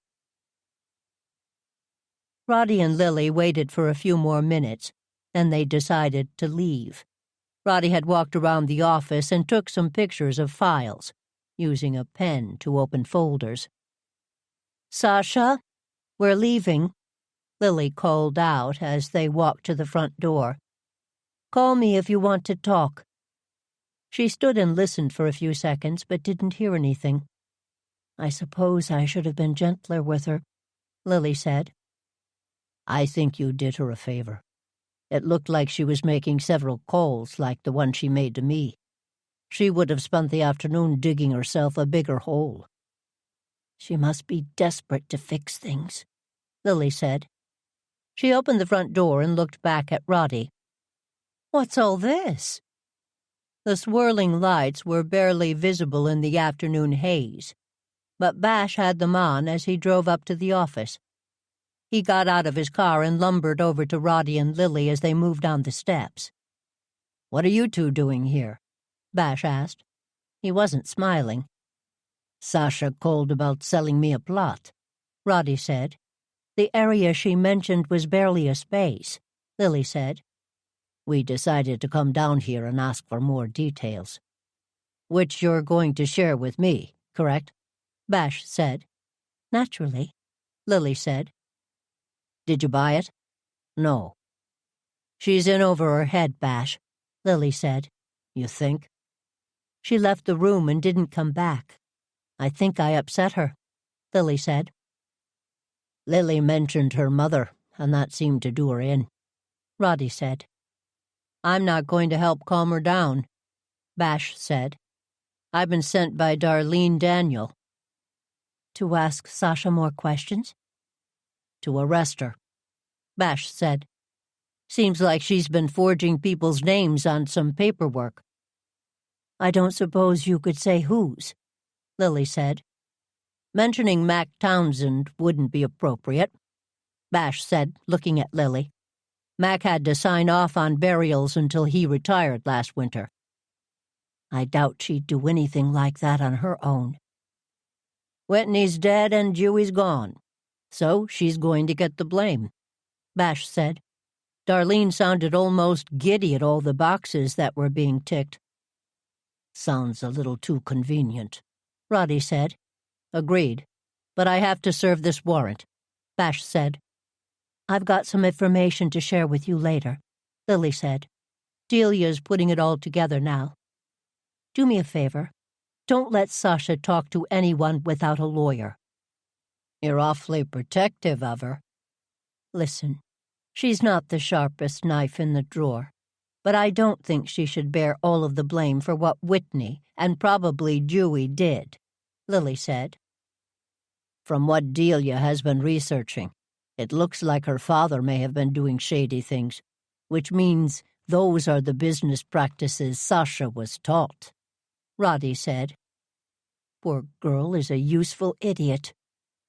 Roddy and Lily waited for a few more minutes, then they decided to leave. Roddy had walked around the office and took some pictures of files, using a pen to open folders. Sasha, we're leaving, Lily called out as they walked to the front door. Call me if you want to talk. She stood and listened for a few seconds, but didn't hear anything. I suppose I should have been gentler with her, Lily said. I think you did her a favor. It looked like she was making several calls like the one she made to me. She would have spent the afternoon digging herself a bigger hole. She must be desperate to fix things, Lily said. She opened the front door and looked back at Roddy. What's all this? The swirling lights were barely visible in the afternoon haze, but Bash had them on as he drove up to the office. He got out of his car and lumbered over to Roddy and Lily as they moved down the steps. What are you two doing here? Bash asked. He wasn't smiling. Sasha called about selling me a plot, Roddy said. The area she mentioned was barely a space, Lily said. We decided to come down here and ask for more details. Which you're going to share with me, correct? Bash said. Naturally, Lily said. Did you buy it? No. She's in over her head, Bash, Lily said. You think? She left the room and didn't come back. I think I upset her, Lily said. Lily mentioned her mother, and that seemed to do her in, Roddy said. I'm not going to help calm her down, Bash said. I've been sent by Darlene Daniel. To ask Sasha more questions? To arrest her, Bash said. Seems like she's been forging people's names on some paperwork. I don't suppose you could say whose, Lily said. Mentioning Mac Townsend wouldn't be appropriate, Bash said, looking at Lily. Mac had to sign off on burials until he retired last winter. I doubt she'd do anything like that on her own. Whitney's dead and Dewey's gone, so she's going to get the blame, Bash said. Darlene sounded almost giddy at all the boxes that were being ticked. Sounds a little too convenient, Roddy said. Agreed, but I have to serve this warrant, Bash said. I've got some information to share with you later, Lily said. Delia's putting it all together now. Do me a favor. Don't let Sasha talk to anyone without a lawyer. You're awfully protective of her. Listen, she's not the sharpest knife in the drawer, but I don't think she should bear all of the blame for what Whitney and probably Dewey did, Lily said. From what Delia has been researching, it looks like her father may have been doing shady things, which means those are the business practices Sasha was taught, Roddy said. Poor girl is a useful idiot,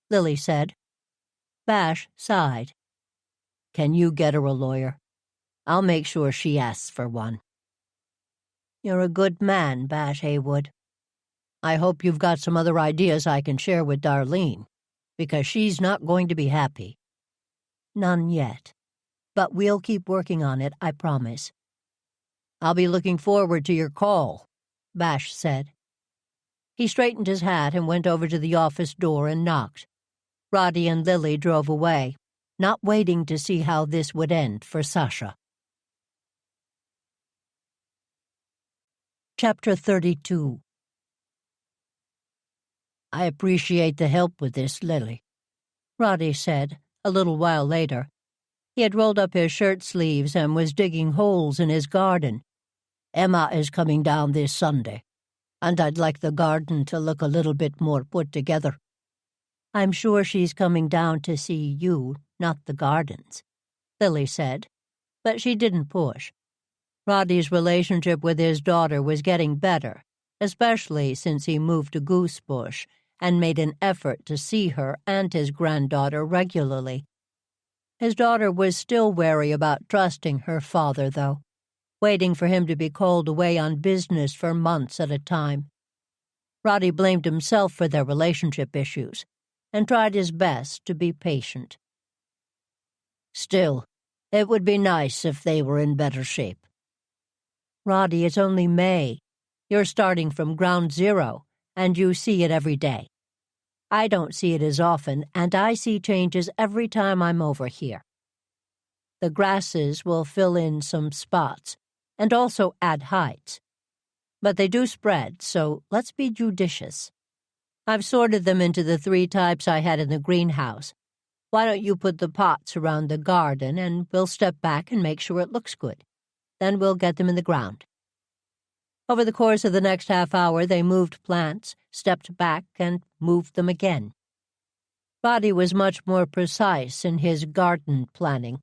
Lily said. Bash sighed. Can you get her a lawyer? I'll make sure she asks for one. You're a good man, Bash Haywood. I hope you've got some other ideas I can share with Darlene, because she's not going to be happy. None yet, but we'll keep working on it, I promise. I'll be looking forward to your call, Bash said. He straightened his hat and went over to the office door and knocked. Roddy and Lily drove away, not waiting to see how this would end for Sasha. Chapter 32. I appreciate the help with this, Lily, Roddy said, a little while later. He had rolled up his shirt sleeves and was digging holes in his garden. Emma is coming down this Sunday, and I'd like the garden to look a little bit more put together. I'm sure she's coming down to see you, not the gardens, Lily said, but she didn't push. Roddy's relationship with his daughter was getting better, especially since he moved to Goosebush and made an effort to see her and his granddaughter regularly. His daughter was still wary about trusting her father, though, waiting for him to be called away on business for months at a time. Roddy blamed himself for their relationship issues and tried his best to be patient. Still, it would be nice if they were in better shape. Roddy, it's only May. You're starting from ground zero, and you see it every day. I don't see it as often, and I see changes every time I'm over here. The grasses will fill in some spots, and also add heights. But they do spread, so let's be judicious. I've sorted them into the 3 types I had in the greenhouse. Why don't you put the pots around the garden, and we'll step back and make sure it looks good. Then we'll get them in the ground. Over the course of the next half hour, they moved plants, stepped back, and moved them again. Roddy was much more precise in his garden planning.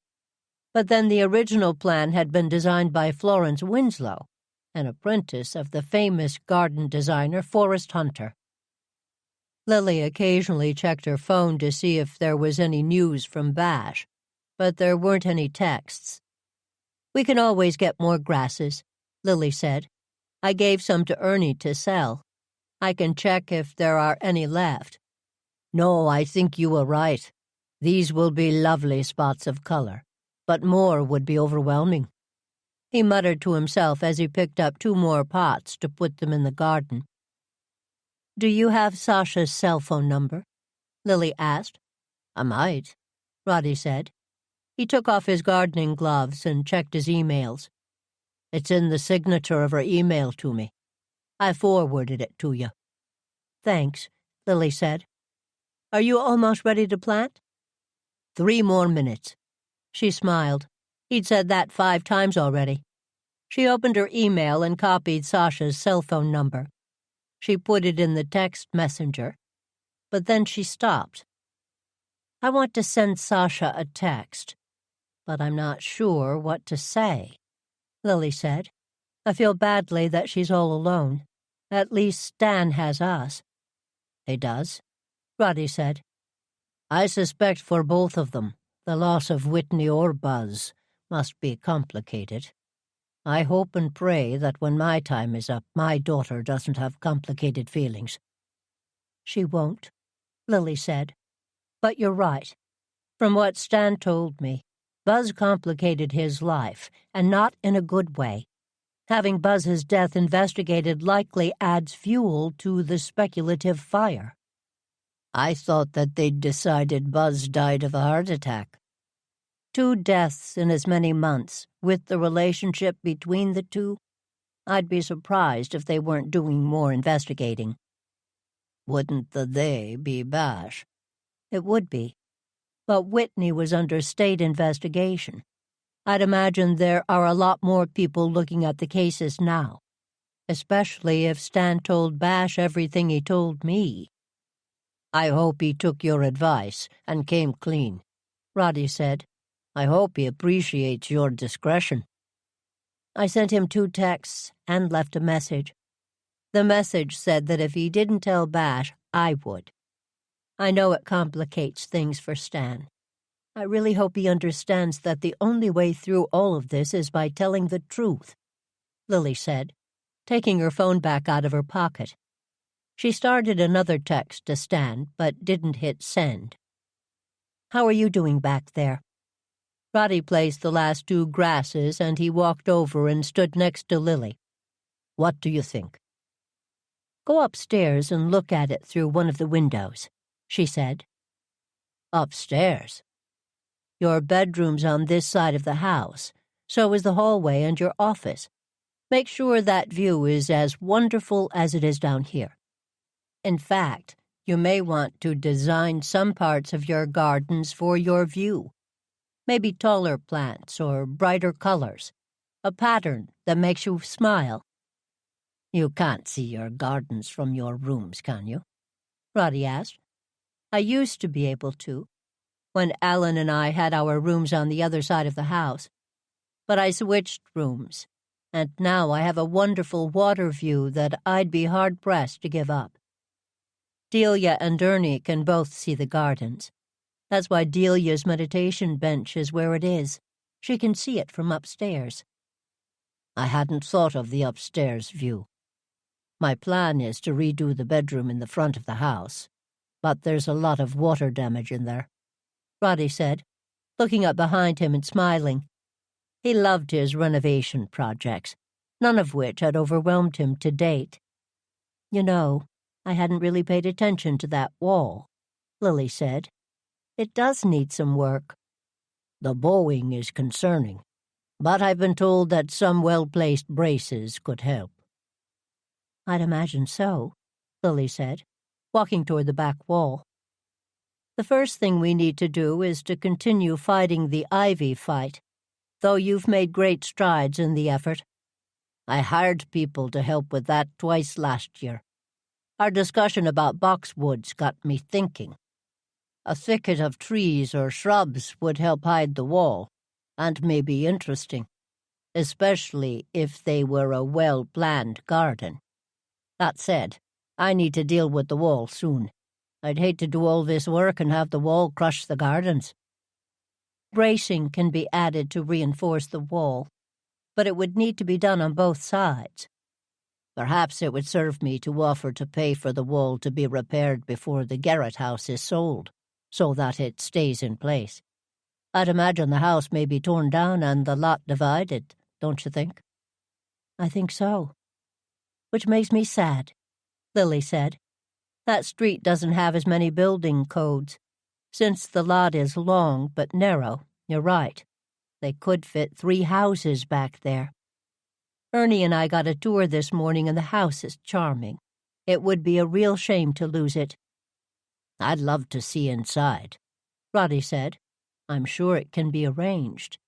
But then the original plan had been designed by Florence Winslow, an apprentice of the famous garden designer Forrest Hunter. Lily occasionally checked her phone to see if there was any news from Bash, but there weren't any texts. We can always get more grasses, Lily said. I gave some to Ernie to sell. I can check if there are any left. No, I think you were right. These will be lovely spots of color, but more would be overwhelming. He muttered to himself as he picked up 2 more pots to put them in the garden. Do you have Sasha's cell phone number? Lily asked. I might, Roddy said. He took off his gardening gloves and checked his emails. It's in the signature of her email to me. I forwarded it to you. Thanks, Lily said. Are you almost ready to plant? 3 more minutes. She smiled. He'd said that 5 times already. She opened her email and copied Sasha's cell phone number. She put it in the text messenger, but then she stopped. I want to send Sasha a text, but I'm not sure what to say, Lily said. I feel badly that she's all alone. At least Stan has us. He does, Roddy said. I suspect for both of them, the loss of Whitney or Buzz must be complicated. I hope and pray that when my time is up, my daughter doesn't have complicated feelings. She won't, Lily said. But you're right. From what Stan told me, Buzz complicated his life, and not in a good way. Having Buzz's death investigated likely adds fuel to the speculative fire. I thought that they'd decided Buzz died of a heart attack. 2 deaths in as many months, with the relationship between the two, I'd be surprised if they weren't doing more investigating. Wouldn't the they be Bash? It would be. But Whitney was under state investigation. I'd imagine there are a lot more people looking at the cases now, especially if Stan told Bash everything he told me. I hope he took your advice and came clean, Roddy said. I hope he appreciates your discretion. I sent him 2 texts and left a message. The message said that if he didn't tell Bash, I would. I know it complicates things for Stan. I really hope he understands that the only way through all of this is by telling the truth, Lily said, taking her phone back out of her pocket. She started another text to Stan, but didn't hit send. How are you doing back there? Roddy placed the last 2 grasses, and he walked over and stood next to Lily. What do you think? Go upstairs and look at it through one of the windows, she said. Upstairs? Your bedroom's on this side of the house, so is the hallway and your office. Make sure that view is as wonderful as it is down here. In fact, you may want to design some parts of your gardens for your view. Maybe taller plants or brighter colors. A pattern that makes you smile. You can't see your gardens from your rooms, can you? Roddy asked. I used to be able to, when Alan and I had our rooms on the other side of the house. But I switched rooms, and now I have a wonderful water view that I'd be hard-pressed to give up. Delia and Ernie can both see the gardens. That's why Delia's meditation bench is where it is. She can see it from upstairs. I hadn't thought of the upstairs view. My plan is to redo the bedroom in the front of the house, but there's a lot of water damage in there, Roddy said, looking up behind him and smiling. He loved his renovation projects, none of which had overwhelmed him to date. You know, I hadn't really paid attention to that wall, Lily said. It does need some work. The bowing is concerning, but I've been told that some well-placed braces could help. I'd imagine so, Lily said, walking toward the back wall. The first thing we need to do is to continue fighting the ivy fight, though you've made great strides in the effort. I hired people to help with that twice last year. Our discussion about boxwoods got me thinking. A thicket of trees or shrubs would help hide the wall, and may be interesting, especially if they were a well-planned garden. That said, I need to deal with the wall soon. I'd hate to do all this work and have the wall crush the gardens. Bracing can be added to reinforce the wall, but it would need to be done on both sides. Perhaps it would serve me to offer to pay for the wall to be repaired before the Garrett house is sold, so that it stays in place. I'd imagine the house may be torn down and the lot divided, don't you think? I think so. Which makes me sad, Lily said. That street doesn't have as many building codes. Since the lot is long but narrow, you're right. They could fit 3 houses back there. Ernie and I got a tour this morning and the house is charming. It would be a real shame to lose it. I'd love to see inside, Roddy said. I'm sure it can be arranged.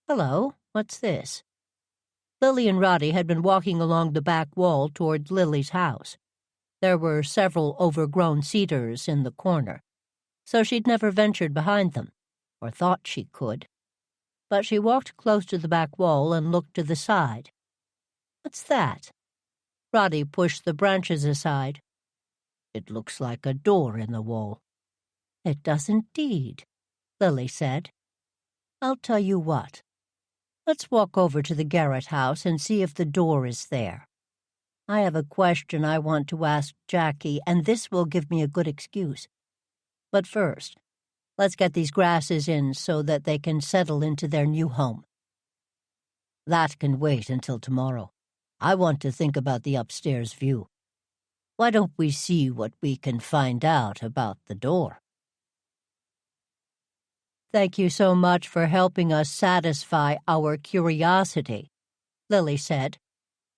Hello, what's this? Lily and Roddy had been walking along the back wall toward Lily's house. There were several overgrown cedars in the corner, so she'd never ventured behind them, or thought she could. But she walked close to the back wall and looked to the side. What's that? Roddy pushed the branches aside. It looks like a door in the wall. It does indeed, Lily said. I'll tell you what. Let's walk over to the Garrett house and see if the door is there. I have a question I want to ask Jackie, and this will give me a good excuse. But first, let's get these grasses in so that they can settle into their new home. That can wait until tomorrow. I want to think about the upstairs view. Why don't we see what we can find out about the door? Thank you so much for helping us satisfy our curiosity, Lily said,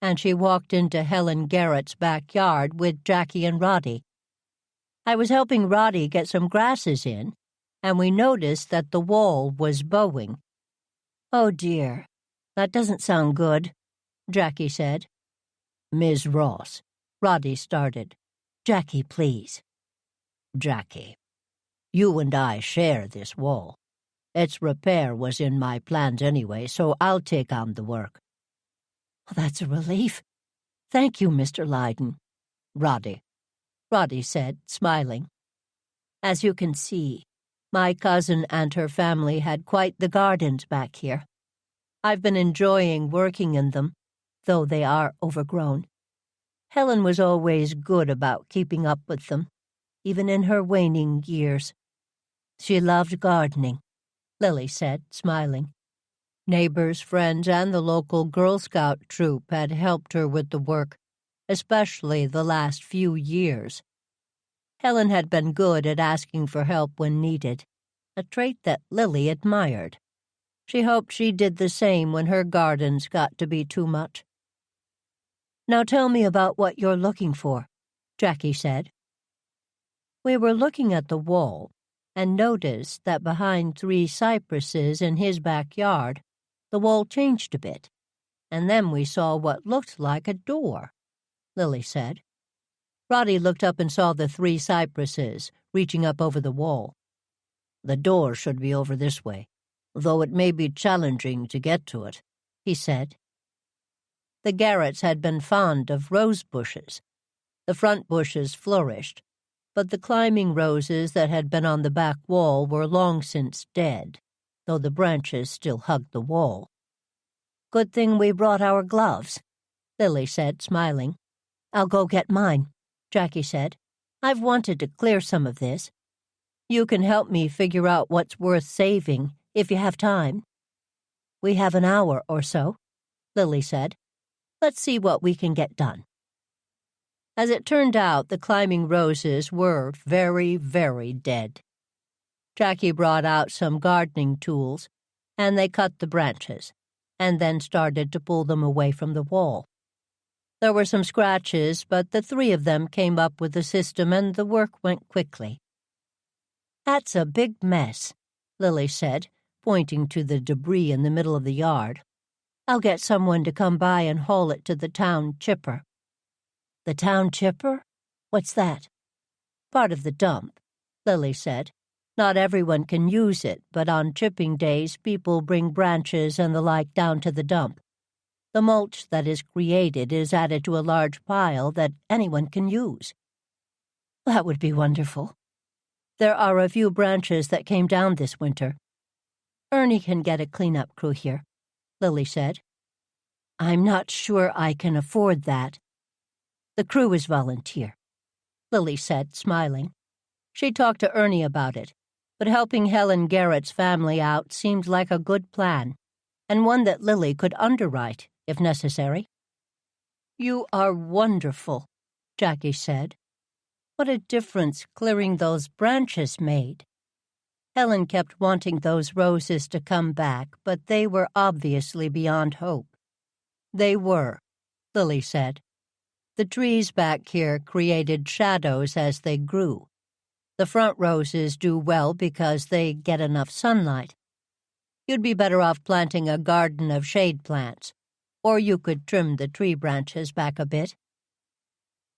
and she walked into Helen Garrett's backyard with Jackie and Roddy. I was helping Roddy get some grasses in, and we noticed that the wall was bowing. Oh dear, that doesn't sound good, Jackie said. Ms. Ross, Roddy started. Jackie, please. Jackie, you and I share this wall. Its repair was in my plans anyway, so I'll take on the work. Oh, that's a relief. Thank you, Mr. Lydon. Roddy said, smiling. As you can see, my cousin and her family had quite the gardens back here. I've been enjoying working in them, though they are overgrown. Helen was always good about keeping up with them, even in her waning years. She loved gardening, Lily said, smiling. Neighbors, friends, and the local Girl Scout troop had helped her with the work, especially the last few years. Helen had been good at asking for help when needed, a trait that Lily admired. She hoped she did the same when her gardens got to be too much. Now tell me about what you're looking for, Jackie said. We were looking at the wall and noticed that behind 3 cypresses in his backyard, the wall changed a bit, and then we saw what looked like a door, Lily said. Roddy looked up and saw the 3 cypresses, reaching up over the wall. "The door should be over this way, though it may be challenging to get to it," he said. The Garretts had been fond of rose bushes. The front bushes flourished, but the climbing roses that had been on the back wall were long since dead, though the branches still hugged the wall. "Good thing we brought our gloves," Lily said, smiling. "I'll go get mine," Jackie said. "I've wanted to clear some of this. You can help me figure out what's worth saving, if you have time." "We have an hour or so," Lily said. "Let's see what we can get done." As it turned out, the climbing roses were very, very dead. Jackie brought out some gardening tools, and they cut the branches, and then started to pull them away from the wall. There were some scratches, but the three of them came up with the system, and the work went quickly. "That's a big mess," Lily said, pointing to the debris in the middle of the yard. "I'll get someone to come by and haul it to the town chipper." "The town chipper? What's that?" "Part of the dump," Lily said. "Not everyone can use it, but on chipping days people bring branches and the like down to the dump. The mulch that is created is added to a large pile that anyone can use." "That would be wonderful. There are a few branches that came down this winter. Ernie can get a cleanup crew here," Lily said. "I'm not sure I can afford that." "The crew is volunteer," Lily said, smiling. She talked to Ernie about it, but helping Helen Garrett's family out seemed like a good plan, and one that Lily could underwrite, if necessary. "You are wonderful," Jackie said. "What a difference clearing those branches made." Helen kept wanting those roses to come back, but they were obviously beyond hope. "They were," Lily said. "The trees back here created shadows as they grew. The front roses do well because they get enough sunlight. You'd be better off planting a garden of shade plants, or you could trim the tree branches back a bit.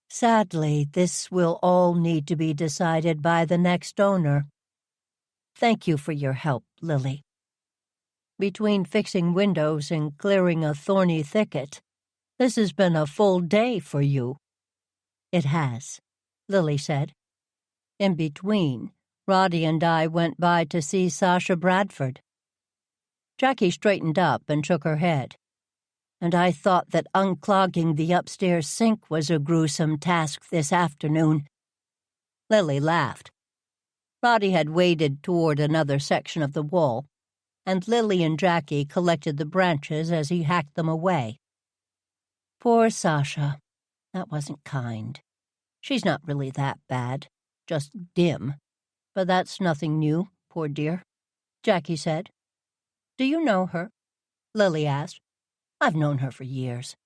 Sadly, this will all need to be decided by the next owner. Thank you for your help, Lily. Between fixing windows and clearing a thorny thicket, this has been a full day for you." "It has," Lily said. "In between, Roddy and I went by to see Sasha Bradford." Jackie straightened up and shook her head. "And I thought that unclogging the upstairs sink was a gruesome task this afternoon." Lily laughed. Roddy had waded toward another section of the wall, and Lily and Jackie collected the branches as he hacked them away. "Poor Sasha. That wasn't kind. She's not really that bad, just dim. But that's nothing new, poor dear," Jackie said. "Do you know her?" Lily asked. "I've known her for years.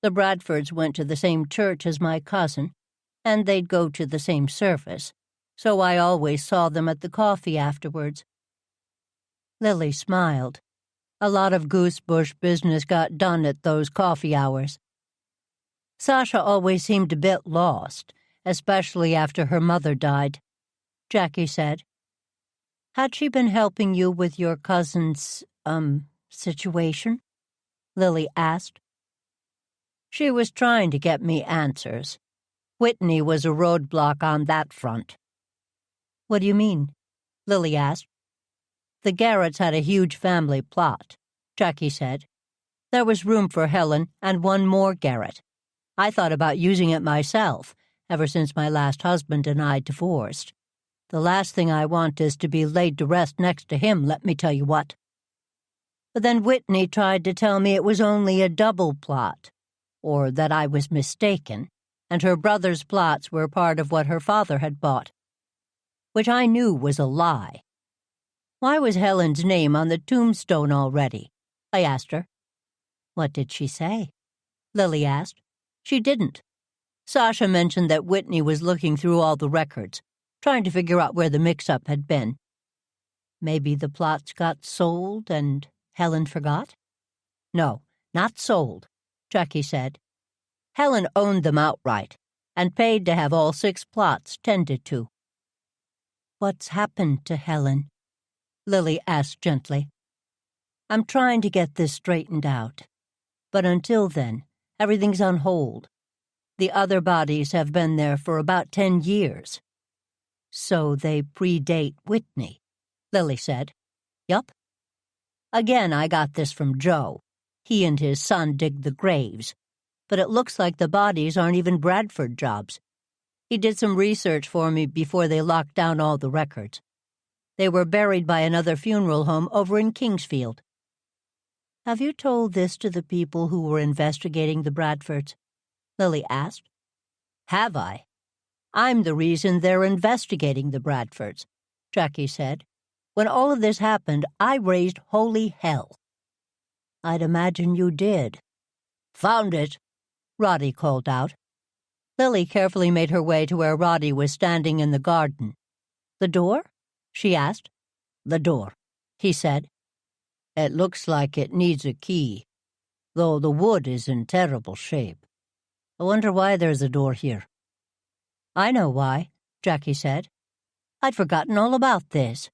The Bradfords went to the same church as my cousin, and they'd go to the same service, so I always saw them at the coffee afterwards." Lily smiled. A lot of goosebush business got done at those coffee hours. "Sasha always seemed a bit lost, especially after her mother died," Jackie said. "Had she been helping you with your cousin's, situation?" Lily asked. "She was trying to get me answers. Whitney was a roadblock on that front." "What do you mean?" Lily asked. "The Garretts had a huge family plot," Jackie said. "There was room for Helen and one more Garrett. I thought about using it myself, ever since my last husband and I divorced. The last thing I want is to be laid to rest next to him, let me tell you what. But then Whitney tried to tell me it was only a double plot, or that I was mistaken, and her brother's plots were part of what her father had bought, which I knew was a lie. Why was Helen's name on the tombstone already? I asked her. What did she say? Lily asked. She didn't. Sasha mentioned that Whitney was looking through all the records, trying to figure out where the mix-up had been. Maybe the plots got sold and Helen forgot? No, not sold, Jackie said. Helen owned them outright and paid to have all 6 plots tended to. What's happened to Helen? Lily asked gently. I'm trying to get this straightened out. But until then, everything's on hold. The other bodies have been there for about 10 years. So they predate Whitney, Lily said. Yup. Again, I got this from Joe. He and his son dig the graves. But it looks like the bodies aren't even Bradford jobs. He did some research for me before they locked down all the records. They were buried by another funeral home over in Kingsfield. Have you told this to the people who were investigating the Bradfords? Lily asked. Have I? I'm the reason they're investigating the Bradfords, Jackie said. When all of this happened, I raised holy hell. I'd imagine you did. Found it, Roddy called out. Lily carefully made her way to where Roddy was standing in the garden. The door? She asked. The door, he said. It looks like it needs a key, though the wood is in terrible shape. I wonder why there's a door here. I know why, Jackie said. I'd forgotten all about this.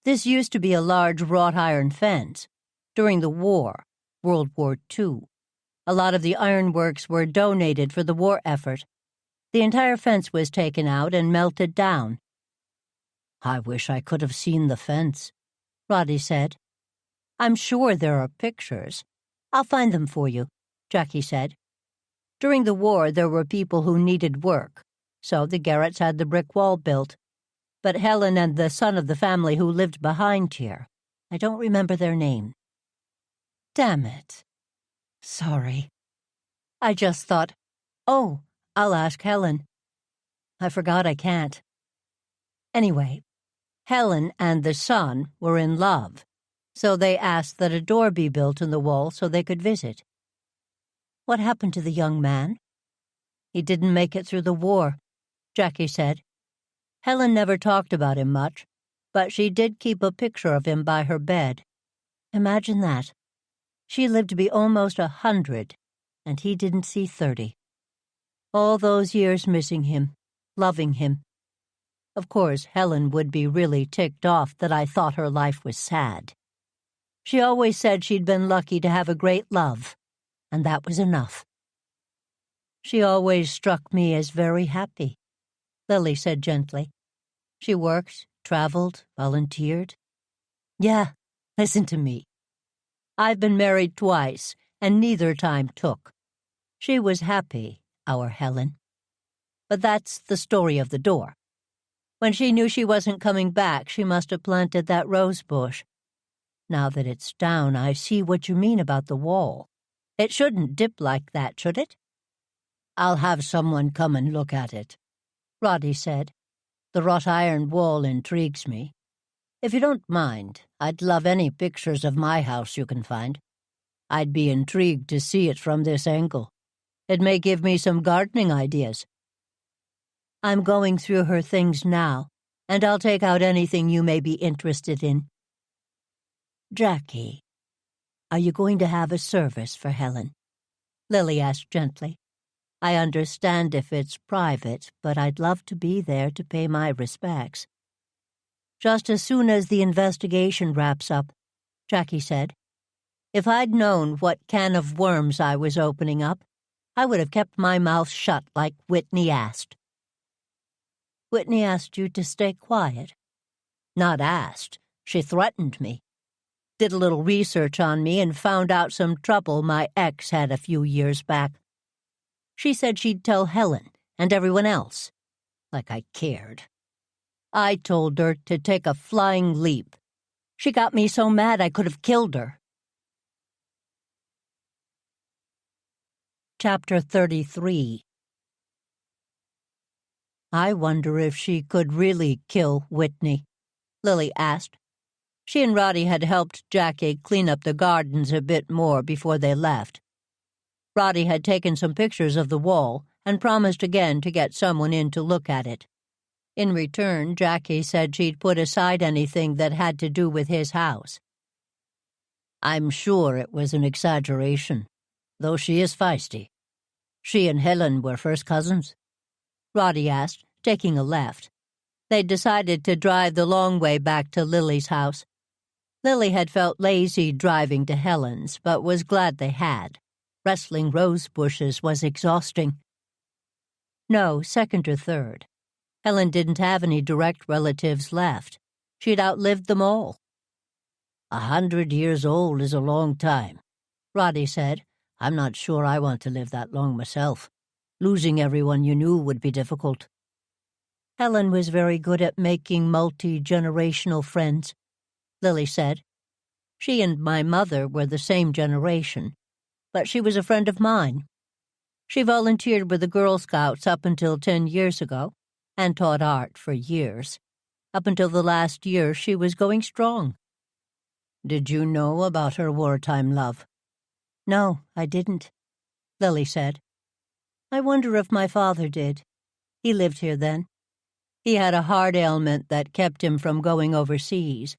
This used to be a large wrought iron fence. During the war, World War II, a lot of the ironworks were donated for the war effort. The entire fence was taken out and melted down. I wish I could have seen the fence, Roddy said. I'm sure there are pictures. I'll find them for you, Jackie said. During the war, there were people who needed work, so the Garretts had the brick wall built. But Helen and the son of the family who lived behind here, I don't remember their name. Damn it. Sorry. I just thought, oh, I'll ask Helen. I forgot I can't. Anyway, Helen and the son were in love, so they asked that a door be built in the wall so they could visit. What happened to the young man? He didn't make it through the war, Jackie said. Helen never talked about him much, but she did keep a picture of him by her bed. Imagine that. She lived to be almost 100, and he didn't see 30. All those years missing him, loving him. Of course, Helen would be really ticked off that I thought her life was sad. She always said she'd been lucky to have a great love, and that was enough. She always struck me as very happy, Lily said gently. She worked, traveled, volunteered. Yeah, listen to me. I've been married twice, and neither time took. She was happy, our Helen. But that's the story of the door. When she knew she wasn't coming back, she must have planted that rose bush. Now that it's down, I see what you mean about the wall. It shouldn't dip like that, should it? I'll have someone come and look at it, Roddy said. The wrought iron wall intrigues me. If you don't mind, I'd love any pictures of my house you can find. I'd be intrigued to see it from this angle. It may give me some gardening ideas. I'm going through her things now, and I'll take out anything you may be interested in. Jackie, are you going to have a service for Helen? Lily asked gently. I understand if it's private, but I'd love to be there to pay my respects. Just as soon as the investigation wraps up, Jackie said. If I'd known what can of worms I was opening up, I would have kept my mouth shut like Whitney asked. Whitney asked you to stay quiet? Not asked. She threatened me. Did a little research on me and found out some trouble my ex had a few years back. She said she'd tell Helen and everyone else. Like I cared. I told her to take a flying leap. She got me so mad I could have killed her. Chapter 33. I wonder if she could really kill Whitney, Lily asked. She and Roddy had helped Jackie clean up the gardens a bit more before they left. Roddy had taken some pictures of the wall and promised again to get someone in to look at it. In return, Jackie said she'd put aside anything that had to do with his house. I'm sure it was an exaggeration, though she is feisty. She and Helen were first cousins? Roddy asked, taking a left. They decided to drive the long way back to Lily's house. Lily had felt lazy driving to Helen's, but was glad they had. Wrestling rose bushes was exhausting. No, second or third. Helen didn't have any direct relatives left. She'd outlived them all. 100 years old is a long time, Roddy said. I'm not sure I want to live that long myself. Losing everyone you knew would be difficult. Helen was very good at making multi-generational friends, Lily said. She and my mother were the same generation, but she was a friend of mine. She volunteered with the Girl Scouts up until 10 years ago, and taught art for years. Up until the last year, she was going strong. Did you know about her wartime love? No, I didn't, Lily said. I wonder if my father did. He lived here then. He had a heart ailment that kept him from going overseas,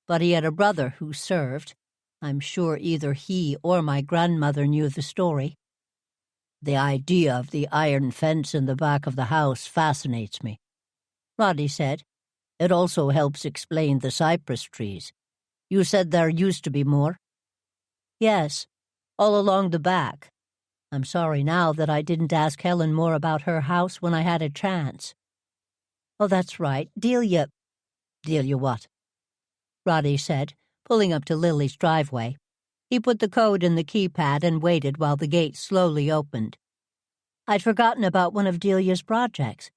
but he had a brother who served. I'm sure either he or my grandmother knew the story. The idea of the iron fence in the back of the house fascinates me, Roddy said. It also helps explain the cypress trees. You said there used to be more? Yes, all along the back. I'm sorry now that I didn't ask Helen more about her house when I had a chance. Oh, that's right. Delia what? Roddy said, pulling up to Lily's driveway. He put the code in the keypad and waited while the gate slowly opened. I'd forgotten about one of Delia's projects.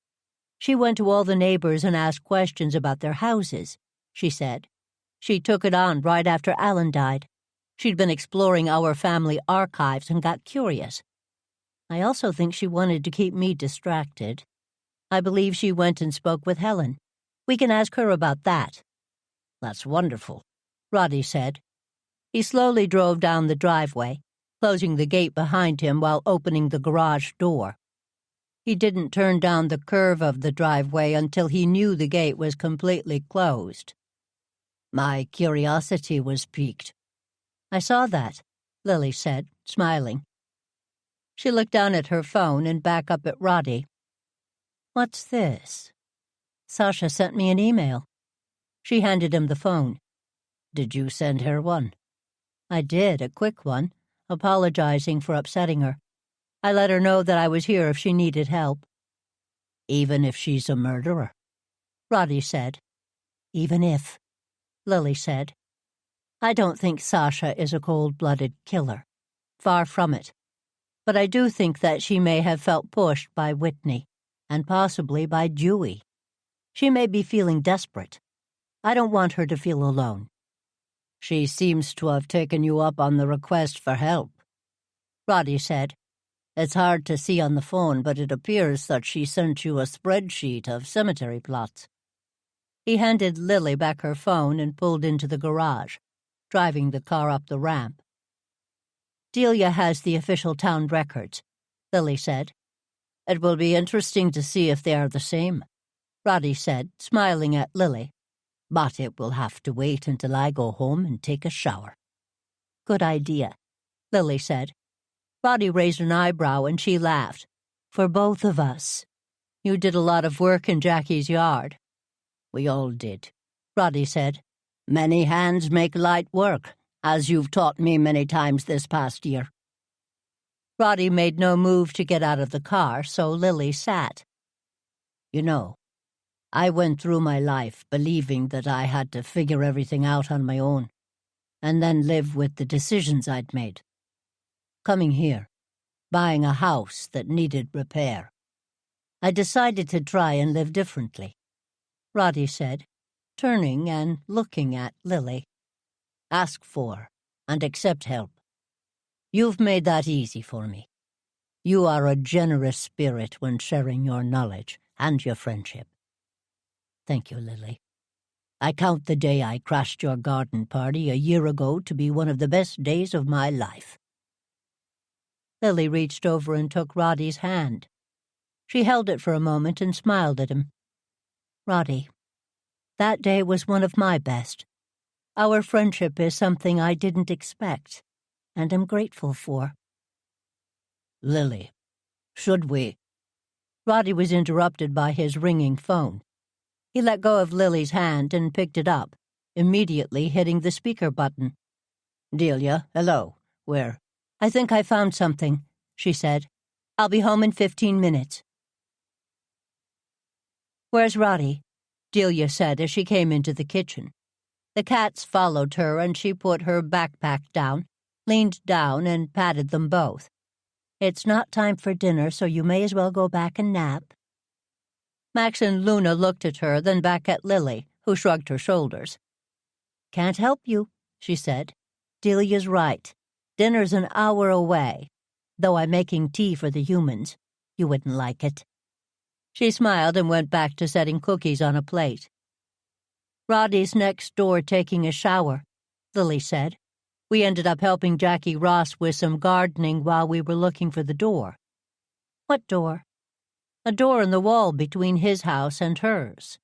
She went to all the neighbors and asked questions about their houses, she said. She took it on right after Alan died. She'd been exploring our family archives and got curious. I also think she wanted to keep me distracted. I believe she went and spoke with Helen. We can ask her about that. That's wonderful, Roddy said. He slowly drove down the driveway, closing the gate behind him while opening the garage door. He didn't turn down the curve of the driveway until he knew the gate was completely closed. My curiosity was piqued. I saw that, Lily said, smiling. She looked down at her phone and back up at Roddy. What's this? Sasha sent me an email. She handed him the phone. Did you send her one? I did, a quick one, apologizing for upsetting her. I let her know that I was here if she needed help. Even if she's a murderer? Roddy said. Even if, Lily said. I don't think Sasha is a cold-blooded killer. Far from it. But I do think that she may have felt pushed by Whitney, and possibly by Dewey. She may be feeling desperate. I don't want her to feel alone. She seems to have taken you up on the request for help, Roddy said. It's hard to see on the phone, but it appears that she sent you a spreadsheet of cemetery plots. He handed Lily back her phone and pulled into the garage, driving the car up the ramp. Delia has the official town records, Lily said. It will be interesting to see if they are the same, Roddy said, smiling at Lily. But it will have to wait until I go home and take a shower. Good idea, Lily said. Roddy raised an eyebrow and she laughed. For both of us. You did a lot of work in Jackie's yard. We all did, Roddy said. Many hands make light work, as you've taught me many times this past year. Roddy made no move to get out of the car, so Lily sat. You know, I went through my life believing that I had to figure everything out on my own, and then live with the decisions I'd made. Coming here, buying a house that needed repair. I decided to try and live differently, Roddy said, turning and looking at Lily. Ask for and accept help. You've made that easy for me. You are a generous spirit when sharing your knowledge and your friendship. Thank you, Lily. I count the day I crashed your garden party a year ago to be one of the best days of my life. Lily reached over and took Roddy's hand. She held it for a moment and smiled at him. Roddy, that day was one of my best. Our friendship is something I didn't expect, and am grateful for. Lily, should we? Roddy was interrupted by his ringing phone. He let go of Lily's hand and picked it up, immediately hitting the speaker button. "Delia, hello. Where?" "I think I found something," she said. "I'll be home in 15 minutes. "Where's Roddy?" Delia said as she came into the kitchen. The cats followed her, and she put her backpack down, leaned down, and patted them both. "It's not time for dinner, so you may as well go back and nap." Max and Luna looked at her, then back at Lily, who shrugged her shoulders. "Can't help you," she said. "Delia's right. Dinner's an hour away, though I'm making tea for the humans. You wouldn't like it." She smiled and went back to setting cookies on a plate. "Roddy's next door taking a shower," Lily said. "We ended up helping Jackie Ross with some gardening while we were looking for the door." "What door?" "A door in the wall between his house and hers,"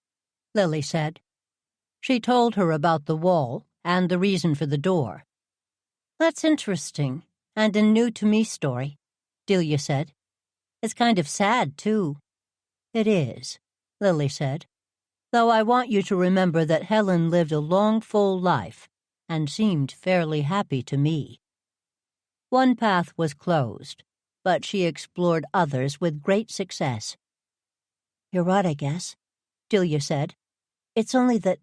Lily said. She told her about the wall and the reason for the door. "That's interesting, and a new-to-me story," Delia said. "It's kind of sad, too." "It is," Lily said, "though I want you to remember that Helen lived a long, full life and seemed fairly happy to me." One path was closed, but she explored others with great success. "You're right, I guess," Delia said. "It's only that...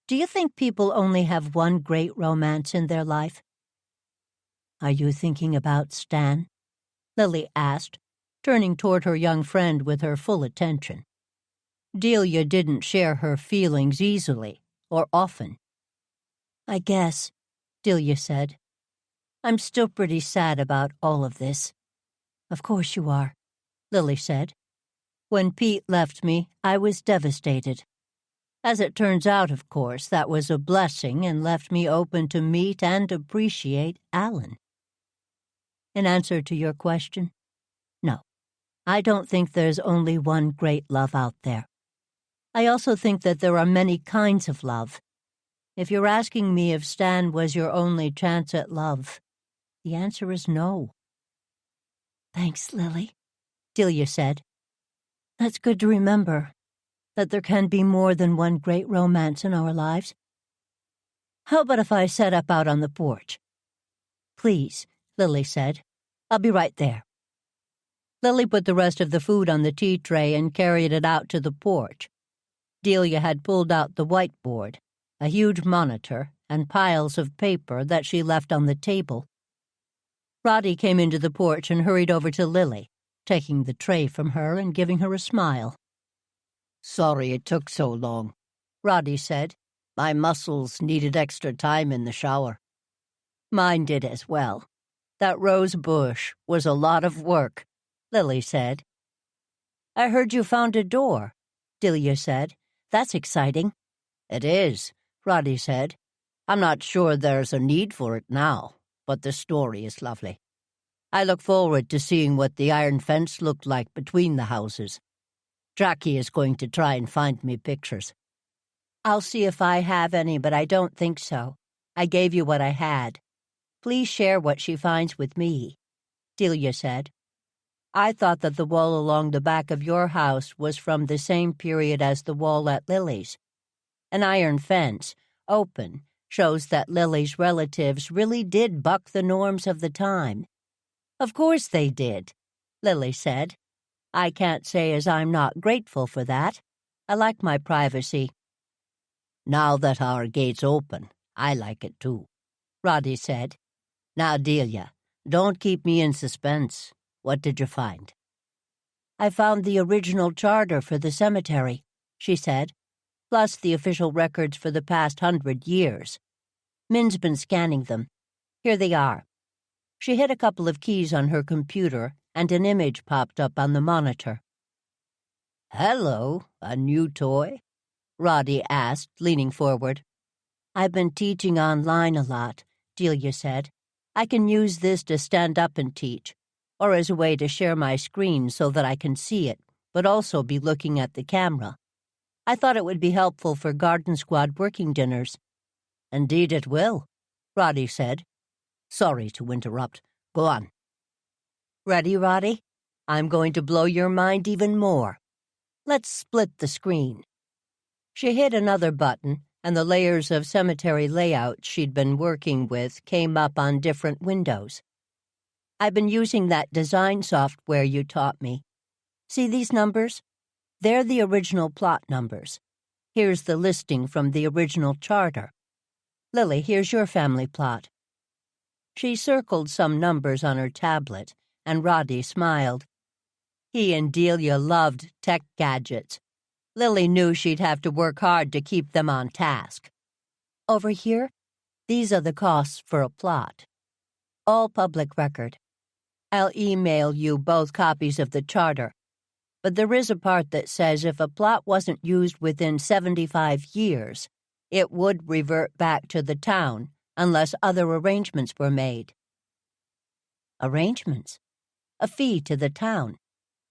Do you think people only have one great romance in their life?" "Are you thinking about Stan?" Lily asked, turning toward her young friend with her full attention. Delia didn't share her feelings easily or often. "I guess," Delia said. "I'm still pretty sad about all of this." "Of course you are," Lily said. "When Pete left me, I was devastated. As it turns out, of course, that was a blessing and left me open to meet and appreciate Alan." "In answer to your question, no, I don't think there's only one great love out there. I also think that there are many kinds of love. If you're asking me if Stan was your only chance at love, the answer is no." "Thanks, Lily," Delia said. "That's good to remember, that there can be more than one great romance in our lives. How about if I set up out on the porch?" "Please," Lily said. "I'll be right there." Lily put the rest of the food on the tea tray and carried it out to the porch. Delia had pulled out the whiteboard, a huge monitor, and piles of paper that she left on the table. Roddy came into the porch and hurried over to Lily, taking the tray from her and giving her a smile. "Sorry it took so long," Roddy said. "My muscles needed extra time in the shower." "Mine did as well. That rose bush was a lot of work," Lily said. "I heard you found a door," Delia said. "That's exciting." "It is," Roddy said. "I'm not sure there's a need for it now, but the story is lovely. I look forward to seeing what the iron fence looked like between the houses. Jackie is going to try and find me pictures." "I'll see if I have any, but I don't think so. I gave you what I had. Please share what she finds with me," Delia said. "I thought that the wall along the back of your house was from the same period as the wall at Lily's. An iron fence, open, shows that Lily's relatives really did buck the norms of the time." "Of course they did," Lily said. "I can't say as I'm not grateful for that. I like my privacy." "Now that our gate's open, I like it too," Roddy said. "Now, Delia, don't keep me in suspense. What did you find?" "I found the original charter for the cemetery," she said, "plus the official records for the past 100 years. Min's been scanning them. Here they are." She hit a couple of keys on her computer, and an image popped up on the monitor. "Hello, a new toy?" Roddy asked, leaning forward. "I've been teaching online a lot," Delia said. "I can use this to stand up and teach, or as a way to share my screen so that I can see it, but also be looking at the camera. I thought it would be helpful for Garden Squad working dinners." "Indeed it will," Roddy said. "Sorry to interrupt. Go on." "Ready, Roddy? I'm going to blow your mind even more. Let's split the screen." She hit another button, and the layers of cemetery layout she'd been working with came up on different windows. I've been using that design software you taught me. See these numbers? They're the original plot numbers. Here's the listing from the original charter. Lily, here's your family plot. She circled some numbers on her tablet, and Roddy smiled. He and Delia loved tech gadgets. Lily knew she'd have to work hard to keep them on task. Over here, these are the costs for a plot. All public record. I'll email you both copies of the charter. But there is a part that says if a plot wasn't used within 75 years, it would revert back to the town unless other arrangements were made. Arrangements? A fee to the town,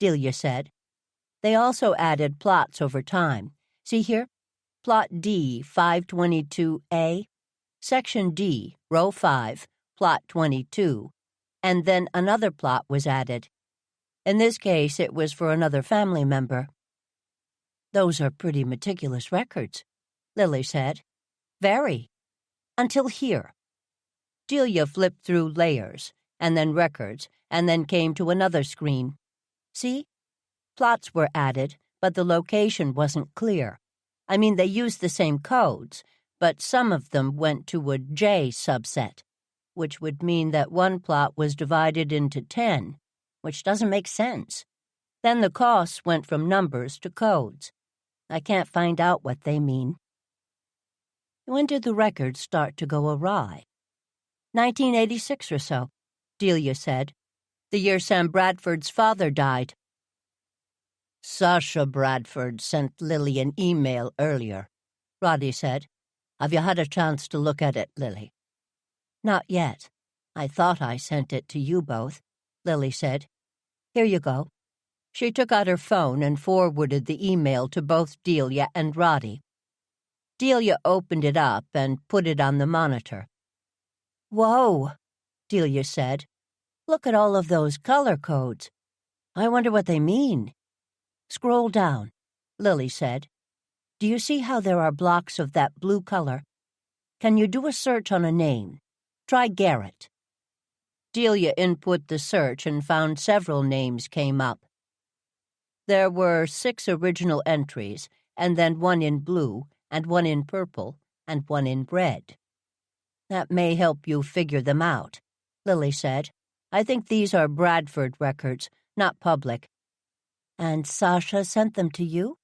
Delia said. They also added plots over time. See here? Plot D, 522A. Section D, row 5, plot 22. And then another plot was added. In this case, it was for another family member. Those are pretty meticulous records, Lily said. Very. Until here. Delia flipped through layers, and then records, and then came to another screen. See? Plots were added, but the location wasn't clear. I mean, they used the same codes, but some of them went to a J subset, which would mean that one plot was divided into 10, which doesn't make sense. Then the costs went from numbers to codes. I can't find out what they mean. When did the records start to go awry? 1986 or so, Delia said. The year Sam Bradford's father died. Sasha Bradford sent Lily an email earlier, Roddy said. Have you had a chance to look at it, Lily? Not yet. I thought I sent it to you both, Lily said. Here you go. She took out her phone and forwarded the email to both Delia and Roddy. Delia opened it up and put it on the monitor. Whoa, Delia said. Look at all of those color codes. I wonder what they mean. Scroll down, Lily said. Do you see how there are blocks of that blue color? Can you do a search on a name? Try Garrett. Delia input the search and found several names came up. There were 6 original entries, and then one in blue, and one in purple, and one in red. That may help you figure them out, Lily said. I think these are Bradford records, not public. And Sasha sent them to you?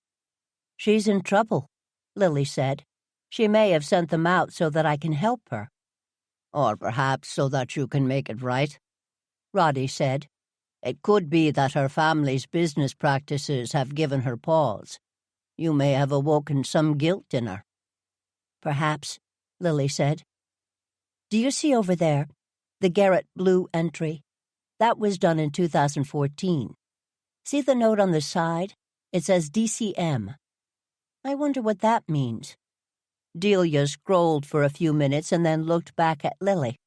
She's in trouble, Lily said. She may have sent them out so that I can help her. Or perhaps so that you can make it right, Roddy said. It could be that her family's business practices have given her pause. You may have awoken some guilt in her. Perhaps, Lily said. Do you see over there, the Garrett Blue entry? That was done in 2014. See the note on the side? It says DCM. I wonder what that means. Delia scrolled for a few minutes and then looked back at Lily.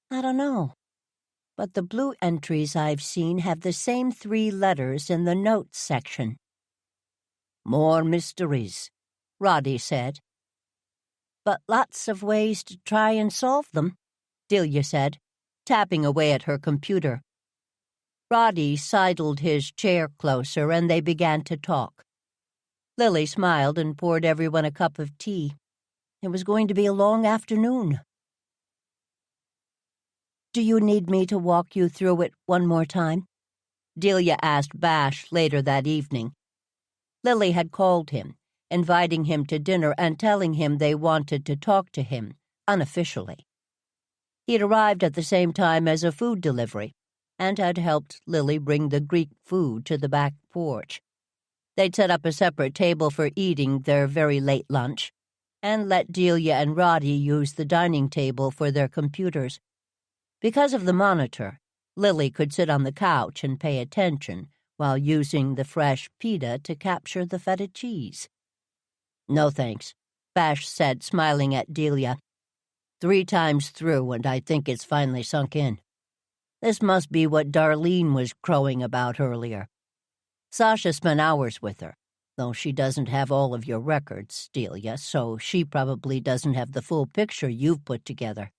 I don't know. But the blue entries I've seen have the same 3 letters in the notes section. More mysteries, Roddy said. But lots of ways to try and solve them, Delia said, tapping away at her computer. Roddy sidled his chair closer and they began to talk. Lily smiled and poured everyone a cup of tea. It was going to be a long afternoon. Do you need me to walk you through it one more time? Delia asked Bash later that evening. Lily had called him, inviting him to dinner and telling him they wanted to talk to him, unofficially. He'd arrived at the same time as a food delivery and had helped Lily bring the Greek food to the back porch. They'd set up a separate table for eating their very late lunch and let Delia and Roddy use the dining table for their computers. Because of the monitor, Lily could sit on the couch and pay attention while using the fresh pita to capture the feta cheese. No thanks, Bash said, smiling at Delia. 3 times through, and I think it's finally sunk in. This must be what Darlene was crowing about earlier. Sasha spent hours with her. Though she doesn't have all of your records, Delia, so she probably doesn't have the full picture you've put together.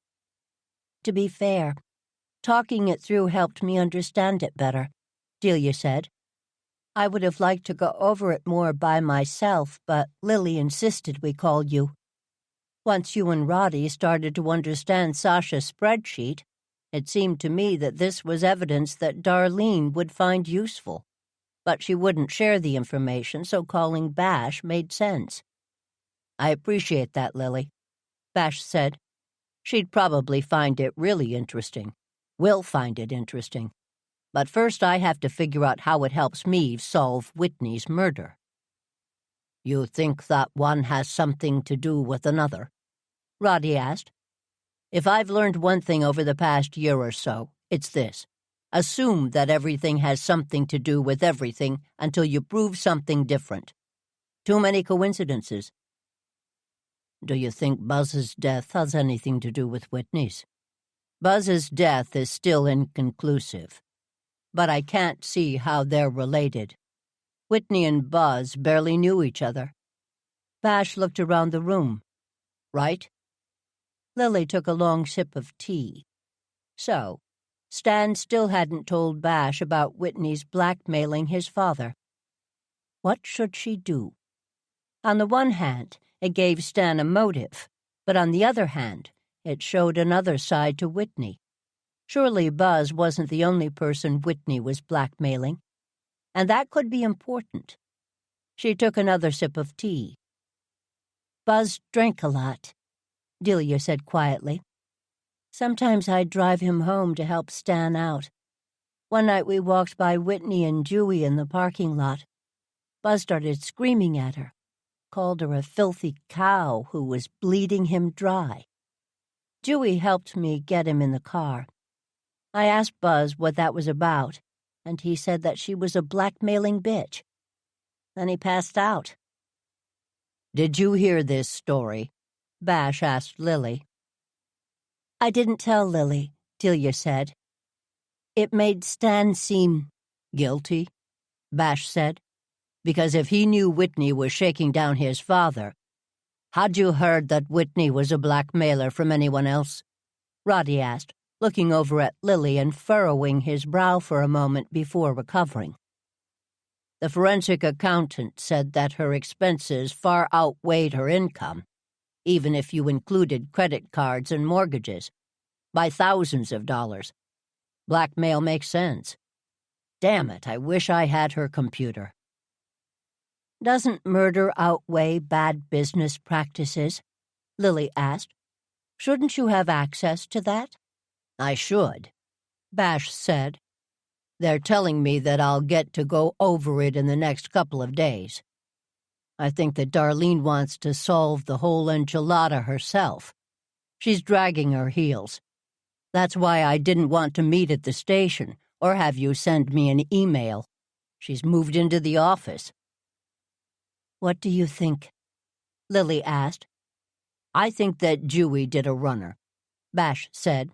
To be fair, talking it through helped me understand it better, Delia said. I would have liked to go over it more by myself, but Lily insisted we call you. Once you and Roddy started to understand Sasha's spreadsheet, it seemed to me that this was evidence that Darlene would find useful. But she wouldn't share the information, so calling Bash made sense. I appreciate that, Lily, Bash said. She'd probably find it really interesting. Will find it interesting. But first I have to figure out how it helps me solve Whitney's murder. You think that one has something to do with another? Roddy asked. If I've learned one thing over the past year or so, it's this. Assume that everything has something to do with everything until you prove something different. Too many coincidences. Do you think Buzz's death has anything to do with Whitney's? Buzz's death is still inconclusive, but I can't see how they're related. Whitney and Buzz barely knew each other. Bash looked around the room. Right? Lily took a long sip of tea. So, Stan still hadn't told Bash about Whitney's blackmailing his father. What should she do? On the one hand, it gave Stan a motive, but on the other hand, it showed another side to Whitney. Surely Buzz wasn't the only person Whitney was blackmailing, and that could be important. She took another sip of tea. Buzz drank a lot, Delia said quietly. Sometimes I'd drive him home to help Stan out. One night we walked by Whitney and Dewey in the parking lot. Buzz started screaming at her, called her a filthy cow who was bleeding him dry. Dewey helped me get him in the car. I asked Buzz what that was about, and he said that she was a blackmailing bitch. Then he passed out. Did you hear this story? Bash asked Lily. I didn't tell Lily, Delia said. It made Stan seem guilty, Bash said, because if he knew Whitney was shaking down his father, had you heard that Whitney was a blackmailer from anyone else? Roddy asked, looking over at Lily and furrowing his brow for a moment before recovering. The forensic accountant said that her expenses far outweighed her income, even if you included credit cards and mortgages, by thousands of dollars. Blackmail makes sense. Damn it, I wish I had her computer. Doesn't murder outweigh bad business practices? Lily asked. Shouldn't you have access to that? I should, Bash said. They're telling me that I'll get to go over it in the next couple of days. I think that Darlene wants to solve the whole enchilada herself. She's dragging her heels. That's why I didn't want to meet at the station or have you send me an email. She's moved into the office. What do you think? Lily asked. I think that Dewey did a runner, Bash said.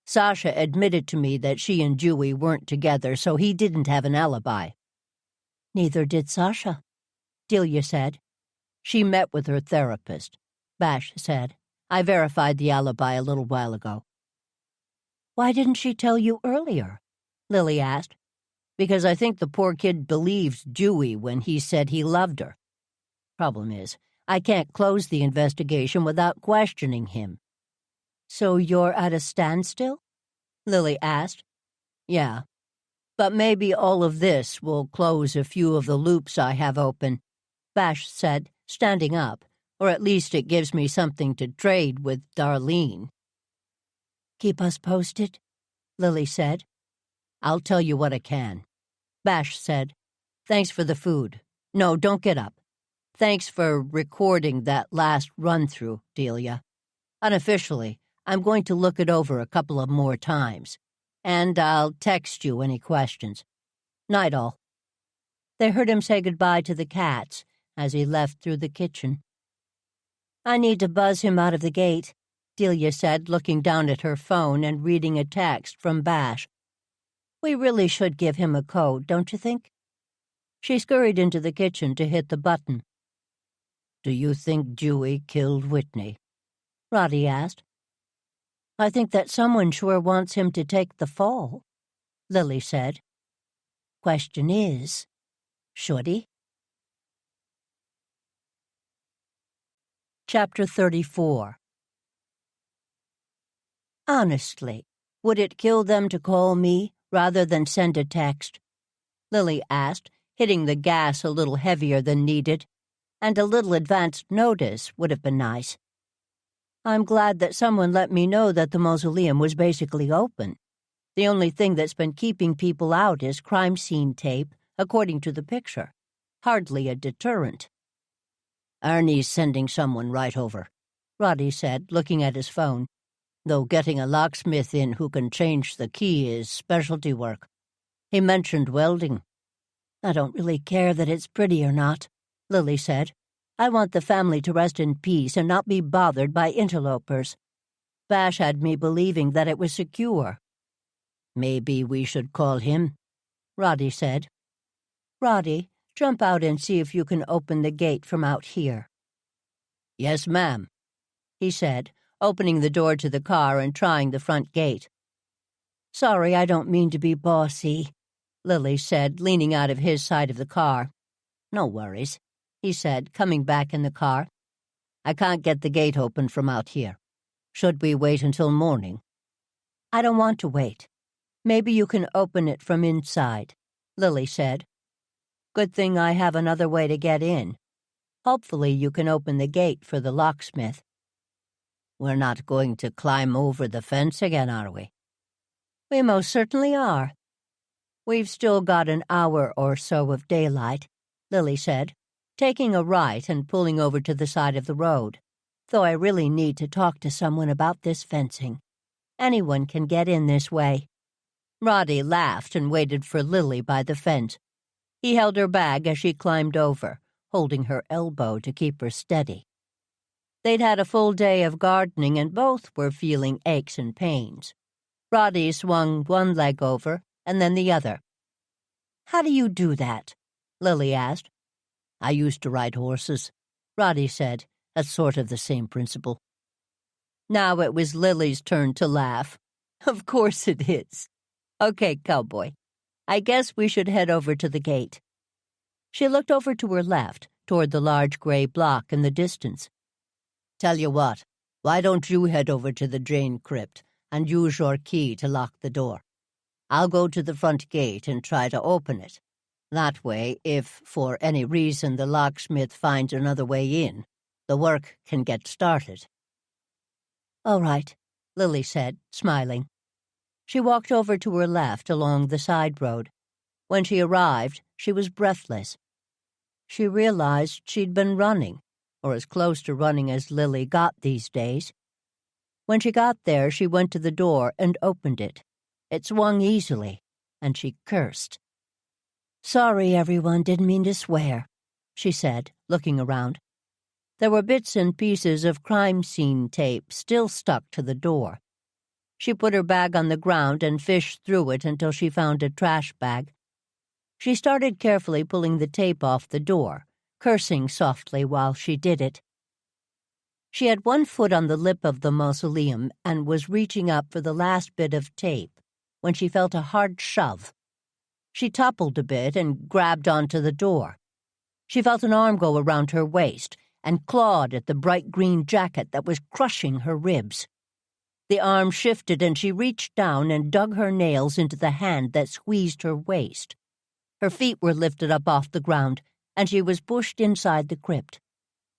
Sasha admitted to me that she and Dewey weren't together, so he didn't have an alibi. Neither did Sasha, Delia said. She met with her therapist, Bash said. I verified the alibi a little while ago. Why didn't she tell you earlier? Lily asked. Because I think the poor kid believed Dewey when he said he loved her. Problem is, I can't close the investigation without questioning him. So you're at a standstill? Lily asked. Yeah, but maybe all of this will close a few of the loops I have open, Bash said, standing up, or at least it gives me something to trade with Darlene. Keep us posted, Lily said. I'll tell you what I can, Bash said. Thanks for the food. No, don't get up. Thanks for recording that last run-through, Delia. Unofficially, I'm going to look it over a couple of more times, and I'll text you any questions. Night all. They heard him say goodbye to the cats as he left through the kitchen. I need to buzz him out of the gate, Delia said, looking down at her phone and reading a text from Bash. We really should give him a code, don't you think? She scurried into the kitchen to hit the button. "Do you think Dewey killed Whitney?" Roddy asked. "I think that someone sure wants him to take the fall," Lily said. "Question is, should he?" Chapter 34. "Honestly, would it kill them to call me rather than send a text?" Lily asked, hitting the gas a little heavier than needed, and a little advance notice would have been nice. "I'm glad that someone let me know that the mausoleum was basically open. The only thing that's been keeping people out is crime scene tape, according to the picture. Hardly a deterrent." "Arnie's sending someone right over," Roddy said, looking at his phone. "Though getting a locksmith in who can change the key is specialty work. He mentioned welding." "I don't really care that it's pretty or not," Lily said. "I want the family to rest in peace and not be bothered by interlopers. Bash had me believing that it was secure." "Maybe we should call him," Roddy said. "Roddy, jump out and see if you can open the gate from out here." "Yes, ma'am," he said, opening the door to the car and trying the front gate. "Sorry, I don't mean to be bossy," Lily said, leaning out of his side of the car. "No worries," he said, coming back in the car. "I can't get the gate open from out here. Should we wait until morning?" "I don't want to wait. Maybe you can open it from inside," Lily said. "Good thing I have another way to get in. Hopefully you can open the gate for the locksmith." "We're not going to climb over the fence again, are we?" "We most certainly are. We've still got an hour or so of daylight," Lily said, taking a right and pulling over to the side of the road. "Though I really need to talk to someone about this fencing. Anyone can get in this way." Roddy laughed and waited for Lily by the fence. He held her bag as she climbed over, holding her elbow to keep her steady. They'd had a full day of gardening and both were feeling aches and pains. Roddy swung one leg over and then the other. "How do you do that?" Lily asked. "I used to ride horses," Roddy said. "That's sort of the same principle." Now it was Lily's turn to laugh. "Of course it is. Okay, cowboy. I guess we should head over to the gate." She looked over to her left, toward the large gray block in the distance. "Tell you what, why don't you head over to the Jane crypt and use your key to lock the door? I'll go to the front gate and try to open it. That way, if for any reason the locksmith finds another way in, the work can get started." "All right," Lily said, smiling. She walked over to her left along the side road. When she arrived, she was breathless. She realized she'd been running, or as close to running as Lily got these days. When she got there, she went to the door and opened it. It swung easily, and she cursed. "Sorry, everyone, didn't mean to swear," she said, looking around. There were bits and pieces of crime scene tape still stuck to the door. She put her bag on the ground and fished through it until she found a trash bag. She started carefully pulling the tape off the door, cursing softly while she did it. She had one foot on the lip of the mausoleum and was reaching up for the last bit of tape when she felt a hard shove. She toppled a bit and grabbed onto the door. She felt an arm go around her waist and clawed at the bright green jacket that was crushing her ribs. The arm shifted and she reached down and dug her nails into the hand that squeezed her waist. Her feet were lifted up off the ground, and she was pushed inside the crypt.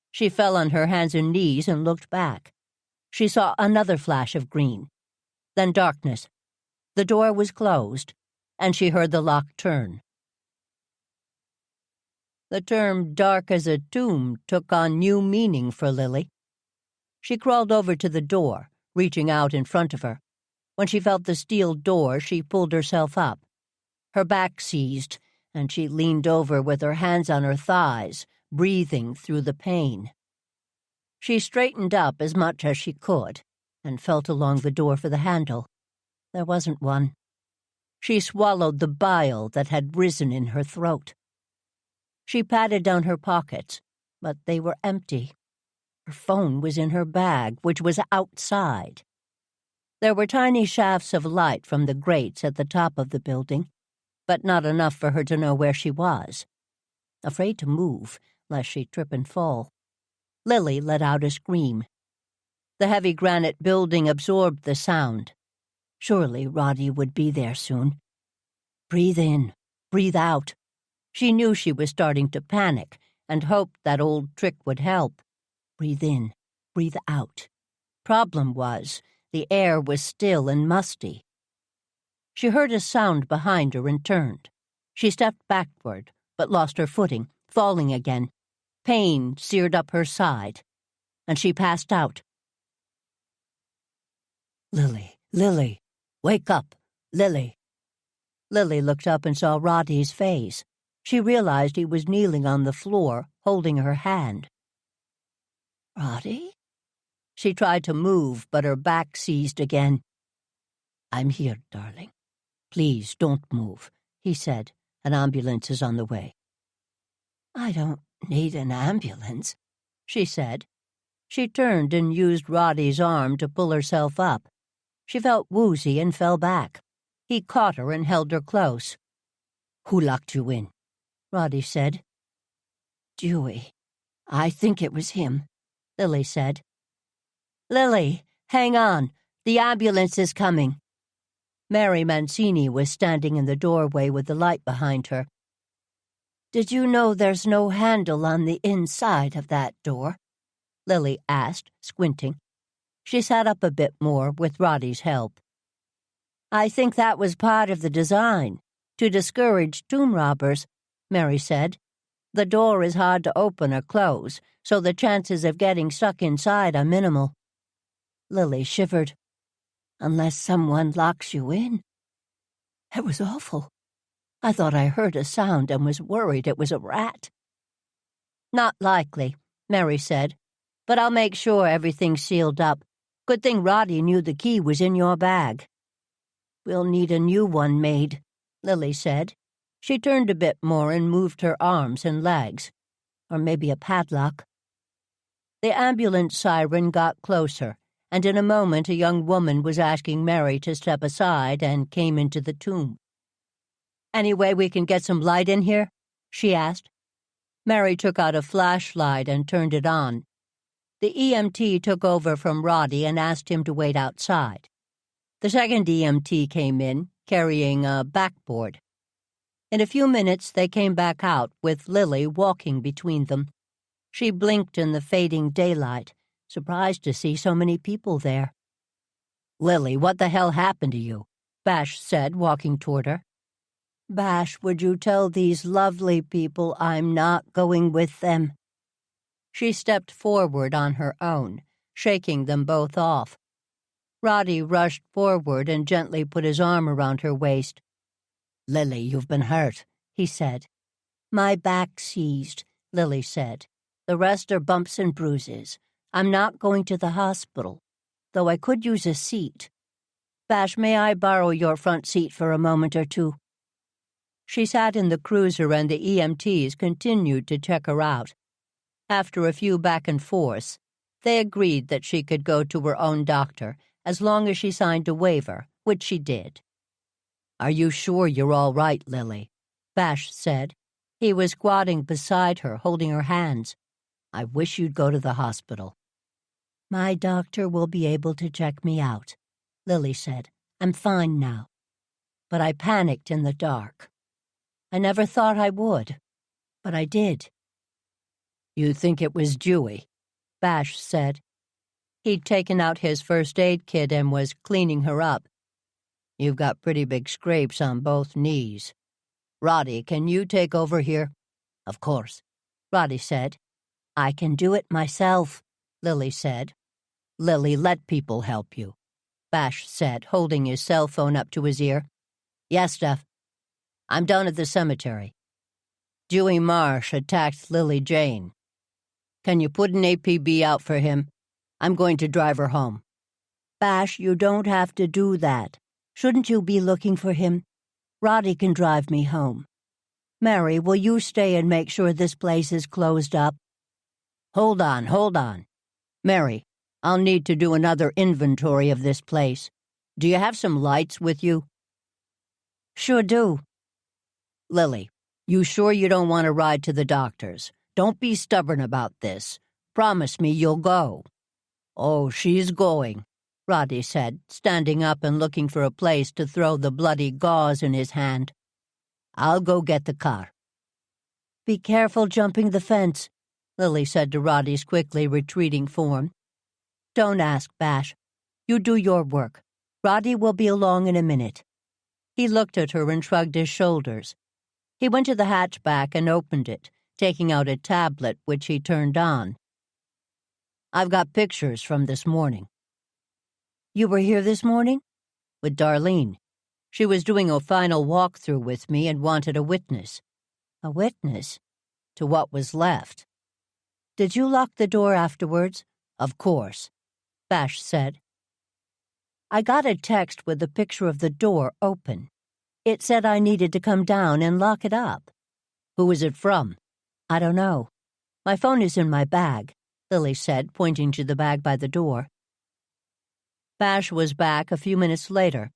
She fell on her hands and knees and looked back. She saw another flash of green. Then darkness. The door was closed, and she heard the lock turn. The term dark as a tomb took on new meaning for Lily. She crawled over to the door, reaching out in front of her. When she felt the steel door, she pulled herself up. Her back seized, and she leaned over with her hands on her thighs, breathing through the pain. She straightened up as much as she could and felt along the door for the handle. There wasn't one. She swallowed the bile that had risen in her throat. She patted down her pockets, but they were empty. Her phone was in her bag, which was outside. There were tiny shafts of light from the grates at the top of the building, but not enough for her to know where she was. Afraid to move, lest she trip and fall, Lily let out a scream. The heavy granite building absorbed the sound. Surely Roddy would be there soon. Breathe in, breathe out. She knew she was starting to panic and hoped that old trick would help. Breathe in, breathe out. Problem was, the air was still and musty. She heard a sound behind her and turned. She stepped backward, but lost her footing, falling again. Pain seared up her side, and she passed out. Lily, wake up, Lily. Lily looked up and saw Roddy's face. She realized he was kneeling on the floor, holding her hand. Roddy? She tried to move, but her back seized again. I'm here, darling. Please don't move, he said. An ambulance is on the way. I don't need an ambulance, she said. She turned and used Roddy's arm to pull herself up. She felt woozy and fell back. He caught her and held her close. Who locked you in? Roddy said. Dewey. I think it was him, Lily said. Lily, hang on. The ambulance is coming. Mary Mancini was standing in the doorway with the light behind her. Did you know there's no handle on the inside of that door? Lily asked, squinting. She sat up a bit more with Roddy's help. I think that was part of the design, to discourage tomb robbers, Mary said. The door is hard to open or close, so the chances of getting stuck inside are minimal. Lily shivered. Unless someone locks you in. It was awful. I thought I heard a sound and was worried it was a rat. Not likely, Mary said, but I'll make sure everything's sealed up. Good thing Roddy knew the key was in your bag. We'll need a new one made, Lily said. She turned a bit more and moved her arms and legs. Or maybe a padlock. The ambulance siren got closer, and in a moment a young woman was asking Mary to step aside and came into the tomb. Any way we can get some light in here? She asked. Mary took out a flashlight and turned it on. The EMT took over from Roddy and asked him to wait outside. The second EMT came in, carrying a backboard. In a few minutes they came back out, with Lily walking between them. She blinked in the fading daylight, surprised to see so many people there. Lily, what the hell happened to you? Bash said, walking toward her. Bash, would you tell these lovely people I'm not going with them? She stepped forward on her own, shaking them both off. Roddy rushed forward and gently put his arm around her waist. Lily, you've been hurt, he said. My back seized, Lily said. The rest are bumps and bruises. I'm not going to the hospital, though I could use a seat. Bash, may I borrow your front seat for a moment or two? She sat in the cruiser and the EMTs continued to check her out. After a few back and forths, they agreed that she could go to her own doctor as long as she signed a waiver, which she did. Are you sure you're all right, Lily? Bash said. He was squatting beside her, holding her hands. I wish you'd go to the hospital. My doctor will be able to check me out, Lily said. I'm fine now. But I panicked in the dark. I never thought I would, but I did. You think it was Dewey? Bash said. He'd taken out his first aid kit and was cleaning her up. You've got pretty big scrapes on both knees. Roddy, can you take over here? Of course, Roddy said. I can do it myself, Lily said. Lily, let people help you, Bash said, holding his cell phone up to his ear. Yes, Steph. I'm down at the cemetery. Dewey Marsh attacked Lily Jane. Can you put an APB out for him? I'm going to drive her home. Bash, you don't have to do that. Shouldn't you be looking for him? Roddy can drive me home. Mary, will you stay and make sure this place is closed up? Hold on. Mary, I'll need to do another inventory of this place. Do you have some lights with you? Sure do. Lily, you sure you don't want to ride to the doctor's? Don't be stubborn about this. Promise me you'll go. Oh, she's going, Roddy said, standing up and looking for a place to throw the bloody gauze in his hand. I'll go get the car. Be careful jumping the fence, Lily said to Roddy's quickly retreating form. Don't ask, Bash. You do your work. Roddy will be along in a minute. He looked at her and shrugged his shoulders. He went to the hatchback and opened it, taking out a tablet which he turned on. I've got pictures from this morning. You were here this morning? With Darlene. She was doing a final walkthrough with me and wanted a witness. A witness? To what was left. Did you lock the door afterwards? Of course, Bash said. I got a text with a picture of the door open. It said I needed to come down and lock it up. Who was it from? I don't know. My phone is in my bag, Lily said, pointing to the bag by the door. Bash was back a few minutes later.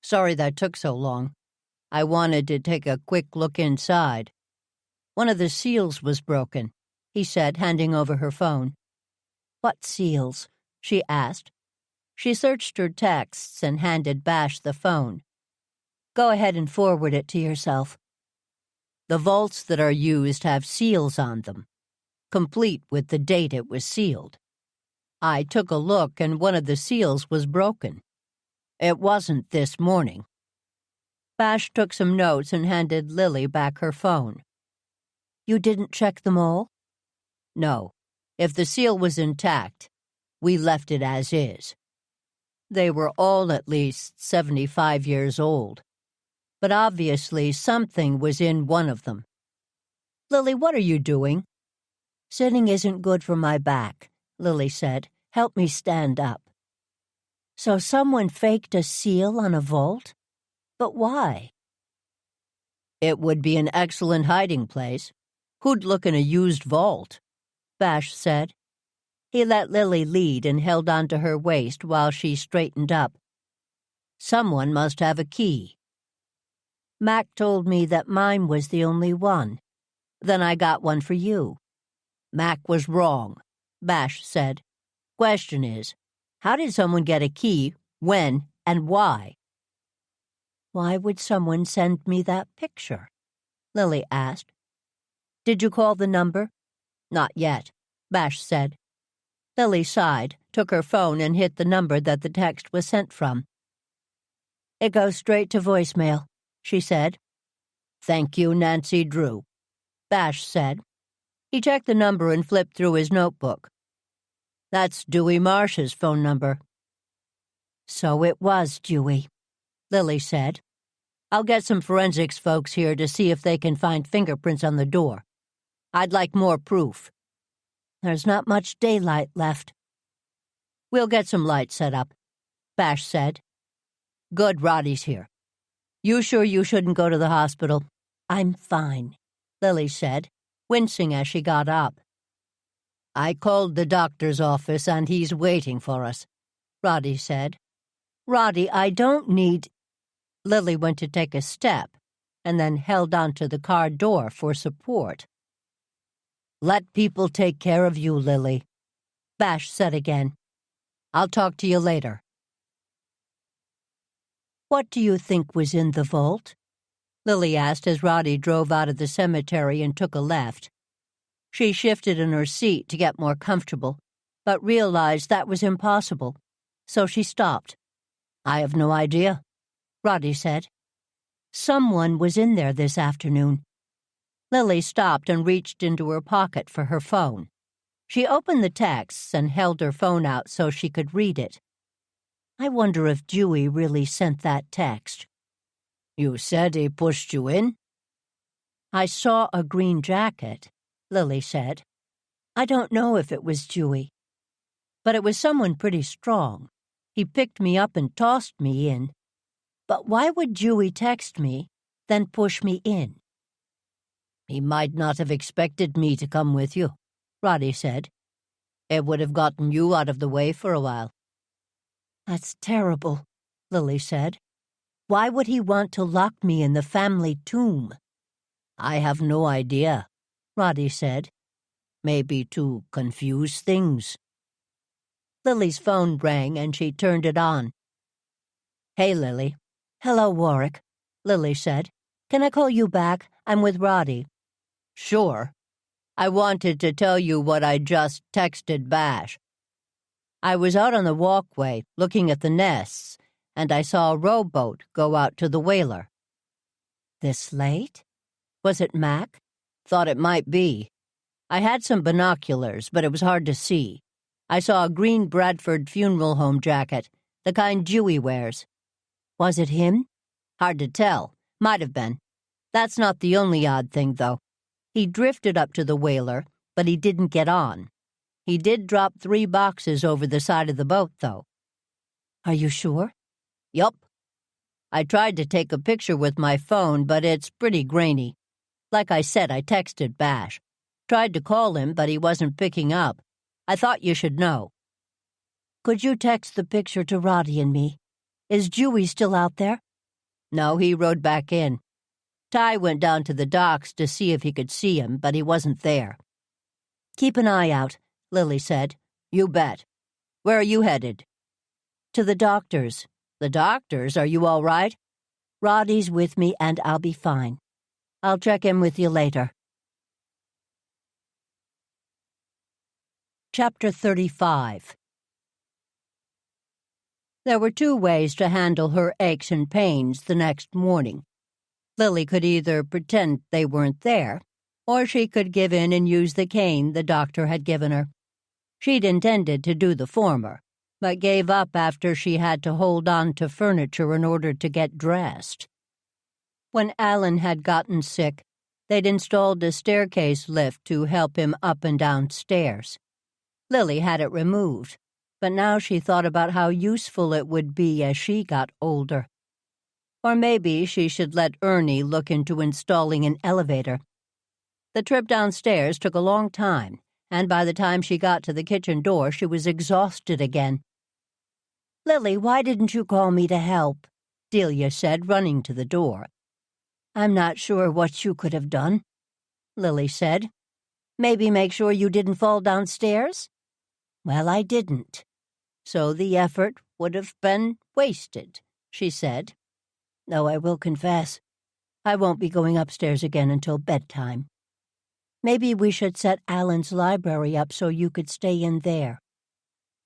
Sorry that took so long. I wanted to take a quick look inside. One of the seals was broken, he said, handing over her phone. What seals? She asked. She searched her texts and handed Bash the phone. Go ahead and forward it to yourself. The vaults that are used have seals on them, complete with the date it was sealed. I took a look and one of the seals was broken. It wasn't this morning. Bash took some notes and handed Lily back her phone. You didn't check them all? No. If the seal was intact, we left it as is. They were all at least 75 years old. But obviously something was in one of them. Lily, what are you doing? Sitting isn't good for my back, Lily said. Help me stand up. So someone faked a seal on a vault? But why? It would be an excellent hiding place. Who'd look in a used vault? Bash said. He let Lily lead and held onto her waist while she straightened up. Someone must have a key. Mac told me that mine was the only one. Then I got one for you. Mac was wrong, Bash said. Question is, how did someone get a key, when, and why? Why would someone send me that picture? Lily asked. Did you call the number? Not yet, Bash said. Lily sighed, took her phone and hit the number that the text was sent from. It goes straight to voicemail, she said. Thank you, Nancy Drew, Bash said. He checked the number and flipped through his notebook. That's Dewey Marsh's phone number. So it was Dewey, Lily said. I'll get some forensics folks here to see if they can find fingerprints on the door. I'd like more proof. There's not much daylight left. We'll get some lights set up, Bash said. Good, Roddy's here. You sure you shouldn't go to the hospital? I'm fine, Lily said, wincing as she got up. I called the doctor's office and he's waiting for us, Roddy said. Roddy, I don't need... Lily went to take a step and then held onto the car door for support. Let people take care of you, Lily, Bash said again. I'll talk to you later. What do you think was in the vault? Lily asked as Roddy drove out of the cemetery and took a left. She shifted in her seat to get more comfortable, but realized that was impossible, so she stopped. I have no idea, Roddy said. Someone was in there this afternoon. Lily stopped and reached into her pocket for her phone. She opened the texts and held her phone out so she could read it. I wonder if Dewey really sent that text. You said he pushed you in? I saw a green jacket, Lily said. I don't know if it was Dewey, but it was someone pretty strong. He picked me up and tossed me in. But why would Dewey text me, then push me in? "He might not have expected me to come with you," Roddy said. "It would have gotten you out of the way for a while." "That's terrible," Lily said. "Why would he want to lock me in the family tomb?" "I have no idea," Roddy said. "Maybe to confuse things." Lily's phone rang and she turned it on. "Hey, Lily." "Hello, Warwick," Lily said. "Can I call you back? I'm with Roddy." "Sure. I wanted to tell you what I just texted Bash. I was out on the walkway looking at the nests, and I saw a rowboat go out to the whaler." "This late? Was it Mac?" "Thought it might be. I had some binoculars, but it was hard to see. I saw a green Bradford funeral home jacket, the kind Dewey wears." "Was it him?" "Hard to tell. Might have been. That's not the only odd thing, though. He drifted up to the whaler, but he didn't get on. He did drop 3 boxes over the side of the boat, though." "Are you sure?" "Yup. I tried to take a picture with my phone, but it's pretty grainy. Like I said, I texted Bash. Tried to call him, but he wasn't picking up. I thought you should know." "Could you text the picture to Roddy and me? Is Dewey still out there?" "No, he rode back in. Ty went down to the docks to see if he could see him, but he wasn't there." "Keep an eye out," Lily said. "You bet. Where are you headed?" "To the doctor's." "The doctor's? Are you all right?" "Roddy's with me and I'll be fine. I'll check in with you later." Chapter 35. There were 2 ways to handle her aches and pains the next morning. Lily could either pretend they weren't there, or she could give in and use the cane the doctor had given her. She'd intended to do the former, but gave up after she had to hold on to furniture in order to get dressed. When Alan had gotten sick, they'd installed a staircase lift to help him up and down stairs. Lily had it removed, but now she thought about how useful it would be as she got older. Or maybe she should let Ernie look into installing an elevator. The trip downstairs took a long time, and by the time she got to the kitchen door, she was exhausted again. "Lily, why didn't you call me to help?" Delia said, running to the door. "I'm not sure what you could have done," Lily said. "Maybe make sure you didn't fall downstairs?" "Well, I didn't. So the effort would have been wasted," she said. "Though I will confess, I won't be going upstairs again until bedtime. Maybe we should set Alan's library up so you could stay in there."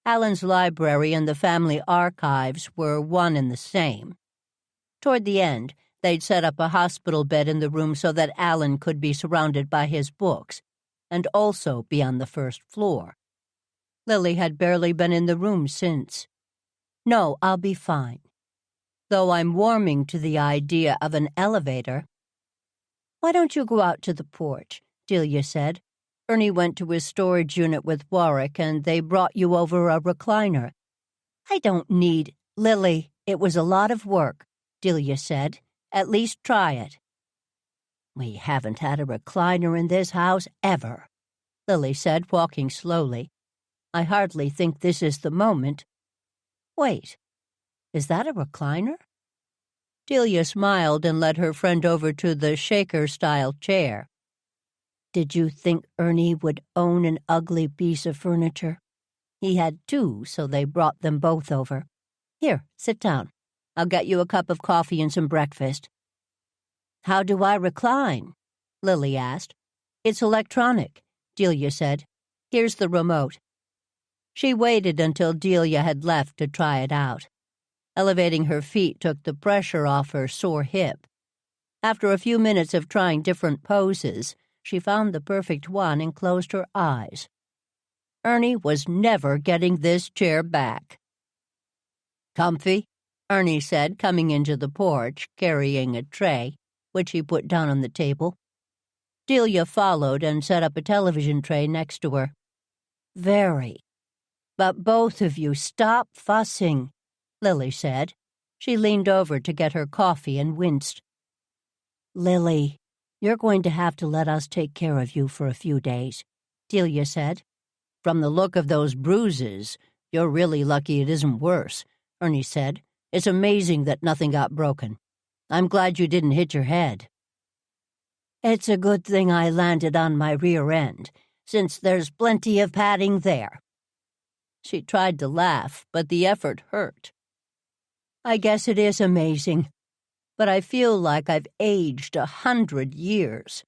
Alan's library and the family archives were one and the same. Toward the end, they'd set up a hospital bed in the room so that Alan could be surrounded by his books, and also be on the first floor. Lily had barely been in the room since. "No, I'll be fine. Though I'm warming to the idea of an elevator." "Why don't you go out to the porch?" Delia said. "Ernie went to his storage unit with Warwick, and they brought you over a recliner." "I don't need—" "Lily, it was a lot of work," Delia said. "At least try it." "We haven't had a recliner in this house ever," Lily said, walking slowly. "I hardly think this is the moment." "Wait, is that a recliner?" Delia smiled and led her friend over to the shaker-style chair. "Did you think Ernie would own an ugly piece of furniture? He had 2, so they brought them both over. Here, sit down. I'll get you a cup of coffee and some breakfast." "How do I recline?" Lily asked. "It's electronic," Delia said. "Here's the remote." She waited until Delia had left to try it out. Elevating her feet took the pressure off her sore hip. After a few minutes of trying different poses, she found the perfect one and closed her eyes. Ernie was never getting this chair back. "Comfy?" Ernie said, coming into the porch, carrying a tray, which he put down on the table. Delia followed and set up a television tray next to her. "Very. But both of you stop fussing," Lily said. She leaned over to get her coffee and winced. "Lily, "You're going to have to let us take care of you for a few days," Delia said. "From the look of those bruises, you're really lucky it isn't worse," Ernie said. "It's amazing that nothing got broken. I'm glad you didn't hit your head." "It's a good thing I landed on my rear end, since there's plenty of padding there." She tried to laugh, but the effort hurt. "I guess it is amazing, but I feel like I've aged 100 years.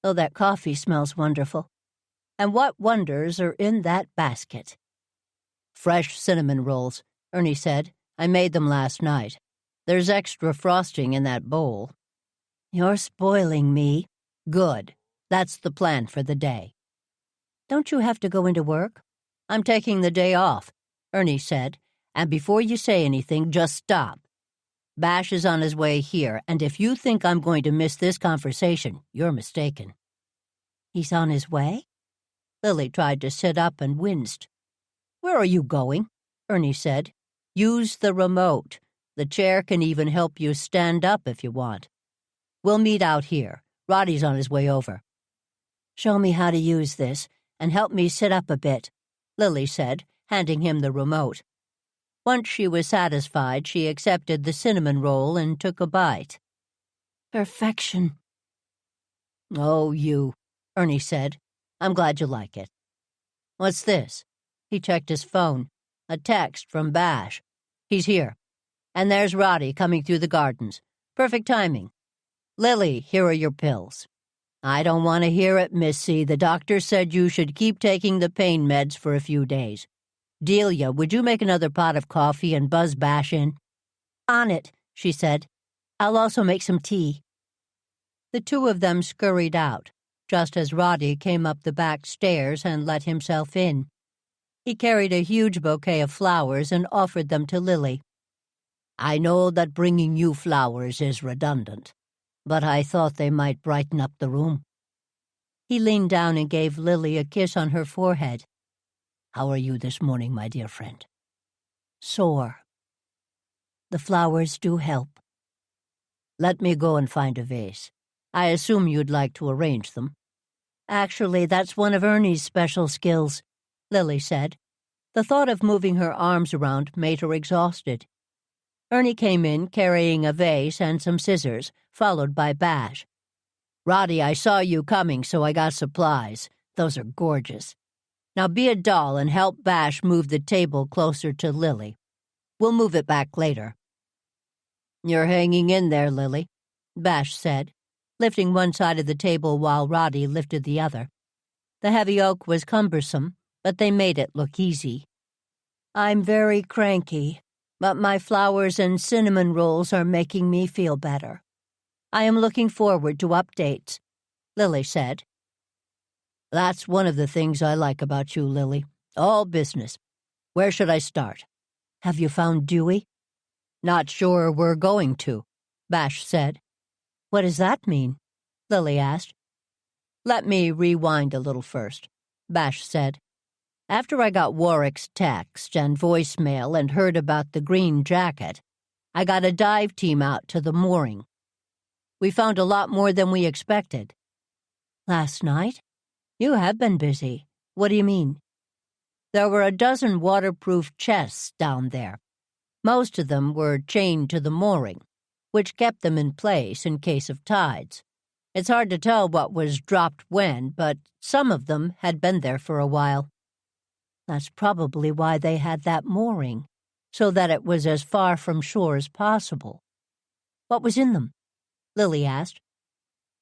Oh, that coffee smells wonderful. And what wonders are in that basket?" "Fresh cinnamon rolls," Ernie said. "I made them last night. There's extra frosting in that bowl." "You're spoiling me." "Good. That's the plan for the day." "Don't you have to go into work?" "I'm taking the day off," Ernie said. "And before you say anything, just stop. Bash is on his way here, and if you think I'm going to miss this conversation, you're mistaken." "He's on his way?" Lily tried to sit up and winced. "Where are you going?" Ernie said. "Use the remote. The chair can even help you stand up if you want. We'll meet out here. Roddy's on his way over." "Show me how to use this, and help me sit up a bit," Lily said, handing him the remote. Once she was satisfied, she accepted the cinnamon roll and took a bite. "Perfection." "Oh, you," Ernie said. "I'm glad you like it." "What's this?" He checked his phone. "A text from Bash. He's here. And there's Roddy coming through the gardens. Perfect timing. Lily, here are your pills." "I don't want to hear it, Missy. The doctor said you should keep taking the pain meds for a few days. Delia, would you make another pot of coffee and buzz Bash in?" "On it," she said. "I'll also make some tea." The two of them scurried out, just as Roddy came up the back stairs and let himself in. He carried a huge bouquet of flowers and offered them to Lily. "I know that bringing you flowers is redundant, but I thought they might brighten up the room." He leaned down and gave Lily a kiss on her forehead. "How are you this morning, my dear friend?" "Sore." "The flowers do help." "Let me go and find a vase. I assume you'd like to arrange them." "Actually, that's one of Ernie's special skills," Lily said. The thought of moving her arms around made her exhausted. Ernie came in carrying a vase and some scissors, followed by Bash. "Roddy, I saw you coming, so I got supplies. Those are gorgeous. Now be a doll and help Bash move the table closer to Lily. We'll move it back later." "You're hanging in there, Lily," Bash said, lifting one side of the table while Roddy lifted the other. The heavy oak was cumbersome, but they made it look easy. "I'm very cranky, but my flowers and cinnamon rolls are making me feel better. I am looking forward to updates," Lily said. "That's one of the things I like about you, Lily. All business. Where should I start?" "Have you found Dewey?" "Not sure we're going to," Bash said. "What does that mean?" Lily asked. "Let me rewind a little first," Bash said. "After I got Warwick's text and voicemail and heard about the green jacket, I got a dive team out to the mooring. We found a lot more than we expected." "Last night? You have been busy. What do you mean?" "There were a dozen waterproof chests down there. Most of them were chained to the mooring, which kept them in place in case of tides. It's hard to tell what was dropped when, but some of them had been there for a while." "That's probably why they had that mooring, so that it was as far from shore as possible." "What was in them?" Lily asked.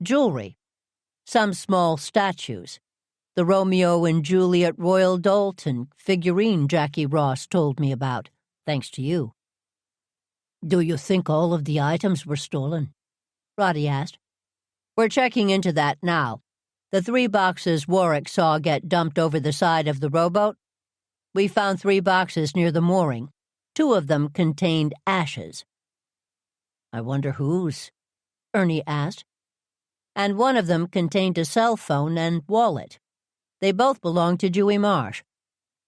"Jewelry. Some small statues. The Romeo and Juliet Royal Dalton figurine Jackie Ross told me about, thanks to you." "Do you think all of the items were stolen?" Roddy asked. "We're checking into that now. The 3 boxes Warwick saw get dumped over the side of the rowboat? We found 3 boxes near the mooring. 2 of them contained ashes." "I wonder whose?" Ernie asked. "And 1 of them contained a cell phone and wallet. They both belonged to Dewey Marsh.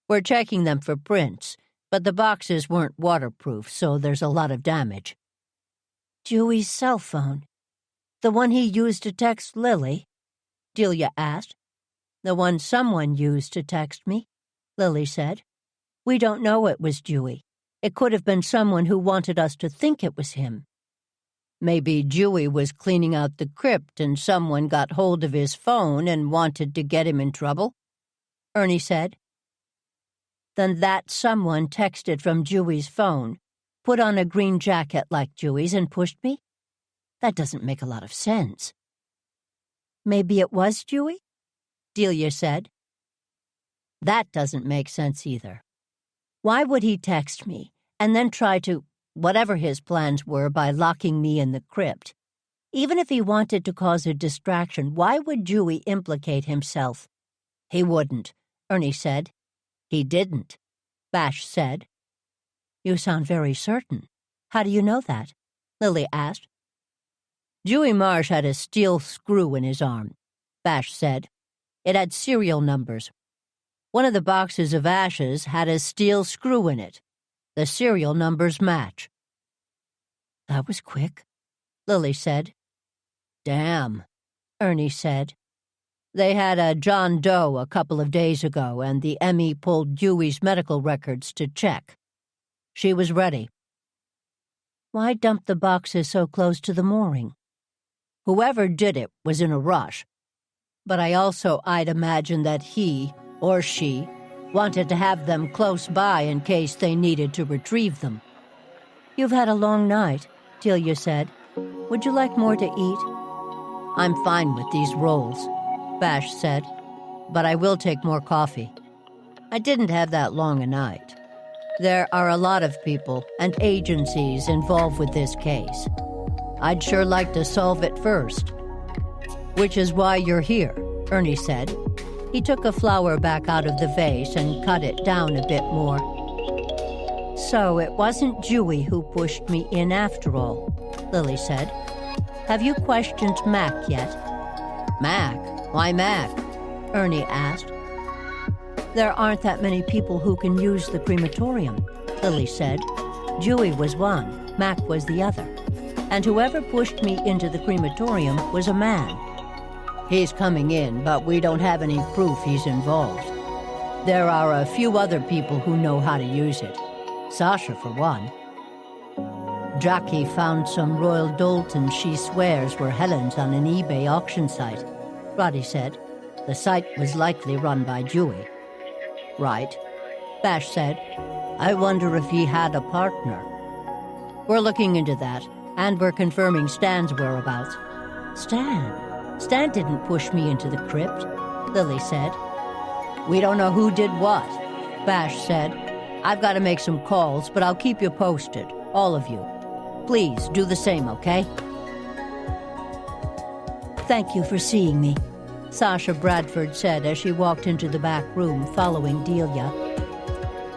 We're checking them for prints, but the boxes weren't waterproof, so there's a lot of damage." "Dewey's cell phone. The one he used to text Lily? Delia asked. The one someone used to text me, Lily said. We don't know it was Dewey. It could have been someone who wanted us to think it was him. Maybe Dewey was cleaning out the crypt and someone got hold of his phone and wanted to get him in trouble, Ernie said. Then that someone texted from Dewey's phone, put on a green jacket like Dewey's, and pushed me? That doesn't make a lot of sense. Maybe it was Dewey? Delia said. That doesn't make sense either. Why would he text me and then try to, whatever his plans were, by locking me in the crypt? Even if he wanted to cause a distraction, why would Dewey implicate himself? He wouldn't, Ernie said. He didn't, Bash said. You sound very certain. How do you know that? Lily asked. Dewey Marsh had a steel screw in his arm, Bash said. It had serial numbers. One of the boxes of ashes had a steel screw in it. The serial numbers match. That was quick, Lily said. Damn, Ernie said. They had a John Doe a couple of days ago, and the ME pulled Dewey's medical records to check. She was ready. Why dump the boxes so close to the mooring? Whoever did it was in a rush. But I'd imagine that he, or she, wanted to have them close by in case they needed to retrieve them. You've had a long night, Delia said. Would you like more to eat? I'm fine with these rolls, Bash said, but I will take more coffee. I didn't have that long a night. There are a lot of people and agencies involved with this case. I'd sure like to solve it first. Which is why you're here, Ernie said. He took a flower back out of the vase and cut it down a bit more. So it wasn't Dewey who pushed me in after all, Lily said. Have you questioned Mac yet? Mac? Why Mac? Ernie asked. There aren't that many people who can use the crematorium, Lily said. Dewey was one, Mac was the other. And whoever pushed me into the crematorium was a man. He's coming in, but we don't have any proof he's involved. There are a few other people who know how to use it. Sasha, for one. Jackie found some Royal Doltons she swears were Helen's on an eBay auction site, Roddy said. The site was likely run by Dewey. Right, Bash said. I wonder if he had a partner. We're looking into that, and we're confirming Stan's whereabouts. Stan? Stan didn't push me into the crypt, Lily said. We don't know who did what, Bash said. I've got to make some calls, but I'll keep you posted, all of you. Please do the same, okay? Thank you for seeing me, Sasha Bradford said as she walked into the back room following Delia.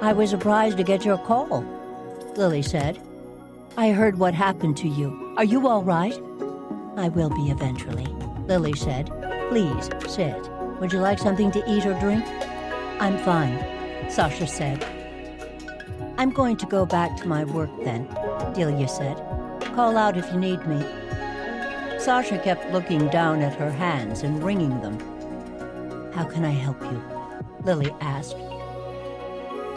I was surprised to get your call, Lily said. I heard what happened to you. Are you all right? I will be eventually, Lily said. Please, sit. Would you like something to eat or drink? I'm fine, Sasha said. I'm going to go back to my work then, Delia said. Call out if you need me. Sasha kept looking down at her hands and wringing them. How can I help you? Lily asked.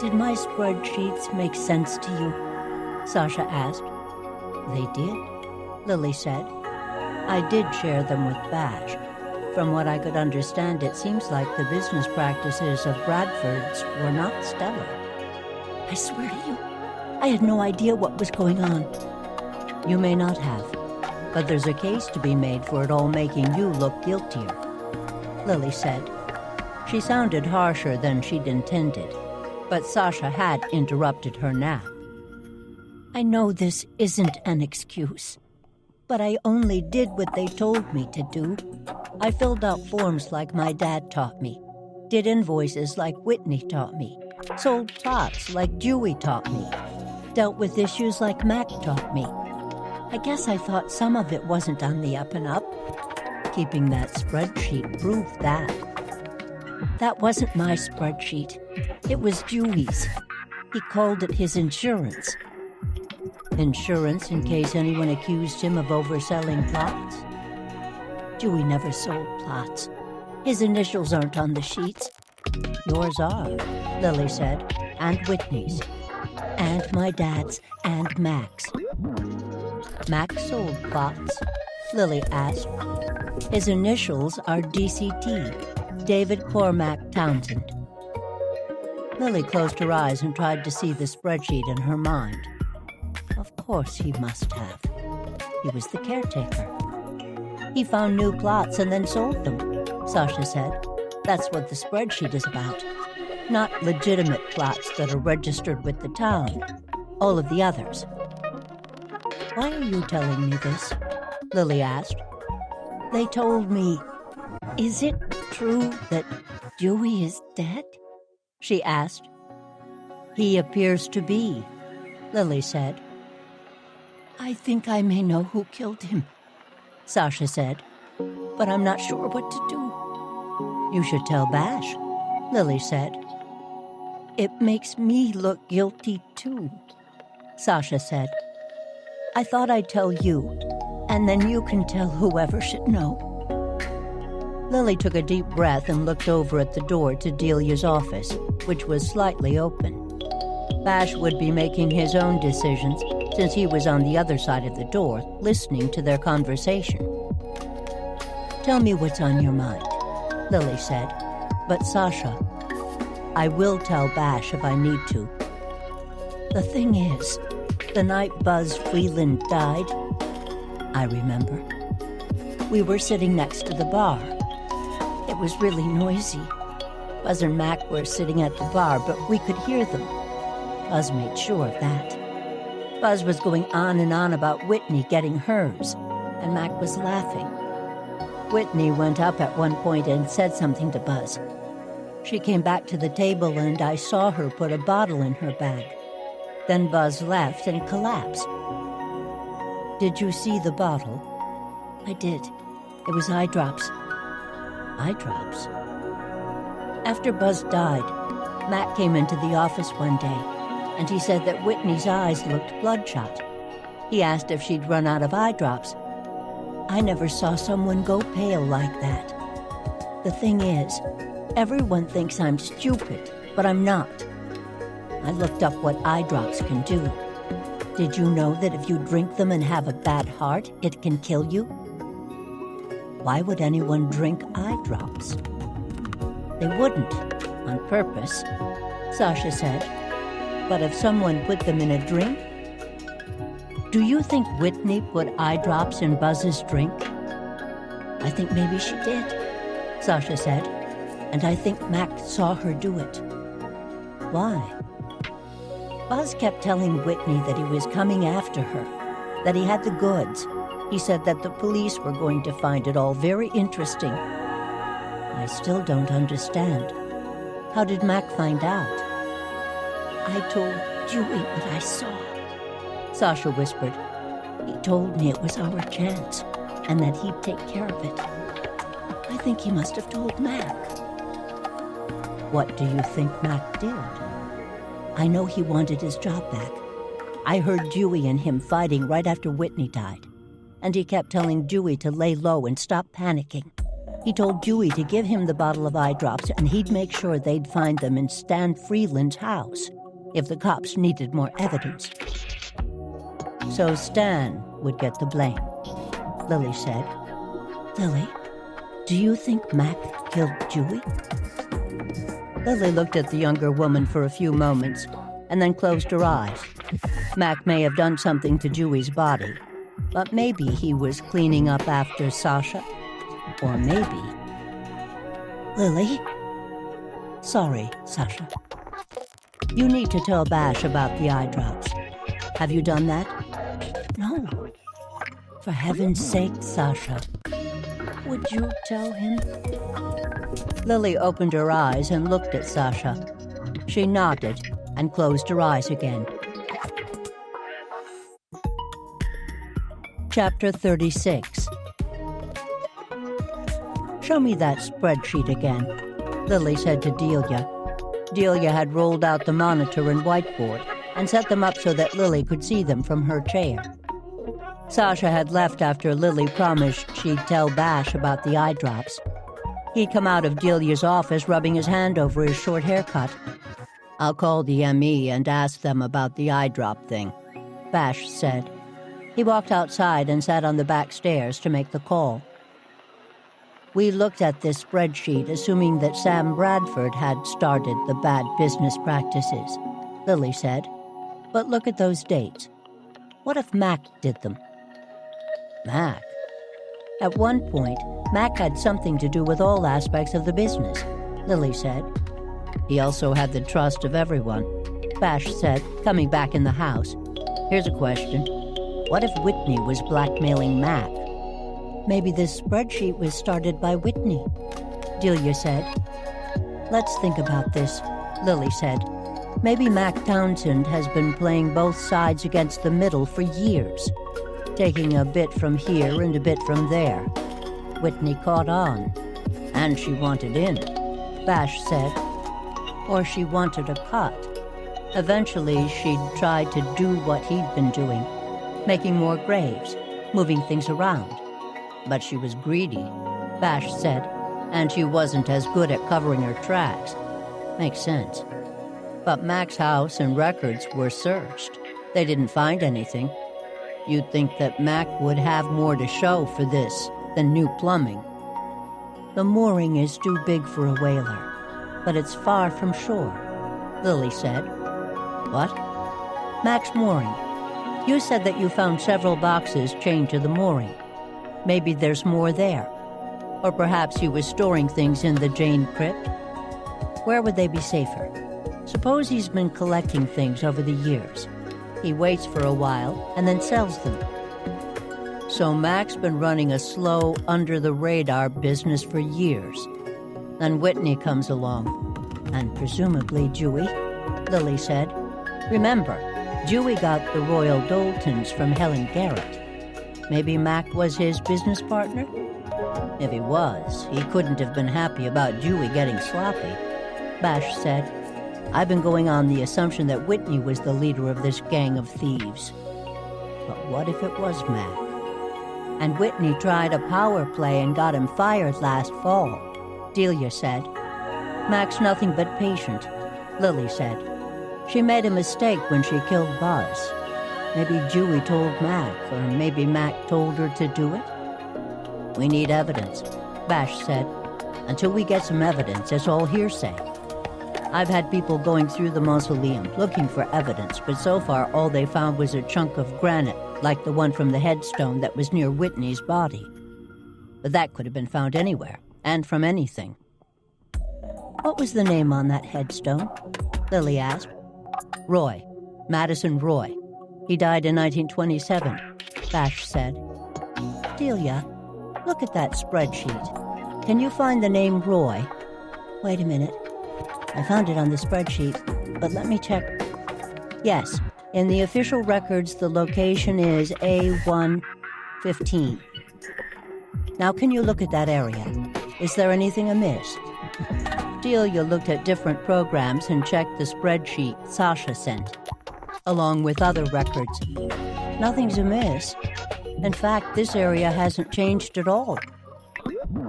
Did my spreadsheets make sense to you? Sasha asked. They did, Lily said. I did share them with Bash. From what I could understand, it seems like the business practices of Bradford's were not stellar. I swear to you, I had no idea what was going on. You may not have, but there's a case to be made for it all making you look guiltier, Lily said. She sounded harsher than she'd intended, but Sasha had interrupted her nap. I know this isn't an excuse, but I only did what they told me to do. I filled out forms like my dad taught me, did invoices like Whitney taught me, sold tots like Dewey taught me, dealt with issues like Mac taught me. I guess I thought some of it wasn't on the up and up. Keeping that spreadsheet proved that. That wasn't my spreadsheet. It was Dewey's. He called it his insurance. Insurance in case anyone accused him of overselling plots? Dewey never sold plots. His initials aren't on the sheets. Yours are, Lily said, and Whitney's. And my dad's, and Mac's. Mac sold plots? Lily asked. His initials are DCT, David Cormac Townsend. Lily closed her eyes and tried to see the spreadsheet in her mind. Of course he must have. He was the caretaker. He found new plots and then sold them, Sasha said. That's what the spreadsheet is about. Not legitimate plots that are registered with the town. All of the others. Why are you telling me this? Lily asked. They told me, is it true that Dewey is dead? She asked. He appears to be, Lily said. I think I may know who killed him, Sasha said, but I'm not sure what to do. You should tell Bash, Lily said. It makes me look guilty too, Sasha said. I thought I'd tell you, and then you can tell whoever should know. Lily took a deep breath and looked over at the door to Delia's office, which was slightly open. Bash would be making his own decisions since he was on the other side of the door, listening to their conversation. Tell me what's on your mind, Lily said. But Sasha, I will tell Bash if I need to. The thing is, the night Buzz Freeland died, I remember. We were sitting next to the bar. It was really noisy. Buzz and Mac were sitting at the bar, but we could hear them. Buzz made sure of that. Buzz was going on and on about Whitney getting hers, and Mac was laughing. Whitney went up at one point and said something to Buzz. She came back to the table and I saw her put a bottle in her bag. Then Buzz left and collapsed. Did you see the bottle? I did. It was eye drops. Eye drops? After Buzz died, Mac came into the office one day, and he said that Whitney's eyes looked bloodshot. He asked if she'd run out of eye drops. I never saw someone go pale like that. The thing is, everyone thinks I'm stupid, but I'm not. I looked up what eye drops can do. Did you know that if you drink them and have a bad heart, it can kill you? Why would anyone drink eye drops? They wouldn't, on purpose, Sasha said. But if someone put them in a drink? Do you think Whitney put eye drops in Buzz's drink? I think maybe she did, Sasha said. And I think Mac saw her do it. Why? Buzz kept telling Whitney that he was coming after her, that he had the goods. He said that the police were going to find it all very interesting. I still don't understand. How did Mac find out? I told Dewey what I saw, Sasha whispered. He told me it was our chance, and that he'd take care of it. I think he must have told Mac. What do you think Mac did? I know he wanted his job back. I heard Dewey and him fighting right after Whitney died, and he kept telling Dewey to lay low and stop panicking. He told Dewey to give him the bottle of eye drops and he'd make sure they'd find them in Stan Freeland's house if the cops needed more evidence. So Stan would get the blame, Lily said. Lily, do you think Mac killed Dewey? Lily looked at the younger woman for a few moments and then closed her eyes. Mac may have done something to Dewey's body, but maybe he was cleaning up after Sasha. Or maybe... Lily? Sorry, Sasha. You need to tell Bash about the eye drops. Have you done that? No. For heaven's sake, Sasha. Would you tell him? Lily opened her eyes and looked at Sasha. She nodded and closed her eyes again. Chapter 36. Show me that spreadsheet again, Lily said to Delia. Delia had rolled out the monitor and whiteboard and set them up so that Lily could see them from her chair. Sasha had left after Lily promised she'd tell Bash about the eye drops. He'd come out of Delia's office rubbing his hand over his short haircut. "I'll call the ME and ask them about the eye drop thing," Bash said. He walked outside and sat on the back stairs to make the call. "We looked at this spreadsheet assuming that Sam Bradford had started the bad business practices," Lily said. "But look at those dates. What if Mac did them?" Mac? At one point, Mac had something to do with all aspects of the business, Lily said. He also had the trust of everyone, Bash said, coming back in the house. "Here's a question. What if Whitney was blackmailing Mac?" "Maybe this spreadsheet was started by Whitney," Delia said. "Let's think about this," Lily said. "Maybe Mac Townsend has been playing both sides against the middle for years, taking a bit from here and a bit from there. Whitney caught on, and she wanted in," Bash said. "Or she wanted a cut. Eventually, she'd tried to do what he'd been doing, making more graves, moving things around. But she was greedy," Bash said, "and she wasn't as good at covering her tracks." "Makes sense." "But Mac's house and records were searched. They didn't find anything. You'd think that Mac would have more to show for this than new plumbing." "The mooring is too big for a whaler, but it's far from shore," Lily said. "What?" "Mac's mooring. You said that you found several boxes chained to the mooring. Maybe there's more there. Or perhaps he was storing things in the Jane crypt. Where would they be safer? Suppose he's been collecting things over the years. He waits for a while and then sells them. So Mac's been running a slow, under-the-radar business for years. Then Whitney comes along, and presumably Dewey," Lily said. "Remember, Dewey got the Royal Daltons from Helen Garrett. Maybe Mac was his business partner? If he was, he couldn't have been happy about Dewey getting sloppy," Bash said. "I've been going on the assumption that Whitney was the leader of this gang of thieves. But what if it was Mac? And Whitney tried a power play and got him fired last fall," Delia said. "Mac's nothing but patient," Lily said. "She made a mistake when she killed Buzz. Maybe Dewey told Mac, or maybe Mac told her to do it." "We need evidence," Bash said. "Until we get some evidence, it's all hearsay. I've had people going through the mausoleum looking for evidence, but so far all they found was a chunk of granite, like the one from the headstone that was near Whitney's body. But that could have been found anywhere, and from anything." "What was the name on that headstone?" Lily asked. "Roy. Madison Roy. He died in 1927, Bash said. "Delia, look at that spreadsheet. Can you find the name Roy?" "Wait a minute. I found it on the spreadsheet, but let me check." "Yes, in the official records, the location is A115. Now can you look at that area? Is there anything amiss?" Delia looked at different programs and checked the spreadsheet Sasha sent, along with other records. "Nothing's amiss. In fact, this area hasn't changed at all."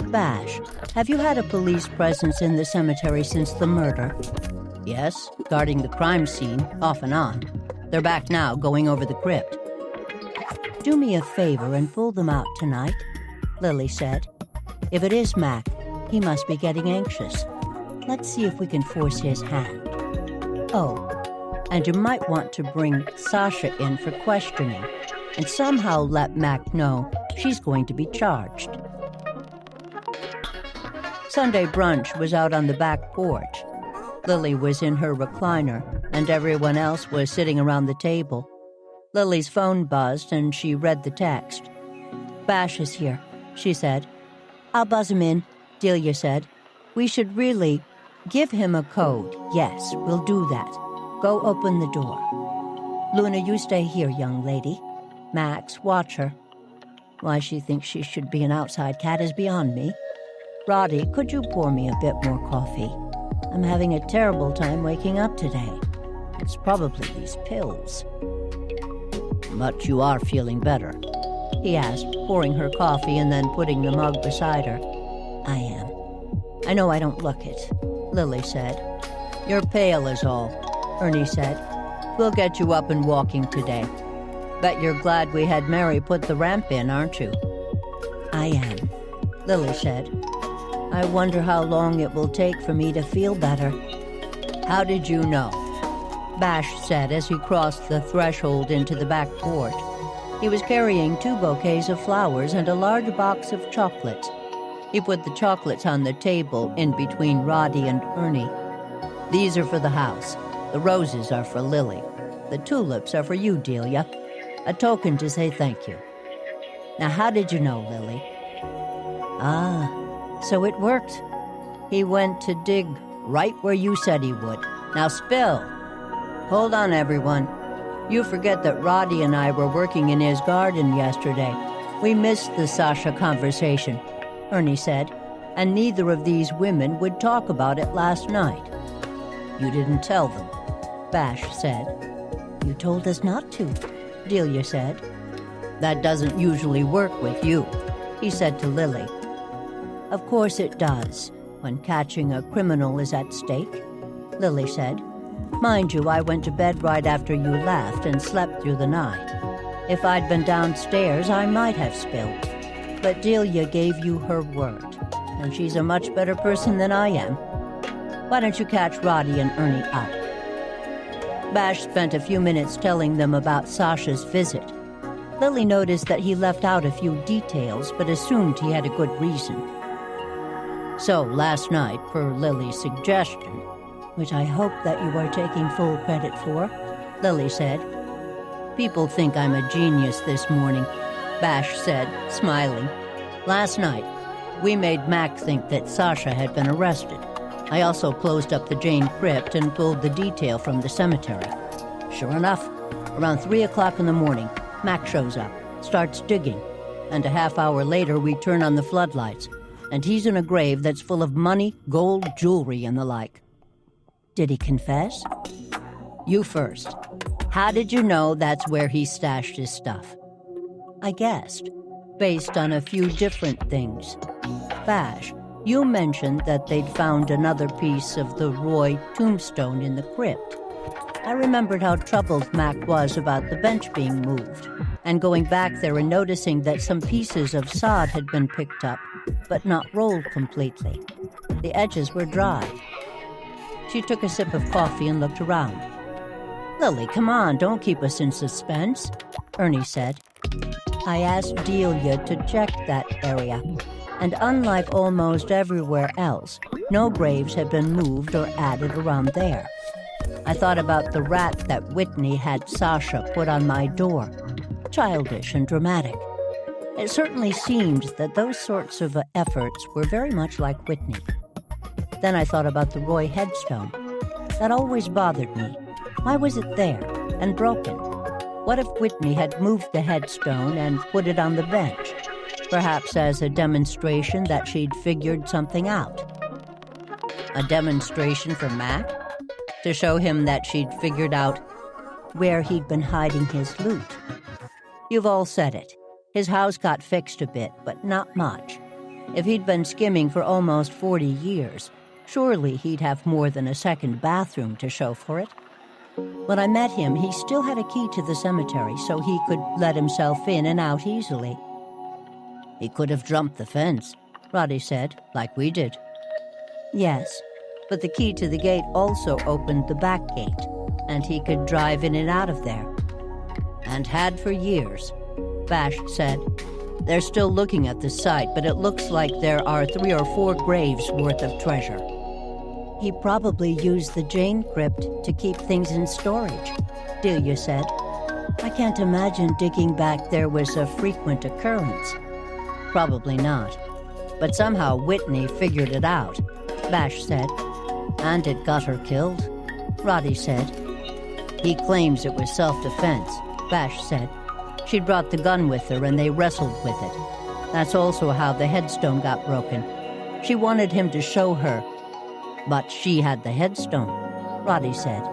"Bash, have you had a police presence in the cemetery since the murder?" "Yes, guarding the crime scene, off and on. They're back now, going over the crypt." "Do me a favor and pull them out tonight," Lily said. "If it is Mac, he must be getting anxious. Let's see if we can force his hand. Oh, and you might want to bring Sasha in for questioning and somehow let Mac know she's going to be charged." Sunday brunch was out on the back porch. Lily was in her recliner, and everyone else was sitting around the table. Lily's phone buzzed, and she read the text. "Bash is here," she said. "I'll buzz him in," Delia said. "We should really give him a code. Yes, we'll do that. Go open the door. Luna, you stay here, young lady. Max, watch her. Why she thinks she should be an outside cat is beyond me. Roddy, could you pour me a bit more coffee? I'm having a terrible time waking up today. It's probably these pills." "But you are feeling better," he asked, pouring her coffee and then putting the mug beside her. I am. I know I don't look it, Lily said. You're pale is all, Ernie said. We'll get you up and walking today. Bet you're glad we had Mary put the ramp in, aren't you? I am, Lily said. I wonder how long it will take for me to feel better. How did you know? Bash said as he crossed the threshold into the back porch. He was carrying 2 bouquets of flowers and a large box of chocolates. He put the chocolates on the table in between Roddy and Ernie. These are for the house. The roses are for Lily. The tulips are for you, Delia. A token to say thank you. Now, how did you know, Lily? Ah, so it worked. He went to dig right where you said he would. Now spill. Hold on, everyone. You forget that Roddy and I were working in his garden yesterday. We missed the Sasha conversation, Ernie said, and neither of these women would talk about it last night. You didn't tell them, Bash said. You told us not to, Delia said. That doesn't usually work with you, he said to Lily. Of course it does, when catching a criminal is at stake, Lily said. Mind you, I went to bed right after you left and slept through the night. If I'd been downstairs, I might have spilled. But Delia gave you her word, and she's a much better person than I am. Why don't you catch Roddy and Ernie up? Bash spent a few minutes telling them about Sasha's visit. Lily noticed that he left out a few details, but assumed he had a good reason. So last night, per Lily's suggestion, which I hope that you are taking full credit for, Lily said. People think I'm a genius this morning, Bash said, smiling. Last night, we made Mac think that Sasha had been arrested. I also closed up the Jane crypt and pulled the detail from the cemetery. Sure enough, around 3 o'clock in the morning, Mac shows up, starts digging, and a half hour later we turn on the floodlights, and he's in a grave that's full of money, gold, jewelry, and the like. Did he confess? You first. How did you know that's where he stashed his stuff? I guessed, based on a few different things. Bash, you mentioned that they'd found another piece of the Roy tombstone in the crypt. I remembered how troubled Mac was about the bench being moved, and going back there and noticing that some pieces of sod had been picked up, but not rolled completely. The edges were dry. She took a sip of coffee and looked around. Lily, come on, don't keep us in suspense, Ernie said. I asked Delia to check that area, and unlike almost everywhere else, no graves had been moved or added around there. I thought about the rat that Whitney had Sasha put on my door. Childish and dramatic. It certainly seemed that those sorts of efforts were very much like Whitney. Then I thought about the Roy headstone. That always bothered me. Why was it there and broken? What if Whitney had moved the headstone and put it on the bench? Perhaps as a demonstration that she'd figured something out. A demonstration for Mac? To show him that she'd figured out where he'd been hiding his loot. You've all said it. His house got fixed a bit, but not much. If he'd been skimming for almost 40 years, surely he'd have more than a second bathroom to show for it. When I met him, he still had a key to the cemetery, so he could let himself in and out easily. He could have jumped the fence, Roddy said, like we did. Yes, but the key to the gate also opened the back gate, and he could drive in and out of there. And had for years, Bash said. They're still looking at the site, but it looks like there are 3 or 4 graves worth of treasure. He probably used the Jane crypt to keep things in storage, Delia said. I can't imagine digging back there was a frequent occurrence. Probably not. But somehow Whitney figured it out, Bash said. And it got her killed, Roddy said. He claims it was self-defense, Bash said. She'd brought the gun with her and they wrestled with it. That's also how the headstone got broken. She wanted him to show her. But she had the headstone, Roddy said.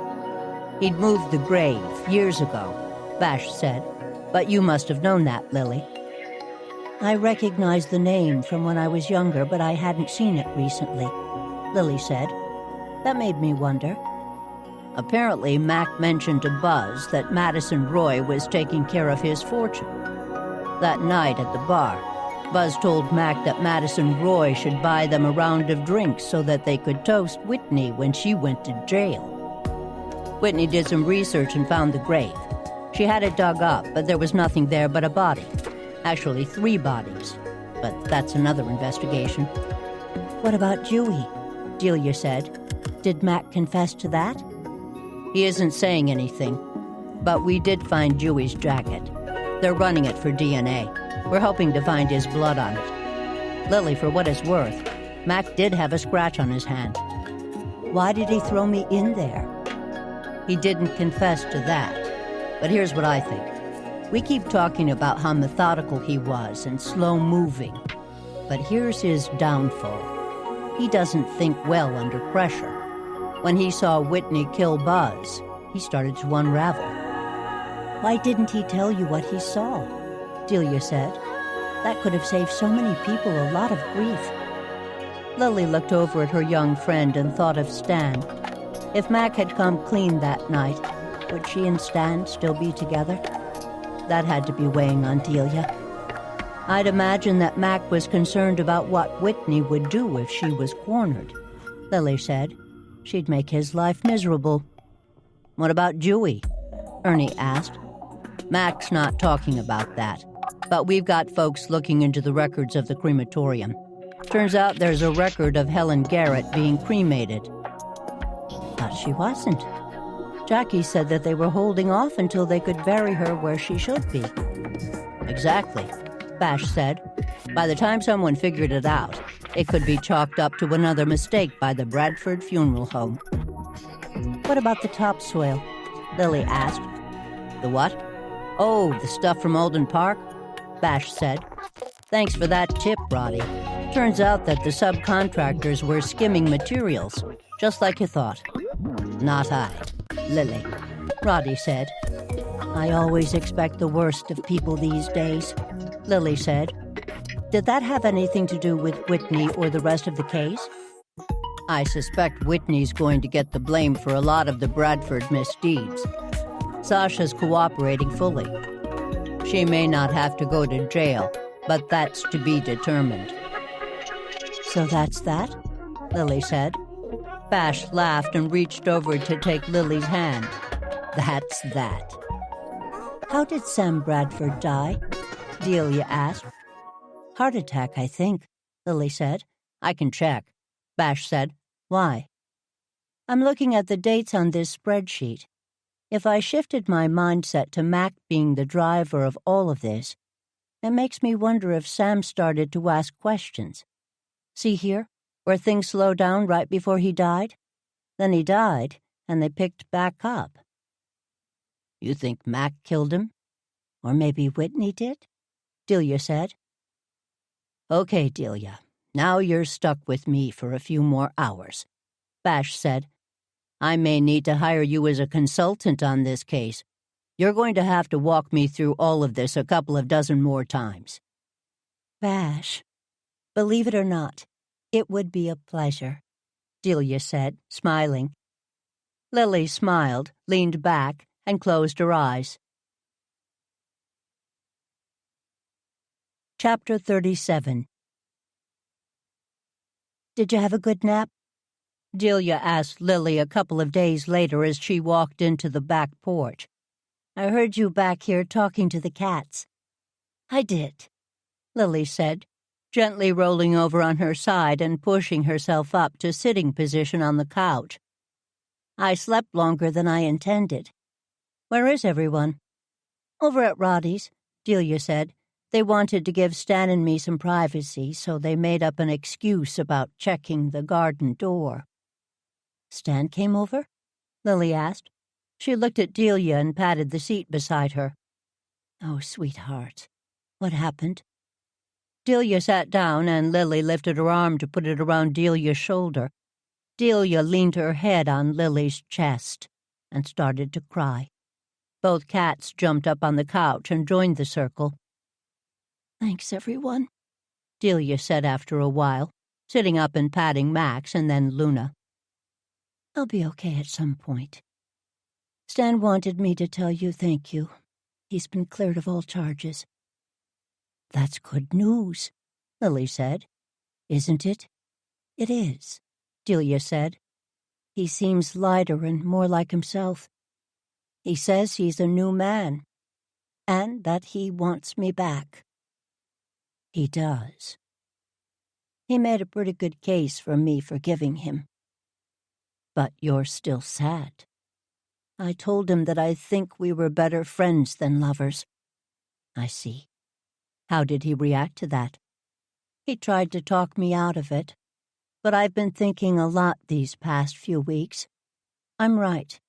He'd moved the grave years ago, Bash said. But you must have known that, Lily. I recognized the name from when I was younger, but I hadn't seen it recently, Lily said. That made me wonder. Apparently, Mac mentioned to Buzz that Madison Roy was taking care of his fortune. That night at the bar, Buzz told Mac that Madison Roy should buy them a round of drinks so that they could toast Whitney when she went to jail. Whitney did some research and found the grave. She had it dug up, but there was nothing there but a body. Actually, 3 bodies. But that's another investigation. What about Dewey? Delia said. Did Mac confess to that? He isn't saying anything, but we did find Dewey's jacket. They're running it for DNA. We're hoping to find his blood on it. Lily, for what it's worth, Mac did have a scratch on his hand. Why did he throw me in there? He didn't confess to that. But here's what I think. We keep talking about how methodical he was and slow-moving. But here's his downfall. He doesn't think well under pressure. When he saw Whitney kill Buzz, he started to unravel. Why didn't he tell you what he saw? Delia said. That could have saved so many people a lot of grief. Lily looked over at her young friend and thought of Stan. If Mac had come clean that night, would she and Stan still be together? That had to be weighing on Delia. I'd imagine that Mac was concerned about what Whitney would do if she was cornered, Lily said. She'd make his life miserable. What about Dewey? Ernie asked. Mac's not talking about that, but we've got folks looking into the records of the crematorium. Turns out there's a record of Helen Garrett being cremated. But she wasn't. Jackie said that they were holding off until they could bury her where she should be. Exactly, Bash said. By the time someone figured it out, it could be chalked up to another mistake by the Bradford Funeral Home. What about the topsoil? Lily asked. The what? Oh, the stuff from Alden Park? Bash said. Thanks for that tip, Roddy. Turns out that the subcontractors were skimming materials, just like you thought. Not I, Lily, Roddy said. I always expect the worst of people these days, Lily said. Did that have anything to do with Whitney or the rest of the case? I suspect Whitney's going to get the blame for a lot of the Bradford misdeeds. Sasha's cooperating fully. She may not have to go to jail, but that's to be determined. So that's that? Lily said. Bash laughed and reached over to take Lily's hand. That's that. How did Sam Bradford die? Delia asked. Heart attack, I think, Lily said. I can check. Bash said. Why? I'm looking at the dates on this spreadsheet. If I shifted my mindset to Mac being the driver of all of this, it makes me wonder if Sam started to ask questions. See here, where things slowed down right before he died? Then he died, and they picked back up. You think Mac killed him? Or maybe Whitney did? Delia said. Okay, Delia, now you're stuck with me for a few more hours, Bash said. I may need to hire you as a consultant on this case. You're going to have to walk me through all of this a couple of dozen more times. Bash, believe it or not, it would be a pleasure, Delia said, smiling. Lily smiled, leaned back, and closed her eyes. Chapter 37. Did you have a good nap? Delia asked Lily a couple of days later as she walked into the back porch. I heard you back here talking to the cats. I did, Lily said, gently rolling over on her side and pushing herself up to sitting position on the couch. I slept longer than I intended. Where is everyone? Over at Roddy's, Delia said. They wanted to give Stan and me some privacy, so they made up an excuse about checking the garden door. Stan came over? Lily asked. She looked at Delia and patted the seat beside her. Oh, sweetheart, what happened? Delia sat down and Lily lifted her arm to put it around Delia's shoulder. Delia leaned her head on Lily's chest and started to cry. Both cats jumped up on the couch and joined the circle. Thanks, everyone, Delia said after a while, sitting up and patting Max and then Luna. I'll be okay at some point. Stan wanted me to tell you thank you. He's been cleared of all charges. That's good news, Lily said. Isn't it? It is, Delia said. He seems lighter and more like himself. He says he's a new man, and that he wants me back. He does. He made a pretty good case for me forgiving him. But you're still sad. I told him that I think we were better friends than lovers. I see. How did he react to that? He tried to talk me out of it, but I've been thinking a lot these past few weeks. I'm right.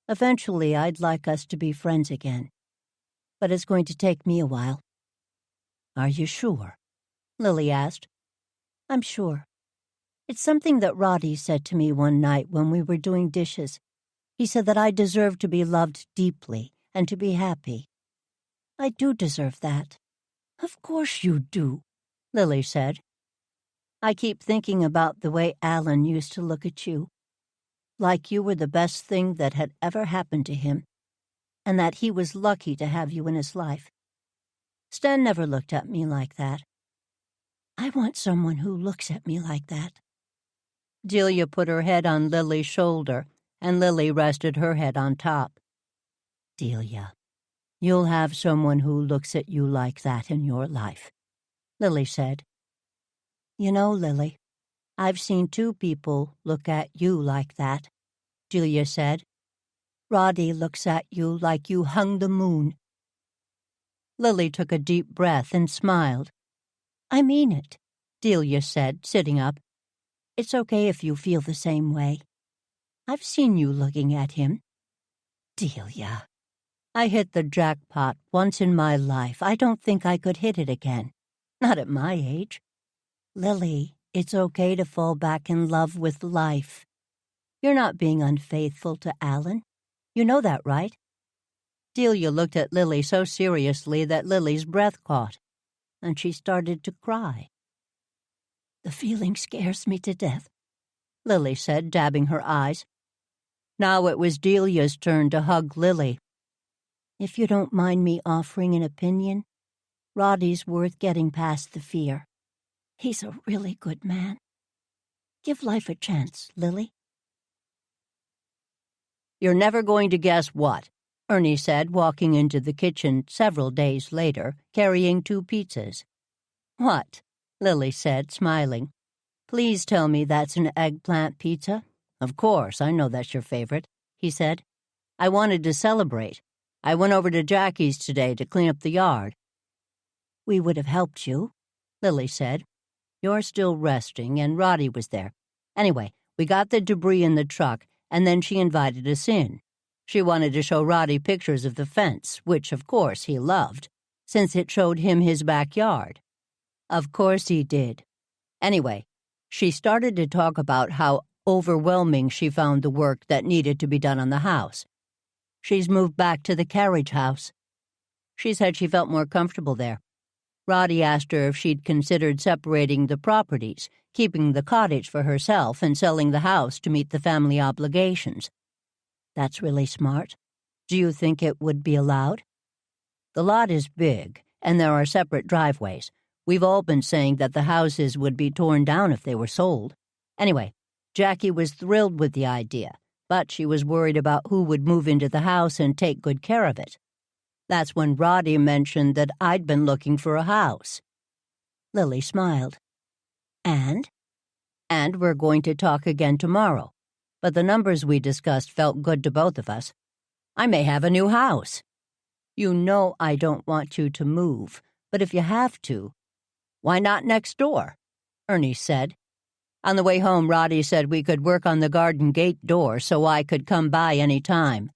Eventually, I'd like us to be friends again. But it's going to take me a while. Are you sure? Lily asked. I'm sure. It's something that Roddy said to me one night when we were doing dishes. He said that I deserve to be loved deeply and to be happy. I do deserve that. Of course you do, Lily said. I keep thinking about the way Alan used to look at you, like you were the best thing that had ever happened to him, and that he was lucky to have you in his life. Stan never looked at me like that. I want someone who looks at me like that. Delia put her head on Lily's shoulder, and Lily rested her head on top. Delia, you'll have someone who looks at you like that in your life, Lily said. You know, Lily, I've seen two people look at you like that, Delia said. Roddy looks at you like you hung the moon. Lily took a deep breath and smiled. I mean it, Delia said, sitting up. It's okay if you feel the same way. I've seen you looking at him. Delia, I hit the jackpot once in my life. I don't think I could hit it again. Not at my age. Lily, it's okay to fall back in love with life. You're not being unfaithful to Alan. You know that, right? Delia looked at Lily so seriously that Lily's breath caught, and she started to cry. The feeling scares me to death, Lily said, dabbing her eyes. Now it was Delia's turn to hug Lily. If you don't mind me offering an opinion, Roddy's worth getting past the fear. He's a really good man. Give life a chance, Lily. You're never going to guess what, Ernie said, walking into the kitchen several days later, carrying 2 pizzas. What? Lily said, smiling. Please tell me that's an eggplant pizza. Of course, I know that's your favorite, he said. I wanted to celebrate. I went over to Jackie's today to clean up the yard. We would have helped you, Lily said. You're still resting, and Roddy was there. Anyway, we got the debris in the truck, and then she invited us in. She wanted to show Roddy pictures of the fence, which, of course, he loved, since it showed him his backyard. Of course he did. Anyway, she started to talk about how overwhelming she found the work that needed to be done on the house. She's moved back to the carriage house. She said she felt more comfortable there. Roddy asked her if she'd considered separating the properties, keeping the cottage for herself and selling the house to meet the family obligations. That's really smart. Do you think it would be allowed? The lot is big, and there are separate driveways. We've all been saying that the houses would be torn down if they were sold. Anyway, Jackie was thrilled with the idea, but she was worried about who would move into the house and take good care of it. That's when Roddy mentioned that I'd been looking for a house. Lily smiled. And? And we're going to talk again tomorrow. But the numbers we discussed felt good to both of us. I may have a new house. You know I don't want you to move, but if you have to, why not next door? Ernie said. On the way home, Roddy said we could work on the garden gate door so I could come by any time.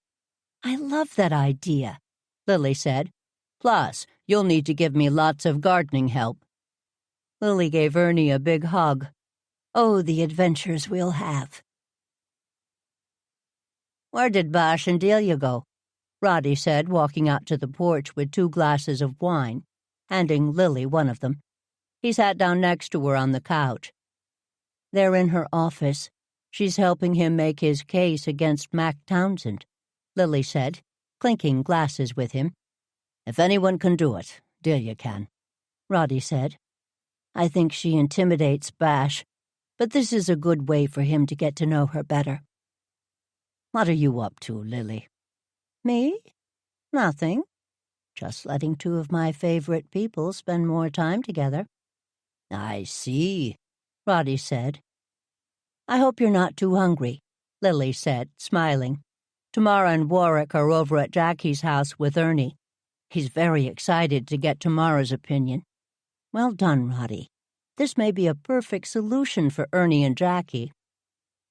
I love that idea, Lily said. Plus, you'll need to give me lots of gardening help. Lily gave Ernie a big hug. Oh, the adventures we'll have. Where did Bosh and Delia go? Roddy said, walking out to the porch with 2 glasses of wine. handing Lily one of them. He sat down next to her on the couch. They're in her office. She's helping him make his case against Mac Townsend, Lily said, clinking glasses with him. If anyone can do it, Delia can, Roddy said. I think she intimidates Bash, but this is a good way for him to get to know her better. What are you up to, Lily? Me? Nothing. Just letting two of my favorite people spend more time together. I see, Roddy said. I hope you're not too hungry, Lily said, smiling. Tamara and Warwick are over at Jackie's house with Ernie. He's very excited to get Tamara's opinion. Well done, Roddy. This may be a perfect solution for Ernie and Jackie.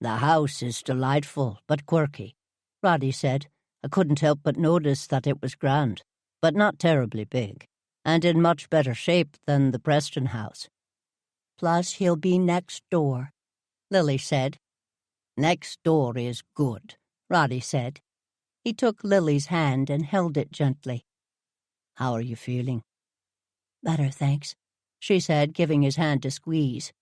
The house is delightful, but quirky, Roddy said. I couldn't help but notice that it was grand, but not terribly big, and in much better shape than the Preston house. Plus, he'll be next door, Lily said. Next door is good, Roddy said. He took Lily's hand and held it gently. How are you feeling? Better, thanks, she said, giving his hand a squeeze.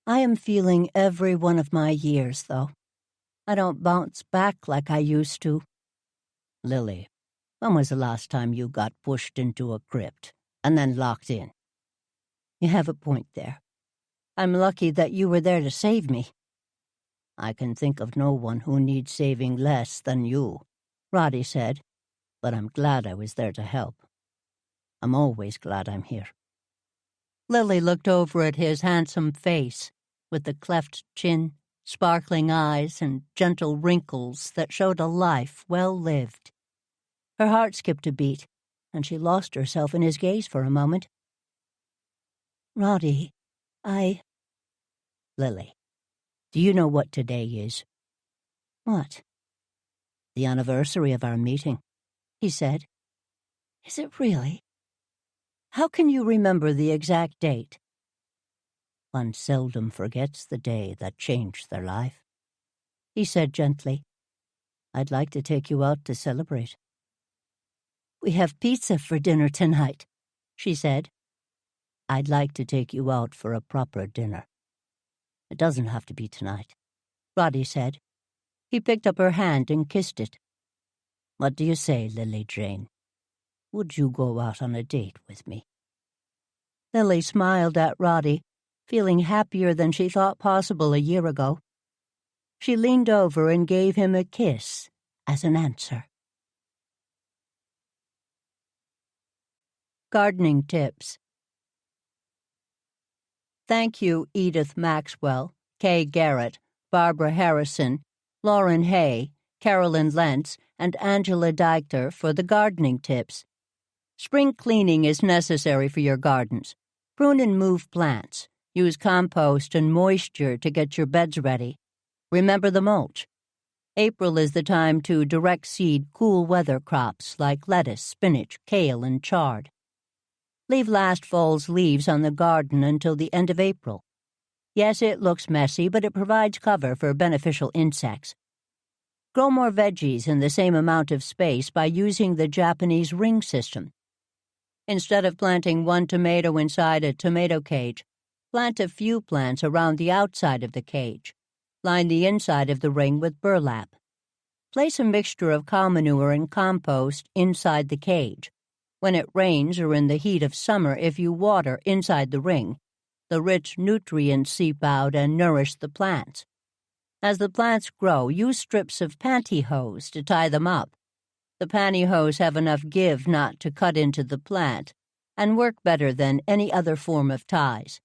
I am feeling every one of my years, though. I don't bounce back like I used to. Lily, when was the last time you got pushed into a crypt and then locked in? You have a point there. I'm lucky that you were there to save me. I can think of no one who needs saving less than you, Roddy said, but I'm glad I was there to help. I'm always glad I'm here. Lily looked over at his handsome face, with the cleft chin, sparkling eyes, and gentle wrinkles that showed a life well lived. Her heart skipped a beat, and she lost herself in his gaze for a moment. Roddy, Lily, do you know what today is? What? The anniversary of our meeting, he said. Is it really? How can you remember the exact date? One seldom forgets the day that changed their life, he said gently. I'd like to take you out to celebrate. We have pizza for dinner tonight, she said. I'd like to take you out for a proper dinner. It doesn't have to be tonight, Roddy said. He picked up her hand and kissed it. What do you say, Lily Jane? Would you go out on a date with me? Lily smiled at Roddy, feeling happier than she thought possible a year ago. She leaned over and gave him a kiss as an answer. Gardening tips. Thank you, Edith Maxwell, Kay Garrett, Barbara Harrison, Lauren Hay, Carolyn Lentz, and Angela Deichter for the gardening tips. Spring cleaning is necessary for your gardens. Prune and move plants. Use compost and moisture to get your beds ready. Remember the mulch. April is the time to direct seed cool weather crops like lettuce, spinach, kale, and chard. Leave last fall's leaves on the garden until the end of April. Yes, it looks messy, but it provides cover for beneficial insects. Grow more veggies in the same amount of space by using the Japanese ring system. Instead of planting one tomato inside a tomato cage, plant a few plants around the outside of the cage. Line the inside of the ring with burlap. Place a mixture of cow manure and compost inside the cage. When it rains or in the heat of summer, if you water inside the ring, the rich nutrients seep out and nourish the plants. As the plants grow, use strips of pantyhose to tie them up. The pantyhose have enough give not to cut into the plant and work better than any other form of ties.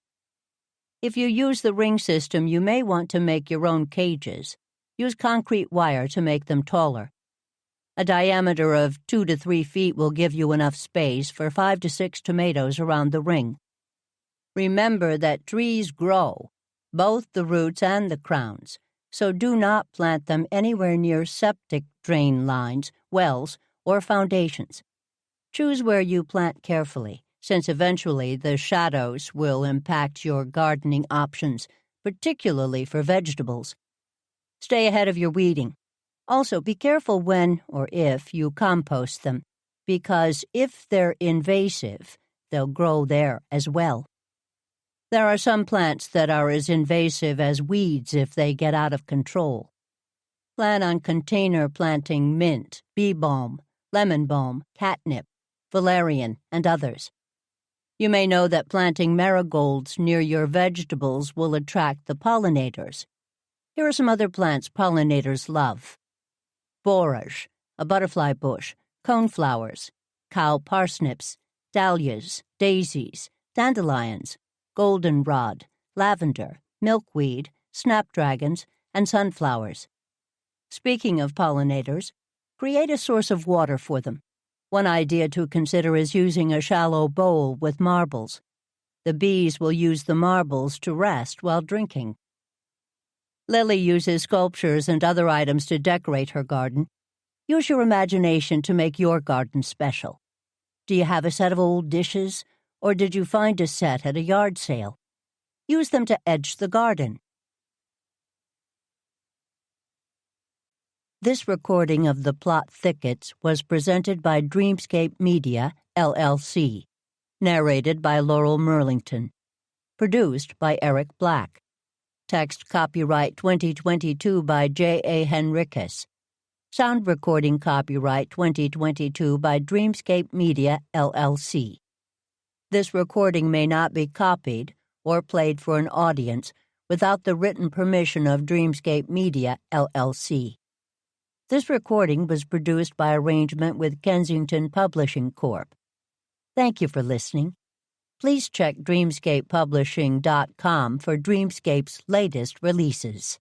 If you use the ring system, you may want to make your own cages. Use concrete wire to make them taller. A diameter of 2 to 3 feet will give you enough space for 5 to 6 tomatoes around the ring. Remember that trees grow, both the roots and the crowns, so do not plant them anywhere near septic drain lines, wells, or foundations. Choose where you plant carefully, since eventually the shadows will impact your gardening options, particularly for vegetables. Stay ahead of your weeding. Also, be careful when or if you compost them, because if they're invasive, they'll grow there as well. There are some plants that are as invasive as weeds if they get out of control. Plan on container planting mint, bee balm, lemon balm, catnip, valerian, and others. You may know that planting marigolds near your vegetables will attract the pollinators. Here are some other plants pollinators love: borage, a butterfly bush, coneflowers, cow parsnips, dahlias, daisies, dandelions, goldenrod, lavender, milkweed, snapdragons, and sunflowers. Speaking of pollinators, create a source of water for them. One idea to consider is using a shallow bowl with marbles. The bees will use the marbles to rest while drinking. Lily uses sculptures and other items to decorate her garden. Use your imagination to make your garden special. Do you have a set of old dishes, or did you find a set at a yard sale? Use them to edge the garden. This recording of the plot Thickets was presented by Dreamscape Media, LLC. Narrated by Laurel Merlington. Produced by Eric Black. Text copyright 2022 by J.A. Henriquez. Sound recording copyright 2022 by Dreamscape Media, LLC. This recording may not be copied or played for an audience without the written permission of Dreamscape Media, LLC. This recording was produced by arrangement with Kensington Publishing Corp. Thank you for listening. Please check dreamscapepublishing.com for Dreamscape's latest releases.